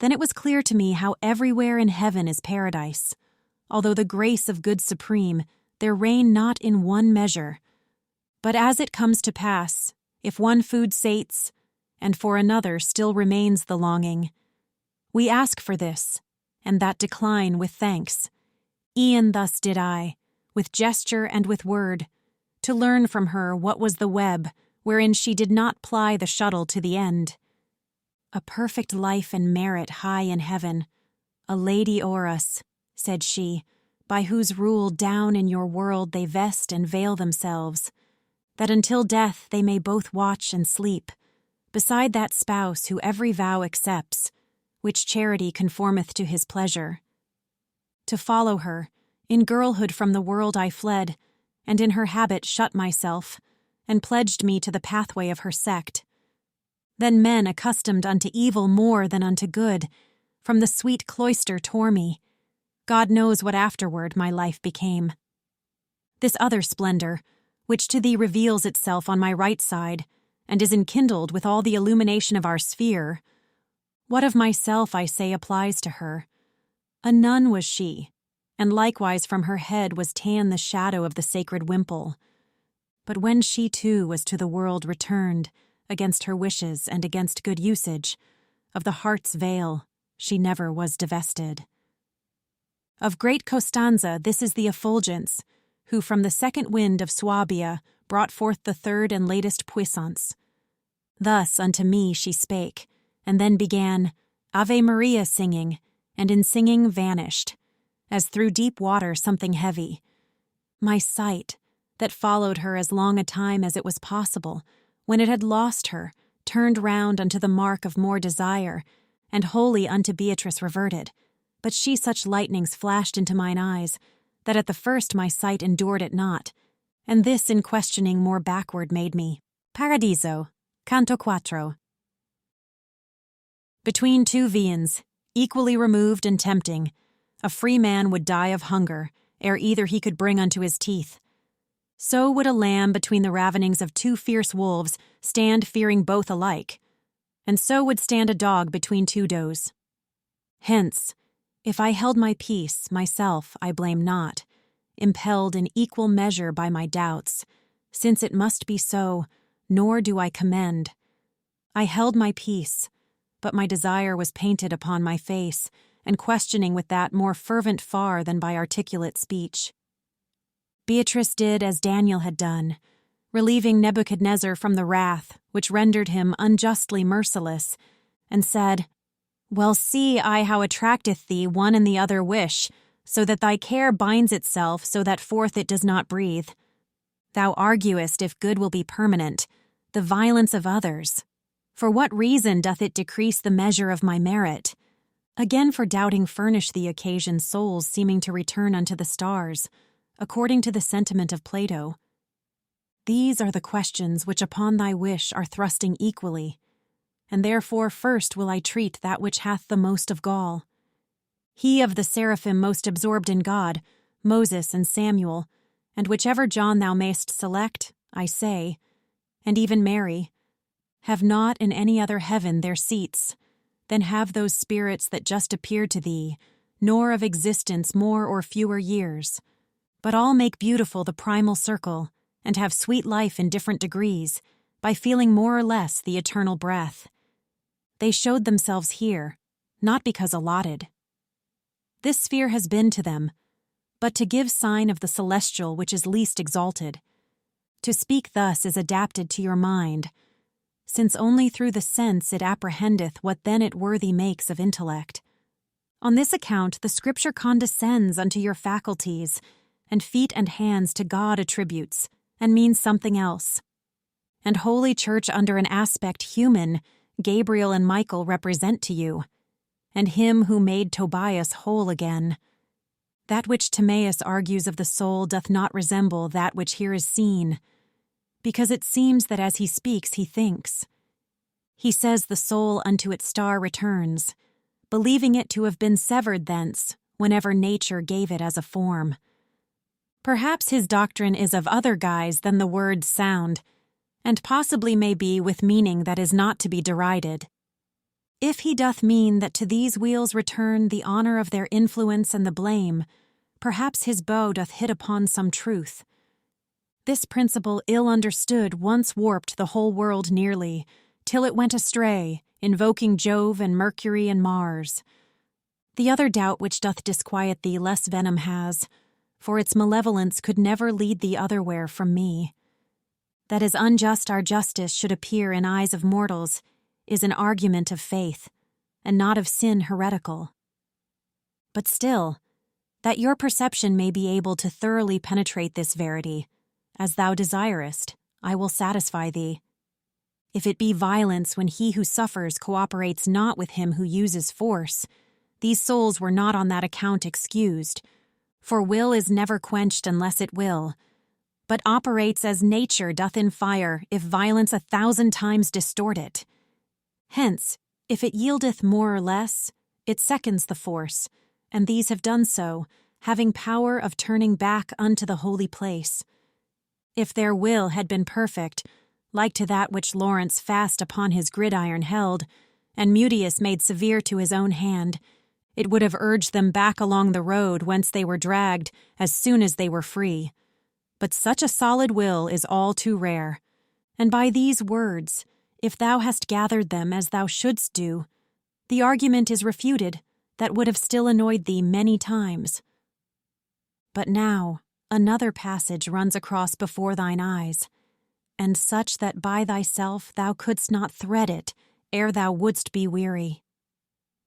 Then it was clear to me how everywhere in heaven is paradise, although the grace of good supreme there reign not in one measure. But as it comes to pass, if one food sates, and for another still remains the longing, we ask for this, and that decline with thanks. E'en thus did I, with gesture and with word, to learn from her what was the web wherein she did not ply the shuttle to the end. A perfect life and merit high in heaven, a lady o'er us, said she, by whose rule down in your world they vest and veil themselves, that until death they may both watch and sleep, beside that spouse who every vow accepts, which charity conformeth to his pleasure. To follow her, in girlhood from the world I fled, and in her habit shut myself, and pledged me to the pathway of her sect. Then men accustomed unto evil more than unto good, from the sweet cloister tore me. God knows what afterward my life became. This other splendor, which to thee reveals itself on my right side, and is enkindled with all the illumination of our sphere, what of myself, I say, applies to her? A nun was she, and likewise from her head was ta'en the shadow of the sacred wimple. But when she too was to the world returned, against her wishes and against good usage, of the heart's veil she never was divested. Of great Costanza this is the effulgence, who from the second wind of Suabia brought forth the third and latest puissance. Thus unto me she spake, and then began Ave Maria singing, and in singing vanished, as through deep water something heavy. My sight, that followed her as long a time as it was possible, when it had lost her, turned round unto the mark of more desire, and wholly unto Beatrice reverted. But she such lightnings flashed into mine eyes, that at the first my sight endured it not, and this in questioning more backward made me. Paradiso, Canto 4. Between two viands, equally removed and tempting, a free man would die of hunger, ere either he could bring unto his teeth. So would a lamb between the ravenings of two fierce wolves stand fearing both alike, and so would stand a dog between two does. Hence, if I held my peace, myself I blame not, impelled in equal measure by my doubts, since it must be so, nor do I commend. I held my peace, but my desire was painted upon my face, and questioning with that more fervent far than by articulate speech. Beatrice did as Daniel had done, relieving Nebuchadnezzar from the wrath which rendered him unjustly merciless, and said, Well, see I how attracteth thee one and the other wish, so that thy care binds itself so that forth it does not breathe. Thou arguest if good will be permanent, the violence of others. For what reason doth it decrease the measure of my merit? Again for doubting furnish the occasion souls seeming to return unto the stars, according to the sentiment of Plato. These are the questions which upon thy wish are thrusting equally, and therefore first will I treat that which hath the most of gall. He of the seraphim most absorbed in God, Moses and Samuel, and whichever John thou mayst select, I say, and even Mary, have not in any other heaven their seats, than have those spirits that just appeared to thee, nor of existence more or fewer years, but all make beautiful the primal circle, and have sweet life in different degrees, by feeling more or less the eternal breath. They showed themselves here, not because allotted. This sphere has been to them, but to give sign of the celestial which is least exalted. To speak thus is adapted to your mind, since only through the sense it apprehendeth what then it worthy makes of intellect. On this account the Scripture condescends unto your faculties, and feet and hands to God attributes, and means something else. And Holy Church under an aspect human, Gabriel and Michael represent to you, and him who made Tobias whole again. That which Timaeus argues of the soul doth not resemble that which here is seen, because it seems that as he speaks he thinks. He says the soul unto its star returns, believing it to have been severed thence whenever nature gave it as a form. Perhaps his doctrine is of other guise than the words sound, and possibly may be with meaning that is not to be derided. If he doth mean that to these wheels return the honor of their influence and the blame, perhaps his bow doth hit upon some truth. This principle ill understood once warped the whole world nearly, till it went astray, invoking Jove and Mercury and Mars. The other doubt which doth disquiet thee less venom has, for its malevolence could never lead thee otherwhere from me. That as unjust our justice should appear in eyes of mortals is an argument of faith, and not of sin heretical. But still, that your perception may be able to thoroughly penetrate this verity, as thou desirest, I will satisfy thee. If it be violence when he who suffers cooperates not with him who uses force, these souls were not on that account excused, for will is never quenched unless it will, but operates as nature doth in fire if violence 1,000 times distort it. Hence, if it yieldeth more or less, it seconds the force, and these have done so, having power of turning back unto the holy place. If their will had been perfect, like to that which Lawrence fast upon his gridiron held, and Mutius made severe to his own hand, it would have urged them back along the road whence they were dragged as soon as they were free. But such a solid will is all too rare, and by these words, if thou hast gathered them as thou shouldst do, the argument is refuted that would have still annoyed thee many times. But now another passage runs across before thine eyes, and such that by thyself thou couldst not thread it ere thou wouldst be weary.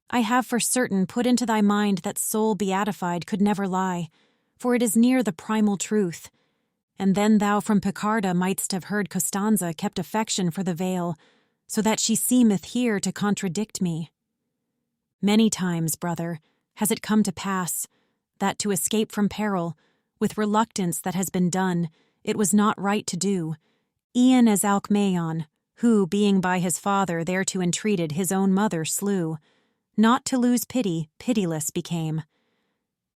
I have for certain put into thy mind that soul beatified could never lie, for it is near the primal truth. And then thou from Picarda mightst have heard Costanza kept affection for the veil, so that she seemeth here to contradict me. Many times, brother, has it come to pass, that to escape from peril, with reluctance that has been done, it was not right to do, e'en as Alcmaeon, who, being by his father thereto entreated, his own mother slew. Not to lose pity, pitiless became.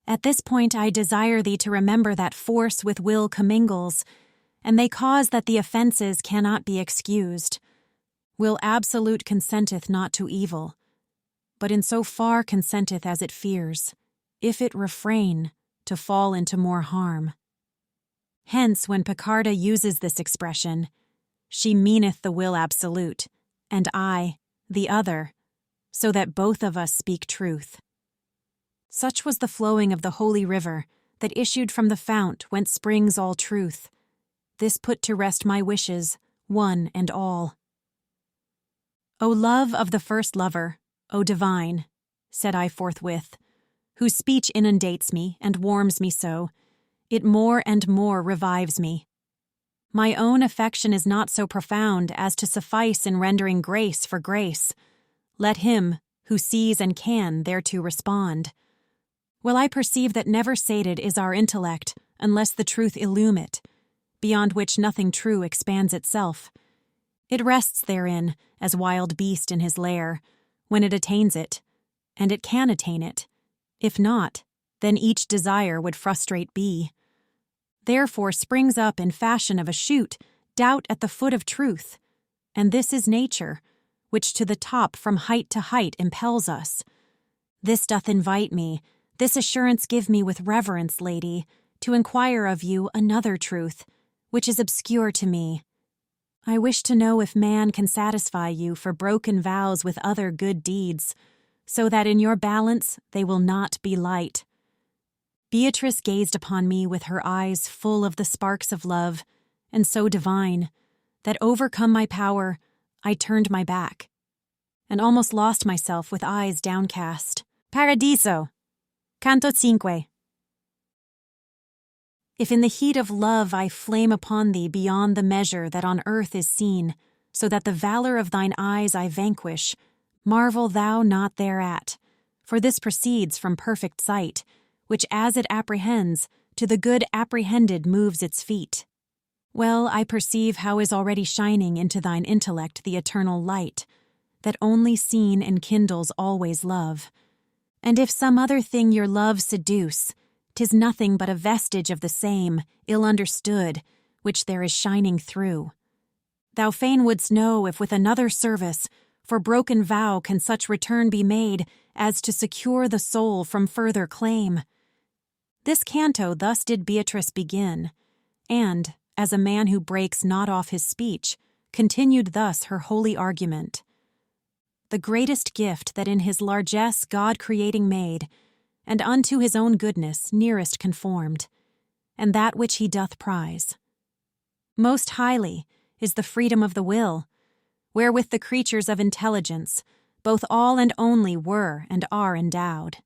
At this point I desire thee to remember that force with will commingles, and they cause that the offences cannot be excused. Will absolute consenteth not to evil, but in so far consenteth as it fears, if it refrain, to fall into more harm. Hence, when Picarda uses this expression, she meaneth the will absolute, and I, the other, so that both of us speak truth. Such was the flowing of the holy river that issued from the fount whence springs all truth. This put to rest my wishes, one and all. O love of the first lover, O divine, said I forthwith, whose speech inundates me and warms me so, it more and more revives me. My own affection is not so profound as to suffice in rendering grace for grace. Let him, who sees and can, thereto respond. Well, I perceive that never sated is our intellect, unless the truth illume it, beyond which nothing true expands itself. It rests therein, as wild beast in his lair, when it attains it, and it can attain it. If not, then each desire would frustrate be. Therefore springs up in fashion of a shoot doubt at the foot of truth, and this is nature, which to the top from height to height impels us. This doth invite me, this assurance give me with reverence, lady, to inquire of you another truth, which is obscure to me. I wish to know if man can satisfy you for broken vows with other good deeds, so that in your balance they will not be light. Beatrice gazed upon me with her eyes full of the sparks of love, and so divine, that overcome my power, I turned my back, and almost lost myself with eyes downcast. Paradiso! Canto 5. If in the heat of love I flame upon thee beyond the measure that on earth is seen, so that the valor of thine eyes I vanquish, marvel thou not thereat, for this proceeds from perfect sight, which as it apprehends, to the good apprehended moves its feet. Well, I perceive how is already shining into thine intellect the eternal light, that only seen enkindles always love. And if some other thing your love seduce, 'tis nothing but a vestige of the same, ill understood, which there is shining through. Thou fain wouldst know if with another service, for broken vow can such return be made as to secure the soul from further claim. This canto thus did Beatrice begin, and, as a man who breaks not off his speech, continued thus her holy argument. The greatest gift that in his largesse God creating made, and unto his own goodness nearest conformed, and that which he doth prize. Most highly is the freedom of the will, wherewith the creatures of intelligence, both all and only were and are endowed.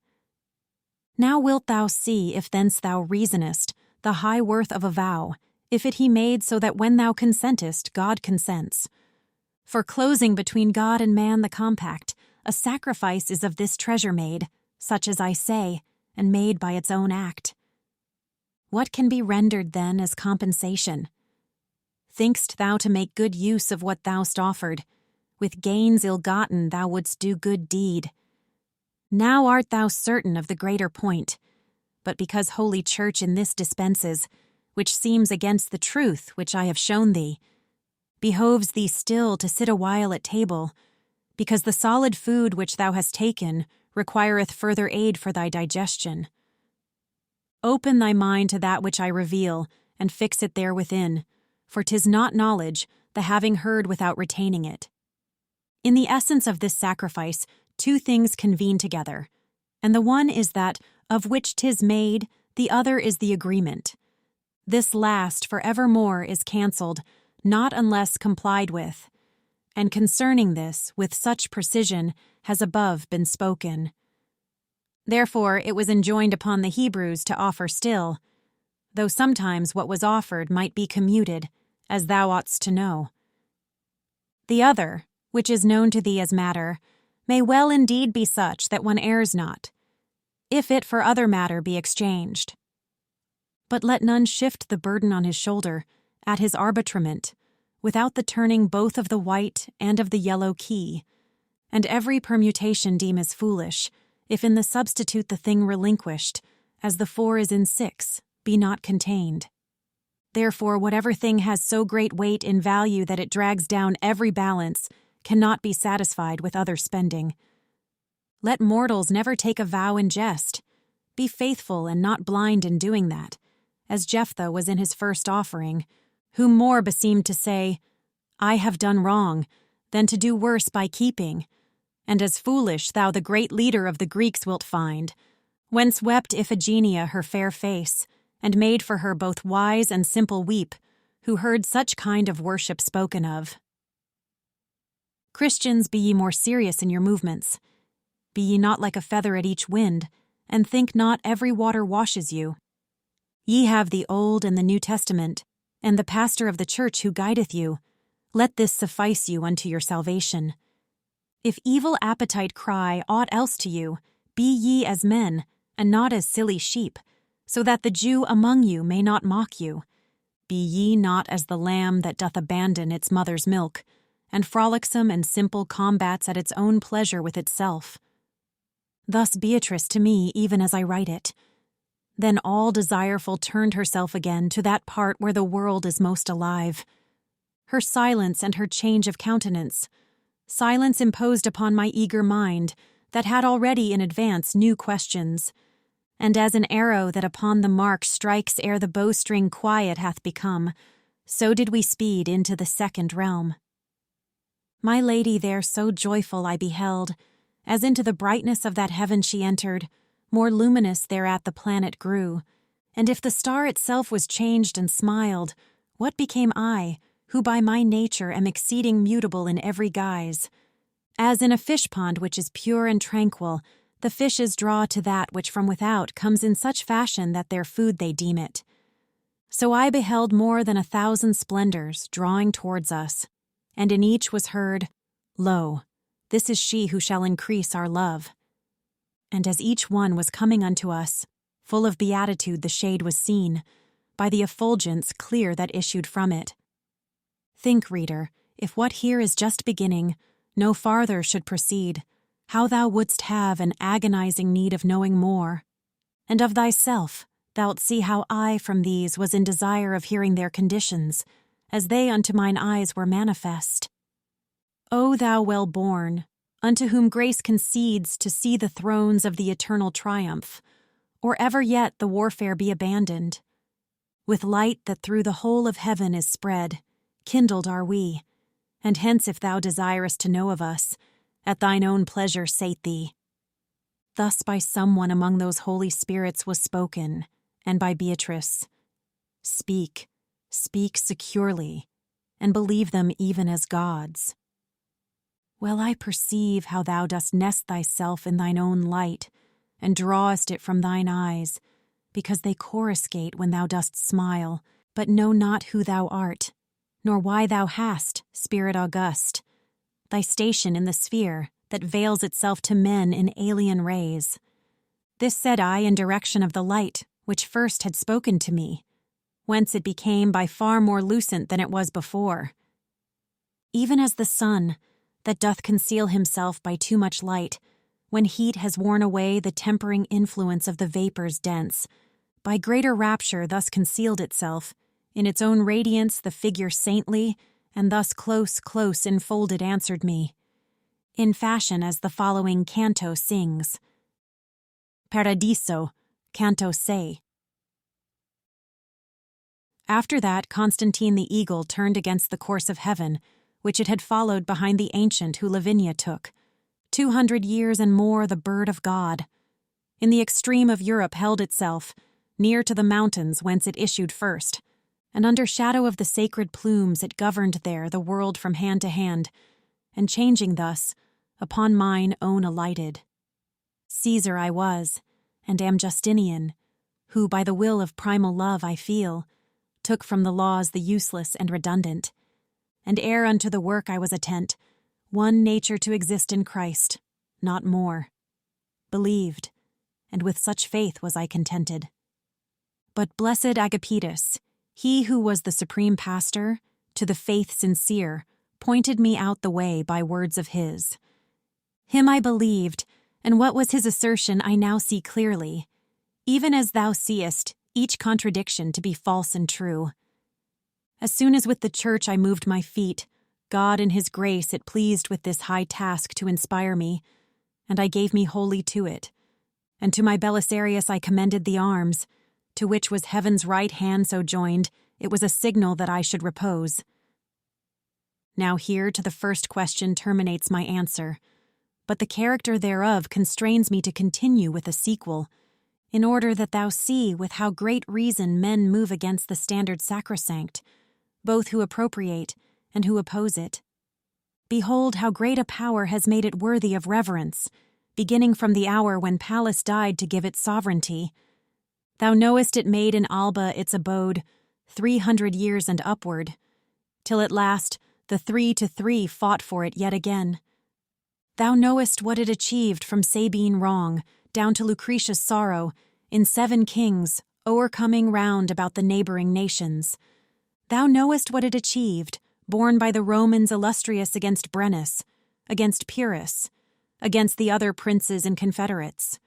Now wilt thou see, if thence thou reasonest, the high worth of a vow, if it he made so that when thou consentest, God consents. For closing between God and man the compact, a sacrifice is of this treasure made, such as I say, and made by its own act. What can be rendered then as compensation? Think'st thou to make good use of what thou'st offered? With gains ill-gotten thou wouldst do good deed. Now art thou certain of the greater point, but because Holy Church in this dispenses, which seems against the truth which I have shown thee, behoves thee still to sit a while at table, because the solid food which thou hast taken requireth further aid for thy digestion. Open thy mind to that which I reveal, and fix it there within, for 'tis not knowledge, the having heard without retaining it. In the essence of this sacrifice, two things convene together, and the one is that, of which 'tis made, the other is the agreement. This last for evermore is cancelled, not unless complied with, and concerning this, with such precision, has above been spoken. Therefore it was enjoined upon the Hebrews to offer still, though sometimes what was offered might be commuted, as thou oughtst to know. The other, which is known to thee as matter, may well indeed be such that one errs not, if it for other matter be exchanged. But let none shift the burden on his shoulder, at his arbitrament, without the turning both of the white and of the yellow key, and every permutation deem as foolish, if in the substitute the thing relinquished, as the 4 is in 6, be not contained. Therefore whatever thing has so great weight in value that it drags down every balance, cannot be satisfied with other spending. Let mortals never take a vow in jest. Be faithful and not blind in doing that, as Jephthah was in his first offering, whom more beseemed to say, I have done wrong, than to do worse by keeping, and as foolish thou the great leader of the Greeks wilt find, whence wept Iphigenia her fair face, and made for her both wise and simple weep, who heard such kind of worship spoken of. Christians, be ye more serious in your movements. Be ye not like a feather at each wind, and think not every water washes you. Ye have the Old and the New Testament, and the pastor of the church who guideth you. Let this suffice you unto your salvation. If evil appetite cry aught else to you, be ye as men, and not as silly sheep, so that the Jew among you may not mock you. Be ye not as the lamb that doth abandon its mother's milk, and frolicsome and simple combats at its own pleasure with itself. Thus Beatrice to me, even as I write it. Then all desireful turned herself again to that part where the world is most alive. Her silence and her change of countenance, silence imposed upon my eager mind, that had already in advance new questions, and as an arrow that upon the mark strikes ere the bowstring quiet hath become, so did we speed into the second realm. My lady there so joyful I beheld, as into the brightness of that heaven she entered, more luminous thereat the planet grew, and if the star itself was changed and smiled, what became I, who by my nature am exceeding mutable in every guise? As in a fish-pond which is pure and tranquil, the fishes draw to that which from without comes in such fashion that their food they deem it. So I beheld more than 1,000 splendors drawing towards us, and in each was heard, Lo, this is she who shall increase our love. And as each one was coming unto us, full of beatitude the shade was seen, by the effulgence clear that issued from it. Think, reader, if what here is just beginning, no farther should proceed, how thou wouldst have an agonizing need of knowing more. And of thyself, thou'lt see how I from these was in desire of hearing their conditions, as they unto mine eyes were manifest. O thou well-born, unto whom grace concedes to see the thrones of the eternal triumph, or ever yet the warfare be abandoned. With light that through the whole of heaven is spread, kindled are we, and hence if thou desirest to know of us, at thine own pleasure sate thee. Thus by someone among those holy spirits was spoken, and by Beatrice. Speak, speak securely, and believe them even as gods. Well I perceive how thou dost nest thyself in thine own light, and drawest it from thine eyes, because they coruscate when thou dost smile, but know not who thou art, nor why thou hast, spirit august, thy station in the sphere that veils itself to men in alien rays. This said I in direction of the light, which first had spoken to me, whence it became by far more lucent than it was before. Even as the sun, that doth conceal himself by too much light, when heat has worn away the tempering influence of the vapors dense, by greater rapture thus concealed itself, in its own radiance the figure saintly, and thus close, close enfolded answered me, in fashion as the following canto sings. Paradiso, canto 6. After that Constantine the eagle turned against the course of heaven, which it had followed behind the ancient who Lavinia took, 200 years and more the bird of God. In the extreme of Europe held itself, near to the mountains whence it issued first, and under shadow of the sacred plumes it governed there the world from hand to hand, and changing thus, upon mine own alighted. Caesar I was, and am Justinian, who by the will of primal love I feel, took from the laws the useless and redundant, and ere unto the work I was attent, one nature to exist in Christ, not more. Believed, and with such faith was I contented. But blessed Agapetus, he who was the supreme pastor, to the faith sincere, pointed me out the way by words of his. Him I believed, and what was his assertion I now see clearly, even as thou seest each contradiction to be false and true. As soon as with the church I moved my feet, God in his grace it pleased with this high task to inspire me, and I gave me wholly to it. And to my Belisarius I commended the arms, to which was heaven's right hand so joined, it was a signal that I should repose. Now here to the first question terminates my answer, but the character thereof constrains me to continue with a sequel, in order that thou see with how great reason men move against the standard sacrosanct, both who appropriate and who oppose it. Behold how great a power has made it worthy of reverence, beginning from the hour when Pallas died to give it sovereignty. Thou knowest it made in Alba its abode 300 years and upward, till at last the 3 to 3 fought for it yet again. Thou knowest what it achieved from Sabine wrong down to Lucretia's sorrow in 7 kings o'ercoming round about the neighboring nations. Thou knowest what it achieved, borne by the Romans illustrious against Brennus, against Pyrrhus, against the other princes and confederates.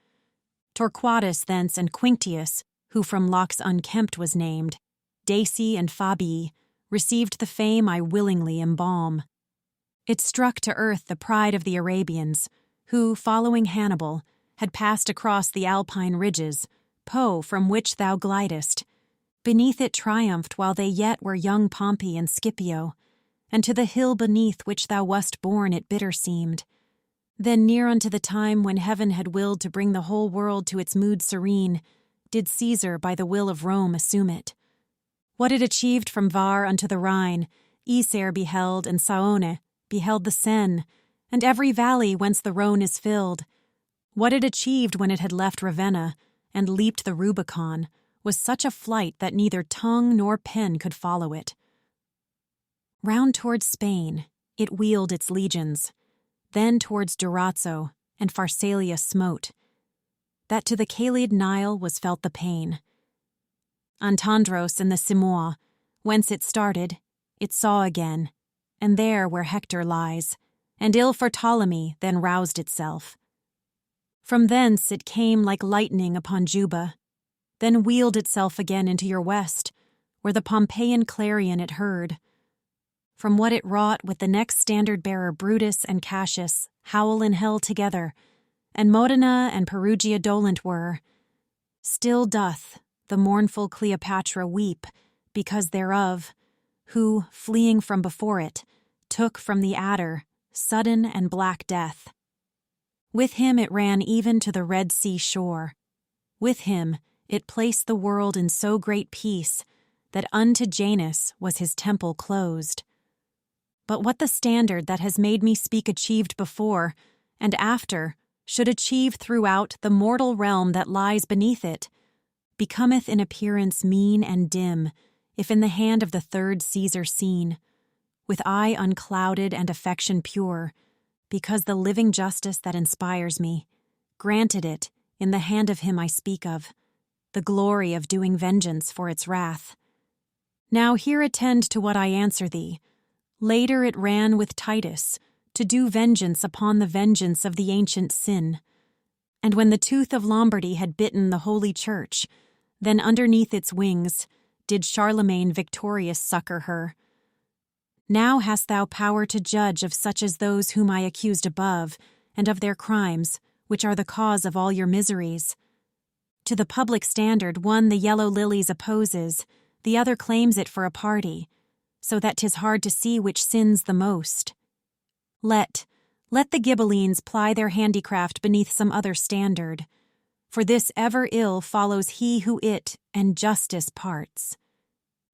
Torquatus thence and Quinctius, who from locks unkempt was named, Daci and Fabii, received the fame I willingly embalm. It struck to earth the pride of the Arabians, who, following Hannibal, had passed across the Alpine ridges, Po, from which thou glidest. Beneath it triumphed while they yet were young Pompey and Scipio, and to the hill beneath which thou wast born it bitter seemed. Then near unto the time when heaven had willed to bring the whole world to its mood serene, did Caesar by the will of Rome assume it. What it achieved from Var unto the Rhine, Isere beheld and Saone beheld the Seine, and every valley whence the Rhone is filled. What it achieved when it had left Ravenna and leaped the Rubicon was such a flight that neither tongue nor pen could follow it. Round towards Spain it wheeled its legions, then towards Durazzo and Pharsalia smote, that to the Chalid Nile was felt the pain. Antandros in the Simois, whence it started, it saw again, and there where Hector lies, and ill for Ptolemy then roused itself. From thence it came like lightning upon Juba, then wheeled itself again into your west, where the Pompeian clarion it heard. From what it wrought with the next standard-bearer Brutus and Cassius howl in hell together, and Modena and Perugia dolent were, still doth the mournful Cleopatra weep because thereof, who, fleeing from before it, took from the adder sudden and black death. With him it ran even to the Red Sea shore. With him it placed the world in so great peace that unto Janus was his temple closed. But what the standard that has made me speak achieved before, and after, should achieve throughout the mortal realm that lies beneath it, becometh in appearance mean and dim, if in the hand of the third Caesar seen, with eye unclouded and affection pure, because the living justice that inspires me granted it in the hand of him I speak of, the glory of doing vengeance for its wrath. Now here attend to what I answer thee. Later it ran with Titus, to do vengeance upon the vengeance of the ancient sin. And when the tooth of Lombardy had bitten the holy church, then underneath its wings did Charlemagne victorious succor her. Now hast thou power to judge of such as those whom I accused above, and of their crimes, which are the cause of all your miseries. To the public standard one the yellow lilies opposes, the other claims it for a party, so that 'tis hard to see which sins the most. Let the Ghibellines ply their handicraft beneath some other standard, for this ever ill follows he who it and justice parts.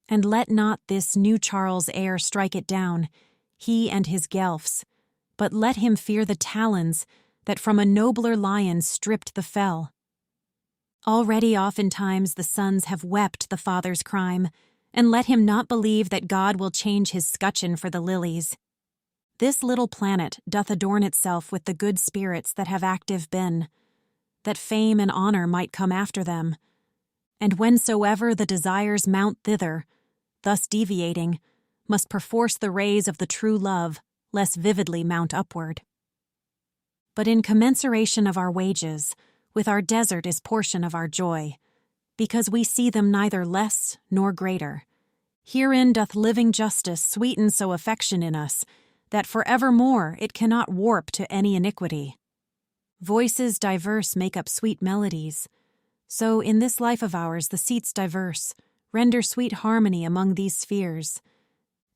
And let not this new Charles heir strike it down, he and his Guelphs, but let him fear the talons that from a nobler lion stripped the fell. Already oftentimes the sons have wept the father's crime, and let him not believe that God will change his scutcheon for the lilies. This little planet doth adorn itself with the good spirits that have active been, that fame and honor might come after them. And whensoever the desires mount thither, thus deviating, must perforce the rays of the true love less vividly mount upward. But in commensuration of our wages, with our desert is portion of our joy, because we see them neither less nor greater. Herein doth living justice sweeten so affection in us, that for evermore it cannot warp to any iniquity. Voices diverse make up sweet melodies. So in this life of ours the seats diverse render sweet harmony among these spheres.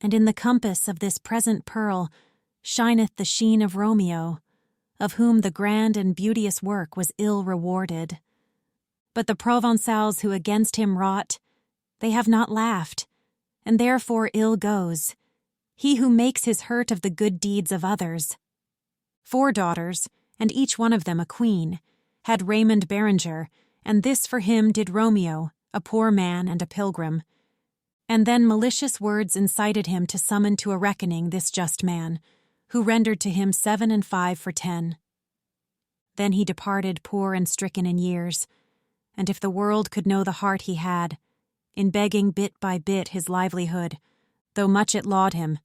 And in the compass of this present pearl shineth the sheen of Romeo, of whom the grand and beauteous work was ill rewarded. But the Provençals who against him wrought, they have not laughed, and therefore ill goes, he who makes his hurt of the good deeds of others. 4 daughters, and each one of them a queen, had Raymond Berenger, and this for him did Romeo, a poor man and a pilgrim. And then malicious words incited him to summon to a reckoning this just man, who rendered to him 7 and 5 for 10. Then he departed poor and stricken in years, and if the world could know the heart he had, in begging bit by bit his livelihood, though much it laud him,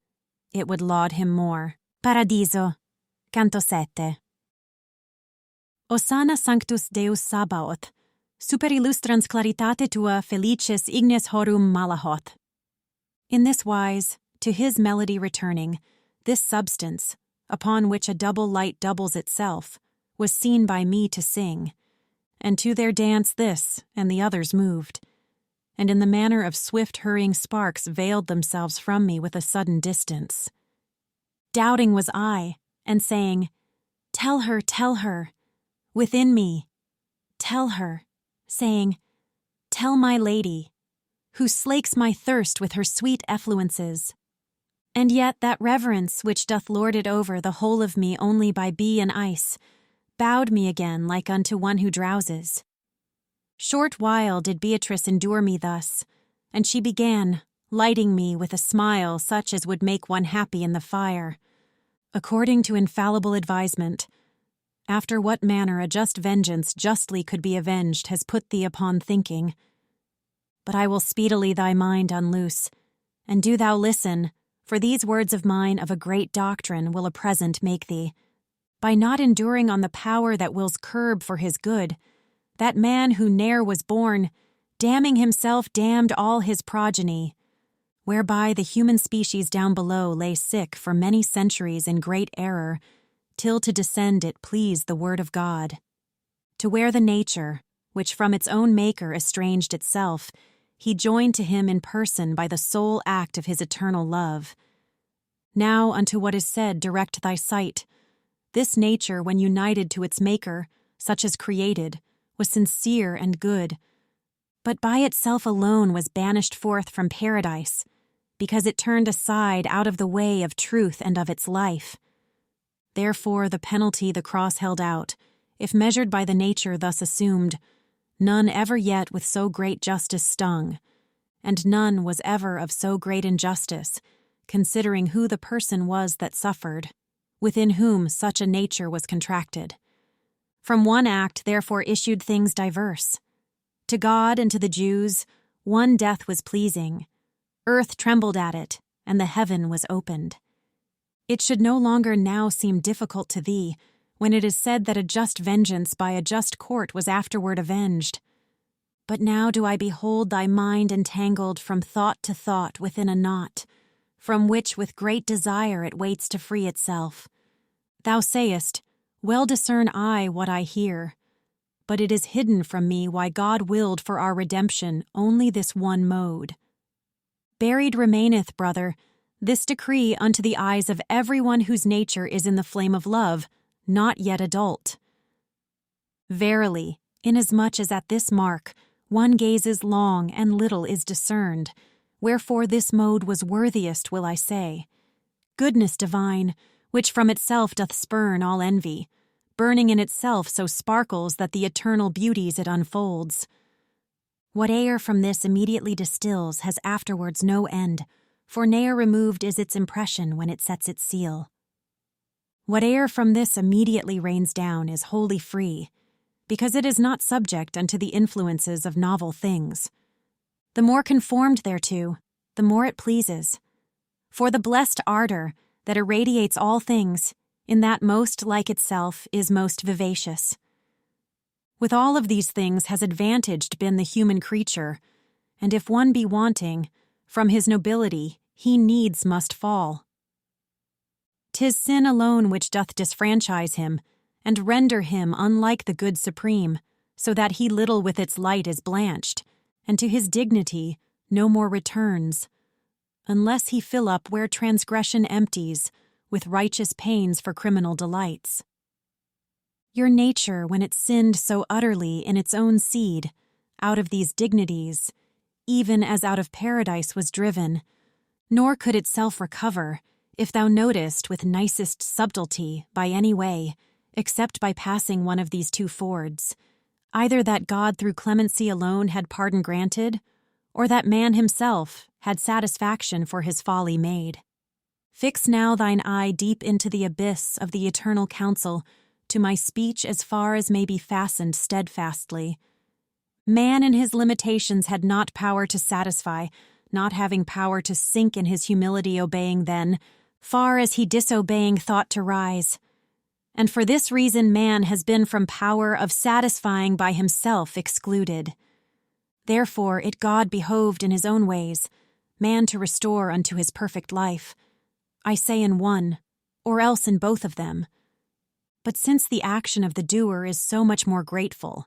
it would laud him more. Paradiso, Canto 7. Osana sanctus Deus Sabaoth, super illustrans claritate tua felicis ignes horum malahoth. In this wise, to his melody returning, this substance, upon which a double light doubles itself, was seen by me to sing, and to their dance this and the others moved, and in the manner of swift hurrying sparks veiled themselves from me with a sudden distance. Doubting was I, and saying, tell her, within me, tell her, saying, tell my lady, who slakes my thirst with her sweet effluences. And yet that reverence which doth lord it over the whole of me only by bee and ice, bowed me again like unto one who drowses. Short while did Beatrice endure me thus, and she began, lighting me with a smile such as would make one happy in the fire, according to infallible advisement. After what manner a just vengeance justly could be avenged has put thee upon thinking. But I will speedily thy mind unloose, and do thou listen, for these words of mine of a great doctrine will a present make thee. By not enduring on the power that wills curb for his good, that man who ne'er was born, damning himself damned all his progeny, whereby the human species down below lay sick for many centuries in great error, till to descend it pleased the word of God. To where the nature, which from its own maker estranged itself, he joined to him in person by the sole act of his eternal love. Now unto what is said direct thy sight. This nature, when united to its maker, such as created, was sincere and good, but by itself alone was banished forth from paradise, because it turned aside out of the way of truth and of its life. Therefore the penalty the cross held out, if measured by the nature thus assumed, none ever yet with so great justice stung, and none was ever of so great injustice, considering who the person was that suffered, within whom such a nature was contracted. From one act therefore issued things diverse. To God and to the Jews, one death was pleasing. Earth trembled at it, and the heaven was opened. It should no longer now seem difficult to thee, when it is said that a just vengeance by a just court was afterward avenged. But now do I behold thy mind entangled from thought to thought within a knot, from which with great desire it waits to free itself. Thou sayest, well discern I what I hear, but it is hidden from me why God willed for our redemption only this one mode. Buried remaineth, brother, this decree unto the eyes of everyone whose nature is in the flame of love, not yet adult. Verily, inasmuch as at this mark one gazes long and little is discerned, wherefore this mode was worthiest, will I say. Goodness divine, which from itself doth spurn all envy, burning in itself so sparkles that the eternal beauties it unfolds. Whate'er from this immediately distills has afterwards no end, for ne'er removed is its impression when it sets its seal. Whate'er from this immediately rains down is wholly free, because it is not subject unto the influences of novel things. The more conformed thereto, the more it pleases. For the blessed ardor that irradiates all things, in that most like itself, is most vivacious. With all of these things has advantaged been the human creature, and if one be wanting, from his nobility he needs must fall. 'Tis sin alone which doth disfranchise him, and render him unlike the good supreme, so that he little with its light is blanched, and to his dignity no more returns, unless he fill up where transgression empties, with righteous pains for criminal delights. Your nature, when it sinned so utterly in its own seed, out of these dignities, even as out of paradise was driven, nor could itself recover, if thou notest with nicest subtlety by any way, except by passing one of these two fords, either that God through clemency alone had pardon granted, or that man himself had satisfaction for his folly made. Fix now thine eye deep into the abyss of the eternal counsel, to my speech as far as may be fastened steadfastly. Man in his limitations had not power to satisfy, not having power to sink in his humility obeying then, far as he disobeying thought to rise. And for this reason man has been from power of satisfying by himself excluded. Therefore it God behoved in his own ways, man to restore unto his perfect life. I say in one, or else in both of them. But since the action of the doer is so much more grateful,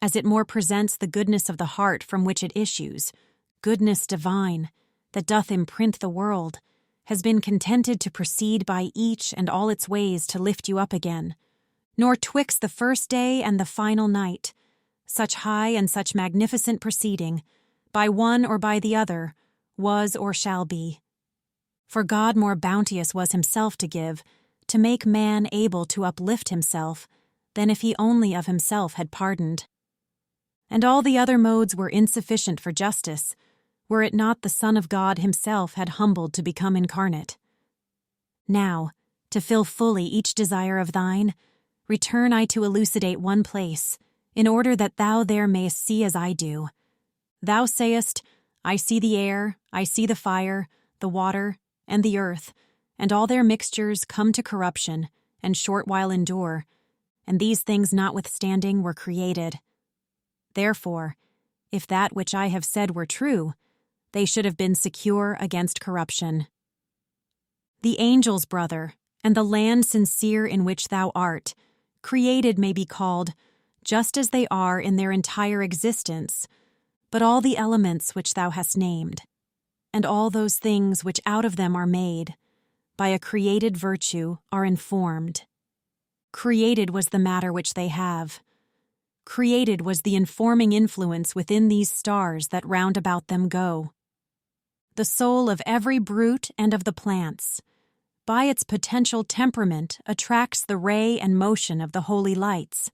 as it more presents the goodness of the heart from which it issues, goodness divine, that doth imprint the world, has been contented to proceed by each and all its ways to lift you up again, nor twixt the first day and the final night, such high and such magnificent proceeding, by one or by the other, was or shall be. For God more bounteous was himself to give, to make man able to uplift himself, than if he only of himself had pardoned. And all the other modes were insufficient for justice, were it not the Son of God himself had humbled to become incarnate. Now, to fill fully each desire of thine, return I to elucidate one place, in order that thou there mayest see as I do. Thou sayest, I see the air, I see the fire, the water, and the earth, and all their mixtures come to corruption, and short while endure, and these things notwithstanding were created. Therefore, if that which I have said were true, they should have been secure against corruption. The angels, brother, and the land sincere in which thou art, created may be called, just as they are in their entire existence, but all the elements which thou hast named, and all those things which out of them are made, by a created virtue are informed. Created was the matter which they have. Created was the informing influence within these stars that round about them go. The soul of every brute and of the plants, by its potential temperament, attracts the ray and motion of the holy lights.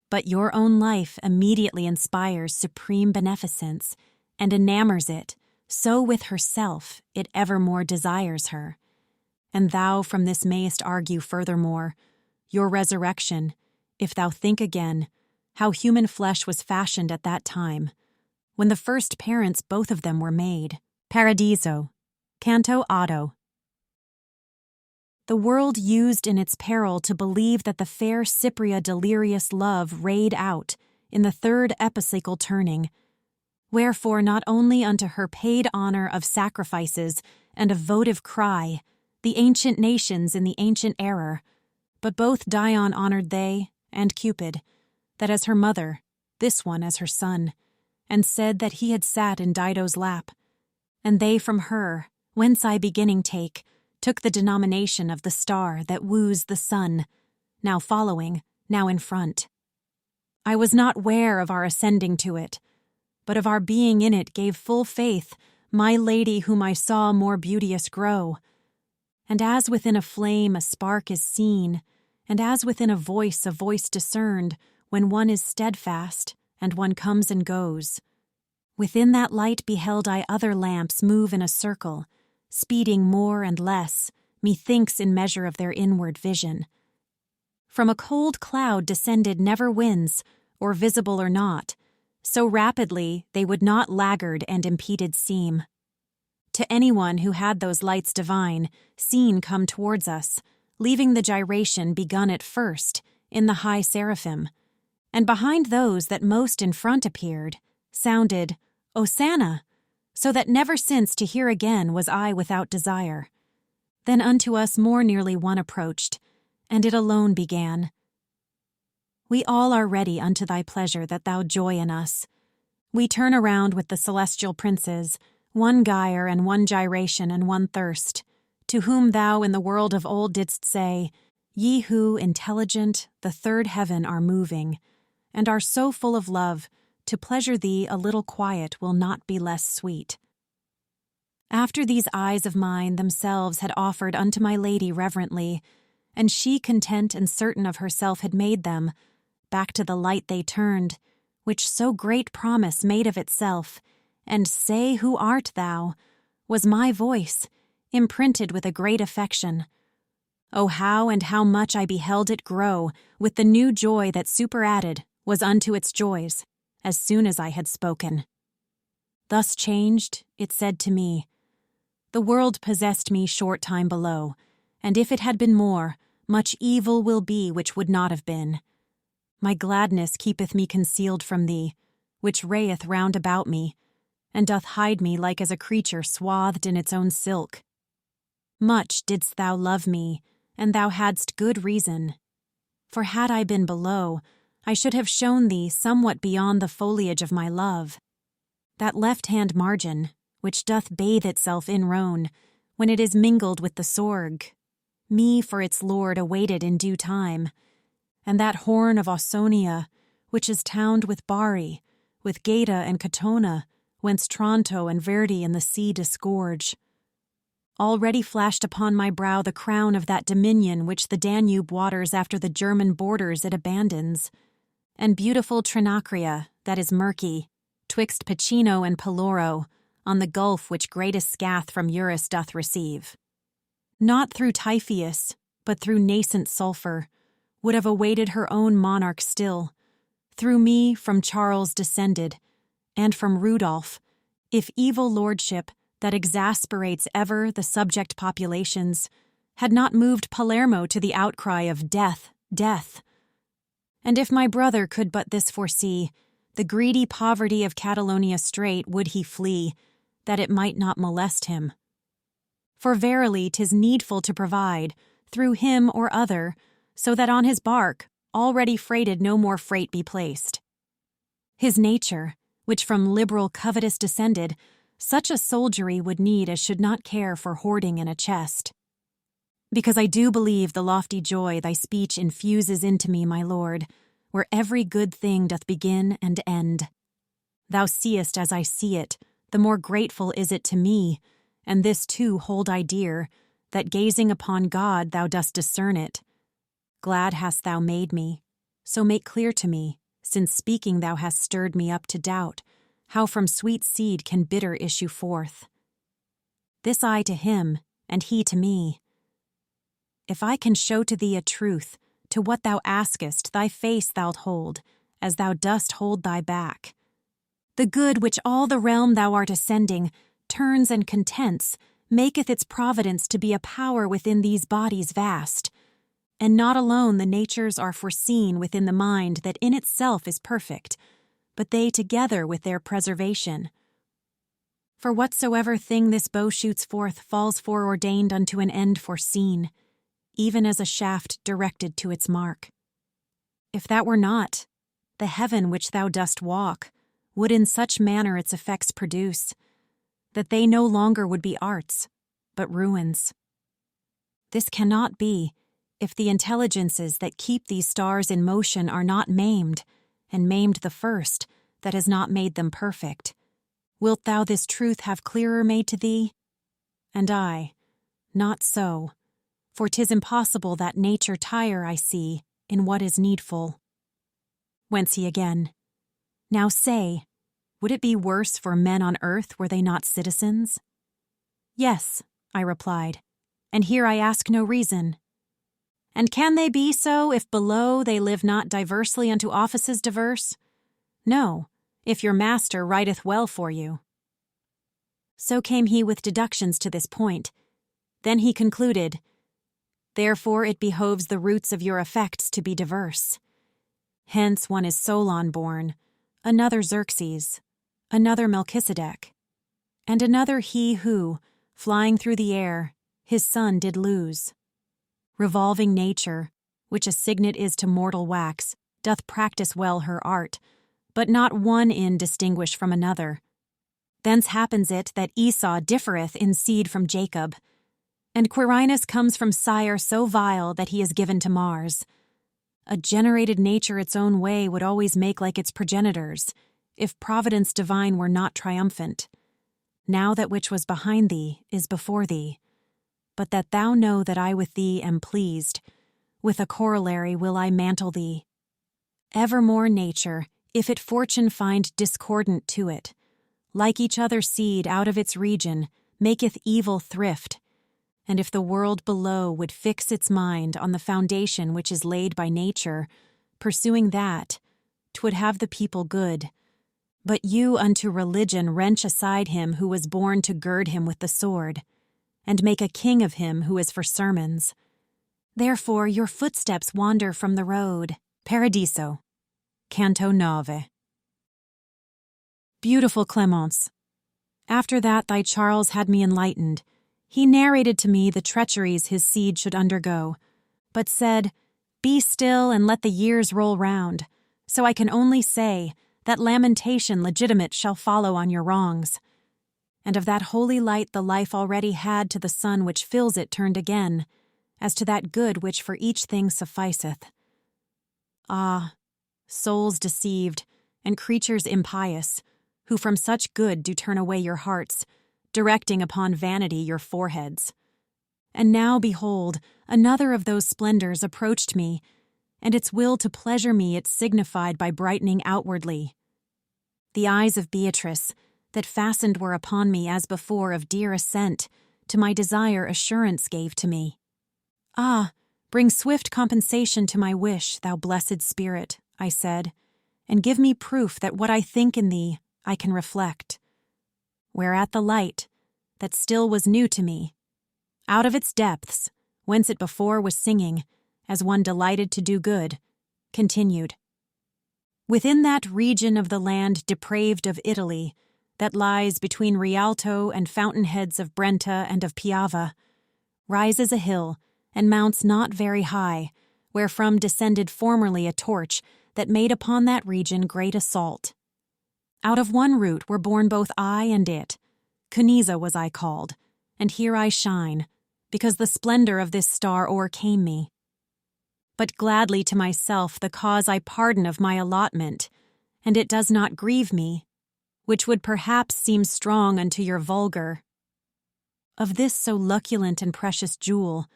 But your own life immediately inspires supreme beneficence and enamors it, so with herself it evermore desires her. And thou from this mayest argue furthermore, your resurrection, if thou think again, how human flesh was fashioned at that time, when the first parents both of them were made. Paradiso, Canto Otto. The world used in its peril to believe that the fair Cypria delirious love rayed out in the third epicycle turning, wherefore not only unto her paid honor of sacrifices and of votive cry, the ancient nations in the ancient error, but both Dion honored they, and Cupid, that as her mother, this one as her son, and said that he had sat in Dido's lap, and they from her, whence I beginning take, took the denomination of the star that woos the sun, now following, now in front. I was not ware of our ascending to it, but of our being in it gave full faith, my lady whom I saw more beauteous grow. And as within a flame a spark is seen, and as within a voice discerned, when one is steadfast, and one comes and goes. Within that light beheld I other lamps move in a circle, speeding more and less, methinks in measure of their inward vision. From a cold cloud descended never winds, or visible or not, so rapidly they would not laggard and impeded seem. To anyone who had those lights divine, seen come towards us, leaving the gyration begun at first, in the high seraphim, and behind those that most in front appeared, sounded, Hosanna, so that never since to hear again was I without desire. Then unto us more nearly one approached, and it alone began. We all are ready unto thy pleasure that thou joy in us. We turn around with the celestial princes, one gyre and one gyration and one thirst, to whom thou in the world of old didst say, Ye who, intelligent, the third heaven are moving, and are so full of love, to pleasure thee a little quiet will not be less sweet. After these eyes of mine themselves had offered unto my lady reverently, and she content and certain of herself had made them, back to the light they turned, which so great promise made of itself, and say who art thou, was my voice, imprinted with a great affection. Oh, how and how much I beheld it grow, with the new joy that superadded was unto its joys, as soon as I had spoken. Thus changed, it said to me, The world possessed me short time below, and if it had been more, much evil will be which would not have been. My gladness keepeth me concealed from thee, which rayeth round about me, and doth hide me like as a creature swathed in its own silk. Much didst thou love me, and thou hadst good reason. For had I been below, I should have shown thee somewhat beyond the foliage of my love. That left-hand margin, which doth bathe itself in Rhone, when it is mingled with the Sorgue, me for its lord awaited in due time, and that horn of Ausonia, which is towned with Bari, with Gaeta and Catona, whence Tronto and Verdi in the sea disgorge. Already flashed upon my brow the crown of that dominion which the Danube waters after the German borders it abandons, and beautiful Trinacria, that is murky, twixt Pacino and Peloro, on the gulf which greatest scath from Eurus doth receive. Not through Typhoeus, but through nascent sulphur, would have awaited her own monarch still. Through me from Charles descended, and from Rudolph, if evil lordship that exasperates ever the subject populations had not moved Palermo to the outcry of death, death. And if my brother could but this foresee, the greedy poverty of Catalonia straight would he flee, that it might not molest him. For verily 'tis needful to provide, through him or other, so that on his bark, already freighted, no more freight be placed. His nature, which from liberal covetous descended, such a soldiery would need as should not care for hoarding in a chest. Because I do believe the lofty joy thy speech infuses into me, my lord, where every good thing doth begin and end. Thou seest as I see it, the more grateful is it to me, and this too hold I dear, that gazing upon God thou dost discern it. Glad hast thou made me, so make clear to me, since speaking thou hast stirred me up to doubt, how from sweet seed can bitter issue forth. This I to him, and he to me. If I can show to thee a truth, to what thou askest thy face thou'lt hold, as thou dost hold thy back. The good which all the realm thou art ascending, turns and contents, maketh its providence to be a power within these bodies vast. And not alone the natures are foreseen within the mind that in itself is perfect, but they together with their preservation. For whatsoever thing this bow shoots forth falls foreordained unto an end foreseen, even as a shaft directed to its mark. If that were not, the heaven which thou dost walk would in such manner its effects produce, that they no longer would be arts, but ruins. This cannot be, if the intelligences that keep these stars in motion are not maimed, and maimed the first, that has not made them perfect. Wilt thou this truth have clearer made to thee? And I, not so, for 'tis impossible that nature tire, I see, in what is needful. Whence he again, now say, would it be worse for men on earth were they not citizens? Yes, I replied, and here I ask no reason. And can they be so if below they live not diversely unto offices diverse? No, if your master writeth well for you. So came he with deductions to this point. Then he concluded, therefore it behoves the roots of your effects to be diverse. Hence one is Solon born, another Xerxes, another Melchizedek, and another he who, flying through the air, his son did lose. Revolving nature, which a signet is to mortal wax, doth practice well her art, but not one in distinguish from another. Thence happens it that Esau differeth in seed from Jacob, and Quirinus comes from sire so vile that he is given to Mars. A generated nature its own way would always make like its progenitors, if providence divine were not triumphant. Now that which was behind thee is before thee, but that thou know that I with thee am pleased, with a corollary will I mantle thee. Evermore nature, if it fortune find discordant to it, like each other seed out of its region, maketh evil thrift, and if the world below would fix its mind on the foundation which is laid by nature, pursuing that, 'twould have the people good. But you unto religion wrench aside him who was born to gird him with the sword, and make a king of him who is for sermons. Therefore your footsteps wander from the road. Paradiso. Canto 9. Beautiful Clemence, after that thy Charles had me enlightened. He narrated to me the treacheries his seed should undergo, but said, be still and let the years roll round, so I can only say that lamentation legitimate shall follow on your wrongs. And of that holy light the life already had to the sun which fills it turned again, as to that good which for each thing sufficeth. Ah, souls deceived, and creatures impious, who from such good do turn away your hearts, directing upon vanity your foreheads. And now, behold, another of those splendors approached me, and its will to pleasure me it signified by brightening outwardly. The eyes of Beatrice, that fastened were upon me as before of dear Ascent, to my desire assurance gave to me. Ah, Bring swift compensation to my wish, thou blessed spirit, I said, and give me proof that what I think in thee I can reflect. Whereat the light, that still was new to me, out of its depths, whence it before was singing, as one delighted to do good, continued. Within that region of the land depraved of Italy, that lies between Rialto and fountainheads of Brenta and of Piava, rises a hill, and mounts not very high, wherefrom descended formerly a torch that made upon that region great assault. Out of one root were born both I and it. Cuniza was I called, and here I shine, because the splendor of this star o'ercame me. But gladly to myself the cause I pardon of my allotment, and it does not grieve me, which would perhaps seem strong unto your vulgar. Of this so luculent and precious jewel,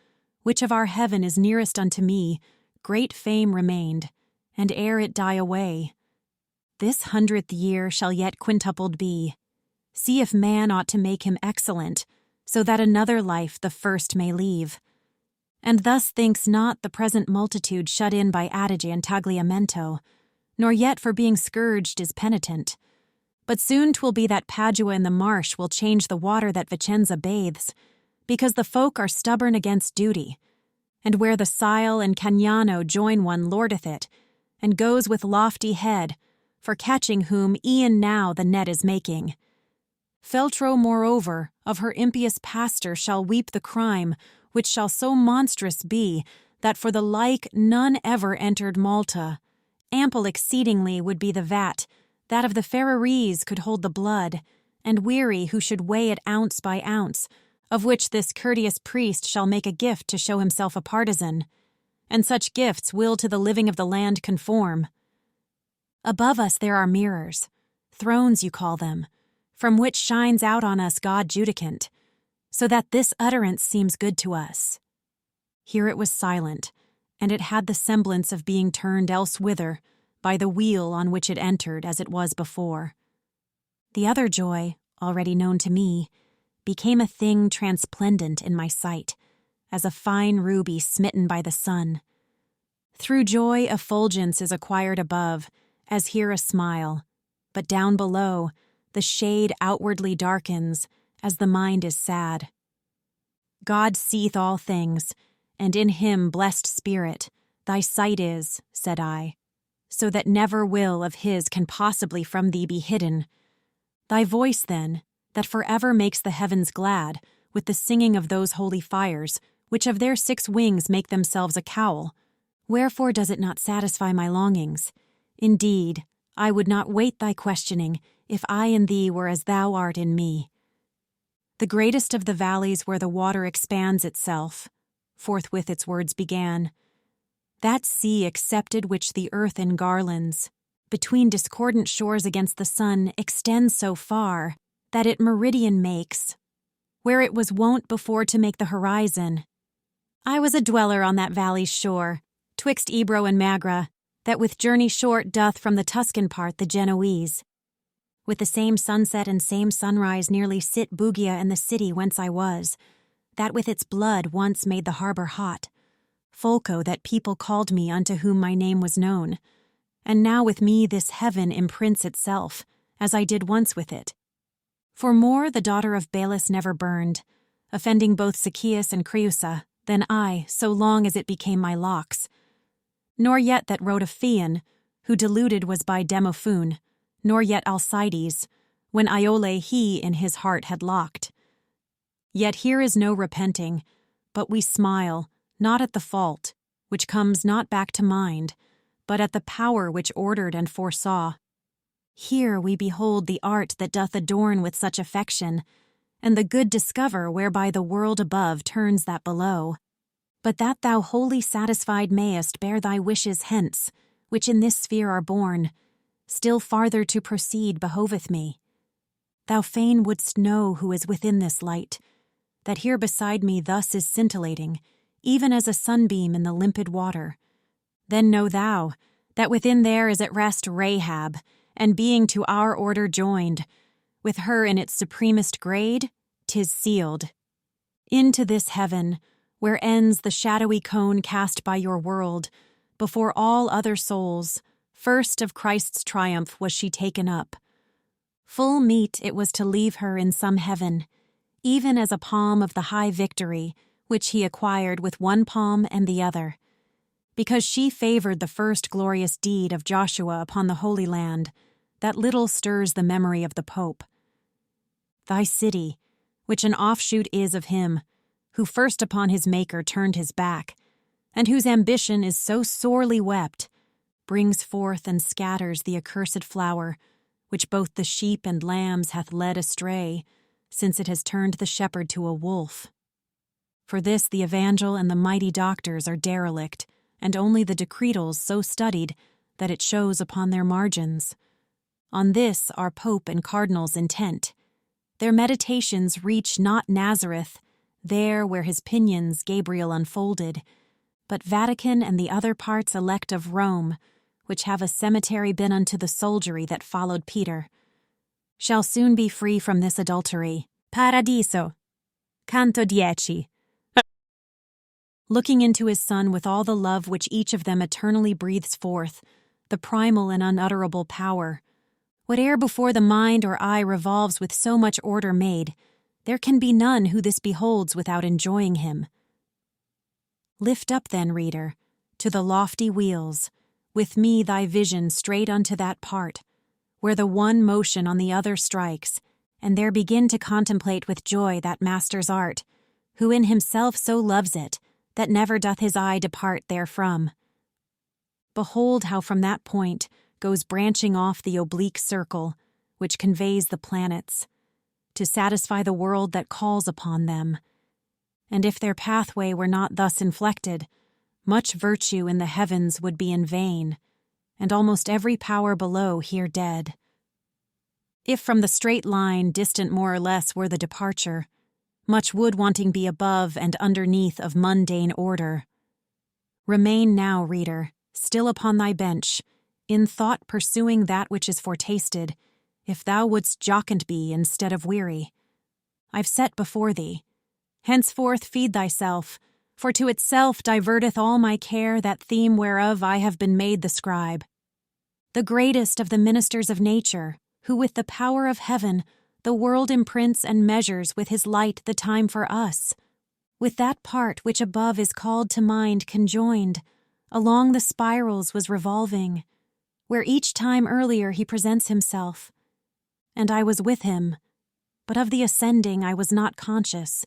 which of our heaven is nearest unto me, great fame remained, and ere it die away. This 100th year shall yet quintupled be. See if man ought to make him excellent, so that another life the first may leave. And thus thinks not the present multitude shut in by adage and tagliamento, nor yet for being scourged is penitent. But soon 'twill be that Padua in the marsh will change the water that Vicenza bathes, because the folk are stubborn against duty, and where the Sile and Cagnano join one lordeth it, and goes with lofty head, for catching whom e'en now the net is making. Feltro, moreover, of her impious pastor shall weep the crime, which shall so monstrous be, that for the like none ever entered Malta. Ample exceedingly would be the vat, that of the Ferraries could hold the blood, and weary who should weigh it ounce by ounce, of which this courteous priest shall make a gift to show himself a partisan, and such gifts will to the living of the land conform. Above us there are mirrors, thrones you call them, from which shines out on us God judicant, so that this utterance seems good to us. Here it was silent, and it had the semblance of being turned elsewhither by the wheel on which it entered as it was before. The other joy, already known to me, became a thing transplendent in my sight, as a fine ruby smitten by the sun. Through joy effulgence is acquired above, as here a smile, but down below the shade outwardly darkens, as the mind is sad. God seeth all things, and in him, blessed spirit, thy sight is, said I, so that never will of his can possibly from thee be hidden. Thy voice, then, that forever makes the heavens glad, with the singing of those holy fires, which of their 6 wings make themselves a cowl, wherefore does it not satisfy my longings? Indeed, I would not wait thy questioning, if I in thee were as thou art in me. The greatest of the valleys where the water expands itself, forthwith its words began, that sea accepted which the earth engarlands, between discordant shores against the sun, extends so far, that it meridian makes, where it was wont before to make the horizon. I was a dweller on that valley's shore, twixt Ebro and Magra, that with journey short doth from the Tuscan part the Genoese. With the same sunset and same sunrise nearly sit Bugia and the city whence I was, that with its blood once made the harbor hot, Folco that people called me unto whom my name was known, and now with me this heaven imprints itself, as I did once with it. For more the daughter of Belus never burned, offending both Zacchaeus and Creusa, than I, so long as it became my locks. Nor yet that Rhodophion, who deluded was by Demophon, nor yet Alcides, when Iole he in his heart had locked. Yet here is no repenting, but we smile, not at the fault, which comes not back to mind, but at the power which ordered and foresaw. Here we behold the art that doth adorn with such affection, and the good discover whereby the world above turns that below. But that thou wholly satisfied mayest bear thy wishes hence, which in this sphere are born, still farther to proceed behoveth me. Thou fain wouldst know who is within this light, that here beside me thus is scintillating, even as a sunbeam in the limpid water. Then know thou, that within there is at rest Rahab, and being to our order joined, with her in its supremest grade, 'tis sealed. Into this heaven, where ends the shadowy cone cast by your world, before all other souls, first of Christ's triumph was she taken up. Full meet it was to leave her in some heaven, even as a palm of the high victory, which he acquired with one palm and the other, because she favored the first glorious deed of Joshua upon the Holy Land, that little stirs the memory of the Pope. Thy city, which an offshoot is of him, who first upon his Maker turned his back, and whose ambition is so sorely wept, brings forth and scatters the accursed flower, which both the sheep and lambs hath led astray, since it has turned the shepherd to a wolf. For this the Evangel and the mighty doctors are derelict, and only the decretals so studied that it shows upon their margins. On this are Pope and Cardinals intent. Their meditations reach not Nazareth, there where his pinions Gabriel unfolded, but Vatican and the other parts elect of Rome, which have a cemetery been unto the soldiery that followed Peter, shall soon be free from this adultery. Paradiso. Canto 10. Looking into his Son with all the love which each of them eternally breathes forth, the primal and unutterable power, whate'er before the mind or eye revolves with so much order made, there can be none who this beholds without enjoying him. Lift up then, reader, to the lofty wheels, with me thy vision straight unto that part, where the one motion on the other strikes, and there begin to contemplate with joy that master's art, who in himself so loves it, that never doth his eye depart therefrom. Behold how from that point goes branching off the oblique circle, which conveys the planets, to satisfy the world that calls upon them. And if their pathway were not thus inflected, much virtue in the heavens would be in vain, and almost every power below here dead. If from the straight line distant more or less were the departure, much would wanting be above and underneath of mundane order. Remain now, reader, still upon thy bench, in thought pursuing that which is foretasted, if thou wouldst jocund be instead of weary. I've set before thee. Henceforth feed thyself, for to itself diverteth all my care that theme whereof I have been made the scribe. The greatest of the ministers of nature, who with the power of heaven the world imprints and measures with his light the time for us, with that part which above is called to mind conjoined, along the spirals was revolving, where each time earlier he presents himself. And I was with him, but of the ascending I was not conscious,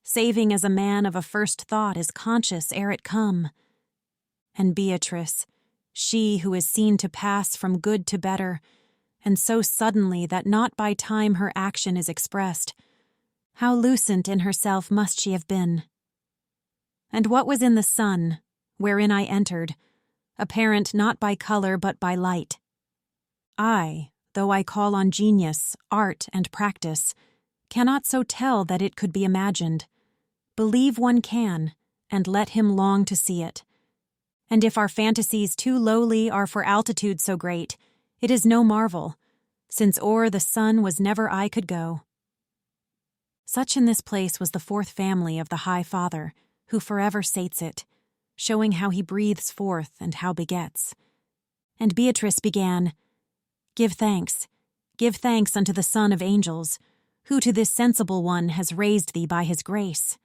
saving as a man of a first thought is conscious ere it come. And Beatrice, she who is seen to pass from good to better, and so suddenly that not by time her action is expressed, how lucent in herself must she have been. And what was in the sun, wherein I entered, apparent not by color but by light? I, though I call on genius, art, and practice, cannot so tell that it could be imagined. Believe one can, and let him long to see it. And if our fantasies too lowly are for altitude so great, it is no marvel, since o'er the sun was never eye could go. Such in this place was the fourth family of the High Father, who forever sates it, showing how he breathes forth and how begets. And Beatrice began, give thanks unto the Son of angels, who to this sensible one has raised thee by his grace.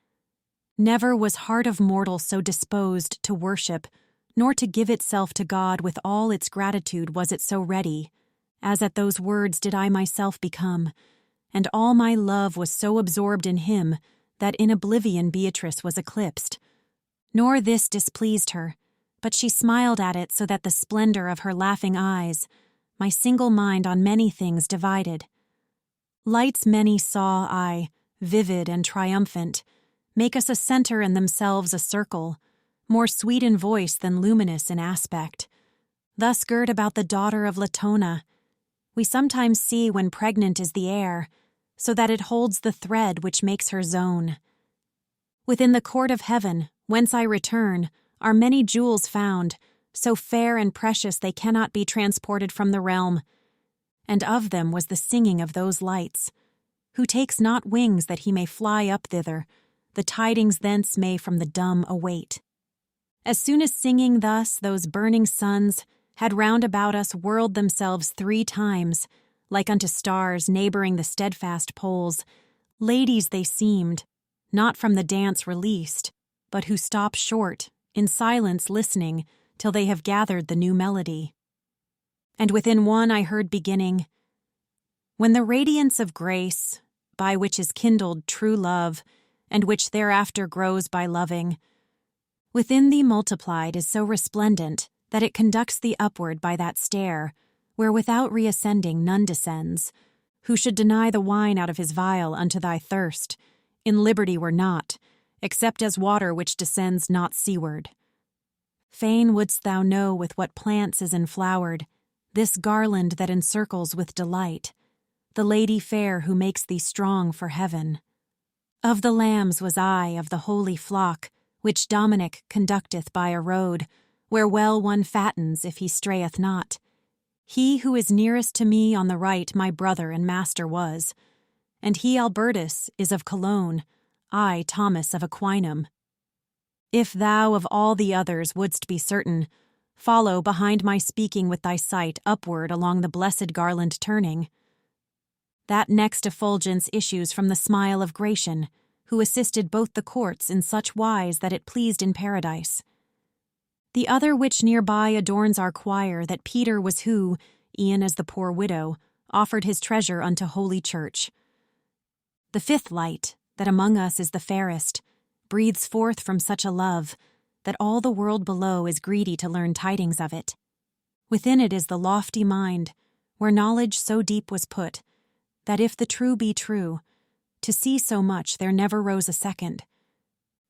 Never was heart of mortal so disposed to worship, nor to give itself to God with all its gratitude was it so ready, as at those words did I myself become, and all my love was so absorbed in him that in oblivion Beatrice was eclipsed. Nor this displeased her, but she smiled at it so that the splendor of her laughing eyes, my single mind on many things divided. Lights many saw I, vivid and triumphant, make us a center and themselves a circle, more sweet in voice than luminous in aspect. Thus girt about the daughter of Latona, we sometimes see when pregnant is the air, so that it holds the thread which makes her zone. Within the court of heaven, whence I return, are many jewels found, so fair and precious they cannot be transported from the realm. And of them was the singing of those lights, who takes not wings that he may fly up thither, the tidings thence may from the dumb await. As soon as singing thus, those burning suns had round about us whirled themselves 3 times, like unto stars neighboring the steadfast poles. Ladies they seemed, not from the dance released, but who stop short, in silence listening, till they have gathered the new melody. And within one I heard beginning, when the radiance of grace, by which is kindled true love, and which thereafter grows by loving, within thee multiplied is so resplendent that it conducts thee upward by that stair, where without reascending none descends, who should deny the wine out of his vial unto thy thirst, in liberty were not, except as water which descends not seaward. Fain wouldst thou know with what plants is enflowered, this garland that encircles with delight, the lady fair who makes thee strong for heaven. Of the lambs was I of the holy flock, which Dominic conducteth by a road, where well one fattens if he strayeth not. He who is nearest to me on the right my brother and master was, and he Albertus is of Cologne, I Thomas of Aquinum. If thou of all the others wouldst be certain, follow behind my speaking with thy sight upward along the blessed garland turning. That next effulgence issues from the smile of Gratian, who assisted both the courts in such wise that it pleased in paradise. The other which nearby adorns our choir that Peter was who, e'en as the poor widow, offered his treasure unto holy church. The 5th light, that among us is the fairest, breathes forth from such a love, that all the world below is greedy to learn tidings of it. Within it is the lofty mind, where knowledge so deep was put, that if the true be true, to see so much there never rose a second.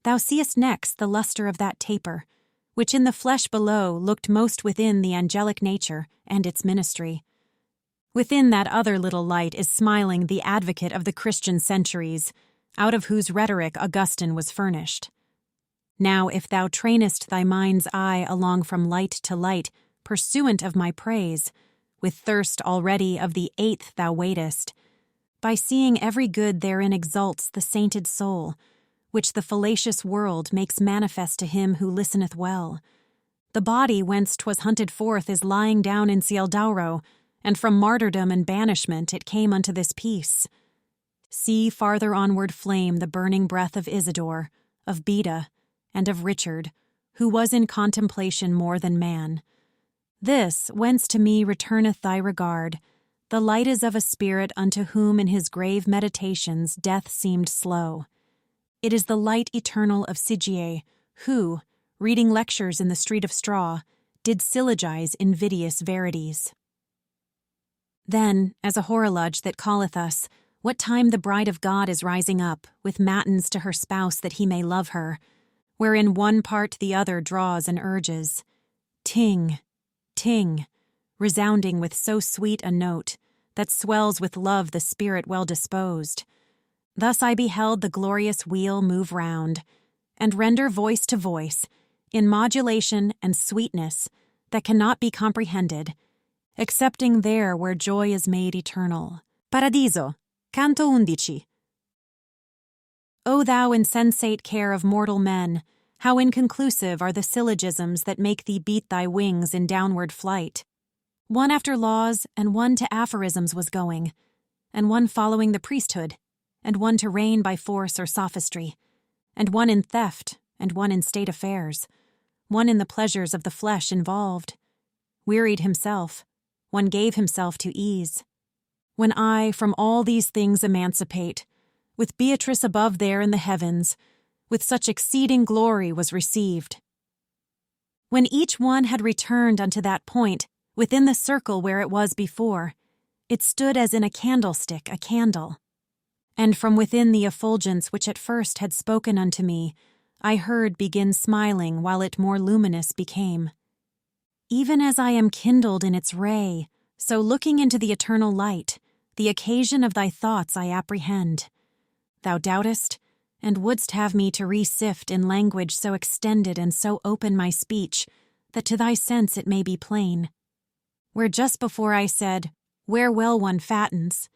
Thou seest next the lustre of that taper, which in the flesh below looked most within the angelic nature and its ministry. Within that other little light is smiling the advocate of the Christian centuries, out of whose rhetoric Augustine was furnished. Now if thou trainest thy mind's eye along from light to light, pursuant of my praise, with thirst already of the 8th thou waitest, by seeing every good therein exalts the sainted soul, which the fallacious world makes manifest to him who listeneth well. The body whence 'twas hunted forth is lying down in Cieldauro, and from martyrdom and banishment it came unto this peace. See farther onward flame the burning breath of Isidore, of Beda, and of Richard, who was in contemplation more than man. This, whence to me returneth thy regard, the light is of a spirit unto whom in his grave meditations death seemed slow. It is the light eternal of Sigier, who, reading lectures in the street of straw, did syllogize invidious verities. Then, as a horologe that calleth us, what time the bride of God is rising up, with matins to her spouse that he may love her, wherein one part the other draws and urges. Ting, ting, resounding with so sweet a note, that swells with love the spirit well disposed. Thus I beheld the glorious wheel move round, and render voice to voice, in modulation and sweetness that cannot be comprehended, excepting there where joy is made eternal. Paradiso, canto 11. O thou insensate care of mortal men, how inconclusive are the syllogisms that make thee beat thy wings in downward flight. One after laws, and one to aphorisms was going, and one following the priesthood, and one to reign by force or sophistry, and one in theft, and one in state affairs, one in the pleasures of the flesh involved. Wearied himself, one gave himself to ease. When I from all these things emancipate, with Beatrice above there in the heavens, with such exceeding glory was received. When each one had returned unto that point, within the circle where it was before, it stood as in a candlestick a candle. And from within the effulgence which at first had spoken unto me, I heard begin smiling while it more luminous became. Even as I am kindled in its ray, so looking into the eternal light, the occasion of thy thoughts I apprehend. Thou doubtest, and wouldst have me to re-sift in language so extended and so open my speech, that to thy sense it may be plain. Where just before I said, where well one fattens,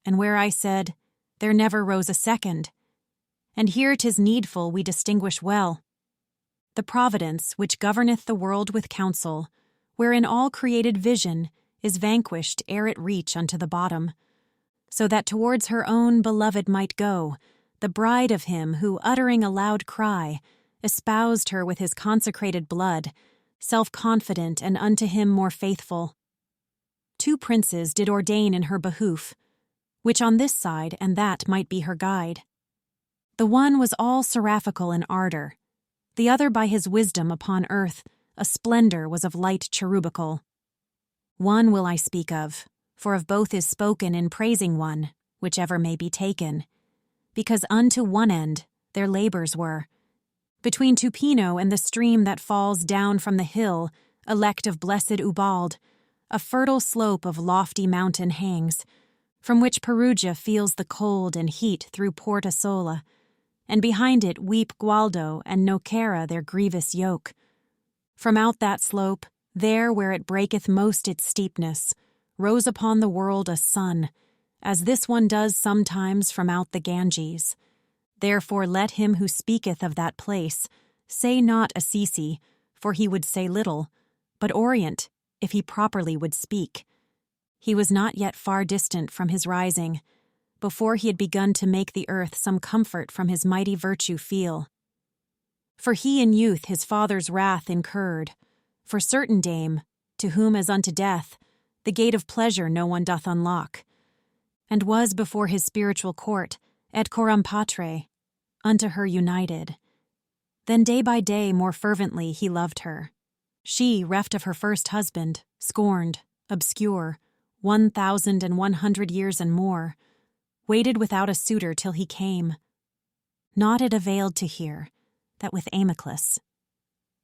and where I said, there never rose a second, and here 'tis needful we distinguish well the providence which governeth the world with counsel, wherein all created vision is vanquished ere it reach unto the bottom, so that towards her own beloved might go, the bride of him who, uttering a loud cry, espoused her with his consecrated blood, self-confident and unto him more faithful. 2 princes did ordain in her behoof, which on this side and that might be her guide. The one was all seraphical in ardor, the other by his wisdom upon earth a splendor was of light cherubical. One will I speak of, for of both is spoken in praising one, whichever may be taken, because unto one end their labors were. Between Tupino and the stream that falls down from the hill, elect of blessed Ubald, a fertile slope of lofty mountain hangs, from which Perugia feels the cold and heat through Porta Sola, and behind it weep Gualdo and Nocara their grievous yoke. From out that slope, there where it breaketh most its steepness, rose upon the world a sun, as this one does sometimes from out the Ganges. Therefore let him who speaketh of that place say not Assisi, for he would say little, but Orient, if he properly would speak. He was not yet far distant from his rising, before he had begun to make the earth some comfort from his mighty virtue feel. For he in youth his father's wrath incurred, for certain dame, to whom as unto death, the gate of pleasure no one doth unlock, and was before his spiritual court, et coram patre, unto her united. Then day by day more fervently he loved her. She, reft of her first husband, scorned, obscure, 1,100 years and more, waited without a suitor till he came. Not it availed to hear, that with Amyclus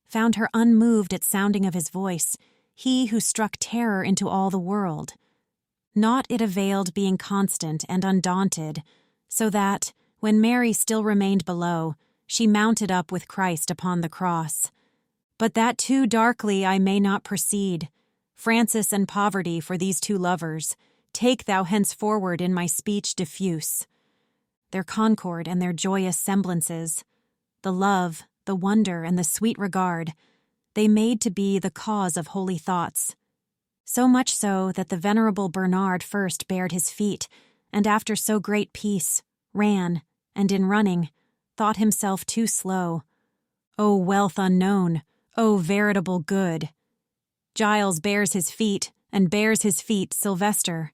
found her unmoved at sounding of his voice, he who struck terror into all the world. Not it availed being constant and undaunted, so that, when Mary still remained below, she mounted up with Christ upon the cross. But that too darkly I may not proceed. Francis and poverty for these 2 lovers, take thou henceforward in my speech diffuse. Their concord and their joyous semblances, the love, the wonder, and the sweet regard, they made to be the cause of holy thoughts. So much so that the venerable Bernard first bared his feet, and after so great peace, ran, and in running, thought himself too slow. O wealth unknown, O veritable good! Giles bears his feet, and bears his feet Sylvester.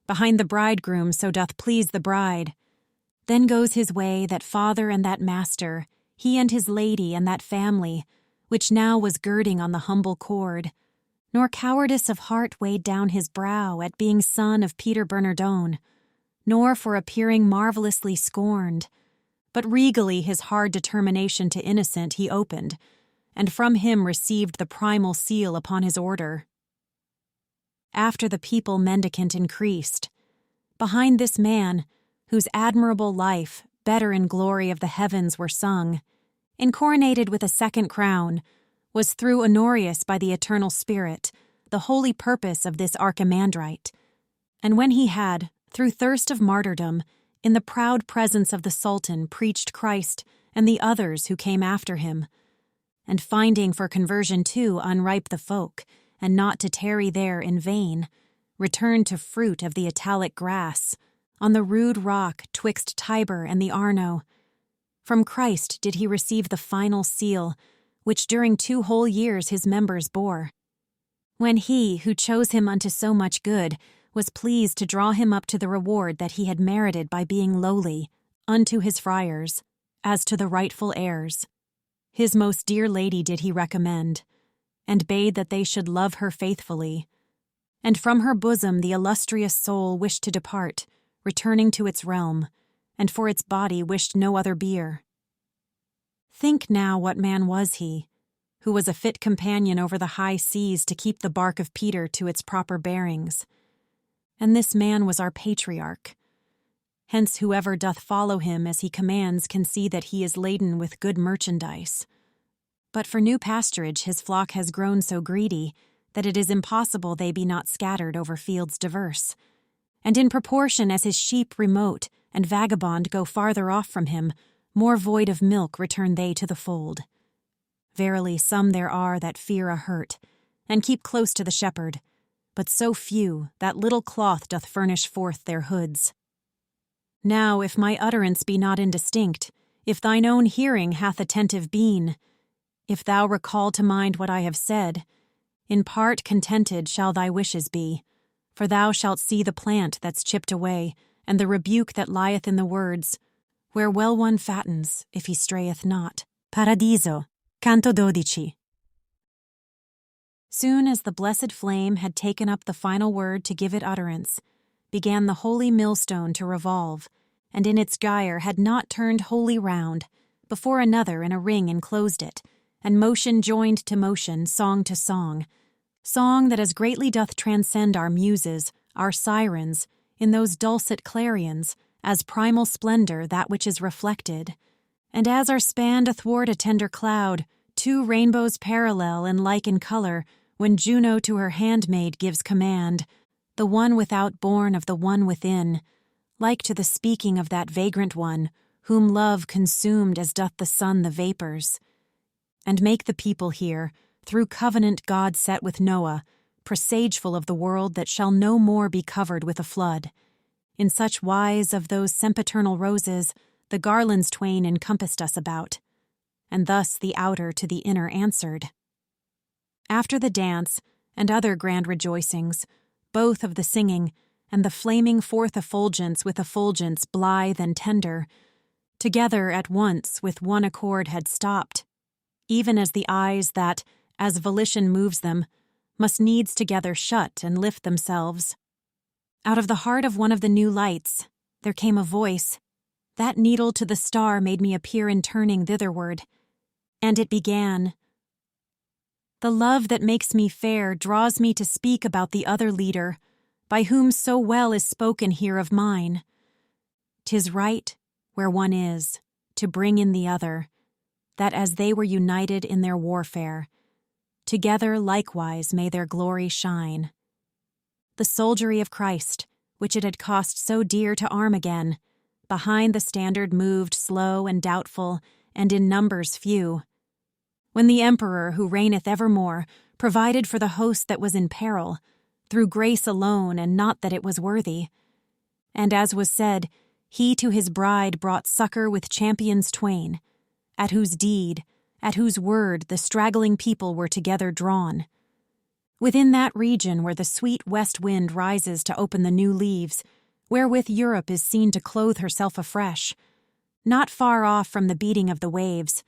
Behind the bridegroom so doth please the bride. Then goes his way that father and that master, he and his lady and that family, which now was girding on the humble cord. Nor cowardice of heart weighed down his brow at being son of Peter Bernardone, nor for appearing marvelously scorned, but regally his hard determination to innocent he opened, and from him received the primal seal upon his order. After the people mendicant increased, behind this man, whose admirable life, better in glory of the heavens were sung, incoronated with a second crown, was through Honorius by the eternal Spirit, the holy purpose of this archimandrite. And when he had, through thirst of martyrdom, in the proud presence of the Sultan preached Christ and the others who came after him, and finding for conversion too unripe the folk, and not to tarry there in vain, returned to fruit of the Italic grass, on the rude rock twixt Tiber and the Arno. From Christ did he receive the final seal, which during 2 whole years his members bore. When he, who chose him unto so much good, was pleased to draw him up to the reward that he had merited by being lowly, unto his friars, as to the rightful heirs, his most dear lady did he recommend, and bade that they should love her faithfully. And from her bosom the illustrious soul wished to depart, returning to its realm, and for its body wished no other bier. Think now what man was he, who was a fit companion over the high seas to keep the bark of Peter to its proper bearings. And this man was our patriarch. Hence whoever doth follow him as he commands can see that he is laden with good merchandise. But for new pasturage his flock has grown so greedy that it is impossible they be not scattered over fields diverse. And in proportion as his sheep remote and vagabond go farther off from him, more void of milk return they to the fold. Verily some there are that fear a hurt, and keep close to the shepherd, but so few that little cloth doth furnish forth their hoods. Now if my utterance be not indistinct, if thine own hearing hath attentive been, if thou recall to mind what I have said, in part contented shall thy wishes be, for thou shalt see the plant that's chipped away, and the rebuke that lieth in the words, where well one fattens, if he strayeth not. Paradiso, Canto 12. Soon as the blessed flame had taken up the final word to give it utterance, began the holy millstone to revolve, and in its gyre had not turned wholly round, before another in a ring enclosed it, and motion joined to motion, song to song that as greatly doth transcend our muses, our sirens, in those dulcet clarions, as primal splendor that which is reflected, and as are spanned athwart a tender cloud, two rainbows parallel and like in color, when Juno to her handmaid gives command, the one without born of the one within, like to the speaking of that vagrant one, whom love consumed as doth the sun the vapors. And make the people hear, through covenant God set with Noah, presageful of the world that shall no more be covered with a flood. In such wise of those sempiternal roses, the garlands twain encompassed us about, and thus the outer to the inner answered. After the dance, and other grand rejoicings, both of the singing, and the flaming forth effulgence with effulgence blithe and tender, together at once with one accord had stopped, even as the eyes that, as volition moves them, must needs together shut and lift themselves. Out of the heart of one of the new lights, there came a voice. That needle to the star made me appear in turning thitherward, and it began. The love that makes me fair draws me to speak about the other leader, by whom so well is spoken here of mine. 'Tis right, where one is, to bring in the other, that as they were united in their warfare, together likewise may their glory shine. The soldiery of Christ, which it had cost so dear to arm again, behind the standard moved slow and doubtful, and in numbers few. When the Emperor, who reigneth evermore, provided for the host that was in peril, through grace alone, and not that it was worthy. And as was said, he to his bride brought succor with champions twain, at whose deed, at whose word the straggling people were together drawn. Within that region where the sweet west wind rises to open the new leaves, wherewith Europe is seen to clothe herself afresh, not far off from the beating of the waves,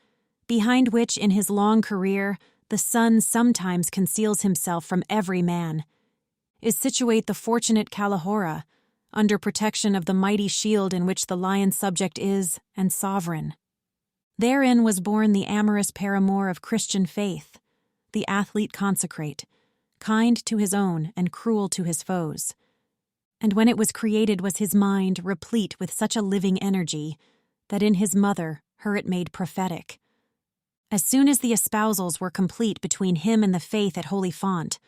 behind which in his long career the sun sometimes conceals himself from every man, is situate the fortunate Calahorra, under protection of the mighty shield in which the lion subject is and sovereign. Therein was born the amorous paramour of Christian faith, the athlete consecrate, kind to his own and cruel to his foes. And when it was created was his mind replete with such a living energy that in his mother her it made prophetic. As soon as the espousals were complete between him and the faith at Holy Font,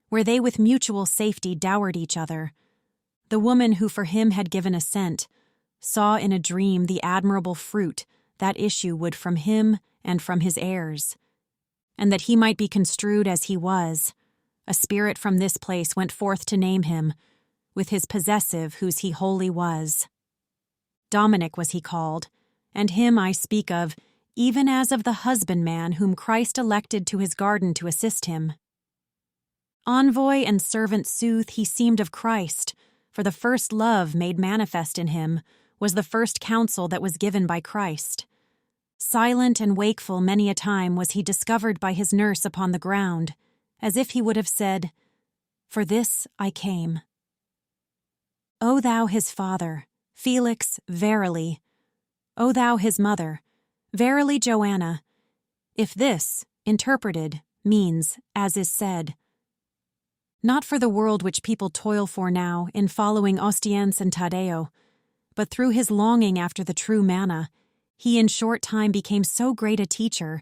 where they with mutual safety dowered each other, the woman who for him had given assent saw in a dream the admirable fruit that issue would from him and from his heirs, and that he might be construed as he was, a spirit from this place went forth to name him, with his possessive whose he wholly was. Dominic was he called, and him I speak of, even as of the husbandman whom Christ elected to his garden to assist him. Envoy and servant sooth he seemed of Christ, for the first love made manifest in him was the first counsel that was given by Christ. Silent and wakeful many a time was he discovered by his nurse upon the ground, as if he would have said, "For this I came." O thou his father, Felix, verily. O thou his mother, verily Joanna, if this, interpreted, means, as is said. Not for the world which people toil for now in following Ostiense and Taddeo, but through his longing after the true manna, he in short time became so great a teacher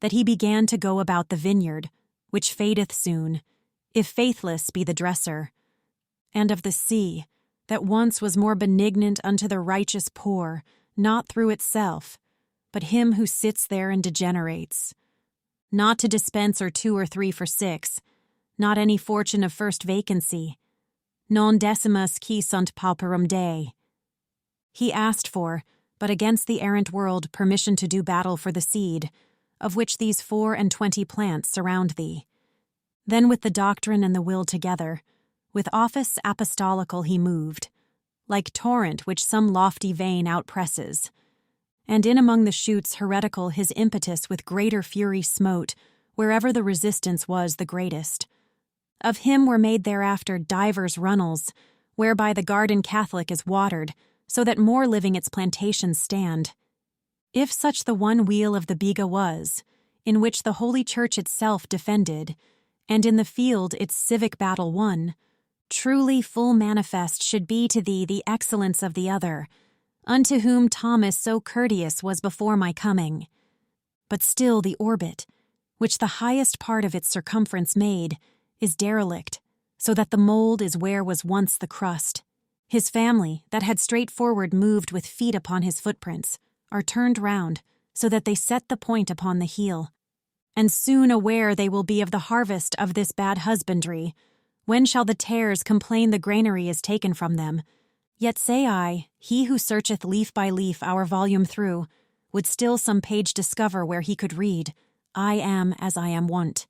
that he began to go about the vineyard, which fadeth soon, if faithless be the dresser, and of the sea, that once was more benignant unto the righteous poor, not through itself, but him who sits there and degenerates. Not to dispense or 2 or 3 for 6, not any fortune of first vacancy, non decimus qui sunt pauperum Dei. He asked for, but against the errant world, permission to do battle for the seed, of which these 24 plants surround thee. Then with the doctrine and the will together, with office apostolical he moved, like torrent which some lofty vein outpresses. And in among the shoots heretical his impetus with greater fury smote, wherever the resistance was the greatest. Of him were made thereafter divers runnels, whereby the garden Catholic is watered, so that more living its plantations stand. If such the one wheel of the biga was, in which the Holy Church itself defended, and in the field its civic battle won, truly full manifest should be to thee the excellence of the other, unto whom Thomas so courteous was before my coming. But still the orbit, which the highest part of its circumference made, is derelict, so that the mold is where was once the crust. His family, that had straightforward moved with feet upon his footprints, are turned round, so that they set the point upon the heel. And soon aware they will be of the harvest of this bad husbandry. When shall the tares complain the granary is taken from them? Yet say I, he who searcheth leaf by leaf our volume through, would still some page discover where he could read, I am as I am wont.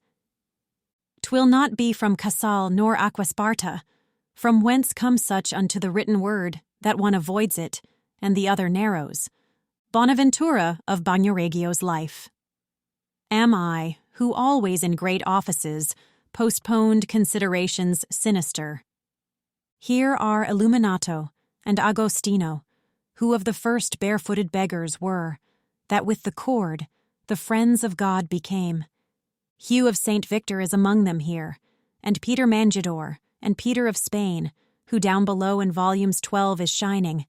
'Twill not be from Casale nor Aquasparta, from whence comes such unto the written word, that one avoids it, and the other narrows. Bonaventura of Bagnoregio's life. Am I, who always in great offices postponed considerations sinister. Here are Illuminato and Agostino, who of the first barefooted beggars were, that with the cord the friends of God became. Hugh of St. Victor is among them here, and Peter Mangidor, and Peter of Spain, who down below in volumes 12 is shining,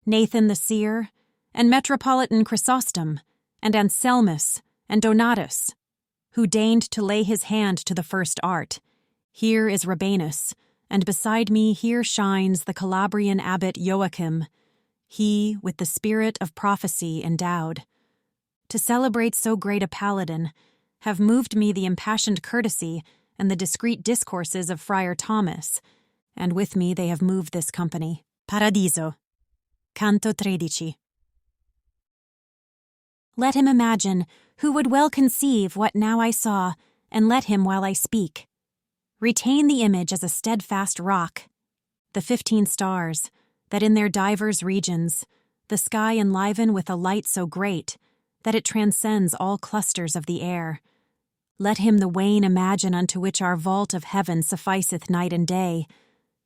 Nathan the seer, and Metropolitan Chrysostom, and Anselmus, and Donatus, who deigned to lay his hand to the first art. Here is Rabanus, and beside me here shines the Calabrian abbot Joachim, he with the spirit of prophecy endowed. To celebrate so great a paladin have moved me the impassioned courtesy and the discreet discourses of Friar Thomas, and with me they have moved this company. Paradiso. Canto 13. Let him imagine, who would well conceive what now I saw, and let him while I speak. Retain the image as a steadfast rock. The 15 stars, that in their divers regions, the sky enliven with a light so great, that it transcends all clusters of the air. Let him the wane imagine unto which our vault of heaven sufficeth night and day,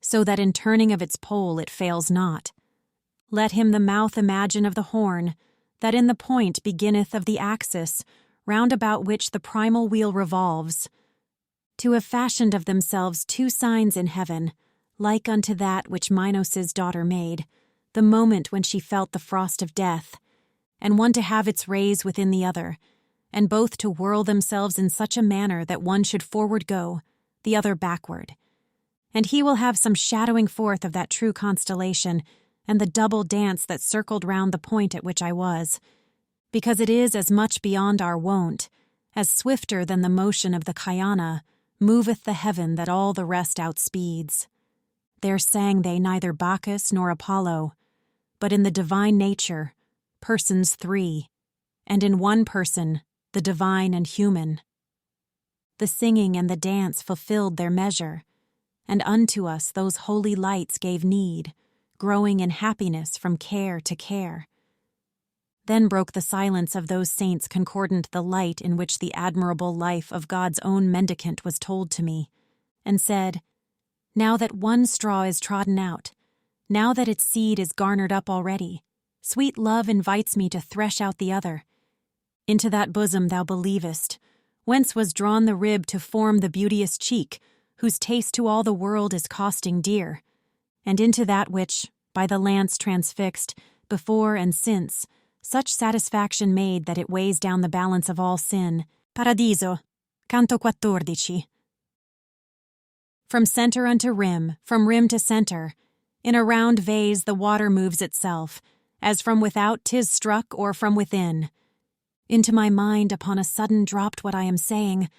so that in turning of its pole it fails not. Let him the mouth imagine of the horn, that in the point beginneth of the axis, round about which the primal wheel revolves, to have fashioned of themselves 2 signs in heaven, like unto that which Minos' daughter made, the moment when she felt the frost of death, and one to have its rays within the other, and both to whirl themselves in such a manner that one should forward go, the other backward. And he will have some shadowing forth of that true constellation, and the double dance that circled round the point at which I was, because it is as much beyond our wont, as swifter than the motion of the Kyana, moveth the heaven that all the rest outspeeds. There sang they neither Bacchus nor Apollo, but in the divine nature, persons 3, and in one person, the divine and human. The singing and the dance fulfilled their measure, and unto us those holy lights gave need, growing in happiness from care to care. Then broke the silence of those saints concordant the light in which the admirable life of God's own mendicant was told to me, and said, now that one straw is trodden out, now that its seed is garnered up already, sweet love invites me to thresh out the other. Into that bosom thou believest, whence was drawn the rib to form the beauteous cheek, whose taste to all the world is costing dear, and into that which, by the lance transfixed, before and since, such satisfaction made that it weighs down the balance of all sin. Paradiso, Canto 14. From center unto rim, from rim to center, in a round vase the water moves itself, as from without 'tis struck or from within, Into my mind upon a sudden dropped what I am saying,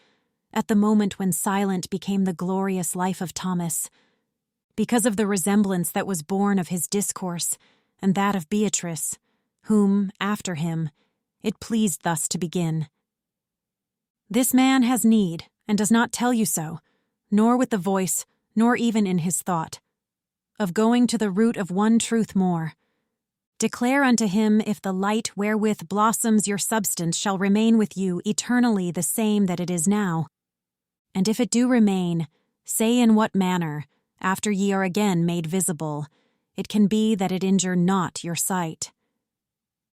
at the moment when silent became the glorious life of Thomas, because of the resemblance that was born of his discourse and that of Beatrice, whom, after him, it pleased thus to begin. This man has need, and does not tell you so, nor with the voice, nor even in his thought, of going to the root of one truth more. Declare unto him if the light wherewith blossoms your substance shall remain with you eternally the same that it is now. And if it do remain, say in what manner, after ye are again made visible, it can be that it injure not your sight.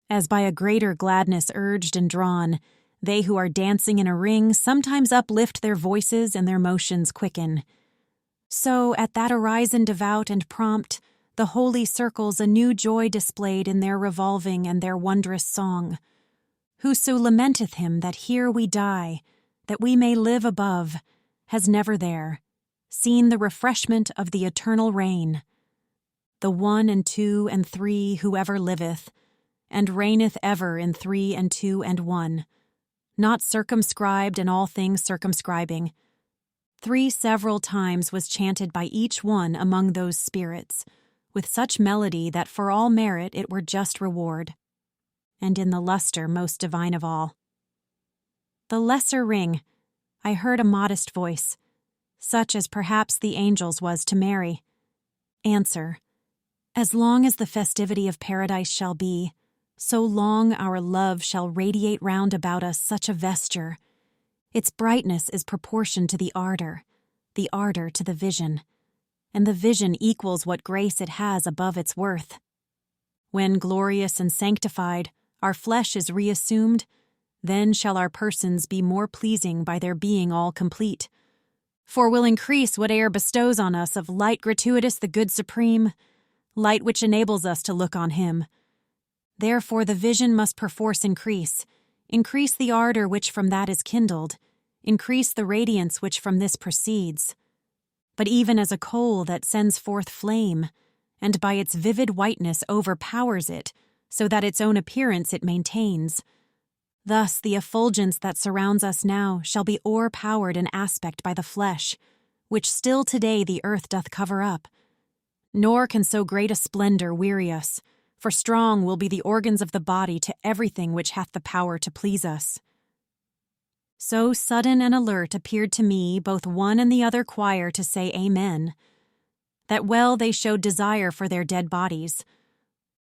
As by a greater gladness urged and drawn, they who are dancing in a ring sometimes uplift their voices and their motions quicken. So, at that horizon devout and prompt, the holy circles a new joy displayed in their revolving and their wondrous song. Whoso lamenteth him that here we die, that we may live above, has never there seen the refreshment of the eternal reign. The one and two and three whoever liveth, and reigneth ever in three and two and one, not circumscribed in all things circumscribing. 3 several times was chanted by each one among those spirits, with such melody that for all merit it were just reward, and in the lustre most divine of all. The lesser ring, I heard a modest voice, such as perhaps the angel's was to Mary, answer, as long as the festivity of paradise shall be, so long our love shall radiate round about us such a vesture. Its brightness is proportioned to the ardor to the vision, and the vision equals what grace it has above its worth. When glorious and sanctified, our flesh is reassumed, then shall our persons be more pleasing by their being all complete. For will increase whate'er bestows on us of light gratuitous the good supreme, light which enables us to look on him. Therefore the vision must perforce increase the ardor which from that is kindled, increase the radiance which from this proceeds. But even as a coal that sends forth flame, and by its vivid whiteness overpowers it, so that its own appearance it maintains, thus the effulgence that surrounds us now shall be o'erpowered in aspect by the flesh, which still today the earth doth cover up. Nor can so great a splendor weary us, for strong will be the organs of the body to everything which hath the power to please us. So sudden and alert appeared to me both one and the other choir to say Amen, that well they showed desire for their dead bodies,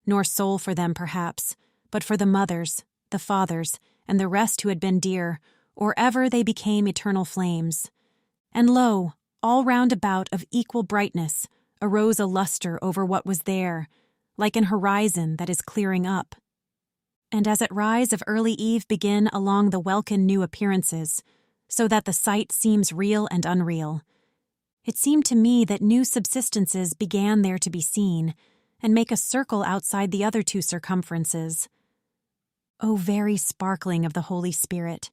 nor soul for them perhaps, but for the mothers, the fathers, and the rest who had been dear, or ever they became eternal flames. And lo, all round about of equal brightness arose a lustre over what was there, like an horizon that is clearing up. And as at rise of early eve begin along the welkin new appearances, so that the sight seems real and unreal, it seemed to me that new subsistences began there to be seen, and make a circle outside the other 2 circumferences. O very sparkling of the Holy Spirit,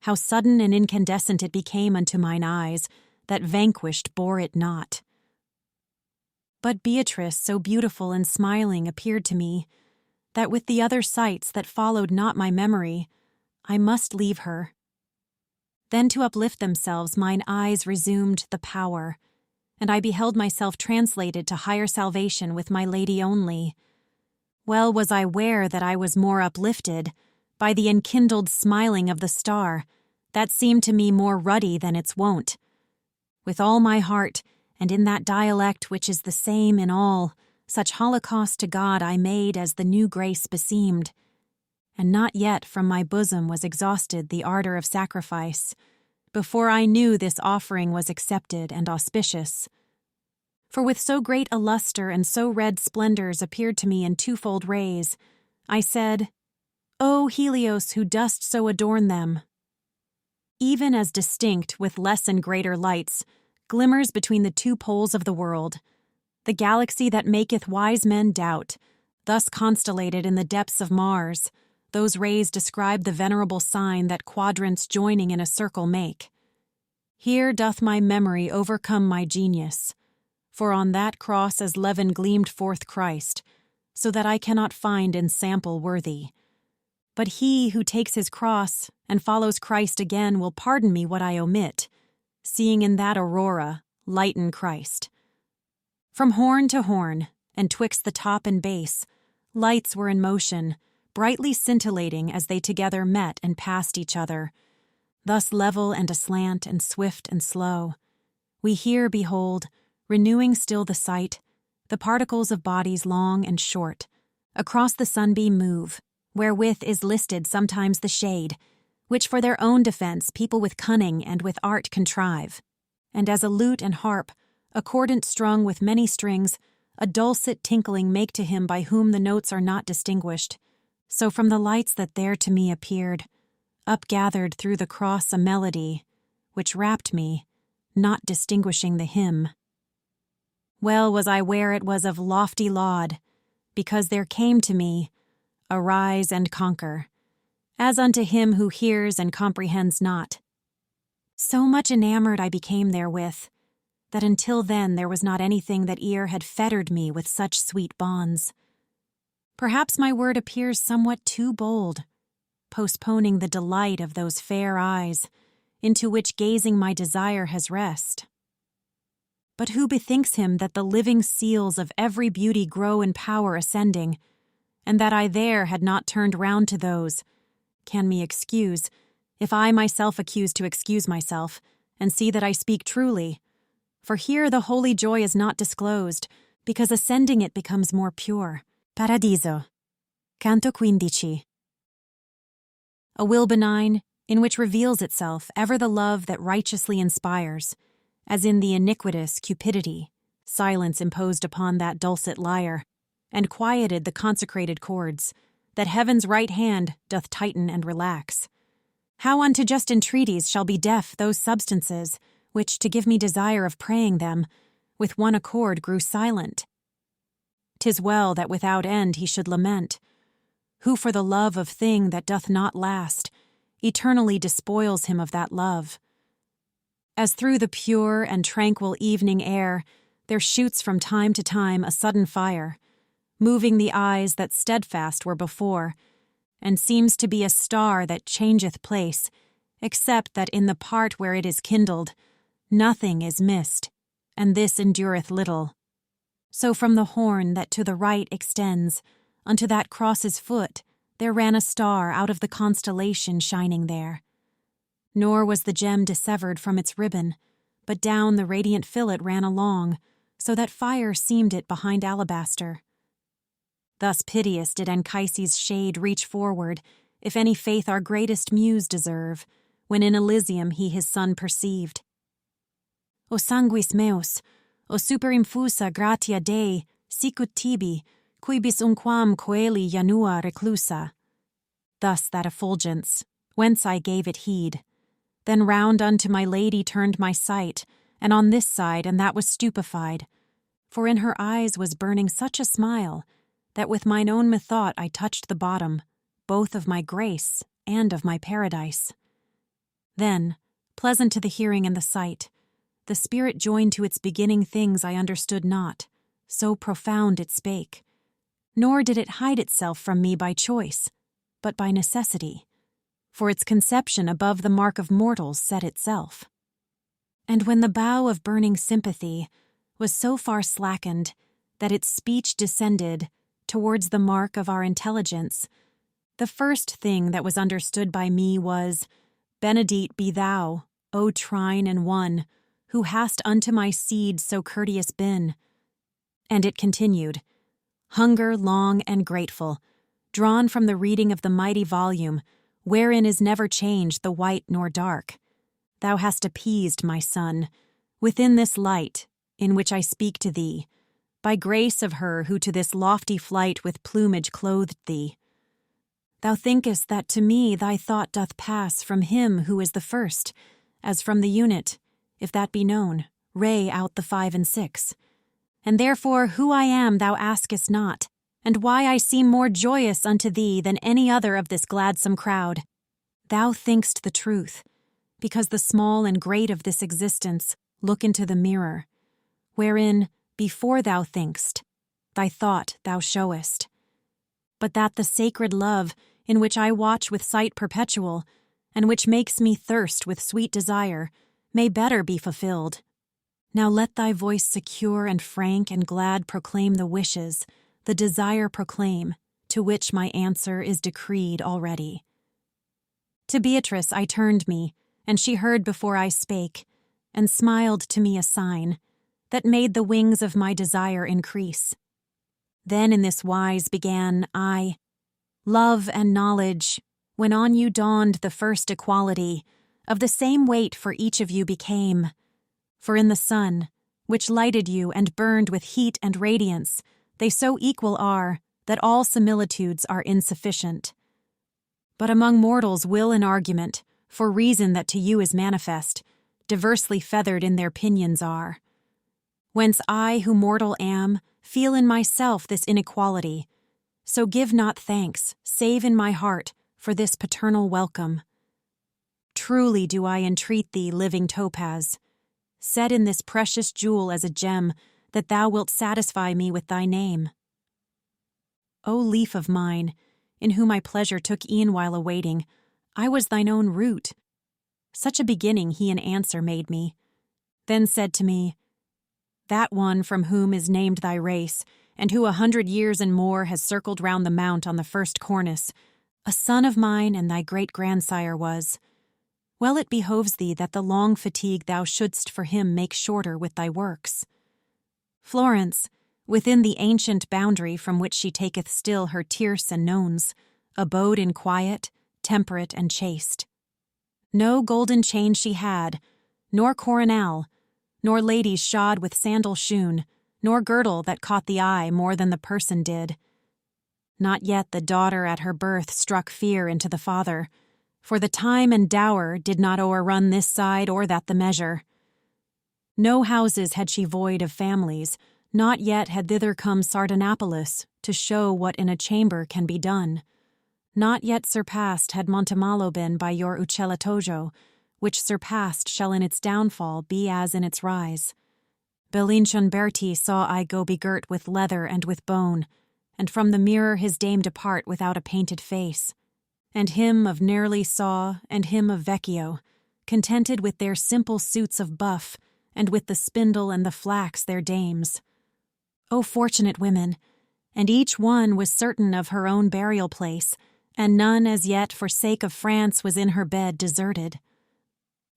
how sudden and incandescent it became unto mine eyes, that vanquished bore it not. But Beatrice, so beautiful and smiling, appeared to me, that with the other sights that followed not my memory, I must leave her. Then to uplift themselves mine eyes resumed the power, and I beheld myself translated to higher salvation with my lady only. Well was I ware that I was more uplifted by the enkindled smiling of the star, that seemed to me more ruddy than its wont. With all my heart, and in that dialect which is the same in all, such holocaust to God I made as the new grace beseemed, and not yet from my bosom was exhausted the ardor of sacrifice, before I knew this offering was accepted and auspicious. For with so great a lustre and so red splendors appeared to me in 2-fold rays, I said, O Helios, who dost so adorn them! Even as distinct, with less and greater lights, glimmers between the 2 poles of the world, the galaxy that maketh wise men doubt, thus constellated in the depths of Mars, those rays describe the venerable sign that quadrants joining in a circle make. Here doth my memory overcome my genius, for on that cross as leaven gleamed forth Christ, so that I cannot find ensample worthy. But he who takes his cross and follows Christ again will pardon me what I omit, seeing in that aurora lighten Christ. From horn to horn, and twixt the top and base, lights were in motion, brightly scintillating as they together met and passed each other, thus level and aslant and swift and slow. We here behold, renewing still the sight, the particles of bodies long and short, across the sunbeam move, wherewith is listed sometimes the shade, which for their own defense people with cunning and with art contrive, and as a lute and harp, accordant strung with many strings, a dulcet tinkling make to him by whom the notes are not distinguished, so from the lights that there to me appeared, upgathered through the cross a melody, which rapt me, not distinguishing the hymn. Well was I ware it was of lofty laud, because there came to me, arise and conquer, as unto him who hears and comprehends not. So much enamored I became therewith, that until then there was not anything that e'er had fettered me with such sweet bonds. Perhaps my word appears somewhat too bold, postponing the delight of those fair eyes, into which gazing my desire has rest. But who bethinks him that the living seals of every beauty grow in power ascending, and that I there had not turned round to those, can me excuse, if I myself accuse to excuse myself, and see that I speak truly. For here the holy joy is not disclosed, because ascending it becomes more pure. Paradiso. Canto 15. A will benign, in which reveals itself ever the love that righteously inspires, as in the iniquitous cupidity, silence imposed upon that dulcet lyre, and quieted the consecrated chords, that heaven's right hand doth tighten and relax. How unto just entreaties shall be deaf those substances, which, to give me desire of praying them, with one accord grew silent? 'Tis well that without end he should lament, who for the love of thing that doth not last, eternally despoils him of that love. As through the pure and tranquil evening air there shoots from time to time a sudden fire, moving the eyes that steadfast were before, and seems to be a star that changeth place, except that in the part where it is kindled, nothing is missed, and this endureth little. So from the horn that to the right extends, unto that cross's foot, there ran a star out of the constellation shining there. Nor was the gem dissevered from its ribbon, but down the radiant fillet ran along, so that fire seemed it behind alabaster. Thus piteous did Anchises' shade reach forward, if any faith our greatest muse deserve, when in Elysium he his son perceived. O sanguis meus, o superinfusa gratia Dei, sicut tibi, quibis unquam coeli janua reclusa. Thus that effulgence, whence I gave it heed. Then round unto my lady turned my sight, and on this side and that was stupefied, for in her eyes was burning such a smile, that with mine own methought I touched the bottom, both of my grace and of my paradise. Then, pleasant to the hearing and the sight, the spirit joined to its beginning things I understood not, so profound it spake. Nor did it hide itself from me by choice, but by necessity, for its conception above the mark of mortals set itself. And when the bow of burning sympathy was so far slackened that its speech descended towards the mark of our intelligence, the first thing that was understood by me was, Benedite be thou, O trine and one, who hast unto my seed so courteous been. And it continued, hunger long and grateful, drawn from the reading of the mighty volume, wherein is never changed the white nor dark. Thou hast appeased, my son, within this light, in which I speak to thee, by grace of her who to this lofty flight with plumage clothed thee. Thou thinkest that to me thy thought doth pass from him who is the first, as from the unit, if that be known, ray out the 5 and 6. And therefore who I am thou askest not, and why I seem more joyous unto thee than any other of this gladsome crowd. Thou think'st the truth, because the small and great of this existence look into the mirror, wherein, before thou think'st, thy thought thou showest. But that the sacred love in which I watch with sight perpetual, and which makes me thirst with sweet desire, may better be fulfilled. Now let thy voice secure and frank and glad proclaim the wishes, the desire proclaim, to which my answer is decreed already. To Beatrice I turned me, and she heard before I spake, and smiled to me a sign, that made the wings of my desire increase. Then in this wise began I, love and knowledge, when on you dawned the first equality, of the same weight for each of you became. For in the sun, which lighted you and burned with heat and radiance, they so equal are, that all similitudes are insufficient. But among mortals will and argument, for reason that to you is manifest, diversely feathered in their pinions are. Whence I, who mortal am, feel in myself this inequality, so give not thanks, save in my heart, for this paternal welcome. Truly do I entreat thee, living topaz, set in this precious jewel as a gem, that thou wilt satisfy me with thy name. O leaf of mine, in whom I pleasure took e'en while awaiting, I was thine own root. Such a beginning he in answer made me. Then said to me, that one from whom is named thy race, and who 100 years and more has circled round the mount on the first cornice, a son of mine and thy great-grandsire was. Well it behoves thee that the long fatigue thou shouldst for him make shorter with thy works. Florence, within the ancient boundary from which she taketh still her tierce and nones, abode in quiet, temperate, and chaste. No golden chain she had, nor coronal, nor ladies shod with sandal shoon, nor girdle that caught the eye more than the person did. Not yet the daughter at her birth struck fear into the father, for the time and dower did not o'errun this side or that the measure. No houses had she void of families, not yet had thither come Sardanapalus to show what in a chamber can be done. Not yet surpassed had Montemalo been by your Uccelatojo, which surpassed shall in its downfall be as in its rise. Belinchon saw I go begirt with leather and with bone, and from the mirror his dame depart without a painted face. And him of Nerli saw, and him of Vecchio, contented with their simple suits of buff, and with the spindle and the flax their dames. O fortunate women! And each one was certain of her own burial place, and none as yet for sake of France was in her bed deserted.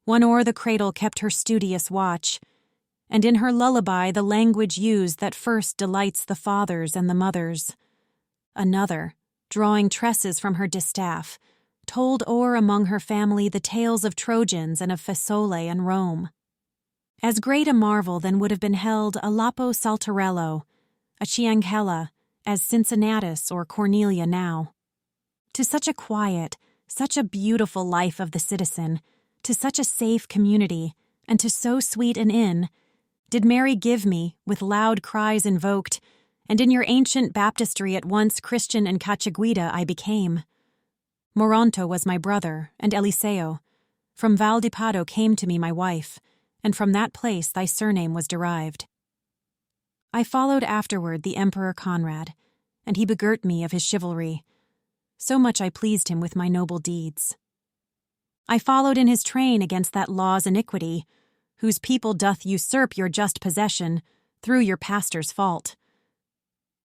One o'er the cradle kept her studious watch, and in her lullaby the language used that first delights the fathers and the mothers. Another, drawing tresses from her distaff, told o'er among her family the tales of Trojans and of Faesulae and Rome. As great a marvel then would have been held a Lapo Saltarello, a Cianchella, as Cincinnatus or Cornelia now. To such a quiet, such a beautiful life of the citizen, to such a safe community, and to so sweet an inn, did Mary give me, with loud cries invoked, and in your ancient baptistry at once Christian and Cacciaguida I became. Moronto was my brother, and Eliseo. From Val di Pado came to me my wife, and from that place thy surname was derived. I followed afterward the Emperor Conrad, and he begirt me of his chivalry. So much I pleased him with my noble deeds. I followed in his train against that law's iniquity, whose people doth usurp your just possession through your pastor's fault.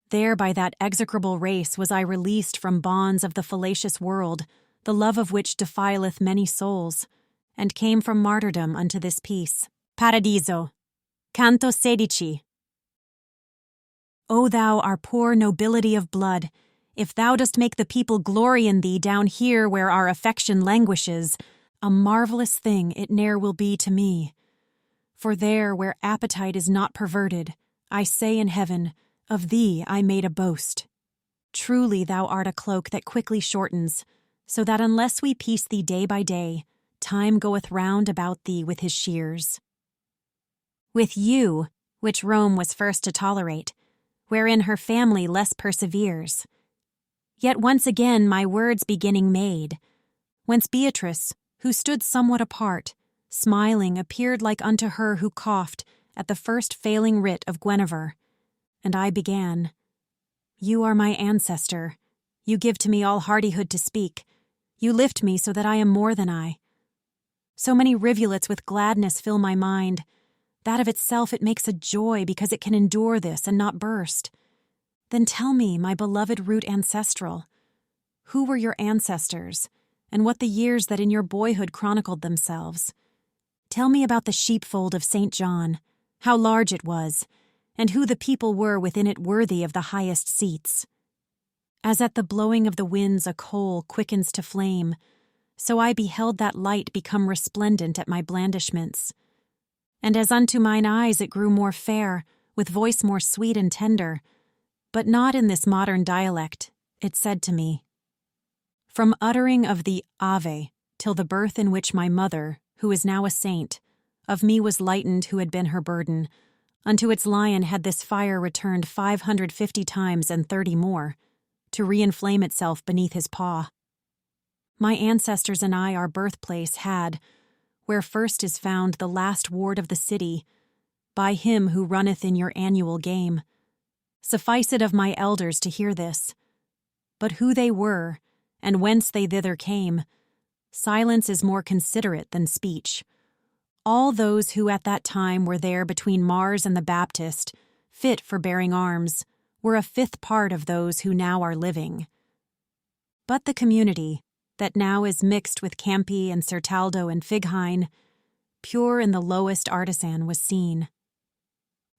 There by that execrable race was I released from bonds of the fallacious world, the love of which defileth many souls, and came from martyrdom unto this peace. Paradiso. Canto 16. O thou, our poor nobility of blood, if thou dost make the people glory in thee down here where our affection languishes, a marvelous thing it ne'er will be to me. For there where appetite is not perverted, I say in heaven, of thee I made a boast. Truly thou art a cloak that quickly shortens, so that unless we piece thee day by day, time goeth round about thee with his shears. With you, which Rome was first to tolerate, wherein her family less perseveres. Yet once again my words beginning made, whence Beatrice, who stood somewhat apart, smiling appeared like unto her who coughed at the first failing writ of Guinevere, and I began, You are my ancestor, You give to me all hardihood to speak. You lift me so that I am more than I. So many rivulets with gladness fill my mind. That of itself it makes a joy because it can endure this and not burst. Then tell me, my beloved root ancestral, who were your ancestors, and what the years that in your boyhood chronicled themselves? Tell me about the sheepfold of St. John, how large it was, and who the people were within it worthy of the highest seats. As at the blowing of the winds a coal quickens to flame, so I beheld that light become resplendent at my blandishments. And as unto mine eyes it grew more fair, with voice more sweet and tender, but not in this modern dialect, it said to me, from uttering of the Ave till the birth in which my mother, who is now a saint, of me was lightened who had been her burden, unto its lion had this fire returned 550 times and 30 more, to re-inflame itself beneath his paw. My ancestors and I our birthplace had, where first is found the last ward of the city, by him who runneth in your annual game. Suffice it of my elders to hear this. But who they were, and whence they thither came, silence is more considerate than speech. All those who at that time were there between Mars and the Baptist, fit for bearing arms, were a fifth part of those who now are living. But the community, that now is mixed with Campi and Certaldo and Figheim, pure in the lowest artisan was seen.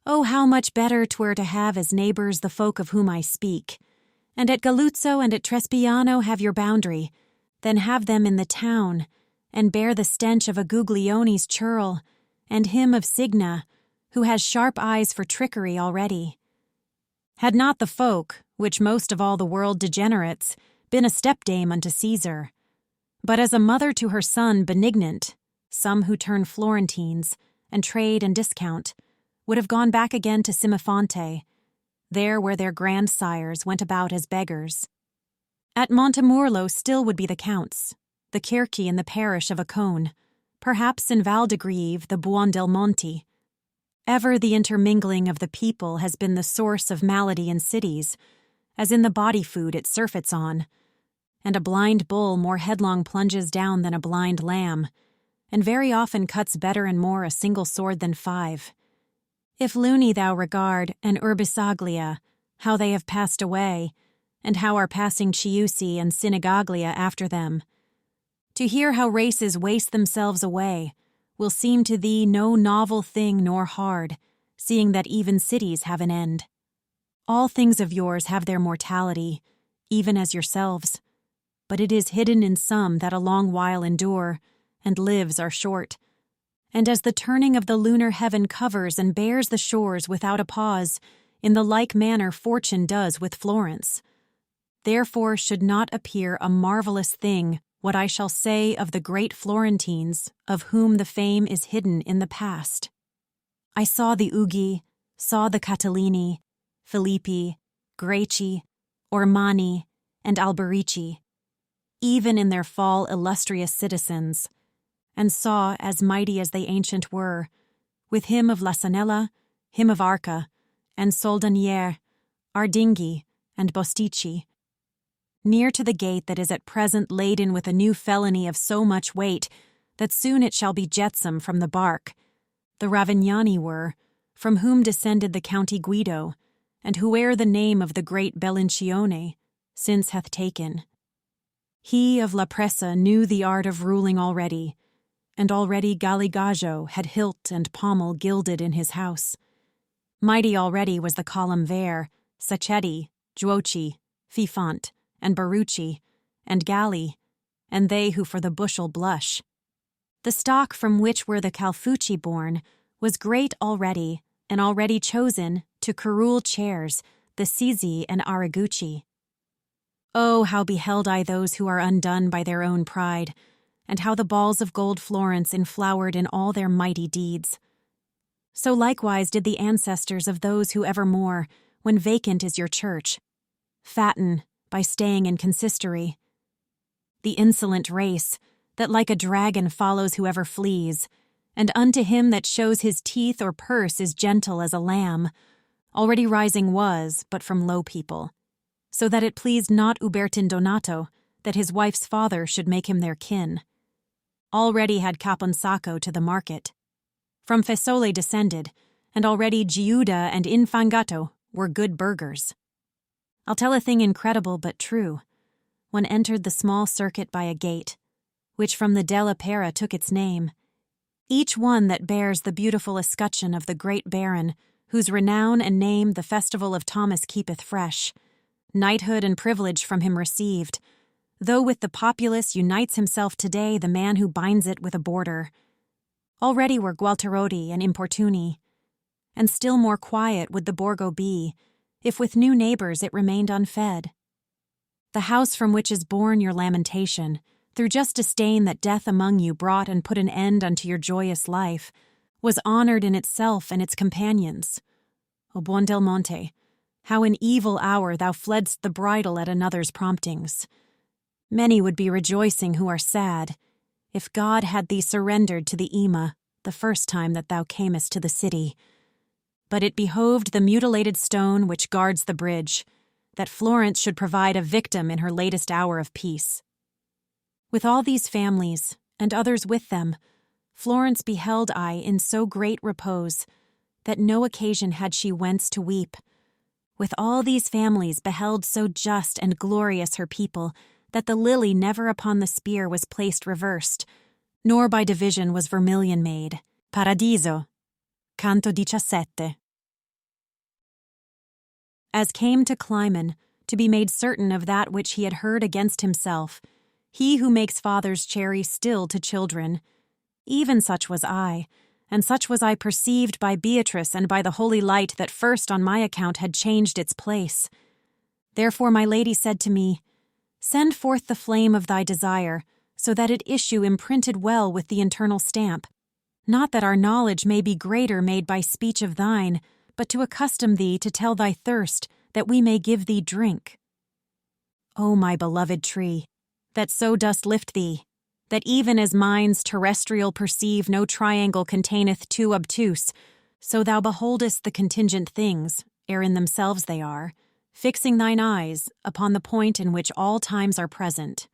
Oh, how much better 'twere to have as neighbors the folk of whom I speak, and at Galuzzo and at Trespiano have your boundary, than have them in the town, and bear the stench of a Guglioni's churl, and him of Signa, who has sharp eyes for trickery already. Had not the folk, which most of all the world degenerates, been a stepdame unto Caesar, but as a mother to her son benignant, some who turn Florentines, and trade and discount, would have gone back again to Simifonte, there where their grandsires went about as beggars. At Montemurlo still would be the counts, the Kirche in the parish of Acone, perhaps in Val de Grieve the Buondelmonti. Ever the intermingling of the people has been the source of malady in cities, as in the body food it surfeits on, and a blind bull more headlong plunges down than a blind lamb, and very often cuts better and more a single sword than 5. If Luni thou regard, and Urbisaglia, how they have passed away, and how are passing Chiusi and Sinigaglia after them, to hear how races waste themselves away, will seem to thee no novel thing nor hard, seeing that even cities have an end. All things of yours have their mortality, even as yourselves, but it is hidden in some that a long while endure, and lives are short. And as the turning of the lunar heaven covers and bears the shores without a pause, in the like manner fortune does with Florence. Therefore should not appear a marvelous thing what I shall say of the great Florentines, of whom the fame is hidden in the past. I saw the Ugi, saw the Catilini, Filippi, Greci, Ormani, and Alberici, even in their fall illustrious citizens, and saw, as mighty as they ancient were, with him of Lasanella, him of Arca, and Soldanier, Ardinghi, and Bostici, near to the gate that is at present laden with a new felony of so much weight that soon it shall be jetsam from the bark. The Ravignani were, from whom descended the County Guido, and whoe'er the name of the great Bellincione since hath taken. He of La Pressa knew the art of ruling already, and already Galligajo had hilt and pommel gilded in his house. Mighty already was the column Vere, Sacchetti, Giuochi, Fifont, and Barucci, and Galli, and they who for the bushel blush. The stock from which were the Calfucci born was great already, and already chosen to curule chairs, the Sizzi and Arrigucci. Oh, how beheld I those who are undone by their own pride, and how the balls of gold Florence enflowered in all their mighty deeds. So likewise did the ancestors of those who evermore, when vacant is your church, fatten by staying in consistory. The insolent race, that like a dragon follows whoever flees, and unto him that shows his teeth or purse is gentle as a lamb, already rising was, but from low people. so that it pleased not Ubertin Donato that his wife's father should make him their kin. Already had Caponsacco to the market. From Fesole descended, and already Giuda and Infangato were good burghers. I'll tell a thing incredible but true. One entered the small circuit by a gate, which from the Della Pera took its name, each one that bears the beautiful escutcheon of the great baron, whose renown and name the festival of Thomas keepeth fresh, knighthood and privilege from him received, though with the populace unites himself today the man who binds it with a border. Already were Gualterotti and Importuni, and still more quiet would the Borgo be, if with new neighbors it remained unfed. The house from which is born your lamentation, through just disdain that death among you brought and put an end unto your joyous life, was honored in itself and its companions. O Buon del Monte, how in evil hour thou fledst the bridle at another's promptings. Many would be rejoicing who are sad, if God had thee surrendered to the Ema the first time that thou camest to the city. But it behoved the mutilated stone which guards the bridge, that Florence should provide a victim in her latest hour of peace. With all these families, and others with them, Florence beheld I in so great repose, that no occasion had she whence to weep. With all these families beheld so just and glorious her people, that the lily never upon the spear was placed reversed, nor by division was vermilion made. Paradiso. Canto 17. As came to Climon, to be made certain of that which he had heard against himself, he who makes fathers cherry still to children, even such was I, and such was I perceived by Beatrice and by the holy light that first on my account had changed its place. Therefore my lady said to me, Send forth the flame of thy desire, so that it issue imprinted well with the internal stamp. Not that our knowledge may be greater made by speech of thine, but to accustom thee to tell thy thirst, that we may give thee drink. O my beloved tree, that so dost lift thee, that even as minds terrestrial perceive no triangle containeth two obtuse, so thou beholdest the contingent things, ere in themselves they are, fixing thine eyes upon the point in which all times are present.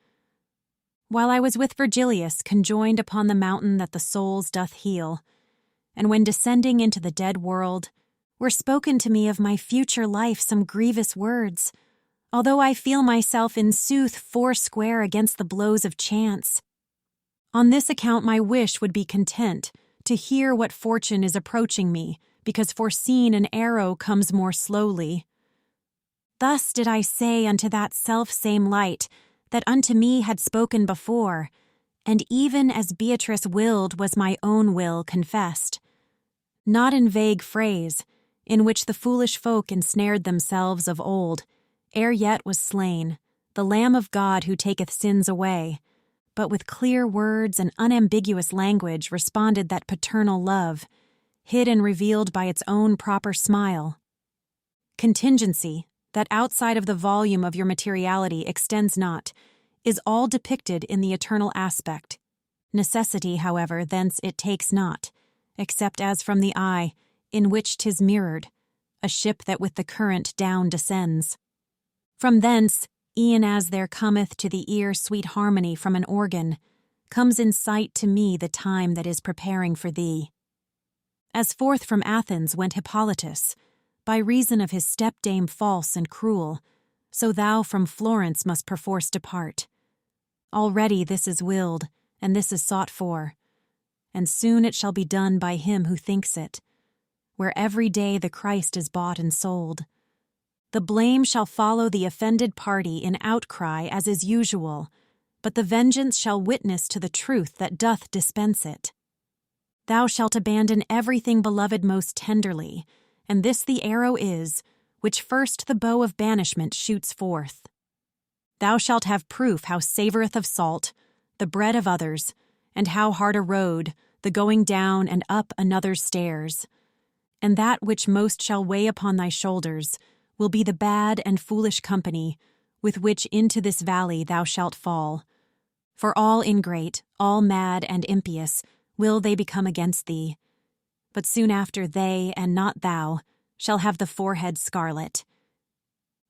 While I was with Virgilius conjoined upon the mountain that the souls doth heal, and when descending into the dead world, were spoken to me of my future life some grievous words, although I feel myself in sooth foursquare against the blows of chance. On this account my wish would be content to hear what fortune is approaching me, because foreseen an arrow comes more slowly. Thus did I say unto that self-same light, that unto me had spoken before, and even as Beatrice willed was my own will confessed. Not in vague phrase, in which the foolish folk ensnared themselves of old, ere yet was slain, the Lamb of God who taketh sins away, but with clear words and unambiguous language responded that paternal love, hid and revealed by its own proper smile. Contingency, that outside of the volume of your materiality extends not, is all depicted in the eternal aspect. Necessity, however, thence it takes not, except as from the eye, in which 'tis mirrored, a ship that with the current down descends. From thence, e'en as there cometh to the ear sweet harmony from an organ, comes in sight to me the time that is preparing for thee. As forth from Athens went Hippolytus, by reason of his stepdame false and cruel, so thou from Florence must perforce depart. Already this is willed, and this is sought for, and soon it shall be done by him who thinks it, where every day the Christ is bought and sold. The blame shall follow the offended party in outcry as is usual, but the vengeance shall witness to the truth that doth dispense it. Thou shalt abandon everything beloved most tenderly, and this the arrow is, which first the bow of banishment shoots forth. Thou shalt have proof how savoureth of salt, the bread of others, and how hard a road, the going down and up another's stairs. And that which most shall weigh upon thy shoulders will be the bad and foolish company with which into this valley thou shalt fall. For all ingrate, all mad and impious, will they become against thee. But soon after they, and not thou, shall have the forehead scarlet.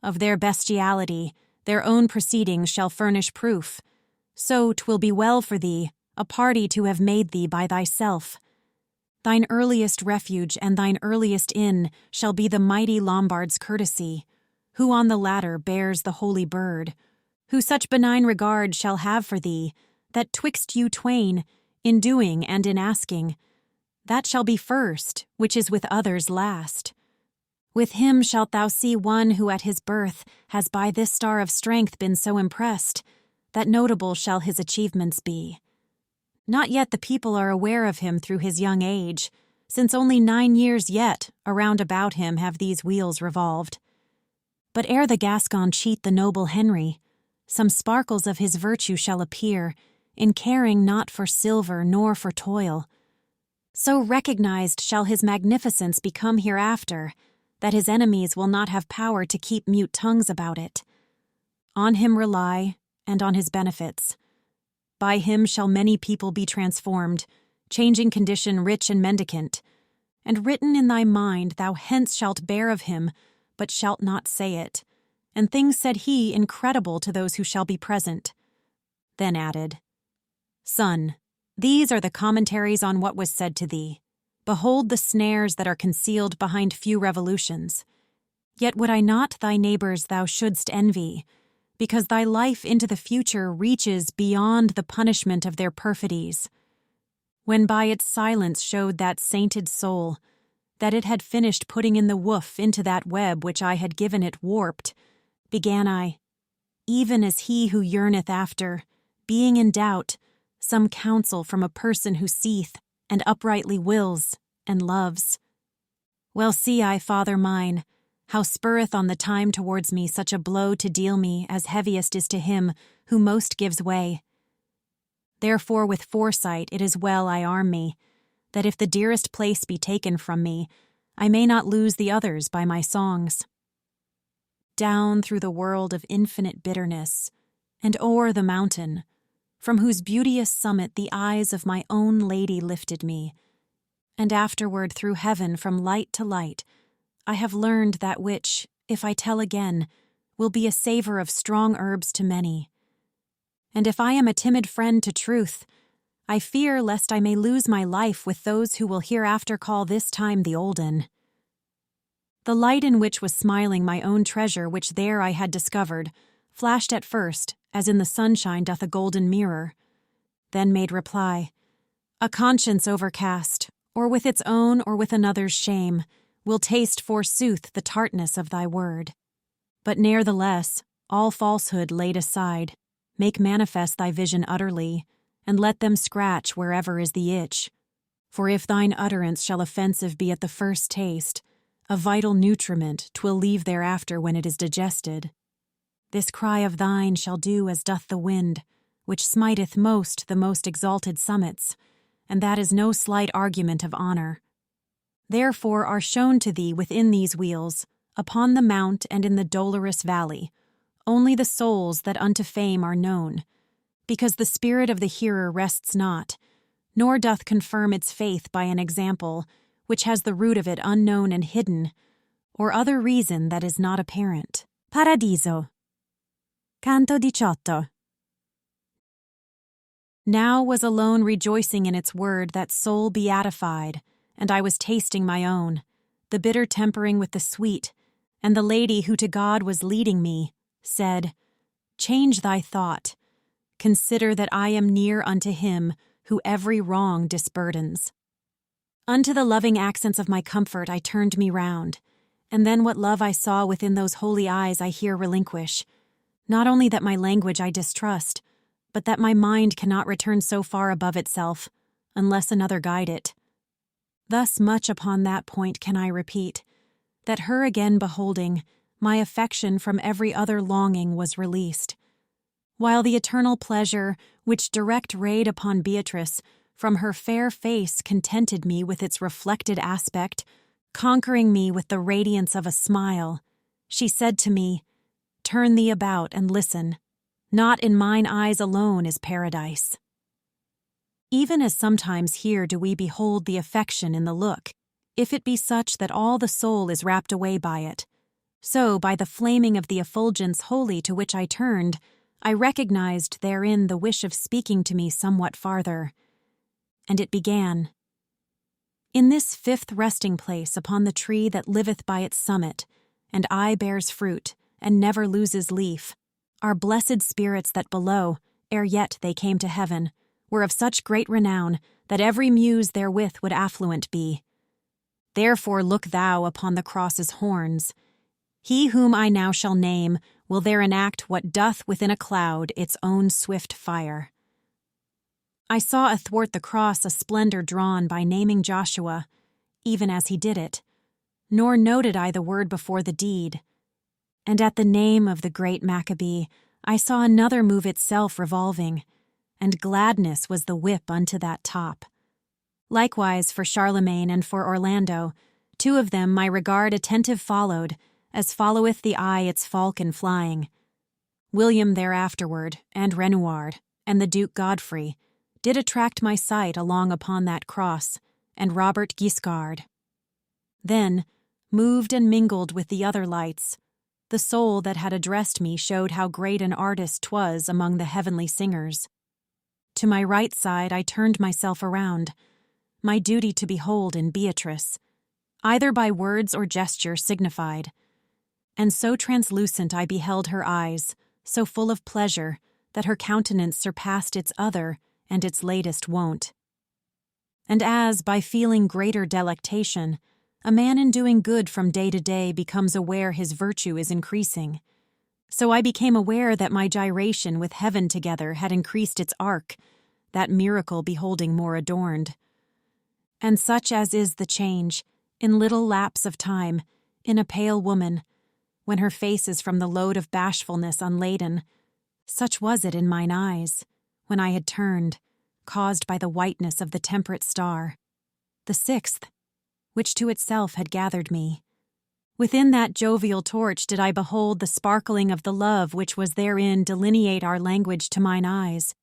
Of their bestiality, their own proceedings shall furnish proof. So 'twill be well for thee, a party to have made thee by thyself. Thine earliest refuge and thine earliest inn shall be the mighty Lombard's courtesy, who on the ladder bears the holy bird, who such benign regard shall have for thee, that 'twixt you twain, in doing and in asking, that shall be first, which is with others last. With him shalt thou see one who at his birth has by this star of strength been so impressed, that notable shall his achievements be. Not yet the people are aware of him through his young age, since only 9 years yet around about him have these wheels revolved. But ere the Gascon cheat the noble Henry, some sparkles of his virtue shall appear, in caring not for silver nor for toil. So recognized shall his magnificence become hereafter, that his enemies will not have power to keep mute tongues about it. On him rely, and on his benefits. By him shall many people be transformed, changing condition rich and mendicant. And written in thy mind thou hence shalt bear of him, but shalt not say it. And things said he incredible to those who shall be present. Then added, Son, these are the commentaries on what was said to thee. Behold the snares that are concealed behind few revolutions. Yet would I not thy neighbors thou shouldst envy, because thy life into the future reaches beyond the punishment of their perfidies. When by its silence showed that sainted soul, that it had finished putting in the woof into that web which I had given it warped, began I, even as he who yearneth after, being in doubt, some counsel from a person who seeth, and uprightly wills, and loves. Well see I, Father mine, how spurreth on the time towards me such a blow to deal me as heaviest is to him who most gives way. Therefore with foresight it is well I arm me, that if the dearest place be taken from me, I may not lose the others by my songs. Down through the world of infinite bitterness, and o'er the mountain, from whose beauteous summit the eyes of my own lady lifted me, and afterward through heaven from light to light, I have learned that which, if I tell again, will be a savor of strong herbs to many. And if I am a timid friend to truth, I fear lest I may lose my life with those who will hereafter call this time the olden. The light in which was smiling my own treasure which there I had discovered, flashed at first, as in the sunshine doth a golden mirror, then made reply, A conscience overcast, or with its own or with another's shame, will taste forsooth the tartness of thy word. But ne'ertheless, all falsehood laid aside, make manifest thy vision utterly, and let them scratch wherever is the itch. For if thine utterance shall offensive be at the first taste, a vital nutriment 'twill leave thereafter when it is digested. This cry of thine shall do as doth the wind, which smiteth most the most exalted summits, and that is no slight argument of honor. Therefore are shown to thee within these wheels, upon the mount and in the dolorous valley, only the souls that unto fame are known, because the spirit of the hearer rests not, nor doth confirm its faith by an example, which has the root of it unknown and hidden, or other reason that is not apparent. Paradiso. Canto 18. Now was alone rejoicing in its word that soul beatified, and I was tasting my own, the bitter tempering with the sweet, and the lady who to God was leading me, said, Change thy thought, consider that I am near unto him who every wrong disburdens. Unto the loving accents of my comfort I turned me round, and then what love I saw within those holy eyes I here relinquish, not only that my language I distrust, but that my mind cannot return so far above itself, unless another guide it. Thus much upon that point can I repeat, that her again beholding, my affection from every other longing was released, while the eternal pleasure, which direct rayed upon Beatrice, from her fair face contented me with its reflected aspect, conquering me with the radiance of a smile, she said to me, Turn thee about and listen. Not in mine eyes alone is paradise. Even as sometimes here do we behold the affection in the look, if it be such that all the soul is wrapped away by it, So, by the flaming of the effulgence holy to which I turned, I recognized therein the wish of speaking to me somewhat farther. And it began. In this fifth resting place upon the tree that liveth by its summit, and aye bears fruit, and never loses leaf, are blessed spirits that below, ere yet they came to heaven, were of such great renown that every muse therewith would affluent be. Therefore look thou upon the cross's horns. He whom I now shall name will there enact what doth within a cloud its own swift fire. I saw athwart the cross a splendor drawn by naming Joshua, even as he did it, nor noted I the word before the deed. And at the name of the great Maccabee, I saw another move itself revolving, and gladness was the whip unto that top. Likewise for Charlemagne and for Orlando, two of them my regard attentive followed, as followeth the eye its falcon flying. William thereafterward, and Renouard, and the Duke Godfrey, did attract my sight along upon that cross, and Robert Guiscard. Then, moved and mingled with the other lights, the soul that had addressed me showed how great an artist 'twas among the heavenly singers. To my right side I turned myself around, my duty to behold in Beatrice, either by words or gesture signified. And so translucent I beheld her eyes, so full of pleasure, that her countenance surpassed its other and its latest wont. And as, by feeling greater delectation, a man in doing good from day to day becomes aware his virtue is increasing, so I became aware that my gyration with heaven together had increased its arc, that miracle beholding more adorned. And such as is the change, in little lapse of time, in a pale woman, when her face is from the load of bashfulness unladen, such was it in mine eyes, when I had turned, caused by the whiteness of the temperate star, the sixth, which to itself had gathered me. Within that jovial torch did I behold the sparkling of the love which was therein delineate our language to mine eyes.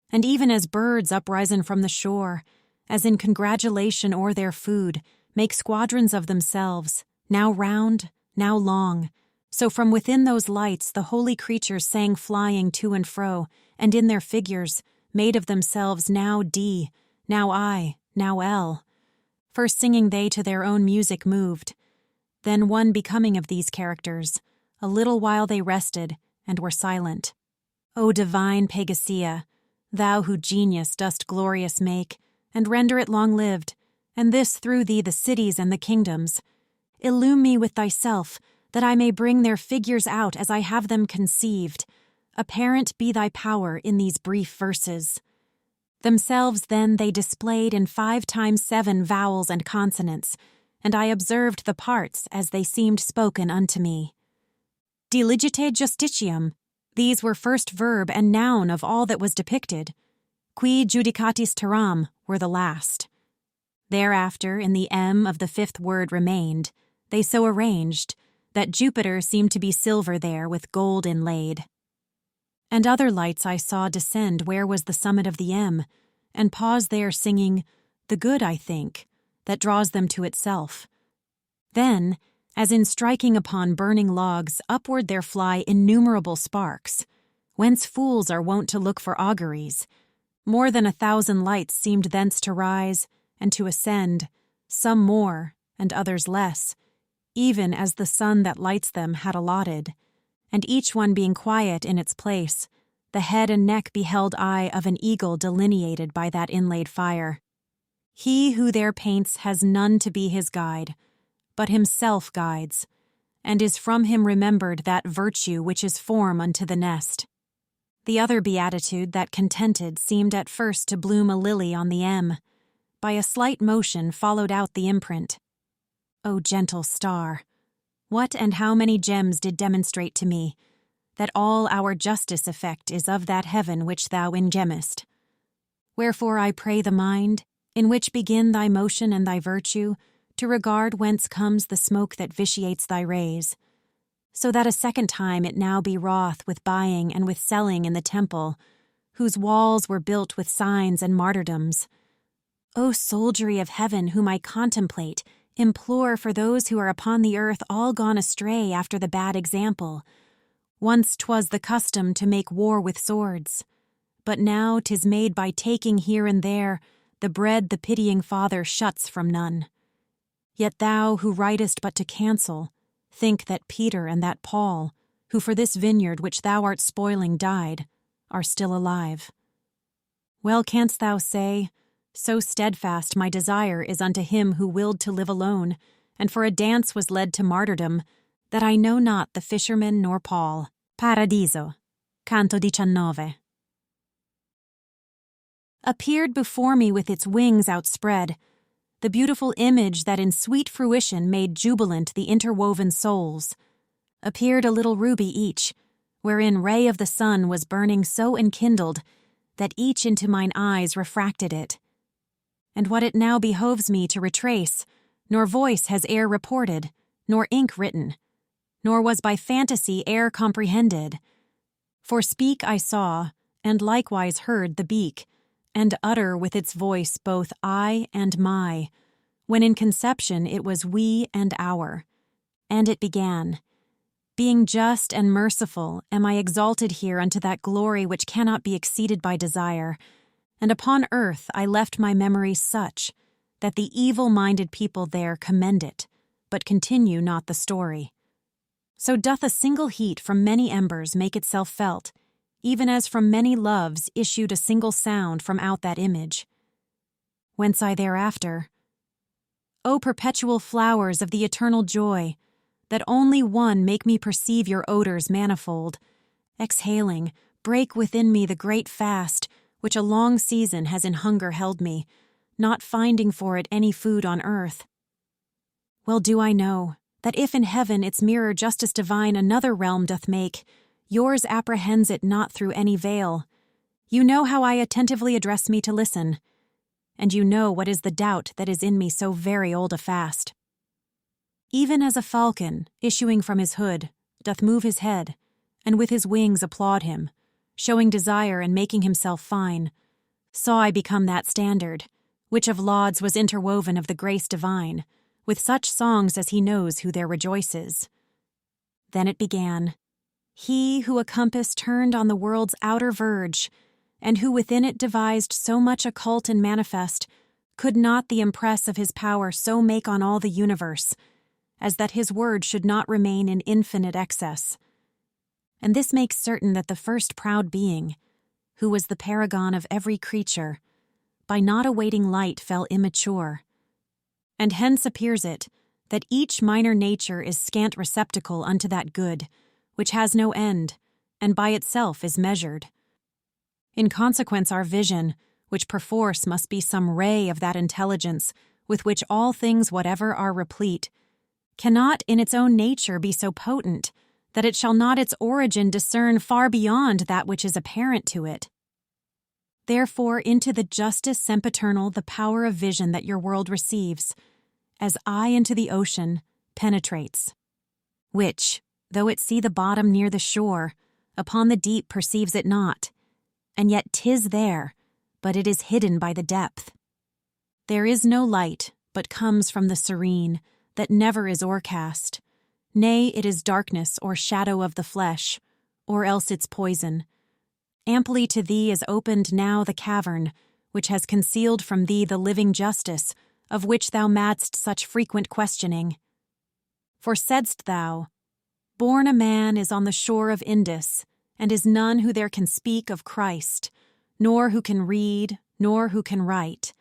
And even as birds uprisen from the shore, as in congratulation o'er their food, make squadrons of themselves, now round, now long, so from within those lights the holy creatures sang flying to and fro, and in their figures, made of themselves now D, now I, now L. First singing they to their own music moved, then one becoming of these characters, a little while they rested, and were silent. O divine Pagasia, thou who genius dost glorious make, and render it long-lived, and this through thee the cities and the kingdoms, illume me with thyself, that I may bring their figures out as I have them conceived. Apparent be thy power in these brief verses. Themselves then they displayed in 5 times 7 vowels and consonants, and I observed the parts as they seemed spoken unto me. Diligite justitiam, these were first verb and noun of all that was depicted. Qui judicatis terram were the last. Thereafter, in the M of the 5th word remained, they so arranged, that Jupiter seemed to be silver there with gold inlaid. And other lights I saw descend where was the summit of the M, and pause there singing, the good, I think, that draws them to itself. Then, as in striking upon burning logs, upward there fly innumerable sparks, whence fools are wont to look for auguries. More than 1,000 lights seemed thence to rise, and to ascend, some more, and others less, even as the sun that lights them had allotted, and each one being quiet in its place, the head and neck beheld I of an eagle delineated by that inlaid fire. He who there paints has none to be his guide, but himself guides, and is from him remembered that virtue which is form unto the nest. The other beatitude that contented seemed at first to bloom a lily on the M, by a slight motion followed out the imprint. O gentle star, what and how many gems did demonstrate to me, that all our justice effect is of that heaven which thou ingemest. Wherefore I pray the mind, in which begin thy motion and thy virtue, to regard whence comes the smoke that vitiates thy rays, so that a second time it now be wroth with buying and with selling in the temple, whose walls were built with signs and martyrdoms. O soldiery of heaven whom I contemplate, implore for those who are upon the earth all gone astray after the bad example. Once 'twas the custom to make war with swords, but now 'tis made by taking here and there the bread the pitying Father shuts from none. Yet thou, who writest but to cancel, think that Peter and that Paul, who for this vineyard which thou art spoiling died, are still alive. Well canst thou say, so steadfast my desire is unto him who willed to live alone, and for a dance was led to martyrdom, that I know not the fisherman nor Paul. Paradiso, Canto 19. Appeared before me with its wings outspread, the beautiful image that in sweet fruition made jubilant the interwoven souls. Appeared a little ruby each, wherein ray of the sun was burning so enkindled that each into mine eyes refracted it. And what it now behoves me to retrace, nor voice has e'er reported, nor ink written, nor was by fantasy e'er comprehended. For speak I saw, and likewise heard the beak, and utter with its voice both I and my, when in conception it was we and our. And it began, being just and merciful, am I exalted here unto that glory which cannot be exceeded by desire, and upon earth I left my memory such, that the evil-minded people there commend it, but continue not the story. So doth a single heat from many embers make itself felt, even as from many loves issued a single sound from out that image. Whence I thereafter, O perpetual flowers of the eternal joy, that only one make me perceive your odors manifold, exhaling, break within me the great fast, which a long season has in hunger held me, not finding for it any food on earth. Well do I know, that if in heaven its mirror justice divine another realm doth make, yours apprehends it not through any veil. You know how I attentively address me to listen, and you know what is the doubt that is in me so very old a fast. Even as a falcon, issuing from his hood, doth move his head, and with his wings applaud him, showing desire and making himself fine, saw I become that standard, which of lauds was interwoven of the grace divine, with such songs as he knows who there rejoices. Then it began, he who a compass turned on the world's outer verge, and who within it devised so much occult and manifest, could not the impress of his power so make on all the universe, as that his word should not remain in infinite excess. And this makes certain that the first proud being, who was the paragon of every creature, by not awaiting light fell immature. And hence appears it, that each minor nature is scant receptacle unto that good, which has no end, and by itself is measured. In consequence our vision, which perforce must be some ray of that intelligence with which all things whatever are replete, cannot in its own nature be so potent that it shall not its origin discern far beyond that which is apparent to it. Therefore into the justice sempiternal the power of vision that your world receives, as eye into the ocean, penetrates, which, though it see the bottom near the shore, upon the deep perceives it not, and yet 'tis there, but it is hidden by the depth. There is no light, but comes from the serene, that never is o'ercast. Nay, it is darkness or shadow of the flesh, or else its poison. Amply to thee is opened now the cavern, which has concealed from thee the living justice, of which thou madst such frequent questioning. For saidst thou, born a man is on the shore of Indus, and is none who there can speak of Christ, nor who can read, nor who can write,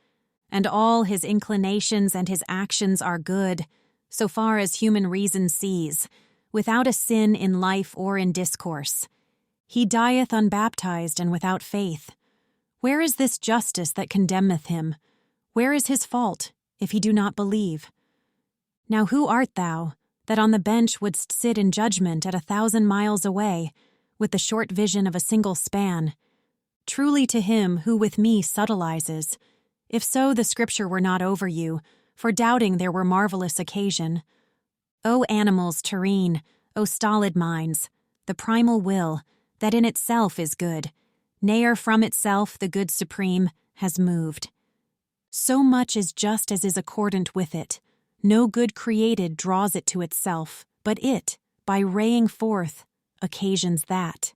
and all his inclinations and his actions are good, so far as human reason sees, without a sin in life or in discourse. He dieth unbaptized and without faith. Where is this justice that condemneth him? Where is his fault, if he do not believe? Now who art thou, that on the bench wouldst sit in judgment at 1,000 miles away, with the short vision of a single span? Truly to him who with me subtilizes, if so the scripture were not over you, for doubting there were marvelous occasion. O animals terrene, O stolid minds, the primal will, that in itself is good, ne'er from itself the good supreme has moved. So much is just as is accordant with it, No good created draws it to itself, but it, by raying forth, occasions that.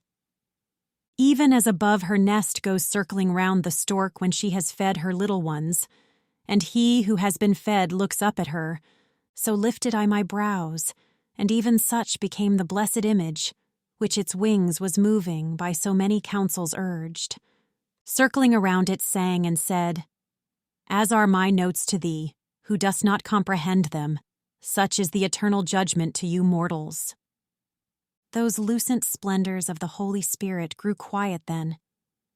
Even as above her nest goes circling round the stork when she has fed her little ones, and he who has been fed looks up at her, so lifted I my brows, and even such became the blessed image, which its wings was moving by so many counsels urged. Circling around it sang and said, As are my notes to thee, who dost not comprehend them, such is the eternal judgment to you mortals. Those lucent splendors of the Holy Spirit grew quiet then,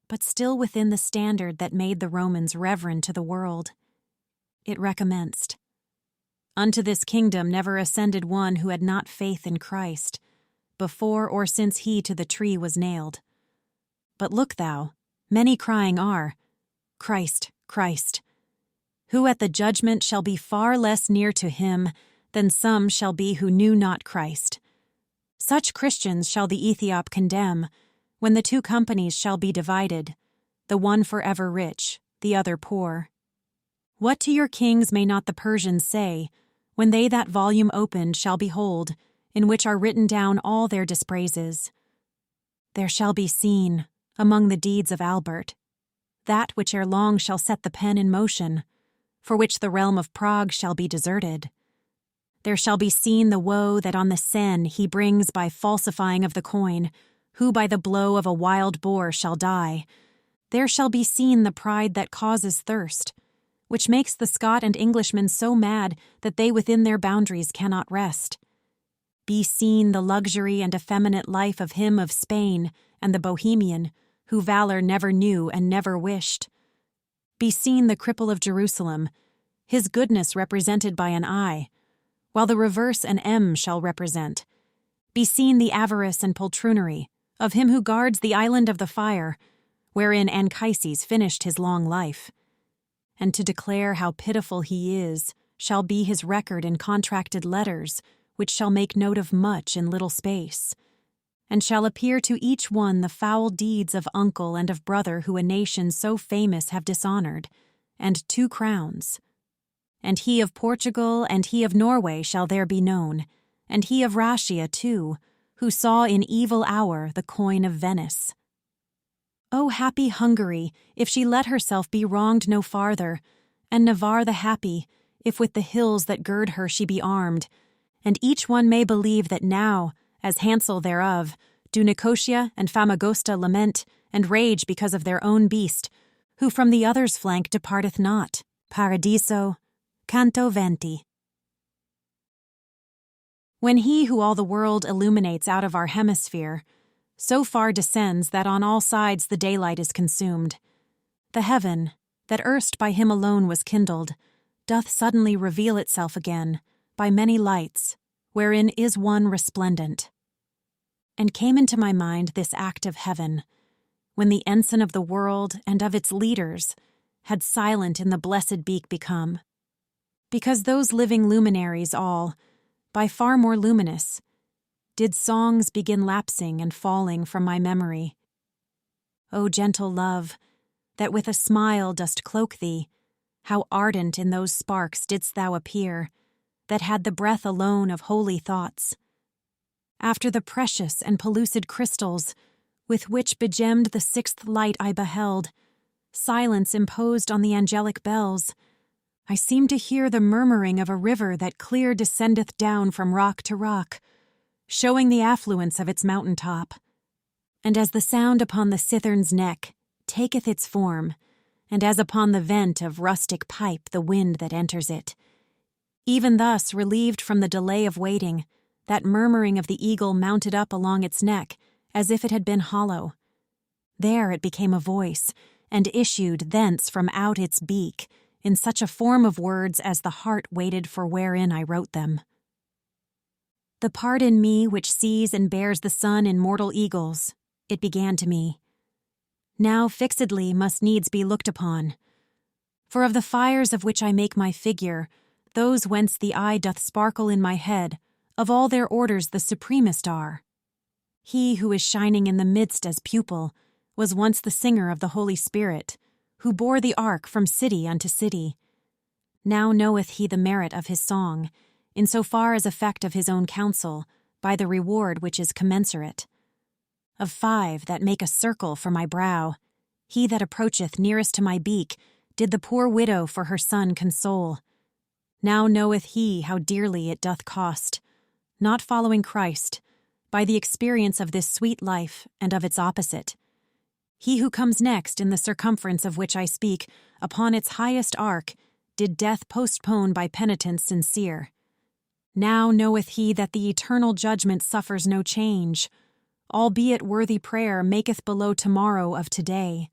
but still within the standard that made the Romans reverend to the world. It recommenced. Unto this kingdom never ascended one who had not faith in Christ, before or since he to the tree was nailed. But look thou, many crying are, Christ, Christ, who at the judgment shall be far less near to him than some shall be who knew not Christ. Such Christians shall the Ethiop condemn, when the two companies shall be divided, the one forever rich, the other poor. What to your kings may not the Persians say, when they that volume opened shall behold, in which are written down all their dispraises? There shall be seen, among the deeds of Albert, that which ere long shall set the pen in motion, for which the realm of Prague shall be deserted. There shall be seen the woe that on the Seine he brings by falsifying of the coin, who by the blow of a wild boar shall die. There shall be seen the pride that causes thirst, which makes the Scot and Englishman so mad that they within their boundaries cannot rest. Be seen the luxury and effeminate life of him of Spain and the Bohemian, who valor never knew and never wished. Be seen the cripple of Jerusalem, his goodness represented by an eye, while the reverse an M shall represent. Be seen the avarice and poltroonery of him who guards the island of the fire, wherein Anchises finished his long life. And to declare how pitiful he is shall be his record in contracted letters, which shall make note of much in little space, and shall appear to each one the foul deeds of uncle and of brother who a nation so famous have dishonored, and 2 crowns. And he of Portugal and he of Norway shall there be known, and he of Rascia too, who saw in evil hour the coin of Venice. O happy Hungary, if she let herself be wronged no farther, and Navarre the happy, if with the hills that gird her she be armed, and each one may believe that now, as Hansel thereof, do Nicosia and Famagosta lament and rage because of their own beast, who from the other's flank departeth not. Paradiso, Canto 20. When he who all the world illuminates out of our hemisphere, so far descends that on all sides the daylight is consumed, the heaven, that erst by him alone was kindled, doth suddenly reveal itself again, by many lights, wherein is one resplendent. And came into my mind this act of heaven, when the ensign of the world and of its leaders had silent in the blessed beak become, because those living luminaries all, by far more luminous, did songs begin lapsing and falling from my memory. O gentle love, that with a smile dost cloak thee, how ardent in those sparks didst thou appear, that had the breath alone of holy thoughts. After the precious and pellucid crystals, with which begemmed the 6th light I beheld, silence imposed on the angelic bells, I seemed to hear the murmuring of a river that clear descendeth down from rock to rock, showing the affluence of its mountain top. And as the sound upon the cithern's neck taketh its form, and as upon the vent of rustic pipe the wind that enters it, even thus, relieved from the delay of waiting, that murmuring of the eagle mounted up along its neck, as if it had been hollow. There it became a voice, and issued thence from out its beak, in such a form of words as the heart waited for wherein I wrote them. The part in me which sees and bears the sun in mortal eagles, it began to me. Now fixedly must needs be looked upon. For of the fires of which I make my figure, those whence the eye doth sparkle in my head, of all their orders the supremest are. He who is shining in the midst as pupil was once the singer of the Holy Spirit, who bore the ark from city unto city. Now knoweth he the merit of his song, in so far as effect of his own counsel, by the reward which is commensurate. Of 5 that make a circle for my brow, he that approacheth nearest to my beak did the poor widow for her son console. Now knoweth he how dearly it doth cost, not following Christ, by the experience of this sweet life and of its opposite. He who comes next in the circumference of which I speak, upon its highest arc, did death postpone by penitence sincere. Now knoweth he that the eternal judgment suffers no change, albeit worthy prayer maketh below tomorrow of today.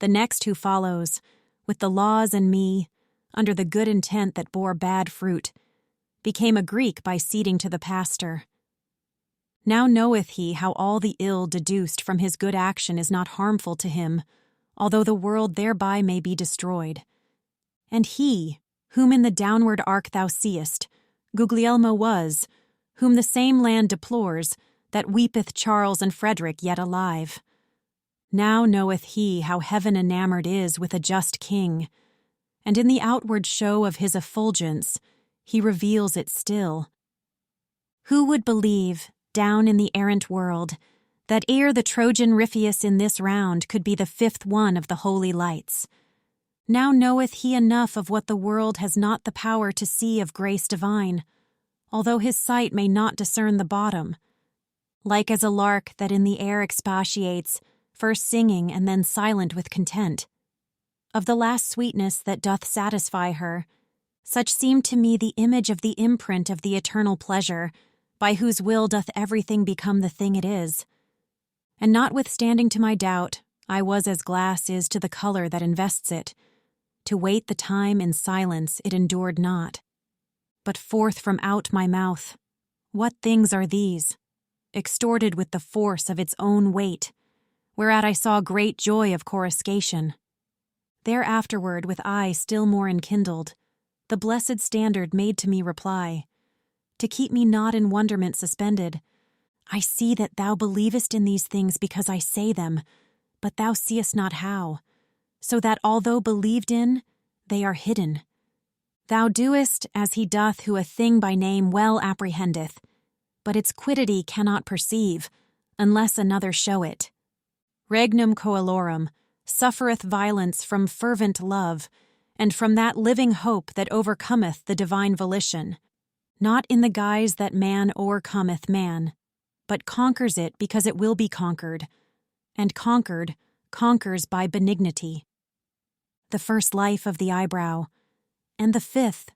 The next who follows, with the laws and me, under the good intent that bore bad fruit, became a Greek by ceding to the pastor. Now knoweth he how all the ill deduced from his good action is not harmful to him, although the world thereby may be destroyed. And he, whom in the downward arc thou seest, Guglielmo was, whom the same land deplores, that weepeth Charles and Frederick yet alive. Now knoweth he how heaven enamored is with a just king, and in the outward show of his effulgence he reveals it still. Who would believe, down in the errant world, that ere the Trojan Ripheus in this round could be the 5th one of the holy lights? Now knoweth he enough of what the world has not the power to see of grace divine, although his sight may not discern the bottom. Like as a lark that in the air expatiates, first singing and then silent with content, of the last sweetness that doth satisfy her, such seemed to me the image of the imprint of the eternal pleasure, by whose will doth everything become the thing it is. And notwithstanding to my doubt, I was as glass is to the color that invests it. To wait the time in silence it endured not. But forth from out my mouth, what things are these, extorted with the force of its own weight, whereat I saw great joy of coruscation. Thereafterward, with eye still more enkindled, the blessed standard made to me reply, to keep me not in wonderment suspended, I see that thou believest in these things because I say them, but thou seest not how, so that although believed in, they are hidden. Thou doest as he doth who a thing by name well apprehendeth, but its quiddity cannot perceive, unless another show it. Regnum coelorum suffereth violence from fervent love, and from that living hope that overcometh the divine volition, not in the guise that man o'ercometh man, but conquers it because it will be conquered, and conquered conquers by benignity. The first life of the eyebrow, and the 5th,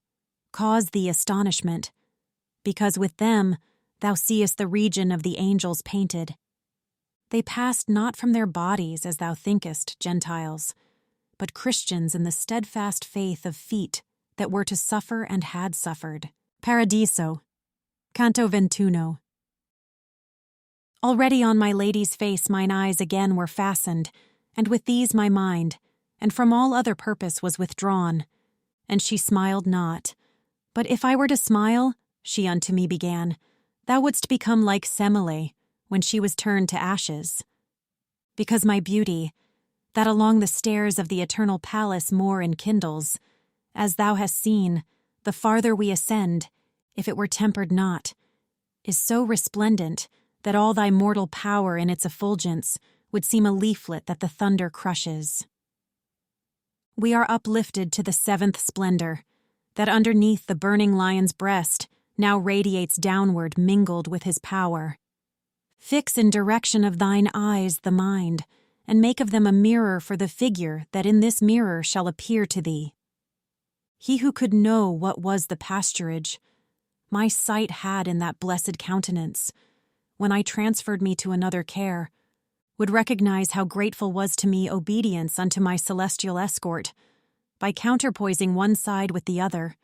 cause thee astonishment, because with them thou seest the region of the angels painted. They passed not from their bodies, as thou thinkest, Gentiles, but Christians in the steadfast faith of feet that were to suffer and had suffered. Paradiso, Canto 21. Already on my lady's face mine eyes again were fastened, and with these my mind, and from all other purpose was withdrawn. And she smiled not. But if I were to smile, she unto me began, thou wouldst become like Semele, when she was turned to ashes. Because my beauty, that along the stairs of the eternal palace more enkindles, as thou hast seen, the farther we ascend, if it were tempered not, is so resplendent that all thy mortal power in its effulgence would seem a leaflet that the thunder crushes. We are uplifted to the 7th splendor, that underneath the burning lion's breast now radiates downward mingled with his power. Fix in direction of thine eyes the mind, and make of them a mirror for the figure that in this mirror shall appear to thee. He who could know what was the pasturage, my sight had in that blessed countenance, when I transferred me to another care, would recognize how grateful was to me obedience unto my celestial escort, by counterpoising one side with the other.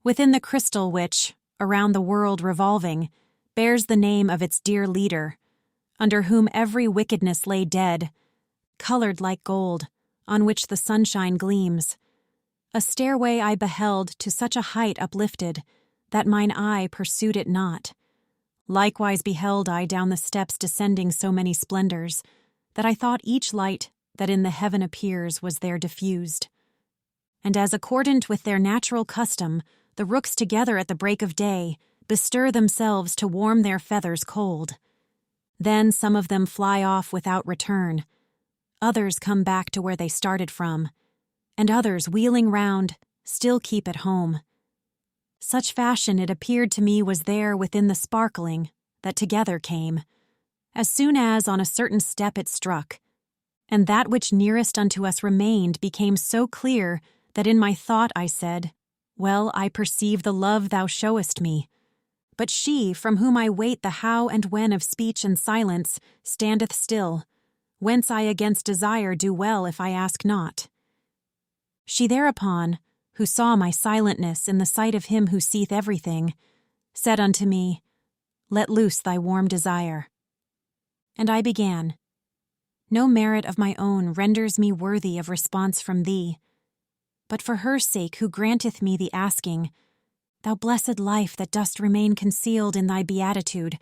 Within the crystal which, around the world revolving, bears the name of its dear leader, under whom every wickedness lay dead, colored like gold, on which the sunshine gleams, a stairway I beheld to such a height uplifted, that mine eye pursued it not. Likewise beheld I down the steps descending so many splendors, that I thought each light that in the heaven appears was there diffused. and as accordant with their natural custom, the rooks together at the break of day bestir themselves to warm their feathers cold. Then some of them fly off without return, others come back to where they started from, and others, wheeling round, still keep at home. Such fashion it appeared to me was there within the sparkling that together came, as soon as on a certain step it struck, and that which nearest unto us remained became so clear that in my thought I said, Well, I perceive the love thou showest me. But she, from whom I wait the how and when of speech and silence, standeth still, whence I against desire do well if I ask not. She thereupon, who saw my silentness in the sight of him who seeth everything, said unto me, Let loose thy warm desire. And I began, No merit of my own renders me worthy of response from thee, but for her sake who granteth me the asking, thou blessed life that dost remain concealed in thy beatitude,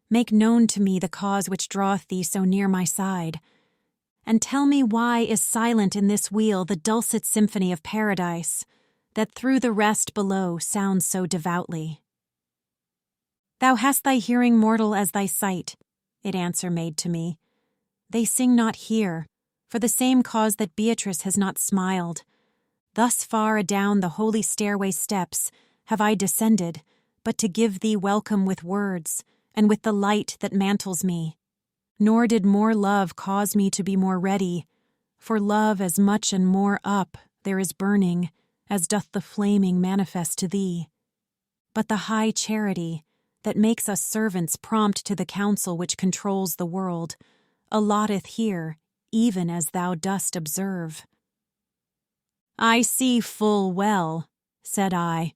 make known to me the cause which draweth thee so near my side, and tell me why is silent in this wheel the dulcet symphony of paradise, that through the rest below sounds so devoutly. Thou hast thy hearing, mortal, as thy sight, it answer made to me. They sing not here, for the same cause that Beatrice has not smiled. Thus far adown the holy stairway steps have I descended, but to give thee welcome with words, and with the light that mantles me. Nor did more love cause me to be more ready, for love as much and more up there is burning, as doth the flaming manifest to thee. But the high charity, that makes us servants prompt to the counsel which controls the world, allotteth here, even as thou dost observe. I see full well, said I,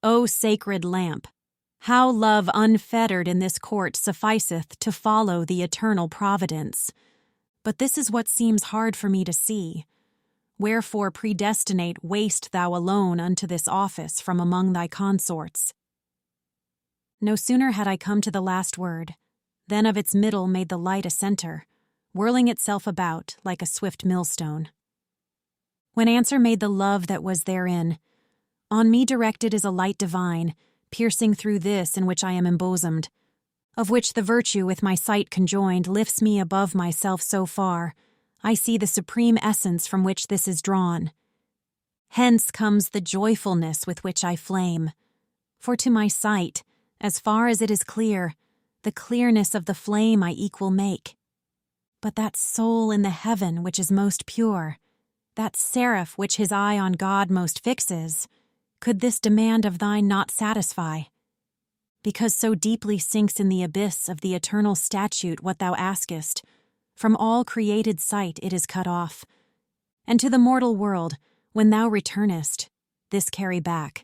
O sacred lamp, how love unfettered in this court sufficeth to follow the eternal providence. But this is what seems hard for me to see. Wherefore predestinate waste thou alone unto this office from among thy consorts. No sooner had I come to the last word, than of its middle made the light a centre, whirling itself about like a swift millstone. When answer made the love that was therein, on me directed is a light divine, piercing through this in which I am embosomed, of which the virtue with my sight conjoined lifts me above myself so far, I see the supreme essence from which this is drawn. Hence comes the joyfulness with which I flame, for to my sight, as far as it is clear, the clearness of the flame I equal make. But that soul in the heaven which is most pure, that seraph which his eye on God most fixes, could this demand of thine not satisfy? Because so deeply sinks in the abyss of the eternal statute what thou askest, from all created sight it is cut off. And to the mortal world, when thou returnest, this carry back,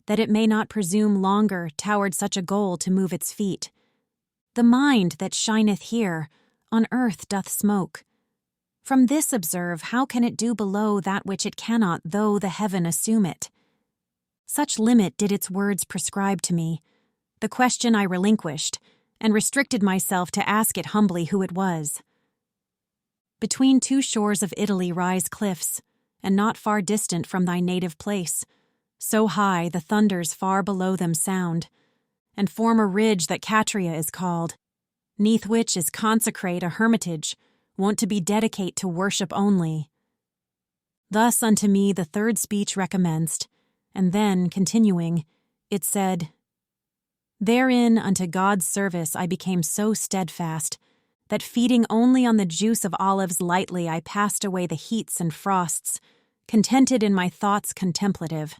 that it may not presume longer toward such a goal to move its feet. The mind that shineth here, on earth doth smoke. From this observe how can it do below that which it cannot though the heaven assume it. Such limit did its words prescribe to me. The question I relinquished, and restricted myself to ask it humbly who it was. Between two shores of Italy rise cliffs, and not far distant from thy native place, so high the thunders far below them sound, and form a ridge that Catria is called, neath which is consecrate a hermitage, wont to be dedicate to worship only. Thus unto me the third speech recommenced, and then, continuing, it said, Therein unto God's service I became so steadfast, that feeding only on the juice of olives lightly I passed away the heats and frosts, contented in my thoughts contemplative.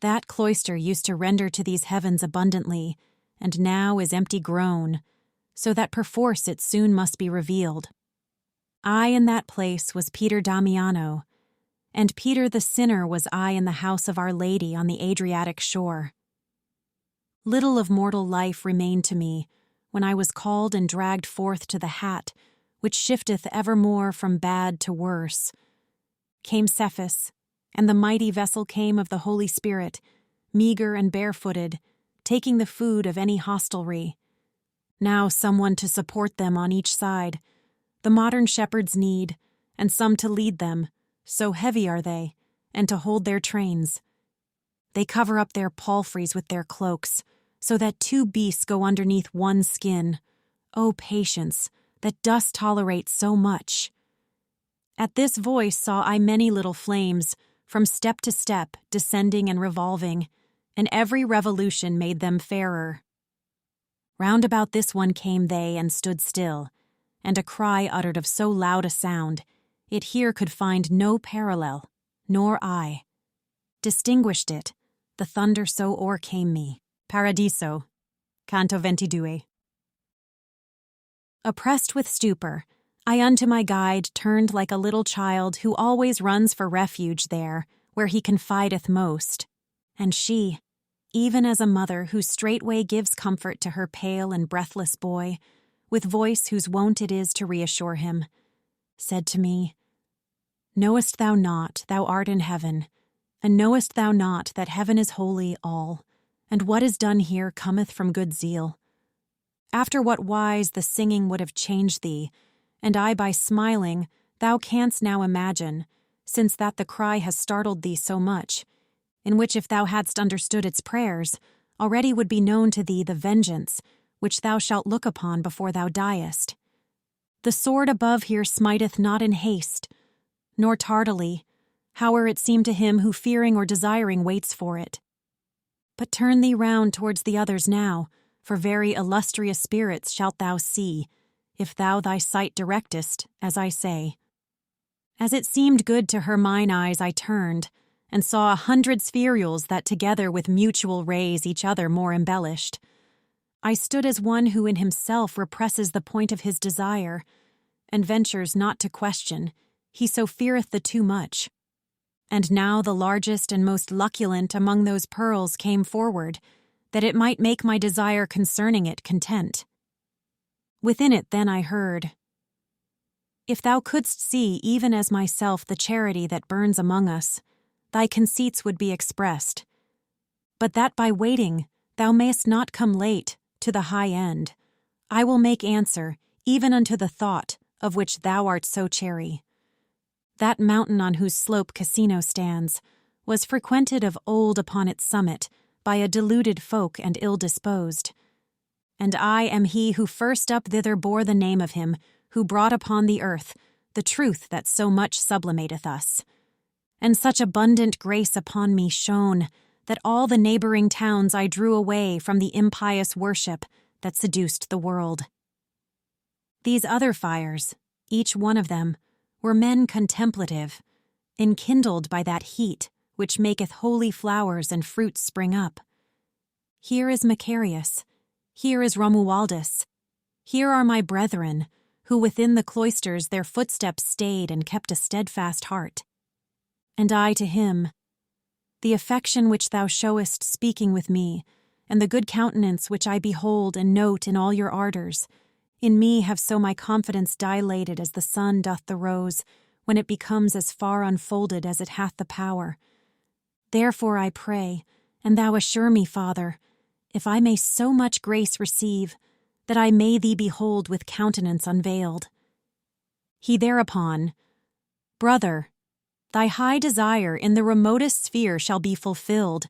That cloister used to render to these heavens abundantly, and now is empty grown, so that perforce it soon must be revealed. I in that place was Peter Damiano, and Peter the sinner was I in the house of Our Lady on the Adriatic shore. Little of mortal life remained to me, when I was called and dragged forth to the hat, which shifteth evermore from bad to worse. Came Cephas, and the mighty vessel came of the Holy Spirit, meager and barefooted, taking the food of any hostelry. Now someone to support them on each side, the modern shepherds need, and some to lead them, so heavy are they, and to hold their trains. They cover up their palfreys with their cloaks, so that two beasts go underneath one skin. O patience, that dost tolerate so much. At this voice saw I many little flames, from step to step, descending and revolving, and every revolution made them fairer. Round about this one came they and stood still, and a cry uttered of so loud a sound, it here could find no parallel, nor eye. Distinguished it, the thunder so o'ercame me. Paradiso, Canto 22. Oppressed with stupor, I unto my guide turned like a little child who always runs for refuge there, where he confideth most. And she, even as a mother who straightway gives comfort to her pale and breathless boy, with voice whose wont it is to reassure him, said to me, Knowest thou not thou art in heaven, and knowest thou not that heaven is holy all, and what is done here cometh from good zeal? After what wise the singing would have changed thee, and I by smiling, thou canst now imagine, since that the cry has startled thee so much, in which if thou hadst understood its prayers, already would be known to thee the vengeance, which thou shalt look upon before thou diest. The sword above here smiteth not in haste, nor tardily, howe'er it seem to him who fearing or desiring waits for it. But turn thee round towards the others now, for very illustrious spirits shalt thou see, if thou thy sight directest, as I say. As it seemed good to her mine eyes I turned, and saw 100 spherules that together with mutual rays each other more embellished. I stood as one who in himself represses the point of his desire, and ventures not to question, he so feareth the too much. And now the largest and most luculent among those pearls came forward, that it might make my desire concerning it content. Within it then I heard, If thou couldst see even as myself the charity that burns among us, thy conceits would be expressed. But that by waiting thou mayst not come late to the high end, I will make answer even unto the thought of which thou art so chary. That mountain on whose slope Casino stands was frequented of old upon its summit by a deluded folk and ill-disposed. And I am he who first up thither bore the name of him who brought upon the earth the truth that so much sublimateth us. And such abundant grace upon me shone, that all the neighboring towns I drew away from the impious worship that seduced the world. These other fires, each one of them, were men contemplative, enkindled by that heat which maketh holy flowers and fruits spring up. Here is Macarius, here is Romualdus, here are my brethren, who within the cloisters their footsteps stayed and kept a steadfast heart. And I to him, The affection which thou showest speaking with me, and the good countenance which I behold and note in all your ardours, in me have so my confidence dilated as the sun doth the rose, when it becomes as far unfolded as it hath the power. Therefore I pray, and thou assure me, Father, if I may so much grace receive, that I may thee behold with countenance unveiled. He thereupon, Brother, thy high desire in the remotest sphere shall be fulfilled,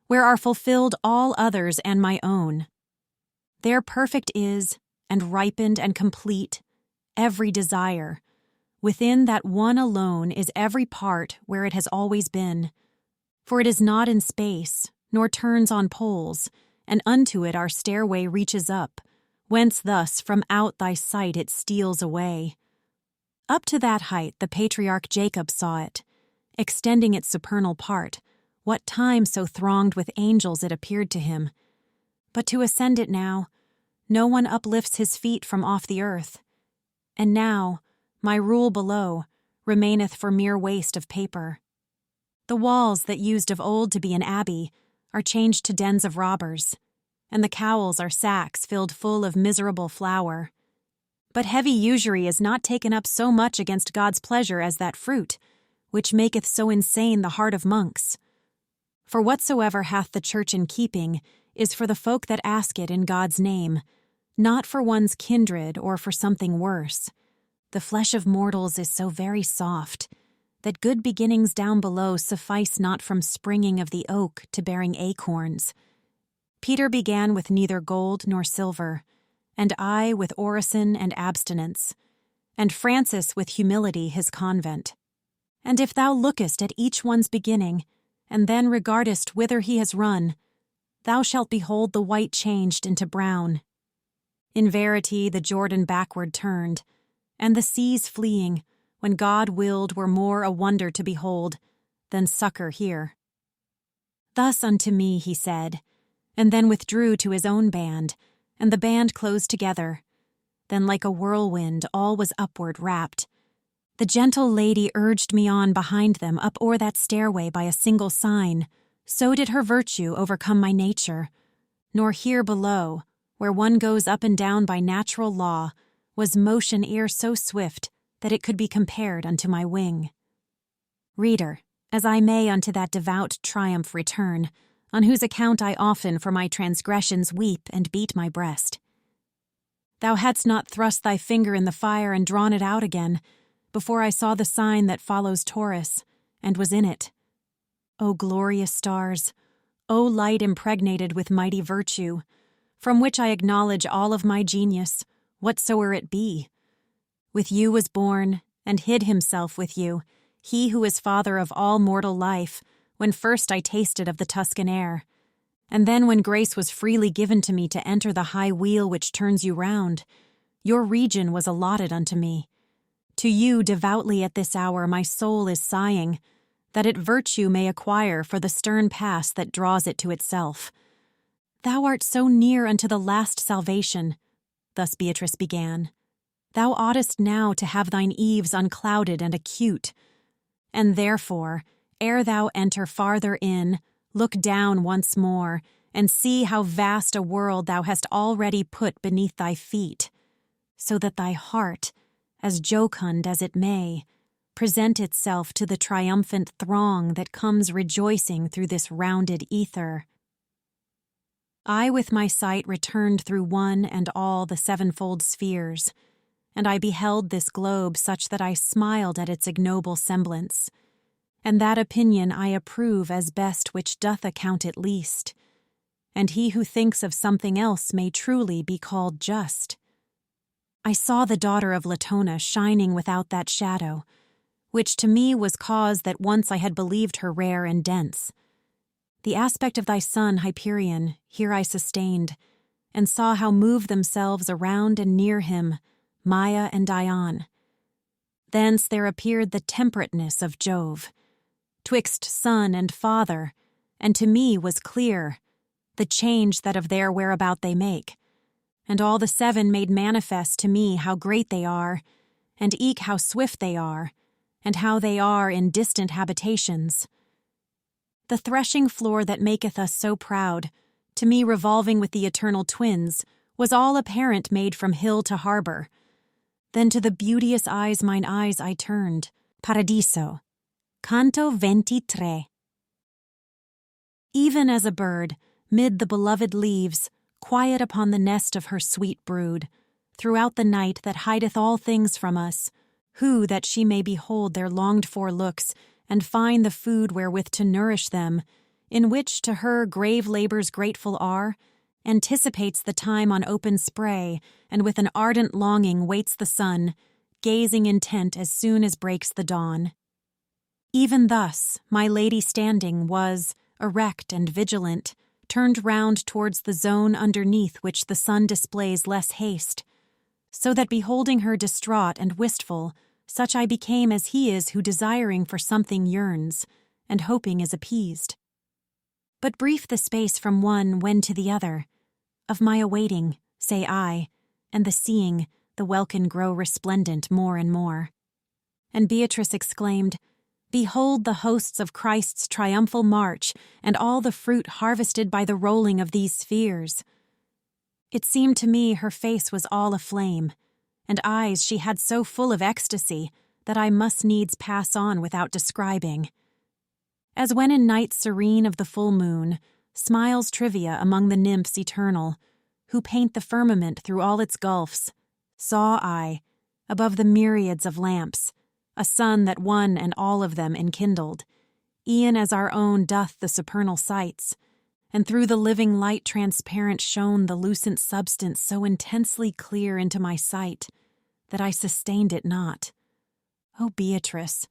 where are fulfilled all others and my own. There perfect is, and ripened and complete, every desire. Within that one alone is every part where it has always been. For it is not in space, nor turns on poles, and unto it our stairway reaches up, whence thus from out thy sight it steals away. Up to that height the patriarch Jacob saw it, extending its supernal part, what time so thronged with angels it appeared to him. But to ascend it now, no one uplifts his feet from off the earth. And now, my rule below remaineth for mere waste of paper. The walls that used of old to be an abbey are changed to dens of robbers, and the cowls are sacks filled full of miserable flour. But heavy usury is not taken up so much against God's pleasure as that fruit, which maketh so insane the heart of monks. For whatsoever hath the church in keeping is for the folk that ask it in God's name, not for one's kindred or for something worse. The flesh of mortals is so very soft, that good beginnings down below suffice not from springing of the oak to bearing acorns. Peter began with neither gold nor silver, and I with orison and abstinence, and Francis with humility his convent. And if thou lookest at each one's beginning, and then regardest whither he has run, thou shalt behold the white changed into brown. In verity the Jordan backward turned, and the seas fleeing, when God willed were more a wonder to behold than succor here. Thus unto me he said, and then withdrew to his own band, and the band closed together. Then like a whirlwind all was upward rapt. The gentle lady urged me on behind them up o'er that stairway by a single sign. So did her virtue overcome my nature. Nor here below, where one goes up and down by natural law, was motion e'er so swift that it could be compared unto my wing. Reader, as I may unto that devout triumph return, on whose account I often for my transgressions weep and beat my breast. Thou hadst not thrust thy finger in the fire and drawn it out again, before I saw the sign that follows Taurus, and was in it. O glorious stars, O light impregnated with mighty virtue, from which I acknowledge all of my genius, whatsoe'er it be. With you was born, and hid himself with you, he who is father of all mortal life, when first I tasted of the Tuscan air, and then when grace was freely given to me to enter the high wheel which turns you round, your region was allotted unto me. To you devoutly at this hour my soul is sighing, that it virtue may acquire for the stern pass that draws it to itself. Thou art so near unto the last salvation, thus Beatrice began. Thou oughtest now to have thine eaves unclouded and acute, and therefore, ere thou enter farther in, look down once more, and see how vast a world thou hast already put beneath thy feet, so that thy heart, as jocund as it may, present itself to the triumphant throng that comes rejoicing through this rounded ether. I with my sight returned through one and all the sevenfold spheres, and I beheld this globe such that I smiled at its ignoble semblance, and that opinion I approve as best which doth account it least, and he who thinks of something else may truly be called just. I saw the daughter of Latona shining without that shadow, which to me was cause that once I had believed her rare and dense. The aspect of thy son, Hyperion, here I sustained, and saw how move themselves around and near him, Maia and Dion. Thence there appeared the temperateness of Jove, twixt son and father, and to me was clear the change that of their whereabout they make, and all the seven made manifest to me how great they are, and eke how swift they are, and how they are in distant habitations. The threshing floor that maketh us so proud, to me revolving with the eternal twins, was all apparent made from hill to harbor. Then to the beauteous eyes mine eyes I turned, Paradiso, Canto 23. Even as a bird, mid the beloved leaves, quiet upon the nest of her sweet brood, throughout the night that hideth all things from us, who that she may behold their longed-for looks, and find the food wherewith to nourish them, in which to her grave labors grateful are, anticipates the time on open spray, and with an ardent longing waits the sun, gazing intent as soon as breaks the dawn. Even thus, my lady standing was, erect and vigilant, turned round towards the zone underneath which the sun displays less haste, so that beholding her distraught and wistful, such I became as he is who desiring for something yearns, and hoping is appeased. But brief the space from one when to the other, of my awaiting, say I, and the seeing, the welkin grow resplendent more and more. And Beatrice exclaimed, Behold the hosts of Christ's triumphal march, and all the fruit harvested by the rolling of these spheres. It seemed to me her face was all aflame, and eyes she had so full of ecstasy that I must needs pass on without describing. As when in night serene of the full moon, smiles Trivia among the nymphs eternal, who paint the firmament through all its gulfs, saw I, above the myriads of lamps, a sun that one and all of them enkindled, e'en as our own doth the supernal sights, and through the living light transparent shone the lucent substance so intensely clear into my sight that I sustained it not. O Beatrice,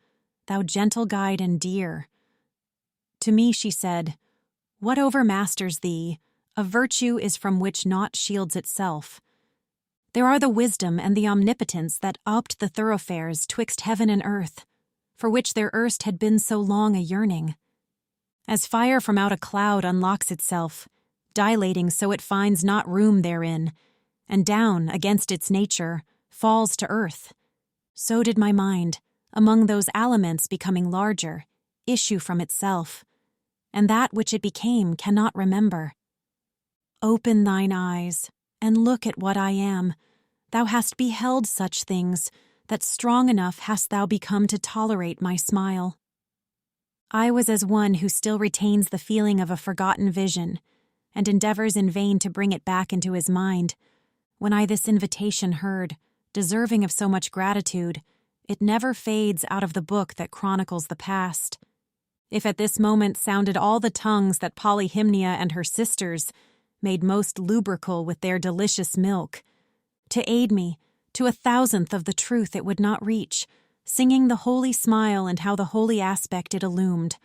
thou gentle guide and dear! To me she said, what overmasters thee, a virtue is from which naught shields itself. There are the wisdom and the omnipotence that opt the thoroughfares twixt heaven and earth, for which there erst had been so long a yearning. As fire from out a cloud unlocks itself, dilating so it finds not room therein, and down against its nature falls to earth, so did my mind, among those aliments becoming larger, issue from itself, and that which it became cannot remember. Open thine eyes, and look at what I am. Thou hast beheld such things, that strong enough hast thou become to tolerate my smile. I was as one who still retains the feeling of a forgotten vision, and endeavors in vain to bring it back into his mind, when I this invitation heard, deserving of so much gratitude, it never fades out of the book that chronicles the past. If at this moment sounded all the tongues that Polyhymnia and her sisters made most lubrical with their delicious milk, to aid me, to 1,000th of the truth it would not reach, singing the holy smile and how the holy aspect it illumed.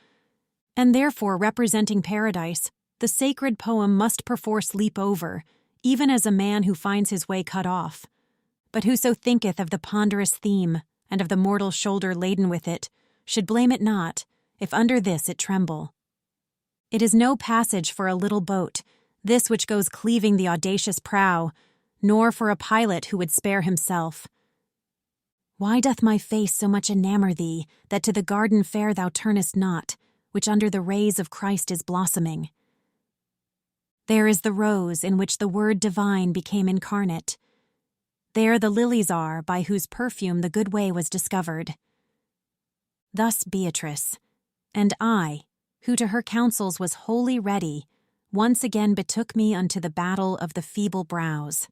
And therefore, representing paradise, the sacred poem must perforce leap over, even as a man who finds his way cut off. But whoso thinketh of the ponderous theme, and of the mortal shoulder laden with it, should blame it not, if under this it tremble. It is no passage for a little boat, this which goes cleaving the audacious prow, nor for a pilot who would spare himself. Why doth my face so much enamour thee, that to the garden fair thou turnest not, which under the rays of Christ is blossoming? There is the rose in which the word divine became incarnate. There the lilies are, by whose perfume the good way was discovered. Thus Beatrice, and I, who to her counsels was wholly ready, once again betook me unto the battle of the feeble brows.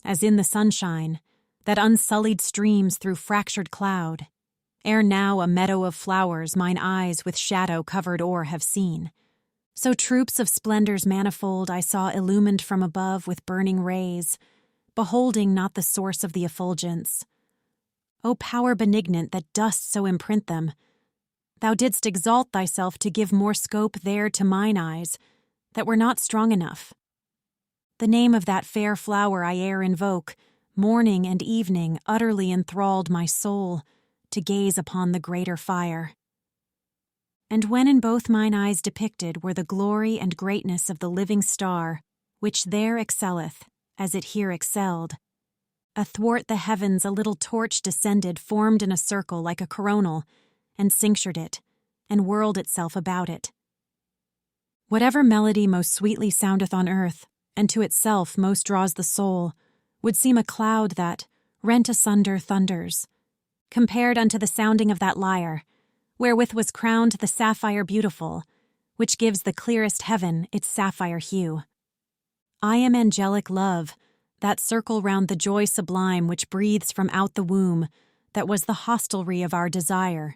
As in the sunshine, that unsullied streams through fractured cloud, ere now a meadow of flowers mine eyes with shadow covered o'er have seen, so troops of splendors manifold I saw illumined from above with burning rays, beholding not the source of the effulgence. O power benignant that dost so imprint them, thou didst exalt thyself to give more scope there to mine eyes, that were not strong enough. The name of that fair flower I e'er invoke, morning and evening utterly enthralled my soul, to gaze upon the greater fire. And when in both mine eyes depicted were the glory and greatness of the living star, which there excelleth, as it here excelled, athwart the heavens a little torch descended formed in a circle like a coronal, and cinctured it, and whirled itself about it. Whatever melody most sweetly soundeth on earth, and to itself most draws the soul, would seem a cloud that, rent asunder, thunders, compared unto the sounding of that lyre, wherewith was crowned the sapphire beautiful, which gives the clearest heaven its sapphire hue. I am angelic love, that circle round the joy sublime which breathes from out the womb, that was the hostelry of our desire.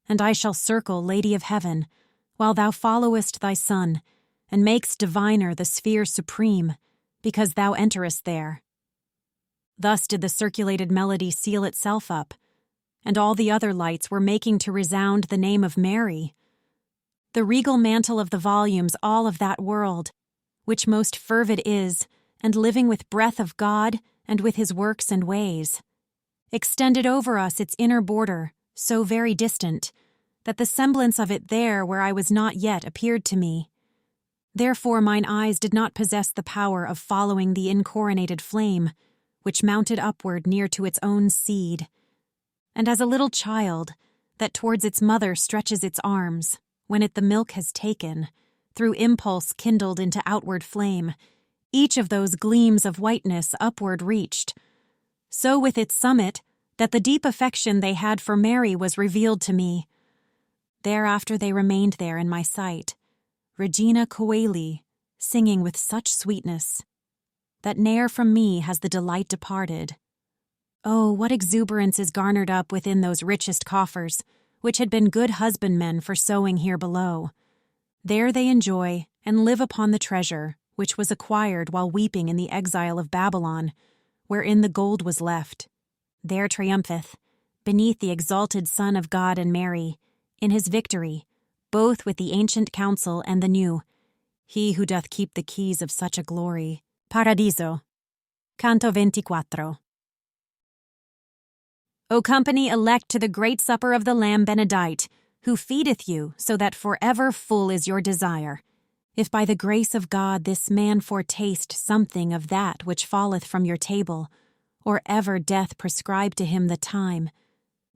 And I shall circle, Lady of Heaven, while thou followest thy Son, and makest diviner the sphere supreme, because thou enterest there. Thus did the circulated melody seal itself up, and all the other lights were making to resound the name of Mary. The regal mantle of the volumes all of that world, which most fervid is, and living with breath of God and with his works and ways, extended over us its inner border, so very distant, that the semblance of it there where I was not yet appeared to me. Therefore mine eyes did not possess the power of following the incoronated flame, which mounted upward near to its own seed. And as a little child, that towards its mother stretches its arms, when it the milk has taken, through impulse kindled into outward flame, each of those gleams of whiteness upward reached. So with its summit, that the deep affection they had for Mary was revealed to me. Thereafter they remained there in my sight, Regina Coeli, singing with such sweetness, that ne'er from me has the delight departed. Oh, what exuberance is garnered up within those richest coffers, which had been good husbandmen for sowing here below. There they enjoy and live upon the treasure, which was acquired while weeping in the exile of Babylon, wherein the gold was left. There triumpheth, beneath the exalted Son of God and Mary, in his victory, both with the ancient council and the new, he who doth keep the keys of such a glory. Paradiso. Canto 24. O company elect to the great supper of the Lamb benedight, who feedeth you so that forever full is your desire. If by the grace of God this man foretaste something of that which falleth from your table, or ever death prescribe to him the time,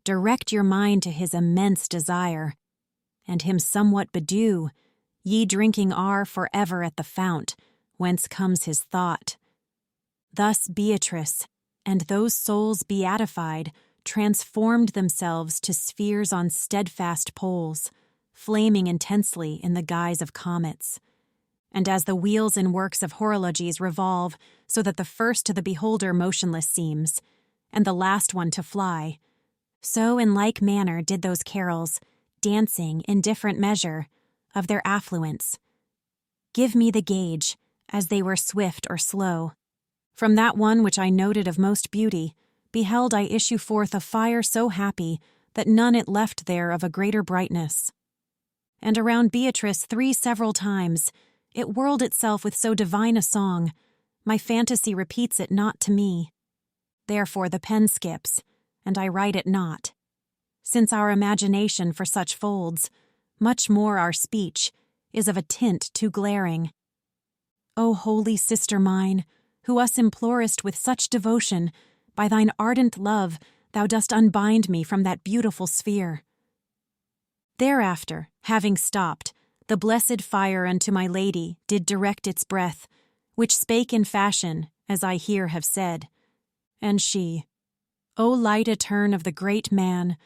direct your mind to his immense desire, and him somewhat bedew, ye drinking are forever at the fount, whence comes his thought. Thus Beatrice, and those souls beatified, transformed themselves to spheres on steadfast poles, flaming intensely in the guise of comets. And as the wheels and works of horologies revolve so that the first to the beholder motionless seems, and the last one to fly, so in like manner did those carols, dancing in different measure, of their affluence. Give me the gauge, as they were swift or slow. From that one which I noted of most beauty, beheld I issue forth a fire so happy that none it left there of a greater brightness. And around Beatrice 3 several times, it whirled itself with so divine a song, my fantasy repeats it not to me. Therefore the pen skips, and I write it not. Since our imagination for such folds, much more our speech, is of a tint too glaring. O holy sister mine, who us implorest with such devotion, by thine ardent love thou dost unbind me from that beautiful sphere. Thereafter, having stopped, the blessed fire unto my lady did direct its breath, which spake in fashion, as I here have said. And she, O light etern of the great man,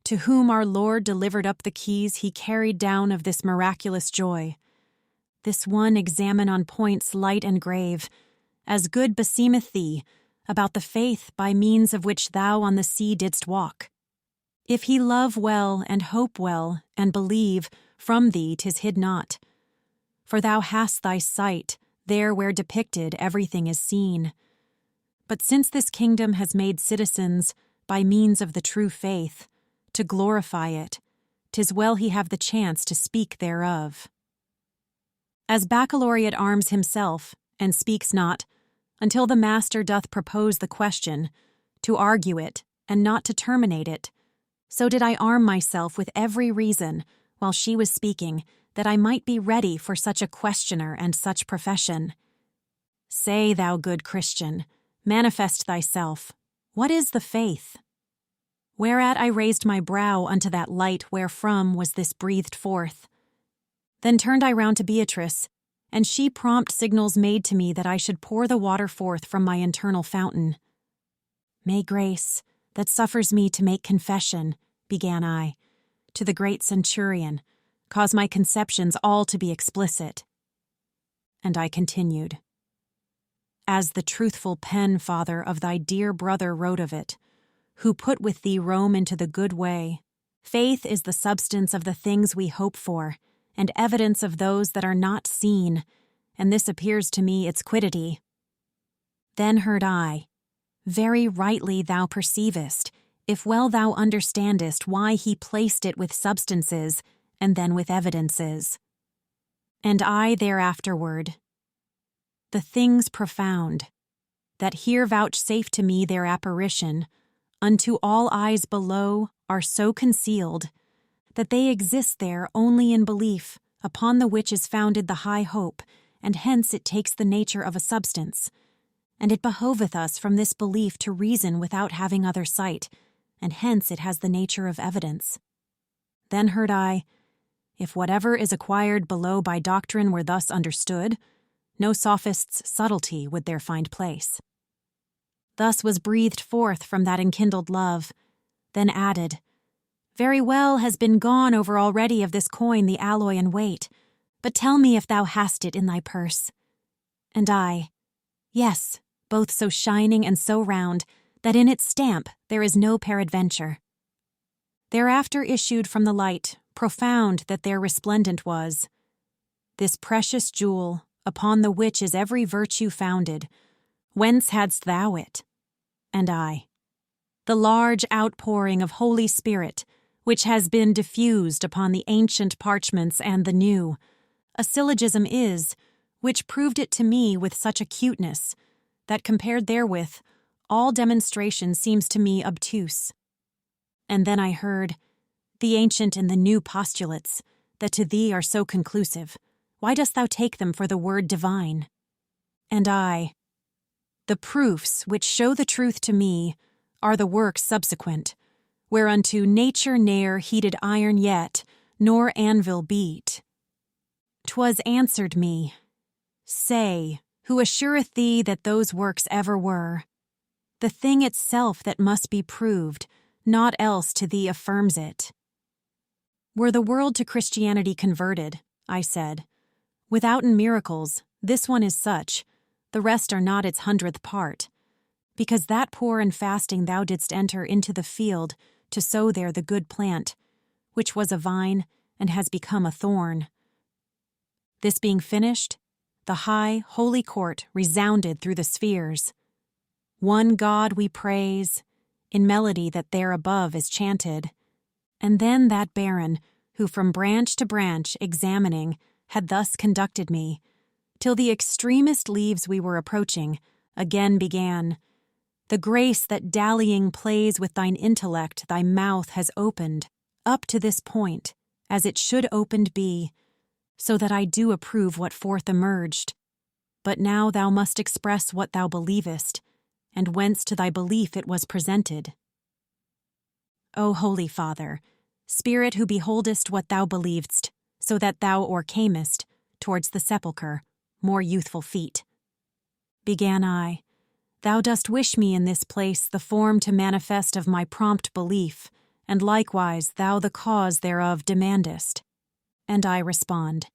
to whom our Lord delivered up the keys he carried down of this miraculous joy. This one examine on points light and grave, as good beseemeth thee, about the faith by means of which thou on the sea didst walk. If he love well and hope well and believe, from thee 'tis hid not. For thou hast thy sight there where depicted everything is seen. But since this kingdom has made citizens, by means of the true faith, to glorify it, 'tis well he have the chance to speak thereof. As baccalaureate arms himself, and speaks not, until the master doth propose the question, to argue it, and not to terminate it, so did I arm myself with every reason, while she was speaking, that I might be ready for such a questioner and such profession. Say, thou good Christian, manifest thyself, what is the faith? Whereat I raised my brow unto that light wherefrom was this breathed forth. Then turned I round to Beatrice, and she prompt signals made to me that I should pour the water forth from my internal fountain. May grace, that suffers me to make confession, began I, to the great centurion, cause my conceptions all to be explicit. And I continued. As the truthful pen, Father, of thy dear brother wrote of it, who put with thee Rome into the good way, faith is the substance of the things we hope for, and evidence of those that are not seen, and this appears to me its quiddity. Then heard I, very rightly thou perceivest, if well thou understandest why he placed it with substances, and then with evidences. And I thereafterward, the things profound, that here vouchsafe to me their apparition, unto all eyes below are so concealed, that they exist there only in belief, upon the which is founded the high hope, and hence it takes the nature of a substance. And it behoveth us from this belief to reason without having other sight, and hence it has the nature of evidence. Then heard I, if whatever is acquired below by doctrine were thus understood, no sophist's subtlety would there find place. Thus was breathed forth from that enkindled love, then added, very well has been gone over already of this coin the alloy and weight, but tell me if thou hast it in thy purse. And I, yes, both so shining and so round, that in its stamp there is no peradventure. Thereafter issued from the light, profound that there resplendent was, this precious jewel, upon the which is every virtue founded, whence hadst thou it? And I. The large outpouring of Holy Spirit, which has been diffused upon the ancient parchments and the new, a syllogism is, which proved it to me with such acuteness, that compared therewith, all demonstration seems to me obtuse. And then I heard, the ancient and the new postulates, that to thee are so conclusive, why dost thou take them for the word divine? And I, the proofs which show the truth to me are the works subsequent, whereunto nature ne'er heated iron yet, nor anvil beat. 'Twas answered me, say, who assureth thee that those works ever were? The thing itself that must be proved, naught else to thee affirms it. Were the world to Christianity converted, I said, withouten miracles, this one is such, the rest are not its 100th part, because that poor and fasting thou didst enter into the field to sow there the good plant, which was a vine and has become a thorn. This being finished, the high, holy court resounded through the spheres. One God we praise, in melody that there above is chanted, and then that baron, who from branch to branch examining, had thus conducted me, till the extremest leaves we were approaching, again began, the grace that dallying plays with thine intellect thy mouth has opened, up to this point, as it should opened be, so that I do approve what forth emerged. But now thou must express what thou believest, and whence to thy belief it was presented. O Holy Father, Spirit who beholdest what thou believedst, so that thou o'ercamest, towards the sepulchre, more youthful feet. Began I, thou dost wish me in this place the form to manifest of my prompt belief, and likewise thou the cause thereof demandest. And I respond,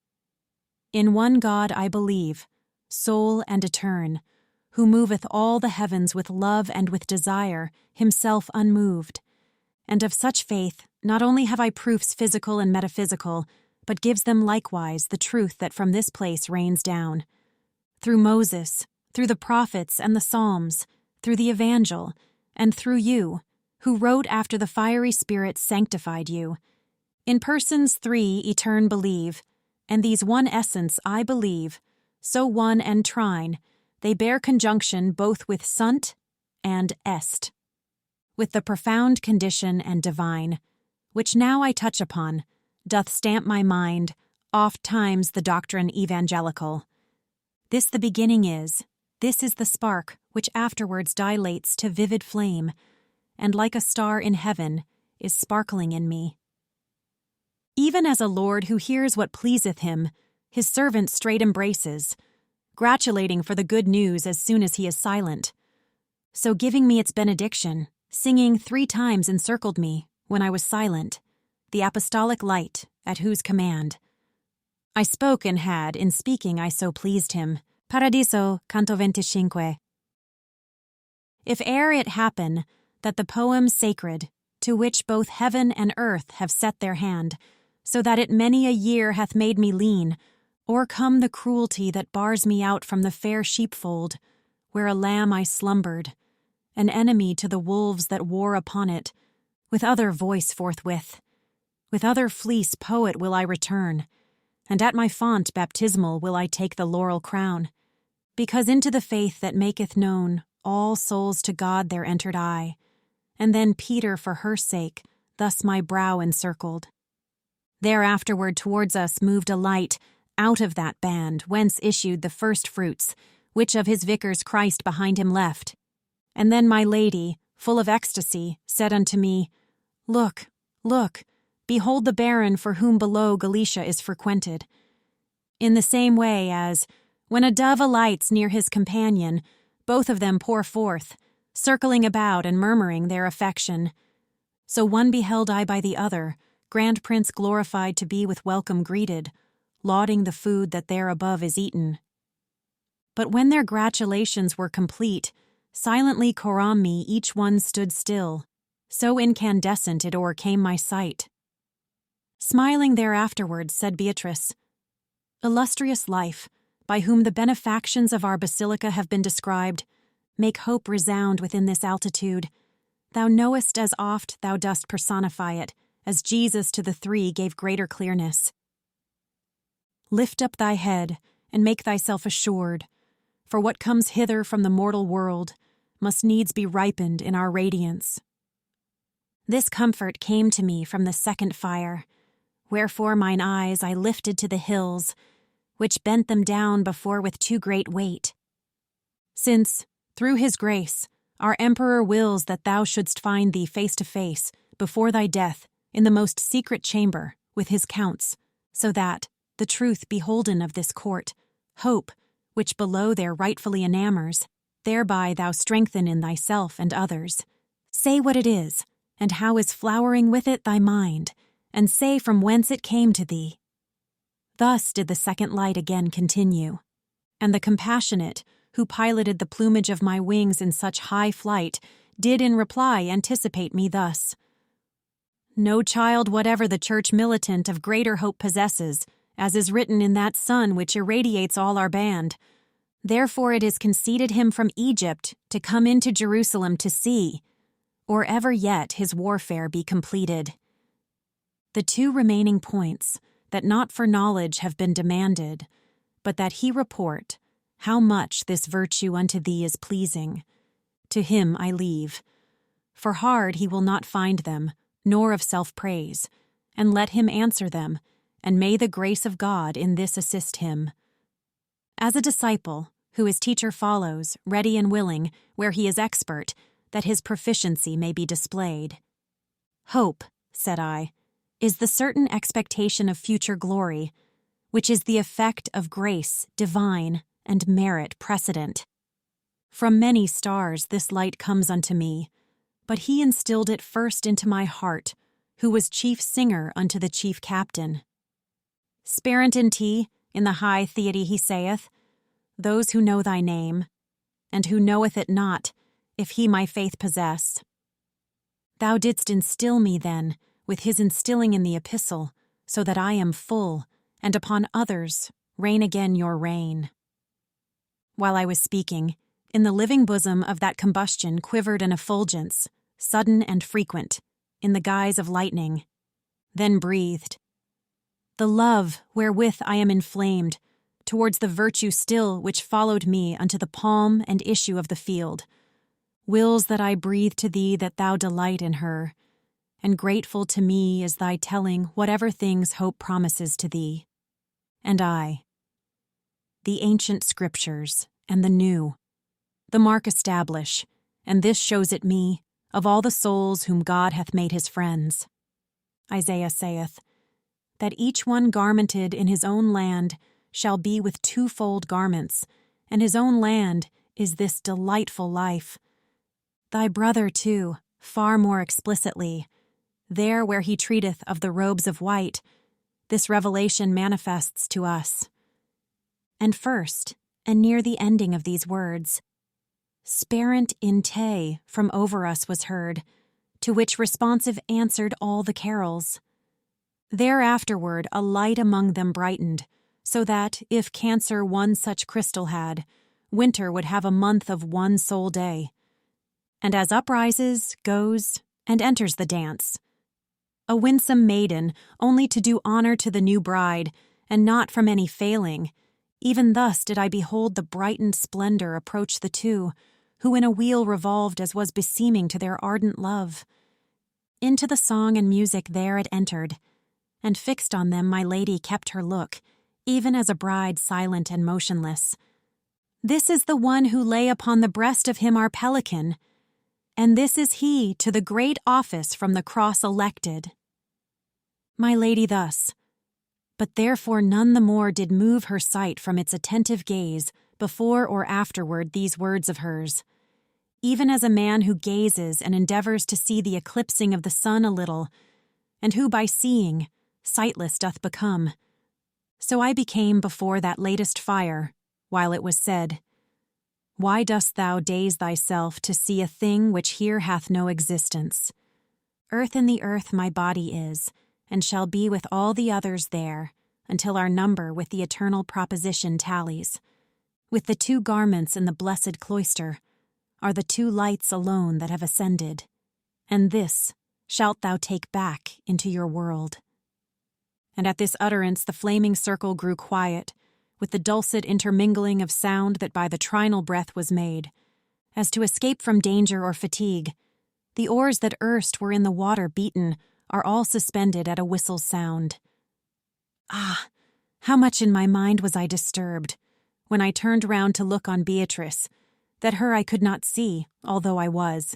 in one God I believe, sole and eterne, who moveth all the heavens with love and with desire, himself unmoved. And of such faith, not only have I proofs physical and metaphysical, but gives them likewise the truth that from this place rains down. Through Moses, through the prophets and the Psalms, through the Evangel, and through you, who wrote after the fiery Spirit sanctified you. In persons three eterne believe, and these one essence I believe, so one and trine, they bear conjunction both with sunt and est, with the profound condition and divine, which now I touch upon, doth stamp my mind, oft times the doctrine evangelical. This the beginning is, this is the spark which afterwards dilates to vivid flame, and like a star in heaven is sparkling in me. Even as a lord who hears what pleaseth him, his servant straight embraces, gratulating for the good news as soon as he is silent. So giving me its benediction, singing 3 times encircled me, when I was silent, the apostolic light, at whose command. I spoke and had, in speaking I so pleased him. Paradiso, canto 25. If e'er it happen that the poem sacred, to which both heaven and earth have set their hand, so that it many a year hath made me lean, o'ercome the cruelty that bars me out from the fair sheepfold, where a lamb I slumbered, an enemy to the wolves that war upon it, with other voice forthwith, with other fleece poet will I return, and at my font baptismal will I take the laurel crown, because into the faith that maketh known all souls to God there entered I, and then Peter for her sake thus my brow encircled. Thereafterward towards us moved a light out of that band whence issued the first fruits, which of his vicars Christ behind him left. And then my lady, full of ecstasy, said unto me, Look, look, behold the baron for whom below Galicia is frequented. In the same way as, when a dove alights near his companion, both of them pour forth, circling about and murmuring their affection. So one beheld I by the other, grand prince glorified to be with welcome greeted, lauding the food that there above is eaten. But when their gratulations were complete, Silently coram me each one stood still, so incandescent it o'ercame my sight. Smiling thereafterwards, said Beatrice, "Illustrious life, by whom the benefactions of our basilica have been described, make hope resound within this altitude. Thou knowest as oft thou dost personify it, as Jesus to the three gave greater clearness. Lift up thy head, and make thyself assured, for what comes hither from the mortal world must needs be ripened in our radiance." This comfort came to me from the second fire, wherefore mine eyes I lifted to the hills, which bent them down before with too great weight. Since, through his grace, our Emperor wills that thou shouldst find thee face to face, before thy death, in the most secret chamber, with his counts, so that, the truth beholden of this court, hope, which below there rightfully enamors, thereby thou strengthen in thyself and others. Say what it is, and how is flowering with it thy mind, and say from whence it came to thee. Thus did the second light again continue, and the compassionate, who piloted the plumage of my wings in such high flight, did in reply anticipate me thus. No child whatever the church militant of greater hope possesses, as is written in that sun which irradiates all our band. Therefore it is conceded him from Egypt to come into Jerusalem to see, or ever yet his warfare be completed. The two remaining points, that not for knowledge have been demanded, but that he report how much this virtue unto thee is pleasing, to him I leave. For hard he will not find them, nor of self-praise, and let him answer them, and may the grace of God in this assist him. As a disciple, who his teacher follows, ready and willing, where he is expert, that his proficiency may be displayed. Hope, said I, is the certain expectation of future glory, which is the effect of grace divine and merit precedent. From many stars this light comes unto me, but he instilled it first into my heart, who was chief singer unto the chief captain. Sparent in tea, in the high theody he saith, those who know thy name, and who knoweth it not, if he my faith possess. Thou didst instill me then, with his instilling in the epistle, so that I am full, and upon others reign again your reign. While I was speaking, in the living bosom of that combustion quivered an effulgence, sudden and frequent, in the guise of lightning, then breathed. The love wherewith I am inflamed, towards the virtue still which followed me unto the palm and issue of the field, wills that I breathe to thee that thou delight in her, and grateful to me is thy telling whatever things hope promises to thee. And I, the ancient scriptures and the new, the mark establish, and this shows it me, of all the souls whom God hath made his friends. Isaiah saith, that each one garmented in his own land shall be with twofold garments, and his own land is this delightful life. Thy brother, too, far more explicitly, there where he treateth of the robes of white, this revelation manifests to us. And first, and near the ending of these words, Sparent in te from over us was heard, to which responsive answered all the carols. Thereafterward a light among them brightened, so that, if Cancer one such crystal had, winter would have a month of one sole day. And as uprises, goes, and enters the dance, a winsome maiden, only to do honor to the new bride, and not from any failing, even thus did I behold the brightened splendor approach the two, who in a wheel revolved as was beseeming to their ardent love. Into the song and music there it entered, and fixed on them my lady kept her look, even as a bride silent and motionless. This is the one who lay upon the breast of him our pelican, and this is he to the great office from the cross elected. My lady thus, but therefore none the more did move her sight from its attentive gaze before or afterward these words of hers, even as a man who gazes and endeavors to see the eclipsing of the sun a little, and who by seeing, sightless doth become. So I became before that latest fire, while it was said, Why dost thou daze thyself to see a thing which here hath no existence? Earth in the earth my body is, and shall be with all the others there, until our number with the eternal proposition tallies. With the 2 garments in the blessed cloister are the 2 lights alone that have ascended, and this shalt thou take back into your world. And at this utterance the flaming circle grew quiet, with the dulcet intermingling of sound that by the trinal breath was made, as to escape from danger or fatigue. The oars that erst were in the water beaten are all suspended at a whistle's sound. Ah, how much in my mind was I disturbed, when I turned round to look on Beatrice, that her I could not see, although I was.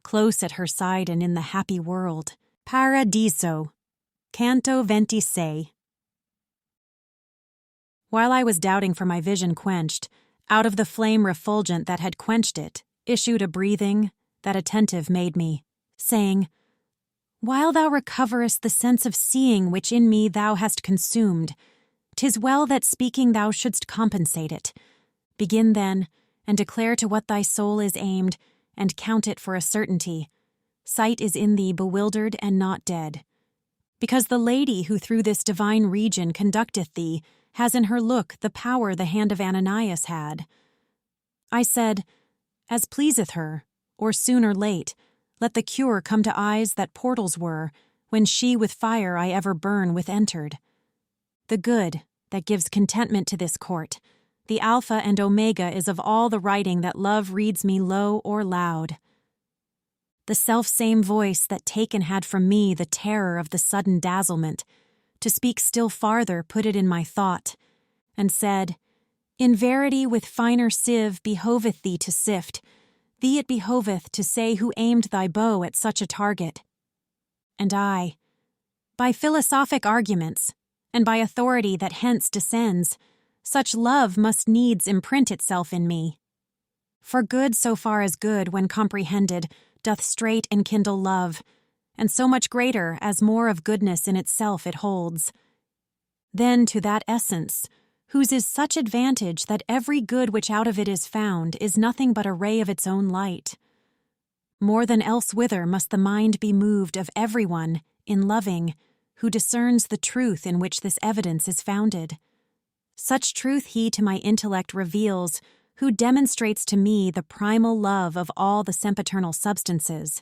Close at her side and in the happy world. Paradiso. Canto 26. While I was doubting for my vision quenched, out of the flame refulgent that had quenched it, issued a breathing that attentive made me, saying, While thou recoverest the sense of seeing which in me thou hast consumed, 'tis well that speaking thou shouldst compensate it. Begin then, and declare to what thy soul is aimed, and count it for a certainty. Sight is in thee bewildered and not dead. Because the lady who through this divine region conducteth thee has in her look the power the hand of Ananias had. I said, As pleaseth her, or soon or late, let the cure come to eyes that portals were, when she with fire I ever burn with entered. The good that gives contentment to this court, the Alpha and Omega is of all the writing that love reads me low or loud. The self-same voice that taken had from me the terror of the sudden dazzlement, to speak still farther put it in my thought, and said, In verity with finer sieve behoveth thee to sift, thee it behoveth to say who aimed thy bow at such a target. And I, by philosophic arguments, and by authority that hence descends, such love must needs imprint itself in me. For good so far as good, when comprehended, doth straight enkindle love, and so much greater as more of goodness in itself it holds. Then to that essence, whose is such advantage that every good which out of it is found is nothing but a ray of its own light. More than elsewhither must the mind be moved of everyone, in loving, who discerns the truth in which this evidence is founded. Such truth he to my intellect reveals, who demonstrates to me the primal love of all the sempiternal substances.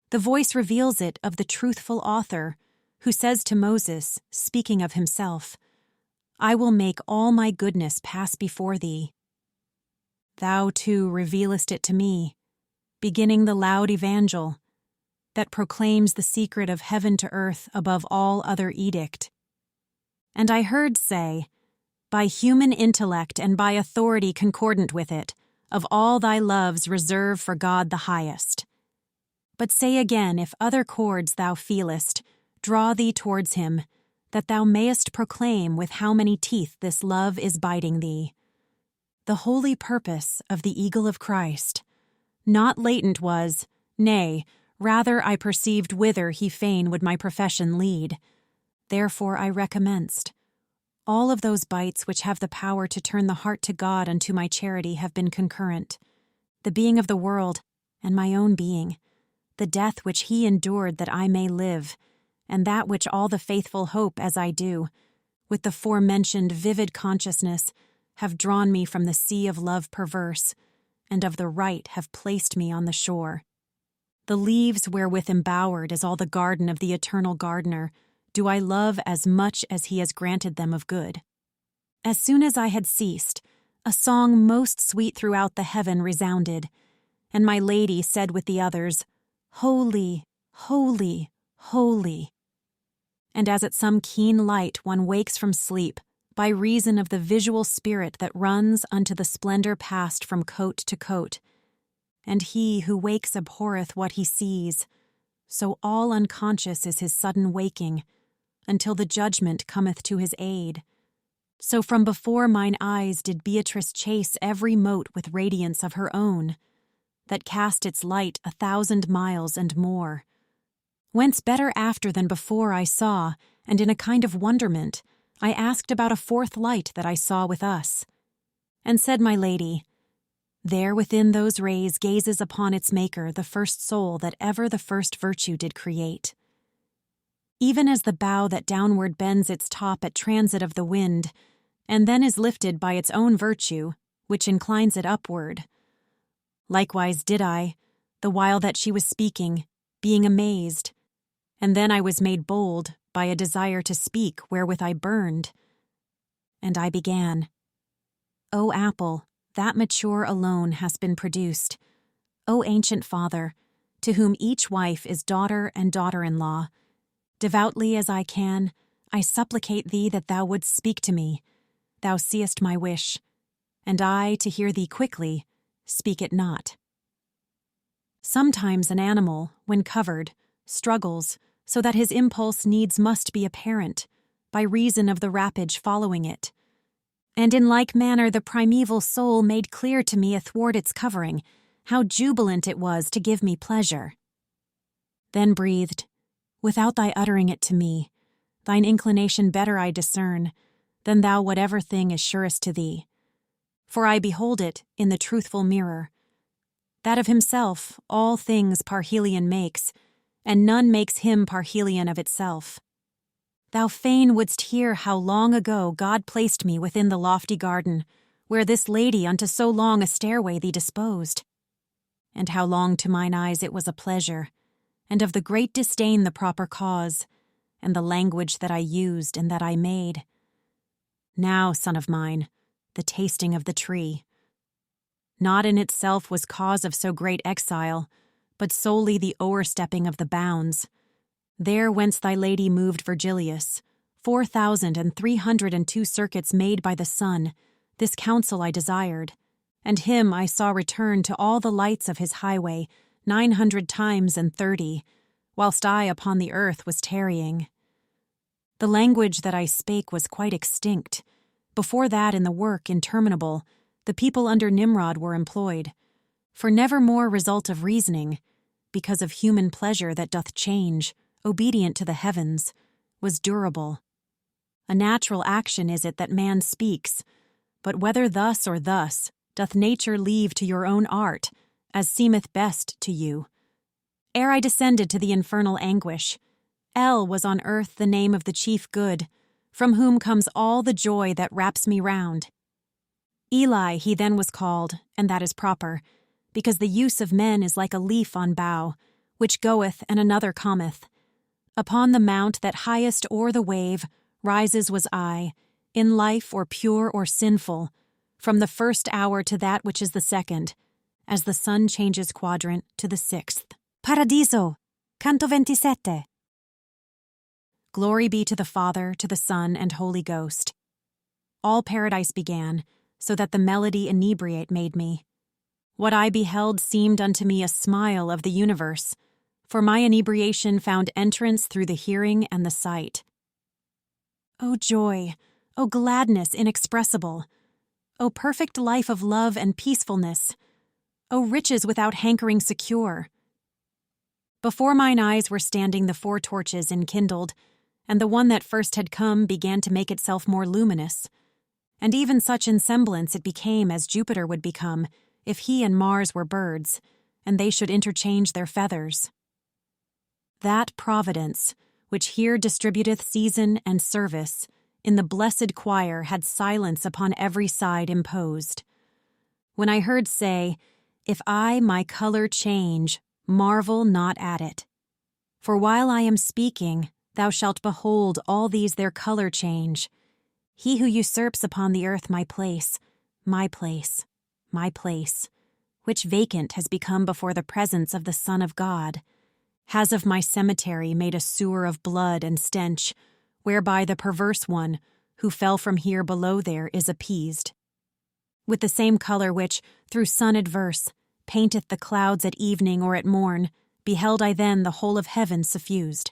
The voice reveals it of the truthful author, who says to Moses, speaking of himself, I will make all my goodness pass before thee. Thou, too, revealest it to me, beginning the loud evangel that proclaims the secret of heaven to earth above all other edict. And I heard say, by human intellect and by authority concordant with it, of all thy loves reserve for God the highest. But say again, if other chords thou feelest, draw thee towards him, that thou mayest proclaim with how many teeth this love is biting thee. The holy purpose of the eagle of Christ, not latent was, nay, rather I perceived whither he fain would my profession lead. Therefore I recommenced. All of those bites which have the power to turn the heart to God unto my charity have been concurrent. The being of the world, and my own being, the death which he endured that I may live, and that which all the faithful hope as I do, with the forementioned vivid consciousness, have drawn me from the sea of love perverse, and of the right have placed me on the shore. The leaves wherewith embowered is all the garden of the eternal gardener, do I love as much as he has granted them of good. As soon as I had ceased, a song most sweet throughout the heaven resounded, and my lady said with the others, Holy, holy, holy. And as at some keen light one wakes from sleep, by reason of the visual spirit that runs unto the splendor past from coat to coat, and he who wakes abhorreth what he sees, so all unconscious is his sudden waking, until the judgment cometh to his aid. So from before mine eyes did Beatrice chase every mote with radiance of her own, that cast its light 1,000 miles and more. Whence better after than before I saw, and in a kind of wonderment, I asked about a fourth light that I saw with us. And said my lady, There within those rays gazes upon its maker the first soul that ever the first virtue did create. Even as the bough that downward bends its top at transit of the wind, and then is lifted by its own virtue, which inclines it upward. Likewise did I, the while that she was speaking, being amazed, and then I was made bold by a desire to speak wherewith I burned. And I began, O apple, that mature alone has been produced, O ancient father, to whom each wife is daughter and daughter-in-law, devoutly as I can, I supplicate thee that thou wouldst speak to me. Thou seest my wish, and I, to hear thee quickly, speak it not. Sometimes an animal, when covered, struggles, so that his impulse needs must be apparent, by reason of the rapage following it. And in like manner the primeval soul made clear to me athwart its covering, how jubilant it was to give me pleasure. Then breathed, without thy uttering it to me, thine inclination better I discern, than thou whatever thing is surest to thee. For I behold it in the truthful mirror, that of himself all things parhelion makes, and none makes him parhelion of itself. Thou fain wouldst hear how long ago God placed me within the lofty garden, where this lady unto so long a stairway thee disposed, and how long to mine eyes it was a pleasure, and of the great disdain the proper cause, and the language that I used and that I made. Now, son of mine, the tasting of the tree. Not in itself was cause of so great exile, but solely the o'erstepping of the bounds. There whence thy lady moved Virgilius, 4,302 circuits made by the sun, this counsel I desired, and him I saw return to all the lights of his highway 900 times and 30, whilst I upon the earth was tarrying. The language that I spake was quite extinct. Before that in the work interminable, the people under Nimrod were employed, for never more result of reasoning, because of human pleasure that doth change, obedient to the heavens, was durable. A natural action is it that man speaks, but whether thus or thus, doth nature leave to your own art, as seemeth best to you. Ere I descended to the infernal anguish, El was on earth the name of the chief good, from whom comes all the joy that wraps me round. Eli he then was called, and that is proper, because the use of men is like a leaf on bough, which goeth and another cometh. Upon the mount that highest o'er the wave rises was I, in life or pure or sinful, from the first hour to that which is the second, as the sun changes quadrant to the sixth. Paradiso, canto 27. Glory be to the Father, to the Son, and Holy Ghost. All paradise began, so that the melody inebriate made me. What I beheld seemed unto me a smile of the universe, for my inebriation found entrance through the hearing and the sight. O joy, O gladness inexpressible, O perfect life of love and peacefulness, O riches without hankering secure. Before mine eyes were standing the 4 torches enkindled, and the one that first had come began to make itself more luminous, and even such in semblance it became as Jupiter would become if he and Mars were birds, and they should interchange their feathers. That providence, which here distributeth season and service, in the blessed choir had silence upon every side imposed. When I heard say, If I my color change, marvel not at it. For while I am speaking, thou shalt behold all these their color change. He who usurps upon the earth my place, which vacant has become before the presence of the Son of God, has of my cemetery made a sewer of blood and stench, whereby the perverse one, who fell from here below there, is appeased. With the same color which, through sun adverse, painteth the clouds at evening or at morn, beheld I then the whole of heaven suffused.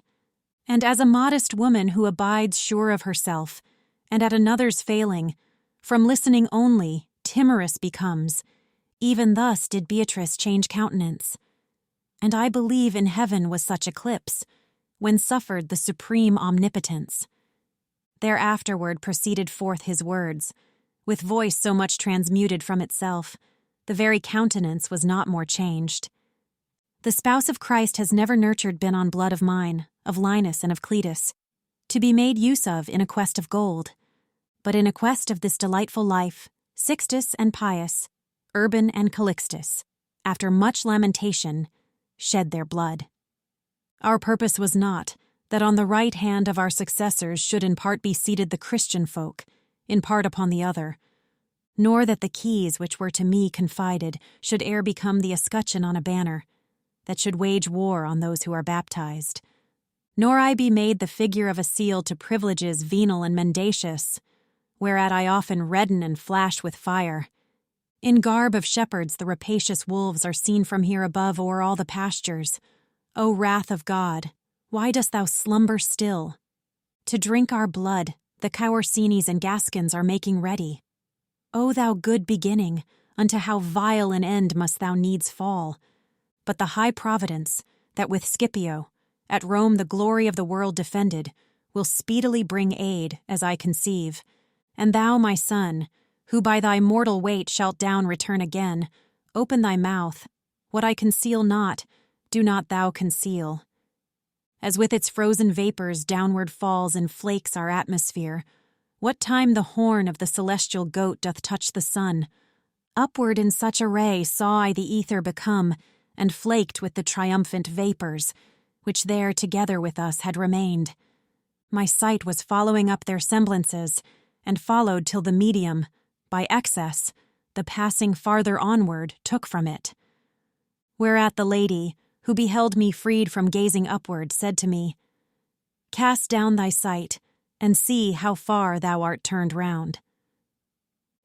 And as a modest woman who abides sure of herself, and at another's failing, from listening only, timorous becomes, even thus did Beatrice change countenance. And I believe in heaven was such eclipse, when suffered the supreme omnipotence. Thereafterward proceeded forth his words, with voice so much transmuted from itself, The very countenance was not more changed. The spouse of Christ has never nurtured been on blood of mine, of Linus and of Cletus, to be made use of in a quest of gold, but in a quest of this delightful life, Sixtus and Pius, Urban and Calixtus, after much lamentation, shed their blood. Our purpose was not that on the right hand of our successors should in part be seated the Christian folk, in part upon the other, nor that the keys which were to me confided should e'er become the escutcheon on a banner, that should wage war on those who are baptized, nor I be made the figure of a seal to privileges venal and mendacious, whereat I often redden and flash with fire. In garb of shepherds the rapacious wolves are seen from here above o'er all the pastures. O wrath of God, why dost thou slumber still? To drink our blood, the Courcines and Gascons are making ready. O thou good beginning, unto how vile an end must thou needs fall. But the high providence, that with Scipio, at Rome the glory of the world defended, will speedily bring aid, as I conceive. And thou, my son, who by thy mortal weight shalt down return again, open thy mouth. What I conceal not, do not thou conceal. As with its frozen vapors downward falls and flakes our atmosphere, what time the horn of the celestial goat doth touch the sun, upward in such array saw I the ether become, and flaked with the triumphant vapors, which there together with us had remained. My sight was following up their semblances, and followed till the medium, by excess, the passing farther onward took from it. Whereat the lady, who beheld me freed from gazing upward, said to me, Cast down thy sight, and see how far thou art turned round.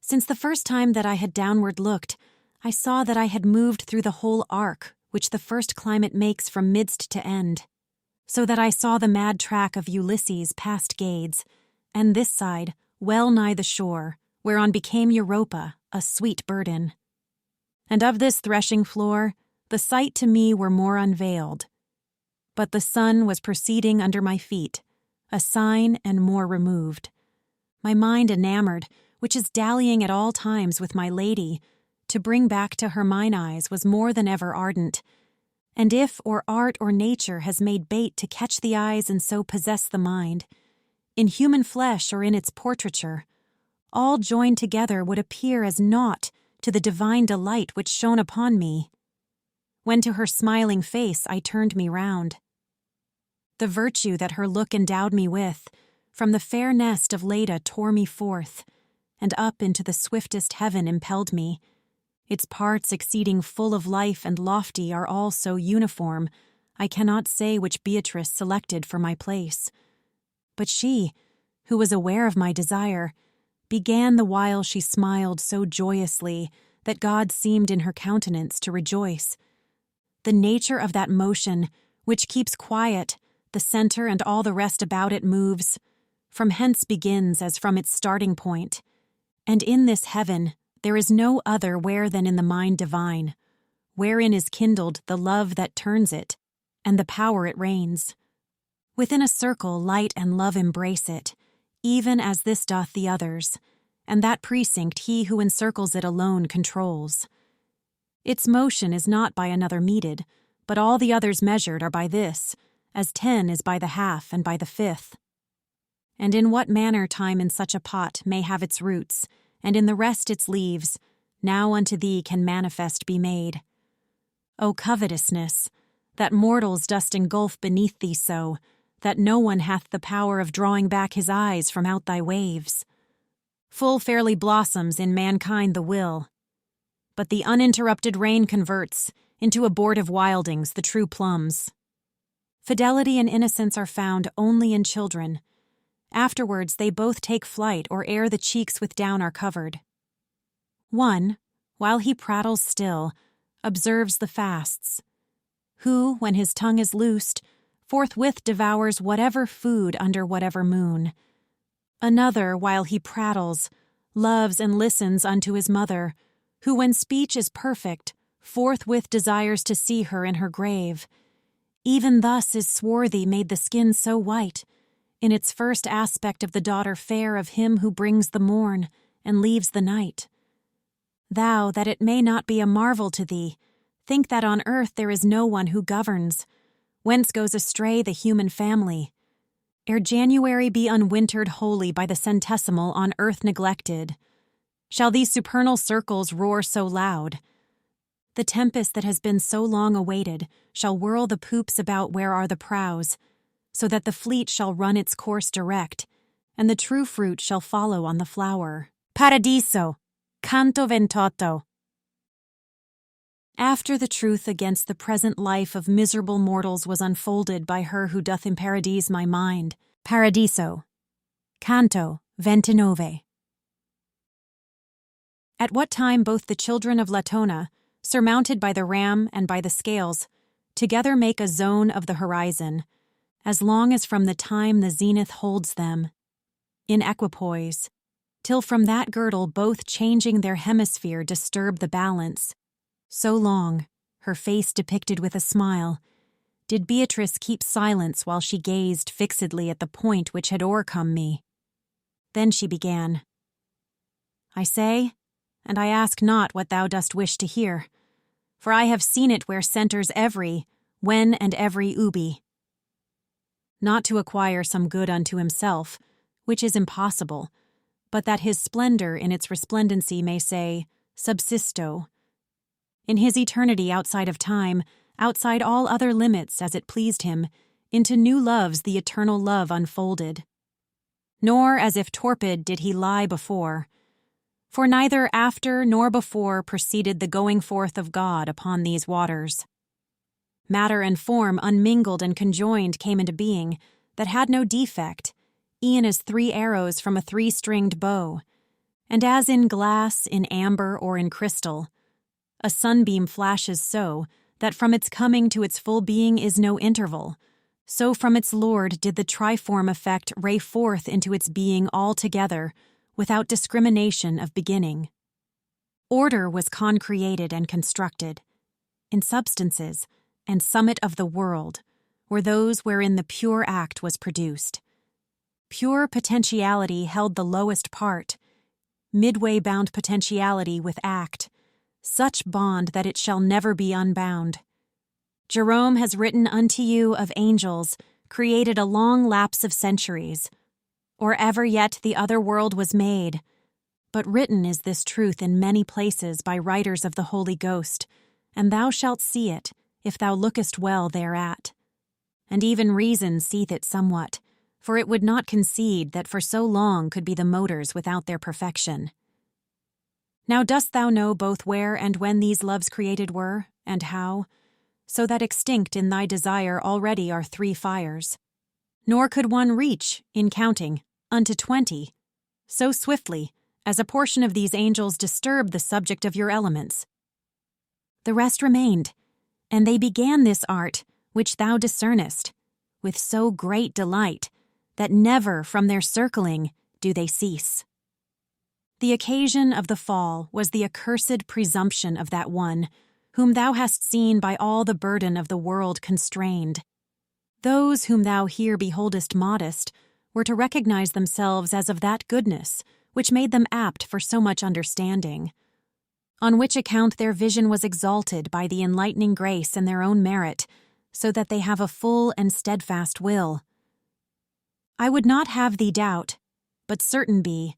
Since the first time that I had downward looked, I saw that I had moved through the whole arc which the first climate makes from midst to end, so that I saw the mad track of Ulysses past Gades, and this side, well nigh the shore, whereon became Europa a sweet burden. And of this threshing floor, the sight to me were more unveiled. But the sun was proceeding under my feet, a sign and more removed. My mind enamored, which is dallying at all times with my lady, to bring back to her mine eyes was more than ever ardent. And if or art or nature has made bait to catch the eyes and so possess the mind, in human flesh or in its portraiture, all joined together would appear as naught to the divine delight which shone upon me. When to her smiling face I turned me round, the virtue that her look endowed me with, from the fair nest of Leda tore me forth, and up into the swiftest heaven impelled me. Its parts exceeding full of life and lofty are all so uniform, I cannot say which Beatrice selected for my place. But she, who was aware of my desire, began the while she smiled so joyously that God seemed in her countenance to rejoice. The nature of that motion, which keeps quiet, the center and all the rest about it moves, from hence begins as from its starting point. And in this heaven there is no other where than in the mind divine, wherein is kindled the love that turns it, and the power it reigns. Within a circle light and love embrace it, even as this doth the others, and that precinct he who encircles it alone controls. Its motion is not by another meted, but all the others measured are by this, as 10 is by the half and by the fifth. And in what manner time in such a pot may have its roots, and in the rest its leaves, now unto thee can manifest be made. O covetousness, that mortals dost engulf beneath thee so, that no one hath the power of drawing back his eyes from out thy waves. Full fairly blossoms in mankind the will, but the uninterrupted rain converts into abortive wildings the true plums. Fidelity and innocence are found only in children. Afterwards they both take flight or ere the cheeks with down are covered. One, while he prattles still, observes the fasts, who, when his tongue is loosed, forthwith devours whatever food under whatever moon. Another, while he prattles, loves and listens unto his mother, who when speech is perfect, forthwith desires to see her in her grave. Even thus is swarthy made the skin so white, in its first aspect of the daughter fair of him who brings the morn and leaves the night. Thou, that it may not be a marvel to thee, think that on earth there is no one who governs, whence goes astray the human family. Ere January be unwintered wholly by the centesimal on earth neglected, shall these supernal circles roar so loud? The tempest that has been so long awaited shall whirl the poops about where are the prows, so that the fleet shall run its course direct, and the true fruit shall follow on the flower. Paradiso, canto ventotto. After the truth against the present life of miserable mortals was unfolded by her who doth in paradise my mind, Paradiso, canto ventinove. At what time both the children of Latona, surmounted by the ram and by the scales, together make a zone of the horizon, as long as from the time the zenith holds them, in equipoise, till from that girdle both changing their hemisphere disturb the balance. So long, her face depicted with a smile, did Beatrice keep silence while she gazed fixedly at the point which had o'ercome me. Then she began, I say, and I ask not what thou dost wish to hear, for I have seen it where centers every, when and every ubi. Not to acquire some good unto himself, which is impossible, but that his splendor in its resplendency may say, subsisto. In his eternity outside of time, outside all other limits as it pleased him, into new loves the eternal love unfolded. Nor as if torpid did he lie before, for neither after nor before proceeded the going forth of God upon these waters. Matter and form unmingled and conjoined came into being, that had no defect, e'en as 3 arrows from a 3-stringed bow, and as in glass, in amber, or in crystal, a sunbeam flashes so, that from its coming to its full being is no interval, so from its Lord did the triform effect ray forth into its being altogether, without discrimination of beginning. Order was concreated and constructed. In substances, and summit of the world, were those wherein the pure act was produced. Pure potentiality held the lowest part, midway bound potentiality with act, such bond that it shall never be unbound. Jerome has written unto you of angels, created a long lapse of centuries, or ever yet the other world was made. But written is this truth in many places by writers of the Holy Ghost, and thou shalt see it, if thou lookest well thereat. And even reason seeth it somewhat, for it would not concede that for so long could be the motors without their perfection. Now dost thou know both where and when these loves created were, and how, so that extinct in thy desire already are 3 fires. Nor could one reach, in counting, unto 20, so swiftly, as a portion of these angels disturbed the subject of your elements. The rest remained, and they began this art, which thou discernest, with so great delight, that never from their circling do they cease. The occasion of the fall was the accursed presumption of that one, whom thou hast seen by all the burden of the world constrained. Those whom thou here beholdest modest were to recognize themselves as of that goodness which made them apt for so much understanding, on which account their vision was exalted by the enlightening grace and their own merit, so that they have a full and steadfast will. I would not have thee doubt, but certain be,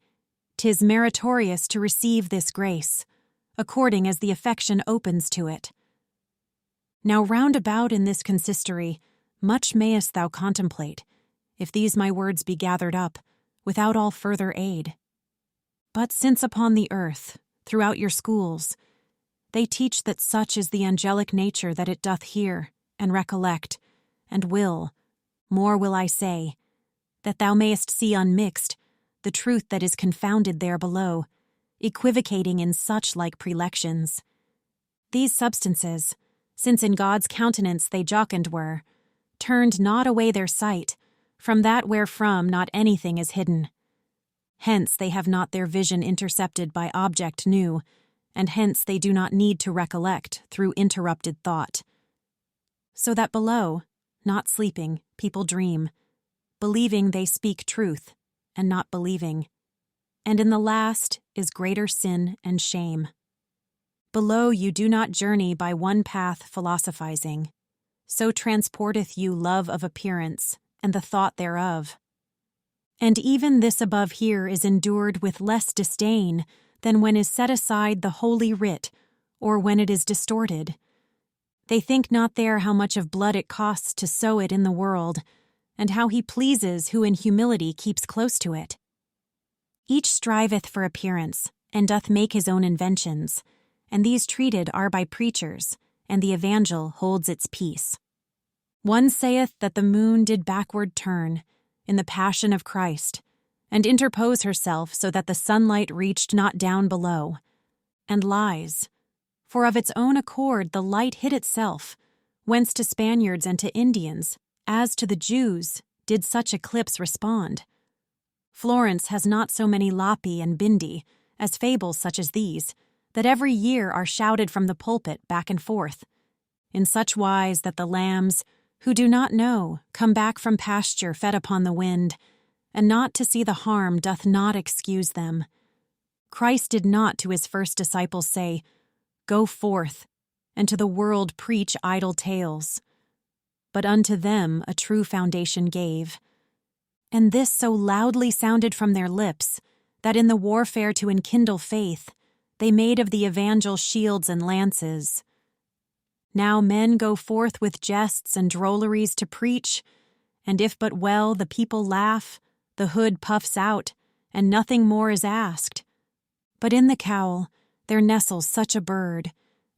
'tis meritorious to receive this grace, according as the affection opens to it. Now round about in this consistory, much mayest thou contemplate, if these my words be gathered up, without all further aid. But since upon the earth, throughout your schools, they teach that such is the angelic nature that it doth hear, and recollect, and will, more will I say, that thou mayest see unmixed the truth that is confounded there below, equivocating in such like prelections. These substances, since in God's countenance they jocund were, turned not away their sight from that wherefrom not anything is hidden. Hence they have not their vision intercepted by object new, and hence they do not need to recollect through interrupted thought. So that below, not sleeping, people dream, believing they speak truth, and not believing. And in the last is greater sin and shame. Below you do not journey by one path philosophizing. So transporteth you love of appearance, and the thought thereof. And even this above here is endured with less disdain than when is set aside the holy writ, or when it is distorted. They think not there how much of blood it costs to sow it in the world, and how he pleases who in humility keeps close to it. Each striveth for appearance, and doth make his own inventions, and these treated are by preachers, and the evangel holds its peace. One saith that the moon did backward turn, in the passion of Christ, and interpose herself so that the sunlight reached not down below, and lies, for of its own accord the light hid itself, whence to Spaniards and to Indians, as to the Jews, did such eclipse respond. Florence has not so many Lapi and Bindi, as fables such as these, that every year are shouted from the pulpit back and forth, in such wise that the lambs, who do not know, come back from pasture fed upon the wind, and not to see the harm doth not excuse them. Christ did not to his first disciples say, Go forth, and to the world preach idle tales, but unto them a true foundation gave. And this so loudly sounded from their lips, that in the warfare to enkindle faith, they made of the evangel shields and lances. Now men go forth with jests and drolleries to preach, and if but well the people laugh, the hood puffs out, and nothing more is asked. But in the cowl there nestles such a bird,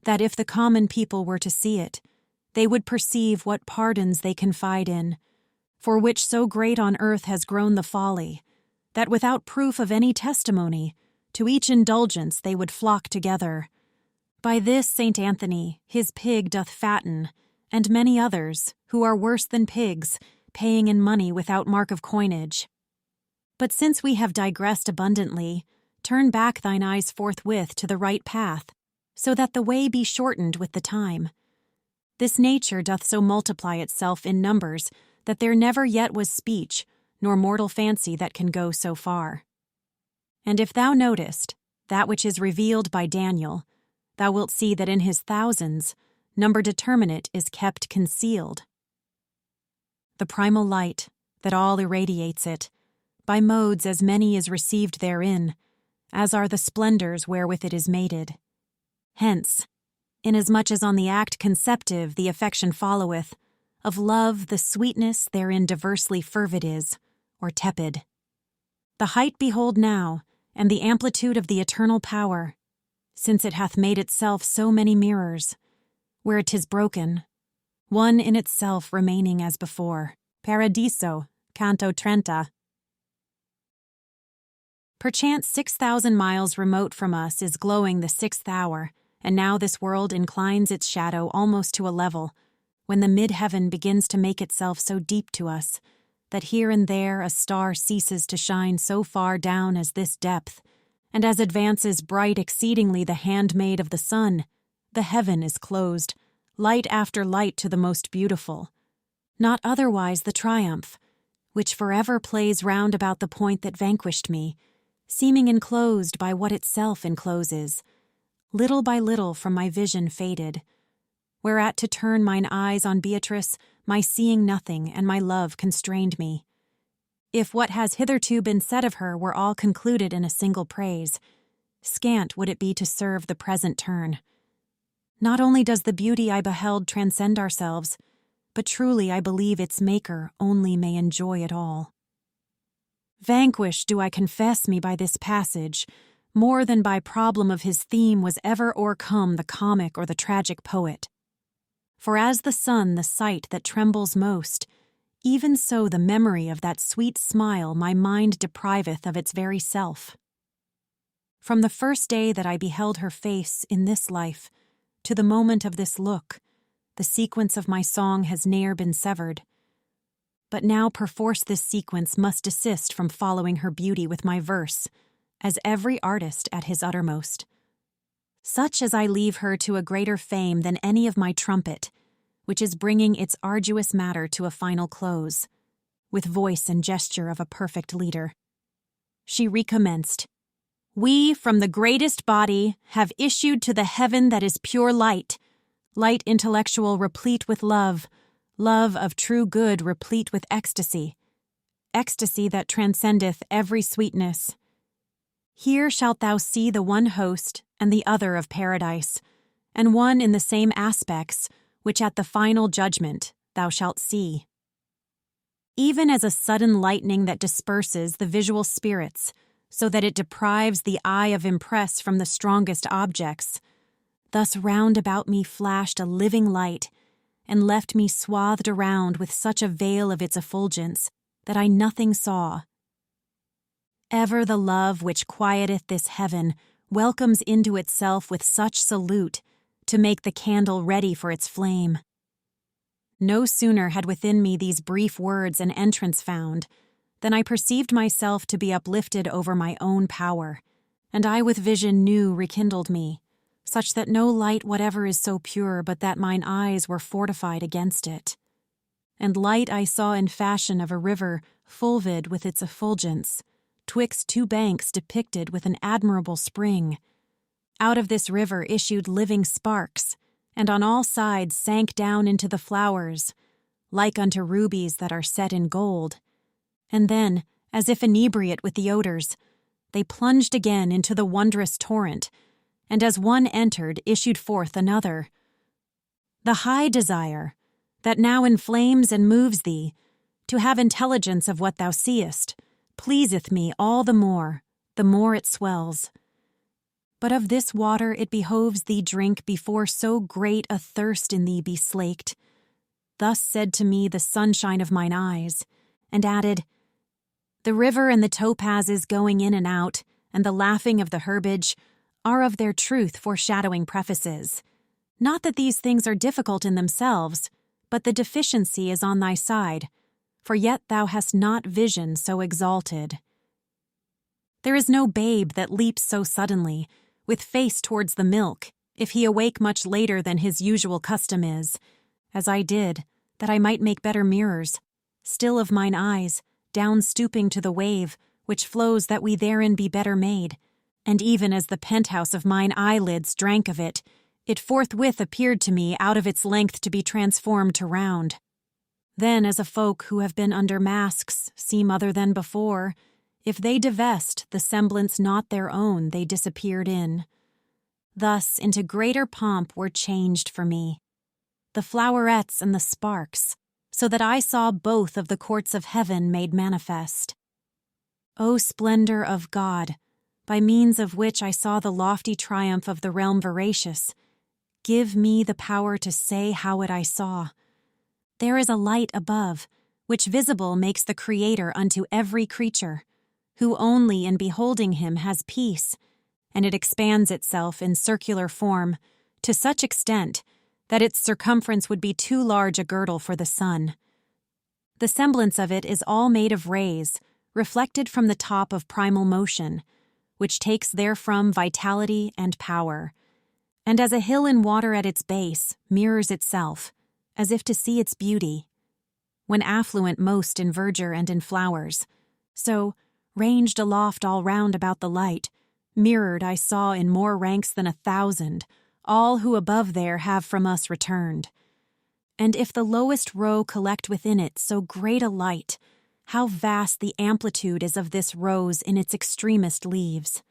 that if the common people were to see it, they would perceive what pardons they confide in, for which so great on earth has grown the folly, that without proof of any testimony, to each indulgence they would flock together. By this St. Anthony his pig doth fatten, and many others, who are worse than pigs, paying in money without mark of coinage. But since we have digressed abundantly, turn back thine eyes forthwith to the right path, so that the way be shortened with the time. This nature doth so multiply itself in numbers that there never yet was speech, nor mortal fancy that can go so far. And if thou notest that which is revealed by Daniel, thou wilt see that in his thousands, number determinate is kept concealed. The primal light, that all irradiates it, by modes as many is received therein, as are the splendors wherewith it is mated. Hence, inasmuch as on the act conceptive the affection followeth, of love the sweetness therein diversely fervid is, or tepid. The height behold now, and the amplitude of the eternal power, since it hath made itself so many mirrors, where 'tis broken, one in itself remaining as before. Paradiso, Canto 30. Perchance 6,000 miles remote from us is glowing the 6th hour, and now this world inclines its shadow almost to a level, when the mid-heaven begins to make itself so deep to us, that here and there a star ceases to shine so far down as this depth, and as advances bright exceedingly the handmaid of the sun, the heaven is closed, light after light to the most beautiful. Not otherwise the triumph, which forever plays round about the point that vanquished me, seeming enclosed by what itself encloses, little by little from my vision faded, whereat to turn mine eyes on Beatrice, my seeing nothing and my love constrained me. If what has hitherto been said of her were all concluded in a single praise, scant would it be to serve the present turn. Not only does the beauty I beheld transcend ourselves, but truly I believe its maker only may enjoy it all. Vanquished do I confess me by this passage, more than by problem of his theme was ever o'ercome the comic or the tragic poet. For as the sun the sight that trembles most, even so the memory of that sweet smile my mind depriveth of its very self. From the first day that I beheld her face in this life, to the moment of this look, the sequence of my song has ne'er been severed. But now perforce this sequence must desist from following her beauty with my verse, as every artist at his uttermost. Such as I leave her to a greater fame than any of my trumpet, which is bringing its arduous matter to a final close, with voice and gesture of a perfect leader. She recommenced, We, from the greatest body, have issued to the heaven that is pure light, light intellectual replete with love, love of true good replete with ecstasy, ecstasy that transcendeth every sweetness. Here shalt thou see the one host and the other of paradise, and one in the same aspects, which at the final judgment thou shalt see. Even as a sudden lightning that disperses the visual spirits, so that it deprives the eye of impress from the strongest objects, thus round about me flashed a living light, and left me swathed around with such a veil of its effulgence that I nothing saw. Ever the love which quieteth this heaven welcomes into itself with such salute to make the candle ready for its flame. No sooner had within me these brief words an entrance found, than I perceived myself to be uplifted over my own power, and I with vision new rekindled me, such that no light whatever is so pure but that mine eyes were fortified against it. And light I saw in fashion of a river fulvid with its effulgence, twixt two banks depicted with an admirable spring. Out of this river issued living sparks, and on all sides sank down into the flowers, like unto rubies that are set in gold. And then, as if inebriate with the odors, they plunged again into the wondrous torrent, and as one entered issued forth another. The high desire, that now inflames and moves thee, to have intelligence of what thou seest, pleaseth me all the more it swells. But of this water it behoves thee drink before so great a thirst in thee be slaked. Thus said to me the sunshine of mine eyes, and added, The river and the topazes going in and out, and the laughing of the herbage, are of their truth foreshadowing prefaces. Not that these things are difficult in themselves, but the deficiency is on thy side, for yet thou hast not vision so exalted. There is no babe that leaps so suddenly, with face towards the milk, if he awake much later than his usual custom is, as I did, that I might make better mirrors, still of mine eyes, down stooping to the wave, which flows that we therein be better made, and even as the penthouse of mine eyelids drank of it, it forthwith appeared to me out of its length to be transformed to round. Then as a folk who have been under masks seem other than before, if they divest the semblance not their own they disappeared in. Thus into greater pomp were changed for me the flowerets and the sparks, so that I saw both of the courts of heaven made manifest. O splendor of God, by means of which I saw the lofty triumph of the realm veracious, give me the power to say how it I saw. There is a light above, which visible makes the Creator unto every creature, who only in beholding him has peace, and it expands itself in circular form to such extent that its circumference would be too large a girdle for the sun. The semblance of it is all made of rays, reflected from the top of primal motion, which takes therefrom vitality and power, and as a hill in water at its base mirrors itself, as if to see its beauty, when affluent most in verdure and in flowers, so, ranged aloft all round about the light, mirrored I saw in more ranks than 1,000, all who above there have from us returned. And if the lowest row collect within it so great a light, how vast the amplitude is of this rose in its extremest leaves.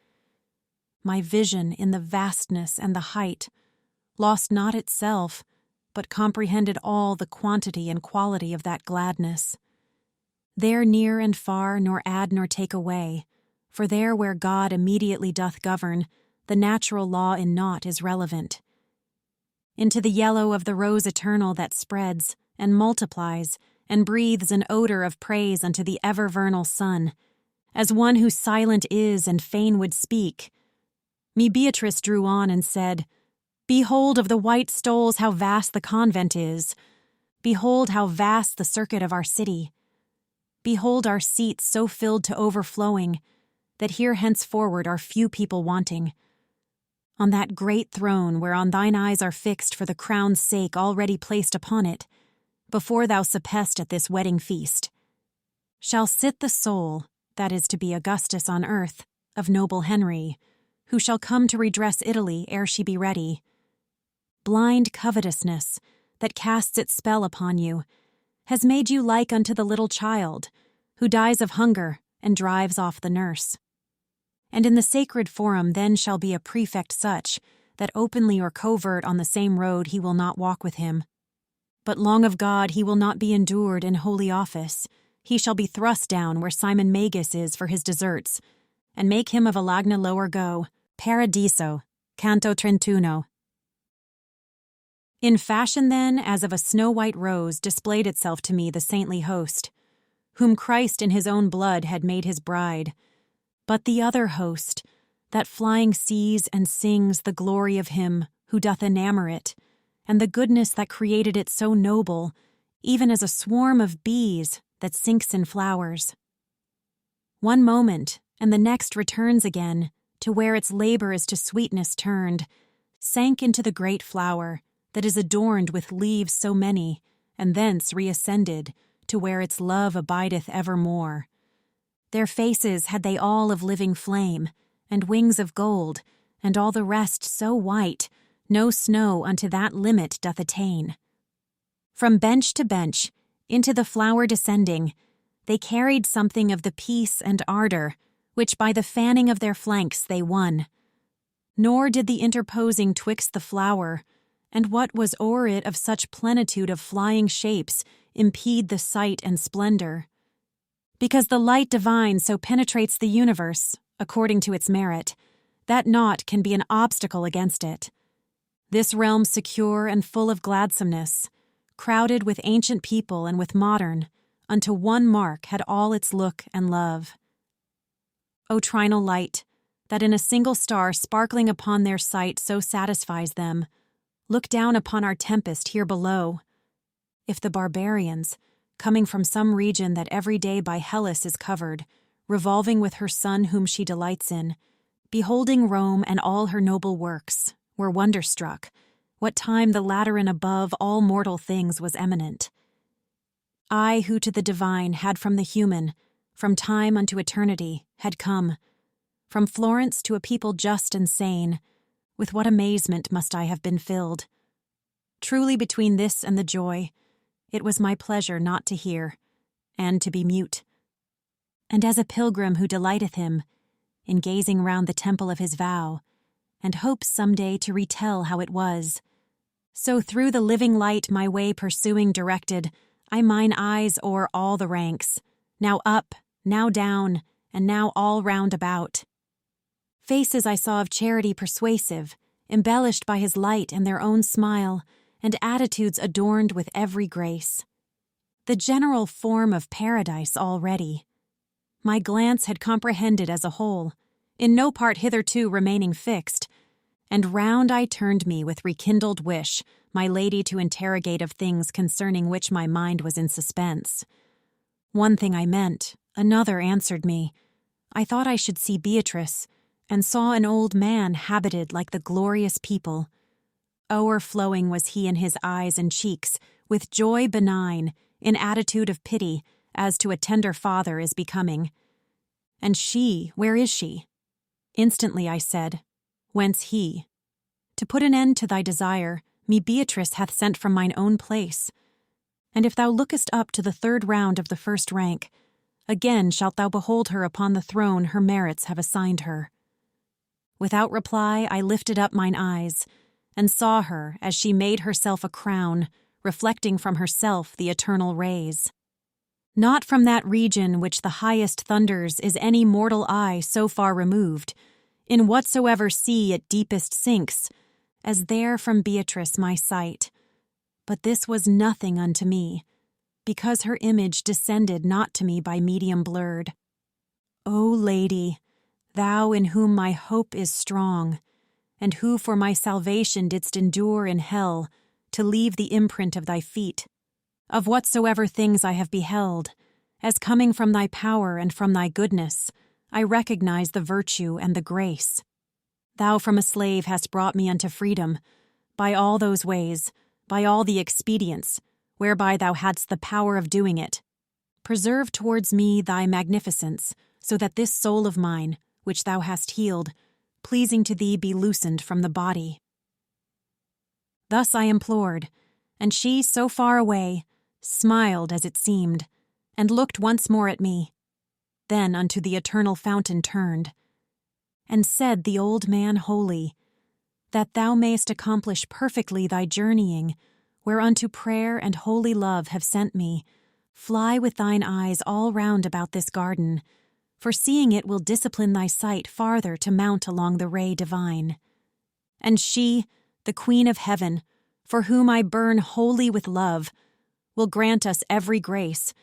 My vision in the vastness and the height lost not itself, but comprehended all the quantity and quality of that gladness. There near and far nor add nor take away, for there where God immediately doth govern, the natural law in naught is relevant. Into the yellow of the rose eternal that spreads, and multiplies, and breathes an odor of praise unto the ever-vernal sun, as one who silent is and fain would speak, me Beatrice drew on and said, Behold of the white stoles how vast the convent is. Behold how vast the circuit of our city. Behold our seats so filled to overflowing, that here henceforward are few people wanting. On that great throne whereon thine eyes are fixed for the crown's sake already placed upon it, before thou suppest at this wedding feast, shall sit the soul, that is to be Augustus on earth, of noble Henry, who shall come to redress Italy ere she be ready. Blind covetousness, that casts its spell upon you, has made you like unto the little child, who dies of hunger and drives off the nurse. And in the sacred forum then shall be a prefect such, that openly or covert on the same road he will not walk with him. But long of God he will not be endured in holy office. He shall be thrust down where Simon Magus is for his deserts, and make him of Alagna lower go, Paradiso, Canto 31. In fashion then as of a snow-white rose displayed itself to me the saintly host, whom Christ in his own blood had made his bride. But the other host, that flying sees and sings the glory of him who doth enamour it, and the goodness that created it so noble, even as a swarm of bees that sinks in flowers. One moment, and the next returns again, to where its labour is to sweetness turned, sank into the great flower, that is adorned with leaves so many, and thence reascended, to where its love abideth evermore. Their faces had they all of living flame, and wings of gold, and all the rest so white, no snow unto that limit doth attain. From bench to bench, into the flower descending, they carried something of the peace and ardour, which by the fanning of their flanks they won. Nor did the interposing twixt the flower, and what was o'er it of such plenitude of flying shapes, impede the sight and splendour. Because the light divine so penetrates the universe, according to its merit, that naught can be an obstacle against it. This realm secure and full of gladsomeness, crowded with ancient people and with modern, unto one mark had all its look and love. O trinal light, that in a single star sparkling upon their sight so satisfies them, look down upon our tempest here below. If the barbarians, coming from some region that every day by Hellas is covered, revolving with her son whom she delights in, beholding Rome and all her noble works, were wonderstruck, what time the Lateran above all mortal things was eminent. I who to the divine had from the human, from time unto eternity, had come, from Florence to a people just and sane, with what amazement must I have been filled. Truly between this and the joy, it was my pleasure not to hear, and to be mute. And as a pilgrim who delighteth him, in gazing round the temple of his vow, and hopes some day to retell how it was, so through the living light my way pursuing directed, I mine eyes o'er all the ranks, now up, now down, and now all round about. Faces I saw of charity persuasive, embellished by his light and their own smile, and attitudes adorned with every grace. The general form of paradise already. My glance had comprehended as a whole, in no part hitherto remaining fixed, and round I turned me with rekindled wish, my lady to interrogate of things concerning which my mind was in suspense. One thing I meant, another answered me. I thought I should see Beatrice, and saw an old man habited like the glorious people. O'erflowing was he in his eyes and cheeks, with joy benign, in attitude of pity, as to a tender father is becoming. And she, where is she? Instantly I said, whence he? To put an end to thy desire, me Beatrice hath sent from mine own place. And if thou lookest up to the third round of the first rank, again shalt thou behold her upon the throne her merits have assigned her. Without reply I lifted up mine eyes, and saw her as she made herself a crown, reflecting from herself the eternal rays. Not from that region which the highest thunders is any mortal eye so far removed, in whatsoever sea it deepest sinks, as there from Beatrice my sight. But this was nothing unto me, because her image descended not to me by medium blurred. O Lady, thou in whom my hope is strong, and who for my salvation didst endure in hell, to leave the imprint of thy feet, of whatsoever things I have beheld, as coming from thy power and from thy goodness, I recognize the virtue and the grace. Thou from a slave hast brought me unto freedom, by all those ways, by all the expedients, whereby thou hadst the power of doing it. Preserve towards me thy magnificence, so that this soul of mine, which thou hast healed, pleasing to thee be loosened from the body. Thus I implored, and she, so far away, smiled as it seemed, and looked once more at me, then unto the eternal fountain turned, and said the old man holy, that thou mayst accomplish perfectly thy journeying, whereunto prayer and holy love have sent me, fly with thine eyes all round about this garden, for seeing it will discipline thy sight farther to mount along the ray divine. And she, the Queen of Heaven, for whom I burn wholly with love, will grant us every grace,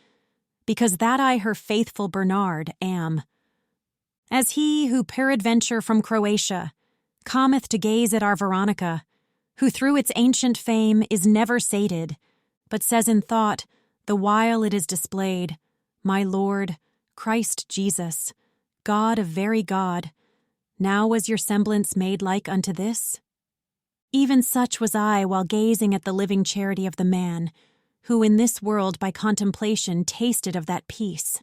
because that I her faithful Bernard am. As he who peradventure from Croatia cometh to gaze at our Veronica, who through its ancient fame is never sated, but says in thought, the while it is displayed, My Lord, Christ Jesus, God of very God, now was your semblance made like unto this? Even such was I while gazing at the living charity of the man, who in this world by contemplation tasted of that peace.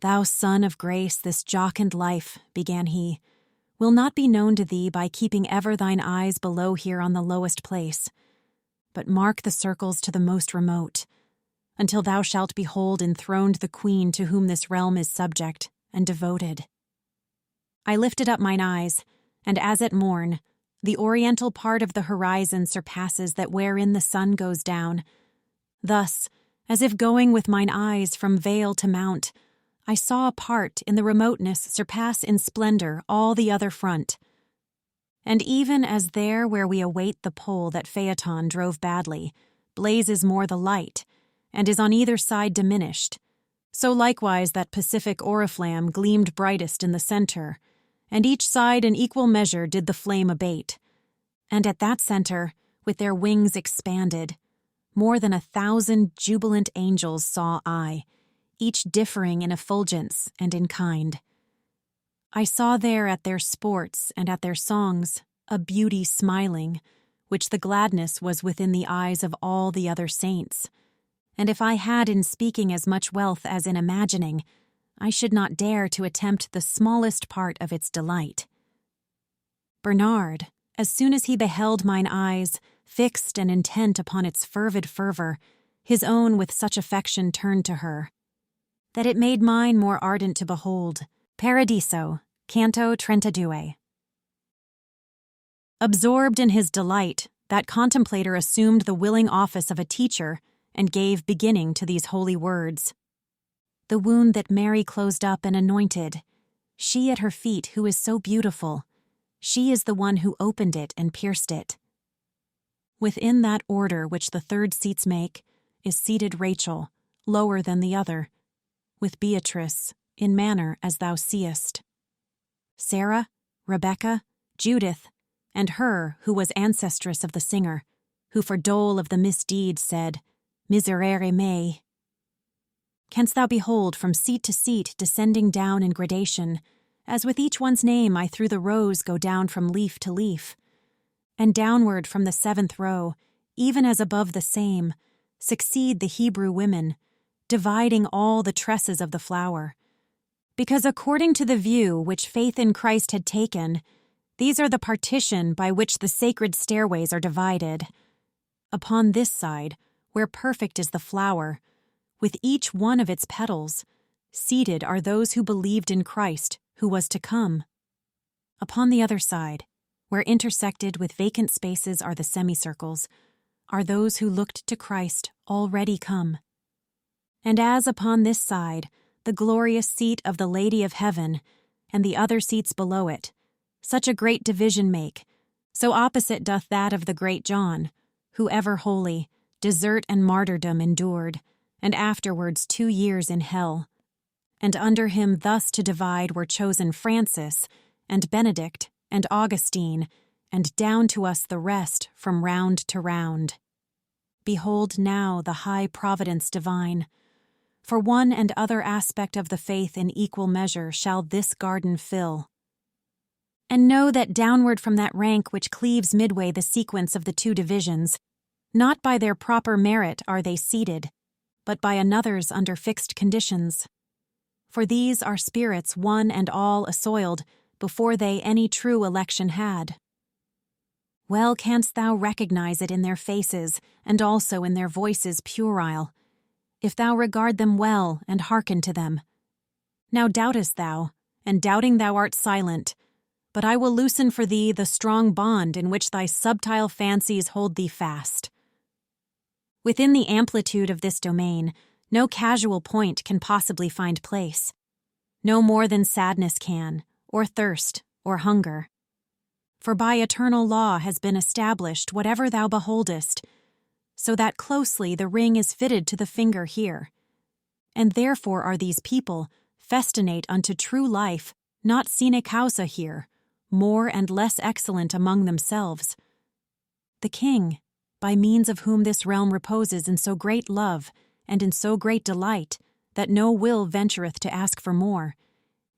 Thou Son of Grace, this jocund life, began he, will not be known to thee by keeping ever thine eyes below here on the lowest place, but mark the circles to the most remote, until thou shalt behold enthroned the Queen to whom this realm is subject and devoted. I lifted up mine eyes, and as at morn, the oriental part of the horizon surpasses that wherein the sun goes down. Thus, as if going with mine eyes from vale to mount, I saw a part in the remoteness surpass in splendor all the other front. And even as there where we await the pole that Phaeton drove badly, blazes more the light, and is on either side diminished, so likewise that Pacific oriflamme gleamed brightest in the center, and each side in equal measure did the flame abate. And at that center, with their wings expanded, more than 1,000 jubilant angels saw I, each differing in effulgence and in kind. I saw there at their sports and at their songs a beauty smiling, which the gladness was within the eyes of all the other saints. And if I had in speaking as much wealth as in imagining, I should not dare to attempt the smallest part of its delight. Bernard, as soon as he beheld mine eyes, fixed and intent upon its fervid fervor, his own with such affection turned to her, that it made mine more ardent to behold. Paradiso, Canto 32. Absorbed in his delight, that contemplator assumed the willing office of a teacher and gave beginning to these holy words. The wound that Mary closed up and anointed, she at her feet who is so beautiful, she is the one who opened it and pierced it. Within that order which the third seats make is seated Rachel, lower than the other, with Beatrice, in manner as thou seest. Sarah, Rebecca, Judith, and her who was ancestress of the singer, who for dole of the misdeed said, Miserere mei. Canst thou behold from seat to seat descending down in gradation, as with each one's name I through the rows go down from leaf to leaf, and downward from the 7th row, even as above the same, succeed the Hebrew women, dividing all the tresses of the flower. Because according to the view which faith in Christ had taken, these are the partition by which the sacred stairways are divided. Upon this side, where perfect is the flower, with each one of its petals, seated are those who believed in Christ, who was to come. Upon the other side, where intersected with vacant spaces are the semicircles, are those who looked to Christ already come. And as upon this side, the glorious seat of the Lady of Heaven, and the other seats below it, such a great division make, so opposite doth that of the great John, who ever holy, desert and martyrdom endured, and afterwards 2 years in hell. And under him thus to divide were chosen Francis, and Benedict, and Augustine, and down to us the rest from round to round. Behold now the high providence divine. For one and other aspect of the faith in equal measure shall this garden fill. And know that downward from that rank which cleaves midway the sequence of the 2 divisions, not by their proper merit are they seated, but by another's under fixed conditions. For these are spirits one and all assoiled, before they any true election had. Well canst thou recognize it in their faces, and also in their voices puerile, if thou regard them well and hearken to them. Now doubtest thou, and doubting thou art silent, but I will loosen for thee the strong bond in which thy subtile fancies hold thee fast. Within the amplitude of this domain, no casual point can possibly find place, no more than sadness can, or thirst, or hunger. For by eternal law has been established whatever thou beholdest, so that closely the ring is fitted to the finger here. And therefore are these people, festinate unto true life, not sine causa here, more and less excellent among themselves. The king, by means of whom this realm reposes in so great love, and in so great delight, that no will ventureth to ask for more,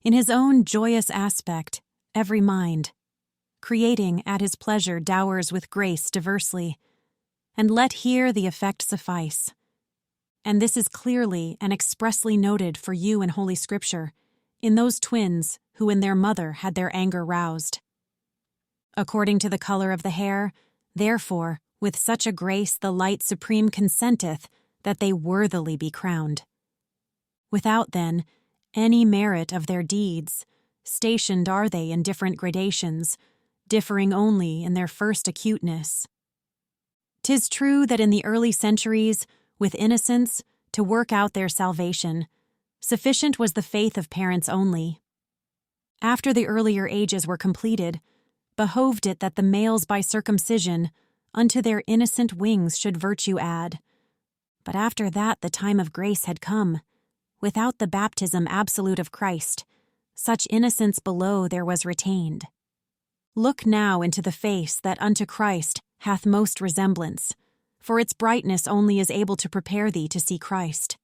in his own joyous aspect, every mind, creating at his pleasure dowers with grace diversely, and let here the effect suffice. And this is clearly and expressly noted for you in Holy Scripture, in those twins who in their mother had their anger roused. According to the color of the hair, therefore, with such a grace the light supreme consenteth that they worthily be crowned. Without, then, any merit of their deeds, stationed are they in different gradations, differing only in their first acuteness. 'Tis true that in the early centuries, with innocence, to work out their salvation, sufficient was the faith of parents only. After the earlier ages were completed, behoved it that the males by circumcision unto their innocent wings should virtue add. But after that the time of grace had come, without the baptism absolute of Christ, such innocence below there was retained. Look now into the face that unto Christ hath most resemblance, for its brightness only is able to prepare thee to see Christ.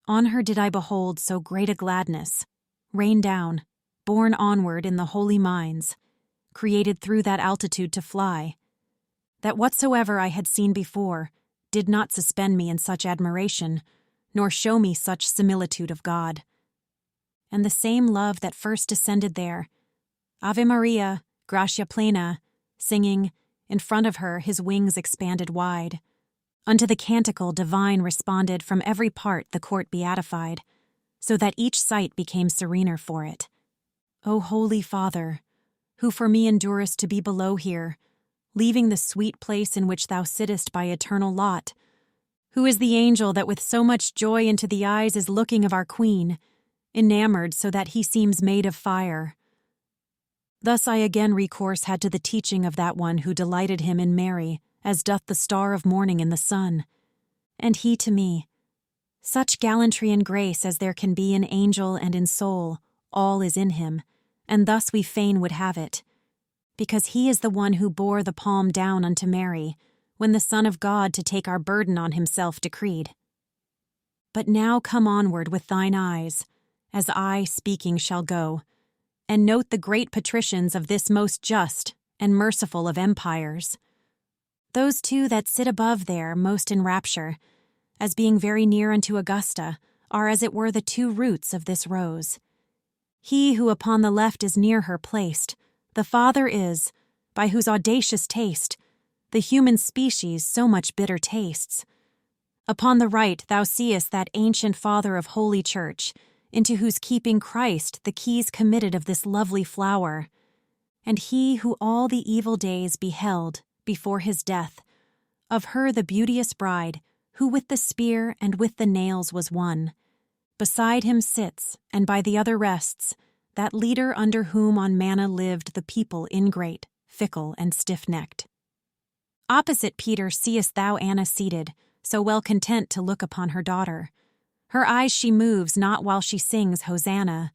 On her did I behold so great a gladness, rain down, borne onward in the holy minds, created through that altitude to fly, that whatsoever I had seen before did not suspend me in such admiration, nor show me such similitude of God. And the same love that first descended there, Ave Maria, gratia plena, singing, in front of her his wings expanded wide. Unto the canticle divine responded from every part the court beatified, so that each sight became serener for it. O Holy Father, who for me endurest to be below here, leaving the sweet place in which thou sittest by eternal lot, who is the angel that with so much joy into the eyes is looking of our Queen, enamored so that he seems made of fire. Thus I again recourse had to the teaching of that one who delighted him in Mary, as doth the star of morning in the sun. And he to me, such gallantry and grace as there can be in angel and in soul, all is in him, and thus we fain would have it, because he is the one who bore the palm down unto Mary, when the Son of God to take our burden on himself decreed. But now come onward with thine eyes, as I speaking shall go, and note the great patricians of this most just and merciful of empires. Those two that sit above there most in rapture, as being very near unto Augusta, are as it were the two roots of this rose. He who upon the left is near her placed, the Father is, by whose audacious taste, the human species so much bitter tastes. Upon the right thou seest that ancient Father of Holy Church, into whose keeping Christ the keys committed of this lovely flower, and he who all the evil days beheld, before his death, of her the beauteous bride, who with the spear and with the nails was one. Beside him sits, and by the other rests, that leader under whom on manna lived the people ingrate, fickle, and stiff-necked. Opposite Peter seest thou Anna seated, so well content to look upon her daughter. Her eyes she moves not while she sings Hosanna.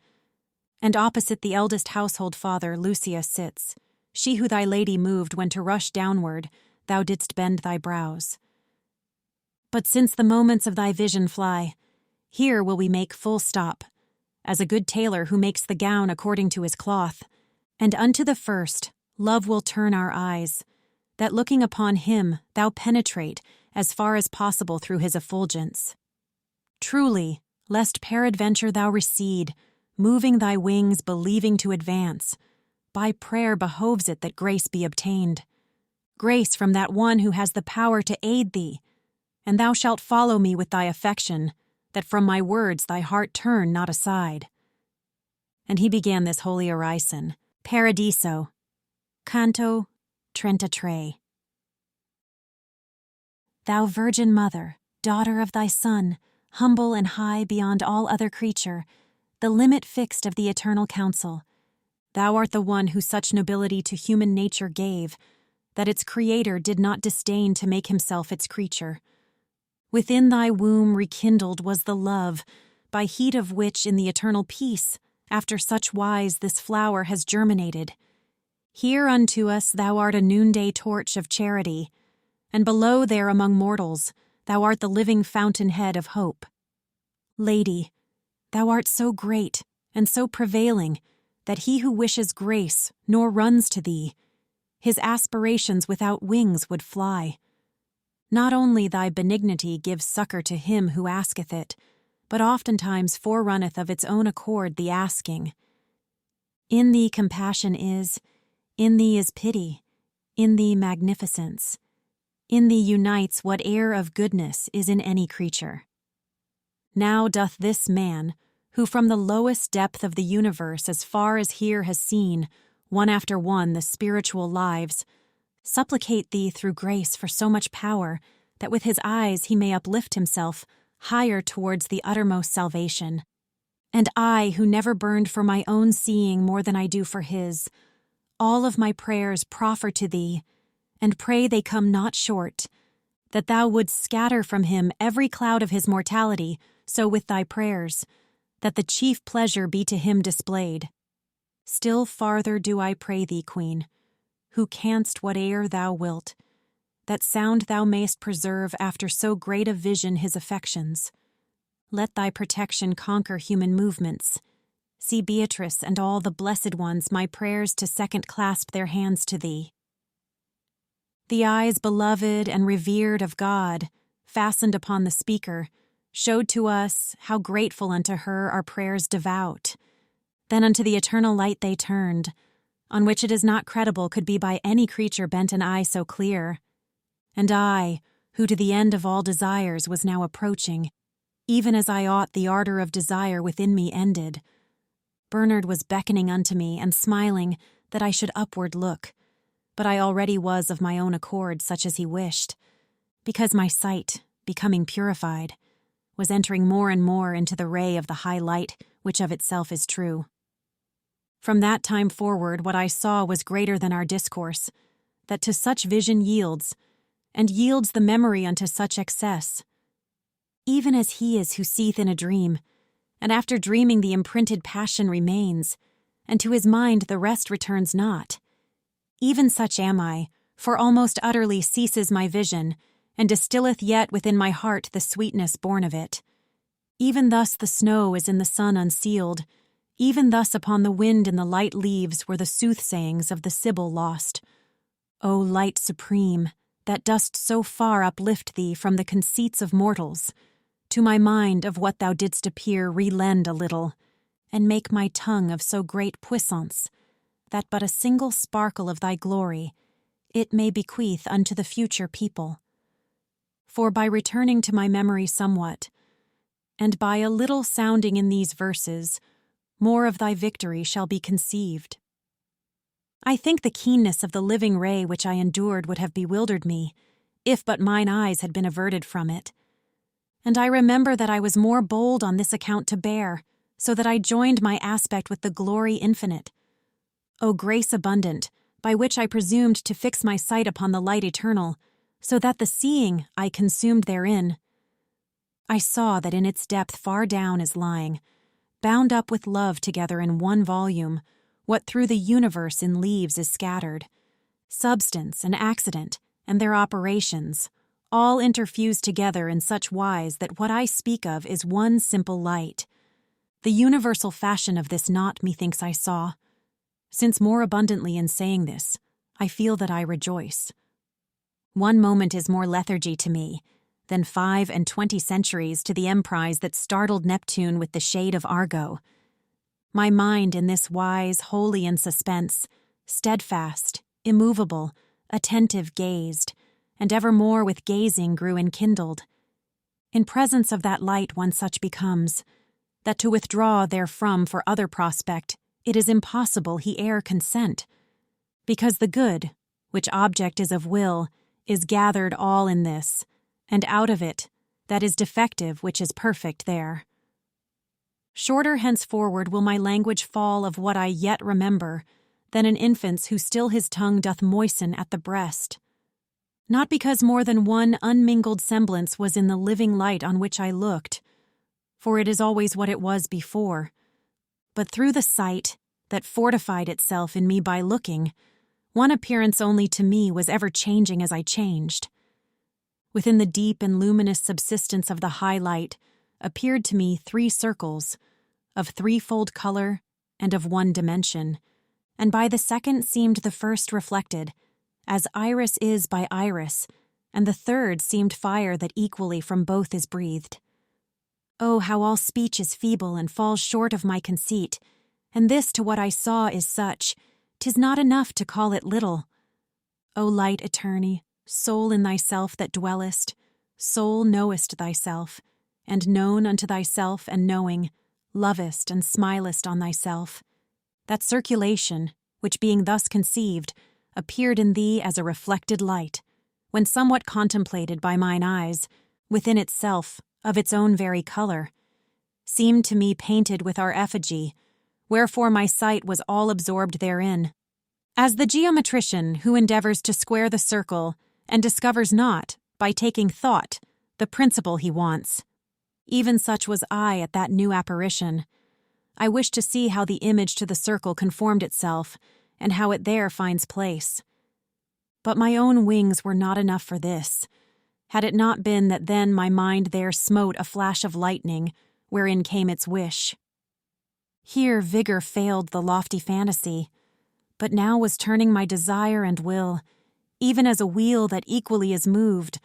And opposite the eldest household father Lucia sits, she who thy lady moved when to rush downward, thou didst bend thy brows. But since the moments of thy vision fly, here will we make full stop, as a good tailor who makes the gown according to his cloth, and unto the first love will turn our eyes, that looking upon him thou penetrate as far as possible through his effulgence. Truly, lest peradventure thou recede, moving thy wings, believing to advance. By prayer behoves it that grace be obtained. Grace from that one who has the power to aid thee, and thou shalt follow me with thy affection, that from my words thy heart turn not aside. And he began this holy orison, Paradiso, Canto 33. Thou Virgin Mother, daughter of thy Son, humble and high beyond all other creature, the limit fixed of the eternal counsel, thou art the one who such nobility to human nature gave, that its Creator did not disdain to make himself its creature. Within thy womb rekindled was the love, by heat of which in the eternal peace, after such wise this flower has germinated. Here unto us thou art a noonday torch of charity, and below there among mortals thou art the living fountainhead of hope. Lady, thou art so great and so prevailing that he who wishes grace nor runs to thee, his aspirations without wings would fly. Not only thy benignity gives succor to him who asketh it, but oftentimes forerunneth of its own accord the asking. In thee compassion is, in thee is pity, in thee magnificence. In thee unites what air of goodness is in any creature. Now doth this man, who from the lowest depth of the universe as far as here has seen, one after one, the spiritual lives, supplicate thee through grace for so much power, that with his eyes he may uplift himself higher towards the uttermost salvation. And I, who never burned for my own seeing more than I do for his, all of my prayers proffer to thee, and pray they come not short, that thou wouldst scatter from him every cloud of his mortality, so with thy prayers, that the chief pleasure be to him displayed. Still farther do I pray thee, Queen, who canst whate'er thou wilt, that sound thou mayst preserve after so great a vision his affections. Let thy protection conquer human movements. See Beatrice and all the blessed ones my prayers to second clasp their hands to thee. The eyes beloved and revered of God, fastened upon the speaker, showed to us how grateful unto her our prayers devout. Then unto the eternal light they turned, on which it is not credible could be by any creature bent an eye so clear. And I, who to the end of all desires was now approaching, even as I ought the ardor of desire within me ended. Bernard was beckoning unto me and smiling that I should upward look, but I already was of my own accord such as he wished, because my sight, becoming purified, was entering more and more into the ray of the high light which of itself is true. From that time forward what I saw was greater than our discourse, that to such vision yields, and yields the memory unto such excess. Even as he is who seeth in a dream, and after dreaming the imprinted passion remains, and to his mind the rest returns not. Even such am I, for almost utterly ceases my vision, and distilleth yet within my heart the sweetness born of it. Even thus the snow is in the sun unsealed, even thus upon the wind in the light leaves were the soothsayings of the Sibyl lost. O light supreme, that dost so far uplift thee from the conceits of mortals, to my mind of what thou didst appear relend a little, and make my tongue of so great puissance, that but a single sparkle of thy glory it may bequeath unto the future people. For by returning to my memory somewhat, and by a little sounding in these verses, more of thy victory shall be conceived. I think the keenness of the living ray which I endured would have bewildered me, if but mine eyes had been averted from it. And I remember that I was more bold on this account to bear, so that I joined my aspect with the glory infinite. O grace abundant, by which I presumed to fix my sight upon the light eternal, so that the seeing I consumed therein. I saw that in its depth far down is lying, bound up with love together in one volume, what through the universe in leaves is scattered. Substance and accident, and their operations, all interfuse together in such wise that what I speak of is one simple light. The universal fashion of this knot methinks I saw, since more abundantly in saying this, I feel that I rejoice. One moment is more lethargy to me, than 25 centuries to the emprise that startled Neptune with the shade of Argo. My mind in this wise, wholly in suspense, steadfast, immovable, attentive gazed, and evermore with gazing grew enkindled. In presence of that light one such becomes, that to withdraw therefrom for other prospect, it is impossible he e'er consent, because the good, which object is of will, is gathered all in this, and out of it, that is defective which is perfect there. Shorter henceforward will my language fall of what I yet remember, than an infant's who still his tongue doth moisten at the breast. Not because more than one unmingled semblance was in the living light on which I looked, for it is always what it was before, but through the sight that fortified itself in me by looking, one appearance only to me was ever changing as I changed. Within the deep and luminous subsistence of the high light appeared to me 3 circles, of threefold color and of one dimension, and by the second seemed the first reflected, as iris is by iris, and the third seemed fire that equally from both is breathed. Oh, how all speech is feeble and falls short of my conceit, and this to what I saw is such, 'tis not enough to call it little. O light eternity, soul in thyself that dwellest, soul knowest thyself, and known unto thyself and knowing, lovest and smilest on thyself. That circulation, which being thus conceived, appeared in thee as a reflected light, when somewhat contemplated by mine eyes, within itself, of its own very color, seemed to me painted with our effigy, wherefore my sight was all absorbed therein. As the geometrician who endeavors to square the circle and discovers not, by taking thought, the principle he wants, even such was I at that new apparition. I wished to see how the image to the circle conformed itself, and how it there finds place. But my own wings were not enough for this, had it not been that then my mind there smote a flash of lightning, wherein came its wish. Here vigor failed the lofty fantasy, but now was turning my desire and will, even as a wheel that equally is moved,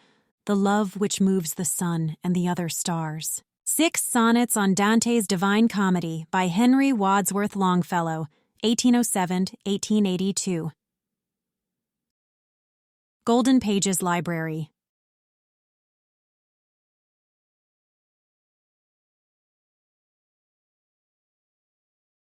the love which moves the sun and the other stars. 6 Sonnets on Dante's Divine Comedy by Henry Wadsworth Longfellow, 1807-1882. Golden Pages Library.